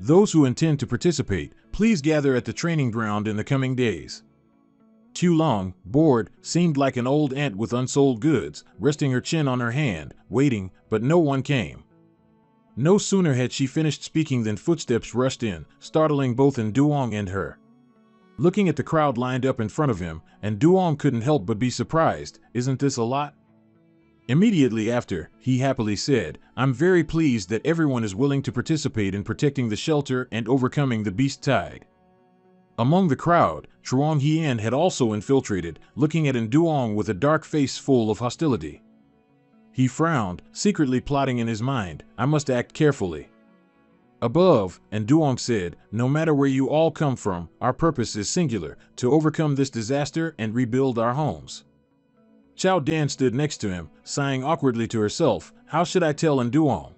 Speaker 1: Those who intend to participate, please gather at the training ground in the coming days." Tu Long, bored, seemed like an old aunt with unsold goods, resting her chin on her hand, waiting, but no one came. No sooner had she finished speaking than footsteps rushed in, startling both Duong and her. Looking at the crowd lined up in front of him, Duong couldn't help but be surprised. "Isn't this a lot?" Immediately after, he happily said, "I'm very pleased that everyone is willing to participate in protecting the shelter and overcoming the beast tide." Among the crowd, Chuang Yan had also infiltrated, looking at Duong with a dark face full of hostility. He frowned, secretly plotting in his mind, "I must act carefully." Above, Duong said, "No matter where you all come from, our purpose is singular, to overcome this disaster and rebuild our homes." Chao Dan stood next to him, sighing awkwardly to herself, "How should I tell Duong?"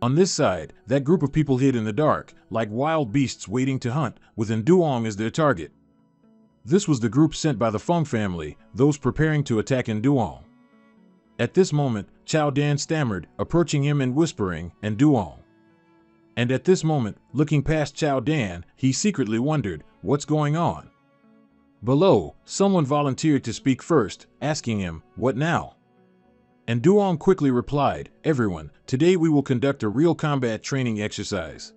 Speaker 1: On this side, that group of people hid in the dark, like wild beasts waiting to hunt, with Duong as their target. This was the group sent by the Feng family, those preparing to attack Duong. At this moment, Chao Dan stammered, approaching him and whispering, "Duong." And at this moment, looking past Chao Dan, he secretly wondered, what's going on? Below, someone volunteered to speak first, asking him, "What now?" Duong quickly replied, "Everyone, today we will conduct a real combat training exercise."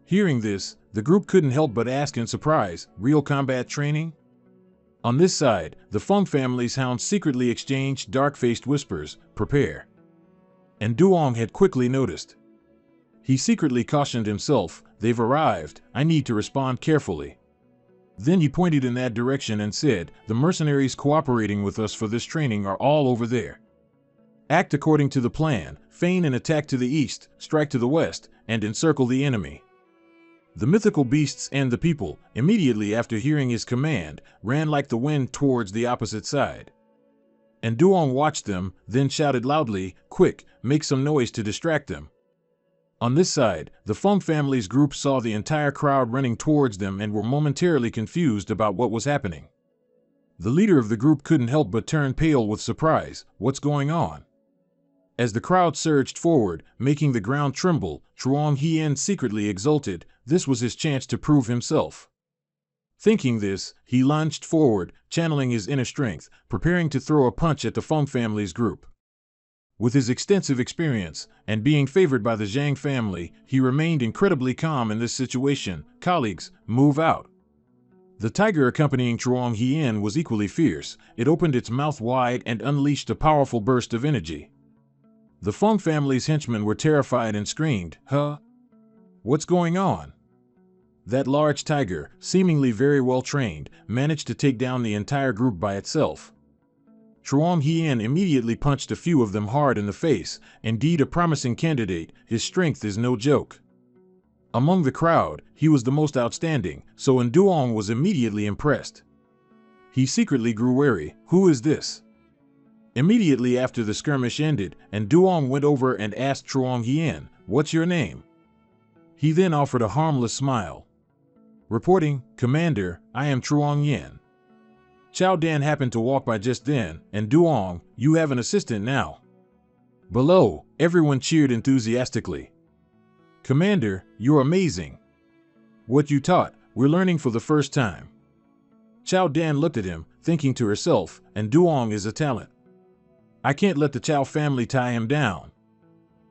Speaker 1: Hearing this, the group couldn't help but ask in surprise, "Real combat training?" On this side, the Feng family's hounds secretly exchanged dark-faced whispers, "Prepare." Duong had quickly noticed. He secretly cautioned himself, "They've arrived, I need to respond carefully." Then he pointed in that direction and said, "The mercenaries cooperating with us for this training are all over there. Act according to the plan, feign an attack to the east, strike to the west, and encircle the enemy." The mythical beasts and the people, immediately after hearing his command, ran like the wind towards the opposite side. Duong watched them, then shouted loudly, "Quick, make some noise to distract them." On this side, the Feng family's group saw the entire crowd running towards them and were momentarily confused about what was happening. The leader of the group couldn't help but turn pale with surprise. "What's going on?" As the crowd surged forward, making the ground tremble, Chuang Hien secretly exulted. This was his chance to prove himself. Thinking this, he lunged forward, channeling his inner strength, preparing to throw a punch at the Feng family's group. With his extensive experience, and being favored by the Zhang family, he remained incredibly calm in this situation. "Colleagues, move out." The tiger accompanying Chuang Hien was equally fierce. It opened its mouth wide and unleashed a powerful burst of energy. The Feng family's henchmen were terrified and screamed, "Huh? What's going on?" That large tiger, seemingly very well trained, managed to take down the entire group by itself. Chuang Hien immediately punched a few of them hard in the face. Indeed a promising candidate, his strength is no joke. Among the crowd, he was the most outstanding, so Duong was immediately impressed. He secretly grew wary. "Who is this?" Immediately after the skirmish ended, Duong went over and asked Chuang Hien, "What's your name?" He then offered a harmless smile. Reporting, "Commander, I am Chuang Yen." Chao Dan happened to walk by just then, "Duong, you have an assistant now." Below, everyone cheered enthusiastically. "Commander, you're amazing. What you taught, we're learning for the first time." Chao Dan looked at him, thinking to herself, "Duong is a talent. I can't let the Chao family tie him down."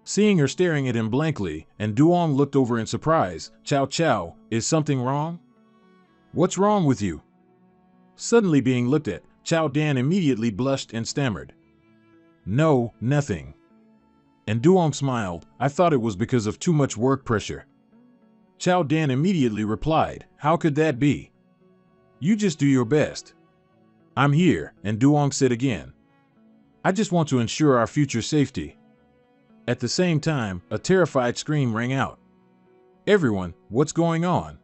Speaker 1: Seeing her staring at him blankly, and Duong looked over in surprise. Chow Chow, is something wrong? What's wrong with you? Suddenly being looked at, Chow Dan immediately blushed and stammered. No, nothing. And Duong smiled. I thought it was because of too much work pressure. Chow Dan immediately replied, how could that be? You just do your best. I'm here, and Duong said again. I just want to ensure our future safety. At the same time, a terrified scream rang out. Everyone, what's going on?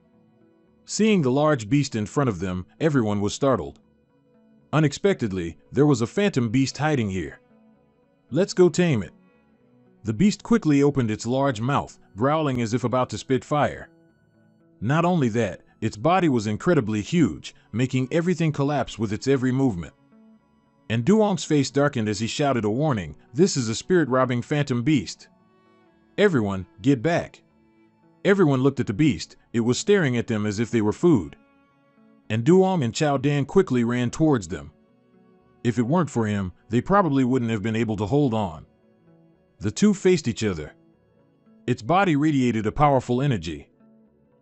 Speaker 1: Seeing the large beast in front of them, everyone was startled. Unexpectedly, there was a phantom beast hiding here. Let's go tame it. The beast quickly opened its large mouth, growling as if about to spit fire. Not only that, its body was incredibly huge, making everything collapse with its every movement. And Duong's face darkened as he shouted a warning, this is a spirit-robbing phantom beast. Everyone, get back. Everyone looked at the beast, it was staring at them as if they were food. And Duong and Chow Dan quickly ran towards them. If it weren't for him, they probably wouldn't have been able to hold on. The two faced each other. Its body radiated a powerful energy.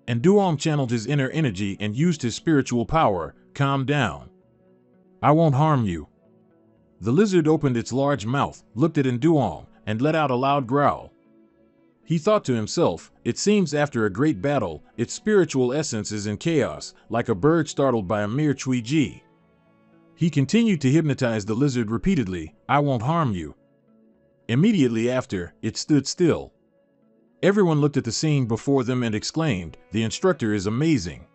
Speaker 1: And Duong channeled his inner energy and used his spiritual power. Calm down. I won't harm you. The lizard opened its large mouth, looked at Duong, and let out a loud growl. He thought to himself, it seems after a great battle, its spiritual essence is in chaos, like a bird startled by a mere chui ji. He continued to hypnotize the lizard repeatedly, I won't harm you. Immediately after, it stood still. Everyone looked at the scene before them and exclaimed, the instructor is amazing.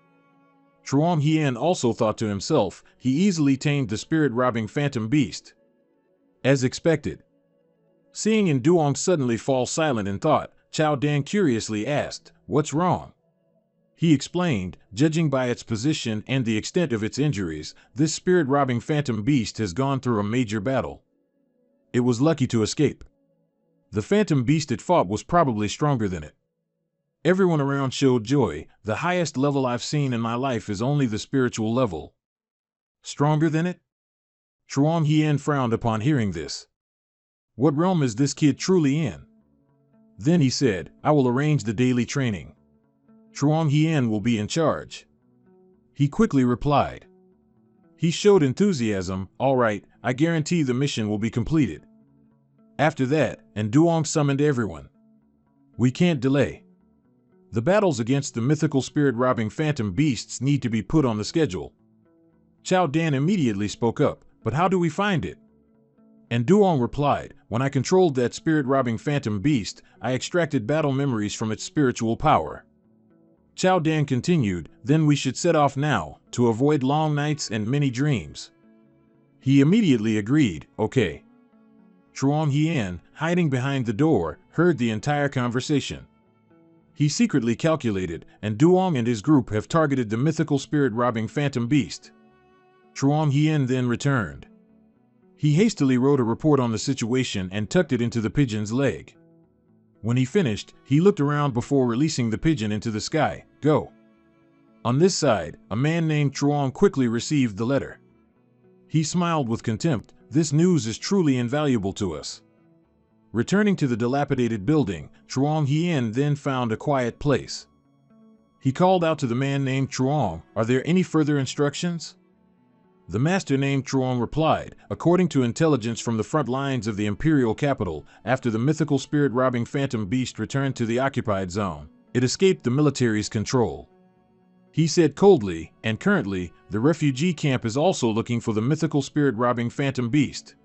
Speaker 1: Truong Hien also thought to himself, he easily tamed the spirit-robbing phantom beast. As expected. Seeing Duong suddenly fall silent in thought, Chow Dan curiously asked, what's wrong? He explained, judging by its position and the extent of its injuries, this spirit-robbing phantom beast has gone through a major battle. It was lucky to escape. The phantom beast it fought was probably stronger than it. Everyone around showed joy. The highest level I've seen in my life is only the spiritual level. Stronger than it? Truong Hien frowned upon hearing this. What realm is this kid truly in? Then he said, I will arrange the daily training. Truong Hien will be in charge. He quickly replied. He showed enthusiasm, all right, I guarantee the mission will be completed. After that, Duong summoned everyone. We can't delay. The battles against the mythical spirit-robbing phantom beasts need to be put on the schedule. Chow Dan immediately spoke up, but how do we find it? And Duong replied, when I controlled that spirit-robbing phantom beast, I extracted battle memories from its spiritual power. Chow Dan continued, then we should set off now, to avoid long nights and many dreams. He immediately agreed, okay. Truong Hien, hiding behind the door, heard the entire conversation. He secretly calculated, and Duong and his group have targeted the mythical spirit-robbing phantom beast. Truong Hien then returned. He hastily wrote a report on the situation and tucked it into the pigeon's leg. When he finished, he looked around before releasing the pigeon into the sky. Go. On this side, a man named Truong quickly received the letter. He smiled with contempt. This news is truly invaluable to us. Returning to the dilapidated building, Truong Hien then found a quiet place. He called out to the man named Truong, are there any further instructions? The master named Truong replied, according to intelligence from the front lines of the imperial capital, after the mythical spirit-robbing phantom beast returned to the occupied zone, it escaped the military's control. He said coldly, and currently, the refugee camp is also looking for the mythical spirit-robbing phantom beast.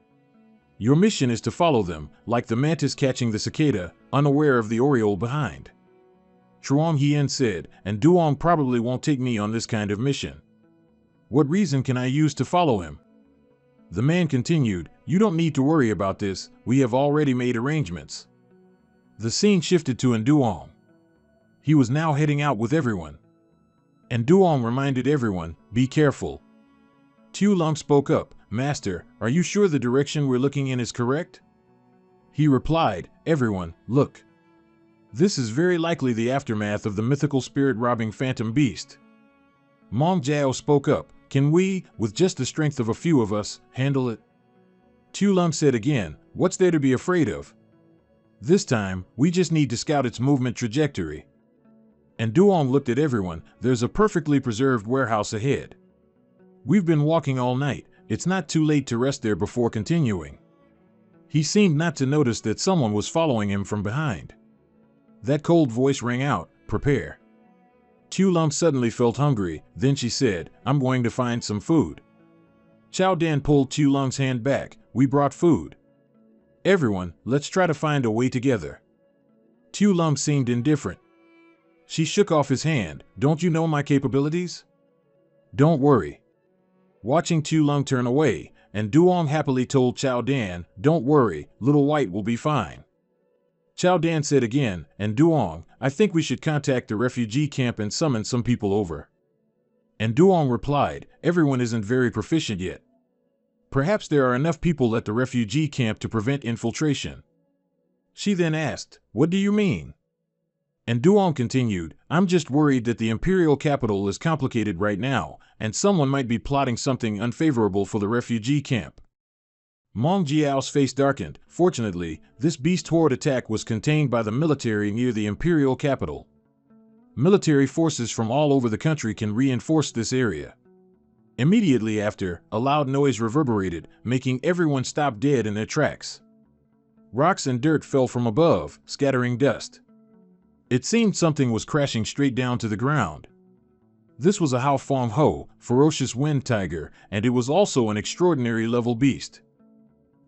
Speaker 1: Your mission is to follow them, like the mantis catching the cicada, unaware of the oriole behind. Truong Hien said, and Duong probably won't take me on this kind of mission. What reason can I use to follow him? The man continued, you don't need to worry about this, we have already made arrangements. The scene shifted to Duong. He was now heading out with everyone. And Duong reminded everyone, be careful. Tu Long spoke up, Master, are you sure the direction we're looking in is correct? He replied, everyone, look. This is very likely the aftermath of the mythical spirit-robbing phantom beast. Mong Jiao spoke up, can we, with just the strength of a few of us, handle it? Tu Long said again, what's there to be afraid of? This time, we just need to scout its movement trajectory. And Duong looked at everyone. There's a perfectly preserved warehouse ahead. We've been walking all night. It's not too late to rest there before continuing. He seemed not to notice that someone was following him from behind. That cold voice rang out, "Prepare." Tu Lum suddenly felt hungry, then she said, "I'm going to find some food." Chao Dan pulled Tu Lung's hand back. "We brought food. Everyone, let's try to find a way together." Tu Lum seemed indifferent. She shook off his hand. "Don't you know my capabilities? Don't worry." Watching Tu Lung turn away, and Duong happily told Chao Dan, "Don't worry, Little White will be fine." Chao Dan said again, "And Duong, I think we should contact the refugee camp and summon some people over." And Duong replied, "Everyone isn't very proficient yet. Perhaps there are enough people at the refugee camp to prevent infiltration." She then asked, "What do you mean?" And Duong continued, "I'm just worried that the imperial capital is complicated right now, and someone might be plotting something unfavorable for the refugee camp." Mong Jiao's face darkened. Fortunately, this beast horde attack was contained by the military near the imperial capital. Military forces from all over the country can reinforce this area. Immediately after, a loud noise reverberated, making everyone stop dead in their tracks. Rocks and dirt fell from above, scattering dust. It seemed something was crashing straight down to the ground. This was a Hao Fong Ho, ferocious wind tiger, and it was also an extraordinary level beast.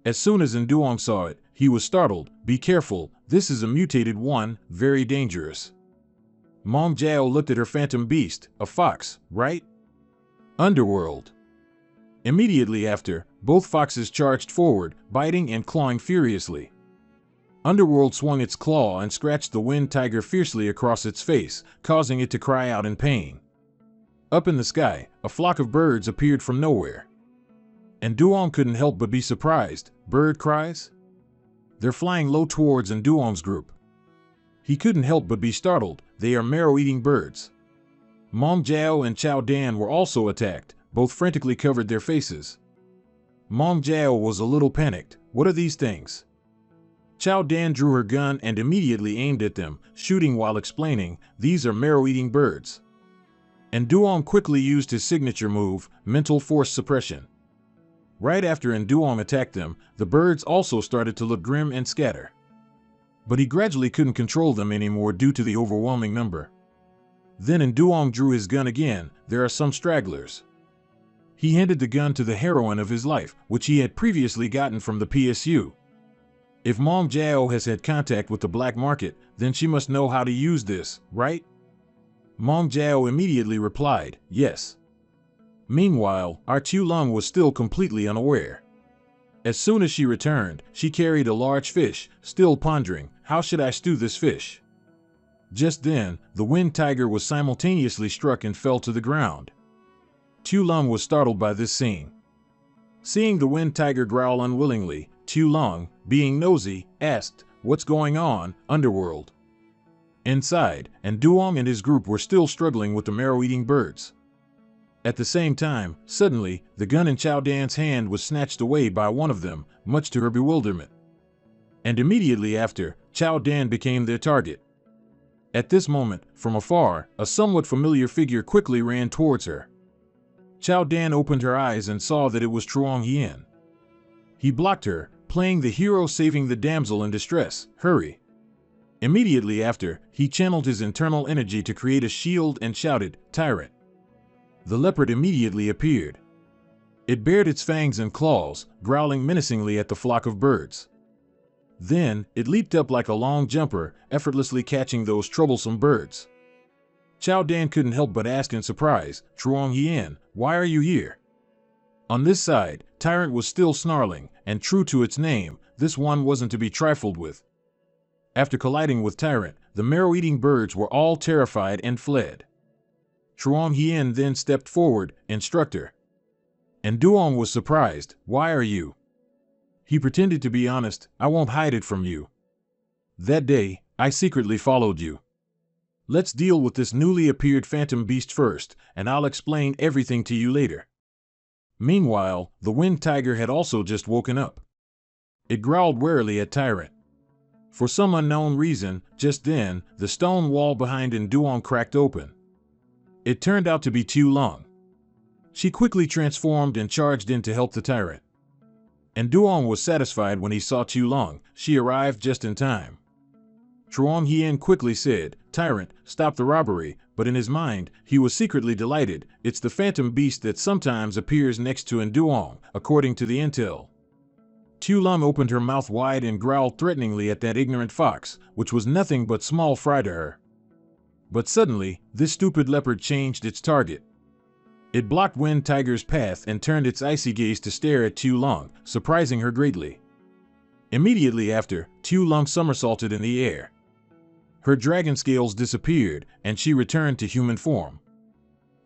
Speaker 1: As soon as Nduong saw it, he was startled. "Be careful, this is a mutated one, very dangerous." Mong Jiao looked at her phantom beast, "A fox, right?" Underworld. Immediately after, both foxes charged forward, biting and clawing furiously. Underworld swung its claw and scratched the wind tiger fiercely across its face, causing it to cry out in pain. Up in the sky, a flock of birds appeared from nowhere. And Duong couldn't help but be surprised. Bird cries? They're flying low towards Nduong's group. He couldn't help but be startled. They are marrow-eating birds. Mong Jiao and Chao Dan were also attacked. Both frantically covered their faces. Mong Jiao was a little panicked. "What are these things?" Chao Dan drew her gun and immediately aimed at them, shooting while explaining, "These are marrow-eating birds." And Duong quickly used his signature move, mental force suppression. Right after Nduong attacked them, the birds also started to look grim and scatter. But he gradually couldn't control them anymore due to the overwhelming number. Then Nduong drew his gun again. "There are some stragglers." He handed the gun to the heroine of his life, which he had previously gotten from the PSU. If Mong Jiao has had contact with the black market, then she must know how to use this, right? Mong Jiao immediately replied, "Yes." Meanwhile, our Tu Lung was still completely unaware. As soon as she returned, she carried a large fish, still pondering, "How should I stew this fish?" Just then, the wind tiger was simultaneously struck and fell to the ground. Tu Lung was startled by this scene. Seeing the wind tiger growl unwillingly, Tu Lung, being nosy, asked, "What's going on, Underworld?" Inside, and Duong and his group were still struggling with the marrow-eating birds. At the same time, suddenly, the gun in Chao Dan's hand was snatched away by one of them, much to her bewilderment. And immediately after, Chao Dan became their target. At this moment, from afar, a somewhat familiar figure quickly ran towards her. Chao Dan opened her eyes and saw that it was Truong Hien. He blocked her, playing the hero saving the damsel in distress. "Hurry." Immediately after, he channeled his internal energy to create a shield and shouted, "Tyrant." The leopard immediately appeared. It bared its fangs and claws, growling menacingly at the flock of birds. Then, it leaped up like a long jumper, effortlessly catching those troublesome birds. Chao Dan couldn't help but ask in surprise, "Truong Hien, why are you here?" On this side, Tyrant was still snarling, and true to its name, this one wasn't to be trifled with. After colliding with Tyrant, the marrow-eating birds were all terrified and fled. Truong Hien then stepped forward, "Instructor." And Duong was surprised, "Why are you?" He pretended to be honest, "I won't hide it from you. That day, I secretly followed you. Let's deal with this newly appeared phantom beast first, and I'll explain everything to you later." Meanwhile, the wind tiger had also just woken up. It growled warily at Tyrant. For some unknown reason, just then, the stone wall behind Duong cracked open. It turned out to be Tu Lung. She quickly transformed and charged in to help the tyrant. Duong was satisfied when he saw Tu Lung. She arrived just in time. Truong Hien quickly said, "Tyrant, stop the robbery," but in his mind, he was secretly delighted. It's the phantom beast that sometimes appears next to Duong, according to the intel. Tu Lung opened her mouth wide and growled threateningly at that ignorant fox, which was nothing but small fry to her. But suddenly, this stupid leopard changed its target. It blocked Wind Tiger's path and turned its icy gaze to stare at Tu Lung, surprising her greatly. Immediately after, Tu Lung somersaulted in the air. Her dragon scales disappeared, and she returned to human form.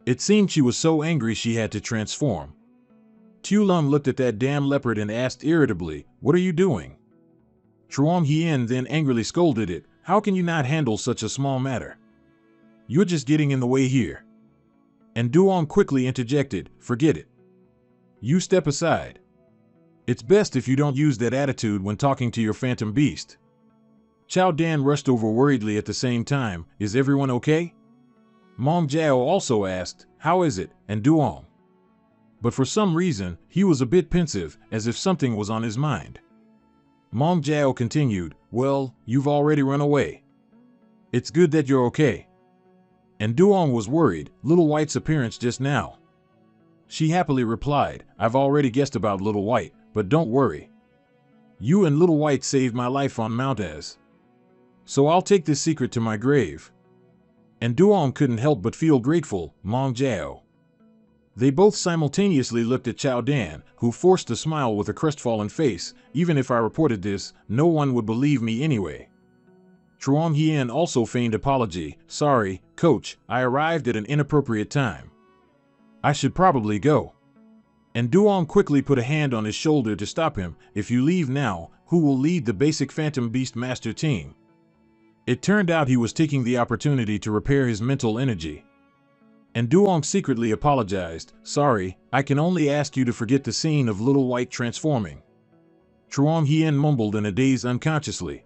Speaker 1: It seemed she was so angry she had to transform. Tu Lung looked at that damn leopard and asked irritably, "What are you doing?" Truong Hien then angrily scolded it, "How can you not handle such a small matter? You're just getting in the way here." Duong quickly interjected, "Forget it. You step aside. It's best if you don't use that attitude when talking to your phantom beast." Chao Dan rushed over worriedly at the same time, "Is everyone okay?" Mong Jiao also asked, "How is it?" Duong. But for some reason, he was a bit pensive, as if something was on his mind. Mong Jiao continued, "Well, you've already run away. It's good that you're okay." Duong was worried, Little White's appearance just now. She happily replied, "I've already guessed about Little White, but don't worry. You and Little White saved my life on Mount Az. So I'll take this secret to my grave." Duong couldn't help but feel grateful, Mong Jiao. They both simultaneously looked at Chao Dan, who forced a smile with a crestfallen face. "Even if I reported this, no one would believe me anyway." Truong Hien also feigned apology, "Sorry, coach, I arrived at an inappropriate time. I should probably go." Duong quickly put a hand on his shoulder to stop him. "If you leave now, who will lead the basic Phantom Beast Master team?" It turned out he was taking the opportunity to repair his mental energy. Duong secretly apologized, "Sorry, I can only ask you to forget the scene of Little White transforming." Truong Hien mumbled in a daze unconsciously.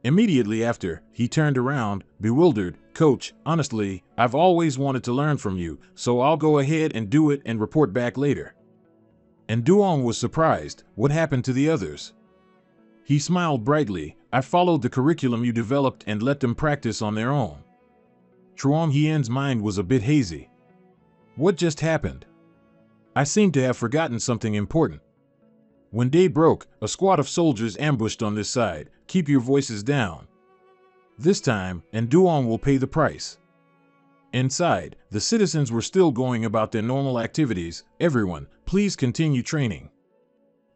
Speaker 1: Immediately after, he turned around, bewildered, "Coach, honestly, I've always wanted to learn from you, so I'll go ahead and do it and report back later." Duong was surprised, "What happened to the others?" He smiled brightly, "I followed the curriculum you developed and let them practice on their own." Truong Hien's mind was a bit hazy. What just happened? I seem to have forgotten something important. When day broke, a squad of soldiers ambushed on this side. "Keep your voices down. This time, Duong will pay the price." Inside, the citizens were still going about their normal activities. "Everyone, please continue training.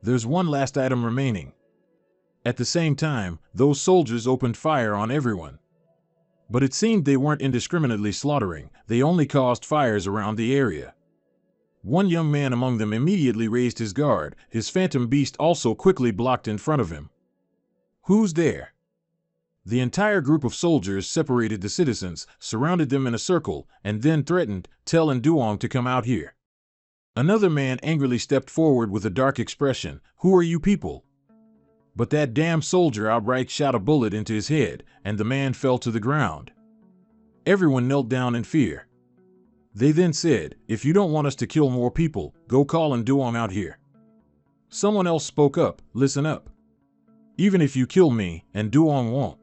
Speaker 1: There's one last item remaining." At the same time, those soldiers opened fire on everyone. But it seemed they weren't indiscriminately slaughtering, they only caused fires around the area. One young man among them immediately raised his guard, his phantom beast also quickly blocked in front of him. "Who's there?" The entire group of soldiers separated the citizens, surrounded them in a circle, and then threatened, "Tell Duong to come out here." Another man angrily stepped forward with a dark expression, "Who are you people?" But that damn soldier outright shot a bullet into his head, and the man fell to the ground. Everyone knelt down in fear. They then said, "If you don't want us to kill more people, go call Duong out here." Someone else spoke up, "Listen up. Even if you kill me, Duong won't."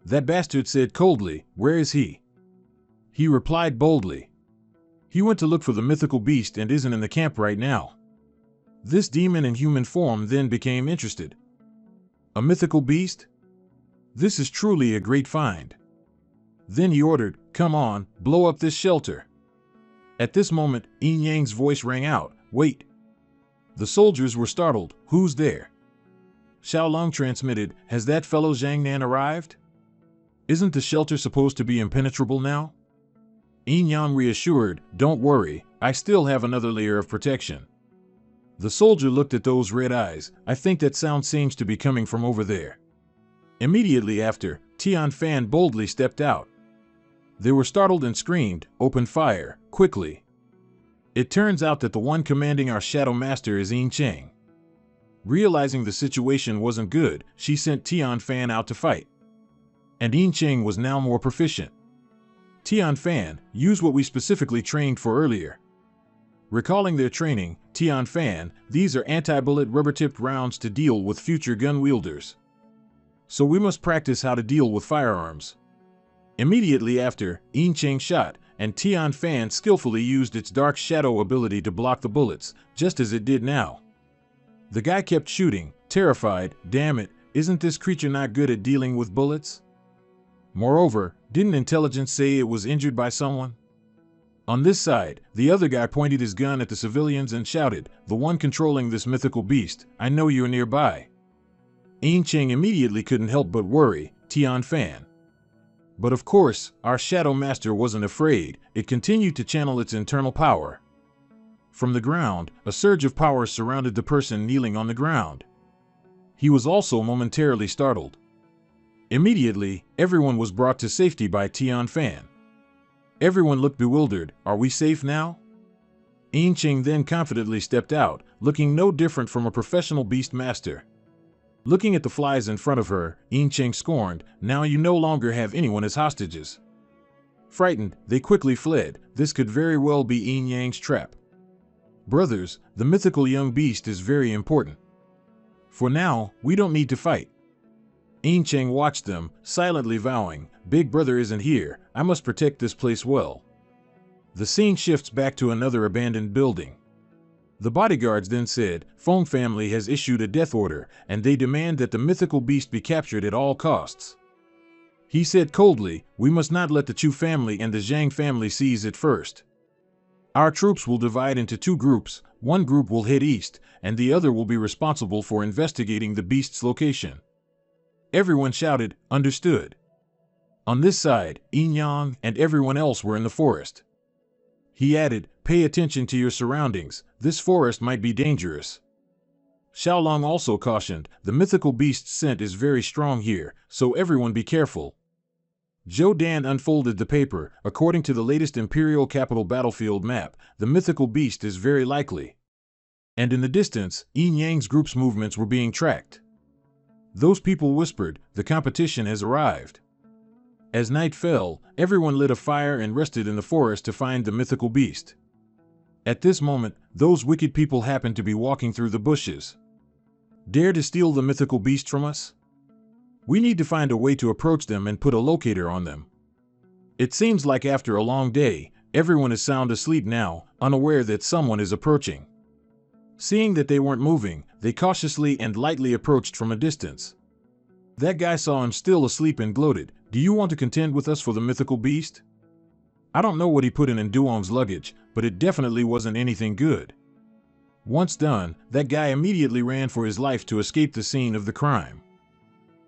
Speaker 1: That bastard said coldly, "Where is he?" He replied boldly, "He went to look for the mythical beast and isn't in the camp right now." This demon in human form then became interested. "A mythical beast? This is truly a great find." Then he ordered, "Come on, blow up this shelter." At this moment, Yin Yang's voice rang out, "Wait." The soldiers were startled, "Who's there?" Xiao Long transmitted, "Has that fellow Zhang Nan arrived? Isn't the shelter supposed to be impenetrable now?" Yin Yang reassured, "Don't worry, I still have another layer of protection." The soldier looked at those red eyes. "I think that sound seems to be coming from over there." Immediately after, Tian Fan boldly stepped out. They were startled and screamed, "Open fire, quickly." It turns out that the one commanding our Shadow Master is Yin Cheng. Realizing the situation wasn't good, she sent Tian Fan out to fight. And Yin Cheng was now more proficient. Tian Fan, use what we specifically trained for earlier. Recalling their training, Tian Fan, these are anti-bullet rubber-tipped rounds to deal with future gun wielders. So we must practice how to deal with firearms. Immediately after, Yin Cheng shot, and Tian Fan skillfully used its dark shadow ability to block the bullets, just as it did now. The guy kept shooting, terrified. Damn it, isn't this creature not good at dealing with bullets? Moreover, didn't intelligence say it was injured by someone? On this side, the other guy pointed his gun at the civilians and shouted, "The one controlling this mythical beast, I know you're nearby." Yin Cheng immediately couldn't help but worry, Tian Fan. But of course, our Shadow Master wasn't afraid. It continued to channel its internal power. From the ground, a surge of power surrounded the person kneeling on the ground. He was also momentarily startled. Immediately, everyone was brought to safety by Tian Fan. Everyone looked bewildered. Are we safe now? Yin Cheng then confidently stepped out, looking no different from a professional beast master. Looking at the flies in front of her, Yin Cheng scorned, "Now you no longer have anyone as hostages." Frightened, they quickly fled. This could very well be Yin Yang's trap. Brothers, the mythical young beast is very important. For now, we don't need to fight. Yin Cheng watched them, silently vowing, "Big brother isn't here, I must protect this place well." The scene shifts back to another abandoned building. The bodyguards then said, "Feng family has issued a death order, and they demand that the mythical beast be captured at all costs." He said coldly, "We must not let the Chu family and the Zhang family seize it first. Our troops will divide into two groups. One group will head east, and the other will be responsible for investigating the beast's location." Everyone shouted, "Understood." On this side, Yin Yang and everyone else were in the forest. He added, "Pay attention to your surroundings, this forest might be dangerous." Xiaolong also cautioned, "The mythical beast's scent is very strong here, so everyone be careful." Zhou Dan unfolded the paper. According to the latest Imperial Capital battlefield map, the mythical beast is very likely. And in the distance, Yin Yang's group's movements were being tracked. Those people whispered, "The competition has arrived." As night fell, everyone lit a fire and rested in the forest to find the mythical beast. At this moment, those wicked people happened to be walking through the bushes. Dare to steal the mythical beast from us? We need to find a way to approach them and put a locator on them. It seems like after a long day, everyone is sound asleep now, unaware that someone is approaching. Seeing that they weren't moving, they cautiously and lightly approached from a distance. That guy saw him still asleep and gloated, "Do you want to contend with us for the mythical beast?" I don't know what he put in Duong's luggage, but it definitely wasn't anything good. Once done, that guy immediately ran for his life to escape the scene of the crime.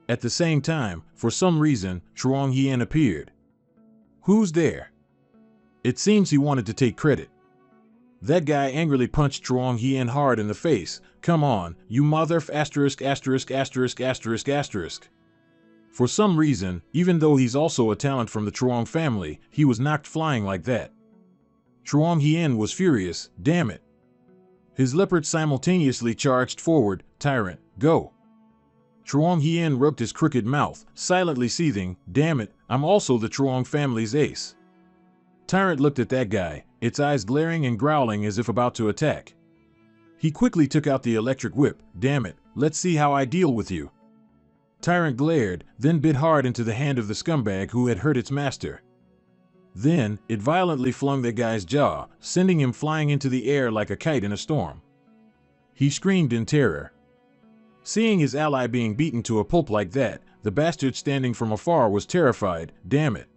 Speaker 1: At the same time, for some reason, Chuang Hien appeared. "Who's there?" It seems he wanted to take credit. That guy angrily punched Chuang Hien hard in the face. "Come on, you mother f***************. For some reason, even though he's also a talent from the Chuang family, he was knocked flying like that. Chuang Hien was furious. "Damn it." His leopard simultaneously charged forward. "Tyrant, go." Chuang Hien rubbed his crooked mouth, silently seething. "Damn it, I'm also the Chuang family's ace." Tyrant looked at that guy, its eyes glaring and growling as if about to attack. He quickly took out the electric whip. "Damn it, let's see how I deal with you." Tyrant glared, then bit hard into the hand of the scumbag who had hurt its master. Then, it violently flung that guy's jaw, sending him flying into the air like a kite in a storm. He screamed in terror. Seeing his ally being beaten to a pulp like that, the bastard standing from afar was terrified. "Damn it."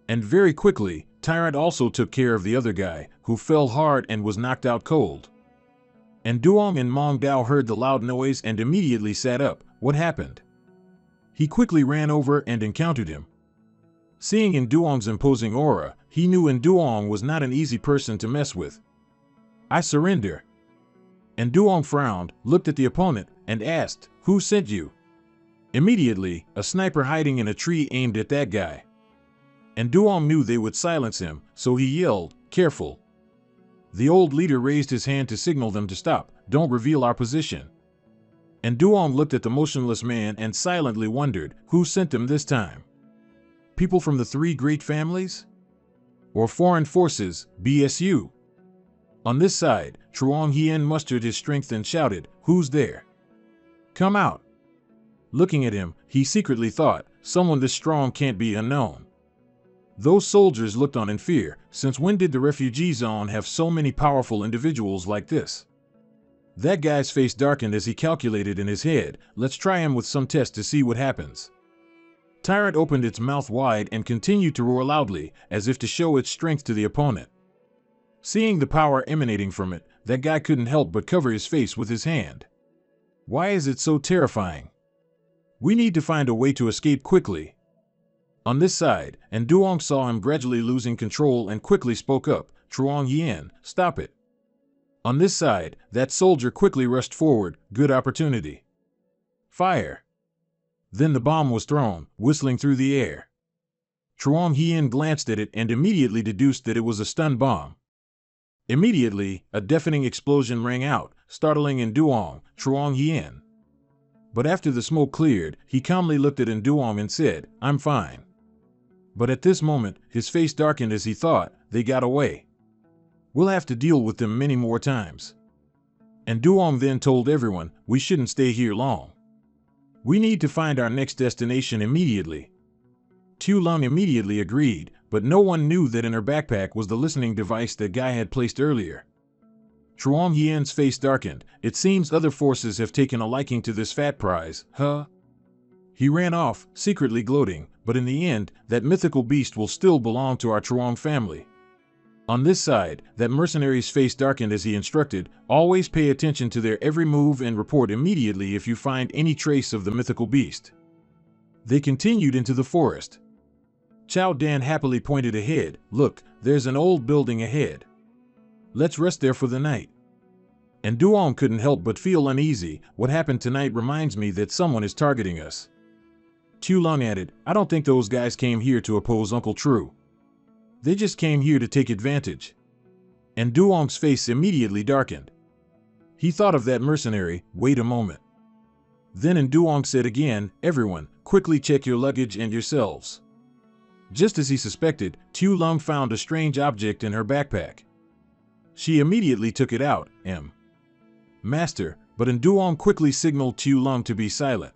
Speaker 1: And very quickly, Tyrant also took care of the other guy, who fell hard and was knocked out cold. And Duong and Mong Dao heard the loud noise and immediately sat up. What happened? He quickly ran over and encountered him. Seeing in Duong's imposing aura, he knew in Duong was not an easy person to mess with. "I surrender." And Duong frowned, looked at the opponent, and asked, "Who sent you?" Immediately, a sniper hiding in a tree aimed at that guy. And Duong knew they would silence him, so he yelled, "Careful." The old leader raised his hand to signal them to stop. "Don't reveal our position." And Duong looked at the motionless man and silently wondered, who sent him this time? People from the three great families? Or foreign forces, BSU? On this side, Truong Hien mustered his strength and shouted, "Who's there? Come out!" Looking at him, he secretly thought, someone this strong can't be unknown. Those soldiers looked on in fear. Since when did the refugee zone have so many powerful individuals like this? That guy's face darkened as he calculated in his head, let's try him with some test to see what happens. Tyrant opened its mouth wide and continued to roar loudly, as if to show its strength to the opponent. Seeing the power emanating from it, that guy couldn't help but cover his face with his hand. Why is it so terrifying? We need to find a way to escape quickly. On this side, and Duong saw him gradually losing control and quickly spoke up, "Truong Hien, stop it." On this side, that soldier quickly rushed forward, good opportunity. Fire. Then the bomb was thrown, whistling through the air. Truong Hien glanced at it and immediately deduced that it was a stun bomb. Immediately, a deafening explosion rang out, startling Duong, Truong Hien. But after the smoke cleared, he calmly looked at Duong and said, "I'm fine." But at this moment, his face darkened as he thought, they got away. We'll have to deal with them many more times. And Duong then told everyone, we shouldn't stay here long. We need to find our next destination immediately. Tu Lung immediately agreed, but no one knew that in her backpack was the listening device that Guy had placed earlier. Truong Hien's face darkened. It seems other forces have taken a liking to this fat prize, huh? He ran off, secretly gloating, but in the end, that mythical beast will still belong to our Truong family. On this side, that mercenary's face darkened as he instructed, always pay attention to their every move and report immediately if you find any trace of the mythical beast. They continued into the forest. Chao Dan happily pointed ahead, look, there's an old building ahead. Let's rest there for the night. And Duong couldn't help but feel uneasy, what happened tonight reminds me that someone is targeting us. Tu Lung added, I don't think those guys came here to oppose Uncle True. They just came here to take advantage. And Duong's face immediately darkened. He thought of that mercenary, wait a moment. Then Duong said again, everyone, quickly check your luggage and yourselves. Just as he suspected, Tu Lung found a strange object in her backpack. She immediately took it out, Master, but Duong quickly signaled Tu Lung to be silent.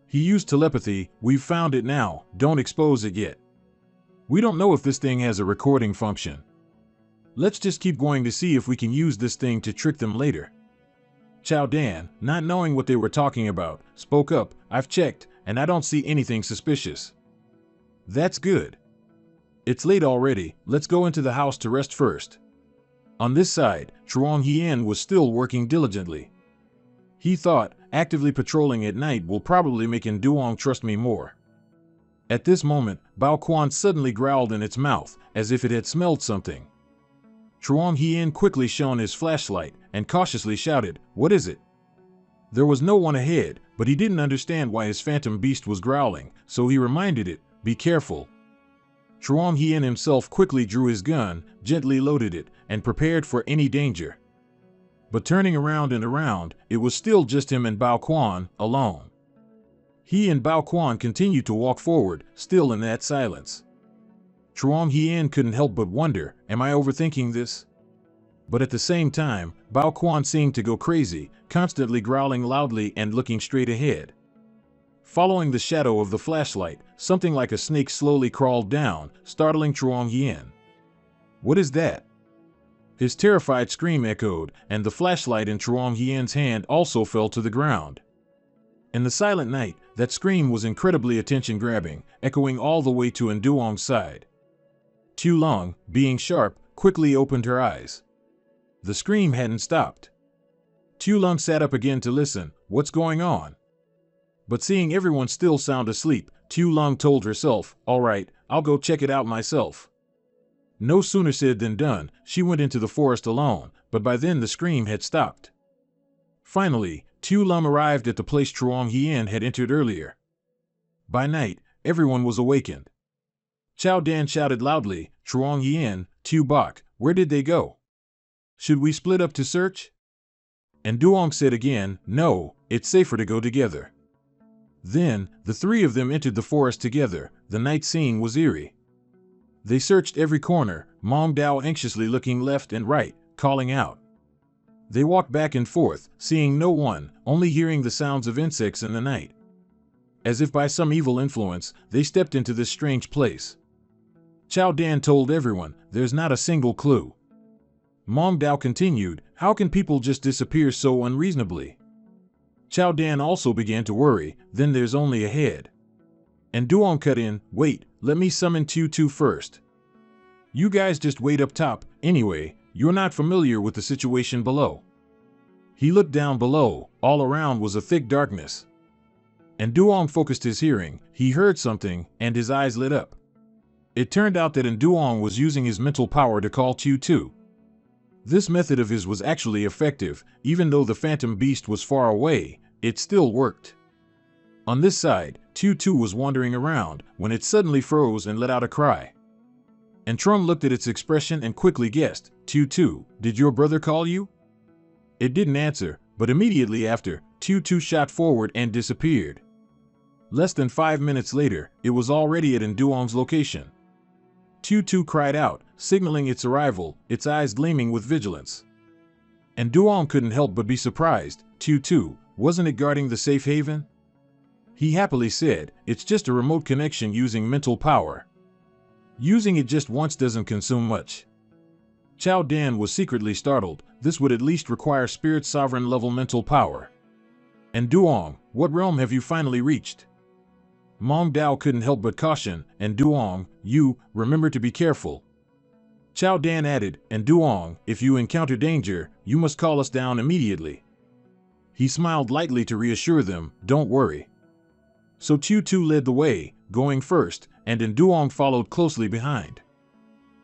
Speaker 1: He used telepathy, we've found it now, don't expose it yet. We don't know if this thing has a recording function. Let's just keep going to see if we can use this thing to trick them later. Chao Dan, not knowing what they were talking about, spoke up, I've checked, and I don't see anything suspicious. That's good. It's late already, let's go into the house to rest first. On this side, Truong Hien was still working diligently. He thought, actively patrolling at night will probably make Duong trust me more. At this moment, Bao Quan suddenly growled in its mouth, as if it had smelled something. Truong Hien quickly shone his flashlight, and cautiously shouted, what is it? There was no one ahead, but he didn't understand why his phantom beast was growling, so he reminded it, be careful. Truong Hien himself quickly drew his gun, gently loaded it, and prepared for any danger. But turning around and around, it was still just him and Bao Quan, alone. He and Bao Quan continued to walk forward, still in that silence. Truong Hien couldn't help but wonder, am I overthinking this? But at the same time, Bao Quan seemed to go crazy, constantly growling loudly and looking straight ahead. Following the shadow of the flashlight, something like a snake slowly crawled down, startling Truong Hien. What is that? His terrified scream echoed, and the flashlight in Truong Hien's hand also fell to the ground. In the silent night, that scream was incredibly attention-grabbing, echoing all the way to Duong's side. Tu Lung, being sharp, quickly opened her eyes. The scream hadn't stopped. Tu Lung sat up again to listen, what's going on? But seeing everyone still sound asleep, Tu Lung told herself, all right, I'll go check it out myself. No sooner said than done, she went into the forest alone, but by then the scream had stopped. Finally, Tu Lung arrived at the place Truong Hien had entered earlier. By night, everyone was awakened. Chao Dan shouted loudly, Truong Hien, Tu Bok, where did they go? Should we split up to search? And Duong said again, no, it's safer to go together. Then, the three of them entered the forest together. The night scene was eerie. They searched every corner, Mong Dao anxiously looking left and right, calling out. They walked back and forth, seeing no one, only hearing the sounds of insects in the night. As if by some evil influence, they stepped into this strange place. Chao Dan told everyone, there's not a single clue. Mong Dao continued, how can people just disappear so unreasonably? Chao Dan also began to worry, then there's only a head. And Duong cut in, wait, let me summon Tu first. You guys just wait up top, anyway, you're not familiar with the situation below. He looked down below, all around was a thick darkness. And Duong focused his hearing, he heard something, and his eyes lit up. It turned out that Duong was using his mental power to call Tu. This method of his was actually effective, even though the phantom beast was far away, it still worked. On this side, Tu was wandering around, when it suddenly froze and let out a cry. And Trum looked at its expression and quickly guessed, Tu, did your brother call you? It didn't answer, but immediately after, Tu shot forward and disappeared. Less than 5 minutes later, it was already at Duong's location. Tu cried out, signaling its arrival, its eyes gleaming with vigilance. And Duong couldn't help but be surprised. Tu, wasn't it guarding the safe haven? He happily said, it's just a remote connection using mental power. Using it just once doesn't consume much. Chao Dan was secretly startled, this would at least require spirit sovereign level mental power. And Duong, what realm have you finally reached? Mong Dao couldn't help but caution, and Duong, you, remember to be careful. Chao Dan added, and Duong, if you encounter danger, you must call us down immediately. He smiled lightly to reassure them, don't worry. So Tu led the way, going first, and Duong followed closely behind.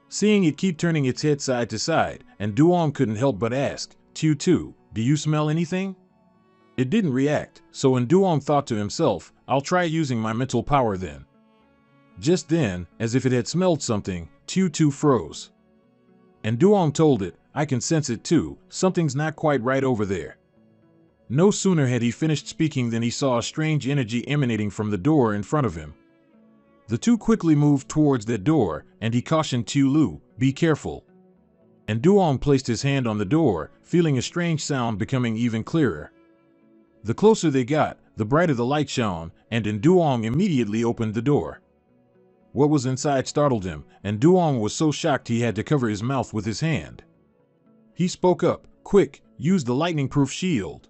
Speaker 1: Seeing it keep turning its head side to side, and Duong couldn't help but ask, Tu, do you smell anything? It didn't react, so Duong thought to himself, I'll try using my mental power then. Just then, as if it had smelled something, Tu froze. And Duong told it, I can sense it too, something's not quite right over there. No sooner had he finished speaking than he saw a strange energy emanating from the door in front of him. The two quickly moved towards that door, and he cautioned Tu Lu, be careful. And Duong placed his hand on the door, feeling a strange sound becoming even clearer. The closer they got, the brighter the light shone, and Duong immediately opened the door. What was inside startled him, and Duong was so shocked he had to cover his mouth with his hand. He spoke up, quick, use the lightning-proof shield.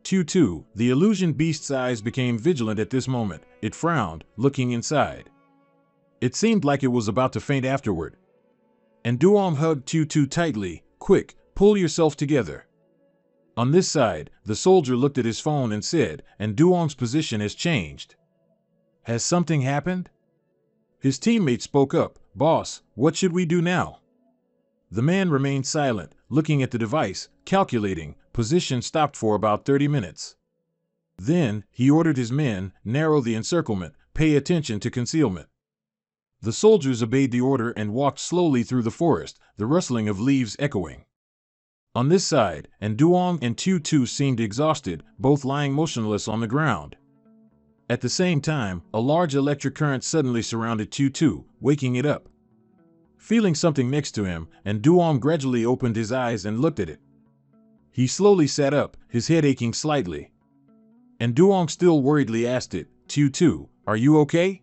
Speaker 1: Tu, the illusion beast's eyes became vigilant at this moment. It frowned, looking inside. It seemed like it was about to faint afterward. And Duong hugged Tu tightly, quick, pull yourself together. On this side, the soldier looked at his phone and said, and Duong's position has changed. Has something happened? His teammate spoke up, boss, what should we do now? The man remained silent, looking at the device, calculating, position stopped for about 30 minutes. Then, he ordered his men, narrow the encirclement, pay attention to concealment. The soldiers obeyed the order and walked slowly through the forest, the rustling of leaves echoing. On this side, Duong and Tu seemed exhausted, both lying motionless on the ground. At the same time, a large electric current suddenly surrounded Tu, waking it up. Feeling something next to him, Duong gradually opened his eyes and looked at it. He slowly sat up, his head aching slightly. And Duong still worriedly asked it, Tu, are you okay?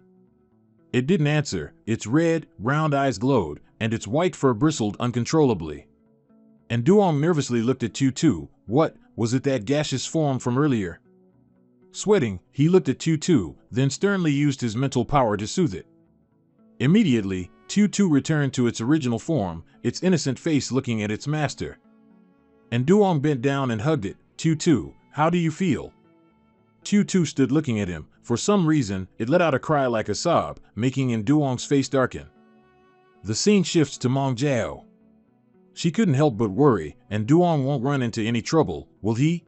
Speaker 1: It didn't answer, its red, round eyes glowed, and its white fur bristled uncontrollably. And Duong nervously looked at Tu, what, was it that gaseous form from earlier? Sweating, he looked at Tu, then sternly used his mental power to soothe it. Immediately, Tu returned to its original form, its innocent face looking at its master. And Duong bent down and hugged it. Tu, how do you feel? Tu stood looking at him. For some reason, it let out a cry like a sob, making Duong's face darken. The scene shifts to Mong Jiao. She couldn't help but worry, and Duong won't run into any trouble, will he?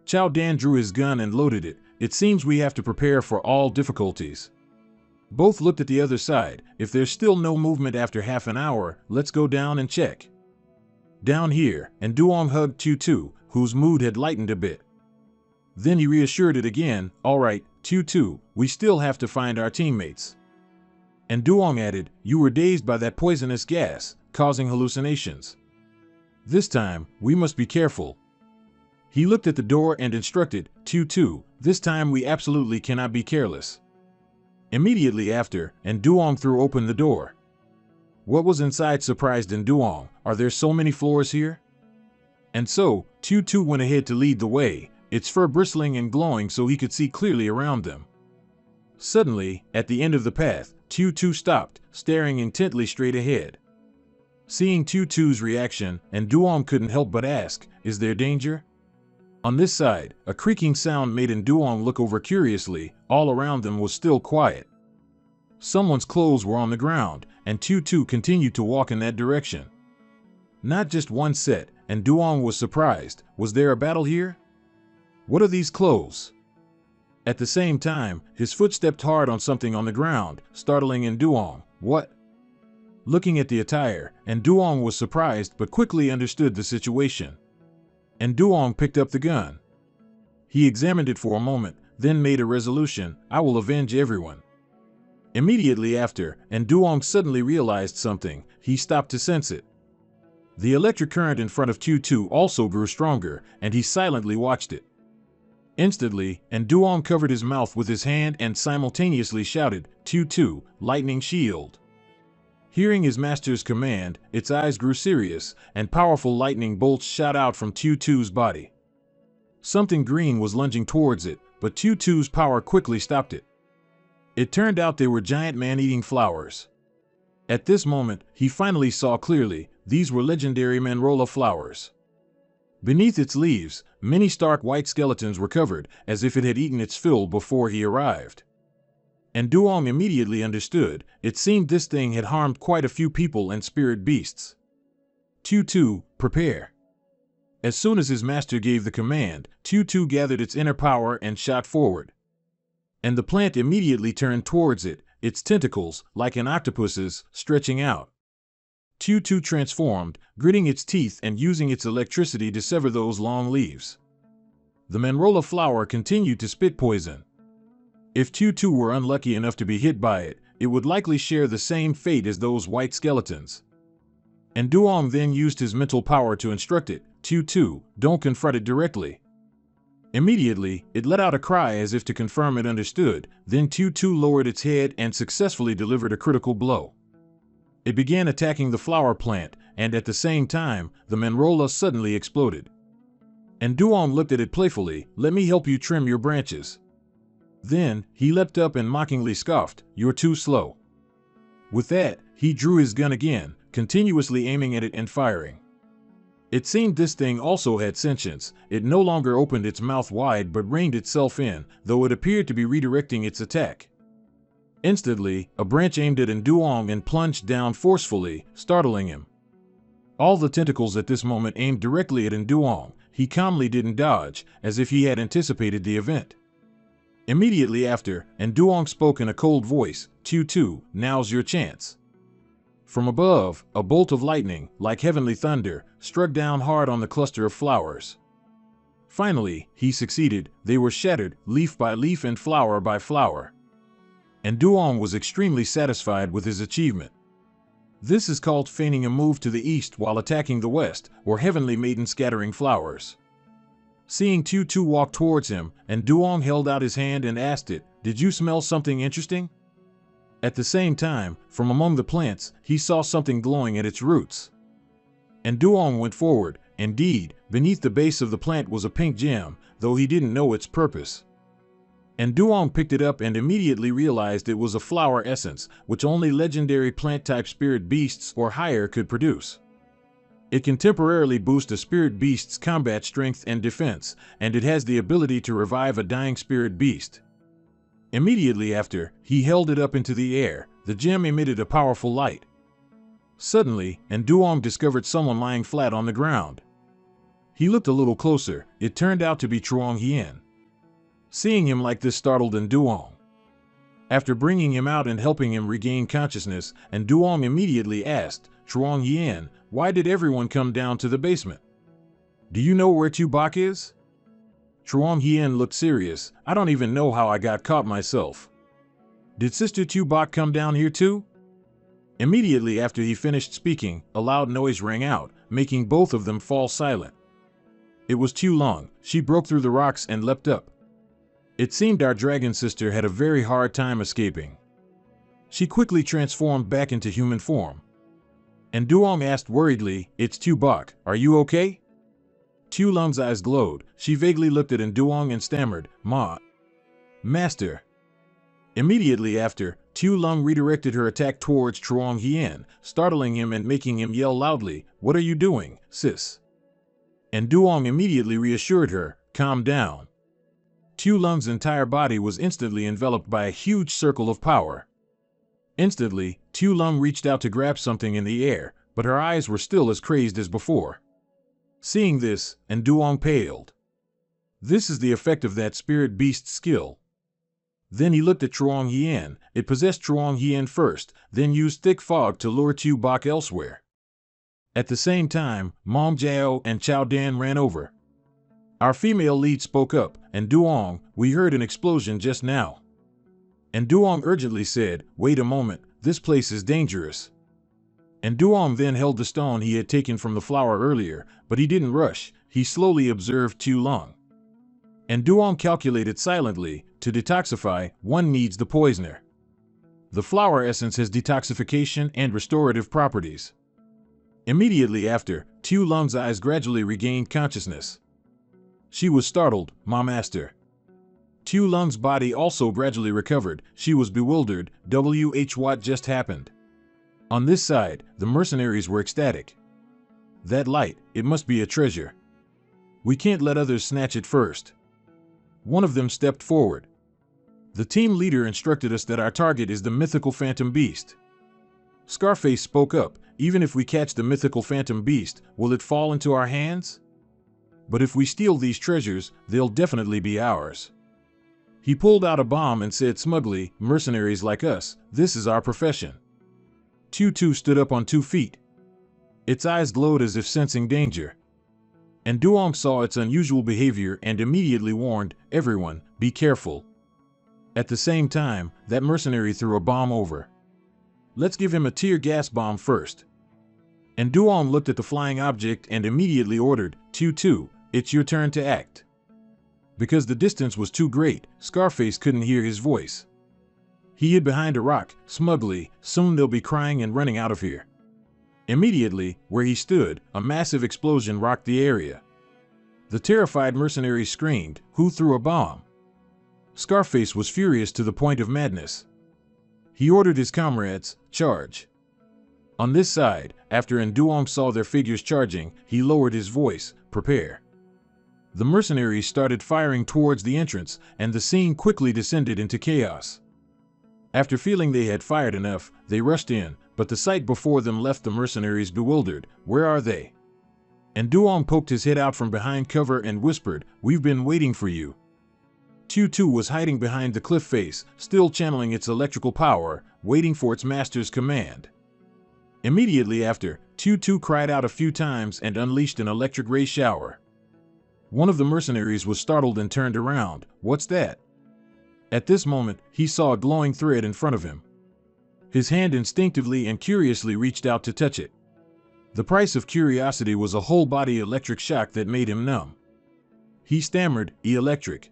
Speaker 1: Chao Dan drew his gun and loaded it. It seems we have to prepare for all difficulties. Both looked at the other side. If there's still no movement after half an hour, let's go down and check. Down here, Duong hugged Tu, whose mood had lightened a bit. Then he reassured it again, "All right, Tutu, we still have to find our teammates." And Duong added, "You were dazed by that poisonous gas, causing hallucinations. This time, we must be careful." He looked at the door and instructed, "Tutu, this time we absolutely cannot be careless." Immediately after, and Duong threw open the door. What was inside surprised Duong. "Are there so many floors here?" And so, Tutu went ahead to lead the way, its fur bristling and glowing so he could see clearly around them. Suddenly, at the end of the path, Tutu stopped, staring intently straight ahead. Seeing Tutu's reaction, and Duong couldn't help but ask, "Is there danger?" On this side, a creaking sound made Duong look over curiously. All around them was still quiet. Someone's clothes were on the ground, and Tutu continued to walk in that direction. Not just one set, and Duong was surprised. Was there a battle here? What are these clothes? At the same time, his foot stepped hard on something on the ground, startling Duong. What? Looking at the attire, Duong was surprised but quickly understood the situation. Duong picked up the gun. He examined it for a moment, then made a resolution, "I will avenge everyone." Immediately after, Duong suddenly realized something. He stopped to sense it. The electric current in front of Tutu also grew stronger, and he silently watched it. Instantly, Duong covered his mouth with his hand and simultaneously shouted, "Tutu, lightning shield." Hearing his master's command, its eyes grew serious, and powerful lightning bolts shot out from Tutu's body. Something green was lunging towards it, but Tutu's power quickly stopped it. It turned out they were giant man-eating flowers. At this moment, he finally saw clearly. These were legendary Manhwa flowers. Beneath its leaves, many stark white skeletons were covered, as if it had eaten its fill before he arrived. Duong immediately understood. It seemed this thing had harmed quite a few people and spirit beasts. "Tutu, prepare." As soon as his master gave the command, Tutu gathered its inner power and shot forward. And the plant immediately turned towards it, its tentacles, like an octopus's, stretching out. Tutu transformed, gritting its teeth and using its electricity to sever those long leaves. The Manhwa flower continued to spit poison. If Tutu were unlucky enough to be hit by it, it would likely share the same fate as those white skeletons. Duong then used his mental power to instruct it, "Tutu, don't confront it directly." Immediately, it let out a cry as if to confirm it understood. Then Tutu lowered its head and successfully delivered a critical blow. It began attacking the flower plant, and at the same time, the Manhwa suddenly exploded. Duong looked at it playfully, "Let me help you trim your branches." Then, he leapt up and mockingly scoffed, "You're too slow." With that, he drew his gun again, continuously aiming at it and firing. It seemed this thing also had sentience. It no longer opened its mouth wide but reined itself in, though it appeared to be redirecting its attack. Instantly, a branch aimed at Duong and plunged down forcefully, startling him. All the tentacles at this moment aimed directly at Duong. He calmly didn't dodge, as if he had anticipated the event. Immediately after, Duong spoke in a cold voice, "Tutu, now's your chance." From above, a bolt of lightning, like heavenly thunder, struck down hard on the cluster of flowers. Finally, he succeeded. They were shattered, leaf by leaf and flower by flower. Duong was extremely satisfied with his achievement. This is called feigning a move to the east while attacking the west, or heavenly maiden scattering flowers. Seeing Tutu walk towards him, Duong held out his hand and asked it, "Did you smell something interesting?" At the same time, from among the plants, he saw something glowing at its roots. Duong went forward. Indeed, beneath the base of the plant was a pink gem, though he didn't know its purpose. Duong picked it up and immediately realized it was a flower essence, which only legendary plant-type spirit beasts or higher could produce. It can temporarily boost a spirit beast's combat strength and defense, and it has the ability to revive a dying spirit beast. Immediately after, he held it up into the air. The gem emitted a powerful light. Suddenly, Duong discovered someone lying flat on the ground. He looked a little closer. It turned out to be Truong Hien. Seeing him like this startled Duong. After bringing him out and helping him regain consciousness, Duong immediately asked, "Truong Hien, why did everyone come down to the basement?" Do you know where Tubok is? Truong Hien looked serious. I don't even know how I got caught myself. Did Sister Tubok come down here too? Immediately after he finished speaking, a loud noise rang out, making both of them fall silent. It was Tu Long. She broke through the rocks and leapt up. It seemed our dragon sister had a very hard time escaping. She quickly transformed back into human form. And Duong asked worriedly, "It's Tubok, are you okay?" Tu Long's eyes glowed. She vaguely looked at Duong and stammered, Master. Immediately after, Tu Long redirected her attack towards Truong Hien, startling him and making him yell loudly, "What are you doing, sis?" And Duong immediately reassured her, "Calm down." Tu Long's entire body was instantly enveloped by a huge circle of power. Instantly, Tu Long reached out to grab something in the air, but her eyes were still as crazed as before. Seeing this, Duong paled. This is the effect of that spirit beast skill. Then he looked at Truong Hien. It possessed Truong Hien first, then used thick fog to lure Tubok elsewhere. At the same time, Mom Jiao and Chao Dan ran over. Our female lead spoke up, and Duong, we heard an explosion just now. And Duong urgently said, "Wait a moment, this place is dangerous." And Duong then held the stone he had taken from the flower earlier, but he didn't rush. He slowly observed Tu Long. And Duong calculated silently, to detoxify, one needs the poisoner. The flower essence has detoxification and restorative properties. Immediately after, Tu Long's eyes gradually regained consciousness. She was startled, "Ma Master." Tu Long's body also gradually recovered. She was bewildered. What just happened? On this side, the mercenaries were ecstatic. That light, it must be a treasure. We can't let others snatch it first. One of them stepped forward. The team leader instructed us that our target is the mythical phantom beast. Scarface spoke up, "Even if we catch the mythical phantom beast, will it fall into our hands? But if we steal these treasures, they'll definitely be ours." He pulled out a bomb and said smugly, "Mercenaries like us, this is our profession." Tu stood up on 2 feet. Its eyes glowed as if sensing danger. And Duong saw its unusual behavior and immediately warned, "Everyone, be careful." At the same time, that mercenary threw a bomb over. "Let's give him a tear gas bomb first." And Duong looked at the flying object and immediately ordered, Tu, it's your turn to act." Because the distance was too great, Scarface couldn't hear his voice. He hid behind a rock, smugly, "Soon they'll be crying and running out of here." Immediately, where he stood, a massive explosion rocked the area. The terrified mercenary screamed, "Who threw a bomb?" Scarface was furious to the point of madness. He ordered his comrades, "Charge." On this side, after Duong saw their figures charging, he lowered his voice, "Prepare." The mercenaries started firing towards the entrance, and the scene quickly descended into chaos. After feeling they had fired enough, they rushed in, but the sight before them left the mercenaries bewildered. "Where are they?" And Duong poked his head out from behind cover and whispered, "We've been waiting for you." Tu was hiding behind the cliff face, still channeling its electrical power, waiting for its master's command. Immediately after, Tu cried out a few times and unleashed an electric ray shower. One of the mercenaries was startled and turned around. "What's that?" At this moment, he saw a glowing thread in front of him. His hand instinctively and curiously reached out to touch it. The price of curiosity was a whole-body electric shock that made him numb. He stammered, "Electric."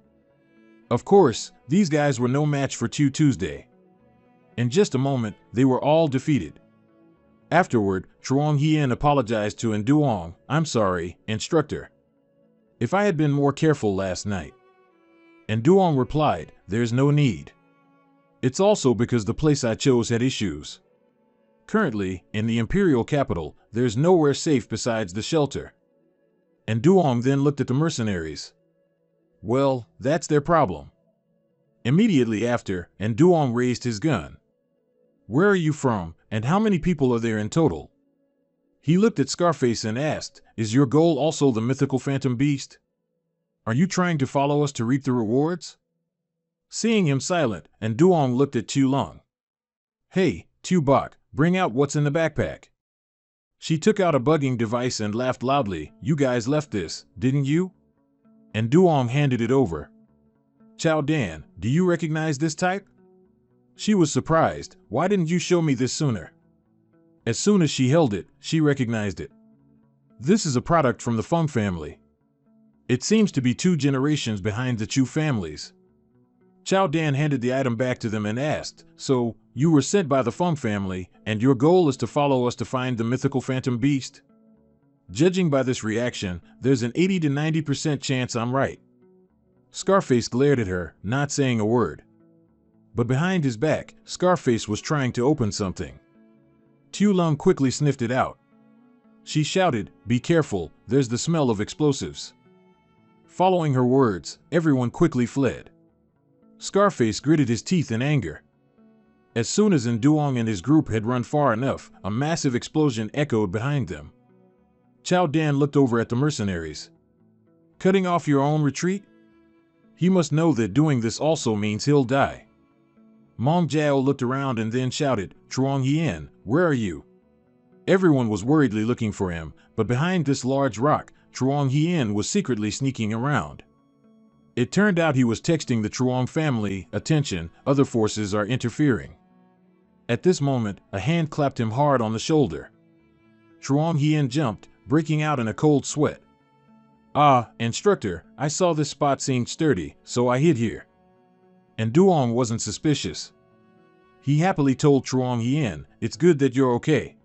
Speaker 1: Of course, these guys were no match for Tuesday. In just a moment, they were all defeated. Afterward, Truong Hien apologized to Duong, "I'm sorry, instructor. If I had been more careful last night." And Duong replied, "There's no need. It's also because the place I chose had issues. Currently, in the imperial capital, there's nowhere safe besides the shelter." And Duong then looked at the mercenaries. "Well, that's their problem." Immediately after, Duong raised his gun. "Where are you from, and how many people are there in total?" He looked at Scarface and asked, "Is your goal also the mythical phantom beast? Are you trying to follow us to reap the rewards?" Seeing him silent, Duong looked at Tu Long. "Hey, Tubok, bring out what's in the backpack." She took out a bugging device and laughed loudly. You guys left this, didn't you? And Duong handed it over. Chow Dan, do you recognize this type? She was surprised. Why didn't you show me this sooner? As soon as she held it, she recognized it. This is a product from the Feng family. It seems to be 2 generations behind the Chu families. Chow Dan handed the item back to them and asked, so, you were sent by the Feng family, and your goal is to follow us to find the mythical phantom beast? Judging by this reaction, there's an 80 to 90% chance I'm right. Scarface glared at her, not saying a word. But behind his back, Scarface was trying to open something. Tu Lung quickly sniffed it out. She shouted, be careful, there's the smell of explosives. Following her words, everyone quickly fled. Scarface gritted his teeth in anger. As soon as Nduong and his group had run far enough, a massive explosion echoed behind them. Chow Dan looked over at the mercenaries. Cutting off your own retreat? He must know that doing this also means he'll die. Mong Jiao looked around and then shouted, Truong Hien, where are you? Everyone was worriedly looking for him, but behind this large rock, Truong Hien was secretly sneaking around. It turned out he was texting the Truong family, attention, other forces are interfering. At this moment, a hand clapped him hard on the shoulder. Truong Hien jumped, breaking out in a cold sweat. Ah, instructor, I saw this spot seemed sturdy, so I hid here. And Duong wasn't suspicious. He happily told Truong Hien, it's good that you're okay.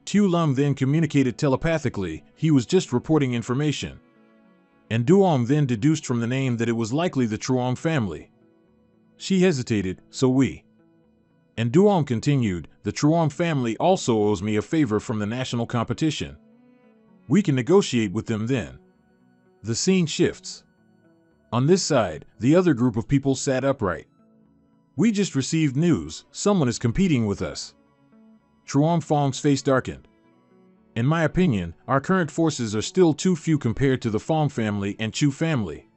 Speaker 1: Tu Lum then communicated telepathically, he was just reporting information. And Duong then deduced from the name that it was likely the Truong family. She hesitated, so we. And Duong continued, the Truong family also owes me a favor from the national competition. We can negotiate with them then. The scene shifts. On this side, the other group of people sat upright. We just received news, someone is competing with us. Truong Fong's face darkened. In my opinion, our current forces are still too few compared to the Fong family and Chu family.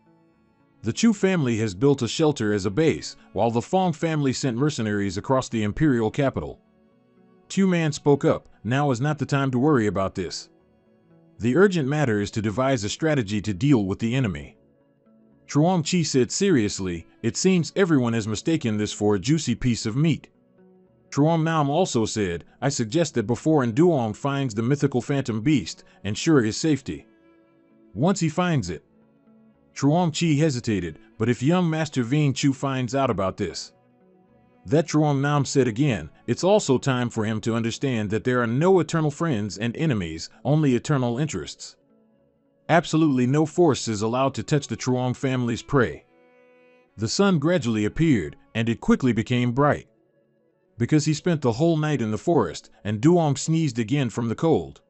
Speaker 1: The Chu family has built a shelter as a base, while the Fong family sent mercenaries across the imperial capital. Tu Man spoke up, now is not the time to worry about this. The urgent matter is to devise a strategy to deal with the enemy. Truong Chi said seriously, it seems everyone has mistaken this for a juicy piece of meat. Truong Nam also said, I suggest that before Nduong finds the mythical phantom beast, ensure his safety. Once he finds it. Truong Chi hesitated, but if young Master Ving Chu finds out about this. That Truong Nam said again, it's also time for him to understand that there are no eternal friends and enemies, only eternal interests. Absolutely no force is allowed to touch the Truong family's prey. The sun gradually appeared, and it quickly became bright. Because he spent the whole night in the forest, and Duong sneezed again from the cold.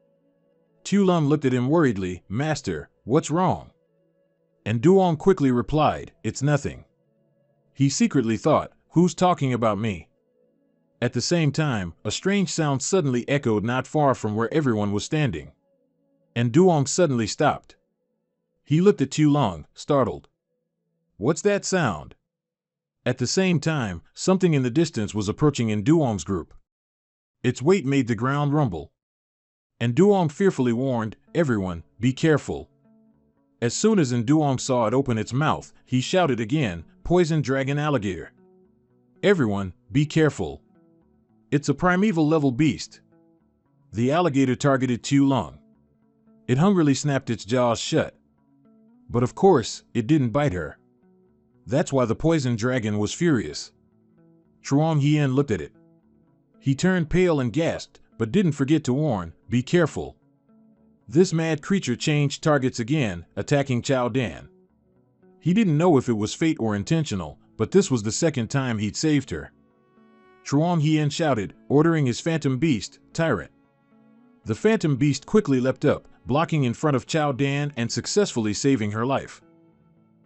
Speaker 1: Tu Lum looked at him worriedly, Master, what's wrong? And Duong quickly replied, it's nothing. He secretly thought, who's talking about me? At the same time, a strange sound suddenly echoed not far from where everyone was standing. And Duong suddenly stopped. He looked at Tu Long, startled. What's that sound? At the same time, something in the distance was approaching in Duong's group. Its weight made the ground rumble. And Duong fearfully warned, everyone, be careful. As soon as Nduong saw it open its mouth, he shouted again, poison dragon alligator. Everyone, be careful. It's a primeval level beast. The alligator targeted Tu Long. It hungrily snapped its jaws shut. But of course, it didn't bite her. That's why the poison dragon was furious. Truong Hien looked at it. He turned pale and gasped, but didn't forget to warn, be careful. This mad creature changed targets again, attacking Chow Dan. He didn't know if it was fate or intentional, but this was the second time he'd saved her. Truong Hien shouted, ordering his phantom beast, Tyrant. The phantom beast quickly leapt up, blocking in front of Chow Dan and successfully saving her life.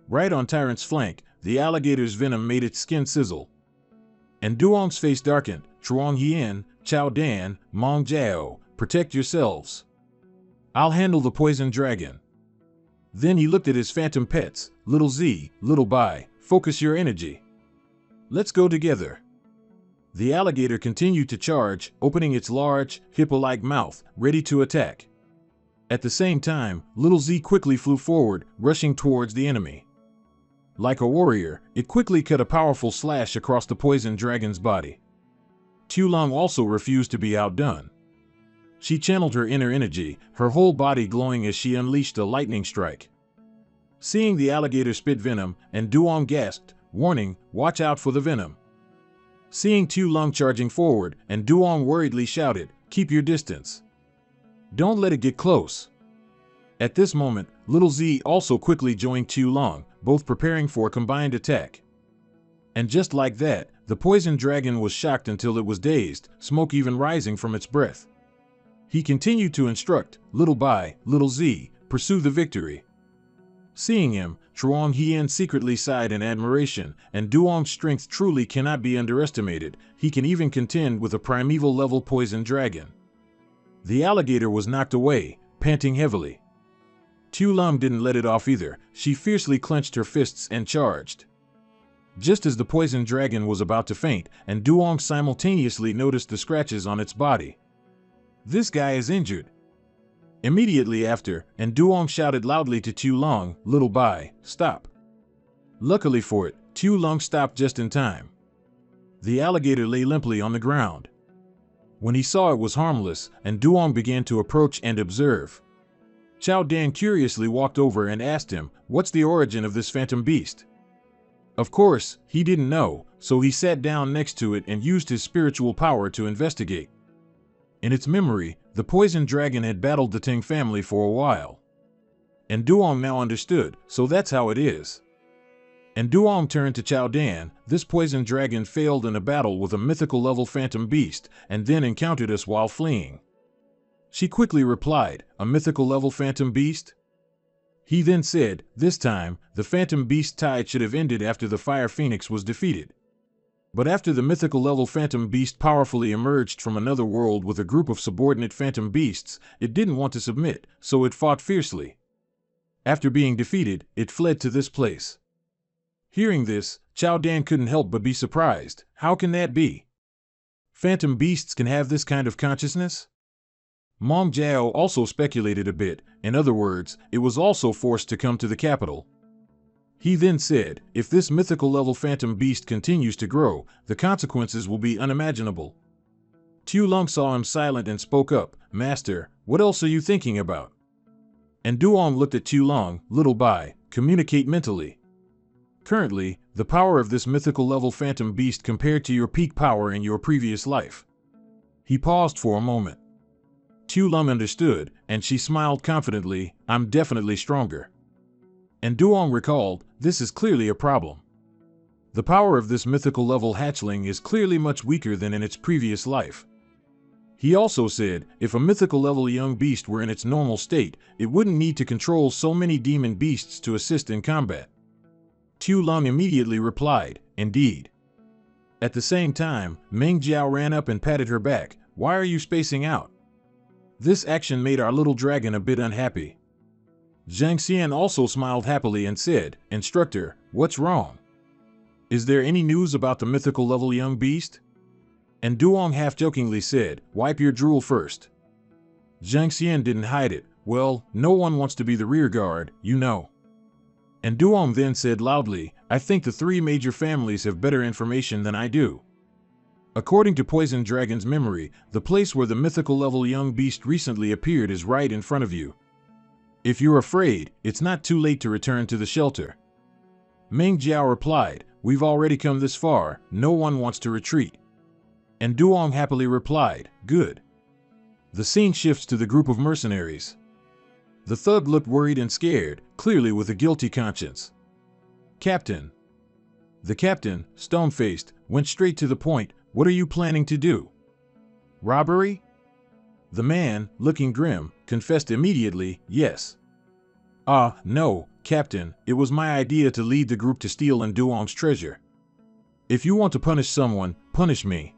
Speaker 1: Right on Tyrant's flank, the alligator's venom made its skin sizzle. And Duong's face darkened, Truong Hien, Chow Dan, Mong Jiao, protect yourselves. I'll handle the poison dragon. Then he looked at his phantom pets, Little Z, Little Bai, focus your energy. Let's go together. The alligator continued to charge, opening its large, hippo-like mouth, ready to attack. At the same time, Little Z quickly flew forward, rushing towards the enemy. Like a warrior, it quickly cut a powerful slash across the poison dragon's body. Tulong also refused to be outdone. She channeled her inner energy, her whole body glowing as she unleashed a lightning strike. Seeing the alligator spit venom, and Duong gasped, "Warning, watch out for the venom." Seeing Tulong charging forward, and Duong worriedly shouted, "Keep your distance. Don't let it get close." At this moment, Little Z also quickly joined Tulong, both preparing for a combined attack. And just like that, the poison dragon was shocked until it was dazed, smoke even rising from its breath. He continued to instruct, "Little by Little Z, pursue the victory." Seeing him, Truong Hien secretly sighed in admiration, and Duong's strength truly cannot be underestimated. He can even contend with a primeval-level poison dragon. The alligator was knocked away, panting heavily. Tulong didn't let it off either. She fiercely clenched her fists and charged. Just as the poison dragon was about to faint, and Duong simultaneously noticed the scratches on its body. "This guy is injured." Immediately after, and Duong shouted loudly to Tulong, "Little Bai, stop." Luckily for it, Tulong stopped just in time. The alligator lay limply on the ground. When he saw it was harmless, and Duong began to approach and observe. Chao Dan curiously walked over and asked him, "What's the origin of this phantom beast?" Of course, he didn't know, so he sat down next to it and used his spiritual power to investigate. In its memory, the poison dragon had battled the Ting family for a while. And Duong now understood, so that's how it is. And Duong turned to Chao Dan. "This poison dragon failed in a battle with a mythical-level phantom beast, and then encountered us while fleeing." She quickly replied, "A mythical-level phantom beast?" He then said, "This time, the phantom beast tide should have ended after the fire phoenix was defeated. But after the mythical-level phantom beast powerfully emerged from another world with a group of subordinate phantom beasts, it didn't want to submit, so it fought fiercely. After being defeated, it fled to this place." Hearing this, Chao Dan couldn't help but be surprised. How can that be? Phantom beasts can have this kind of consciousness? Mong Jiao also speculated a bit. In other words, it was also forced to come to the capital. He then said, "If this mythical-level phantom beast continues to grow, the consequences will be unimaginable." Tulong saw him silent and spoke up, "Master, what else are you thinking about?" And Duong looked at Tulong, "Little Bai, communicate mentally. Currently, the power of this mythical-level phantom beast compared to your peak power in your previous life." He paused for a moment. Tulong understood, and she smiled confidently, "I'm definitely stronger." And Duong recalled, "This is clearly a problem. The power of this mythical-level hatchling is clearly much weaker than in its previous life." He also said, "If a mythical-level young beast were in its normal state, it wouldn't need to control so many demon beasts to assist in combat." Tulong immediately replied, "Indeed." At the same time, Meng Jiao ran up and patted her back. "Why are you spacing out? This action made our little dragon a bit unhappy." Zhang Xian also smiled happily and said, "Instructor, what's wrong? Is there any news about the mythical-level young beast?" And Duong half-jokingly said, "Wipe your drool first." Zhang Xian didn't hide it. "Well, no one wants to be the rear guard, you know." And Duong then said loudly, "I think the three major families have better information than I do. According to Poison Dragon's memory, the place where the mythical-level young beast recently appeared is right in front of you. If you're afraid, it's not too late to return to the shelter." Meng Jiao replied, "We've already come this far, no one wants to retreat." And Duong happily replied, "Good." The scene shifts to the group of mercenaries. The thug looked worried and scared, clearly with a guilty conscience. "Captain." The captain, stone-faced, went straight to the point. "What are you planning to do? Robbery?" The man, looking grim, confessed immediately, "Yes." "Ah, no, Captain, it was my idea to lead the group to steal Duong's treasure. If you want to punish someone, punish me."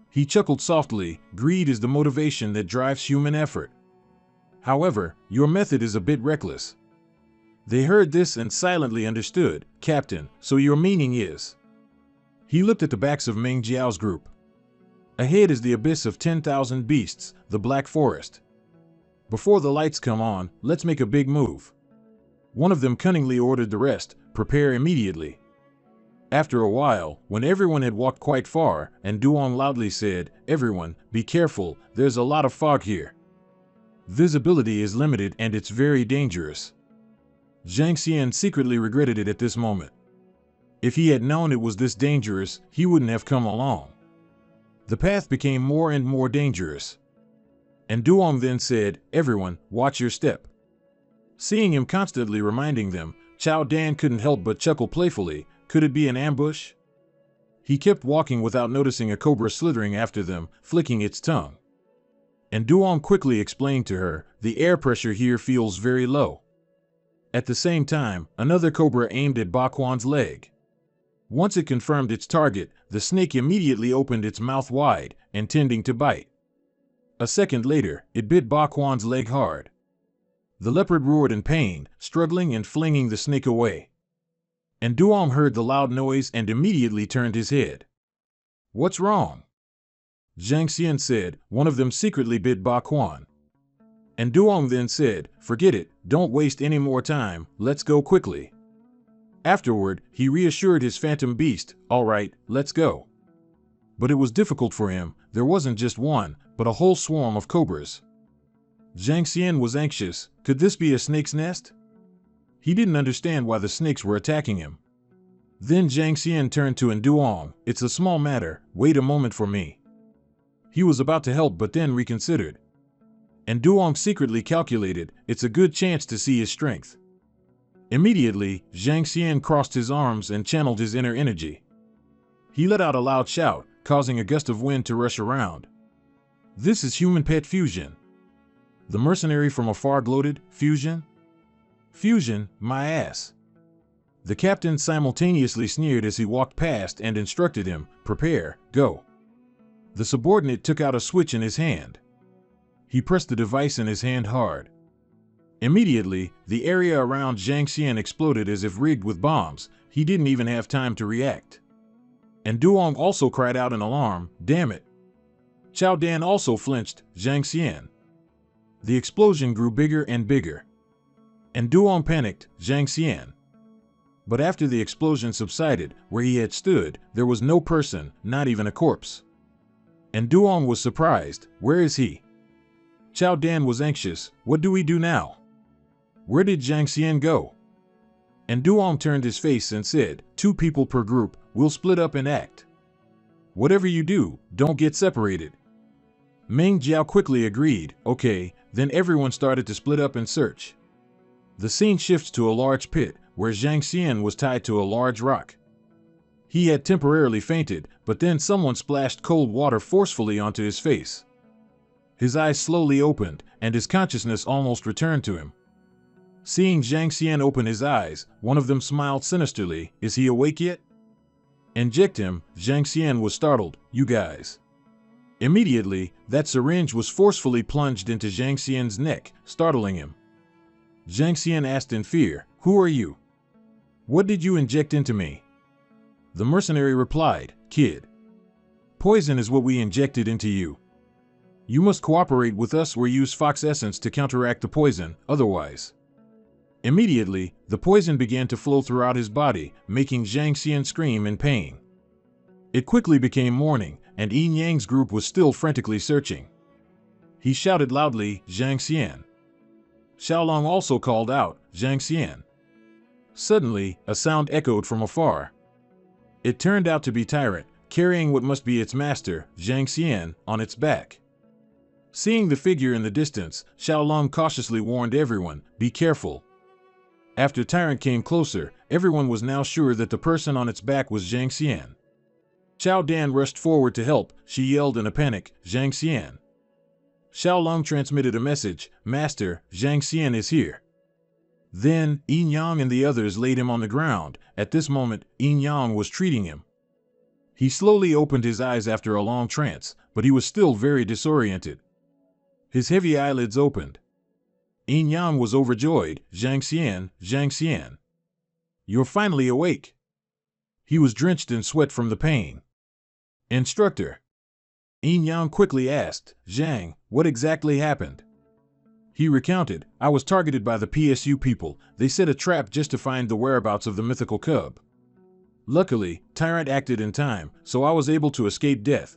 Speaker 1: He chuckled softly. "Greed is the motivation that drives human effort. However, your method is a bit reckless." They heard this and silently understood. "Captain, so your meaning is..." He looked at the backs of Meng Jiao's group. Ahead is the abyss of 10,000 beasts, the Black Forest. Before the lights come on, let's make a big move. One of them cunningly ordered the rest, prepare immediately. After a while, when everyone had walked quite far, and Duong loudly said, "Everyone, be careful, there's a lot of fog here. Visibility is limited and it's very dangerous." Zhang Xian secretly regretted it at this moment. If he had known it was this dangerous, he wouldn't have come along. The path became more and more dangerous. And Duong then said, "Everyone, watch your step." Seeing him constantly reminding them, Chao Dan couldn't help but chuckle playfully. Could it be an ambush? He kept walking without noticing a cobra slithering after them, flicking its tongue. And Duong quickly explained to her, "The air pressure here feels very low." At the same time, another cobra aimed at Ba Quan's leg. Once it confirmed its target, the snake immediately opened its mouth wide, intending to bite. A second later, it bit Ba Quan's leg hard. The leopard roared in pain, struggling and flinging the snake away. And Duong heard the loud noise and immediately turned his head. "What's wrong?" Zhang Xian said, "One of them secretly bit Ba Quan." And Duong then said, "Forget it, don't waste any more time, let's go quickly." Afterward, he reassured his phantom beast, "All right, let's go." But it was difficult for him, there wasn't just one, but a whole swarm of cobras. Zhang Xian was anxious, could this be a snake's nest? He didn't understand why the snakes were attacking him. Then Zhang Xian turned to Duong, "It's a small matter, wait a moment for me." He was about to help but then reconsidered. And Duong secretly calculated, it's a good chance to see his strength. Immediately, Zhang Xian crossed his arms and channeled his inner energy. He let out a loud shout, causing a gust of wind to rush around. "This is human pet fusion." The mercenary from afar gloated, "Fusion? Fusion, my ass." The captain simultaneously sneered as he walked past and instructed him, "Prepare, go." The subordinate took out a switch in his hand. He pressed the device in his hand hard. Immediately, the area around Zhang Xian exploded as if rigged with bombs. He didn't even have time to react. And Duong also cried out in alarm, "Damn it." Chao Dan also flinched, "Zhang Xian." The explosion grew bigger and bigger. And Duong panicked, "Zhang Xian." But after the explosion subsided, where he had stood, there was no person, not even a corpse. And Duong was surprised, "Where is he?" Chao Dan was anxious, "What do we do now? Where did Zhang Xian go?" And Duong turned his face and said, "2 people per group, we'll split up and act. Whatever you do, don't get separated." Meng Jiao quickly agreed, "Okay," then everyone started to split up and search. The scene shifts to a large pit, where Zhang Xian was tied to a large rock. He had temporarily fainted, but then someone splashed cold water forcefully onto his face. His eyes slowly opened, and his consciousness almost returned to him. Seeing Zhang Xian open his eyes, one of them smiled sinisterly, "Is he awake yet?" "Inject him." Zhang Xian was startled, "You guys." Immediately, that syringe was forcefully plunged into Zhang Xian's neck, startling him. Zhang Xian asked in fear, "Who are you? What did you inject into me?" The mercenary replied, "Kid, poison is what we injected into you. You must cooperate with us or use fox essence to counteract the poison, otherwise." Immediately, the poison began to flow throughout his body, making Zhang Xian scream in pain. It quickly became morning, and Yin Yang's group was still frantically searching. He shouted loudly, "Zhang Xian." Xiaolong also called out, "Zhang Xian." Suddenly, a sound echoed from afar. It turned out to be Tyrant, carrying what must be its master, Zhang Xian, on its back. Seeing the figure in the distance, Xiaolong cautiously warned everyone, "Be careful." After Tyrant came closer, everyone was now sure that the person on its back was Zhang Xian. Chao Dan rushed forward to help. She yelled in a panic, "Zhang Xian." Xiaolong transmitted a message, "Master, Zhang Xian is here." Then, Yin Yang and the others laid him on the ground. At this moment, Yin Yang was treating him. He slowly opened his eyes after a long trance, but he was still very disoriented. His heavy eyelids opened. Yin Yang was overjoyed, "Zhang Xian, Zhang Xian. You're finally awake." He was drenched in sweat from the pain. Instructor. Yin Yang quickly asked, Zhang, what exactly happened? He recounted, I was targeted by the PSU people. They set a trap just to find the whereabouts of the mythical cub. Luckily, Tyrant acted in time, so I was able to escape death.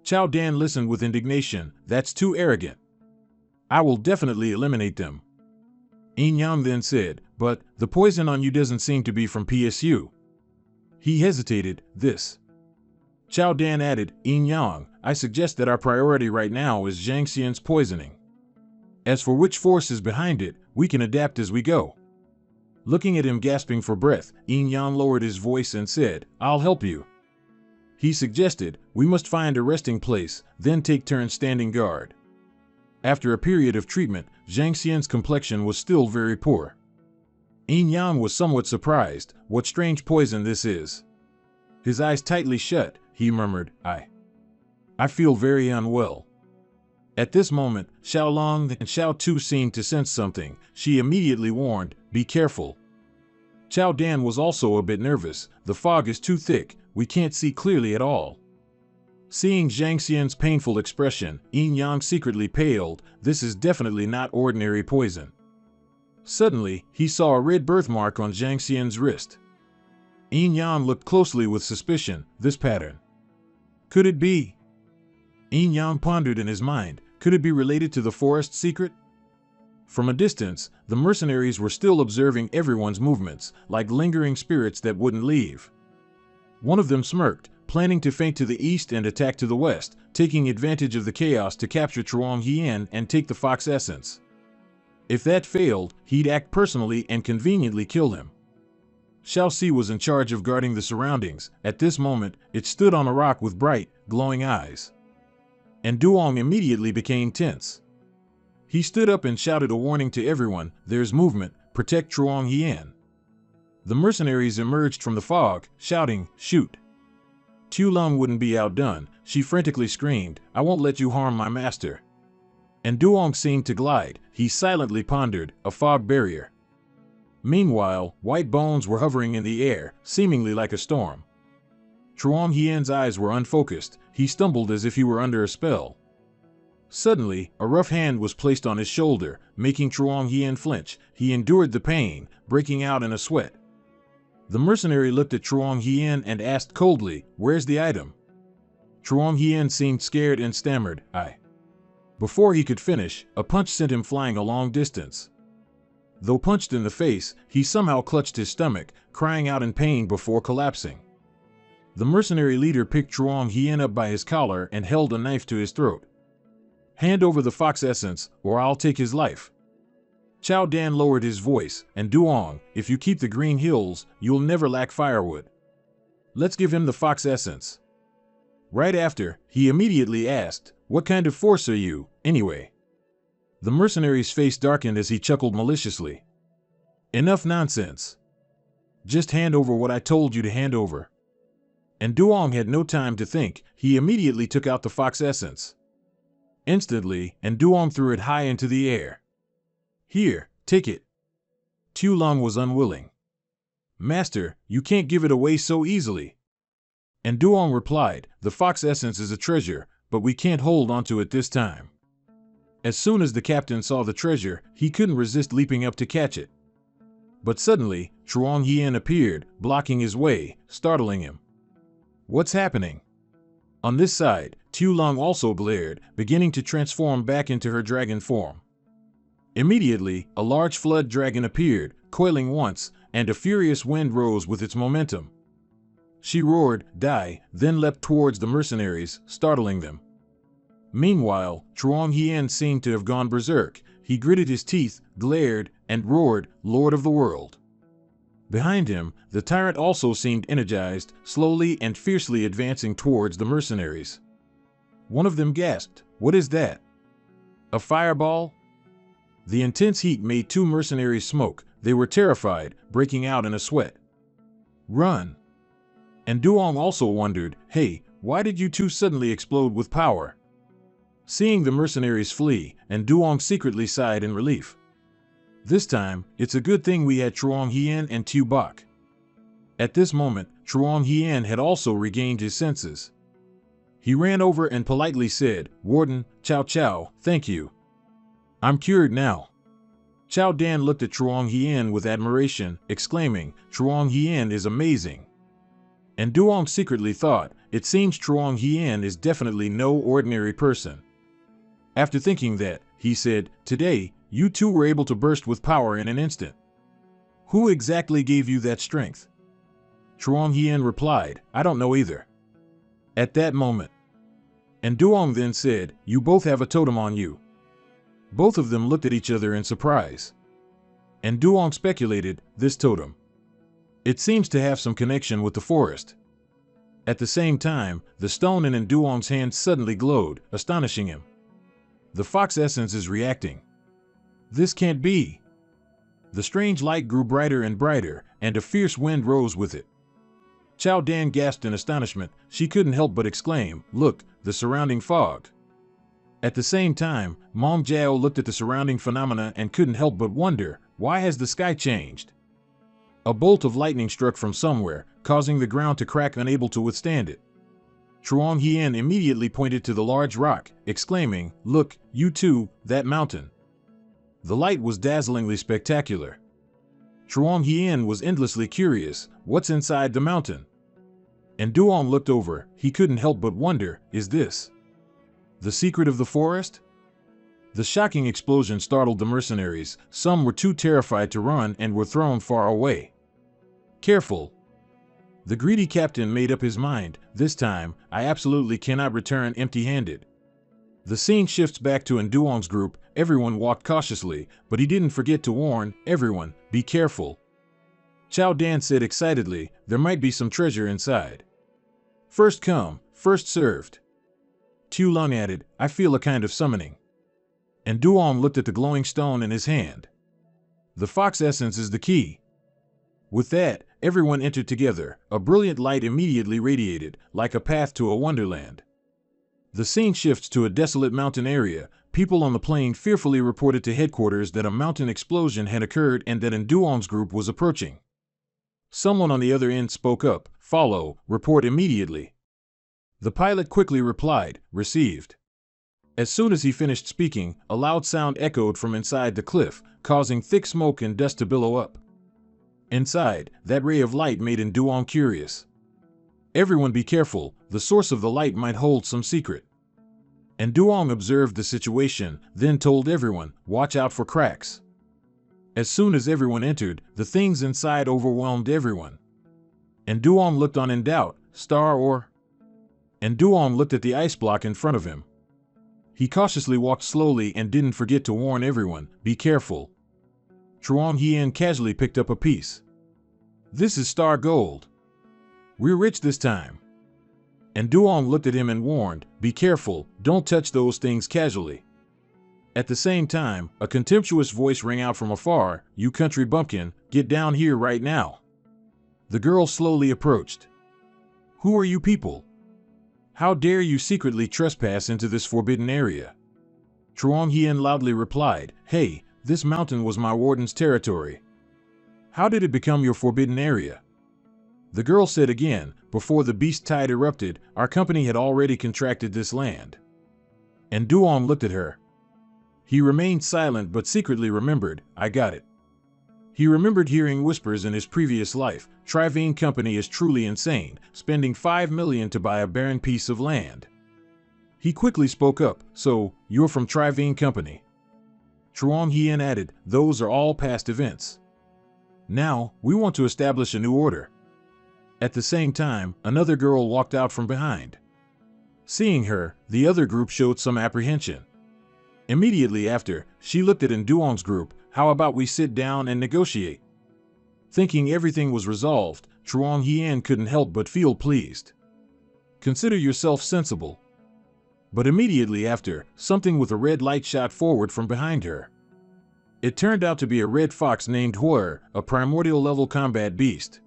Speaker 1: Chao Dan listened with indignation. That's too arrogant. I will definitely eliminate them. Yin Yang then said, but the poison on you doesn't seem to be from PSU. He hesitated. This. Chao Dan added, Yin Yang, I suggest that our priority right now is Zhang Xian's poisoning. As for which force is behind it, we can adapt as we go. Looking at him gasping for breath, Yin Yang lowered his voice and said, I'll help you. He suggested, we must find a resting place, then take turns standing guard. After a period of treatment, Zhang Xian's complexion was still very poor. Yin Yang was somewhat surprised. What strange poison this is. His eyes tightly shut, he murmured, I feel very unwell. At this moment, Xiao Long and Xiao Tu seemed to sense something. She immediately warned, be careful. Chao Dan was also a bit nervous. The fog is too thick, we can't see clearly at all. Seeing Zhang Xian's painful expression, Yin Yang secretly paled. This is definitely not ordinary poison. Suddenly, he saw a red birthmark on Zhang Xian's wrist. Yin Yang looked closely with suspicion. This pattern. Could it be? Yin Yang pondered in his mind. Could it be related to the forest secret? From a distance, the mercenaries were still observing everyone's movements, like lingering spirits that wouldn't leave. One of them smirked, planning to feint to the east and attack to the west, taking advantage of the chaos to capture Chuang Hien and take the fox essence. If that failed, he'd act personally and conveniently kill him. Xiao Si was in charge of guarding the surroundings. At this moment, it stood on a rock with bright, glowing eyes. And Duong immediately became tense. He stood up and shouted a warning to everyone, there's movement, protect Chuang Hien. The mercenaries emerged from the fog, shouting, shoot. Tu Lung wouldn't be outdone. She frantically screamed, I won't let you harm my master. And Duong seemed to glide. He silently pondered, a fog barrier. Meanwhile, white bones were hovering in the air, seemingly like a storm. Chuang Hien's eyes were unfocused. He stumbled as if he were under a spell. Suddenly, a rough hand was placed on his shoulder, making Chuang Hien flinch. He endured the pain, breaking out in a sweat. The mercenary looked at Chuang Hien and asked coldly, where's the item? Chuang Hien seemed scared and stammered, Before he could finish, a punch sent him flying a long distance. Though punched in the face, he somehow clutched his stomach, crying out in pain before collapsing. The mercenary leader picked Chuang Hien up by his collar and held a knife to his throat. Hand over the fox essence, or I'll take his life. Chao Dan lowered his voice, and Duong, if you keep the green hills, you'll never lack firewood. Let's give him the fox essence. Right after, he immediately asked, what kind of force are you, anyway? The mercenary's face darkened as he chuckled maliciously. Enough nonsense. Just hand over what I told you to hand over. And Duong had no time to think. He immediately took out the fox essence. Instantly, and Duong threw it high into the air. Here, take it. Tu Lung was unwilling. Master, you can't give it away so easily. And Duong replied, the fox essence is a treasure, but we can't hold onto it this time. As soon as the captain saw the treasure, he couldn't resist leaping up to catch it. But suddenly, Chuang Hien appeared, blocking his way, startling him. What's happening? On this side, Tu Lung also glared, beginning to transform back into her dragon form. Immediately, a large flood dragon appeared, coiling once, and a furious wind rose with its momentum. She roared, die, then leapt towards the mercenaries, startling them. Meanwhile, Chuang Hien seemed to have gone berserk. He gritted his teeth, glared, and roared, Lord of the world. Behind him, the tyrant also seemed energized, slowly and fiercely advancing towards the mercenaries. One of them gasped, what is that? A fireball? The intense heat made two mercenaries smoke. They were terrified, breaking out in a sweat. Run! And Duong also wondered, hey, why did you two suddenly explode with power? Seeing the mercenaries flee, and Duong secretly sighed in relief. This time, it's a good thing we had Chuang Hien and Tu Bok. At this moment, Truong Hien had also regained his senses. He ran over and politely said, "Warden, Chow Chow, thank you. I'm cured now." Chow Dan looked at Truong Hien with admiration, exclaiming, "Truong Hien is amazing." And Duong secretly thought, it seems Truong Hien is definitely no ordinary person. After thinking that, he said, "Today, you two were able to burst with power in an instant. Who exactly gave you that strength?" Truong Hien replied, "I don't know either." At that moment, and Duong then said, "You both have a totem on you." Both of them looked at each other in surprise. And Duong speculated, this totem, it seems to have some connection with the forest. At the same time, the stone in Duong's hand suddenly glowed, astonishing him. The fox essence is reacting. This can't be. The strange light grew brighter and brighter, and a fierce wind rose with it. Chow Dan gasped in astonishment. She couldn't help but exclaim, "Look, the surrounding fog." At the same time, Mong Jiao looked at the surrounding phenomena and couldn't help but wonder, why has the sky changed? A bolt of lightning struck from somewhere, causing the ground to crack, unable to withstand it. Truong Hien immediately pointed to the large rock, exclaiming, "Look, you two, that mountain." The light was dazzlingly spectacular. Truong Hien was endlessly curious, what's inside the mountain? And Duong looked over, he couldn't help but wonder, is this the secret of the forest? The shocking explosion startled the mercenaries. Some were too terrified to run and were thrown far away. Careful. The greedy captain made up his mind, this time, I absolutely cannot return empty-handed. The scene shifts back to Duong's group. Everyone walked cautiously, but he didn't forget to warn, everyone, be careful. Chow Dan said excitedly, there might be some treasure inside. First come, first served. Tu Lung added, I feel a kind of summoning. And Duong looked at the glowing stone in his hand. The fox essence is the key. With that, everyone entered together. A brilliant light immediately radiated, like a path to a wonderland. The scene shifts to a desolate mountain area. People on the plain fearfully reported to headquarters that a mountain explosion had occurred and that Duong's group was approaching. Someone on the other end spoke up, follow, report immediately. The pilot quickly replied, received. As soon as he finished speaking, a loud sound echoed from inside the cliff, causing thick smoke and dust to billow up. Inside, that ray of light made Duong curious. Everyone be careful, the source of the light might hold some secret. And Duong observed the situation, then told everyone, watch out for cracks. As soon as everyone entered, the things inside overwhelmed everyone. And Duong looked on in doubt, star or? And Duong looked at the ice block in front of him. He cautiously walked slowly and didn't forget to warn everyone, be careful. Truong Hien casually picked up a piece. This is star gold. We're rich this time. And Duong looked at him and warned, be careful, don't touch those things casually. At the same time, a contemptuous voice rang out from afar, you country bumpkin, get down here right now. The girl slowly approached. Who are you people? How dare you secretly trespass into this forbidden area? Truong Hien loudly replied, hey, this mountain was my warden's territory. How did it become your forbidden area? The girl said again, before the beast tide erupted, our company had already contracted this land. And Duong looked at her. He remained silent but secretly remembered, I got it. He remembered hearing whispers in his previous life, Trivine Company is truly insane, spending 5 million to buy a barren piece of land. He quickly spoke up, so, you're from Trivine Company. Truong Hien added, those are all past events. Now, we want to establish a new order. At the same time, another girl walked out from behind. Seeing her, the other group showed some apprehension. Immediately after, she looked at Duong's group, how about we sit down and negotiate? Thinking everything was resolved, Truong Hien couldn't help but feel pleased. Consider yourself sensible. But immediately after, something with a red light shot forward from behind her. It turned out to be a red fox named Huer, a primordial level combat beast.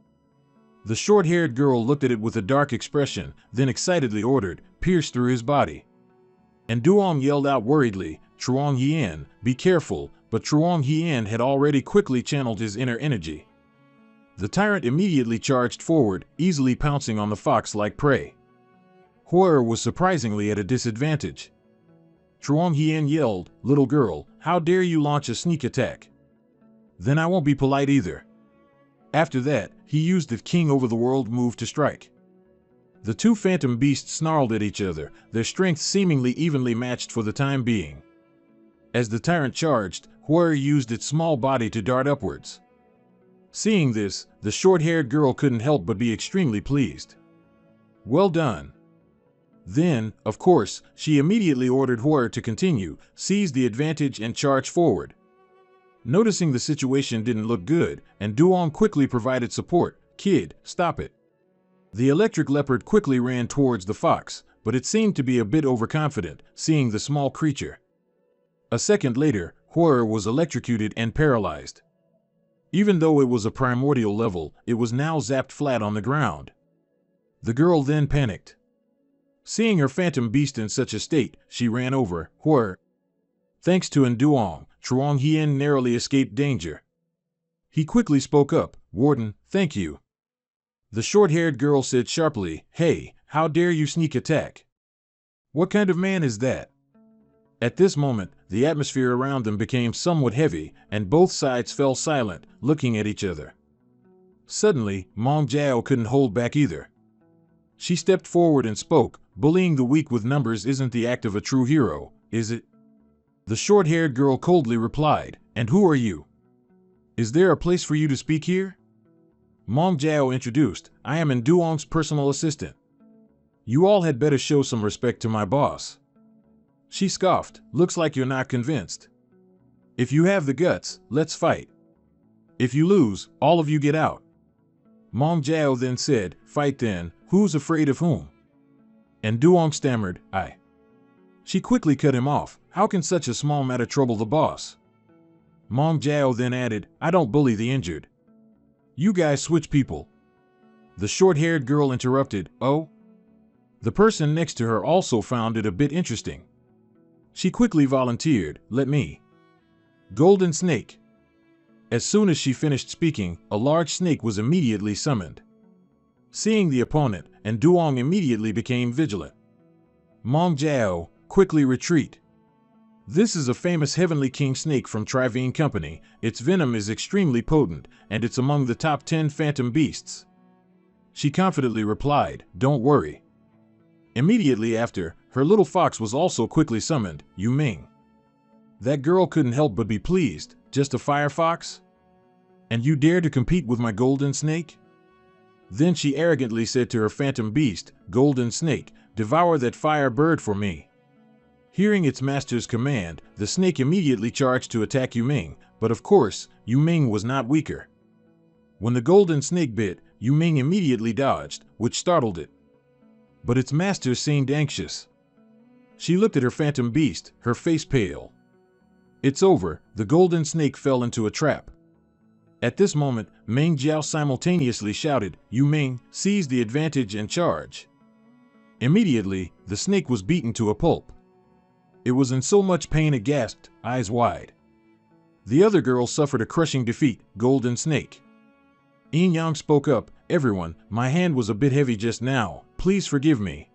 Speaker 1: The short-haired girl looked at it with a dark expression, then excitedly ordered, pierce through his body. And Duong yelled out worriedly, Truong Hien, be careful, but Truong Hien had already quickly channeled his inner energy. The tyrant immediately charged forward, easily pouncing on the fox like prey. Hua was surprisingly at a disadvantage. Truong Hien yelled, "Little girl, how dare you launch a sneak attack? Then I won't be polite either." After that, he used the king over the world move to strike. The two phantom beasts snarled at each other, their strength seemingly evenly matched for the time being. As the tyrant charged, Hua used its small body to dart upwards. Seeing this, the short-haired girl couldn't help but be extremely pleased. Well done. Then, of course, she immediately ordered Hua to continue, seize the advantage and charge forward. Noticing the situation didn't look good, and Duong quickly provided support. "Kid, stop it." The electric leopard quickly ran towards the fox, but it seemed to be a bit overconfident, seeing the small creature. A second later, Hua was electrocuted and paralyzed. Even though it was a primordial level, it was now zapped flat on the ground. The girl then panicked. Seeing her phantom beast in such a state, she ran over Hua. Thanks to Duong, Truong Hien narrowly escaped danger. He quickly spoke up, "Warden, thank you." The short-haired girl said sharply, "Hey, how dare you sneak attack? What kind of man is that?" At this moment, the atmosphere around them became somewhat heavy, and both sides fell silent, looking at each other. Suddenly, Mong Jiao couldn't hold back either. She stepped forward and spoke, "Bullying the weak with numbers isn't the act of a true hero, is it?" The short-haired girl coldly replied, "And who are you? Is there a place for you to speak here?" Mong Jiao introduced, "I am Duong's personal assistant. You all had better show some respect to my boss." She scoffed, "Looks like you're not convinced. If you have the guts, let's fight. If you lose, all of you get out." Mong Jiao then said, "Fight then, who's afraid of whom?" And Duong stammered, "I." She quickly cut him off, "How can such a small matter trouble the boss?" Mong Jiao then added, "I don't bully the injured. You guys switch people." The short-haired girl interrupted, "Oh?" The person next to her also found it a bit interesting. She quickly volunteered, "Let me." Golden Snake. As soon as she finished speaking, a large snake was immediately summoned. Seeing the opponent, and Duong immediately became vigilant. Mong Jiao, quickly retreat. This is a famous heavenly king snake from Trivene Company. Its venom is extremely potent, and it's among the top 10 phantom beasts. She confidently replied, "Don't worry." Immediately after, her little fox was also quickly summoned, Yu Ming. That girl couldn't help but be pleased. Just a firefox? And you dare to compete with my golden snake? Then she arrogantly said to her phantom beast, "Golden snake, devour that fire bird for me." Hearing its master's command, the snake immediately charged to attack Yu Ming, but of course, Yu Ming was not weaker. When the golden snake bit, Yu Ming immediately dodged, which startled it. But its master seemed anxious. She looked at her phantom beast, her face pale. "It's over," the golden snake fell into a trap. At this moment, Meng Jiao simultaneously shouted, "Yu Ming, seize the advantage and charge." Immediately, the snake was beaten to a pulp. It was in so much pain it gasped, eyes wide. The other girl suffered a crushing defeat, Golden Snake. Yin Yang spoke up, "Everyone, my hand was a bit heavy just now, please forgive me."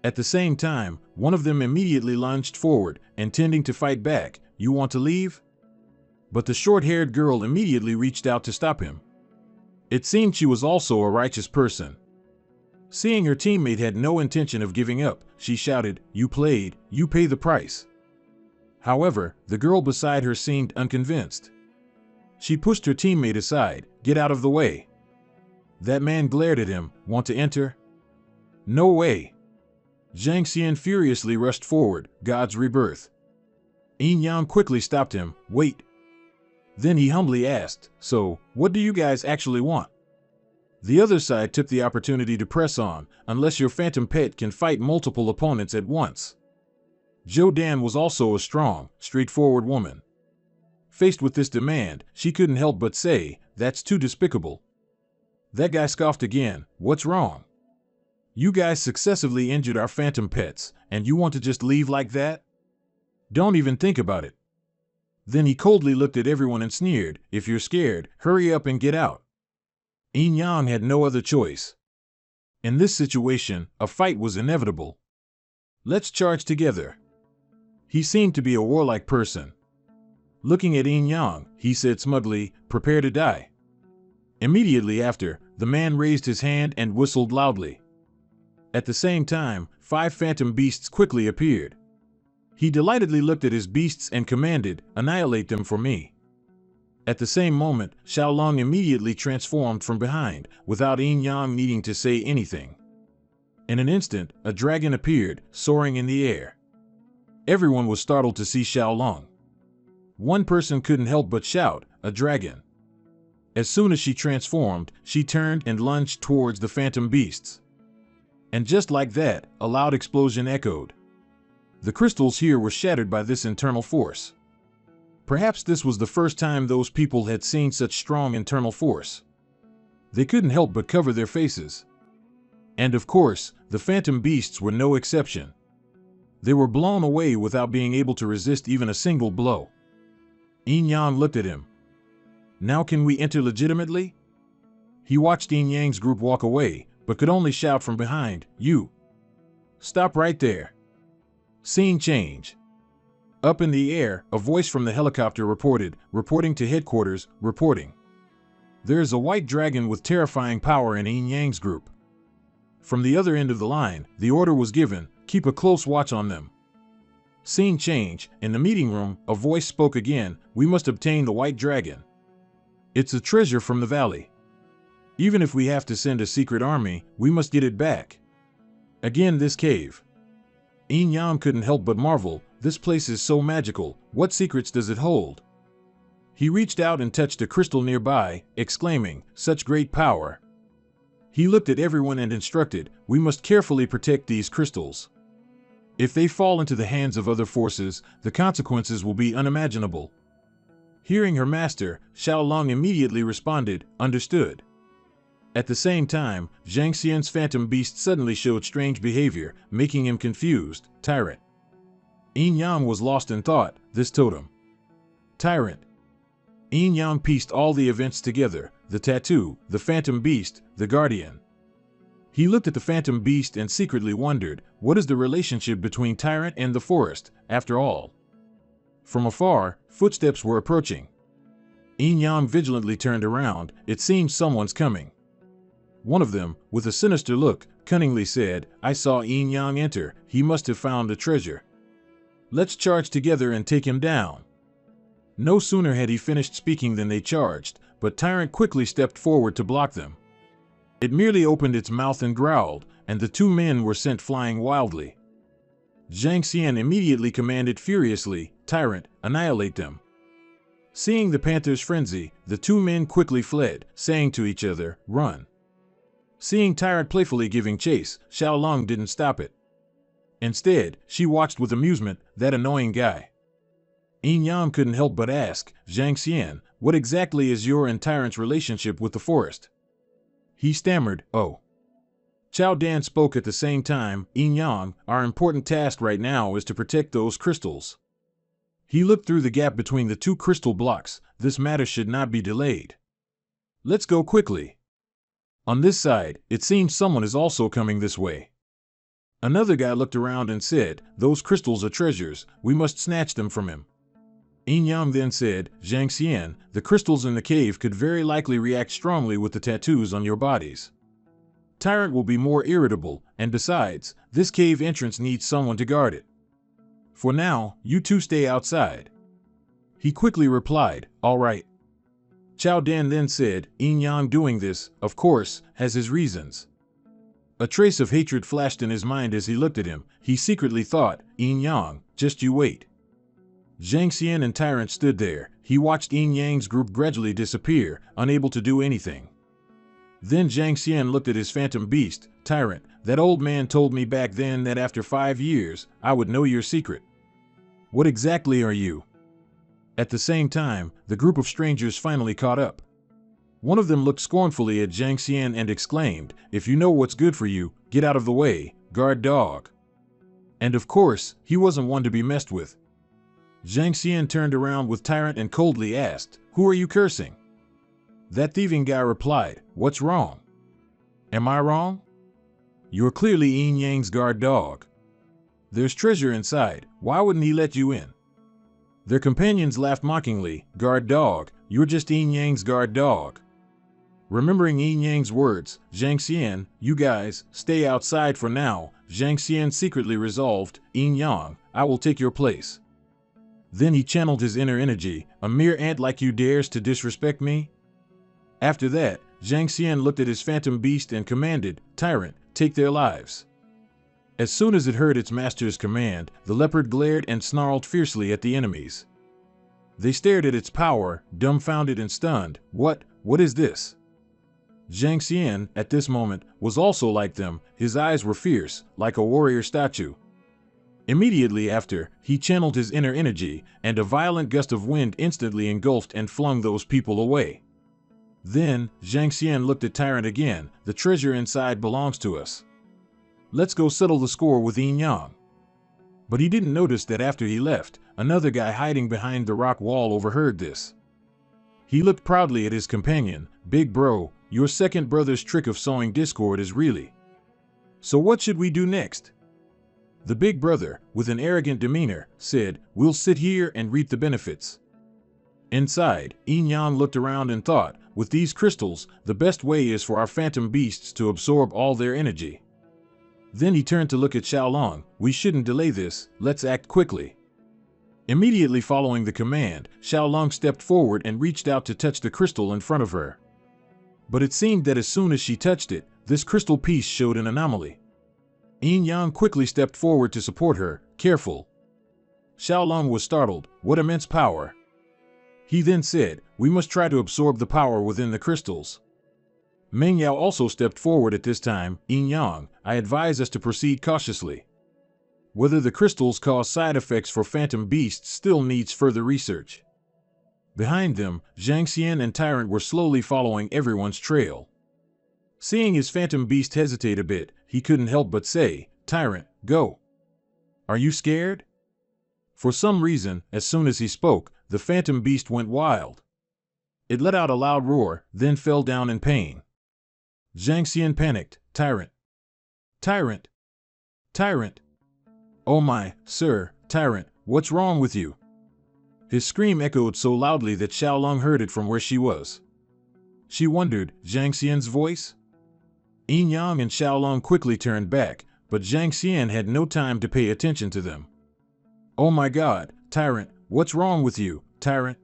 Speaker 1: At the same time, one of them immediately lunged forward, intending to fight back. "You want to leave?" But the short-haired girl immediately reached out to stop him. It seemed she was also a righteous person. Seeing her teammate had no intention of giving up, she shouted, "You played, you pay the price." However, the girl beside her seemed unconvinced. She pushed her teammate aside, "Get out of the way." That man glared at him, "Want to enter?" "No way." Zhang Xian furiously rushed forward, "God's rebirth." Yin Yang quickly stopped him, "Wait." Then he humbly asked, "So, what do you guys actually want?" The other side took the opportunity to press on, "Unless your phantom pet can fight multiple opponents at once." Zhou Dan was also a strong, straightforward woman. Faced with this demand, she couldn't help but say, "That's too despicable." That guy scoffed again, "What's wrong? You guys successively injured our phantom pets, and you want to just leave like that? Don't even think about it." Then he coldly looked at everyone and sneered, "If you're scared, hurry up and get out." Yin Yang had no other choice. In this situation, a fight was inevitable. Let's charge together. He seemed to be a warlike person. Looking at Yin Yang, he said smugly, prepare to die. Immediately after, the man raised his hand and whistled loudly. At the same time, 5 phantom beasts quickly appeared. He delightedly looked at his beasts and commanded, annihilate them for me. At the same moment, Xiaolong immediately transformed from behind, without Yin Yang needing to say anything. In an instant, a dragon appeared, soaring in the air. Everyone was startled to see Xiaolong. One person couldn't help but shout, a dragon. As soon as she transformed, she turned and lunged towards the phantom beasts. And just like that, a loud explosion echoed. The crystals here were shattered by this internal force. Perhaps this was the first time those people had seen such strong internal force. They couldn't help but cover their faces. And of course, the phantom beasts were no exception. They were blown away without being able to resist even a single blow. Yin Yang looked at him. Now can we enter legitimately? He watched Yin Yang's group walk away, but could only shout from behind, you. Stop right there. Scene change. Up in the air, a voice from the helicopter reporting to headquarters, reporting. There is a white dragon with terrifying power in Yin Yang's group. From the other end of the line, the order was given, keep a close watch on them. Scene change. In the meeting room, a voice spoke again, we must obtain the white dragon. It's a treasure from the valley. Even if we have to send a secret army, we must get it back. Again this cave. Yin Yang couldn't help but marvel, this place is so magical, what secrets does it hold? He reached out and touched a crystal nearby, exclaiming, such great power. He looked at everyone and instructed, we must carefully protect these crystals. If they fall into the hands of other forces, the consequences will be unimaginable. Hearing her master, Xiaolong immediately responded, understood. At the same time, Zhang Xian's phantom beast suddenly showed strange behavior, making him confused, tyrant. Yin Yang was lost in thought, this totem. Tyrant. Yin Yang pieced all the events together, the tattoo, the phantom beast, the guardian. He looked at the phantom beast and secretly wondered, what is the relationship between tyrant and the forest, after all? From afar, footsteps were approaching. Yin Yang vigilantly turned around, it seems someone's coming. One of them, with a sinister look, cunningly said, I saw Yin Yang enter, he must have found a treasure. Let's charge together and take him down. No sooner had he finished speaking than they charged, but Tyrant quickly stepped forward to block them. It merely opened its mouth and growled, and the 2 men were sent flying wildly. Zhang Xian immediately commanded furiously, Tyrant, annihilate them. Seeing the panther's frenzy, the 2 men quickly fled, saying to each other, run. Seeing Tyrant playfully giving chase, Xiaolong didn't stop it. Instead, she watched with amusement, that annoying guy. Yin Yang couldn't help but ask, Zhang Xian, what exactly is your and Tyrant's relationship with the forest? He stammered, oh. Chao Dan spoke at the same time, Yin Yang, our important task right now is to protect those crystals. He looked through the gap between the 2 crystal blocks, this matter should not be delayed. Let's go quickly. On this side, it seems someone is also coming this way. Another guy looked around and said, those crystals are treasures, we must snatch them from him. Yin Yang then said, Zhang Xian, the crystals in the cave could very likely react strongly with the tattoos on your bodies. Tyrant will be more irritable, and besides, this cave entrance needs someone to guard it. For now, you 2 stay outside. He quickly replied, all right. Chao Dan then said, Yin Yang doing this, of course, has his reasons. A trace of hatred flashed in his mind as he looked at him. He secretly thought, Yin Yang, just you wait. Zhang Xian and Tyrant stood there. He watched Yin Yang's group gradually disappear, unable to do anything. Then Zhang Xian looked at his phantom beast, Tyrant, that old man told me back then that after 5 years, I would know your secret. What exactly are you? At the same time, the group of strangers finally caught up. One of them looked scornfully at Zhang Xian and exclaimed, if you know what's good for you, get out of the way, guard dog. And of course, he wasn't one to be messed with. Zhang Xian turned around with Tyrant and coldly asked, who are you cursing? That thieving guy replied, "What's wrong? Am I wrong? You're clearly Yin Yang's guard dog. There's treasure inside. Why wouldn't he let you in?" Their companions laughed mockingly. "Guard dog, you're just Yin Yang's guard dog." Remembering Yin Yang's words, Zhang Xian, "You guys, stay outside for now." Zhang Xian secretly resolved, "Yin Yang, I will take your place." Then he channeled his inner energy. "A mere ant like you dares to disrespect me?" After that, Zhang Xian looked at his phantom beast and commanded, "Tyrant, take their lives." As soon as it heard its master's command, the leopard glared and snarled fiercely at the enemies. They stared at its power, dumbfounded and stunned. What is this?" Zhang Xian, at this moment, was also like them. His eyes were fierce, like a warrior statue. Immediately after, he channeled his inner energy, and a violent gust of wind instantly engulfed and flung those people away. Then, Zhang Xian looked at Tyrant again. "The treasure inside belongs to us. Let's go settle the score with Yin Yang." But he didn't notice that after he left, another guy hiding behind the rock wall overheard this. He looked proudly at his companion. "Big bro, your second brother's trick of sowing discord is really. So what should we do next?" The big brother, with an arrogant demeanor, said, "We'll sit here and reap the benefits." Inside, Yin Yang looked around and thought, "With these crystals, the best way is for our phantom beasts to absorb all their energy." Then he turned to look at Xiaolong. "We shouldn't delay this, let's act quickly." Immediately following the command, Xiaolong stepped forward and reached out to touch the crystal in front of her. But it seemed that as soon as she touched it, this crystal piece showed an anomaly. Yin Yang quickly stepped forward to support her. "Careful." Xiaolong was startled. What immense power! He then said, "We must try to absorb the power within the crystals." Meng Yao also stepped forward at this time. "Yin Yang, I advise us to proceed cautiously. Whether the crystals cause side effects for phantom beasts still needs further research." Behind them, Zhang Xian and Tyrant were slowly following everyone's trail. Seeing his phantom beast hesitate a bit, he couldn't help but say, "Tyrant, go. Are you scared?" For some reason, as soon as he spoke, the phantom beast went wild. It let out a loud roar, then fell down in pain. Zhang Xian panicked. "Tyrant! Tyrant! Tyrant! Oh my, sir, Tyrant, what's wrong with you?" His scream echoed so loudly that Xiaolong heard it from where she was. She wondered, Zhang Xian's voice? Yin Yang and Xiaolong quickly turned back, but Zhang Xian had no time to pay attention to them. "Oh my God, Tyrant, what's wrong with you, Tyrant?"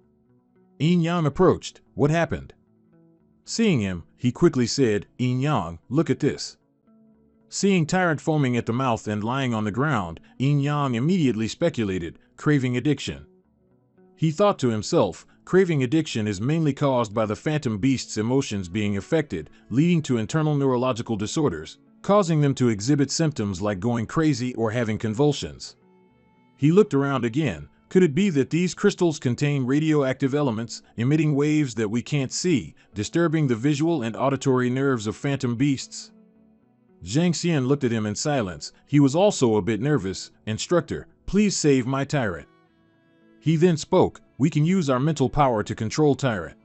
Speaker 1: Yin Yang approached. "What happened?" Seeing him, he quickly said, "Yin Yang, look at this." Seeing Tyrant foaming at the mouth and lying on the ground, Yin Yang immediately speculated, craving addiction. He thought to himself, craving addiction is mainly caused by the phantom beast's emotions being affected, leading to internal neurological disorders, causing them to exhibit symptoms like going crazy or having convulsions. He looked around again. Could it be that these crystals contain radioactive elements, emitting waves that we can't see, disturbing the visual and auditory nerves of phantom beasts? Zhang Xian looked at him in silence. He was also a bit nervous. "Instructor, please save my Tyrant." He then spoke, "We can use our mental power to control Tyrant."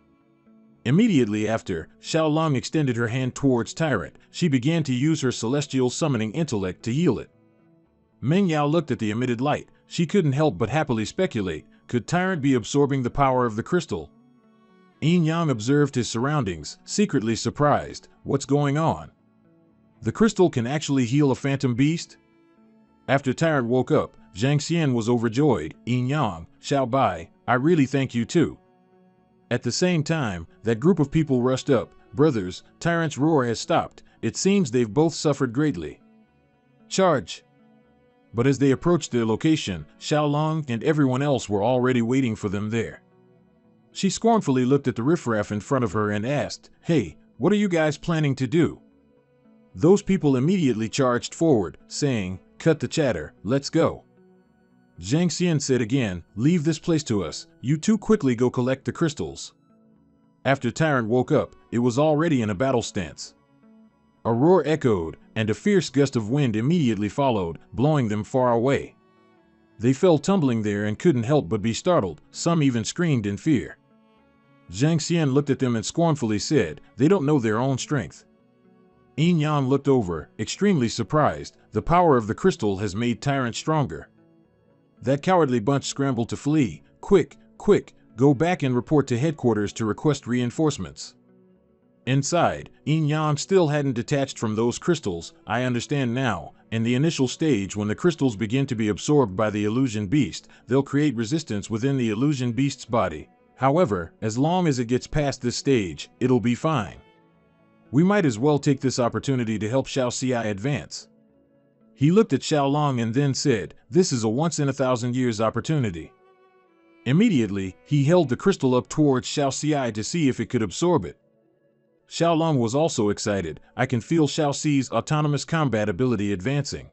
Speaker 1: Immediately after, Xiaolong extended her hand towards Tyrant. She began to use her celestial summoning intellect to heal it. Meng Yao looked at the emitted light. She couldn't help but happily speculate, could Tyrant be absorbing the power of the crystal? Yin Yang observed his surroundings, secretly surprised. What's going on? The crystal can actually heal a phantom beast? After Tyrant woke up, Zhang Xian was overjoyed. "Yin Yang, Xiao Bai, I really thank you too." At the same time, that group of people rushed up. "Brothers, Tyrant's roar has stopped. It seems they've both suffered greatly. Charge!" But as they approached their location, Xiaolong and everyone else were already waiting for them there. She scornfully looked at the riffraff in front of her and asked, "Hey, what are you guys planning to do?" Those people immediately charged forward, saying, "Cut the chatter, let's go." Zhang Xian said again, "Leave this place to us, you two quickly go collect the crystals." After Tyrant woke up, it was already in a battle stance. A roar echoed, and a fierce gust of wind immediately followed, blowing them far away. They fell tumbling there and couldn't help but be startled, some even screamed in fear. Zhang Xian looked at them and scornfully said, "They don't know their own strength." Yin Yang looked over, extremely surprised. The power of the crystal has made Tyrant stronger. That cowardly bunch scrambled to flee. Quick, quick, go back and report to headquarters to request reinforcements. Inside, Yin Yang still hadn't detached from those crystals. I understand now. In the initial stage, when the crystals begin to be absorbed by the illusion beast, they'll create resistance within the illusion beast's body. However, as long as it gets past this stage, it'll be fine. We might as well take this opportunity to help Xiao Xi advance. He looked at Xiaolong and then said, "This is a once-in-a-thousand-years opportunity." Immediately, he held the crystal up towards Xiao Xi to see if it could absorb it. Xiaolong was also excited. I can feel Xiao Xi's autonomous combat ability advancing.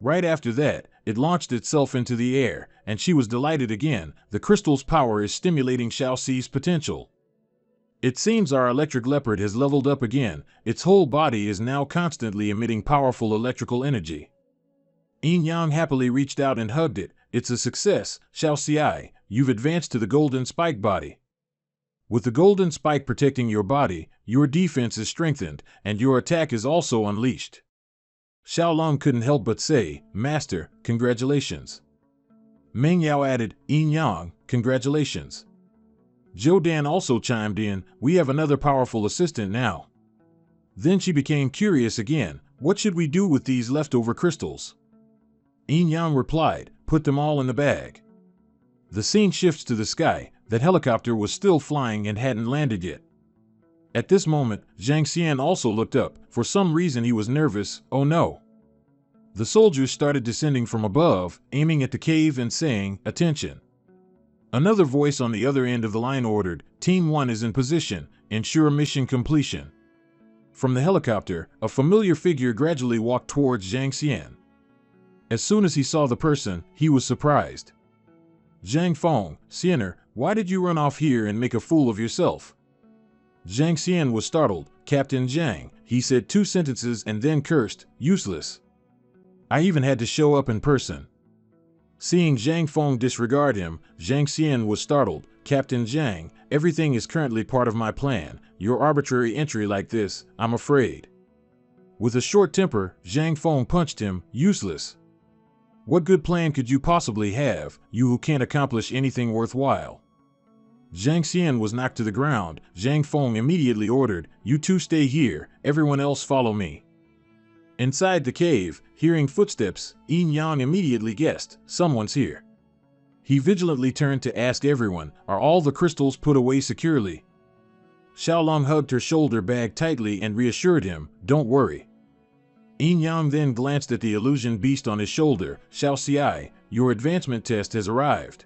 Speaker 1: Right after that, it launched itself into the air, and she was delighted again. The crystal's power is stimulating Xiao Xi's potential. It seems our electric leopard has leveled up again. Its whole body is now constantly emitting powerful electrical energy. Yin Yang happily reached out and hugged it. "It's a success, Xiao Xi. You've advanced to the golden spike body. With the golden spike protecting your body, your defense is strengthened, and your attack is also unleashed." Xiaolong couldn't help but say, "Master, congratulations." Meng Yao added, "Yin Yang, congratulations." Zhou Dan also chimed in, "We have another powerful assistant now." Then she became curious again. "What should we do with these leftover crystals?" Yin Yang replied, "Put them all in the bag." The scene shifts to the sky. That helicopter was still flying and hadn't landed yet. At this moment, Zhang Xian also looked up. For some reason he was nervous. Oh no! The soldiers started descending from above, aiming at the cave and saying, "Attention!" Another voice on the other end of the line ordered, "Team 1 is in position. Ensure mission completion." From the helicopter, a familiar figure gradually walked towards Zhang Xian. As soon as he saw the person, he was surprised. "Zhang Feng, Xiener, why did you run off here and make a fool of yourself?" Zhang Xian was startled. "Captain Zhang," he said 2 sentences and then cursed, "Useless. I even had to show up in person." Seeing Zhang Feng disregard him, Zhang Xian was startled. "Captain Zhang, everything is currently part of my plan. Your arbitrary entry like this, I'm afraid." With a short temper, Zhang Feng punched him. "Useless. What good plan could you possibly have, you who can't accomplish anything worthwhile?" Zhang Xian was knocked to the ground. Zhang Feng immediately ordered, "You two stay here, everyone else follow me." Inside the cave, hearing footsteps, Yin Yang immediately guessed, "Someone's here." He vigilantly turned to ask everyone, "Are all the crystals put away securely?" Xiaolong hugged her shoulder bag tightly and reassured him, "Don't worry." Yin Yang then glanced at the illusion beast on his shoulder. "Xiao Xi, your advancement test has arrived."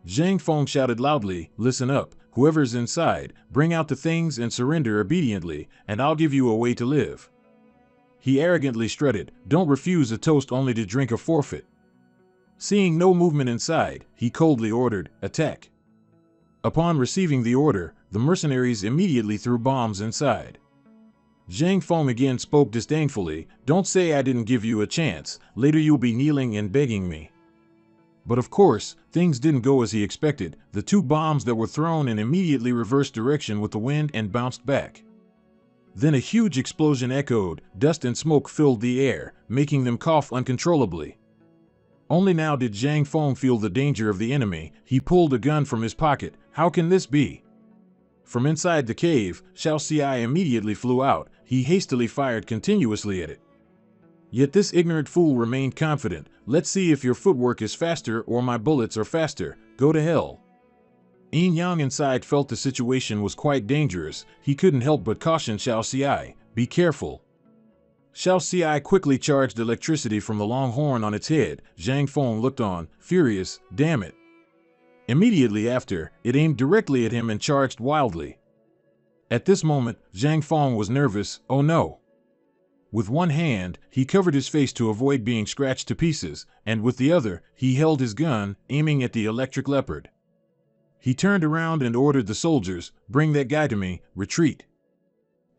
Speaker 1: Zhang Feng shouted loudly, "Listen up, whoever's inside, bring out the things and surrender obediently, and I'll give you a way to live." He arrogantly strutted, "Don't refuse a toast only to drink a forfeit." Seeing no movement inside, he coldly ordered, "Attack." Upon receiving the order, the mercenaries immediately threw bombs inside. Zhang Feng again spoke disdainfully, "Don't say I didn't give you a chance, later you'll be kneeling and begging me." But of course, things didn't go as he expected. The 2 bombs that were thrown in immediately reversed direction with the wind and bounced back. Then a huge explosion echoed, dust and smoke filled the air, making them cough uncontrollably. Only now did Zhang Feng feel the danger of the enemy. He pulled a gun from his pocket. "How can this be?" From inside the cave, Xiao Xi immediately flew out. He hastily fired continuously at it. Yet this ignorant fool remained confident. "Let's see if your footwork is faster or my bullets are faster. Go to hell." Yin Yang inside felt the situation was quite dangerous. He couldn't help but caution Xiao Xi, "Be careful." Xiao Xi quickly charged electricity from the long horn on its head. Zhang Feng looked on, furious. "Damn it." Immediately after, it aimed directly at him and charged wildly. At this moment, Zhang Feng was nervous. Oh no! With one hand, he covered his face to avoid being scratched to pieces, and with the other, he held his gun, aiming at the electric leopard. He turned around and ordered the soldiers, "Bring that guy to me, retreat."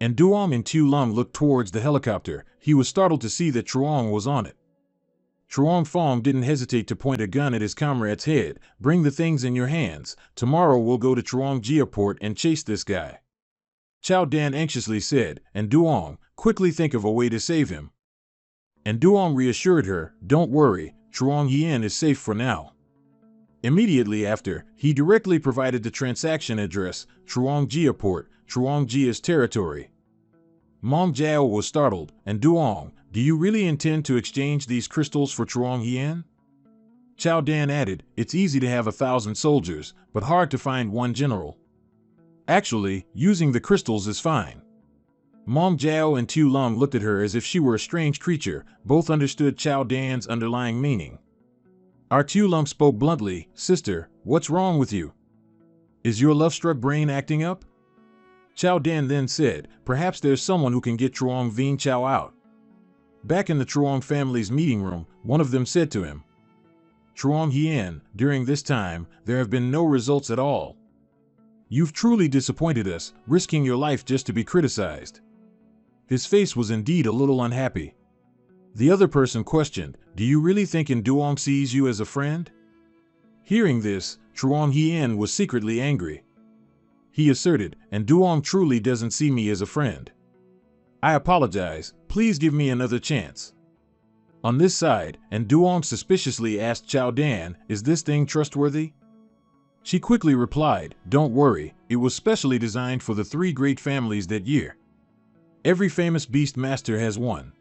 Speaker 1: And Duong and Tu Lung looked towards the helicopter. He was startled to see that Truong was on it. Truong Fong didn't hesitate to point a gun at his comrade's head. Bring the things in your hands. Tomorrow we'll go to Truong Geoport and chase this guy. Chao Dan anxiously said, and Duong, quickly think of a way to save him. And Duong reassured her, don't worry, Truong Hien is safe for now. Immediately after, he directly provided the transaction address, Truong Geoport, Truong Jia's territory. Mong Jiao was startled, and Duong, do you really intend to exchange these crystals for Truong Hien? Chao Dan added, it's easy to have 1,000 soldiers, but hard to find one general. Actually, using the crystals is fine. Mong Jiao and Tu Lung looked at her as if she were a strange creature. Both understood Chao Dan's underlying meaning. Our Tu Lung spoke bluntly, sister, what's wrong with you? Is your love-struck brain acting up? Chao Dan then said, perhaps there's someone who can get Truong Vien Chao out. Back in the Truong family's meeting room, one of them said to him, Truong Hien, during this time, there have been no results at all. You've truly disappointed us, risking your life just to be criticized. His face was indeed a little unhappy. The other person questioned, do you really think Duong sees you as a friend? Hearing this, Truong Hien was secretly angry. He asserted, and Duong truly doesn't see me as a friend. I apologize, please give me another chance. On this side, and Duong suspiciously asked Chao Dan, is this thing trustworthy? She quickly replied, don't worry, it was specially designed for the 3 great families that year. Every famous beast master has one.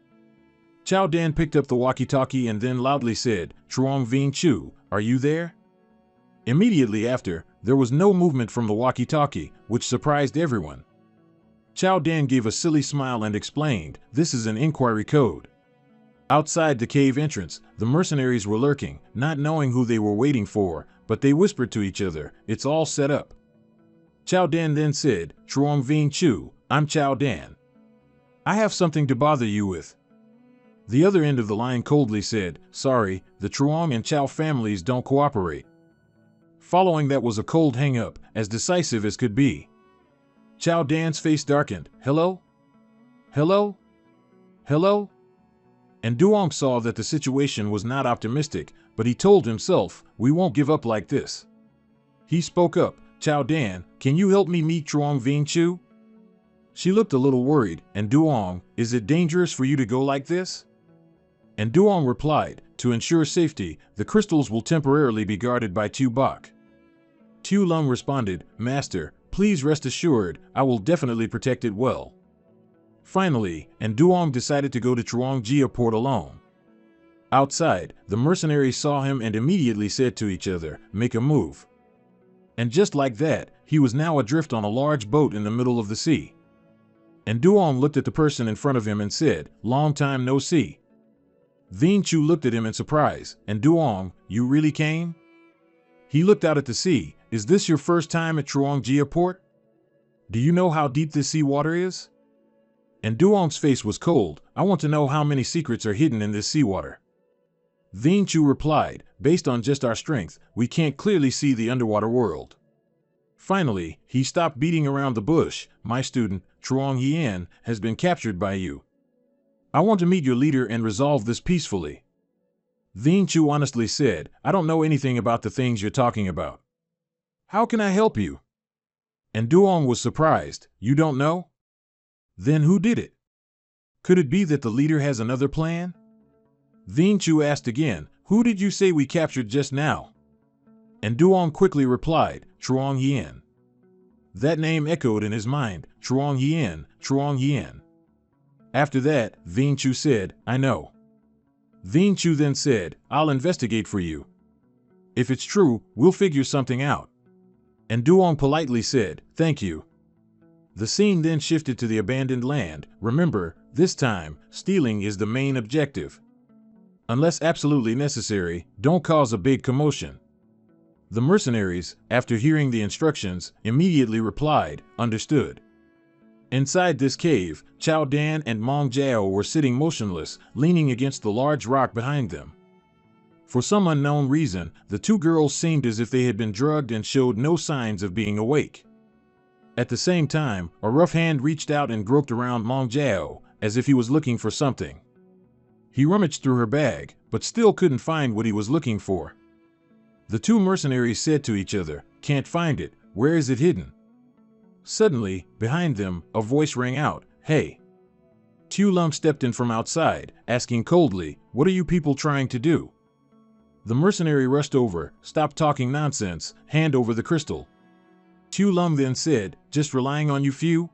Speaker 1: Chao Dan picked up the walkie-talkie and then loudly said, Truong Vien Chu, are you there? Immediately after, there was no movement from the walkie-talkie, which surprised everyone. Chao Dan gave a silly smile and explained, this is an inquiry code. Outside the cave entrance, the mercenaries were lurking, not knowing who they were waiting for, but they whispered to each other, it's all set up. Chao Dan then said, Truong Vien Chu, I'm Chao Dan. I have something to bother you with. The other end of the line coldly said, sorry, the Truong and Chao families don't cooperate. Following that was a cold hang-up, as decisive as could be. Chao Dan's face darkened, hello? Hello? Hello? And Duong saw that the situation was not optimistic, but he told himself, we won't give up like this. He spoke up, Chao Dan, can you help me meet Truong Vien Chu? She looked a little worried, and Duong, is it dangerous for you to go like this? And Duong replied, to ensure safety, the crystals will temporarily be guarded by Tu Bok. Tu Lung responded, Master, please rest assured, I will definitely protect it well. Finally, and Duong decided to go to Truong Geoport alone. Outside, the mercenaries saw him and immediately said to each other, make a move. And just like that, he was now adrift on a large boat in the middle of the sea. And Duong looked at the person in front of him and said, long time no see. Vien Chu looked at him in surprise, and Duong, you really came? He looked out at the sea, is this your first time at Truong Geoport? Do you know how deep this sea water is? And Duong's face was cold, I want to know how many secrets are hidden in this seawater. Vien Chu replied, based on just our strength, we can't clearly see the underwater world. Finally, he stopped beating around the bush, my student, Truong Hien, has been captured by you. I want to meet your leader and resolve this peacefully. Vien Chu honestly said, I don't know anything about the things you're talking about. How can I help you? And Duong was surprised, you don't know? Then who did it? Could it be that the leader has another plan? Vien Chu asked again, who did you say we captured just now? And Duong quickly replied, Truong Hien. That name echoed in his mind, Truong Hien, Truong Hien. After that, Vien Chu said, I know. Vien Chu then said, I'll investigate for you. If it's true, we'll figure something out. And Duong politely said, thank you. The scene then shifted to the abandoned land. Remember, this time, stealing is the main objective. Unless absolutely necessary, don't cause a big commotion. The mercenaries, after hearing the instructions, immediately replied, understood. Inside this cave, Chao Dan and Mong Jiao were sitting motionless, leaning against the large rock behind them. For some unknown reason, the two girls seemed as if they had been drugged and showed no signs of being awake. At the same time, a rough hand reached out and groped around Mong Jiao, as if he was looking for something. He rummaged through her bag, but still couldn't find what he was looking for. The two mercenaries said to each other, "Can't find it. Where is it hidden?" Suddenly, behind them, a voice rang out, "Hey!" Tu Lum stepped in from outside, asking coldly, "What are you people trying to do?" The mercenary rushed over, "Stop talking nonsense, hand over the crystal." Tu Lum then said, "Just relying on you few?"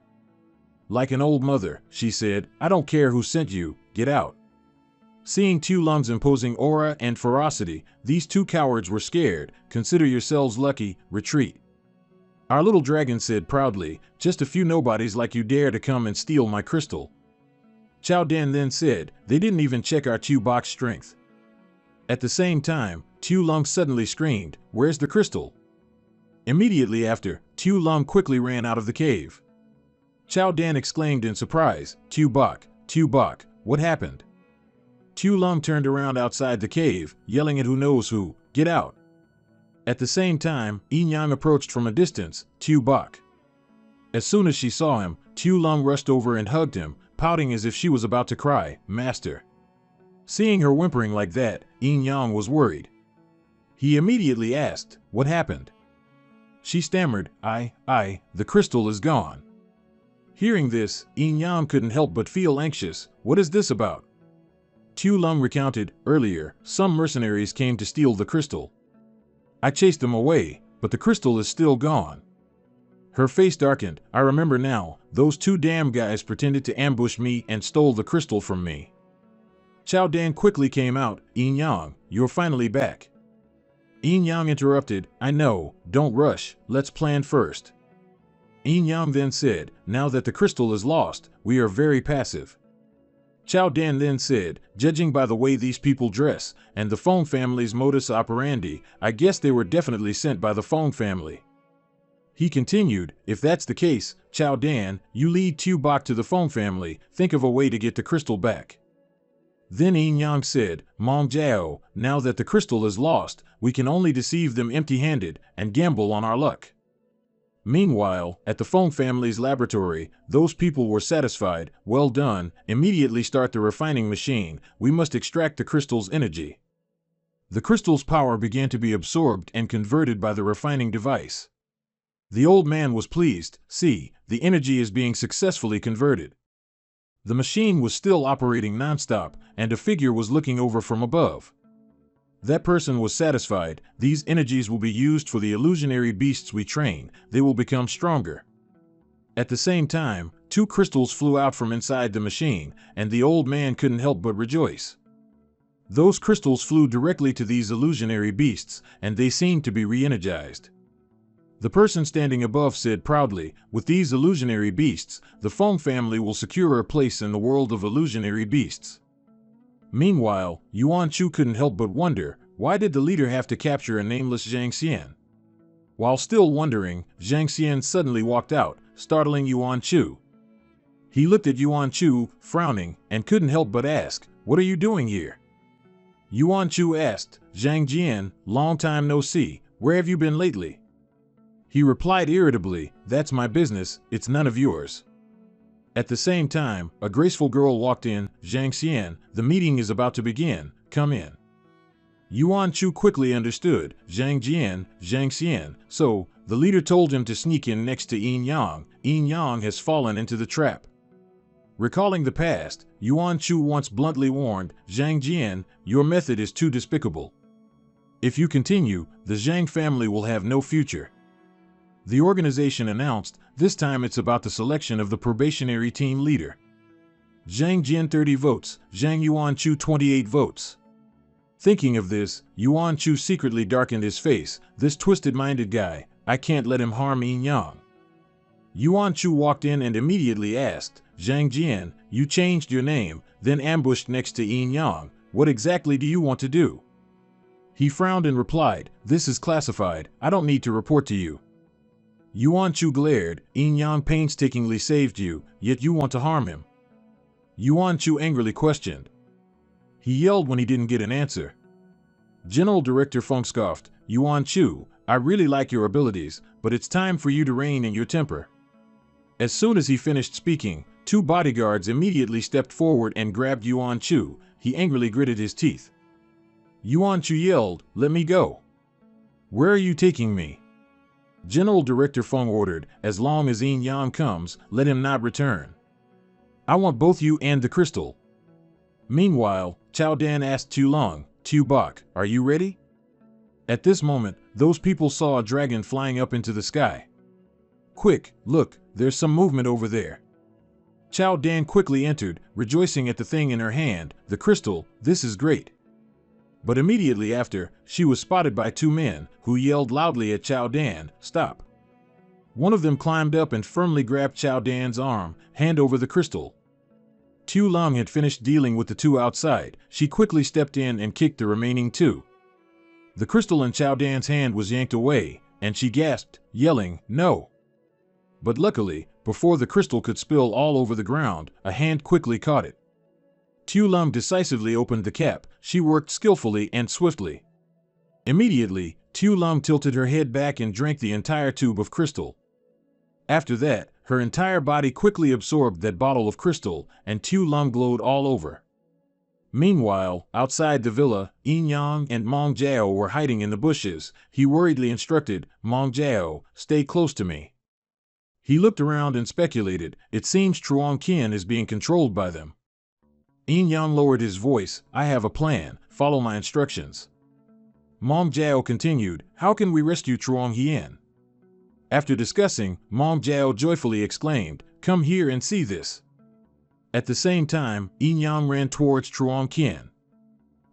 Speaker 1: Like an old mother, she said, "I don't care who sent you, get out." Seeing Tu Lum's imposing aura and ferocity, these two cowards were scared. "Consider yourselves lucky, retreat." Our little dragon said proudly, "Just a few nobodies like you dare to come and steal my crystal." Chao Dan then said, "They didn't even check our Tu Bok's strength." At the same time, Tu Lum suddenly screamed, "Where's the crystal?" Immediately after, Tu Lum quickly ran out of the cave. Chao Dan exclaimed in surprise, Tu Bok, what happened?" Tu Lum turned around outside the cave, yelling at who knows who, "Get out!" At the same time, Yin Yang approached from a distance, Tu Bok. As soon as she saw him, Tu Lum rushed over and hugged him, pouting as if she was about to cry, "Master." Seeing her whimpering like that, Yin Yang was worried. He immediately asked, "What happened?" She stammered, the crystal is gone." Hearing this, Yin Yang couldn't help but feel anxious. "What is this about?" Tu Lum recounted, "Earlier, some mercenaries came to steal the crystal. I chased them away, but the crystal is still gone." Her face darkened. "I remember now, those two damn guys pretended to ambush me and stole the crystal from me." Chao Dan quickly came out. "Yin Yang, you're finally back." Yin Yang interrupted, "I know, don't rush, let's plan first." Yin Yang then said, "Now that the crystal is lost, we are very passive." Chao Dan then said, "Judging by the way these people dress, and the Fong family's modus operandi, I guess they were definitely sent by the Fong family." He continued, "If that's the case, Chao Dan, you lead Tu Bok to the Fong family, think of a way to get the crystal back." Then Yin Yang said, "Mong Jiao, now that the crystal is lost, we can only deceive them empty-handed and gamble on our luck." Meanwhile, at the Fong family's laboratory, those people were satisfied. "Well done, immediately start the refining machine, we must extract the crystal's energy." The crystal's power began to be absorbed and converted by the refining device. The old man was pleased. "See, the energy is being successfully converted." The machine was still operating non-stop, and a figure was looking over from above. That person was satisfied. "These energies will be used for the illusionary beasts we train, they will become stronger." At the same time, two crystals flew out from inside the machine, and the old man couldn't help but rejoice. Those crystals flew directly to these illusionary beasts, and they seemed to be re-energized. The person standing above said proudly, "With these illusionary beasts, the Fong family will secure a place in the world of illusionary beasts." Meanwhile, Yuan Chu couldn't help but wonder, why did the leader have to capture a nameless Zhang Xian? While still wondering, Zhang Xian suddenly walked out, startling Yuan Chu. He looked at Yuan Chu, frowning, and couldn't help but ask, "What are you doing here?" Yuan Chu asked, "Zhang Jian, long time no see, where have you been lately?" He replied irritably, "That's my business, it's none of yours." At the same time, a graceful girl walked in. "Zhang Xian, the meeting is about to begin, come in." Yuan Chu quickly understood, Zhang Xian, so the leader told him to sneak in next to Yin Yang. Yin Yang has fallen into the trap. Recalling the past, Yuan Chu once bluntly warned, "Zhang Jian, your method is too despicable. If you continue, the Zhang family will have no future." The organization announced, this time it's about the selection of the probationary team leader. Zhang Jian 30 votes, Zhang Yuan Chu 28 votes. Thinking of this, Yuan Chu secretly darkened his face. This twisted-minded guy, I can't let him harm Yin Yang. Yuan Chu walked in and immediately asked, "Zhang Jian, you changed your name, then ambushed next to Yin Yang. What exactly do you want to do?" He frowned and replied, "This is classified, I don't need to report to you." Yuan Chu glared, "Yin Yang painstakingly saved you, yet you want to harm him." Yuan Chu angrily questioned. He yelled when he didn't get an answer. General Director Feng scoffed, "Yuan Chu, I really like your abilities, but it's time for you to rein in your temper." As soon as he finished speaking, two bodyguards immediately stepped forward and grabbed Yuan Chu. he angrily gritted his teeth. Yuan Chu yelled, "Let me go." "Where are you taking me?" General Director Feng ordered. "As long as Yin Yang comes, let him not return. I want both you and the crystal." Meanwhile, Chao Dan asked Tu Long, "Tu Bok, are you ready?" At this moment, those people saw a dragon flying up into the sky. "Quick, look, there's some movement over there." Chao Dan quickly entered, rejoicing at the thing in her hand, the crystal. "This is great." But immediately after, she was spotted by two men, who yelled loudly at Chao Dan, "Stop." One of them climbed up and firmly grabbed Chao Dan's arm, "Hand over the crystal." Tu Long had finished dealing with the two outside. She quickly stepped in and kicked the remaining two. The crystal in Chao Dan's hand was yanked away, and she gasped, yelling, "No!" But luckily, before the crystal could spill all over the ground, a hand quickly caught it. Tu Long decisively opened the cap. She worked skillfully and swiftly. Immediately, Tu Long tilted her head back and drank the entire tube of crystal. After that, her entire body quickly absorbed that bottle of crystal, and Tu Long glowed all over. Meanwhile, outside the villa, Yin Yang and Mong Jiao were hiding in the bushes. He worriedly instructed, "Mong Jiao, stay close to me." He looked around and speculated, "It seems Truong Qian is being controlled by them." Yin Yang lowered his voice, "I have a plan, follow my instructions." Mong Jiao continued, "How can we rescue Truong Qian?" After discussing, Mong Jiao joyfully exclaimed, "Come here and see this." At the same time, Yin Yang ran towards Truong Qian.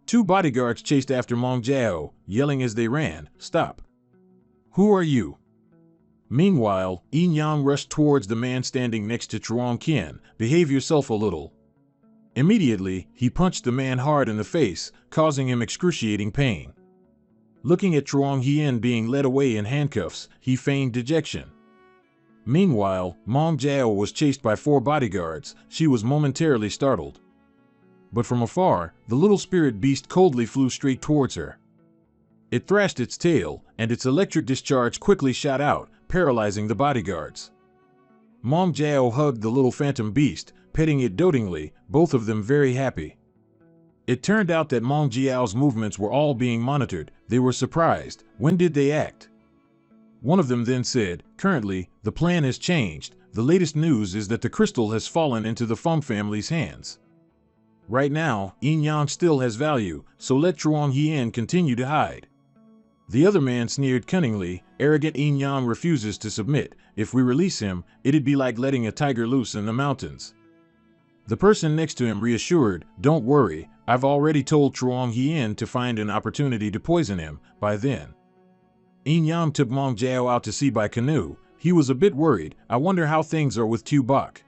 Speaker 1: Two bodyguards chased after Mong Jiao, yelling as they ran, "Stop! Who are you?" Meanwhile, Yin Yang rushed towards the man standing next to Truong Qian. "Behave yourself a little." Immediately, he punched the man hard in the face, causing him excruciating pain. Looking at Truong Qian being led away in handcuffs, he feigned dejection. Meanwhile, Mong Jiao was chased by 4 bodyguards. She was momentarily startled. But from afar, the little spirit beast coldly flew straight towards her. It thrashed its tail, and its electric discharge quickly shot out, paralyzing the bodyguards. Mong Jiao hugged the little phantom beast, petting it dotingly, both of them very happy. It turned out that Mong Jiao's movements were all being monitored. They were surprised. When did they act? One of them then said, "Currently, the plan has changed. The latest news is that the crystal has fallen into the Feng family's hands. Right now, Yin Yang still has value, so let Truong Qian continue to hide." The other man sneered cunningly, "Arrogant Yin Yang refuses to submit. If we release him, it'd be like letting a tiger loose in the mountains." The person next to him reassured, "Don't worry, I've already told Truong Qian to find an opportunity to poison him, by then." Yin Yang took Mong Jiao out to sea by canoe. He was a bit worried. "I wonder how things are with Tu Bok."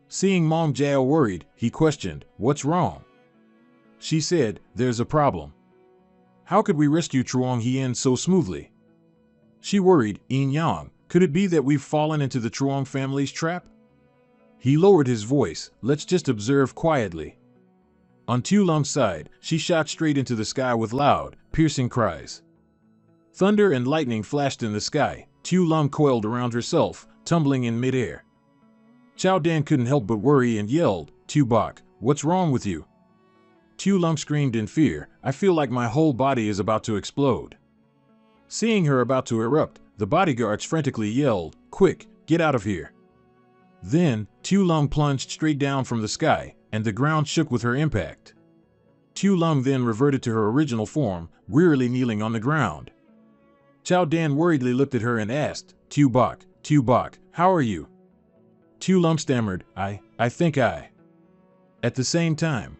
Speaker 1: Seeing Mong Jiao worried, he questioned, "What's wrong?" She said, "There's a problem. How could we rescue Truong Qian so smoothly?" She worried, "Yin Yang, could it be that we've fallen into the Truong family's trap?" He lowered his voice, "Let's just observe quietly." On Tu Lung's side, she shot straight into the sky with loud, piercing cries. Thunder and lightning flashed in the sky. Tu Lung coiled around herself, tumbling in midair. Chao Dan couldn't help but worry and yelled, "Tu Bok, what's wrong with you?" Tu Lung screamed in fear, "I feel like my whole body is about to explode." Seeing her about to erupt, the bodyguards frantically yelled, "Quick, get out of here." Then, Tu Lung plunged straight down from the sky, and the ground shook with her impact. Tu Lung then reverted to her original form, wearily kneeling on the ground. Chao Dan worriedly looked at her and asked, Tu Bok, how are you?" Tu Lung stammered, I think I. At the same time.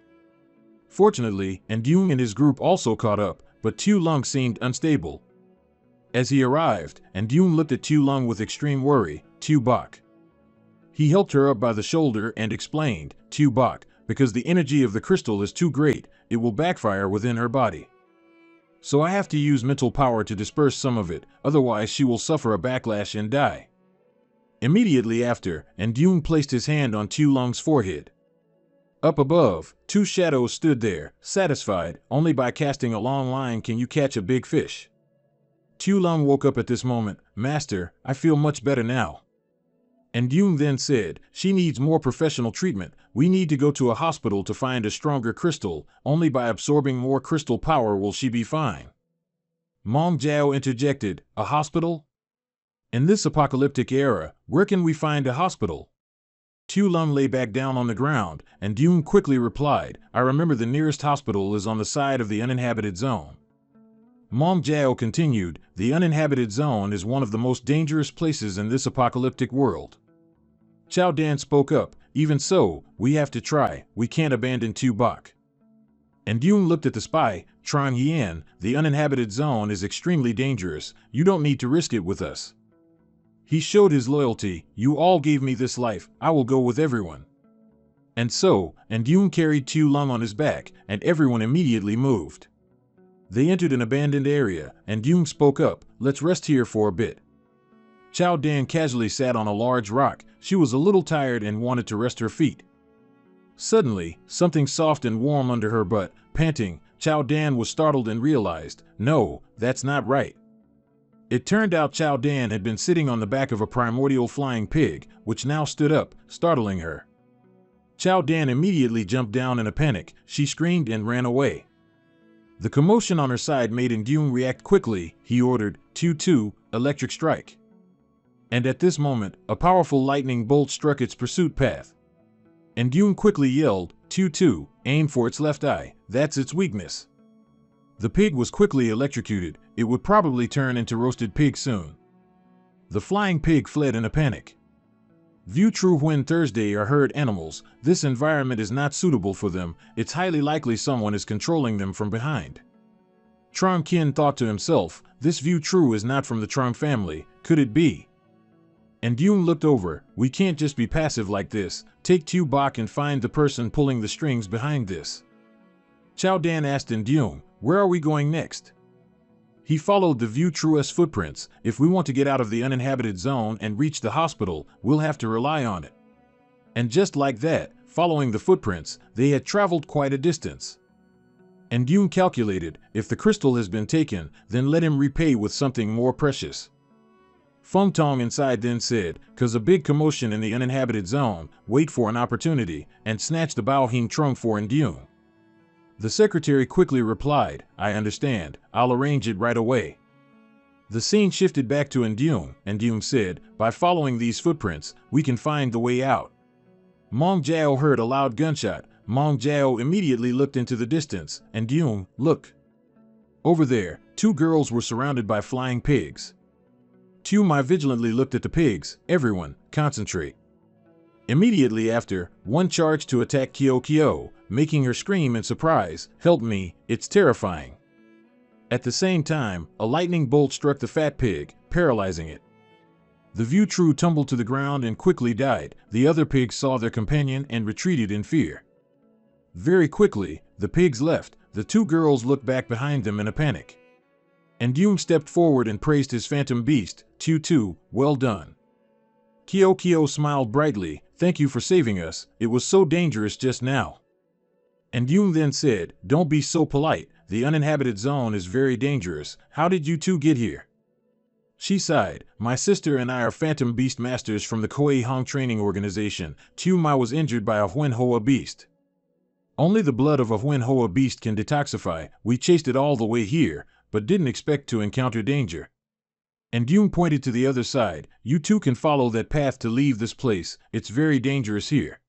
Speaker 1: Fortunately, Ndung and his group also caught up, but Tu Lung seemed unstable. As he arrived, Ndung looked at Tu Lung with extreme worry, "Tu Bok." He helped her up by the shoulder and explained, "Tu Bok, because the energy of the crystal is too great, it will backfire within her body. So I have to use mental power to disperse some of it, otherwise she will suffer a backlash and die." Immediately after, Ndung placed his hand on Tu Lung's forehead. Up above, 2 shadows stood there, satisfied. Only by casting a long line can you catch a big fish. Tu Lung woke up at this moment. "Master, I feel much better now." And Yoon then said, she needs more professional treatment. We need to go to a hospital to find a stronger crystal. Only by absorbing more crystal power will she be fine. Mong Jiao interjected, a hospital? In this apocalyptic era, where can we find a hospital? Tu Lung lay back down on the ground, and Yoon quickly replied, I remember the nearest hospital is on the side of the uninhabited zone. Mong Jiao continued, the uninhabited zone is one of the most dangerous places in this apocalyptic world. Chao Dan spoke up, even so, we have to try, we can't abandon Tu Bak. And Yoon looked at the spy, Trang Yan, the uninhabited zone is extremely dangerous, you don't need to risk it with us. He showed his loyalty, you all gave me this life, I will go with everyone. And so, and Yoon carried Tu Lung on his back, and everyone immediately moved. They entered an abandoned area, and Yoon spoke up, let's rest here for a bit. Chao Dan casually sat on a large rock, she was a little tired and wanted to rest her feet. Suddenly, something soft and warm under her butt, panting, Chao Dan was startled and realized, no, that's not right. It turned out Chao Dan had been sitting on the back of a primordial flying pig, which now stood up, startling her. Chao Dan immediately jumped down in a panic, she screamed and ran away. The commotion on her side made Yoon react quickly, he ordered, Tu, electric strike. And at this moment, a powerful lightning bolt struck its pursuit path. And Yoon quickly yelled, Tu, aim for its left eye, that's its weakness. The pig was quickly electrocuted, it would probably turn into roasted pig soon. The flying pig fled in a panic. View true when Thursday are herd animals, this environment is not suitable for them, it's highly likely someone is controlling them from behind. Trong Kin thought to himself, this view true is not from the Trong family, could it be? And Yoon looked over, we can't just be passive like this, take Tu Bak and find the person pulling the strings behind this. Chao Dan asked Yoon, where are we going next? He followed the View True's footprints, if we want to get out of the uninhabited zone and reach the hospital, we'll have to rely on it. And just like that, following the footprints, they had traveled quite a distance. And Yoon calculated, if the crystal has been taken, then let him repay with something more precious. Feng Tong inside then said, cause a big commotion in the uninhabited zone, wait for an opportunity, and snatch the Bao Hing Trung for Yoon. The secretary quickly replied, I understand, I'll arrange it right away. The scene shifted back to Yoon, and Yoon said, by following these footprints, we can find the way out. Mong Jiao heard a loud gunshot, Mong Jiao immediately looked into the distance, and Yoon, look. Over there, two girls were surrounded by flying pigs. Tu Mai vigilantly looked at the pigs, everyone, concentrate. Immediately after, one charged to attack Kyo, making her scream in surprise, help me, it's terrifying. At the same time, a lightning bolt struck the fat pig, paralyzing it. The View True tumbled to the ground and quickly died, the other pigs saw their companion and retreated in fear. Very quickly, the pigs left, the two girls looked back behind them in a panic. And Yoon stepped forward and praised his phantom beast, Tu, well done. Kyo smiled brightly, thank you for saving us, it was so dangerous just now. And Yoon then said, don't be so polite, the uninhabited zone is very dangerous, how did you two get here? She sighed, my sister and I are phantom beast masters from the Koei Hong training organization, Tu Mai was injured by a Huen Hoa beast. Only the blood of a Huen Hoa beast can detoxify, we chased it all the way here, but didn't expect to encounter danger. And Yoon pointed to the other side, you two can follow that path to leave this place, it's very dangerous here.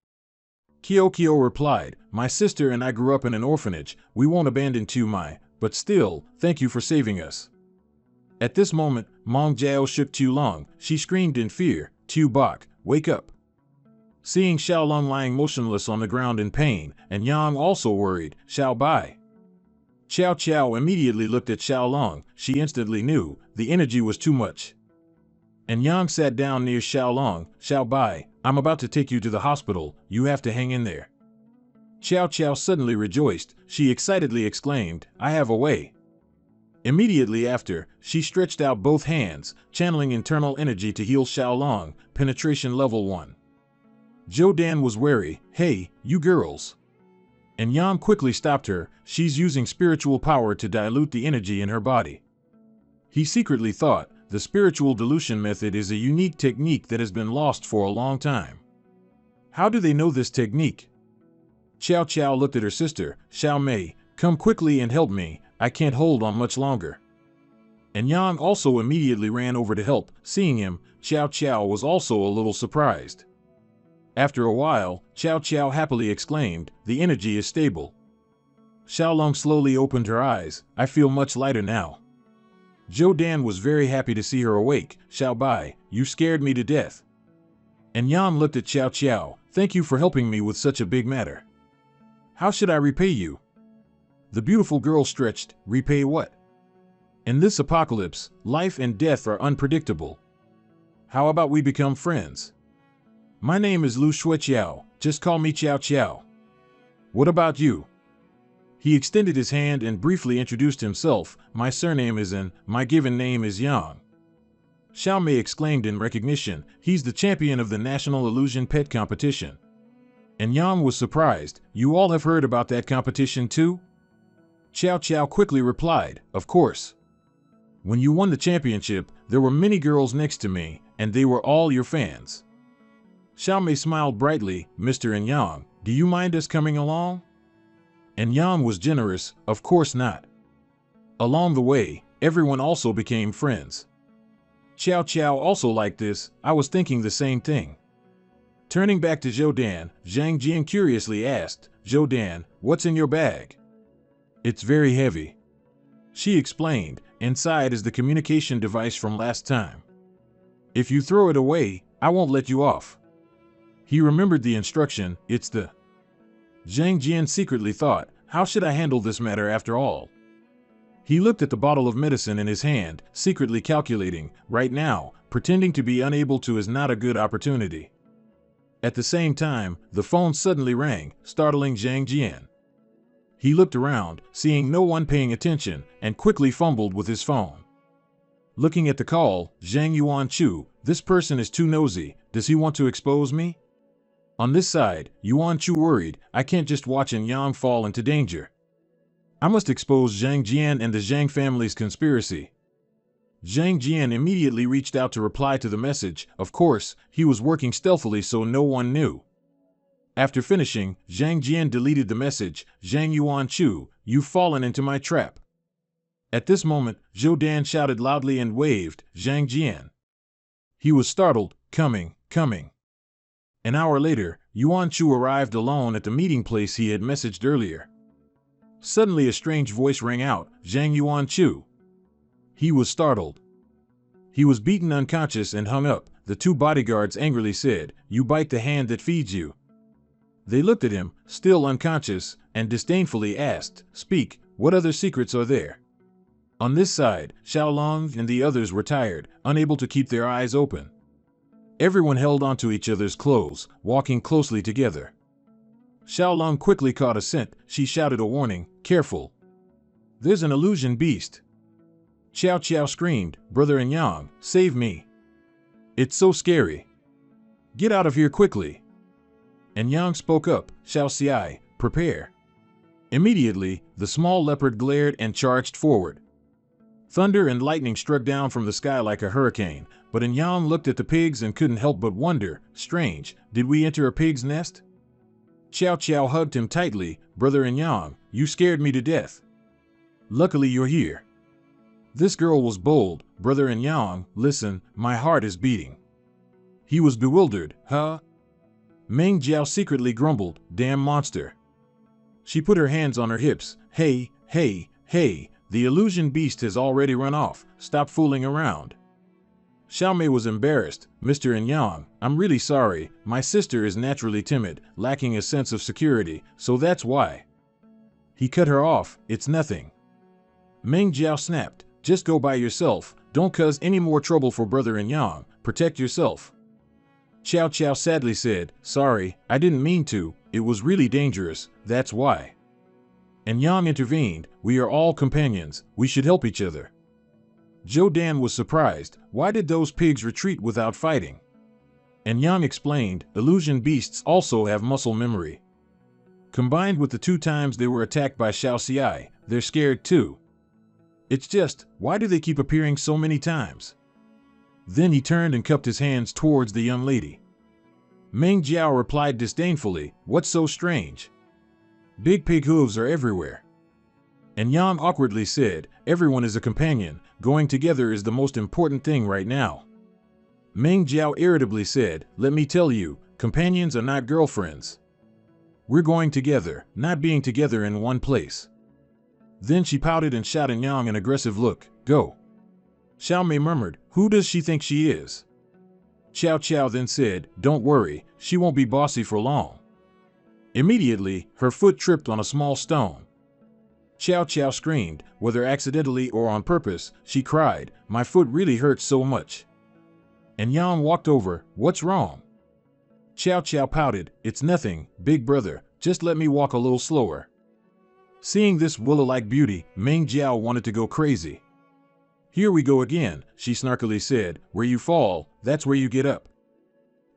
Speaker 1: Kyo replied, my sister and I grew up in an orphanage, we won't abandon Tu Mai, but still, thank you for saving us. At this moment, Mong Jiao shook Tu Lung, she screamed in fear, Tu Bak, wake up. Seeing Xiao Lung lying motionless on the ground in pain, and Yang also worried, Xiao Bai. Xiao immediately looked at Xiao Lung, she instantly knew, the energy was too much. And Yang sat down near Xiao Lung, Xiao Bai, I'm about to take you to the hospital, you have to hang in there. Xiao suddenly rejoiced, she excitedly exclaimed, I have a way. Immediately after, she stretched out both hands, channeling internal energy to heal Xiao Lung, penetration level 1. Zhou Dan was wary, hey, you girls. And Yang quickly stopped her, she's using spiritual power to dilute the energy in her body. He secretly thought, the spiritual dilution method is a unique technique that has been lost for a long time. How do they know this technique? Xiao Xiao looked at her sister. Xiao Mei, come quickly and help me, I can't hold on much longer. And Yang also immediately ran over to help. Seeing him, Xiao Xiao was also a little surprised. After a while, Xiao Xiao happily exclaimed, the energy is stable. Xiaolong slowly opened her eyes. I feel much lighter now. Zhou Dan was very happy to see her awake. Xiao Bai, you scared me to death. And Yan looked at Xiao Xiao. Thank you for helping me with such a big matter. How should I repay you? The beautiful girl stretched. Repay what? In this apocalypse, life and death are unpredictable. How about we become friends? My name is Lu Shuiqiao. Just call me Xiao Xiao. What about you? He extended his hand and briefly introduced himself. My surname is An, my given name is Yang. Xiao Mei exclaimed in recognition. He's the champion of the National Illusion Pet Competition. And Yang was surprised. You all have heard about that competition too? Xiao Xiao quickly replied, of course. When you won the championship, there were many girls next to me, and they were all your fans. Xiao Mei smiled brightly. Mr. and Yang, do you mind us coming along? And Yang was generous, of course not. Along the way, everyone also became friends. Xiao Xiao also liked this. I was thinking the same thing. Turning back to Zhou Dan, Zhang Jian curiously asked, Zhou Dan, what's in your bag? It's very heavy. She explained, inside is the communication device from last time. If you throw it away, I won't let you off. He remembered the instruction, it's the... Zhang Jian secretly thought, how should I handle this matter after all? He looked at the bottle of medicine in his hand, secretly calculating, right now, pretending to be unable to is not a good opportunity. At the same time, the phone suddenly rang, startling Zhang Jian. He looked around, seeing no one paying attention, and quickly fumbled with his phone. Looking at the call, Zhang Yuanchu, this person is too nosy, does he want to expose me? On this side, Yuanchu worried, I can't just watch Yang fall into danger. I must expose Zhang Jian and the Zhang family's conspiracy. Zhang Jian immediately reached out to reply to the message. Of course, he was working stealthily so no one knew. After finishing, Zhang Jian deleted the message. Zhang Yuanchu, you've fallen into my trap. At this moment, Zhou Dan shouted loudly and waved, Zhang Jian. He was startled, coming. An hour later, Yuanchu arrived alone at the meeting place he had messaged earlier. Suddenly a strange voice rang out, Zhang Yuanchu. He was startled. He was beaten unconscious and hung up. The two bodyguards angrily said, you bite the hand that feeds you. They looked at him, still unconscious, and disdainfully asked, speak, what other secrets are there? On this side, Xiaolong and the others were tired, unable to keep their eyes open. Everyone held onto each other's clothes, walking closely together. Xiaolong quickly caught a scent. She shouted a warning, careful. There's an illusion beast. Xiao Xiao screamed, brother and Yang, save me. It's so scary. Get out of here quickly. And Yang spoke up, Xiao Xiai, prepare. Immediately, the small leopard glared and charged forward. Thunder and lightning struck down from the sky like a hurricane, but Yang looked at the pigs and couldn't help but wonder, strange, did we enter a pig's nest? Xiao Xiao hugged him tightly, brother Yang, you scared me to death. Luckily you're here. This girl was bold, brother Yang, listen, my heart is beating. He was bewildered, huh? Meng Jiao secretly grumbled, damn monster. She put her hands on her hips, hey, the illusion beast has already run off, stop fooling around. Xiao Mei was embarrassed, Mr. Yang, I'm really sorry, my sister is naturally timid, lacking a sense of security, so that's why. He cut her off, it's nothing. Meng Jiao snapped, just go by yourself, don't cause any more trouble for brother Yang, protect yourself. Xiao Xiao sadly said, sorry, I didn't mean to, it was really dangerous, that's why. And Yang intervened, we are all companions, we should help each other. Zhou Dan was surprised, why did those pigs retreat without fighting? And Yang explained, illusion beasts also have muscle memory. Combined with the 2 times they were attacked by Xiao Xiai, they're scared too. It's just, why do they keep appearing so many times? Then he turned and cupped his hands towards the young lady. Meng Jiao replied disdainfully, "What's so strange? Big pig hooves are everywhere." And Yang awkwardly said, "Everyone is a companion. Going together is the most important thing right now." Meng Jiao irritably said, "Let me tell you, companions are not girlfriends. We're going together, not being together in one place." Then she pouted and shot at Yang an aggressive look. "Go." Xiao Mei murmured, "Who does she think she is?" Xiao Qiao then said, "Don't worry, she won't be bossy for long." Immediately, her foot tripped on a small stone. Xiao Qiao screamed, whether accidentally or on purpose. She cried, "My foot really hurts so much." And Yang walked over. "What's wrong?" Xiao Qiao pouted, "It's nothing, big brother, just let me walk a little slower." Seeing this willow-like beauty, Meng Jiao wanted to go crazy. "Here we go again," she snarkily said. "Where you fall, that's where you get up."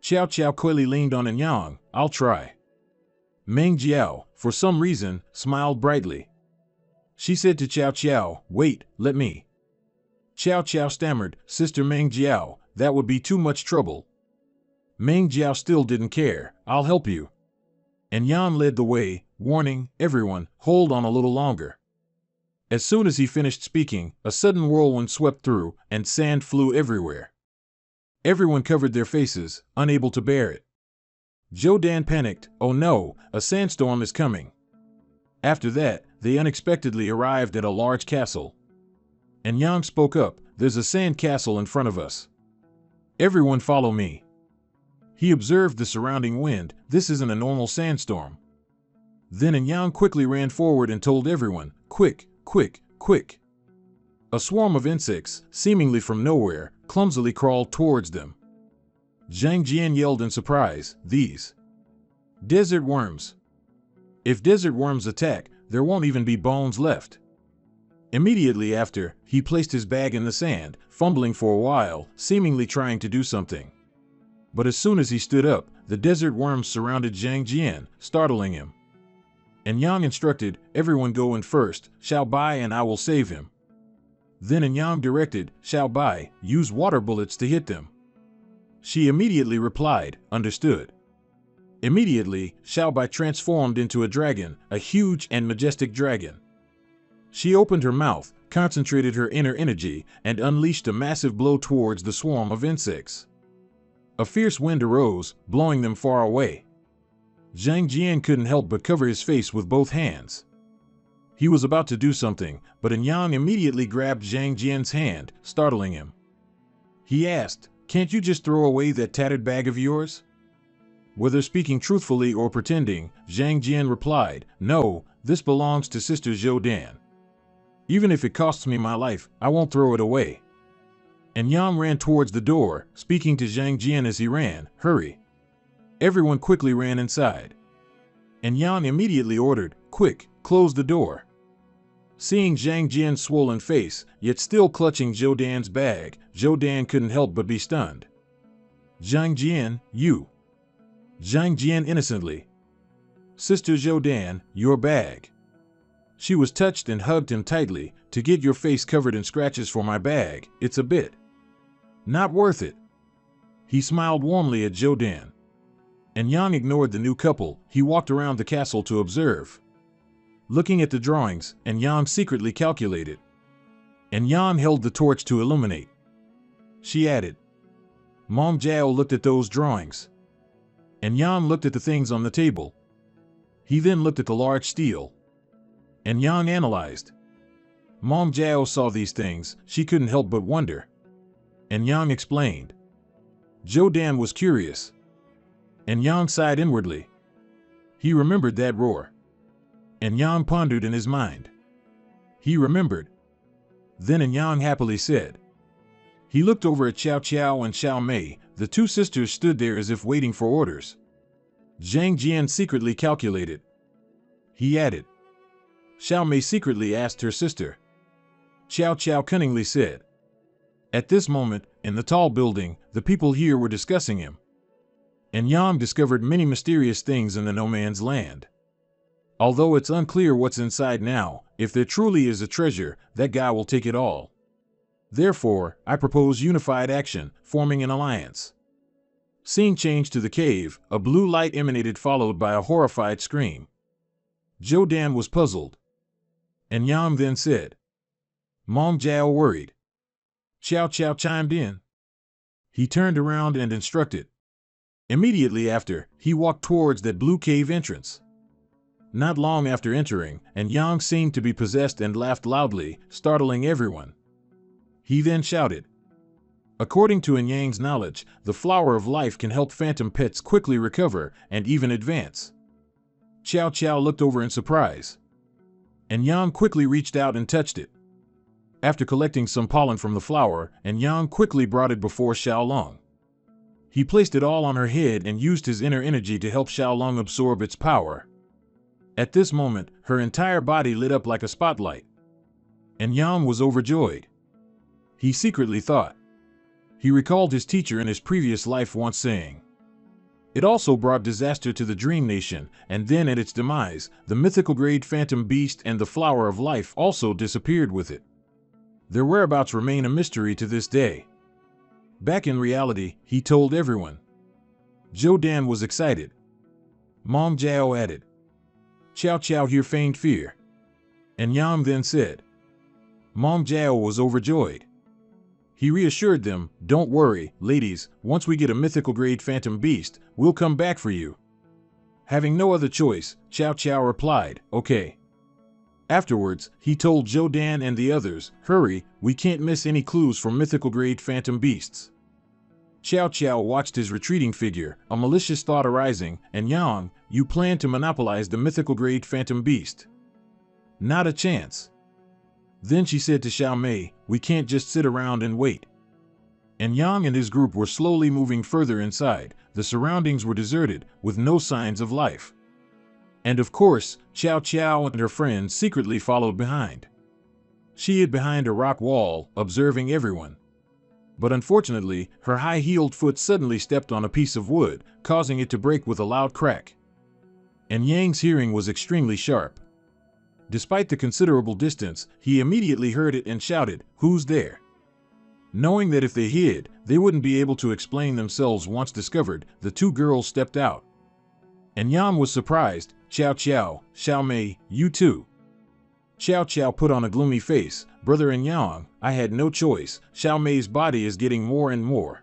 Speaker 1: Xiao Qiao coyly leaned on Yang. "I'll try." Meng Jiao, for some reason, smiled brightly. She said to Xiao Qiao, "Wait, let me." Xiao Qiao stammered, "Sister Meng Jiao, that would be too much trouble." Meng Jiao still didn't care. "I'll help you." And Yan led the way, warning, "Everyone, hold on a little longer." As soon as he finished speaking, a sudden whirlwind swept through, and sand flew everywhere. Everyone covered their faces, unable to bear it. Zhou Dan panicked, "Oh no, a sandstorm is coming." After that, they unexpectedly arrived at a large castle. And Yang spoke up, "There's a sand castle in front of us. Everyone follow me." He observed the surrounding wind. "This isn't a normal sandstorm." Then Yang quickly ran forward and told everyone, "Quick, quick, quick." A swarm of insects, seemingly from nowhere, clumsily crawled towards them. Zhang Jian yelled in surprise, "These desert worms! If desert worms attack, there won't even be bones left." Immediately after, he placed his bag in the sand, fumbling for a while, seemingly trying to do something. But as soon as he stood up, the desert worms surrounded Zhang Jian, startling him. And Yang instructed, "Everyone go in first, Xiao Bai and I will save him." Then Yang directed, "Xiao Bai, use water bullets to hit them." She immediately replied, "Understood." Immediately, Xiao Bai transformed into a dragon, a huge and majestic dragon. She opened her mouth, concentrated her inner energy, and unleashed a massive blow towards the swarm of insects. A fierce wind arose, blowing them far away. Zhang Jian couldn't help but cover his face with both hands. He was about to do something, but Yang immediately grabbed Zhang Jian's hand, startling him. He asked, "Can't you just throw away that tattered bag of yours?" Whether speaking truthfully or pretending, Zhang Jian replied, "No, this belongs to Sister Zhou Dan. Even if it costs me my life, I won't throw it away." And Yang ran towards the door, speaking to Zhang Jian as he ran, "Hurry." Everyone quickly ran inside. And Yang immediately ordered, "Quick, close the door." Seeing Zhang Jian's swollen face, yet still clutching Zhou Dan's bag, Zhou Dan couldn't help but be stunned. "Zhang Jian, you!" Zhang Jian innocently. "Sister Zhou Dan, your bag." She was touched and hugged him tightly. "To get your face covered in scratches for my bag, it's a bit not worth it." He smiled warmly at Zhou Dan. And Yang ignored the new couple. He walked around the castle to observe. Looking at the drawings, and Yang secretly calculated. And Yang held the torch to illuminate. She added. Mom Jiao looked at those drawings. And Yang looked at the things on the table. He then looked at the large steel. And Yang analyzed. Mom Jiao saw these things. She couldn't help but wonder. And Yang explained. Zhou Dan was curious. And Yang sighed inwardly. He remembered that roar. And Yang pondered in his mind. He remembered. Then Yang happily said. He looked over at Xiao Qiao and Xiao Mei. The two sisters stood there as if waiting for orders. Zhang Jian secretly calculated. He added. Xiao Mei secretly asked her sister. Xiao Qiao cunningly said. At this moment, in the tall building, the people here were discussing him. And Yang discovered many mysterious things in the no man's land. Although it's unclear what's inside now, if there truly is a treasure, that guy will take it all. Therefore, I propose unified action, forming an alliance. Scene changed to the cave, a blue light emanated followed by a horrified scream. Jodan was puzzled. And Yang then said, Mong Jiao worried. Xiao Qiao chimed in. He turned around and instructed. Immediately after, he walked towards that blue cave entrance. Not long after entering, and Yang seemed to be possessed and laughed loudly, startling everyone. He then shouted. According to Yang's knowledge, the flower of life can help phantom pets quickly recover and even advance. Xiao Qiao looked over in surprise. And Yang quickly reached out and touched it. After collecting some pollen from the flower, and Yang quickly brought it before Xiaolong. He placed it all on her head and used his inner energy to help Xiaolong absorb its power. At this moment, her entire body lit up like a spotlight. And Yang was overjoyed. He secretly thought. He recalled his teacher in his previous life once saying. It also brought disaster to the Dream Nation, and then at its demise, the mythical grade phantom beast and the flower of life also disappeared with it. Their whereabouts remain a mystery to this day. Back in reality, he told everyone. Jodan was excited. Mong Jiao added. Xiao Qiao here feigned fear. And Yang then said. Mong Jiao was overjoyed. He reassured them, don't worry, ladies, once we get a mythical grade phantom beast, we'll come back for you. Having no other choice, Xiao Qiao replied, okay. Afterwards, he told Jodan and the others, hurry, we can't miss any clues from mythical grade phantom beasts. Xiao Qiao watched his retreating figure, a malicious thought arising, and Yang, you plan to monopolize the mythical grade phantom beast. Not a chance. Then she said to Xiao Mei, we can't just sit around and wait. And Yang and his group were slowly moving further inside. The surroundings were deserted, with no signs of life. And of course, Xiao Qiao and her friends secretly followed behind. She hid behind a rock wall, observing everyone. But unfortunately, her high-heeled foot suddenly stepped on a piece of wood, causing it to break with a loud crack. And Yang's hearing was extremely sharp. Despite the considerable distance, he immediately heard it and shouted, who's there? Knowing that if they hid, they wouldn't be able to explain themselves once discovered, the two girls stepped out. And Yang was surprised. Xiao Qiao, Xiao Mei, you too. Xiao Qiao put on a gloomy face. Brother and Yang, I had no choice. Xiao Mei's body is getting more and more.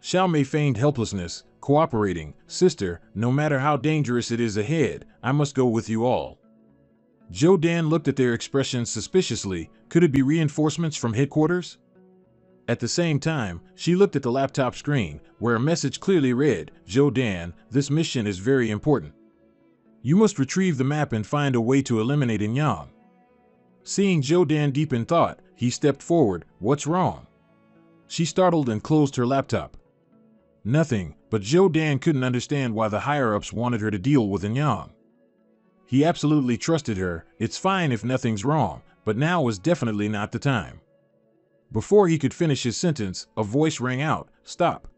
Speaker 1: Xiao Mei feigned helplessness, cooperating. Sister, no matter how dangerous it is ahead, I must go with you all. Jodan looked at their expressions suspiciously. Could it be reinforcements from headquarters? At the same time, she looked at the laptop screen, where a message clearly read, Jodan, this mission is very important. You must retrieve the map and find a way to eliminate Yang. Seeing Jodan deep in thought, he stepped forward. What's wrong? She startled and closed her laptop. Nothing, but Jodan couldn't understand why the higher-ups wanted her to deal with Yang. He absolutely trusted her. It's fine if nothing's wrong, but now was definitely not the time. Before he could finish his sentence, a voice rang out, stop.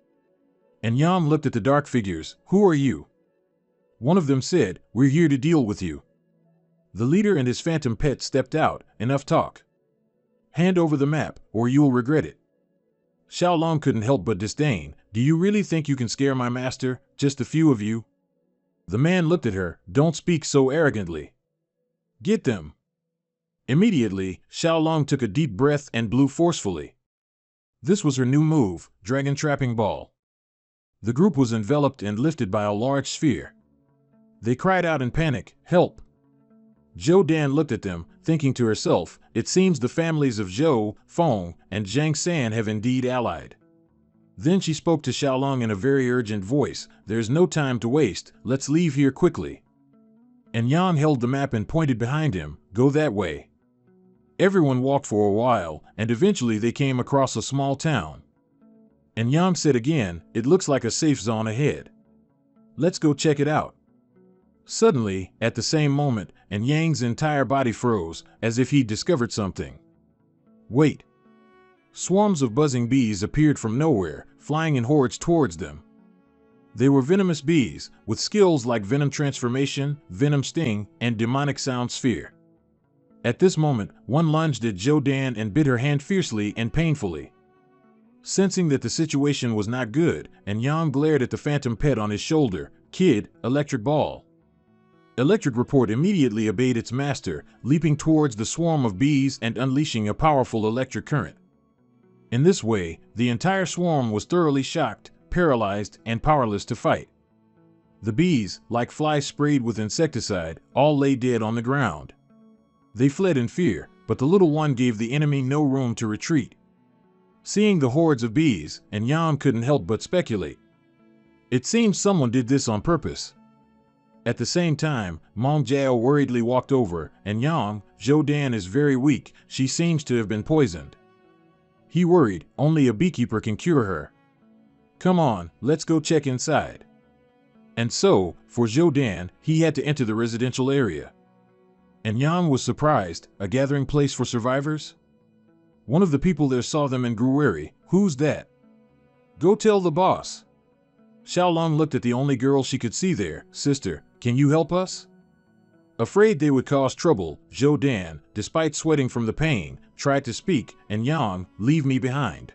Speaker 1: And Yang looked at the dark figures. Who are you? One of them said, we're here to deal with you. The leader and his phantom pet stepped out. Enough talk. Hand over the map, or you'll regret it. Xiaolong couldn't help but disdain. Do you really think you can scare my master, just a few of you? The man looked at her. Don't speak so arrogantly. Get them. Immediately, Xiaolong took a deep breath and blew forcefully. This was her new move, Dragon Trapping Ball. The group was enveloped and lifted by a large sphere. They cried out in panic, help! Jodan looked at them, thinking to herself, it seems the families of Zhou, Feng, and Zhang San have indeed allied. Then she spoke to Xiaolong in a very urgent voice, there's no time to waste, let's leave here quickly. And Yang held the map and pointed behind him, go that way. Everyone walked for a while, and eventually they came across a small town. And Yang said again, it looks like a safe zone ahead. Let's go check it out. Suddenly, at the same moment, and Yang's entire body froze, as if he'd discovered something. Wait. Swarms of buzzing bees appeared from nowhere, flying in hordes towards them. They were venomous bees, with skills like venom transformation, venom sting, and demonic sound sphere. At this moment, one lunged at Jodan and bit her hand fiercely and painfully. Sensing that the situation was not good, and Yang glared at the phantom pet on his shoulder. Kid, electric ball. Electric Report immediately obeyed its master, leaping towards the swarm of bees and unleashing a powerful electric current. In this way, the entire swarm was thoroughly shocked, paralyzed, and powerless to fight. The bees, like flies sprayed with insecticide, all lay dead on the ground. They fled in fear, but the little one gave the enemy no room to retreat. Seeing the hordes of bees, and Yang couldn't help but speculate. It seems someone did this on purpose. At the same time, Mong Jiao worriedly walked over, and Yang, Jodan is very weak, she seems to have been poisoned. He worried, only a beekeeper can cure her. Come on, let's go check inside. And so, for Jodan, he had to enter the residential area. And Yang was surprised, a gathering place for survivors? One of the people there saw them and grew wary. Who's that? Go tell the boss. Xiaolong looked at the only girl she could see there. Sister, can you help us? Afraid they would cause trouble, Jodan, despite sweating from the pain, tried to speak, and Yang, leave me behind.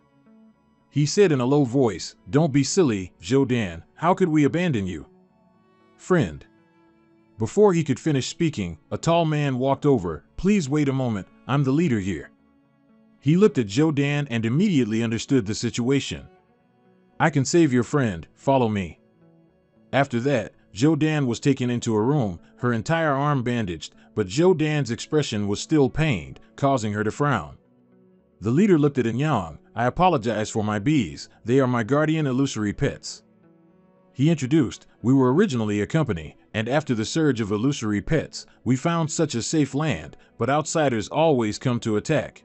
Speaker 1: He said in a low voice, don't be silly, Jodan, how could we abandon you? Friend. Before he could finish speaking, a tall man walked over. Please wait a moment, I'm the leader here. He looked at Jodan and immediately understood the situation. I can save your friend, follow me. After that, Jodan was taken into a room, her entire arm bandaged, but Jodan's expression was still pained, causing her to frown. The leader looked at Yang. I apologize for my bees, they are my guardian illusory pets. He introduced, we were originally a company, and after the surge of illusory pets, we found such a safe land, but outsiders always come to attack.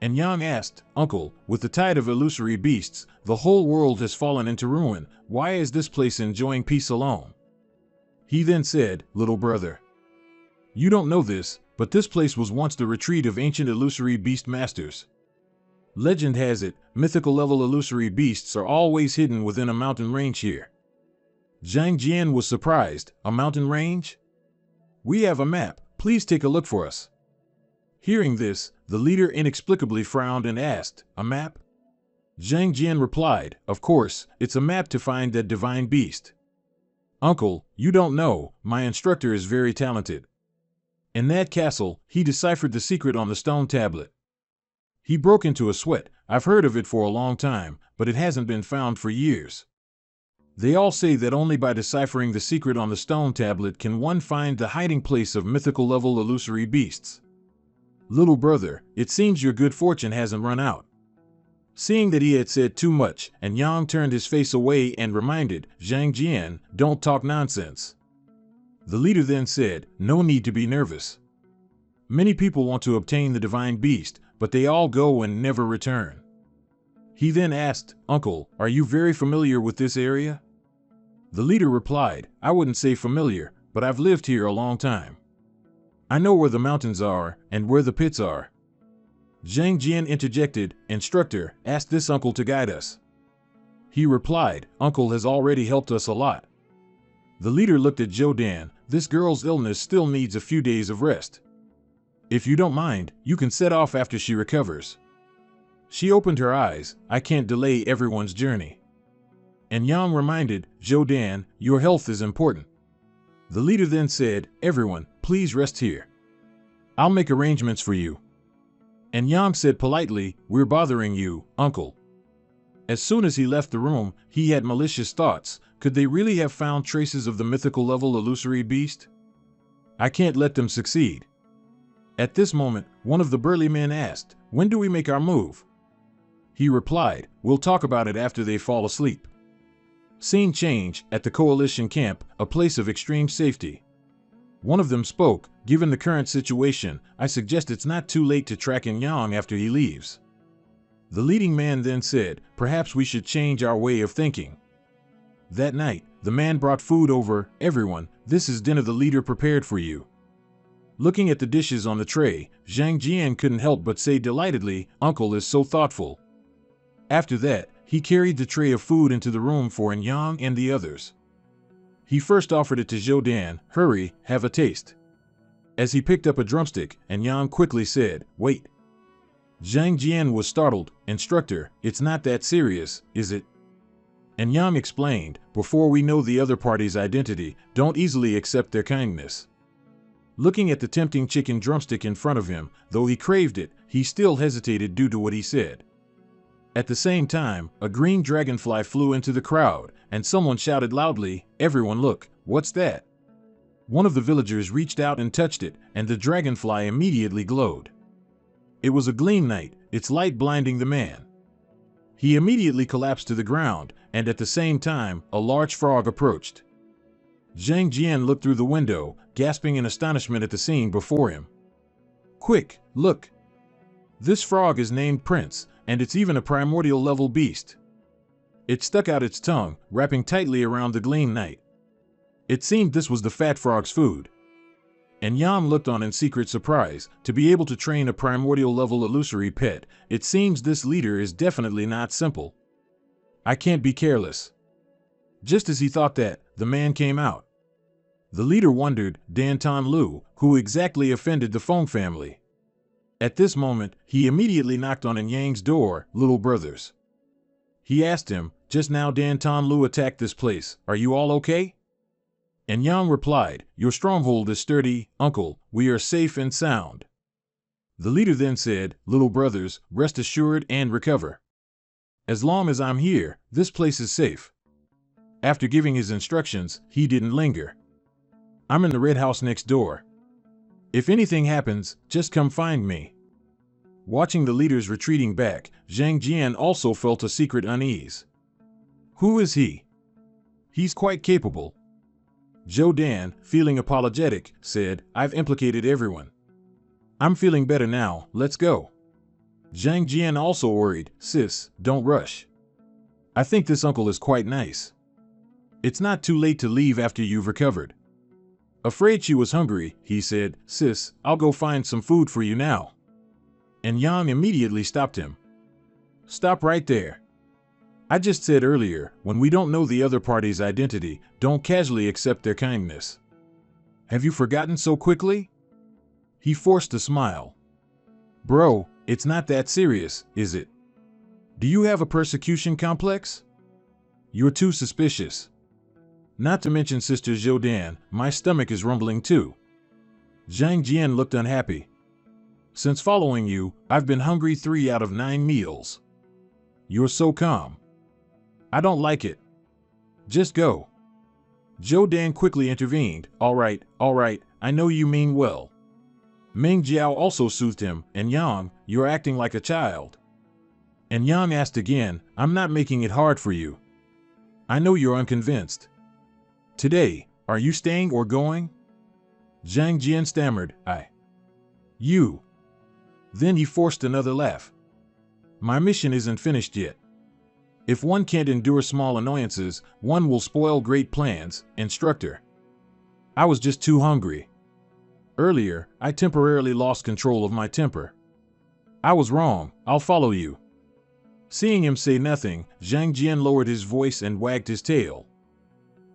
Speaker 1: And Yang asked, Uncle, with the tide of illusory beasts, the whole world has fallen into ruin, why is this place enjoying peace alone? He then said, little brother. You don't know this, but this place was once the retreat of ancient illusory beast masters. Legend has it, mythical level illusory beasts are always hidden within a mountain range here. Zhang Jian was surprised, a mountain range? We have a map, please take a look for us. Hearing this, the leader inexplicably frowned and asked, a map? Zhang Jian replied, of course, it's a map to find that divine beast. Uncle, you don't know, my instructor is very talented. In that castle, he deciphered the secret on the stone tablet. He broke into a sweat. I've heard of it for a long time, but it hasn't been found for years. They all say that only by deciphering the secret on the stone tablet can one find the hiding place of mythical level illusory beasts. Little brother, it seems your good fortune hasn't run out. Seeing that he had said too much, and Yang turned his face away and reminded, Zhang Jian, don't talk nonsense. The leader then said, no need to be nervous. Many people want to obtain the divine beast, but they all go and never return. He then asked, Uncle, are you very familiar with this area? The leader replied, I wouldn't say familiar, but I've lived here a long time. I know where the mountains are, and where the pits are. Zhang Jian interjected, Instructor, ask this uncle to guide us. He replied, Uncle has already helped us a lot. The leader looked at Jodan, this girl's illness still needs a few days of rest. If you don't mind, you can set off after she recovers. She opened her eyes, I can't delay everyone's journey. And Yang reminded, Jodan, your health is important. The leader then said, everyone, please rest here. I'll make arrangements for you. And Yang said politely, we're bothering you, uncle. As soon as he left the room, he had malicious thoughts. Could they really have found traces of the mythical level illusory beast? I can't let them succeed. At this moment, one of the burly men asked, when do we make our move? He replied, we'll talk about it after they fall asleep. Scene change, at the coalition camp, a place of extreme safety. One of them spoke, given the current situation, I suggest it's not too late to track in Yang after he leaves. The leading man then said, perhaps we should change our way of thinking. That night, the man brought food over, everyone, this is dinner the leader prepared for you. Looking at the dishes on the tray, Zhang Jian couldn't help but say delightedly, Uncle is so thoughtful. After that, he carried the tray of food into the room for Yang and the others. He first offered it to Jodan, hurry, have a taste. as he picked up a drumstick, and Yang quickly said, "Wait." Zhang Jian was startled. "Instructor, it's not that serious, is it?" And Yang explained, "Before we know the other party's identity, don't easily accept their kindness." Looking at the tempting chicken drumstick in front of him, though he craved it, he still hesitated due to what he said. At the same time, a green dragonfly flew into the crowd, and someone shouted loudly, "Everyone look, what's that?" One of the villagers reached out and touched it, and the dragonfly immediately glowed. It was a gleam knight, its light blinding the man. He immediately collapsed to the ground, and at the same time, a large frog approached. Zhang Jian looked through the window, gasping in astonishment at the scene before him. "Quick, look! This frog is named Prince, and it's even a primordial level beast." It stuck out its tongue, wrapping tightly around the gleam knight. It seemed this was the fat frog's food. And Yang looked on in secret surprise. To be able to train a primordial level illusory pet, it seems this leader is definitely not simple. "I can't be careless." Just as he thought that, the man came out. The leader wondered, Danton Lu, who exactly offended the Feng family. At this moment, he immediately knocked on Yang's door. "Little brothers." He asked him, "Just now Danton Lu attacked this place, are you all okay?" And Yang replied, "Your stronghold is sturdy, uncle, we are safe and sound." The leader then said, "Little brothers, rest assured and recover. As long as I'm here, this place is safe." After giving his instructions, he didn't linger. "I'm in the red house next door. If anything happens, just come find me." Watching the leaders retreating back, Zhang Jian also felt a secret unease. Who is he? He's quite capable. Zhou Dan, feeling apologetic, said, "I've implicated everyone. I'm feeling better now, let's go." Zhang Jian also worried, "Sis, don't rush. I think this uncle is quite nice. It's not too late to leave after you've recovered." Afraid she was hungry, he said, "Sis, I'll go find some food for you now." And Yang immediately stopped him. "Stop right there. I just said earlier, when we don't know the other party's identity, don't casually accept their kindness. Have you forgotten so quickly?" He forced a smile. "Bro, it's not that serious, is it? Do you have a persecution complex? You're too suspicious. Not to mention Sister Zhou Dan, my stomach is rumbling too." Zhang Jian looked unhappy. "Since following you, I've been hungry 3 out of 9 meals. You're so calm. I don't like it. Just go." Zhou Dan quickly intervened. All right, I know you mean well." Meng Jiao also soothed him, "And Yang, you're acting like a child." And Yang asked again, "I'm not making it hard for you. I know you're unconvinced. Today, are you staying or going?" Zhang Jian stammered, You." Then he forced another laugh. "My mission isn't finished yet. If one can't endure small annoyances, one will spoil great plans, instructor. I was just too hungry. Earlier, I temporarily lost control of my temper. I was wrong, I'll follow you." Seeing him say nothing, Zhang Jian lowered his voice and wagged his tail.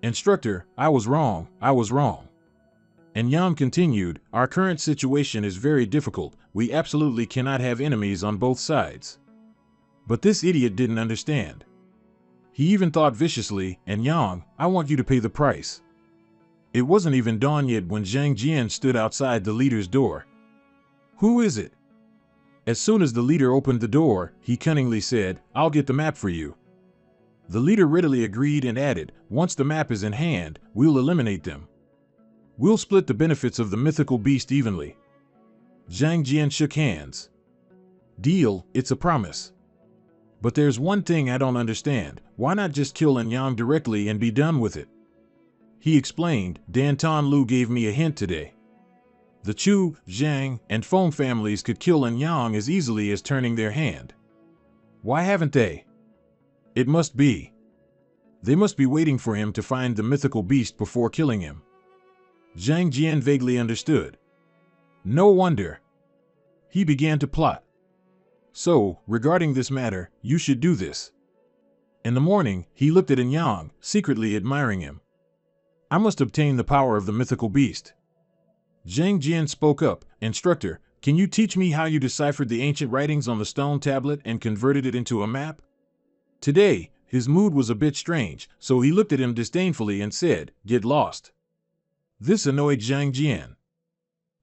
Speaker 1: "Instructor, I was wrong. And Yang continued, "Our current situation is very difficult. We absolutely cannot have enemies on both sides." But this idiot didn't understand. He even thought viciously, "And Yang, I want you to pay the price." It wasn't even dawn yet when Zhang Jian stood outside the leader's door. "Who is it?" As soon as the leader opened the door, he cunningly said, "I'll get the map for you." The leader readily agreed and added, "Once the map is in hand, we'll eliminate them. We'll split the benefits of the mythical beast evenly." Zhang Jian shook hands. "Deal, it's a promise. But there's one thing I don't understand. Why not just kill Yang directly and be done with it?" He explained, "Danton Lu gave me a hint today. The Chu, Zhang, and Feng families could kill Yang as easily as turning their hand. Why haven't they? It must be. They must be waiting for him to find the mythical beast before killing him." Zhang Jian vaguely understood. No wonder. He began to plot. "So, regarding this matter, you should do this." In the morning, he looked at Yang, secretly admiring him. "I must obtain the power of the mythical beast. Zhang Jian spoke up. Instructor, can you teach me how you deciphered the ancient writings on the stone tablet and converted it into a map? Today, his mood was a bit strange, so he looked at him disdainfully and said, "Get lost." This annoyed Zhang Jian.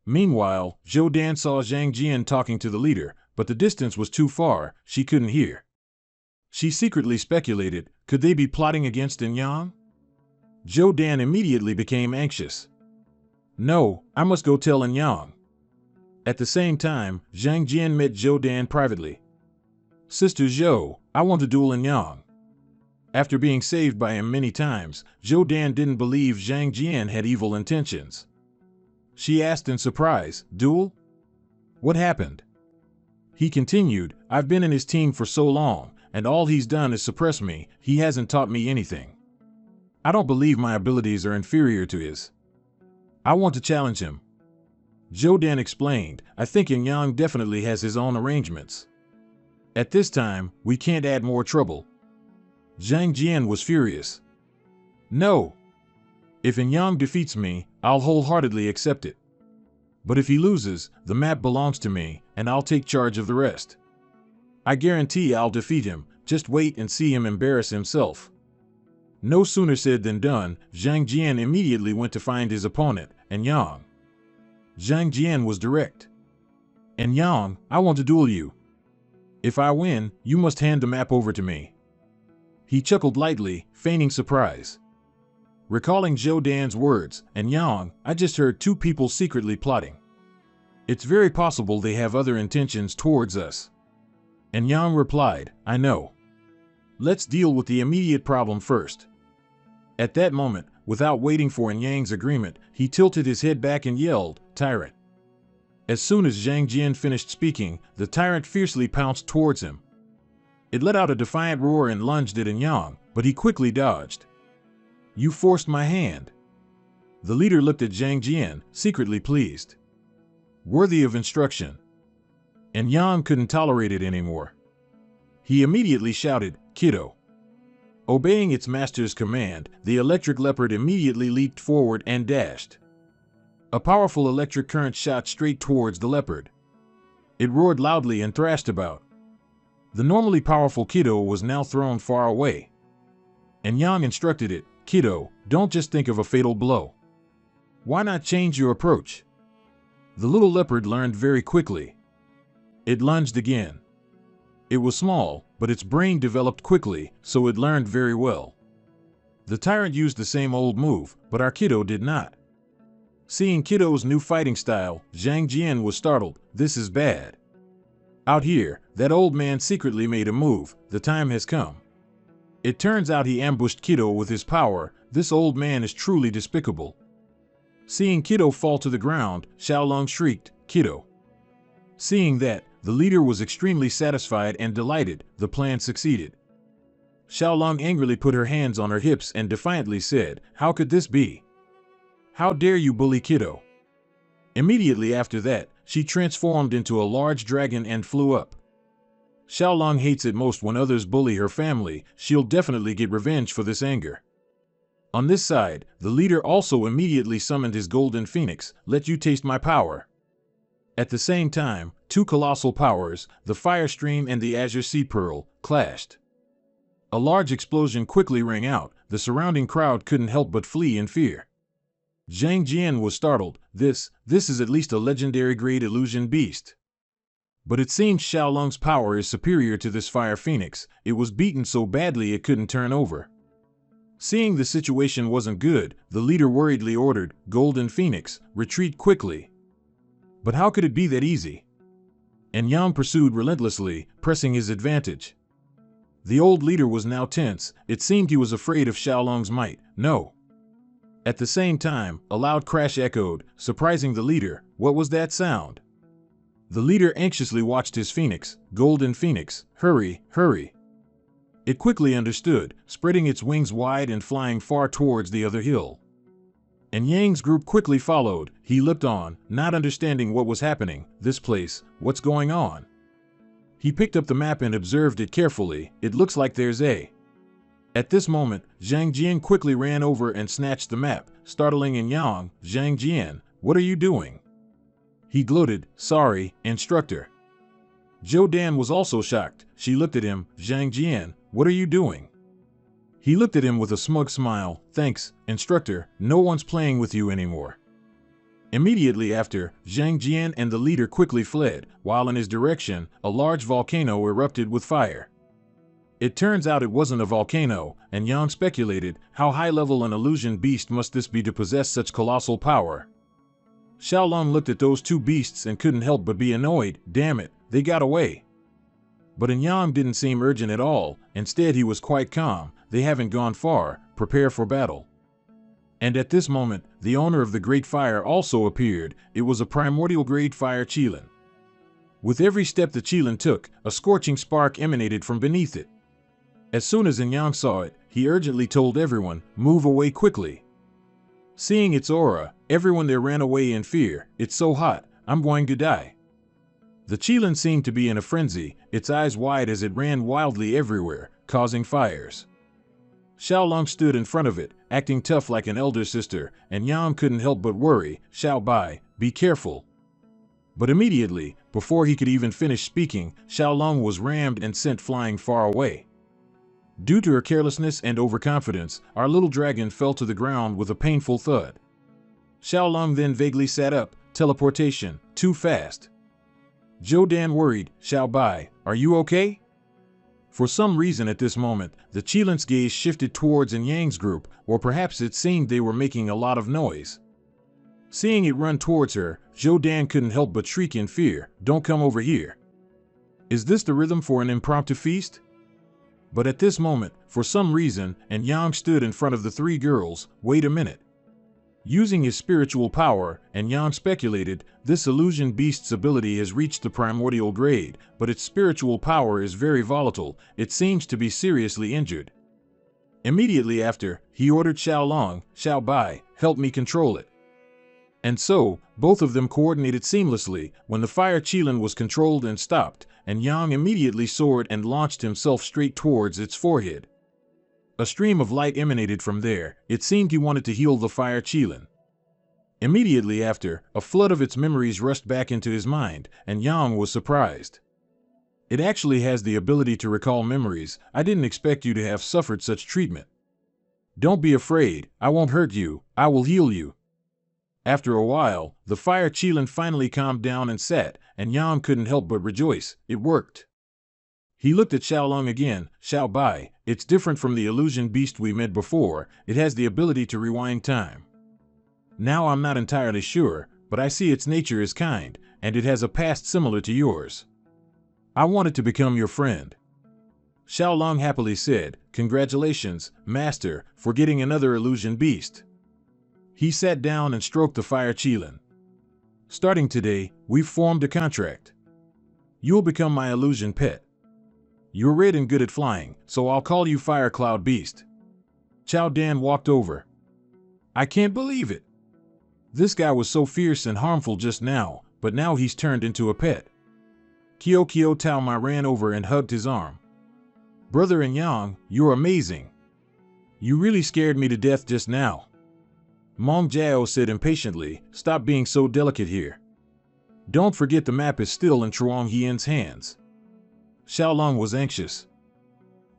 Speaker 1: Meanwhile, Zhou Dan saw Zhang Jian talking to the leader, but the distance was too far, she couldn't hear. She secretly speculated, could they be plotting against Yang? Zhou Dan immediately became anxious. No, I must go tell Yang. At the same time, Zhang Jian met Zhou Dan privately. Sister Zhou, I want to duel Yang. After being saved by him many times, Zhou Dan didn't believe Zhang Jian had evil intentions. She asked in surprise, duel? What happened? He continued, I've been in his team for so long, and all he's done is suppress me, he hasn't taught me anything. I don't believe my abilities are inferior to his. I want to challenge him. Zhou Dan explained, I think Yang definitely has his own arrangements. At this time, we can't add more trouble. Zhang Jian was furious. No. If Yang defeats me, I'll wholeheartedly accept it. But if he loses, the map belongs to me, and I'll take charge of the rest. I guarantee I'll defeat him, just wait and see him embarrass himself. No sooner said than done, Zhang Jian immediately went to find his opponent, Yang. Zhang Jian was direct. Yang, I want to duel you. If I win, you must hand the map over to me. He chuckled lightly, feigning surprise. Recalling Zhou Dan's words, Yang, I just heard two people secretly plotting. It's very possible they have other intentions towards us. Yang replied, I know. Let's deal with the immediate problem first. At that moment, without waiting for Yang's agreement, he tilted his head back and yelled, Tyrant. As soon as Zhang Jian finished speaking, the tyrant fiercely pounced towards him. It let out a defiant roar and lunged at Yang, but he quickly dodged. You forced my hand. The leader looked at Zhang Jian, secretly pleased. Worthy of instruction. Yang couldn't tolerate it anymore. He immediately shouted, Kiddo. Obeying its master's command, the electric leopard immediately leaped forward and dashed. A powerful electric current shot straight towards the leopard. It roared loudly and thrashed about. The normally powerful Kiddo was now thrown far away. Yang instructed it, Kiddo, don't just think of a fatal blow. Why not change your approach? The little leopard learned very quickly. It lunged again. It was small, but its brain developed quickly, so it learned very well. The tyrant used the same old move, but our Kiddo did not. Seeing Kiddo's new fighting style, Zhang Jian was startled. This is bad. Out here, that old man secretly made a move. The time has come. It turns out he ambushed Kiddo with his power. This old man is truly despicable. Seeing Kiddo fall to the ground, Xiaolong shrieked, Kiddo. Seeing that, the leader was extremely satisfied and delighted. The plan succeeded. Xiaolong angrily put her hands on her hips and defiantly said, How could this be? How dare you bully Kiddo? Immediately after that, she transformed into a large dragon and flew up. Xiaolong hates it most when others bully her family. She'll definitely get revenge for this anger. On this side, the leader also immediately summoned his golden phoenix, let you taste my power. At the same time, two colossal powers, the fire stream and the azure sea pearl, clashed. A large explosion quickly rang out. The surrounding crowd couldn't help but flee in fear. Zhang Jian was startled. This is at least a legendary grade illusion beast. But it seems Xiaolong's power is superior to this fire phoenix. It was beaten so badly it couldn't turn over. Seeing the situation wasn't good, the leader worriedly ordered, Golden Phoenix, retreat quickly. But how could it be that easy? Yang pursued relentlessly, pressing his advantage. The old leader was now tense. It seemed he was afraid of Xiaolong's might. No. At the same time, a loud crash echoed, surprising the leader. What was that sound? The leader anxiously watched his phoenix, Golden Phoenix. Hurry, hurry. It quickly understood, spreading its wings wide and flying far towards the other hill. Yang's group quickly followed. He looked on, not understanding what was happening. This place, what's going on? He picked up the map and observed it carefully. It looks like there's a... At this moment, Zhang Jian quickly ran over and snatched the map, startling Yang. Zhang Jian, what are you doing? He gloated, sorry, instructor. Zhou Dan was also shocked. She looked at him, Zhang Jian, what are you doing? He looked at him with a smug smile, thanks, instructor, no one's playing with you anymore. Immediately after, Zhang Jian and the leader quickly fled, while in his direction, a large volcano erupted with fire. It turns out it wasn't a volcano, and Yang speculated, how high-level an illusion beast must this be to possess such colossal power? Xiaolong looked at those two beasts and couldn't help but be annoyed, damn it, they got away. But Yang didn't seem urgent at all, instead he was quite calm, they haven't gone far, prepare for battle. And at this moment, the owner of the Great Fire also appeared, it was a primordial grade fire Qilin. With every step the Qilin took, a scorching spark emanated from beneath it. As soon as Yang saw it, he urgently told everyone, move away quickly. Seeing its aura, everyone there ran away in fear, it's so hot, I'm going to die. The Qilin seemed to be in a frenzy, its eyes wide as it ran wildly everywhere, causing fires. Xiaolong stood in front of it, acting tough like an elder sister, and Yang couldn't help but worry, Xiao Bai, be careful. But immediately, before he could even finish speaking, Xiaolong was rammed and sent flying far away. Due to her carelessness and overconfidence, our little dragon fell to the ground with a painful thud. Xiaolong then vaguely sat up, teleportation, too fast. Zhou Dan worried, Xiao Bai, are you okay? For some reason at this moment, the Qilin's gaze shifted towards Yang's group, or perhaps it seemed they were making a lot of noise. Seeing it run towards her, Zhou Dan couldn't help but shriek in fear, don't come over here. Is this the rhythm for an impromptu feast? But at this moment, for some reason, Yang stood in front of the three girls, wait a minute. Using his spiritual power, Yang speculated, this illusion beast's ability has reached the primordial grade, but its spiritual power is very volatile, it seems to be seriously injured. Immediately after, he ordered Xiaolong, Xiao Bai, help me control it. And so, both of them coordinated seamlessly. When the fire Qilin was controlled and stopped, Yang immediately soared and launched himself straight towards its forehead. A stream of light emanated from there, it seemed he wanted to heal the fire Qilin. Immediately after, a flood of its memories rushed back into his mind, and Yang was surprised. It actually has the ability to recall memories, I didn't expect you to have suffered such treatment. Don't be afraid, I won't hurt you, I will heal you. After a while, the fire Qilin finally calmed down and sat, and Yang couldn't help but rejoice, it worked. He looked at Xiaolong again, Xiao Bai, it's different from the illusion beast we met before, it has the ability to rewind time. Now I'm not entirely sure, but I see its nature is kind, and it has a past similar to yours. I want it to become your friend. Xiaolong happily said, congratulations, master, for getting another illusion beast. He sat down and stroked the fire Qilin. Starting today, we've formed a contract. You'll become my illusion pet. You're red and good at flying, so I'll call you Fire Cloud Beast. Zhou Dan walked over. I can't believe it. This guy was so fierce and harmful just now, but now he's turned into a pet. Kyo Tamer ran over and hugged his arm. Brother Yang, you're amazing. You really scared me to death just now. Mong Jiao said impatiently, stop being so delicate here. Don't forget the map is still in Truong Hien's hands. Xiaolong was anxious.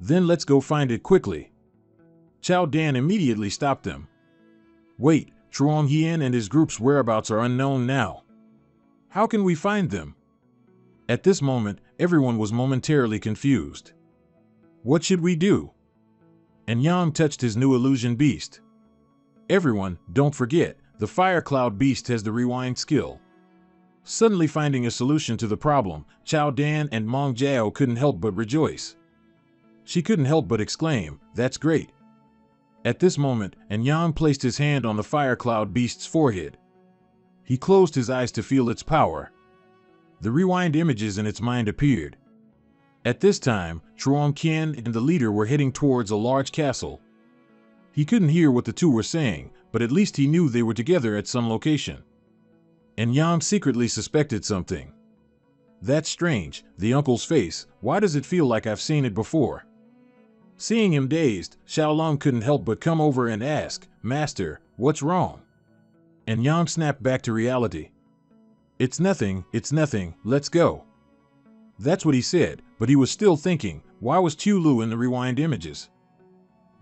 Speaker 1: Then let's go find it quickly. Zhou Dan immediately stopped them. Wait, Truong Hien and his group's whereabouts are unknown now. How can we find them? At this moment, everyone was momentarily confused. What should we do? And Yang touched his new illusion beast. Everyone, don't forget, the Fire Cloud Beast has the rewind skill. Suddenly finding a solution to the problem, Zhou Dan and Mong Jiao couldn't help but rejoice. She couldn't help but exclaim, that's great. At this moment, Yang placed his hand on the Fire Cloud Beast's forehead. He closed his eyes to feel its power. The rewind images in its mind appeared. At this time, Truong Hien and the leader were heading towards a large castle. He couldn't hear what the two were saying, but at least he knew they were together at some location. And Yang secretly suspected something. That's strange, the uncle's face, why does it feel like I've seen it before? Seeing him dazed, Xiaolong couldn't help but come over and ask, Master, what's wrong? and Yang snapped back to reality. It's nothing, let's go. That's what he said, but he was still thinking, why was Lu in the rewind images?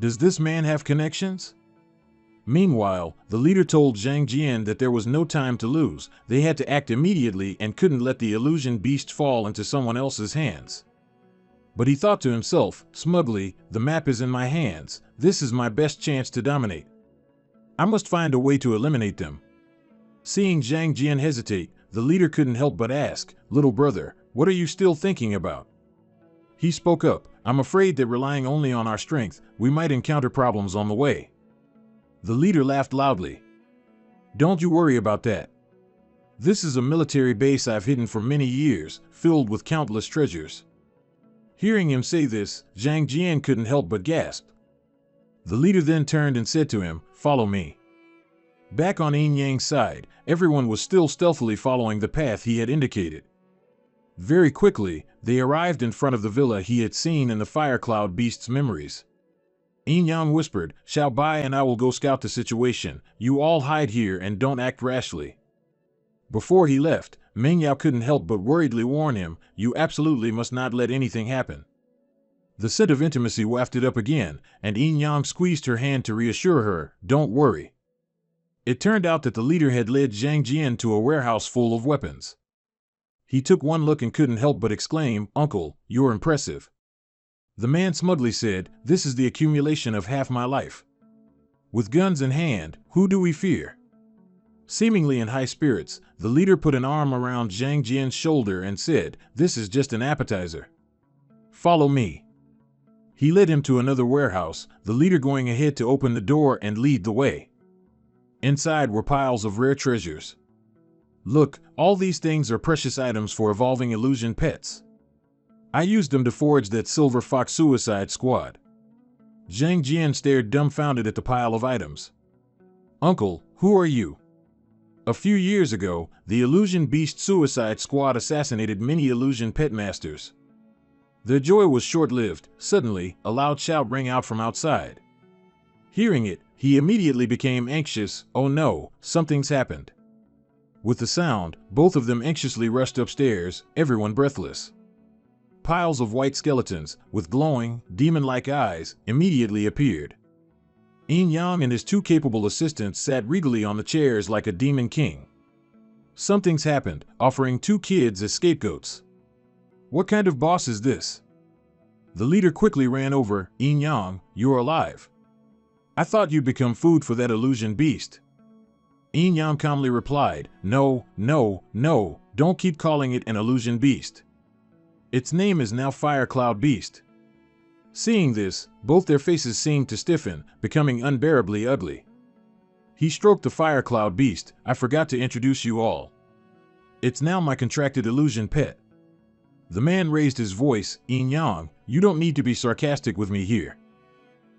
Speaker 1: Does this man have connections? Meanwhile, the leader told Zhang Jian that there was no time to lose, they had to act immediately and couldn't let the illusion beast fall into someone else's hands. But he thought to himself, smugly, the map is in my hands, this is my best chance to dominate. I must find a way to eliminate them. Seeing Zhang Jian hesitate, the leader couldn't help but ask, little brother, what are you still thinking about? He spoke up, I'm afraid that relying only on our strength, we might encounter problems on the way. The leader laughed loudly. Don't you worry about that. This is a military base I've hidden for many years, filled with countless treasures. Hearing him say this, Zhang Jian couldn't help but gasp. The leader then turned and said to him, follow me. Back on Yin Yang's side, everyone was still stealthily following the path he had indicated. Very quickly, they arrived in front of the villa he had seen in the Fire Cloud Beast's memories. Yin Yang whispered, Xiao Bai and I will go scout the situation, you all hide here and don't act rashly. Before he left, Meng Yao couldn't help but worriedly warn him, you absolutely must not let anything happen. The scent of intimacy wafted up again, and Yin Yang squeezed her hand to reassure her, don't worry. It turned out that the leader had led Zhang Jian to a warehouse full of weapons. He took one look and couldn't help but exclaim, Uncle, you're impressive. The man smugly said, this is the accumulation of half my life. With guns in hand, who do we fear? Seemingly in high spirits, the leader put an arm around Zhang Jian's shoulder and said, this is just an appetizer. Follow me. He led him to another warehouse, the leader going ahead to open the door and lead the way. Inside were piles of rare treasures. Look, all these things are precious items for evolving illusion pets. I used them to forge that Silver Fox Suicide Squad. Zhang Jian stared dumbfounded at the pile of items. Uncle, who are you? A few years ago, the Illusion Beast Suicide Squad assassinated many illusion pet masters. Their joy was short-lived. Suddenly, a loud shout rang out from outside. Hearing it, he immediately became anxious. Oh no, something's happened. With the sound, both of them anxiously rushed upstairs, everyone breathless. Piles of white skeletons, with glowing, demon-like eyes, immediately appeared. Yin Yang and his two capable assistants sat regally on the chairs like a demon king. Something's happened, offering two kids as scapegoats. What kind of boss is this? The leader quickly ran over, Yin Yang, you're alive. I thought you'd become food for that illusion beast. Yin Yang calmly replied, no, don't keep calling it an illusion beast. Its name is now Fire Cloud Beast. Seeing this, both their faces seemed to stiffen, becoming unbearably ugly. He stroked the Fire Cloud Beast, I forgot to introduce you all. It's now my contracted illusion pet. The man raised his voice, Yin Yang, you don't need to be sarcastic with me here.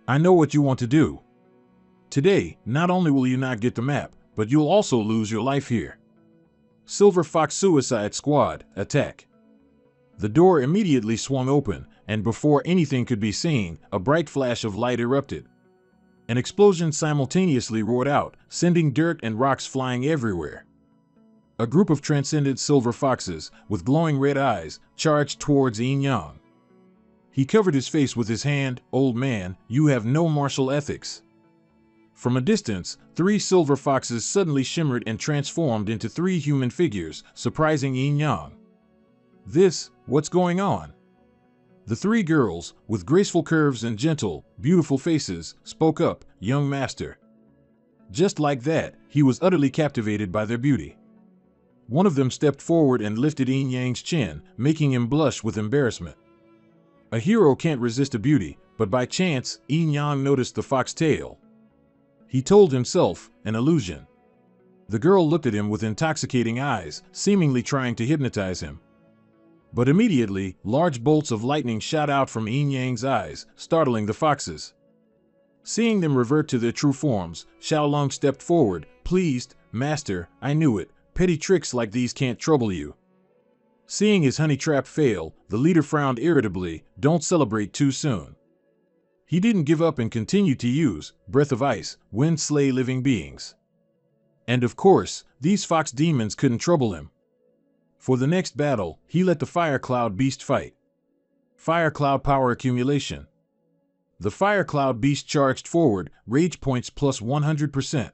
Speaker 1: I know what you want to do. Today, not only will you not get the map, but you'll also lose your life here. Silver Fox Suicide Squad, attack. The door immediately swung open, and before anything could be seen, a bright flash of light erupted. An explosion simultaneously roared out, sending dirt and rocks flying everywhere. A group of transcendent silver foxes, with glowing red eyes, charged towards Yin Yang. He covered his face with his hand, old man, you have no martial ethics. From a distance, 3 silver foxes suddenly shimmered and transformed into 3 human figures, surprising Yin Yang. What's going on? The 3 girls, with graceful curves and gentle, beautiful faces, spoke up, young master. Just like that, he was utterly captivated by their beauty. One of them stepped forward and lifted Yin Yang's chin, making him blush with embarrassment. A hero can't resist a beauty, but by chance, Yin Yang noticed the fox tail. He told himself, an illusion. The girl looked at him with intoxicating eyes, seemingly trying to hypnotize him. But immediately, large bolts of lightning shot out from Yin Yang's eyes, startling the foxes. Seeing them revert to their true forms, Xiaolong stepped forward, pleased, Master, I knew it, petty tricks like these can't trouble you. Seeing his honey trap fail, the leader frowned irritably, don't celebrate too soon. He didn't give up and continued to use Breath of Ice, Wind Slay living beings. And of course, these fox demons couldn't trouble him. For the next battle, he let the Fire Cloud Beast fight. Fire Cloud Power Accumulation. The Fire Cloud Beast charged forward, rage points plus 100%.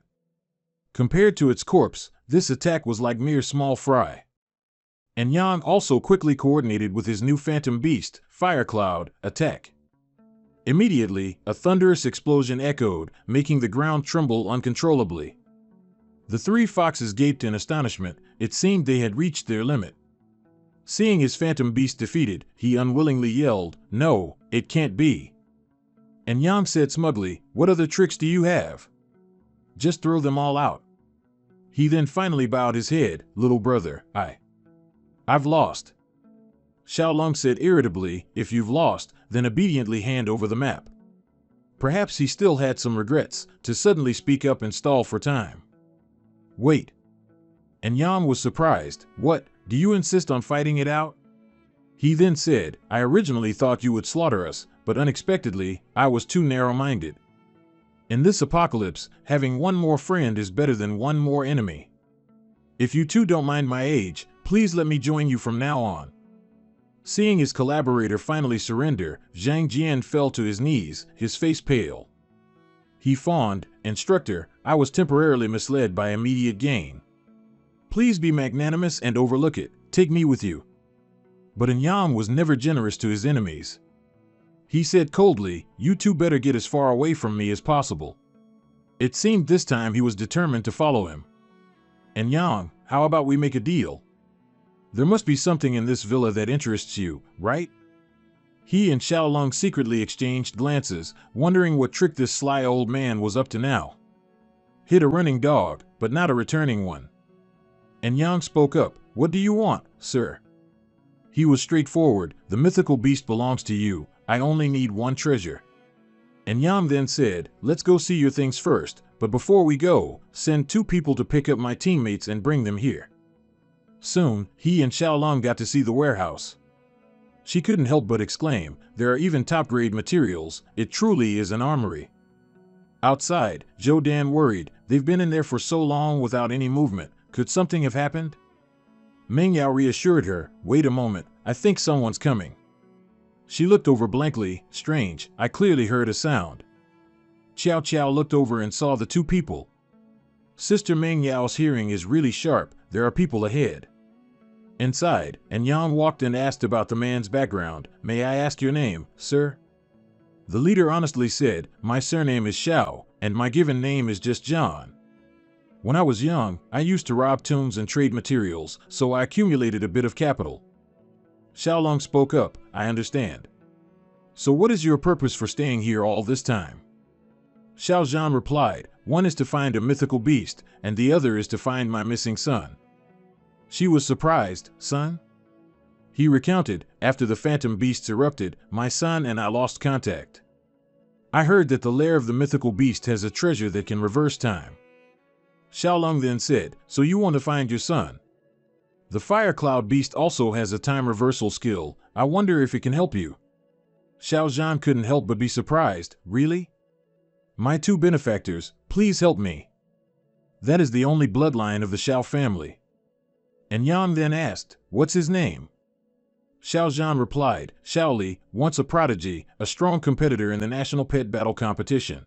Speaker 1: Compared to its corpse, this attack was like mere small fry. And Yang also quickly coordinated with his new Phantom Beast, Fire Cloud, attack. Immediately, a thunderous explosion echoed, making the ground tremble uncontrollably. The three foxes gaped in astonishment. It seemed they had reached their limit. Seeing his Phantom Beast defeated, he unwillingly yelled, "No, it can't be." And Yang said smugly, "What other tricks do you have? Just throw them all out." He then finally bowed his head, "Little brother, I've lost." Xiaolong said irritably, "If you've lost, then obediently hand over the map." Perhaps he still had some regrets, to suddenly speak up and stall for time. "Wait." And Yang was surprised. "What, do you insist on fighting it out?" He then said, "I originally thought you would slaughter us, but unexpectedly, I was too narrow-minded. In this apocalypse, having one more friend is better than one more enemy. If you two don't mind my age, please let me join you from now on." Seeing his collaborator finally surrender, Zhang Jian fell to his knees, his face pale. He fawned, "Instructor, I was temporarily misled by immediate gain. Please be magnanimous and overlook it. Take me with you." But Yang was never generous to his enemies. He said coldly, "You two better get as far away from me as possible." It seemed this time he was determined to follow him. "And Yang, how about we make a deal? There must be something in this villa that interests you, right?" He and Xiaolong secretly exchanged glances, wondering what trick this sly old man was up to now. Hit a running dog, but not a returning one. And Yang spoke up, "What do you want, sir?" He was straightforward, "The mythical beast belongs to you. I only need one treasure." And Yang then said, "Let's go see your things first, but before we go, send 2 people to pick up my teammates and bring them here." Soon, he and Xiaolong got to see the warehouse. She couldn't help but exclaim, "There are even top-grade materials. It truly is an armory." Outside, Zhou Dan worried, "They've been in there for so long without any movement. Could something have happened?" Meng Yao reassured her, "Wait a moment, I think someone's coming." She looked over blankly, "Strange, I clearly heard a sound." Qiao Qiao looked over and saw the 2 people. Sister Meng Yao's hearing is really sharp. There are people ahead. Inside, and Yang walked and asked about the man's background. "May I ask your name, sir?" The leader honestly said, "My surname is Xiao, and my given name is just John. When I was young, I used to rob tombs and trade materials, so I accumulated a bit of capital." Xiaolong spoke up, "I understand. So what is your purpose for staying here all this time?" Xiao Zhan replied, "One is to find a mythical beast, and the other is to find my missing son." She was surprised, "Son?" He recounted, "After the phantom beasts erupted, my son and I lost contact. I heard that the lair of the mythical beast has a treasure that can reverse time." Xiaolong then said, "So you want to find your son? The Fire Cloud Beast also has a time reversal skill. I wonder if it can help you." Xiao Zhan couldn't help but be surprised, "Really? My 2 benefactors, please help me. That is the only bloodline of the Xiao family." And Yang then asked, "What's his name?" Xiao Zhan replied, "Xiaoli, once a prodigy, a strong competitor in the national pet battle competition."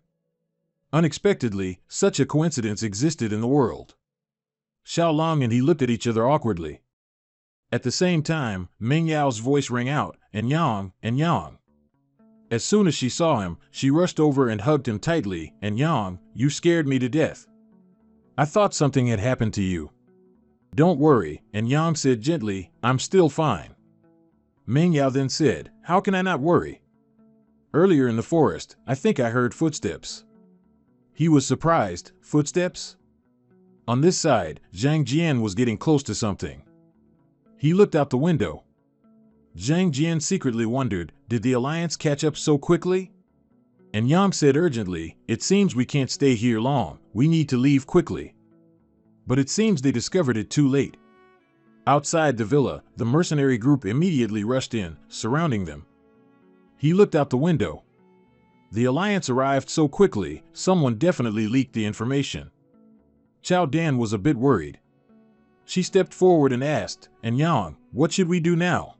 Speaker 1: Unexpectedly, such a coincidence existed in the world. Xiaolong and he looked at each other awkwardly. At the same time, Meng Yao's voice rang out, and Yang. As soon as she saw him, she rushed over and hugged him tightly, and "Yang, you scared me to death. I thought something had happened to you." "Don't worry," and Yang said gently, "I'm still fine." Meng Yao then said, "How can I not worry? Earlier in the forest, I think I heard footsteps." He was surprised, "Footsteps?" On this side, Zhang Jian was getting close to something. He looked out the window. Zhang Jian secretly wondered, did the alliance catch up so quickly? And Yang said urgently, "It seems we can't stay here long, we need to leave quickly." But it seems they discovered it too late. Outside the villa, the mercenary group immediately rushed in, surrounding them. He looked out the window. The alliance arrived so quickly, someone definitely leaked the information. Chao Dan was a bit worried. She stepped forward and asked, "And Yang, what should we do now?"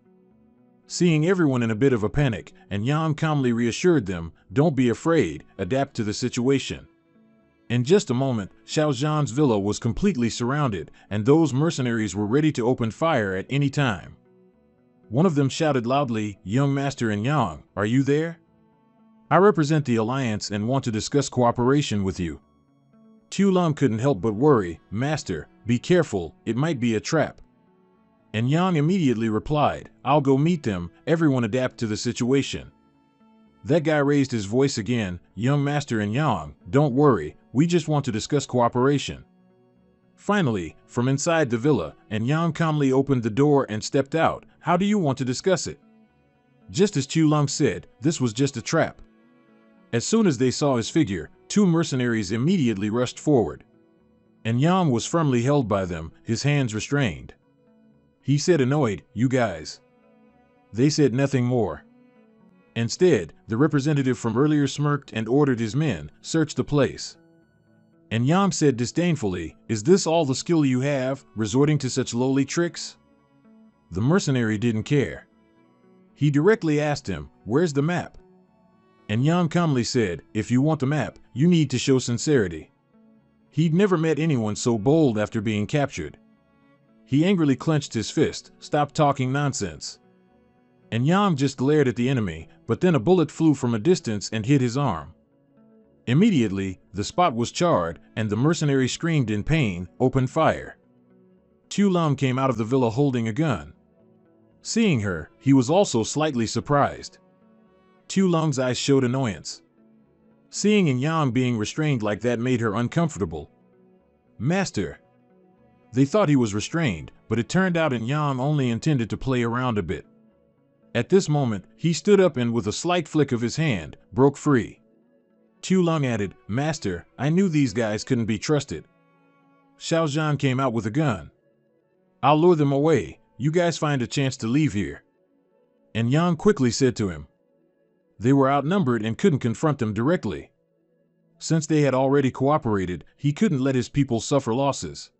Speaker 1: Seeing everyone in a bit of a panic, and Yang calmly reassured them, "Don't be afraid, adapt to the situation." In just a moment, Xiao Zhan's villa was completely surrounded, and those mercenaries were ready to open fire at any time. One of them shouted loudly, "Young Master and Yang, are you there? I represent the Alliance and want to discuss cooperation with you." Tu Lam couldn't help but worry, "Master, be careful, it might be a trap." And Yang immediately replied, "I'll go meet them, everyone adapt to the situation." That guy raised his voice again, "Young Master and Yang, don't worry, we just want to discuss cooperation." Finally, from inside the villa, and Yang calmly opened the door and stepped out. "How do you want to discuss it?" Just as Tu Lam said, this was just a trap. As soon as they saw his figure, two mercenaries immediately rushed forward. And Yang was firmly held by them, his hands restrained. He said annoyed, "You guys." They said nothing more. Instead, the representative from earlier smirked and ordered his men, "Search the place." And Yang said disdainfully, "Is this all the skill you have, resorting to such lowly tricks?" The mercenary didn't care. He directly asked him, "Where's the map?" And Yang calmly said, "If you want the map, you need to show sincerity." He'd never met anyone so bold after being captured. He angrily clenched his fist, "Stop talking nonsense." And Yang just glared at the enemy, but then a bullet flew from a distance and hit his arm. Immediately, the spot was charred, and the mercenary screamed in pain, "Open fire." Tu Lam came out of the villa holding a gun. Seeing her, he was also slightly surprised. Tu Lam's eyes showed annoyance. Seeing Yang being restrained like that made her uncomfortable. "Master." They thought he was restrained, but it turned out Yang only intended to play around a bit. At this moment, he stood up and with a slight flick of his hand, broke free. Tu Lam added, "Master, I knew these guys couldn't be trusted." Xiao Zhan came out with a gun. "I'll lure them away, you guys find a chance to leave here." And Yang quickly said to him. They were outnumbered and couldn't confront them directly. Since they had already cooperated, he couldn't let his people suffer losses.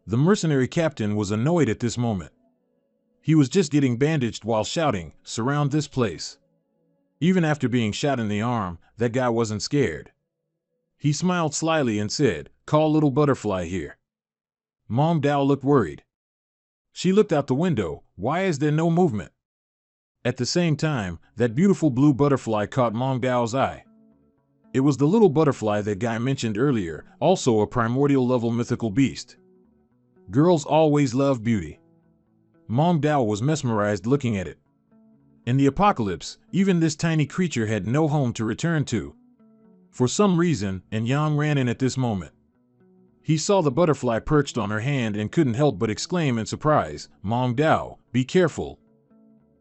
Speaker 1: The mercenary captain was annoyed at this moment. He was just getting bandaged while shouting, "Surround this place." Even after being shot in the arm, that guy wasn't scared. He smiled slyly and said, "Call Little Butterfly here." Mong Dao looked worried. She looked out the window, "Why is there no movement?" At the same time, that beautiful blue butterfly caught Mong Dao's eye. It was the little butterfly that guy mentioned earlier, also a primordial level mythical beast. Girls always love beauty. Mong Dao was mesmerized looking at it. In the apocalypse, even this tiny creature had no home to return to. For some reason, and Yang ran in at this moment. He saw the butterfly perched on her hand and couldn't help but exclaim in surprise, "Mong Dao, be careful."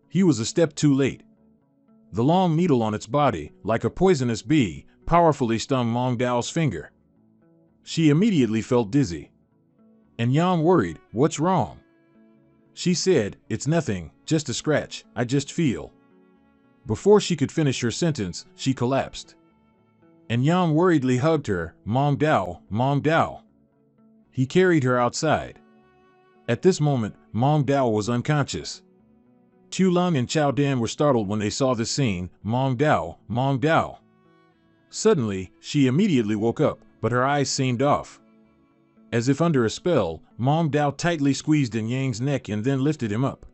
Speaker 1: He was a step too late. The long needle on its body, like a poisonous bee, powerfully stung Mong Dao's finger. She immediately felt dizzy. And Yang worried, "What's wrong?" She said, "It's nothing, just a scratch, I just feel." Before she could finish her sentence, she collapsed. And Yang worriedly hugged her, "Mong Dao, Mong Dao." He carried her outside. At this moment, Mong Dao was unconscious. Tu Lung and Chao Dan were startled when they saw this scene, "Mong Dao, Mong Dao." Suddenly, she immediately woke up, but her eyes seemed off. As if under a spell, Mong Dao tightly squeezed in Yang's neck and then lifted him up.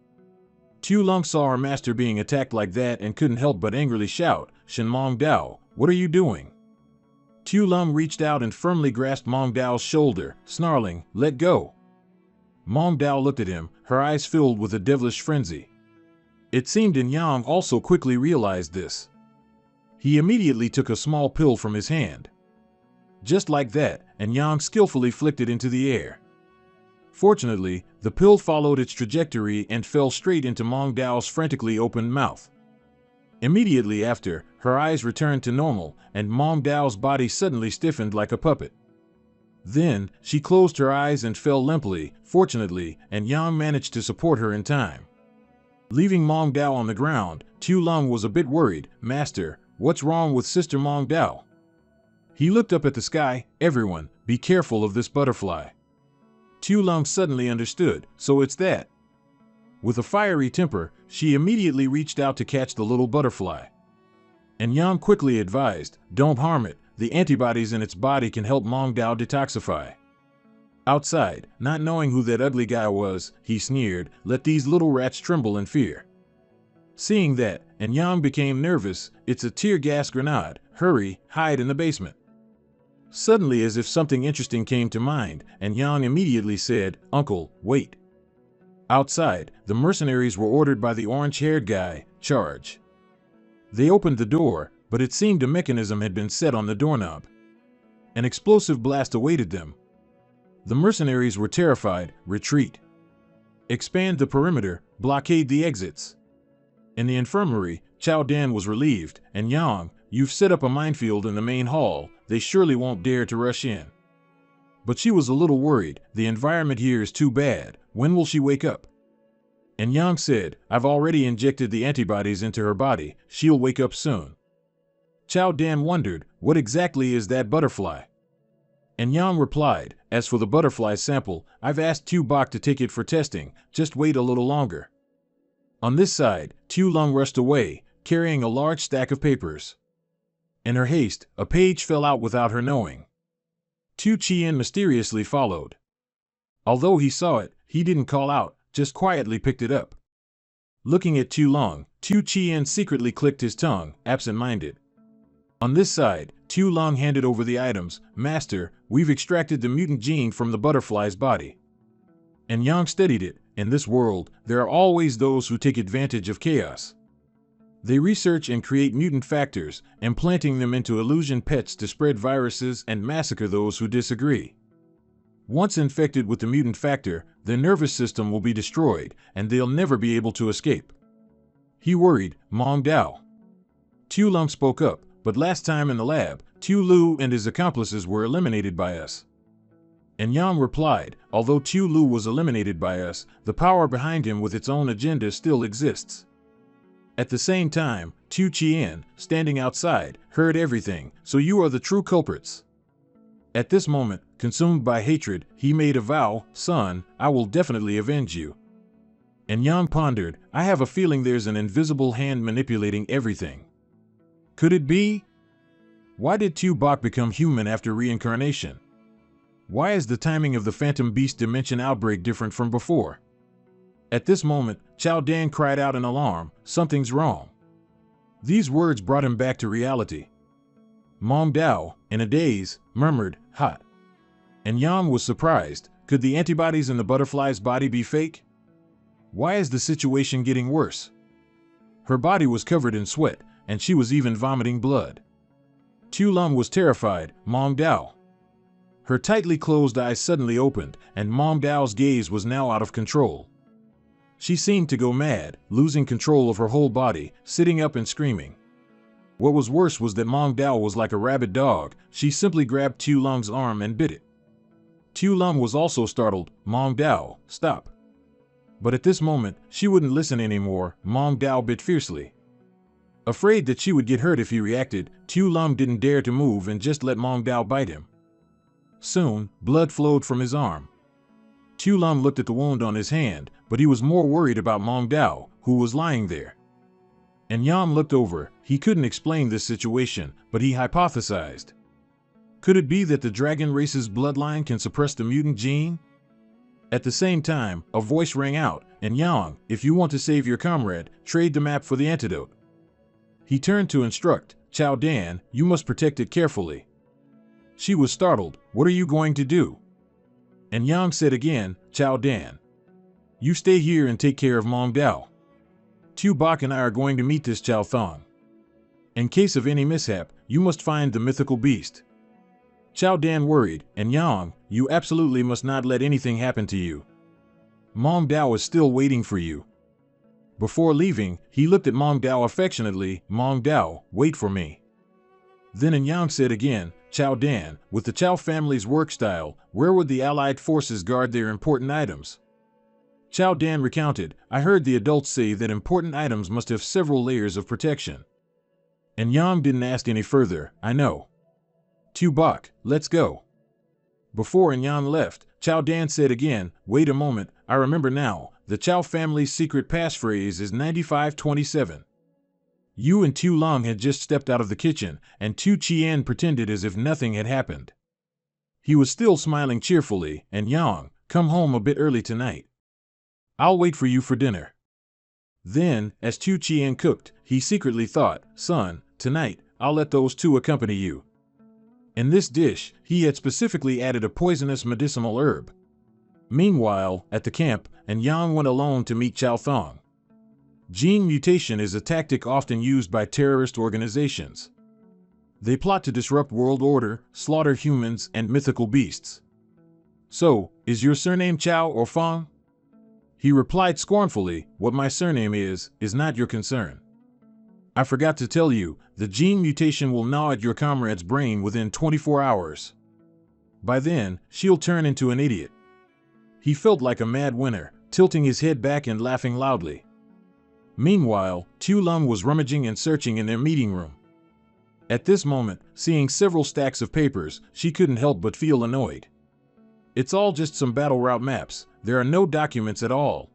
Speaker 1: Tu Lung saw her master being attacked like that and couldn't help but angrily shout, "Shen Mong Dao, what are you doing?" Tu Lung reached out and firmly grasped Mong Dao's shoulder, snarling, "Let go." Mong Dao looked at him, her eyes filled with a devilish frenzy. It seemed Yang also quickly realized this. He immediately took a small pill from his hand. Just like that, and Yang skillfully flicked it into the air. Fortunately, the pill followed its trajectory and fell straight into Mong Dao's frantically opened mouth. Immediately after, her eyes returned to normal, and Mong Dao's body suddenly stiffened like a puppet. Then, she closed her eyes and fell limply, fortunately, and Yang managed to support her in time. Leaving Mong Dao on the ground, Tu Lung was a bit worried, "Master, what's wrong with Sister Mong Dao?" He looked up at the sky. Everyone, be careful of this butterfly. Tu Lung suddenly understood, so it's that. With a fiery temper, she immediately reached out to catch the little butterfly. And Yang quickly advised, don't harm it, the antibodies in its body can help Mong Dao detoxify. Outside, not knowing who that ugly guy was, he sneered, let these little rats tremble in fear. Seeing that, and Yang became nervous, it's a tear gas grenade, hurry, hide in the basement. Suddenly, as if something interesting came to mind, and Yang immediately said, Uncle, wait. Outside, the mercenaries were ordered by the orange-haired guy, charge. They opened the door, but it seemed a mechanism had been set on the doorknob. An explosive blast awaited them. The mercenaries were terrified, retreat. Expand the perimeter, blockade the exits. In the infirmary, Chao Dan was relieved, and Yang, you've set up a minefield in the main hall, they surely won't dare to rush in. But she was a little worried, the environment here is too bad, when will she wake up? And Yang said, I've already injected the antibodies into her body, she'll wake up soon. Chao Dan wondered, what exactly is that butterfly? And Yang replied, as for the butterfly sample, I've asked Tu Bok to take it for testing, just wait a little longer. On this side, Tu Lung rushed away, carrying a large stack of papers. In her haste, a page fell out without her knowing. Tu Chien mysteriously followed. Although he saw it, he didn't call out, just quietly picked it up. Looking at Tu Lung, Tu Chien secretly clicked his tongue, absent-minded. On this side, Tu Lung handed over the items. Master, we've extracted the mutant gene from the butterfly's body. And Yang studied it. In this world, there are always those who take advantage of chaos. They research and create mutant factors, implanting them into illusion pets to spread viruses and massacre those who disagree. Once infected with the mutant factor, their nervous system will be destroyed, and they'll never be able to escape. He worried, Mong Dao. Tu Lung spoke up, but last time in the lab, Tu Lu and his accomplices were eliminated by us. And Yang replied, although Tu Lu was eliminated by us, the power behind him with its own agenda still exists. At the same time, Tu Chien, standing outside, heard everything, so you are the true culprits. At this moment, consumed by hatred, he made a vow, son, I will definitely avenge you. And Yang pondered, I have a feeling there's an invisible hand manipulating everything. Could it be? Why did Tu Bok become human after reincarnation? Why is the timing of the Phantom Beast Dimension outbreak different from before? At this moment, Chao Dan cried out in alarm, something's wrong. These words brought him back to reality. Mong Dao, in a daze, murmured, hot. And Yang was surprised, could the antibodies in the butterfly's body be fake? Why is the situation getting worse? Her body was covered in sweat, and she was even vomiting blood. Tu Lung was terrified, Mong Dao. Her tightly closed eyes suddenly opened, and Mong Dao's gaze was now out of control. She seemed to go mad, losing control of her whole body, sitting up and screaming. What was worse was that Mong Dao was like a rabid dog, she simply grabbed Tu Lung's arm and bit it. Tu Lung was also startled, Mong Dao, stop. But at this moment, she wouldn't listen anymore, Mong Dao bit fiercely. Afraid that she would get hurt if he reacted, Tu Lung didn't dare to move and just let Mong Dao bite him. Soon, blood flowed from his arm. Tu Lung looked at the wound on his hand, but he was more worried about Mong Dao, who was lying there. And Yang looked over, he couldn't explain this situation, but he hypothesized. Could it be that the dragon race's bloodline can suppress the mutant gene? At the same time, a voice rang out, and Yang, if you want to save your comrade, trade the map for the antidote. He turned to instruct, Chao Dan, you must protect it carefully. She was startled, what are you going to do? And Yang said again, Chao Dan. You stay here and take care of Mong Dao. Tu Bok and I are going to meet this Chao Thong. In case of any mishap, you must find the mythical beast. Chao Dan worried, and Yang, you absolutely must not let anything happen to you. Mong Dao is still waiting for you. Before leaving, he looked at Mong Dao affectionately, Mong Dao, wait for me. Then Yang said again, Chao Dan, with the Chao family's work style, where would the Allied forces guard their important items? Chao Dan recounted, I heard the adults say that important items must have several layers of protection. And Yang didn't ask any further, I know. Tu Bok, let's go. Before Yan left, Chow Dan said again, wait a moment, I remember now, the Chow family's secret passphrase is 9527. Yu and Tu Long had just stepped out of the kitchen, and Tu Chien pretended as if nothing had happened. He was still smiling cheerfully, and Yang, come home a bit early tonight. I'll wait for you for dinner. Then, as Tu Chien cooked, he secretly thought, son, tonight, I'll let those two accompany you. In this dish, he had specifically added a poisonous medicinal herb. Meanwhile, at the camp, and Yang went alone to meet Chow Thong. Gene mutation is a tactic often used by terrorist organizations. They plot to disrupt world order, slaughter humans and mythical beasts. So, is your surname Chow or Fong? He replied scornfully, what my surname is not your concern. I forgot to tell you, the gene mutation will gnaw at your comrade's brain within 24 hours. By then, she'll turn into an idiot. He felt like a mad winner, tilting his head back and laughing loudly. Meanwhile, Tu Lum was rummaging and searching in their meeting room. At this moment, seeing several stacks of papers, she couldn't help but feel annoyed. It's all just some battle route maps, there are no documents at all.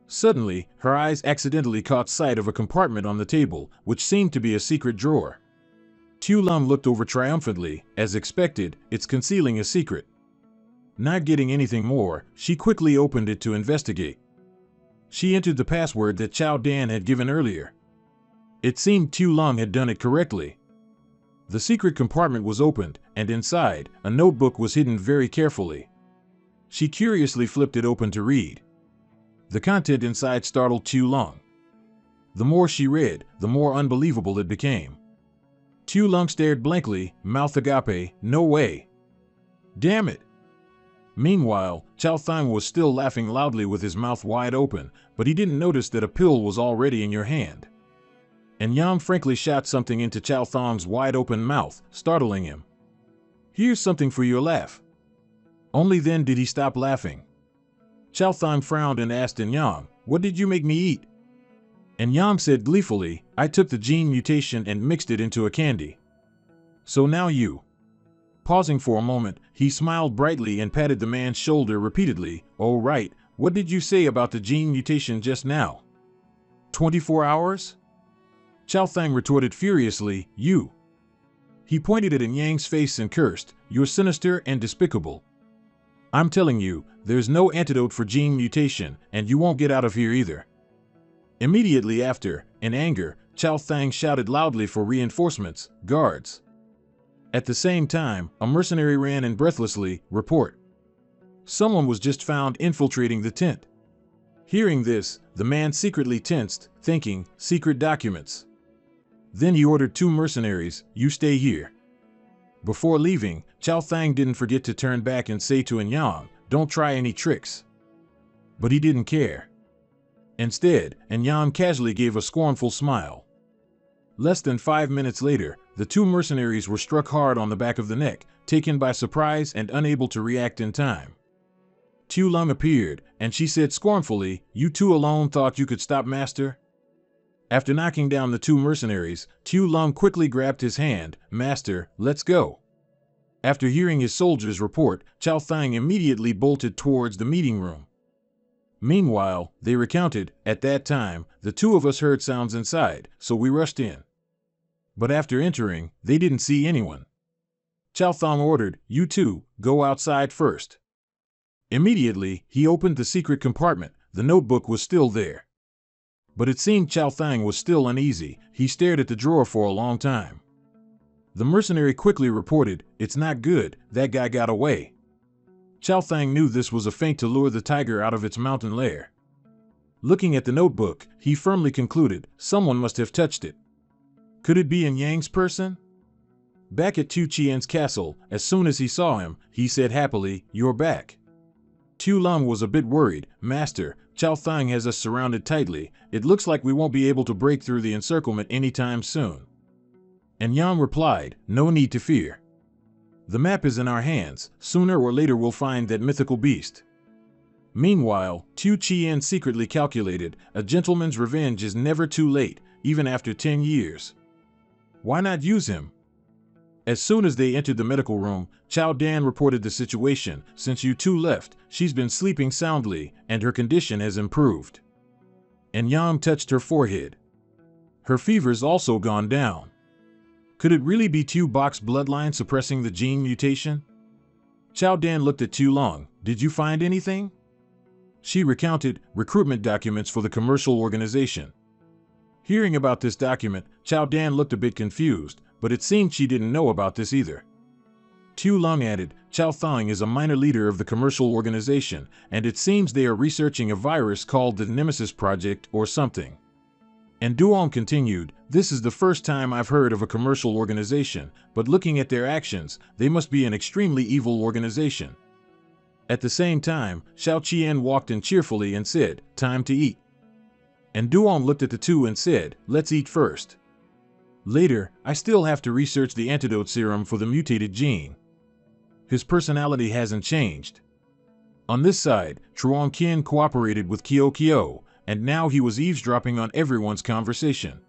Speaker 1: Suddenly, her eyes accidentally caught sight of a compartment on the table, which seemed to be a secret drawer. Tu Lum looked over triumphantly, as expected, it's concealing a secret. Not getting anything more, she quickly opened it to investigate. She entered the password that Chow Dan had given earlier. It seemed Tu Lum had done it correctly. The secret compartment was opened, and inside, a notebook was hidden very carefully. She curiously flipped it open to read. The content inside startled Tu Lum. The more she read, the more unbelievable it became. Tu Lum stared blankly, mouth agape, no way. Damn it. Meanwhile, Chow Thang was still laughing loudly with his mouth wide open, but he didn't notice that a pill was already in your hand. And Yam frankly shot something into Chow Thang's wide open mouth, startling him. Here's something for your laugh. Only then did he stop laughing. Chow Thang frowned and asked Enyang, what did you make me eat? Enyang said gleefully, I took the gene mutation and mixed it into a candy. So now you. Pausing for a moment, he smiled brightly and patted the man's shoulder repeatedly. Oh right, what did you say about the gene mutation just now? 24 hours? Chow Thang retorted furiously, you. He pointed at Enyang's face and cursed, you're sinister and despicable. I'm telling you, there's no antidote for gene mutation, and you won't get out of here either. Immediately after, in anger, Chow Thang shouted loudly for reinforcements, guards. At the same time, a mercenary ran in breathlessly, report. Someone was just found infiltrating the tent. Hearing this, the man secretly tensed, thinking, secret documents. Then he ordered two mercenaries, you stay here. Before leaving, Chow Thang didn't forget to turn back and say to Enyang, don't try any tricks. But he didn't care. Instead, Enyang casually gave a scornful smile. Less than 5 minutes later, the two mercenaries were struck hard on the back of the neck, taken by surprise and unable to react in time. Tu Lum appeared, and she said scornfully, you two alone thought you could stop Master? After knocking down the two mercenaries, Tu Lum quickly grabbed his hand, Master, let's go. After hearing his soldiers report, Chow Thang immediately bolted towards the meeting room. Meanwhile, they recounted, at that time, the two of us heard sounds inside, so we rushed in. But after entering, they didn't see anyone. Chow Thang ordered, you two, go outside first. Immediately, he opened the secret compartment, the notebook was still there. But it seemed Chow Thang was still uneasy, he stared at the drawer for a long time. The mercenary quickly reported, it's not good, that guy got away. Chow Thang knew this was a feint to lure the tiger out of its mountain lair. Looking at the notebook, he firmly concluded, someone must have touched it. Could it be Enyang's person? Back at Tu Chien's castle, as soon as he saw him, he said happily, you're back. Tu Lum was a bit worried, Master, Chow Thang has us surrounded tightly, it looks like we won't be able to break through the encirclement anytime soon. Enyang replied, no need to fear. The map is in our hands, sooner or later we'll find that mythical beast. Meanwhile, Tu Chien secretly calculated, a gentleman's revenge is never too late, even after 10 years. Why not use him? As soon as they entered the medical room, Chao Dan reported the situation. Since you two left, she's been sleeping soundly, and her condition has improved. And Yang touched her forehead. Her fever's also gone down. Could it really be Tu Bok's bloodline suppressing the gene mutation? Chao Dan looked at Tu Long. Did you find anything? She recounted recruitment documents for the commercial organization. Hearing about this document, Chao Dan looked a bit confused, but it seemed she didn't know about this either. Tu Long added, Chao Thang is a minor leader of the commercial organization, and it seems they are researching a virus called the Nemesis Project or something. And Duong continued, this is the first time I've heard of a commercial organization, but looking at their actions, they must be an extremely evil organization. At the same time, Xiao Qian walked in cheerfully and said, time to eat. And Duong looked at the two and said, let's eat first. Later, I still have to research the antidote serum for the mutated gene. His personality hasn't changed. On this side, Truong Qian cooperated with Kyo Kyo, and now he was eavesdropping on everyone's conversation.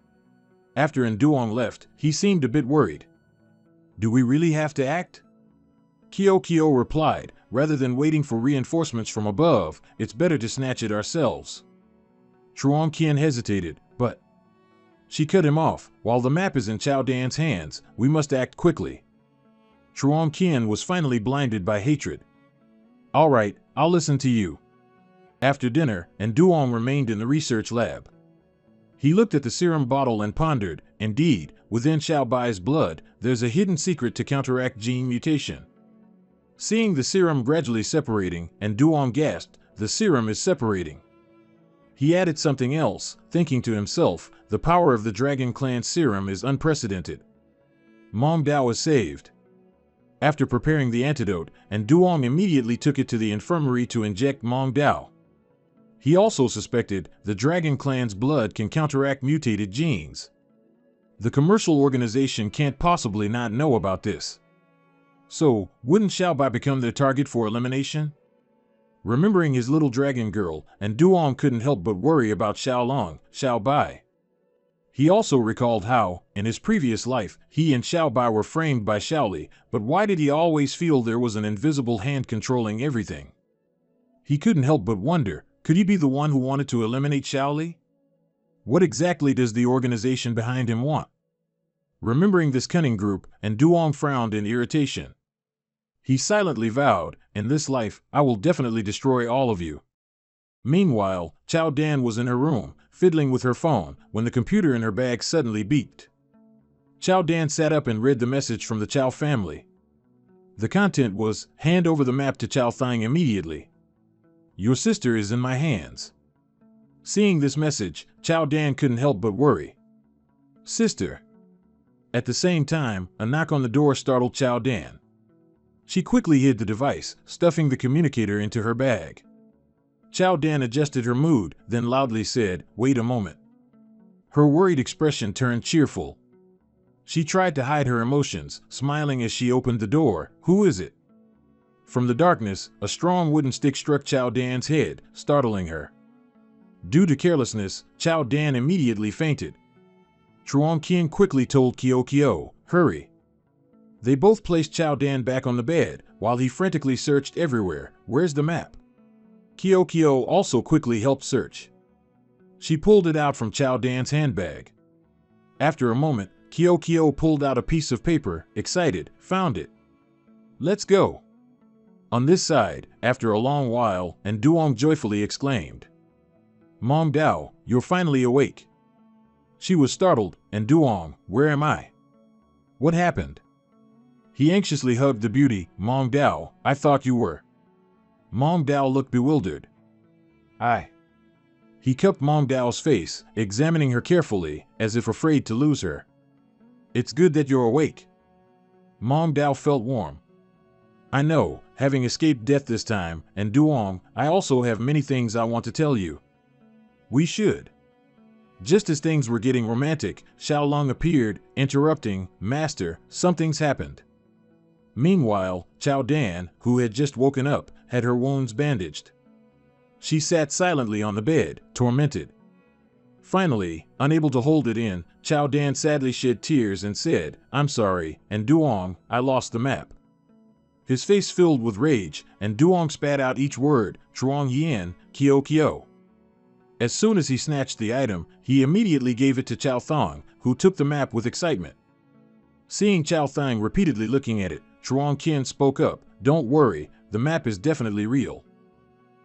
Speaker 1: After Nduong left, he seemed a bit worried. Do we really have to act? Kyo Kyo replied, rather than waiting for reinforcements from above, it's better to snatch it ourselves. Truong Qian hesitated, but... She cut him off. While the map is in Chao Dan's hands, we must act quickly. Truong Qian was finally blinded by hatred. All right, I'll listen to you. After dinner, Nduong remained in the research lab. He looked at the serum bottle and pondered, indeed, within Xiao Bai's blood, there's a hidden secret to counteract gene mutation. Seeing the serum gradually separating, Nduong gasped, the serum is separating. He added something else, thinking to himself, the power of the Dragon Clan serum is unprecedented. Mong Dao is saved. After preparing the antidote, Nduong immediately took it to the infirmary to inject Mong Dao. He also suspected the Dragon Clan's blood can counteract mutated genes. The commercial organization can't possibly not know about this. So, wouldn't Xiao Bai become their target for elimination? Remembering his little dragon girl, Nduong couldn't help but worry about Xiao Long, Xiao Bai. He also recalled how, in his previous life, he and Xiao Bai were framed by Xiaoli, but why did he always feel there was an invisible hand controlling everything? He couldn't help but wonder, could he be the one who wanted to eliminate Xiaoli? What exactly does the organization behind him want? Remembering this cunning group, Nduong frowned in irritation. He silently vowed, in this life, I will definitely destroy all of you. Meanwhile, Chao Dan was in her room, fiddling with her phone, when the computer in her bag suddenly beeped. Chao Dan sat up and read the message from the Chao family. The content was, hand over the map to Chao Thang immediately. Your sister is in my hands. Seeing this message, Chao Dan couldn't help but worry. Sister. At the same time, a knock on the door startled Chao Dan. She quickly hid the device, stuffing the communicator into her bag. Chao Dan adjusted her mood, then loudly said, wait a moment. Her worried expression turned cheerful. She tried to hide her emotions, smiling as she opened the door. Who is it? From the darkness, a strong wooden stick struck Chao Dan's head, startling her. Due to carelessness, Chao Dan immediately fainted. Truong Qian quickly told Kyo Kyo, hurry. They both placed Chao Dan back on the bed, while he frantically searched everywhere. Where's the map? Kyo Kyo also quickly helped search. She pulled it out from Chao Dan's handbag. After a moment, Kyo Kyo pulled out a piece of paper, excited, found it. Let's go. On this side, after a long while, Nduong joyfully exclaimed. Mong Dao, you're finally awake. She was startled, Nduong, where am I? What happened? He anxiously hugged the beauty. Mong Dao, I thought you were. Mong Dao looked bewildered. He cupped Mong Dao's face, examining her carefully, as if afraid to lose her. It's good that you're awake. Mong Dao felt warm. I know, having escaped death this time, and Duong, I also have many things I want to tell you. We should. Just as things were getting romantic, Xiao Long appeared, interrupting, Master, something's happened. Meanwhile, Chao Dan, who had just woken up, had her wounds bandaged. She sat silently on the bed, tormented. Finally, unable to hold it in, Chao Dan sadly shed tears and said, "I'm sorry, and Duong, I lost the map." His face filled with rage, and Duong spat out each word, "Truong Yin, Kyo Kyo." As soon as he snatched the item, he immediately gave it to Chao Thang, who took the map with excitement. Seeing Chao Thang repeatedly looking at it, Truong Qian spoke up, "Don't worry, the map is definitely real."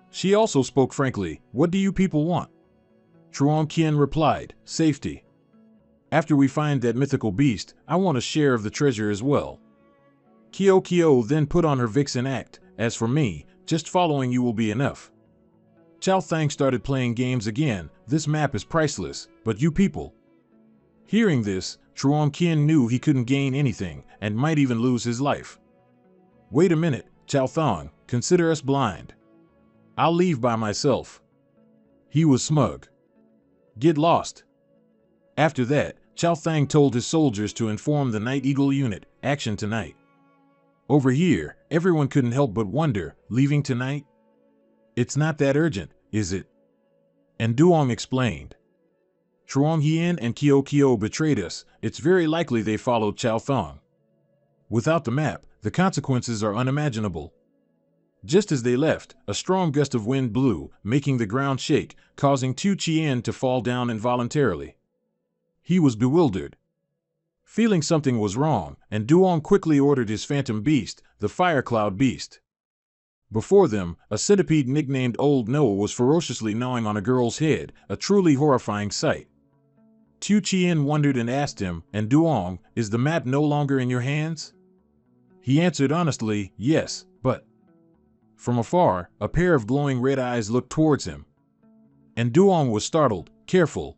Speaker 1: She also spoke frankly, "What do you people want?" Truong Qian replied, "Safety. After we find that mythical beast, I want a share of the treasure as well." Kyo Kyo then put on her vixen act, "As for me, just following you will be enough." Chao Thang started playing games again, "This map is priceless, but you people." Hearing this, Truong Qian knew he couldn't gain anything, and might even lose his life. "Wait a minute, Chao Thang, consider us blind. I'll leave by myself." He was smug. "Get lost." After that, Chao Thang told his soldiers to inform the Night Eagle unit, "Action tonight." Over here, everyone couldn't help but wonder, leaving tonight? "It's not that urgent, is it?" And Duong explained. "Truong Yin and Kyo Kyo betrayed us, it's very likely they followed Chao Thang. Without the map, the consequences are unimaginable." Just as they left, a strong gust of wind blew, making the ground shake, causing Tu Chien to fall down involuntarily. He was bewildered. Feeling something was wrong, and Duong quickly ordered his phantom beast, the Fire Cloud Beast. Before them, a centipede nicknamed Old Noah was ferociously gnawing on a girl's head, a truly horrifying sight. Tu Chien wondered and asked him, "And Duong, is the map no longer in your hands?" He answered honestly, "Yes, but..." From afar, a pair of glowing red eyes looked towards him. And Duong was startled, "Careful."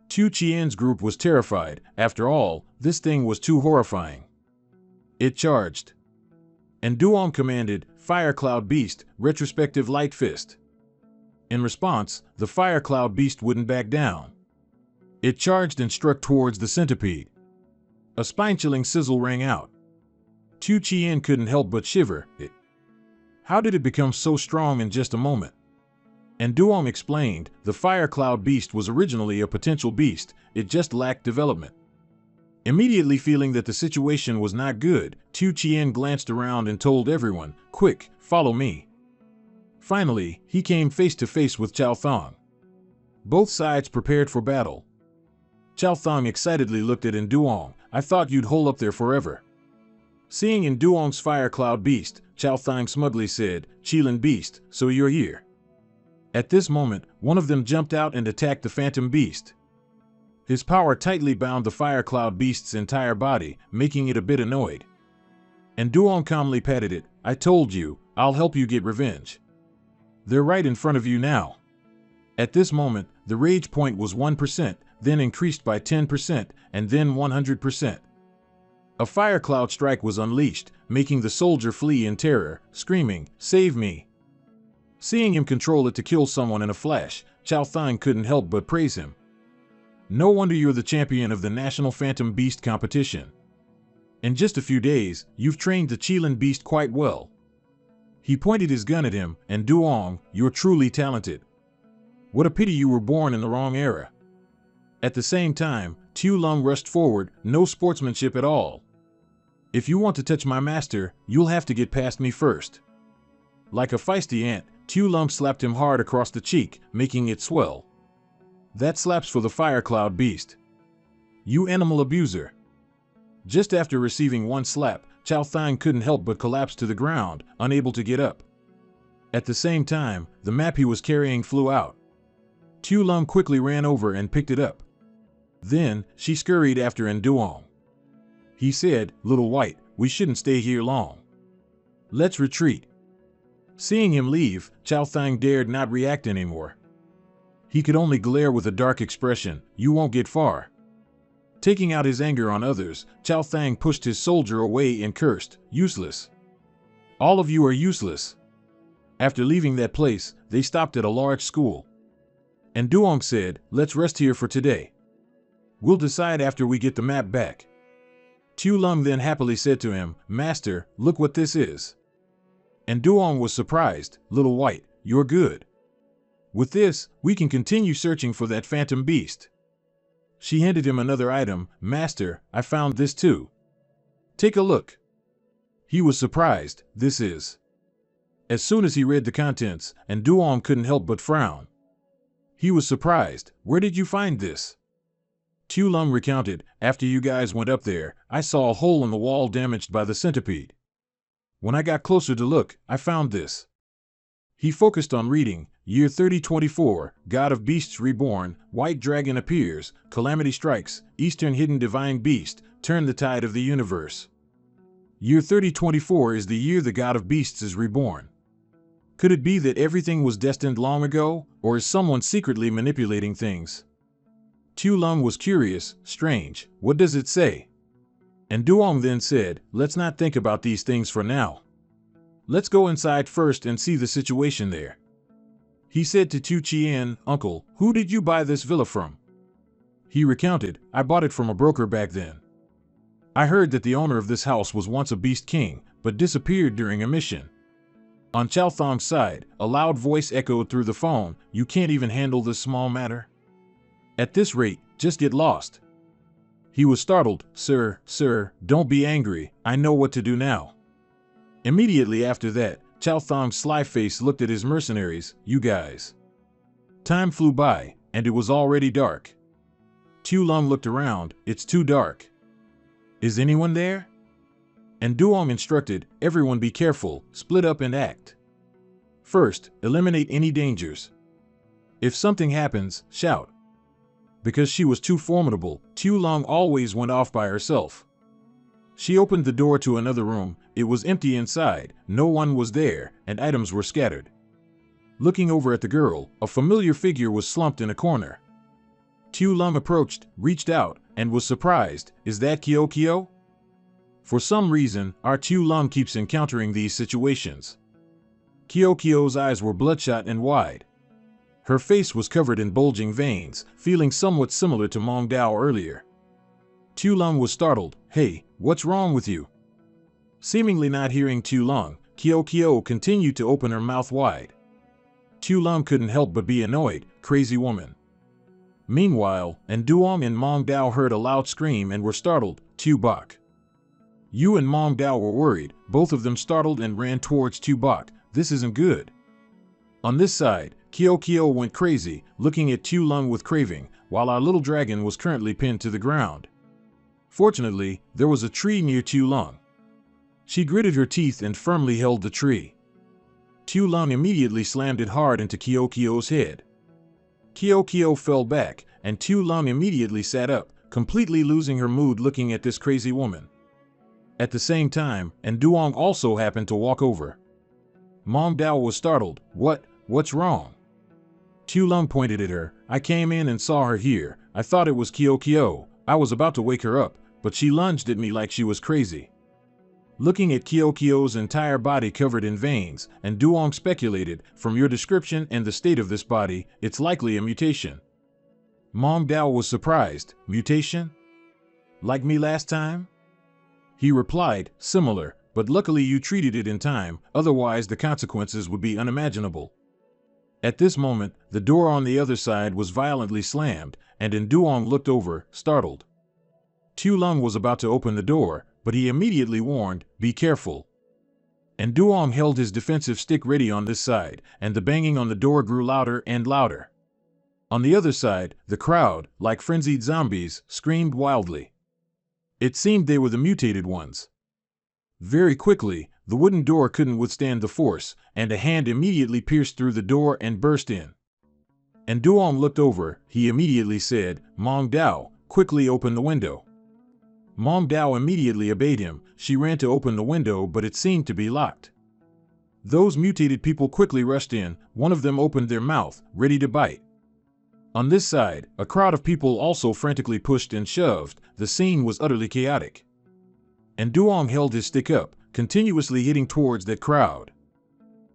Speaker 1: Tu Chien's group was terrified. After all, this thing was too horrifying. It charged. And Duong commanded, "Fire Cloud Beast, retrospective light fist." In response, the Fire Cloud Beast wouldn't back down. It charged and struck towards the centipede. A spine-chilling sizzle rang out. Tu Chien couldn't help but shiver. How did it become so strong in just a moment? And Duong explained, the Fire Cloud Beast was originally a potential beast, it just lacked development. Immediately feeling that the situation was not good, Tu Chien glanced around and told everyone, "Quick, follow me." Finally, he came face to face with Chao Thang. Both sides prepared for battle. Chao Thang excitedly looked at Duong, "I thought you'd hole up there forever." Seeing Duong's Fire Cloud Beast, Chao Thang smugly said, "Qilin Beast, so you're here." At this moment, one of them jumped out and attacked the Phantom Beast. His power tightly bound the Fire Cloud Beast's entire body, making it a bit annoyed. And Duong calmly patted it, "I told you, I'll help you get revenge. They're right in front of you now." At this moment, the rage point was 1%, then increased by 10%, and then 100%. A fire cloud strike was unleashed, making the soldier flee in terror, screaming, "Save me!" Seeing him control it to kill someone in a flash, Chao Thang couldn't help but praise him. "No wonder you're the champion of the National Phantom Beast competition. In just a few days, you've trained the Qilin Beast quite well." He pointed his gun at him, and Duong, "You're truly talented. What a pity you were born in the wrong era." At the same time, Tu Lung rushed forward, "No sportsmanship at all. If you want to touch my master, you'll have to get past me first." Like a feisty ant, Tu Lung slapped him hard across the cheek, making it swell. "That slap's for the Fire Cloud Beast. You animal abuser." Just after receiving one slap, Chao Thang couldn't help but collapse to the ground, unable to get up. At the same time, the map he was carrying flew out. Tu Lung quickly ran over and picked it up. Then, she scurried after Duong. He said, "Little White, we shouldn't stay here long. Let's retreat." Seeing him leave, Chao Thang dared not react anymore. He could only glare with a dark expression, "You won't get far." Taking out his anger on others, Chao Thang pushed his soldier away and cursed, "Useless. All of you are useless." After leaving that place, they stopped at a large school. And Duong said, "Let's rest here for today. We'll decide after we get the map back." Tu Lung then happily said to him, "Master, look what this is." And Duong was surprised, "Little White, you're good." With this, we can continue searching for that phantom beast. She handed him another item. Master, I found this too. Take a look. He was surprised. This is. As soon as he read the contents, and Duong couldn't help but frown. He was surprised. Where did you find this? Tu Lung recounted, after you guys went up there, I saw a hole in the wall damaged by the centipede. When I got closer to look, I found this. He focused on reading. Year 3024, God of Beasts reborn, White Dragon appears, Calamity strikes, Eastern hidden divine beast, turn the tide of the universe. Year 3024 is the year the God of Beasts is reborn. Could it be that everything was destined long ago, or is someone secretly manipulating things? Tu Lung was curious. Strange, what does it say? And Duong then said, let's not think about these things for now. Let's go inside first and see the situation there. He said to Tu Chien, Uncle, who did you buy this villa from? He recounted, I bought it from a broker back then. I heard that the owner of this house was once a beast king, but disappeared during a mission. On Chao Thong's side, a loud voice echoed through the phone, you can't even handle this small matter? At this rate, just get lost. He was startled. Sir, don't be angry, I know what to do now. Immediately after that, Chao Thong's sly face looked at his mercenaries. You guys. Time flew by, and it was already dark. Tu Lung looked around. It's too dark. Is anyone there? And Duong instructed, everyone be careful, split up and act. First, eliminate any dangers. If something happens, shout. Because she was too formidable, Tu Lung always went off by herself. She opened the door to another room. It was empty inside, no one was there, and items were scattered. Looking over at the girl, a familiar figure was slumped in a corner. Tu Lung approached, reached out, and was surprised. Is that Kyo Kyo? For some reason, our Tu Lung keeps encountering these situations. Kyo Kyo's eyes were bloodshot and wide. Her face was covered in bulging veins, feeling somewhat similar to Mong Dao earlier. Tu Lung was startled. Hey, what's wrong with you? Seemingly not hearing Tu Lung, Kyo Kyo continued to open her mouth wide. Tu Lung couldn't help but be annoyed. Crazy woman. Meanwhile, and Duong and Mong Dao heard a loud scream and were startled. Tu Bok. Yu and Mong Dao were worried, both of them startled and ran towards Tu Bok. This isn't good. On this side, Kyo Kyo went crazy, looking at Tu Lung with craving, while our little dragon was currently pinned to the ground. Fortunately, there was a tree near Tu Lung. She gritted her teeth and firmly held the tree. Tu Lung immediately slammed it hard into Kyo Kyo's head. Kyo Kyo fell back, and Tu Lung immediately sat up, completely losing her mood looking at this crazy woman. At the same time, and Duong also happened to walk over. Mong Dao was startled. What's wrong? Tu Lung pointed at her. I came in and saw her here. I thought it was Kyo Kyo. I was about to wake her up, but she lunged at me like she was crazy. Looking at Kyo Kyo's entire body covered in veins, and Duong speculated, from your description and the state of this body, it's likely a mutation. Mong Dao was surprised. Mutation? Like me last time? He replied, similar, but luckily you treated it in time, otherwise the consequences would be unimaginable. At this moment, the door on the other side was violently slammed, and Duong looked over, startled. Tu Lung was about to open the door, but he immediately warned, be careful. And Duong held his defensive stick ready on this side, and the banging on the door grew louder and louder. On the other side, the crowd, like frenzied zombies, screamed wildly. It seemed they were the mutated ones. Very quickly, the wooden door couldn't withstand the force, and a hand immediately pierced through the door and burst in. And Duong looked over. He immediately said, Mong Dao, quickly open the window. Mong Dao immediately obeyed him. She ran to open the window, but it seemed to be locked. Those mutated people quickly rushed in. One of them opened their mouth, ready to bite. On this side, a crowd of people also frantically pushed and shoved. The scene was utterly chaotic. And Duong held his stick up, continuously hitting towards that crowd.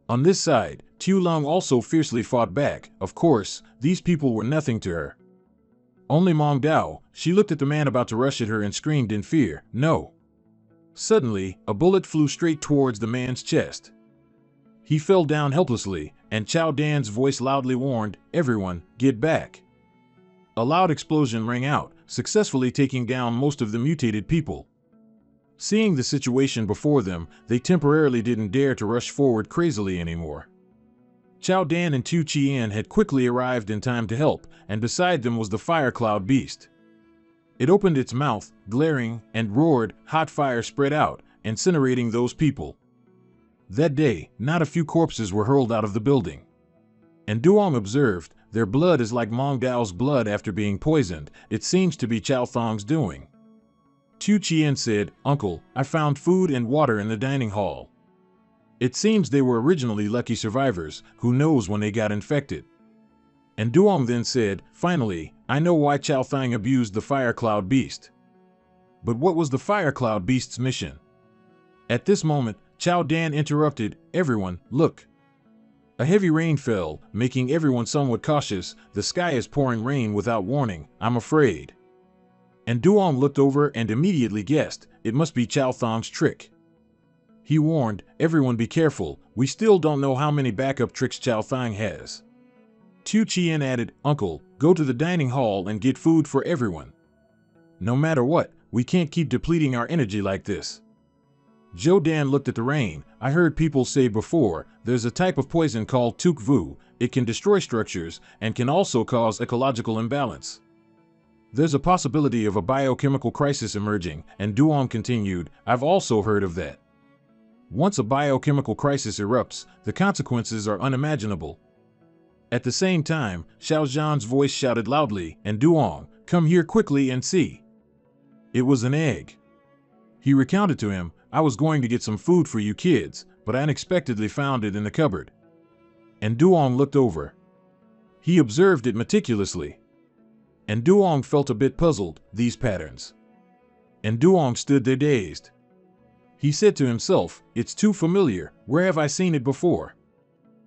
Speaker 1: On this side, Tu Lung also fiercely fought back. Of course, these people were nothing to her. Only Mong Dao, she looked at the man about to rush at her and screamed in fear, no. Suddenly, a bullet flew straight towards the man's chest. He fell down helplessly, and Chow Dan's voice loudly warned, "Everyone, get back." A loud explosion rang out, successfully taking down most of the mutated people. Seeing the situation before them, they temporarily didn't dare to rush forward crazily anymore. Chow Dan and Tu Chien had quickly arrived in time to help, and beside them was the fire cloud beast. It opened its mouth, glaring, and roared. Hot fire spread out, incinerating those people. That day, not a few corpses were hurled out of the building. And Duong observed, "Their blood is like Mong Dao's blood after being poisoned. It seems to be Chow Thong's doing." Tu Chien said, "Uncle, I found food and water in the dining hall. It seems they were originally lucky survivors. Who knows when they got infected?" And Duong then said, "Finally, I know why Chow Thang abused the Fire Cloud Beast." But what was the Fire Cloud Beast's mission? At this moment, Chow Dan interrupted, "Everyone, look." A heavy rain fell, making everyone somewhat cautious. "The sky is pouring rain without warning, I'm afraid." And Duong looked over and immediately guessed, it must be Chow Thong's trick. He warned, "Everyone be careful, we still don't know how many backup tricks Chow Thang has." Tu Chien added, "Uncle, go to the dining hall and get food for everyone. No matter what, we can't keep depleting our energy like this." Zhou Dan looked at the rain. "I heard people say before, there's a type of poison called Tuk Vu. It can destroy structures and can also cause ecological imbalance. There's a possibility of a biochemical crisis emerging," and Duong continued, "I've also heard of that. Once a biochemical crisis erupts, the consequences are unimaginable." At the same time, Xiao Zhan's voice shouted loudly, "And Duong, come here quickly and see." It was an egg. He recounted to him, "I was going to get some food for you kids, but I unexpectedly found it in the cupboard." And Duong looked over. He observed it meticulously. And Duong felt a bit puzzled, these patterns. And Duong stood there dazed. He said to himself, "It's too familiar, where have I seen it before?"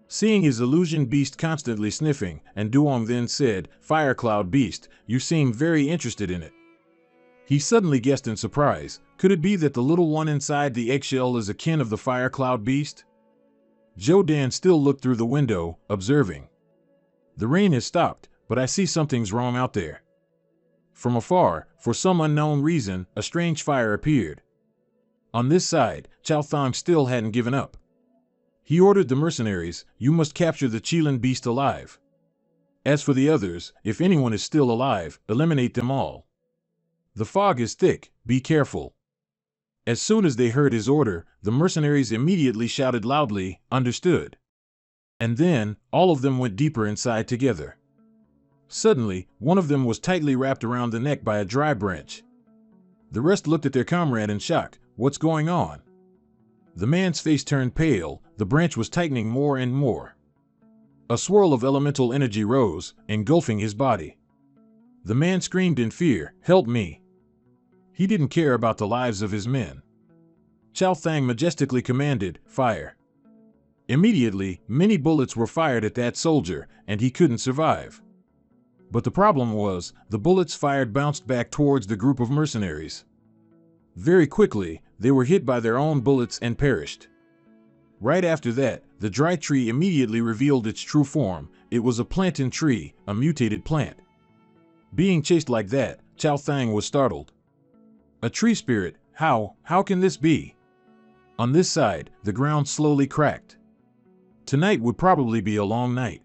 Speaker 1: Seeing his illusion beast constantly sniffing, and Duong then said, "Fire Cloud Beast, you seem very interested in it." He suddenly guessed in surprise, could it be that the little one inside the eggshell is a kin of the Fire Cloud Beast? Zhou Dan still looked through the window, observing. "The rain has stopped, but I see something's wrong out there." From afar, for some unknown reason, a strange fire appeared. On this side, Chow Thang still hadn't given up. He ordered the mercenaries, "You must capture the Qilin beast alive. As for the others, if anyone is still alive, eliminate them all. The fog is thick, be careful." As soon as they heard his order, the mercenaries immediately shouted loudly, "Understood." And then, all of them went deeper inside together. Suddenly, one of them was tightly wrapped around the neck by a dry branch. The rest looked at their comrade in shock. "What's going on?" The man's face turned pale, the branch was tightening more and more. A swirl of elemental energy rose, engulfing his body. The man screamed in fear, "Help me!" He didn't care about the lives of his men. Chow Thang majestically commanded, "Fire." Immediately, many bullets were fired at that soldier, and he couldn't survive. But the problem was, the bullets fired bounced back towards the group of mercenaries. Very quickly, they were hit by their own bullets and perished. Right after that, the dry tree immediately revealed its true form. It was a plantain tree, a mutated plant. Being chased like that, Chow Thang was startled. "A tree spirit, how can this be?" On this side, the ground slowly cracked. Tonight would probably be a long night.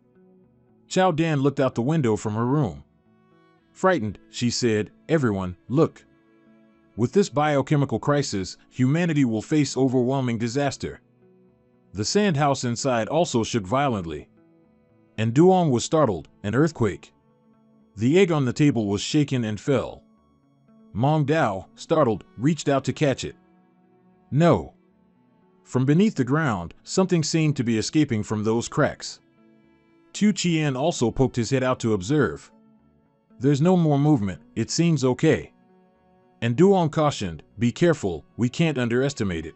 Speaker 1: Chow Dan looked out the window from her room. Frightened, she said, "Everyone, look. With this biochemical crisis, humanity will face overwhelming disaster." The sand house inside also shook violently. And Duong was startled, an earthquake. The egg on the table was shaken and fell. Mong Dao, startled, reached out to catch it. No. From beneath the ground, something seemed to be escaping from those cracks. Tu Chien also poked his head out to observe. "There's no more movement, it seems okay." And Duong cautioned, "Be careful, we can't underestimate it."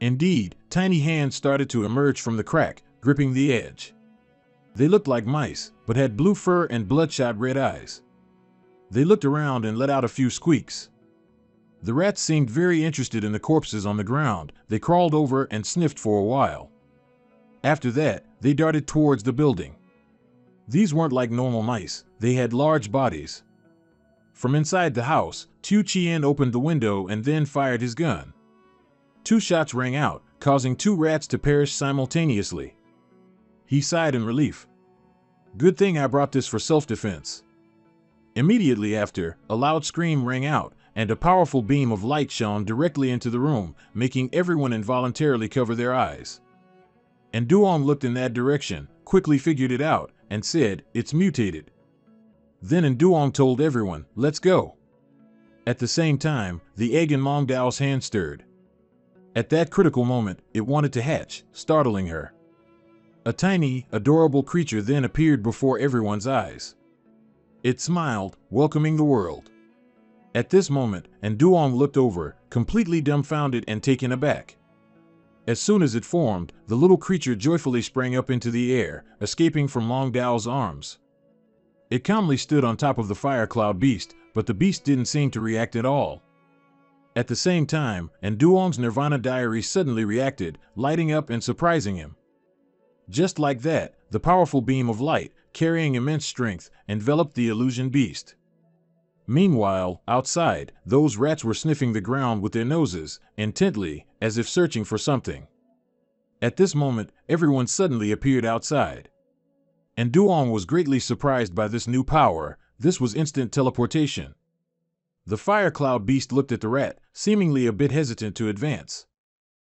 Speaker 1: Indeed, tiny hands started to emerge from the crack, gripping the edge. They looked like mice, but had blue fur and bloodshot red eyes. They looked around and let out a few squeaks. The rats seemed very interested in the corpses on the ground. They crawled over and sniffed for a while. After that, they darted towards the building. These weren't like normal mice, they had large bodies. From inside the house, Tu Chien opened the window and then fired his gun. 2 shots rang out, causing 2 rats to perish simultaneously. He sighed in relief. Good thing I brought this for self-defense. Immediately after, a loud scream rang out, and a powerful beam of light shone directly into the room, making everyone involuntarily cover their eyes. And Duong looked in that direction, quickly figured it out, and said, "It's mutated." Then Duong told everyone, "Let's go." At the same time, the egg in Mong Dao's hand stirred. At that critical moment, it wanted to hatch, startling her. A tiny, adorable creature then appeared before everyone's eyes. It smiled, welcoming the world. At this moment, Duong looked over, completely dumbfounded and taken aback. As soon as it formed, the little creature joyfully sprang up into the air, escaping from Mong Dao's arms. It calmly stood on top of the fire cloud beast, but the beast didn't seem to react at all. At the same time, Duong's Nirvana diary suddenly reacted, lighting up and surprising him. Just like that, the powerful beam of light, carrying immense strength, enveloped the illusion beast. Meanwhile, outside, those rats were sniffing the ground with their noses, intently, as if searching for something. At this moment, everyone suddenly appeared outside. Duong was greatly surprised by this new power. This was instant teleportation. The fire cloud beast looked at the rat, seemingly a bit hesitant to advance.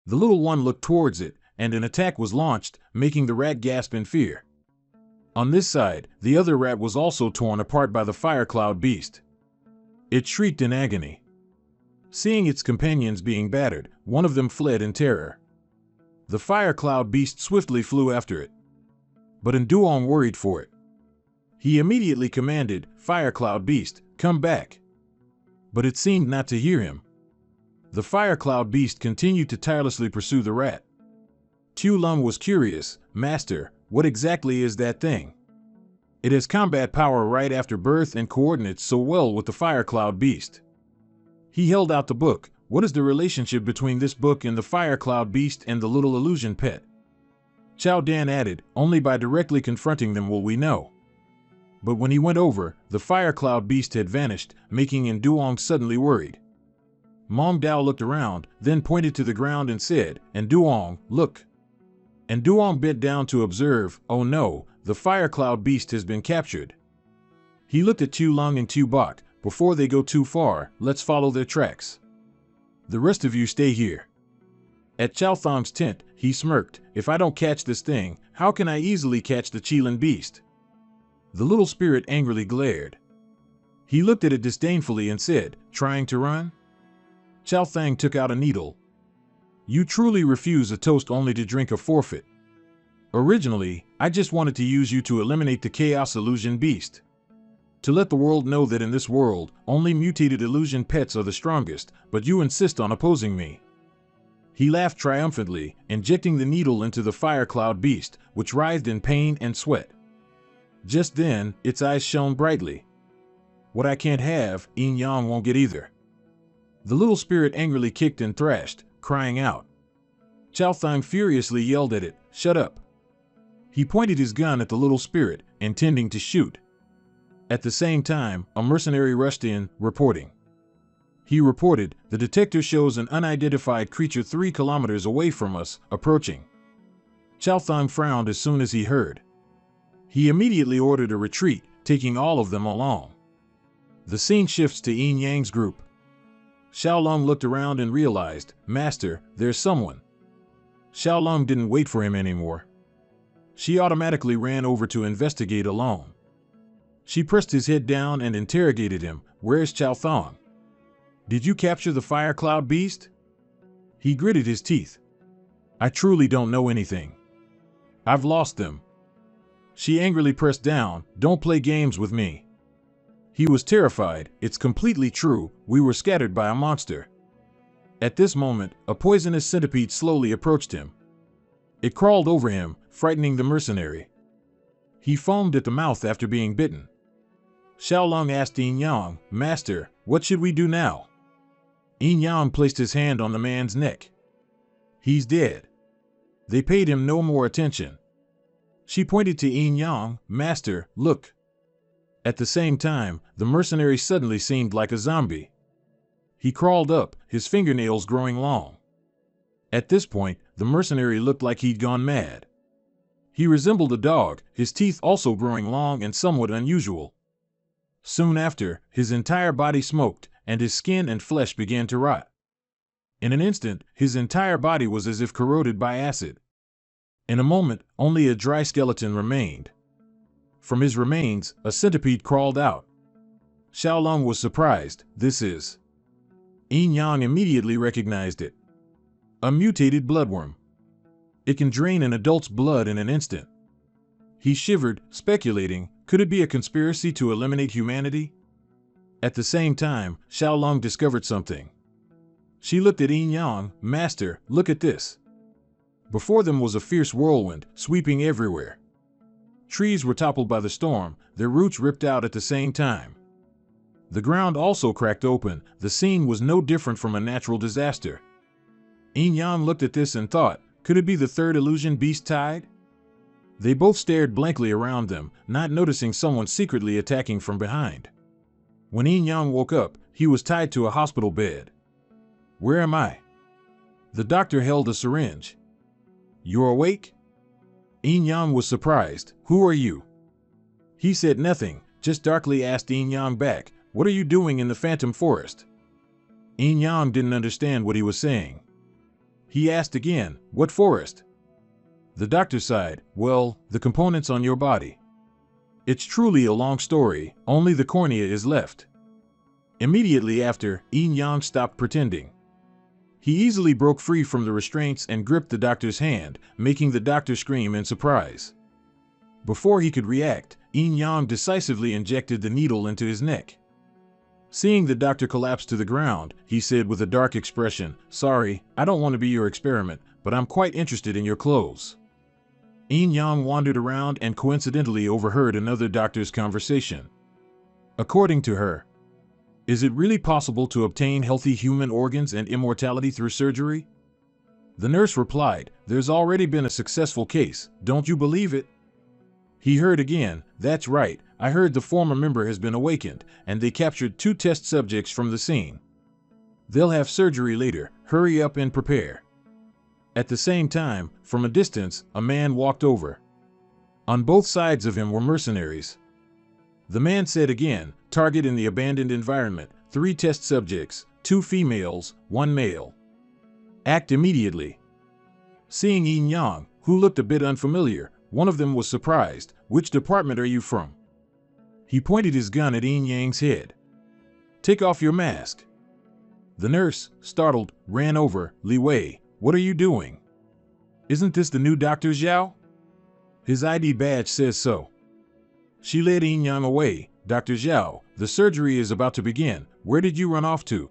Speaker 1: The little one looked towards it, and an attack was launched, making the rat gasp in fear. On this side, the other rat was also torn apart by the fire cloud beast. It shrieked in agony. Seeing its companions being battered, one of them fled in terror. The fire cloud beast swiftly flew after it. But Duong worried for it. He immediately commanded, "Fire cloud beast, come back." But it seemed not to hear him. The fire cloud beast continued to tirelessly pursue the rat. Tu Lung was curious, "Master, what exactly is that thing? It has combat power right after birth and coordinates so well with the fire cloud beast." He held out the book. "What is the relationship between this book and the fire cloud beast and the little illusion pet?" Chao Dan added, "Only by directly confronting them will we know." But when he went over, the fire cloud beast had vanished, making Duong suddenly worried. Mong Dao looked around, then pointed to the ground and said, "Duong, look." Duong bent down to observe. "Oh no, the fire cloud beast has been captured." He looked at Tu Lung and Tu Bok. "Before they go too far, let's follow their tracks. The rest of you stay here." At Chao Thong's tent, he smirked, "If I don't catch this thing, how can I easily catch the Qilin beast?" The little spirit angrily glared. He looked at it disdainfully and said, "Trying to run?" Chao Thang took out a needle. "You truly refuse a toast only to drink a forfeit. Originally, I just wanted to use you to eliminate the Chaos Illusion Beast. To let the world know that in this world, only mutated illusion pets are the strongest, but you insist on opposing me." He laughed triumphantly, injecting the needle into the fire cloud beast, which writhed in pain and sweat. Just then, its eyes shone brightly. "What I can't have, Yin Yang won't get either." The little spirit angrily kicked and thrashed, crying out. Chao Thang furiously yelled at it, "Shut up." He pointed his gun at the little spirit, intending to shoot. At the same time, a mercenary rushed in, reporting. He reported, "The detector shows an unidentified creature 3 kilometers away from us, approaching." Chao Thang frowned as soon as he heard. He immediately ordered a retreat, taking all of them along. The scene shifts to Yin Yang's group. Xiaolong looked around and realized, "Master, there's someone." Xiaolong didn't wait for him anymore. She automatically ran over to investigate alone. She pressed his head down and interrogated him, "Where's Chao Thong? Did you capture the fire cloud beast?" He gritted his teeth. "I truly don't know anything. I've lost them." She angrily pressed down, "Don't play games with me." He was terrified. "It's completely true, we were scattered by a monster." At this moment, a poisonous centipede slowly approached him. It crawled over him, frightening the mercenary. He foamed at the mouth after being bitten. Xiaolong asked Yin Yang, "Master, what should we do now?" Yin Yang placed his hand on the man's neck. "He's dead." They paid him no more attention. She pointed to Yin Yang. Master, look. At the same time, the mercenary suddenly seemed like a zombie. He crawled up, his fingernails growing long. At this point, the mercenary looked like he'd gone mad. He resembled a dog, his teeth also growing long and somewhat unusual. Soon after, his entire body smoked, and his skin and flesh began to rot. In an instant, his entire body was as if corroded by acid. In a moment, only a dry skeleton remained. From his remains, a centipede crawled out. Xiaolong was surprised. This is... Yin Yang immediately recognized it. A mutated bloodworm. It can drain an adult's blood in an instant. He shivered, speculating, could it be a conspiracy to eliminate humanity? At the same time, Xiaolong discovered something. She looked at Yin Yang. Master, look at this. Before them was a fierce whirlwind, sweeping everywhere. Trees were toppled by the storm, their roots ripped out at the same time. The ground also cracked open. The scene was no different from a natural disaster. Yin Yang looked at this and thought, could it be the third illusion beast tide? They both stared blankly around them, not noticing someone secretly attacking from behind. When Yin Yang woke up, he was tied to a hospital bed. Where am I? The doctor held a syringe. You're awake? Yin Yang was surprised. Who are you? He said nothing, just darkly asked Yin Yang back, what are you doing in the Phantom Forest? Yin Yang didn't understand what he was saying. He asked again, what forest? The doctor sighed, well, the components on your body. It's truly a long story, only the cornea is left. Immediately after, Yin Yang stopped pretending. He easily broke free from the restraints and gripped the doctor's hand, making the doctor scream in surprise. Before he could react, Yin Yang decisively injected the needle into his neck. Seeing the doctor collapse to the ground, he said with a dark expression, sorry, I don't want to be your experiment, but I'm quite interested in your clothes. Yin Yang wandered around and coincidentally overheard another doctor's conversation. According to her, is it really possible to obtain healthy human organs and immortality through surgery? The nurse replied, there's already been a successful case, don't you believe it? He heard again, that's right, I heard the former member has been awakened, and they captured 2 test subjects from the scene. They'll have surgery later, hurry up and prepare. At the same time, from a distance, a man walked over. On both sides of him were mercenaries. The man said again, target in the abandoned environment, 3 test subjects, 2 females, 1 male. Act immediately. Seeing Yin Yang, who looked a bit unfamiliar, one of them was surprised. Which department are you from? He pointed his gun at Yin Yang's head. Take off your mask. The nurse, startled, ran over. Li Wei, what are you doing? Isn't this the new Dr. Zhao? His ID badge says so. She led Yin Yang away. Dr. Zhao, the surgery is about to begin. Where did you run off to?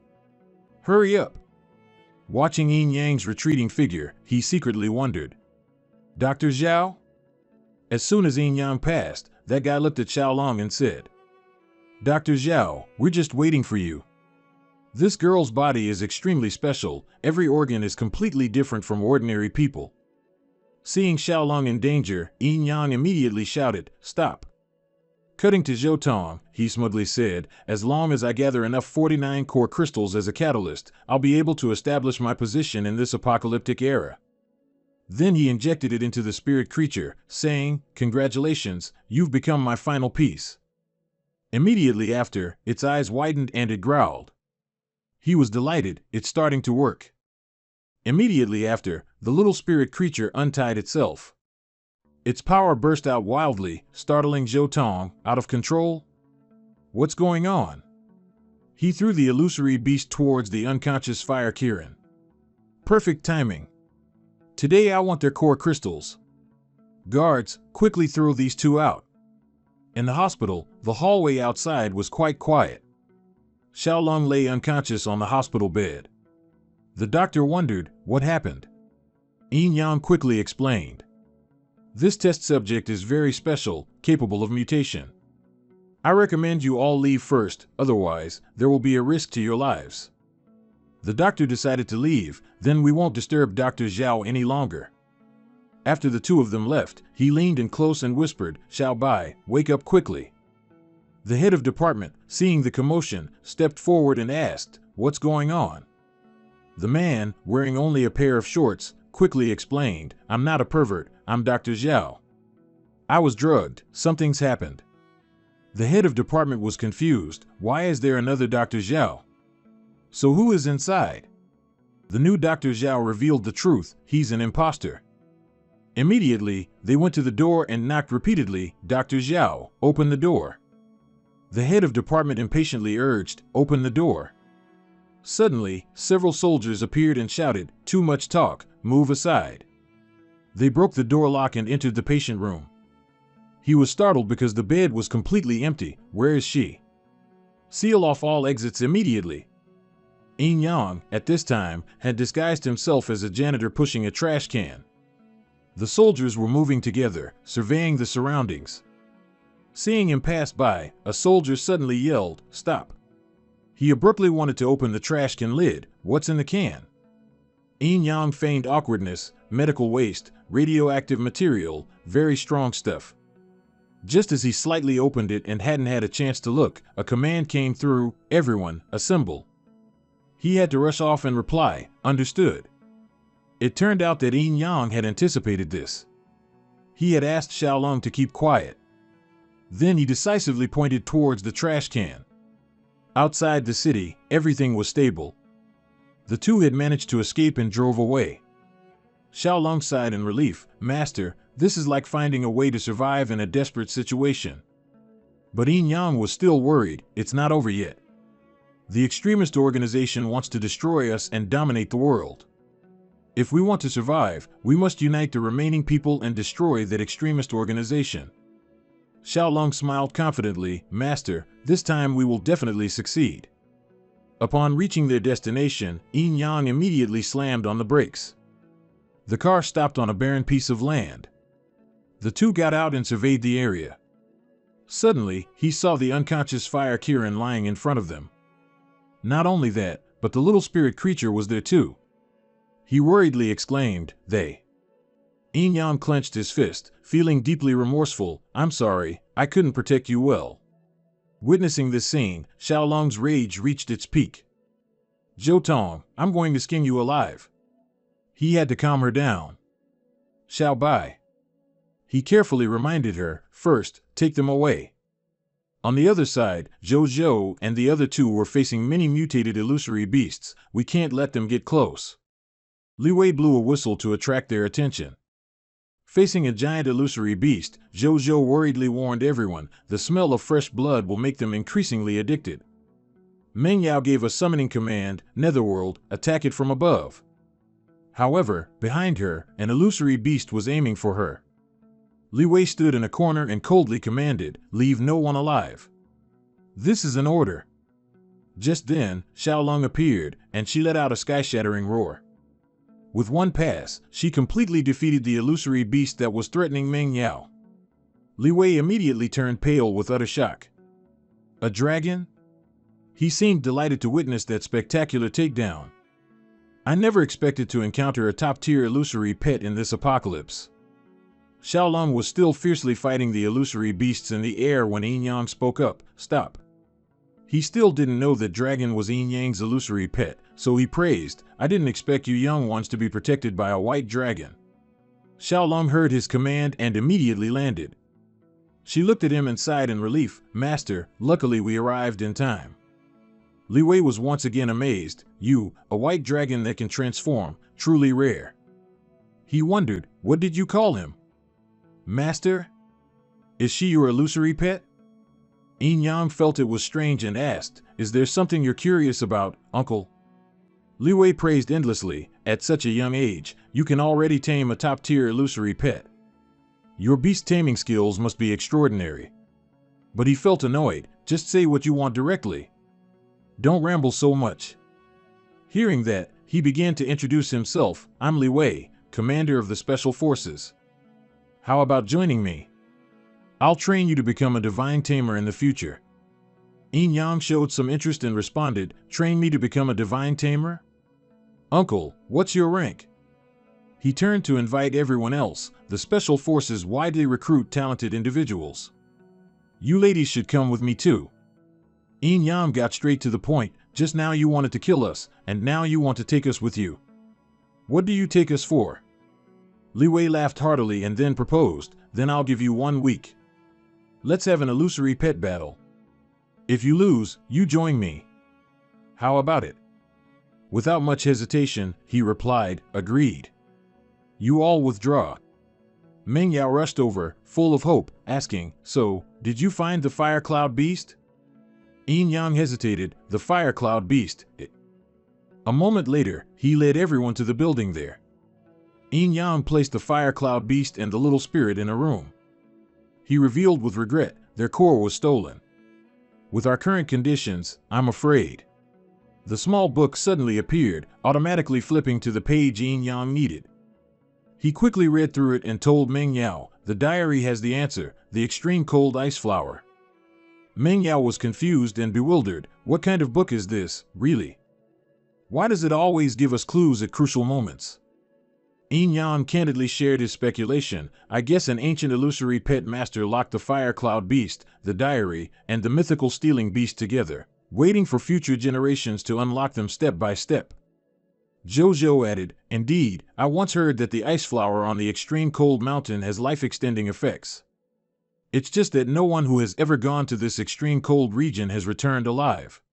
Speaker 1: Hurry up. Watching Yin Yang's retreating figure, he secretly wondered. Dr. Zhao? As soon as Yin Yang passed, that guy looked at Xiaolong and said, Dr. Zhao, we're just waiting for you. This girl's body is extremely special, every organ is completely different from ordinary people. Seeing Xiaolong in danger, Yin Yang immediately shouted, stop. Cutting to Zhou Tong, he smugly said, as long as I gather enough 49 core crystals as a catalyst, I'll be able to establish my position in this apocalyptic era. Then he injected it into the spirit creature, saying, congratulations, you've become my final piece. Immediately after, its eyes widened and it growled. He was delighted, it's starting to work. Immediately after, the little spirit creature untied itself. Its power burst out wildly, startling Zhou Tong. Out of control? What's going on? He threw the illusory beast towards the unconscious Fire Kirin. Perfect timing. Today I want their core crystals. Guards, quickly throw these 2 out. In the hospital, the hallway outside was quite quiet. Xiaolong lay unconscious on the hospital bed. The doctor wondered, what happened? Yin Yang quickly explained. This test subject is very special, capable of mutation. I recommend you all leave first, otherwise, there will be a risk to your lives. The doctor decided to leave, then we won't disturb Dr. Zhao any longer. After the two of them left, he leaned in close and whispered, "Xiao Bai, wake up quickly." The head of department, seeing the commotion, stepped forward and asked, "What's going on?" The man, wearing only a pair of shorts, quickly explained, "I'm not a pervert, I'm Dr. Zhao. I was drugged, something's happened." The head of department was confused. Why is there another Dr. Zhao? So who is inside? The new Dr. Zhao revealed the truth, he's an imposter. Immediately, they went to the door and knocked repeatedly. "Dr. Zhao, open the door." The head of department impatiently urged, "Open the door." Suddenly, several soldiers appeared and shouted, "Too much talk, move aside." They broke the door lock and entered the patient room. He was startled because the bed was completely empty. "Where is she?" "Seal off all exits immediately." Yin Yang, at this time, had disguised himself as a janitor pushing a trash can. The soldiers were moving together, surveying the surroundings. Seeing him pass by, a soldier suddenly yelled, "Stop." He abruptly wanted to open the trash can lid. "What's in the can?" Yin Yang feigned awkwardness. "Medical waste, radioactive material, very strong stuff." Just as he slightly opened it and hadn't had a chance to look, a command came through, "Everyone, assemble." He had to rush off and reply, "Understood." It turned out that Yin Yang had anticipated this. He had asked Xiaolong to keep quiet. Then he decisively pointed towards the trash can. Outside the city, everything was stable. The two had managed to escape and drove away. Xiaolong sighed in relief. "Master, this is like finding a way to survive in a desperate situation." But Yin Yang was still worried. "It's not over yet. The extremist organization wants to destroy us and dominate the world. If we want to survive, we must unite the remaining people and destroy that extremist organization." Xiaolong smiled confidently. "Master, this time we will definitely succeed." Upon reaching their destination, Yin Yang immediately slammed on the brakes. The car stopped on a barren piece of land. The two got out and surveyed the area. Suddenly, he saw the unconscious Fire Kirin lying in front of them. Not only that, but the little spirit creature was there too. He worriedly exclaimed, "They." Yin Yang clenched his fist, feeling deeply remorseful. "I'm sorry, I couldn't protect you well." Witnessing this scene, Xiaolong's rage reached its peak. "Zhou Tong, I'm going to skin you alive." He had to calm her down. "Xiao Bai." He carefully reminded her, "First, take them away." On the other side, Zhou Zhou and the other two were facing many mutated illusory beasts. "We can't let them get close." Li Wei blew a whistle to attract their attention. Facing a giant illusory beast, Zhou Zhou worriedly warned everyone, "The smell of fresh blood will make them increasingly addicted." Meng Yao gave a summoning command, "Netherworld, attack it from above." However, behind her, an illusory beast was aiming for her. Li Wei stood in a corner and coldly commanded, "Leave no one alive. This is an order." Just then, Xiaolong appeared, and she let out a sky-shattering roar. With one pass, she completely defeated the illusory beast that was threatening Meng Yao. Li Wei immediately turned pale with utter shock. A dragon? He seemed delighted to witness that spectacular takedown. "I never expected to encounter a top-tier illusory pet in this apocalypse." Xiaolong was still fiercely fighting the illusory beasts in the air when Yin Yang spoke up, "Stop." He still didn't know that dragon was Yin Yang's illusory pet, so he praised, "I didn't expect you young ones to be protected by a white dragon." Xiaolong heard his command and immediately landed. She looked at him and sighed in relief, "Master, luckily we arrived in time." Li Wei was once again amazed. "You, a white dragon that can transform, truly rare." He wondered, "What did you call him?" "Master? Is she your illusory pet?" Yin Yang felt it was strange and asked, "Is there something you're curious about, uncle?" Li Wei praised endlessly, "At such a young age, you can already tame a top-tier illusory pet. Your beast taming skills must be extraordinary." But he felt annoyed. "Just say what you want directly. Don't ramble so much." Hearing that, he began to introduce himself. "I'm Li Wei, commander of the Special Forces. How about joining me? I'll train you to become a divine tamer in the future." Yin Yang showed some interest and responded, "Train me to become a divine tamer? Uncle, what's your rank?" He turned to invite everyone else. The special forces widely recruit talented individuals. You ladies should come with me too. Yin Yang got straight to the point. Just now you wanted to kill us, and now you want to take us with you. What do you take us for? Li Wei laughed heartily and then proposed, then I'll give you 1 week. Let's have an illusory pet battle. If you lose, you join me. How about it? Without much hesitation, he replied, agreed. You all withdraw. Meng Yao rushed over, full of hope, asking, so, did you find the fire cloud beast? Yin Yang hesitated, the fire cloud beast. A moment later, he led everyone to the building there. Yin Yang placed the fire cloud beast and the little spirit in a room. He revealed with regret, their core was stolen. With our current conditions, I'm afraid. The small book suddenly appeared, automatically flipping to the page Yin Yang needed. He quickly read through it and told Meng Yao, the diary has the answer, the extreme cold ice flower. Meng Yao was confused and bewildered. What kind of book is this, really? Why does it always give us clues at crucial moments? Yin Yang candidly shared his speculation. I guess an ancient illusory pet master locked the fire cloud beast, the diary, and the mythical stealing beast together, waiting for future generations to unlock them step by step. Jojo added, indeed, I once heard that the ice flower on the extreme cold mountain has life-extending effects. It's just that no one who has ever gone to this extreme cold region has returned alive.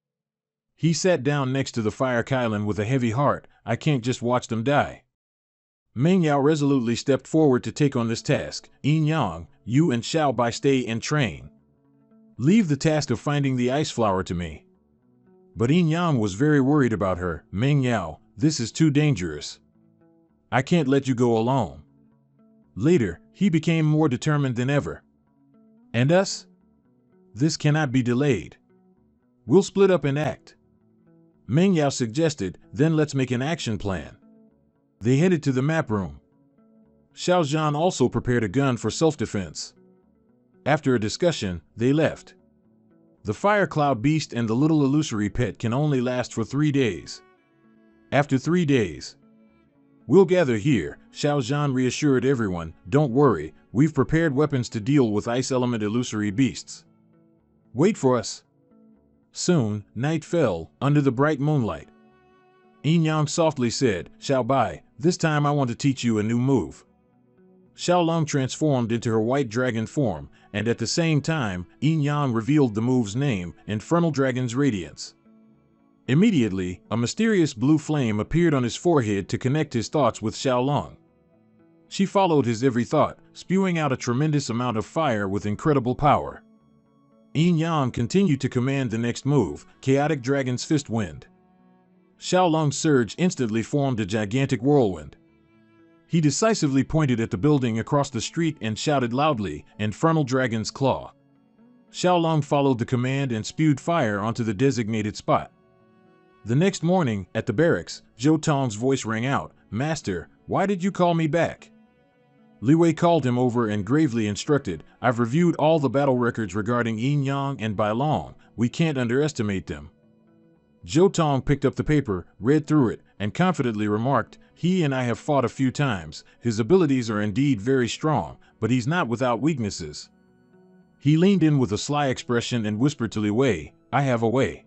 Speaker 1: He sat down next to the fire Kylan with a heavy heart. I can't just watch them die. Meng Yao resolutely stepped forward to take on this task. Yin Yang, you and Xiao Bai stay and train. Leave the task of finding the ice flower to me. But Yin Yang was very worried about her. Meng Yao, this is too dangerous. I can't let you go alone. Later, he became more determined than ever. And us? This cannot be delayed. We'll split up and act. Meng Yao suggested, then let's make an action plan. They headed to the map room. Xiao Zhan also prepared a gun for self-defense. After a discussion, they left. The fire cloud beast and the little illusory pet can only last for 3 days. After 3 days, we'll gather here, Xiao Zhan reassured everyone. Don't worry, we've prepared weapons to deal with ice element illusory beasts. Wait for us. Soon, night fell, under the bright moonlight. Yin Yang softly said, Xiao Bai, this time I want to teach you a new move. Xiao Long transformed into her white dragon form, and at the same time, Yin Yang revealed the move's name, Infernal Dragon's Radiance. Immediately, a mysterious blue flame appeared on his forehead to connect his thoughts with Xiao Long. She followed his every thought, spewing out a tremendous amount of fire with incredible power. Yin Yang continued to command the next move, Chaotic Dragon's Fist Wind. Xiao Long's surge instantly formed a gigantic whirlwind. He decisively pointed at the building across the street and shouted loudly, Infernal Dragon's Claw. Xiao Long followed the command and spewed fire onto the designated spot. The next morning, at the barracks, Zhou Tong's voice rang out, Master, why did you call me back? Li Wei called him over and gravely instructed, I've reviewed all the battle records regarding Yin Yang and Bai Long. We can't underestimate them. Zhou Tong picked up the paper, read through it, and confidently remarked, he and I have fought a few times. His abilities are indeed very strong, but he's not without weaknesses. He leaned in with a sly expression and whispered to Li Wei, I have a way.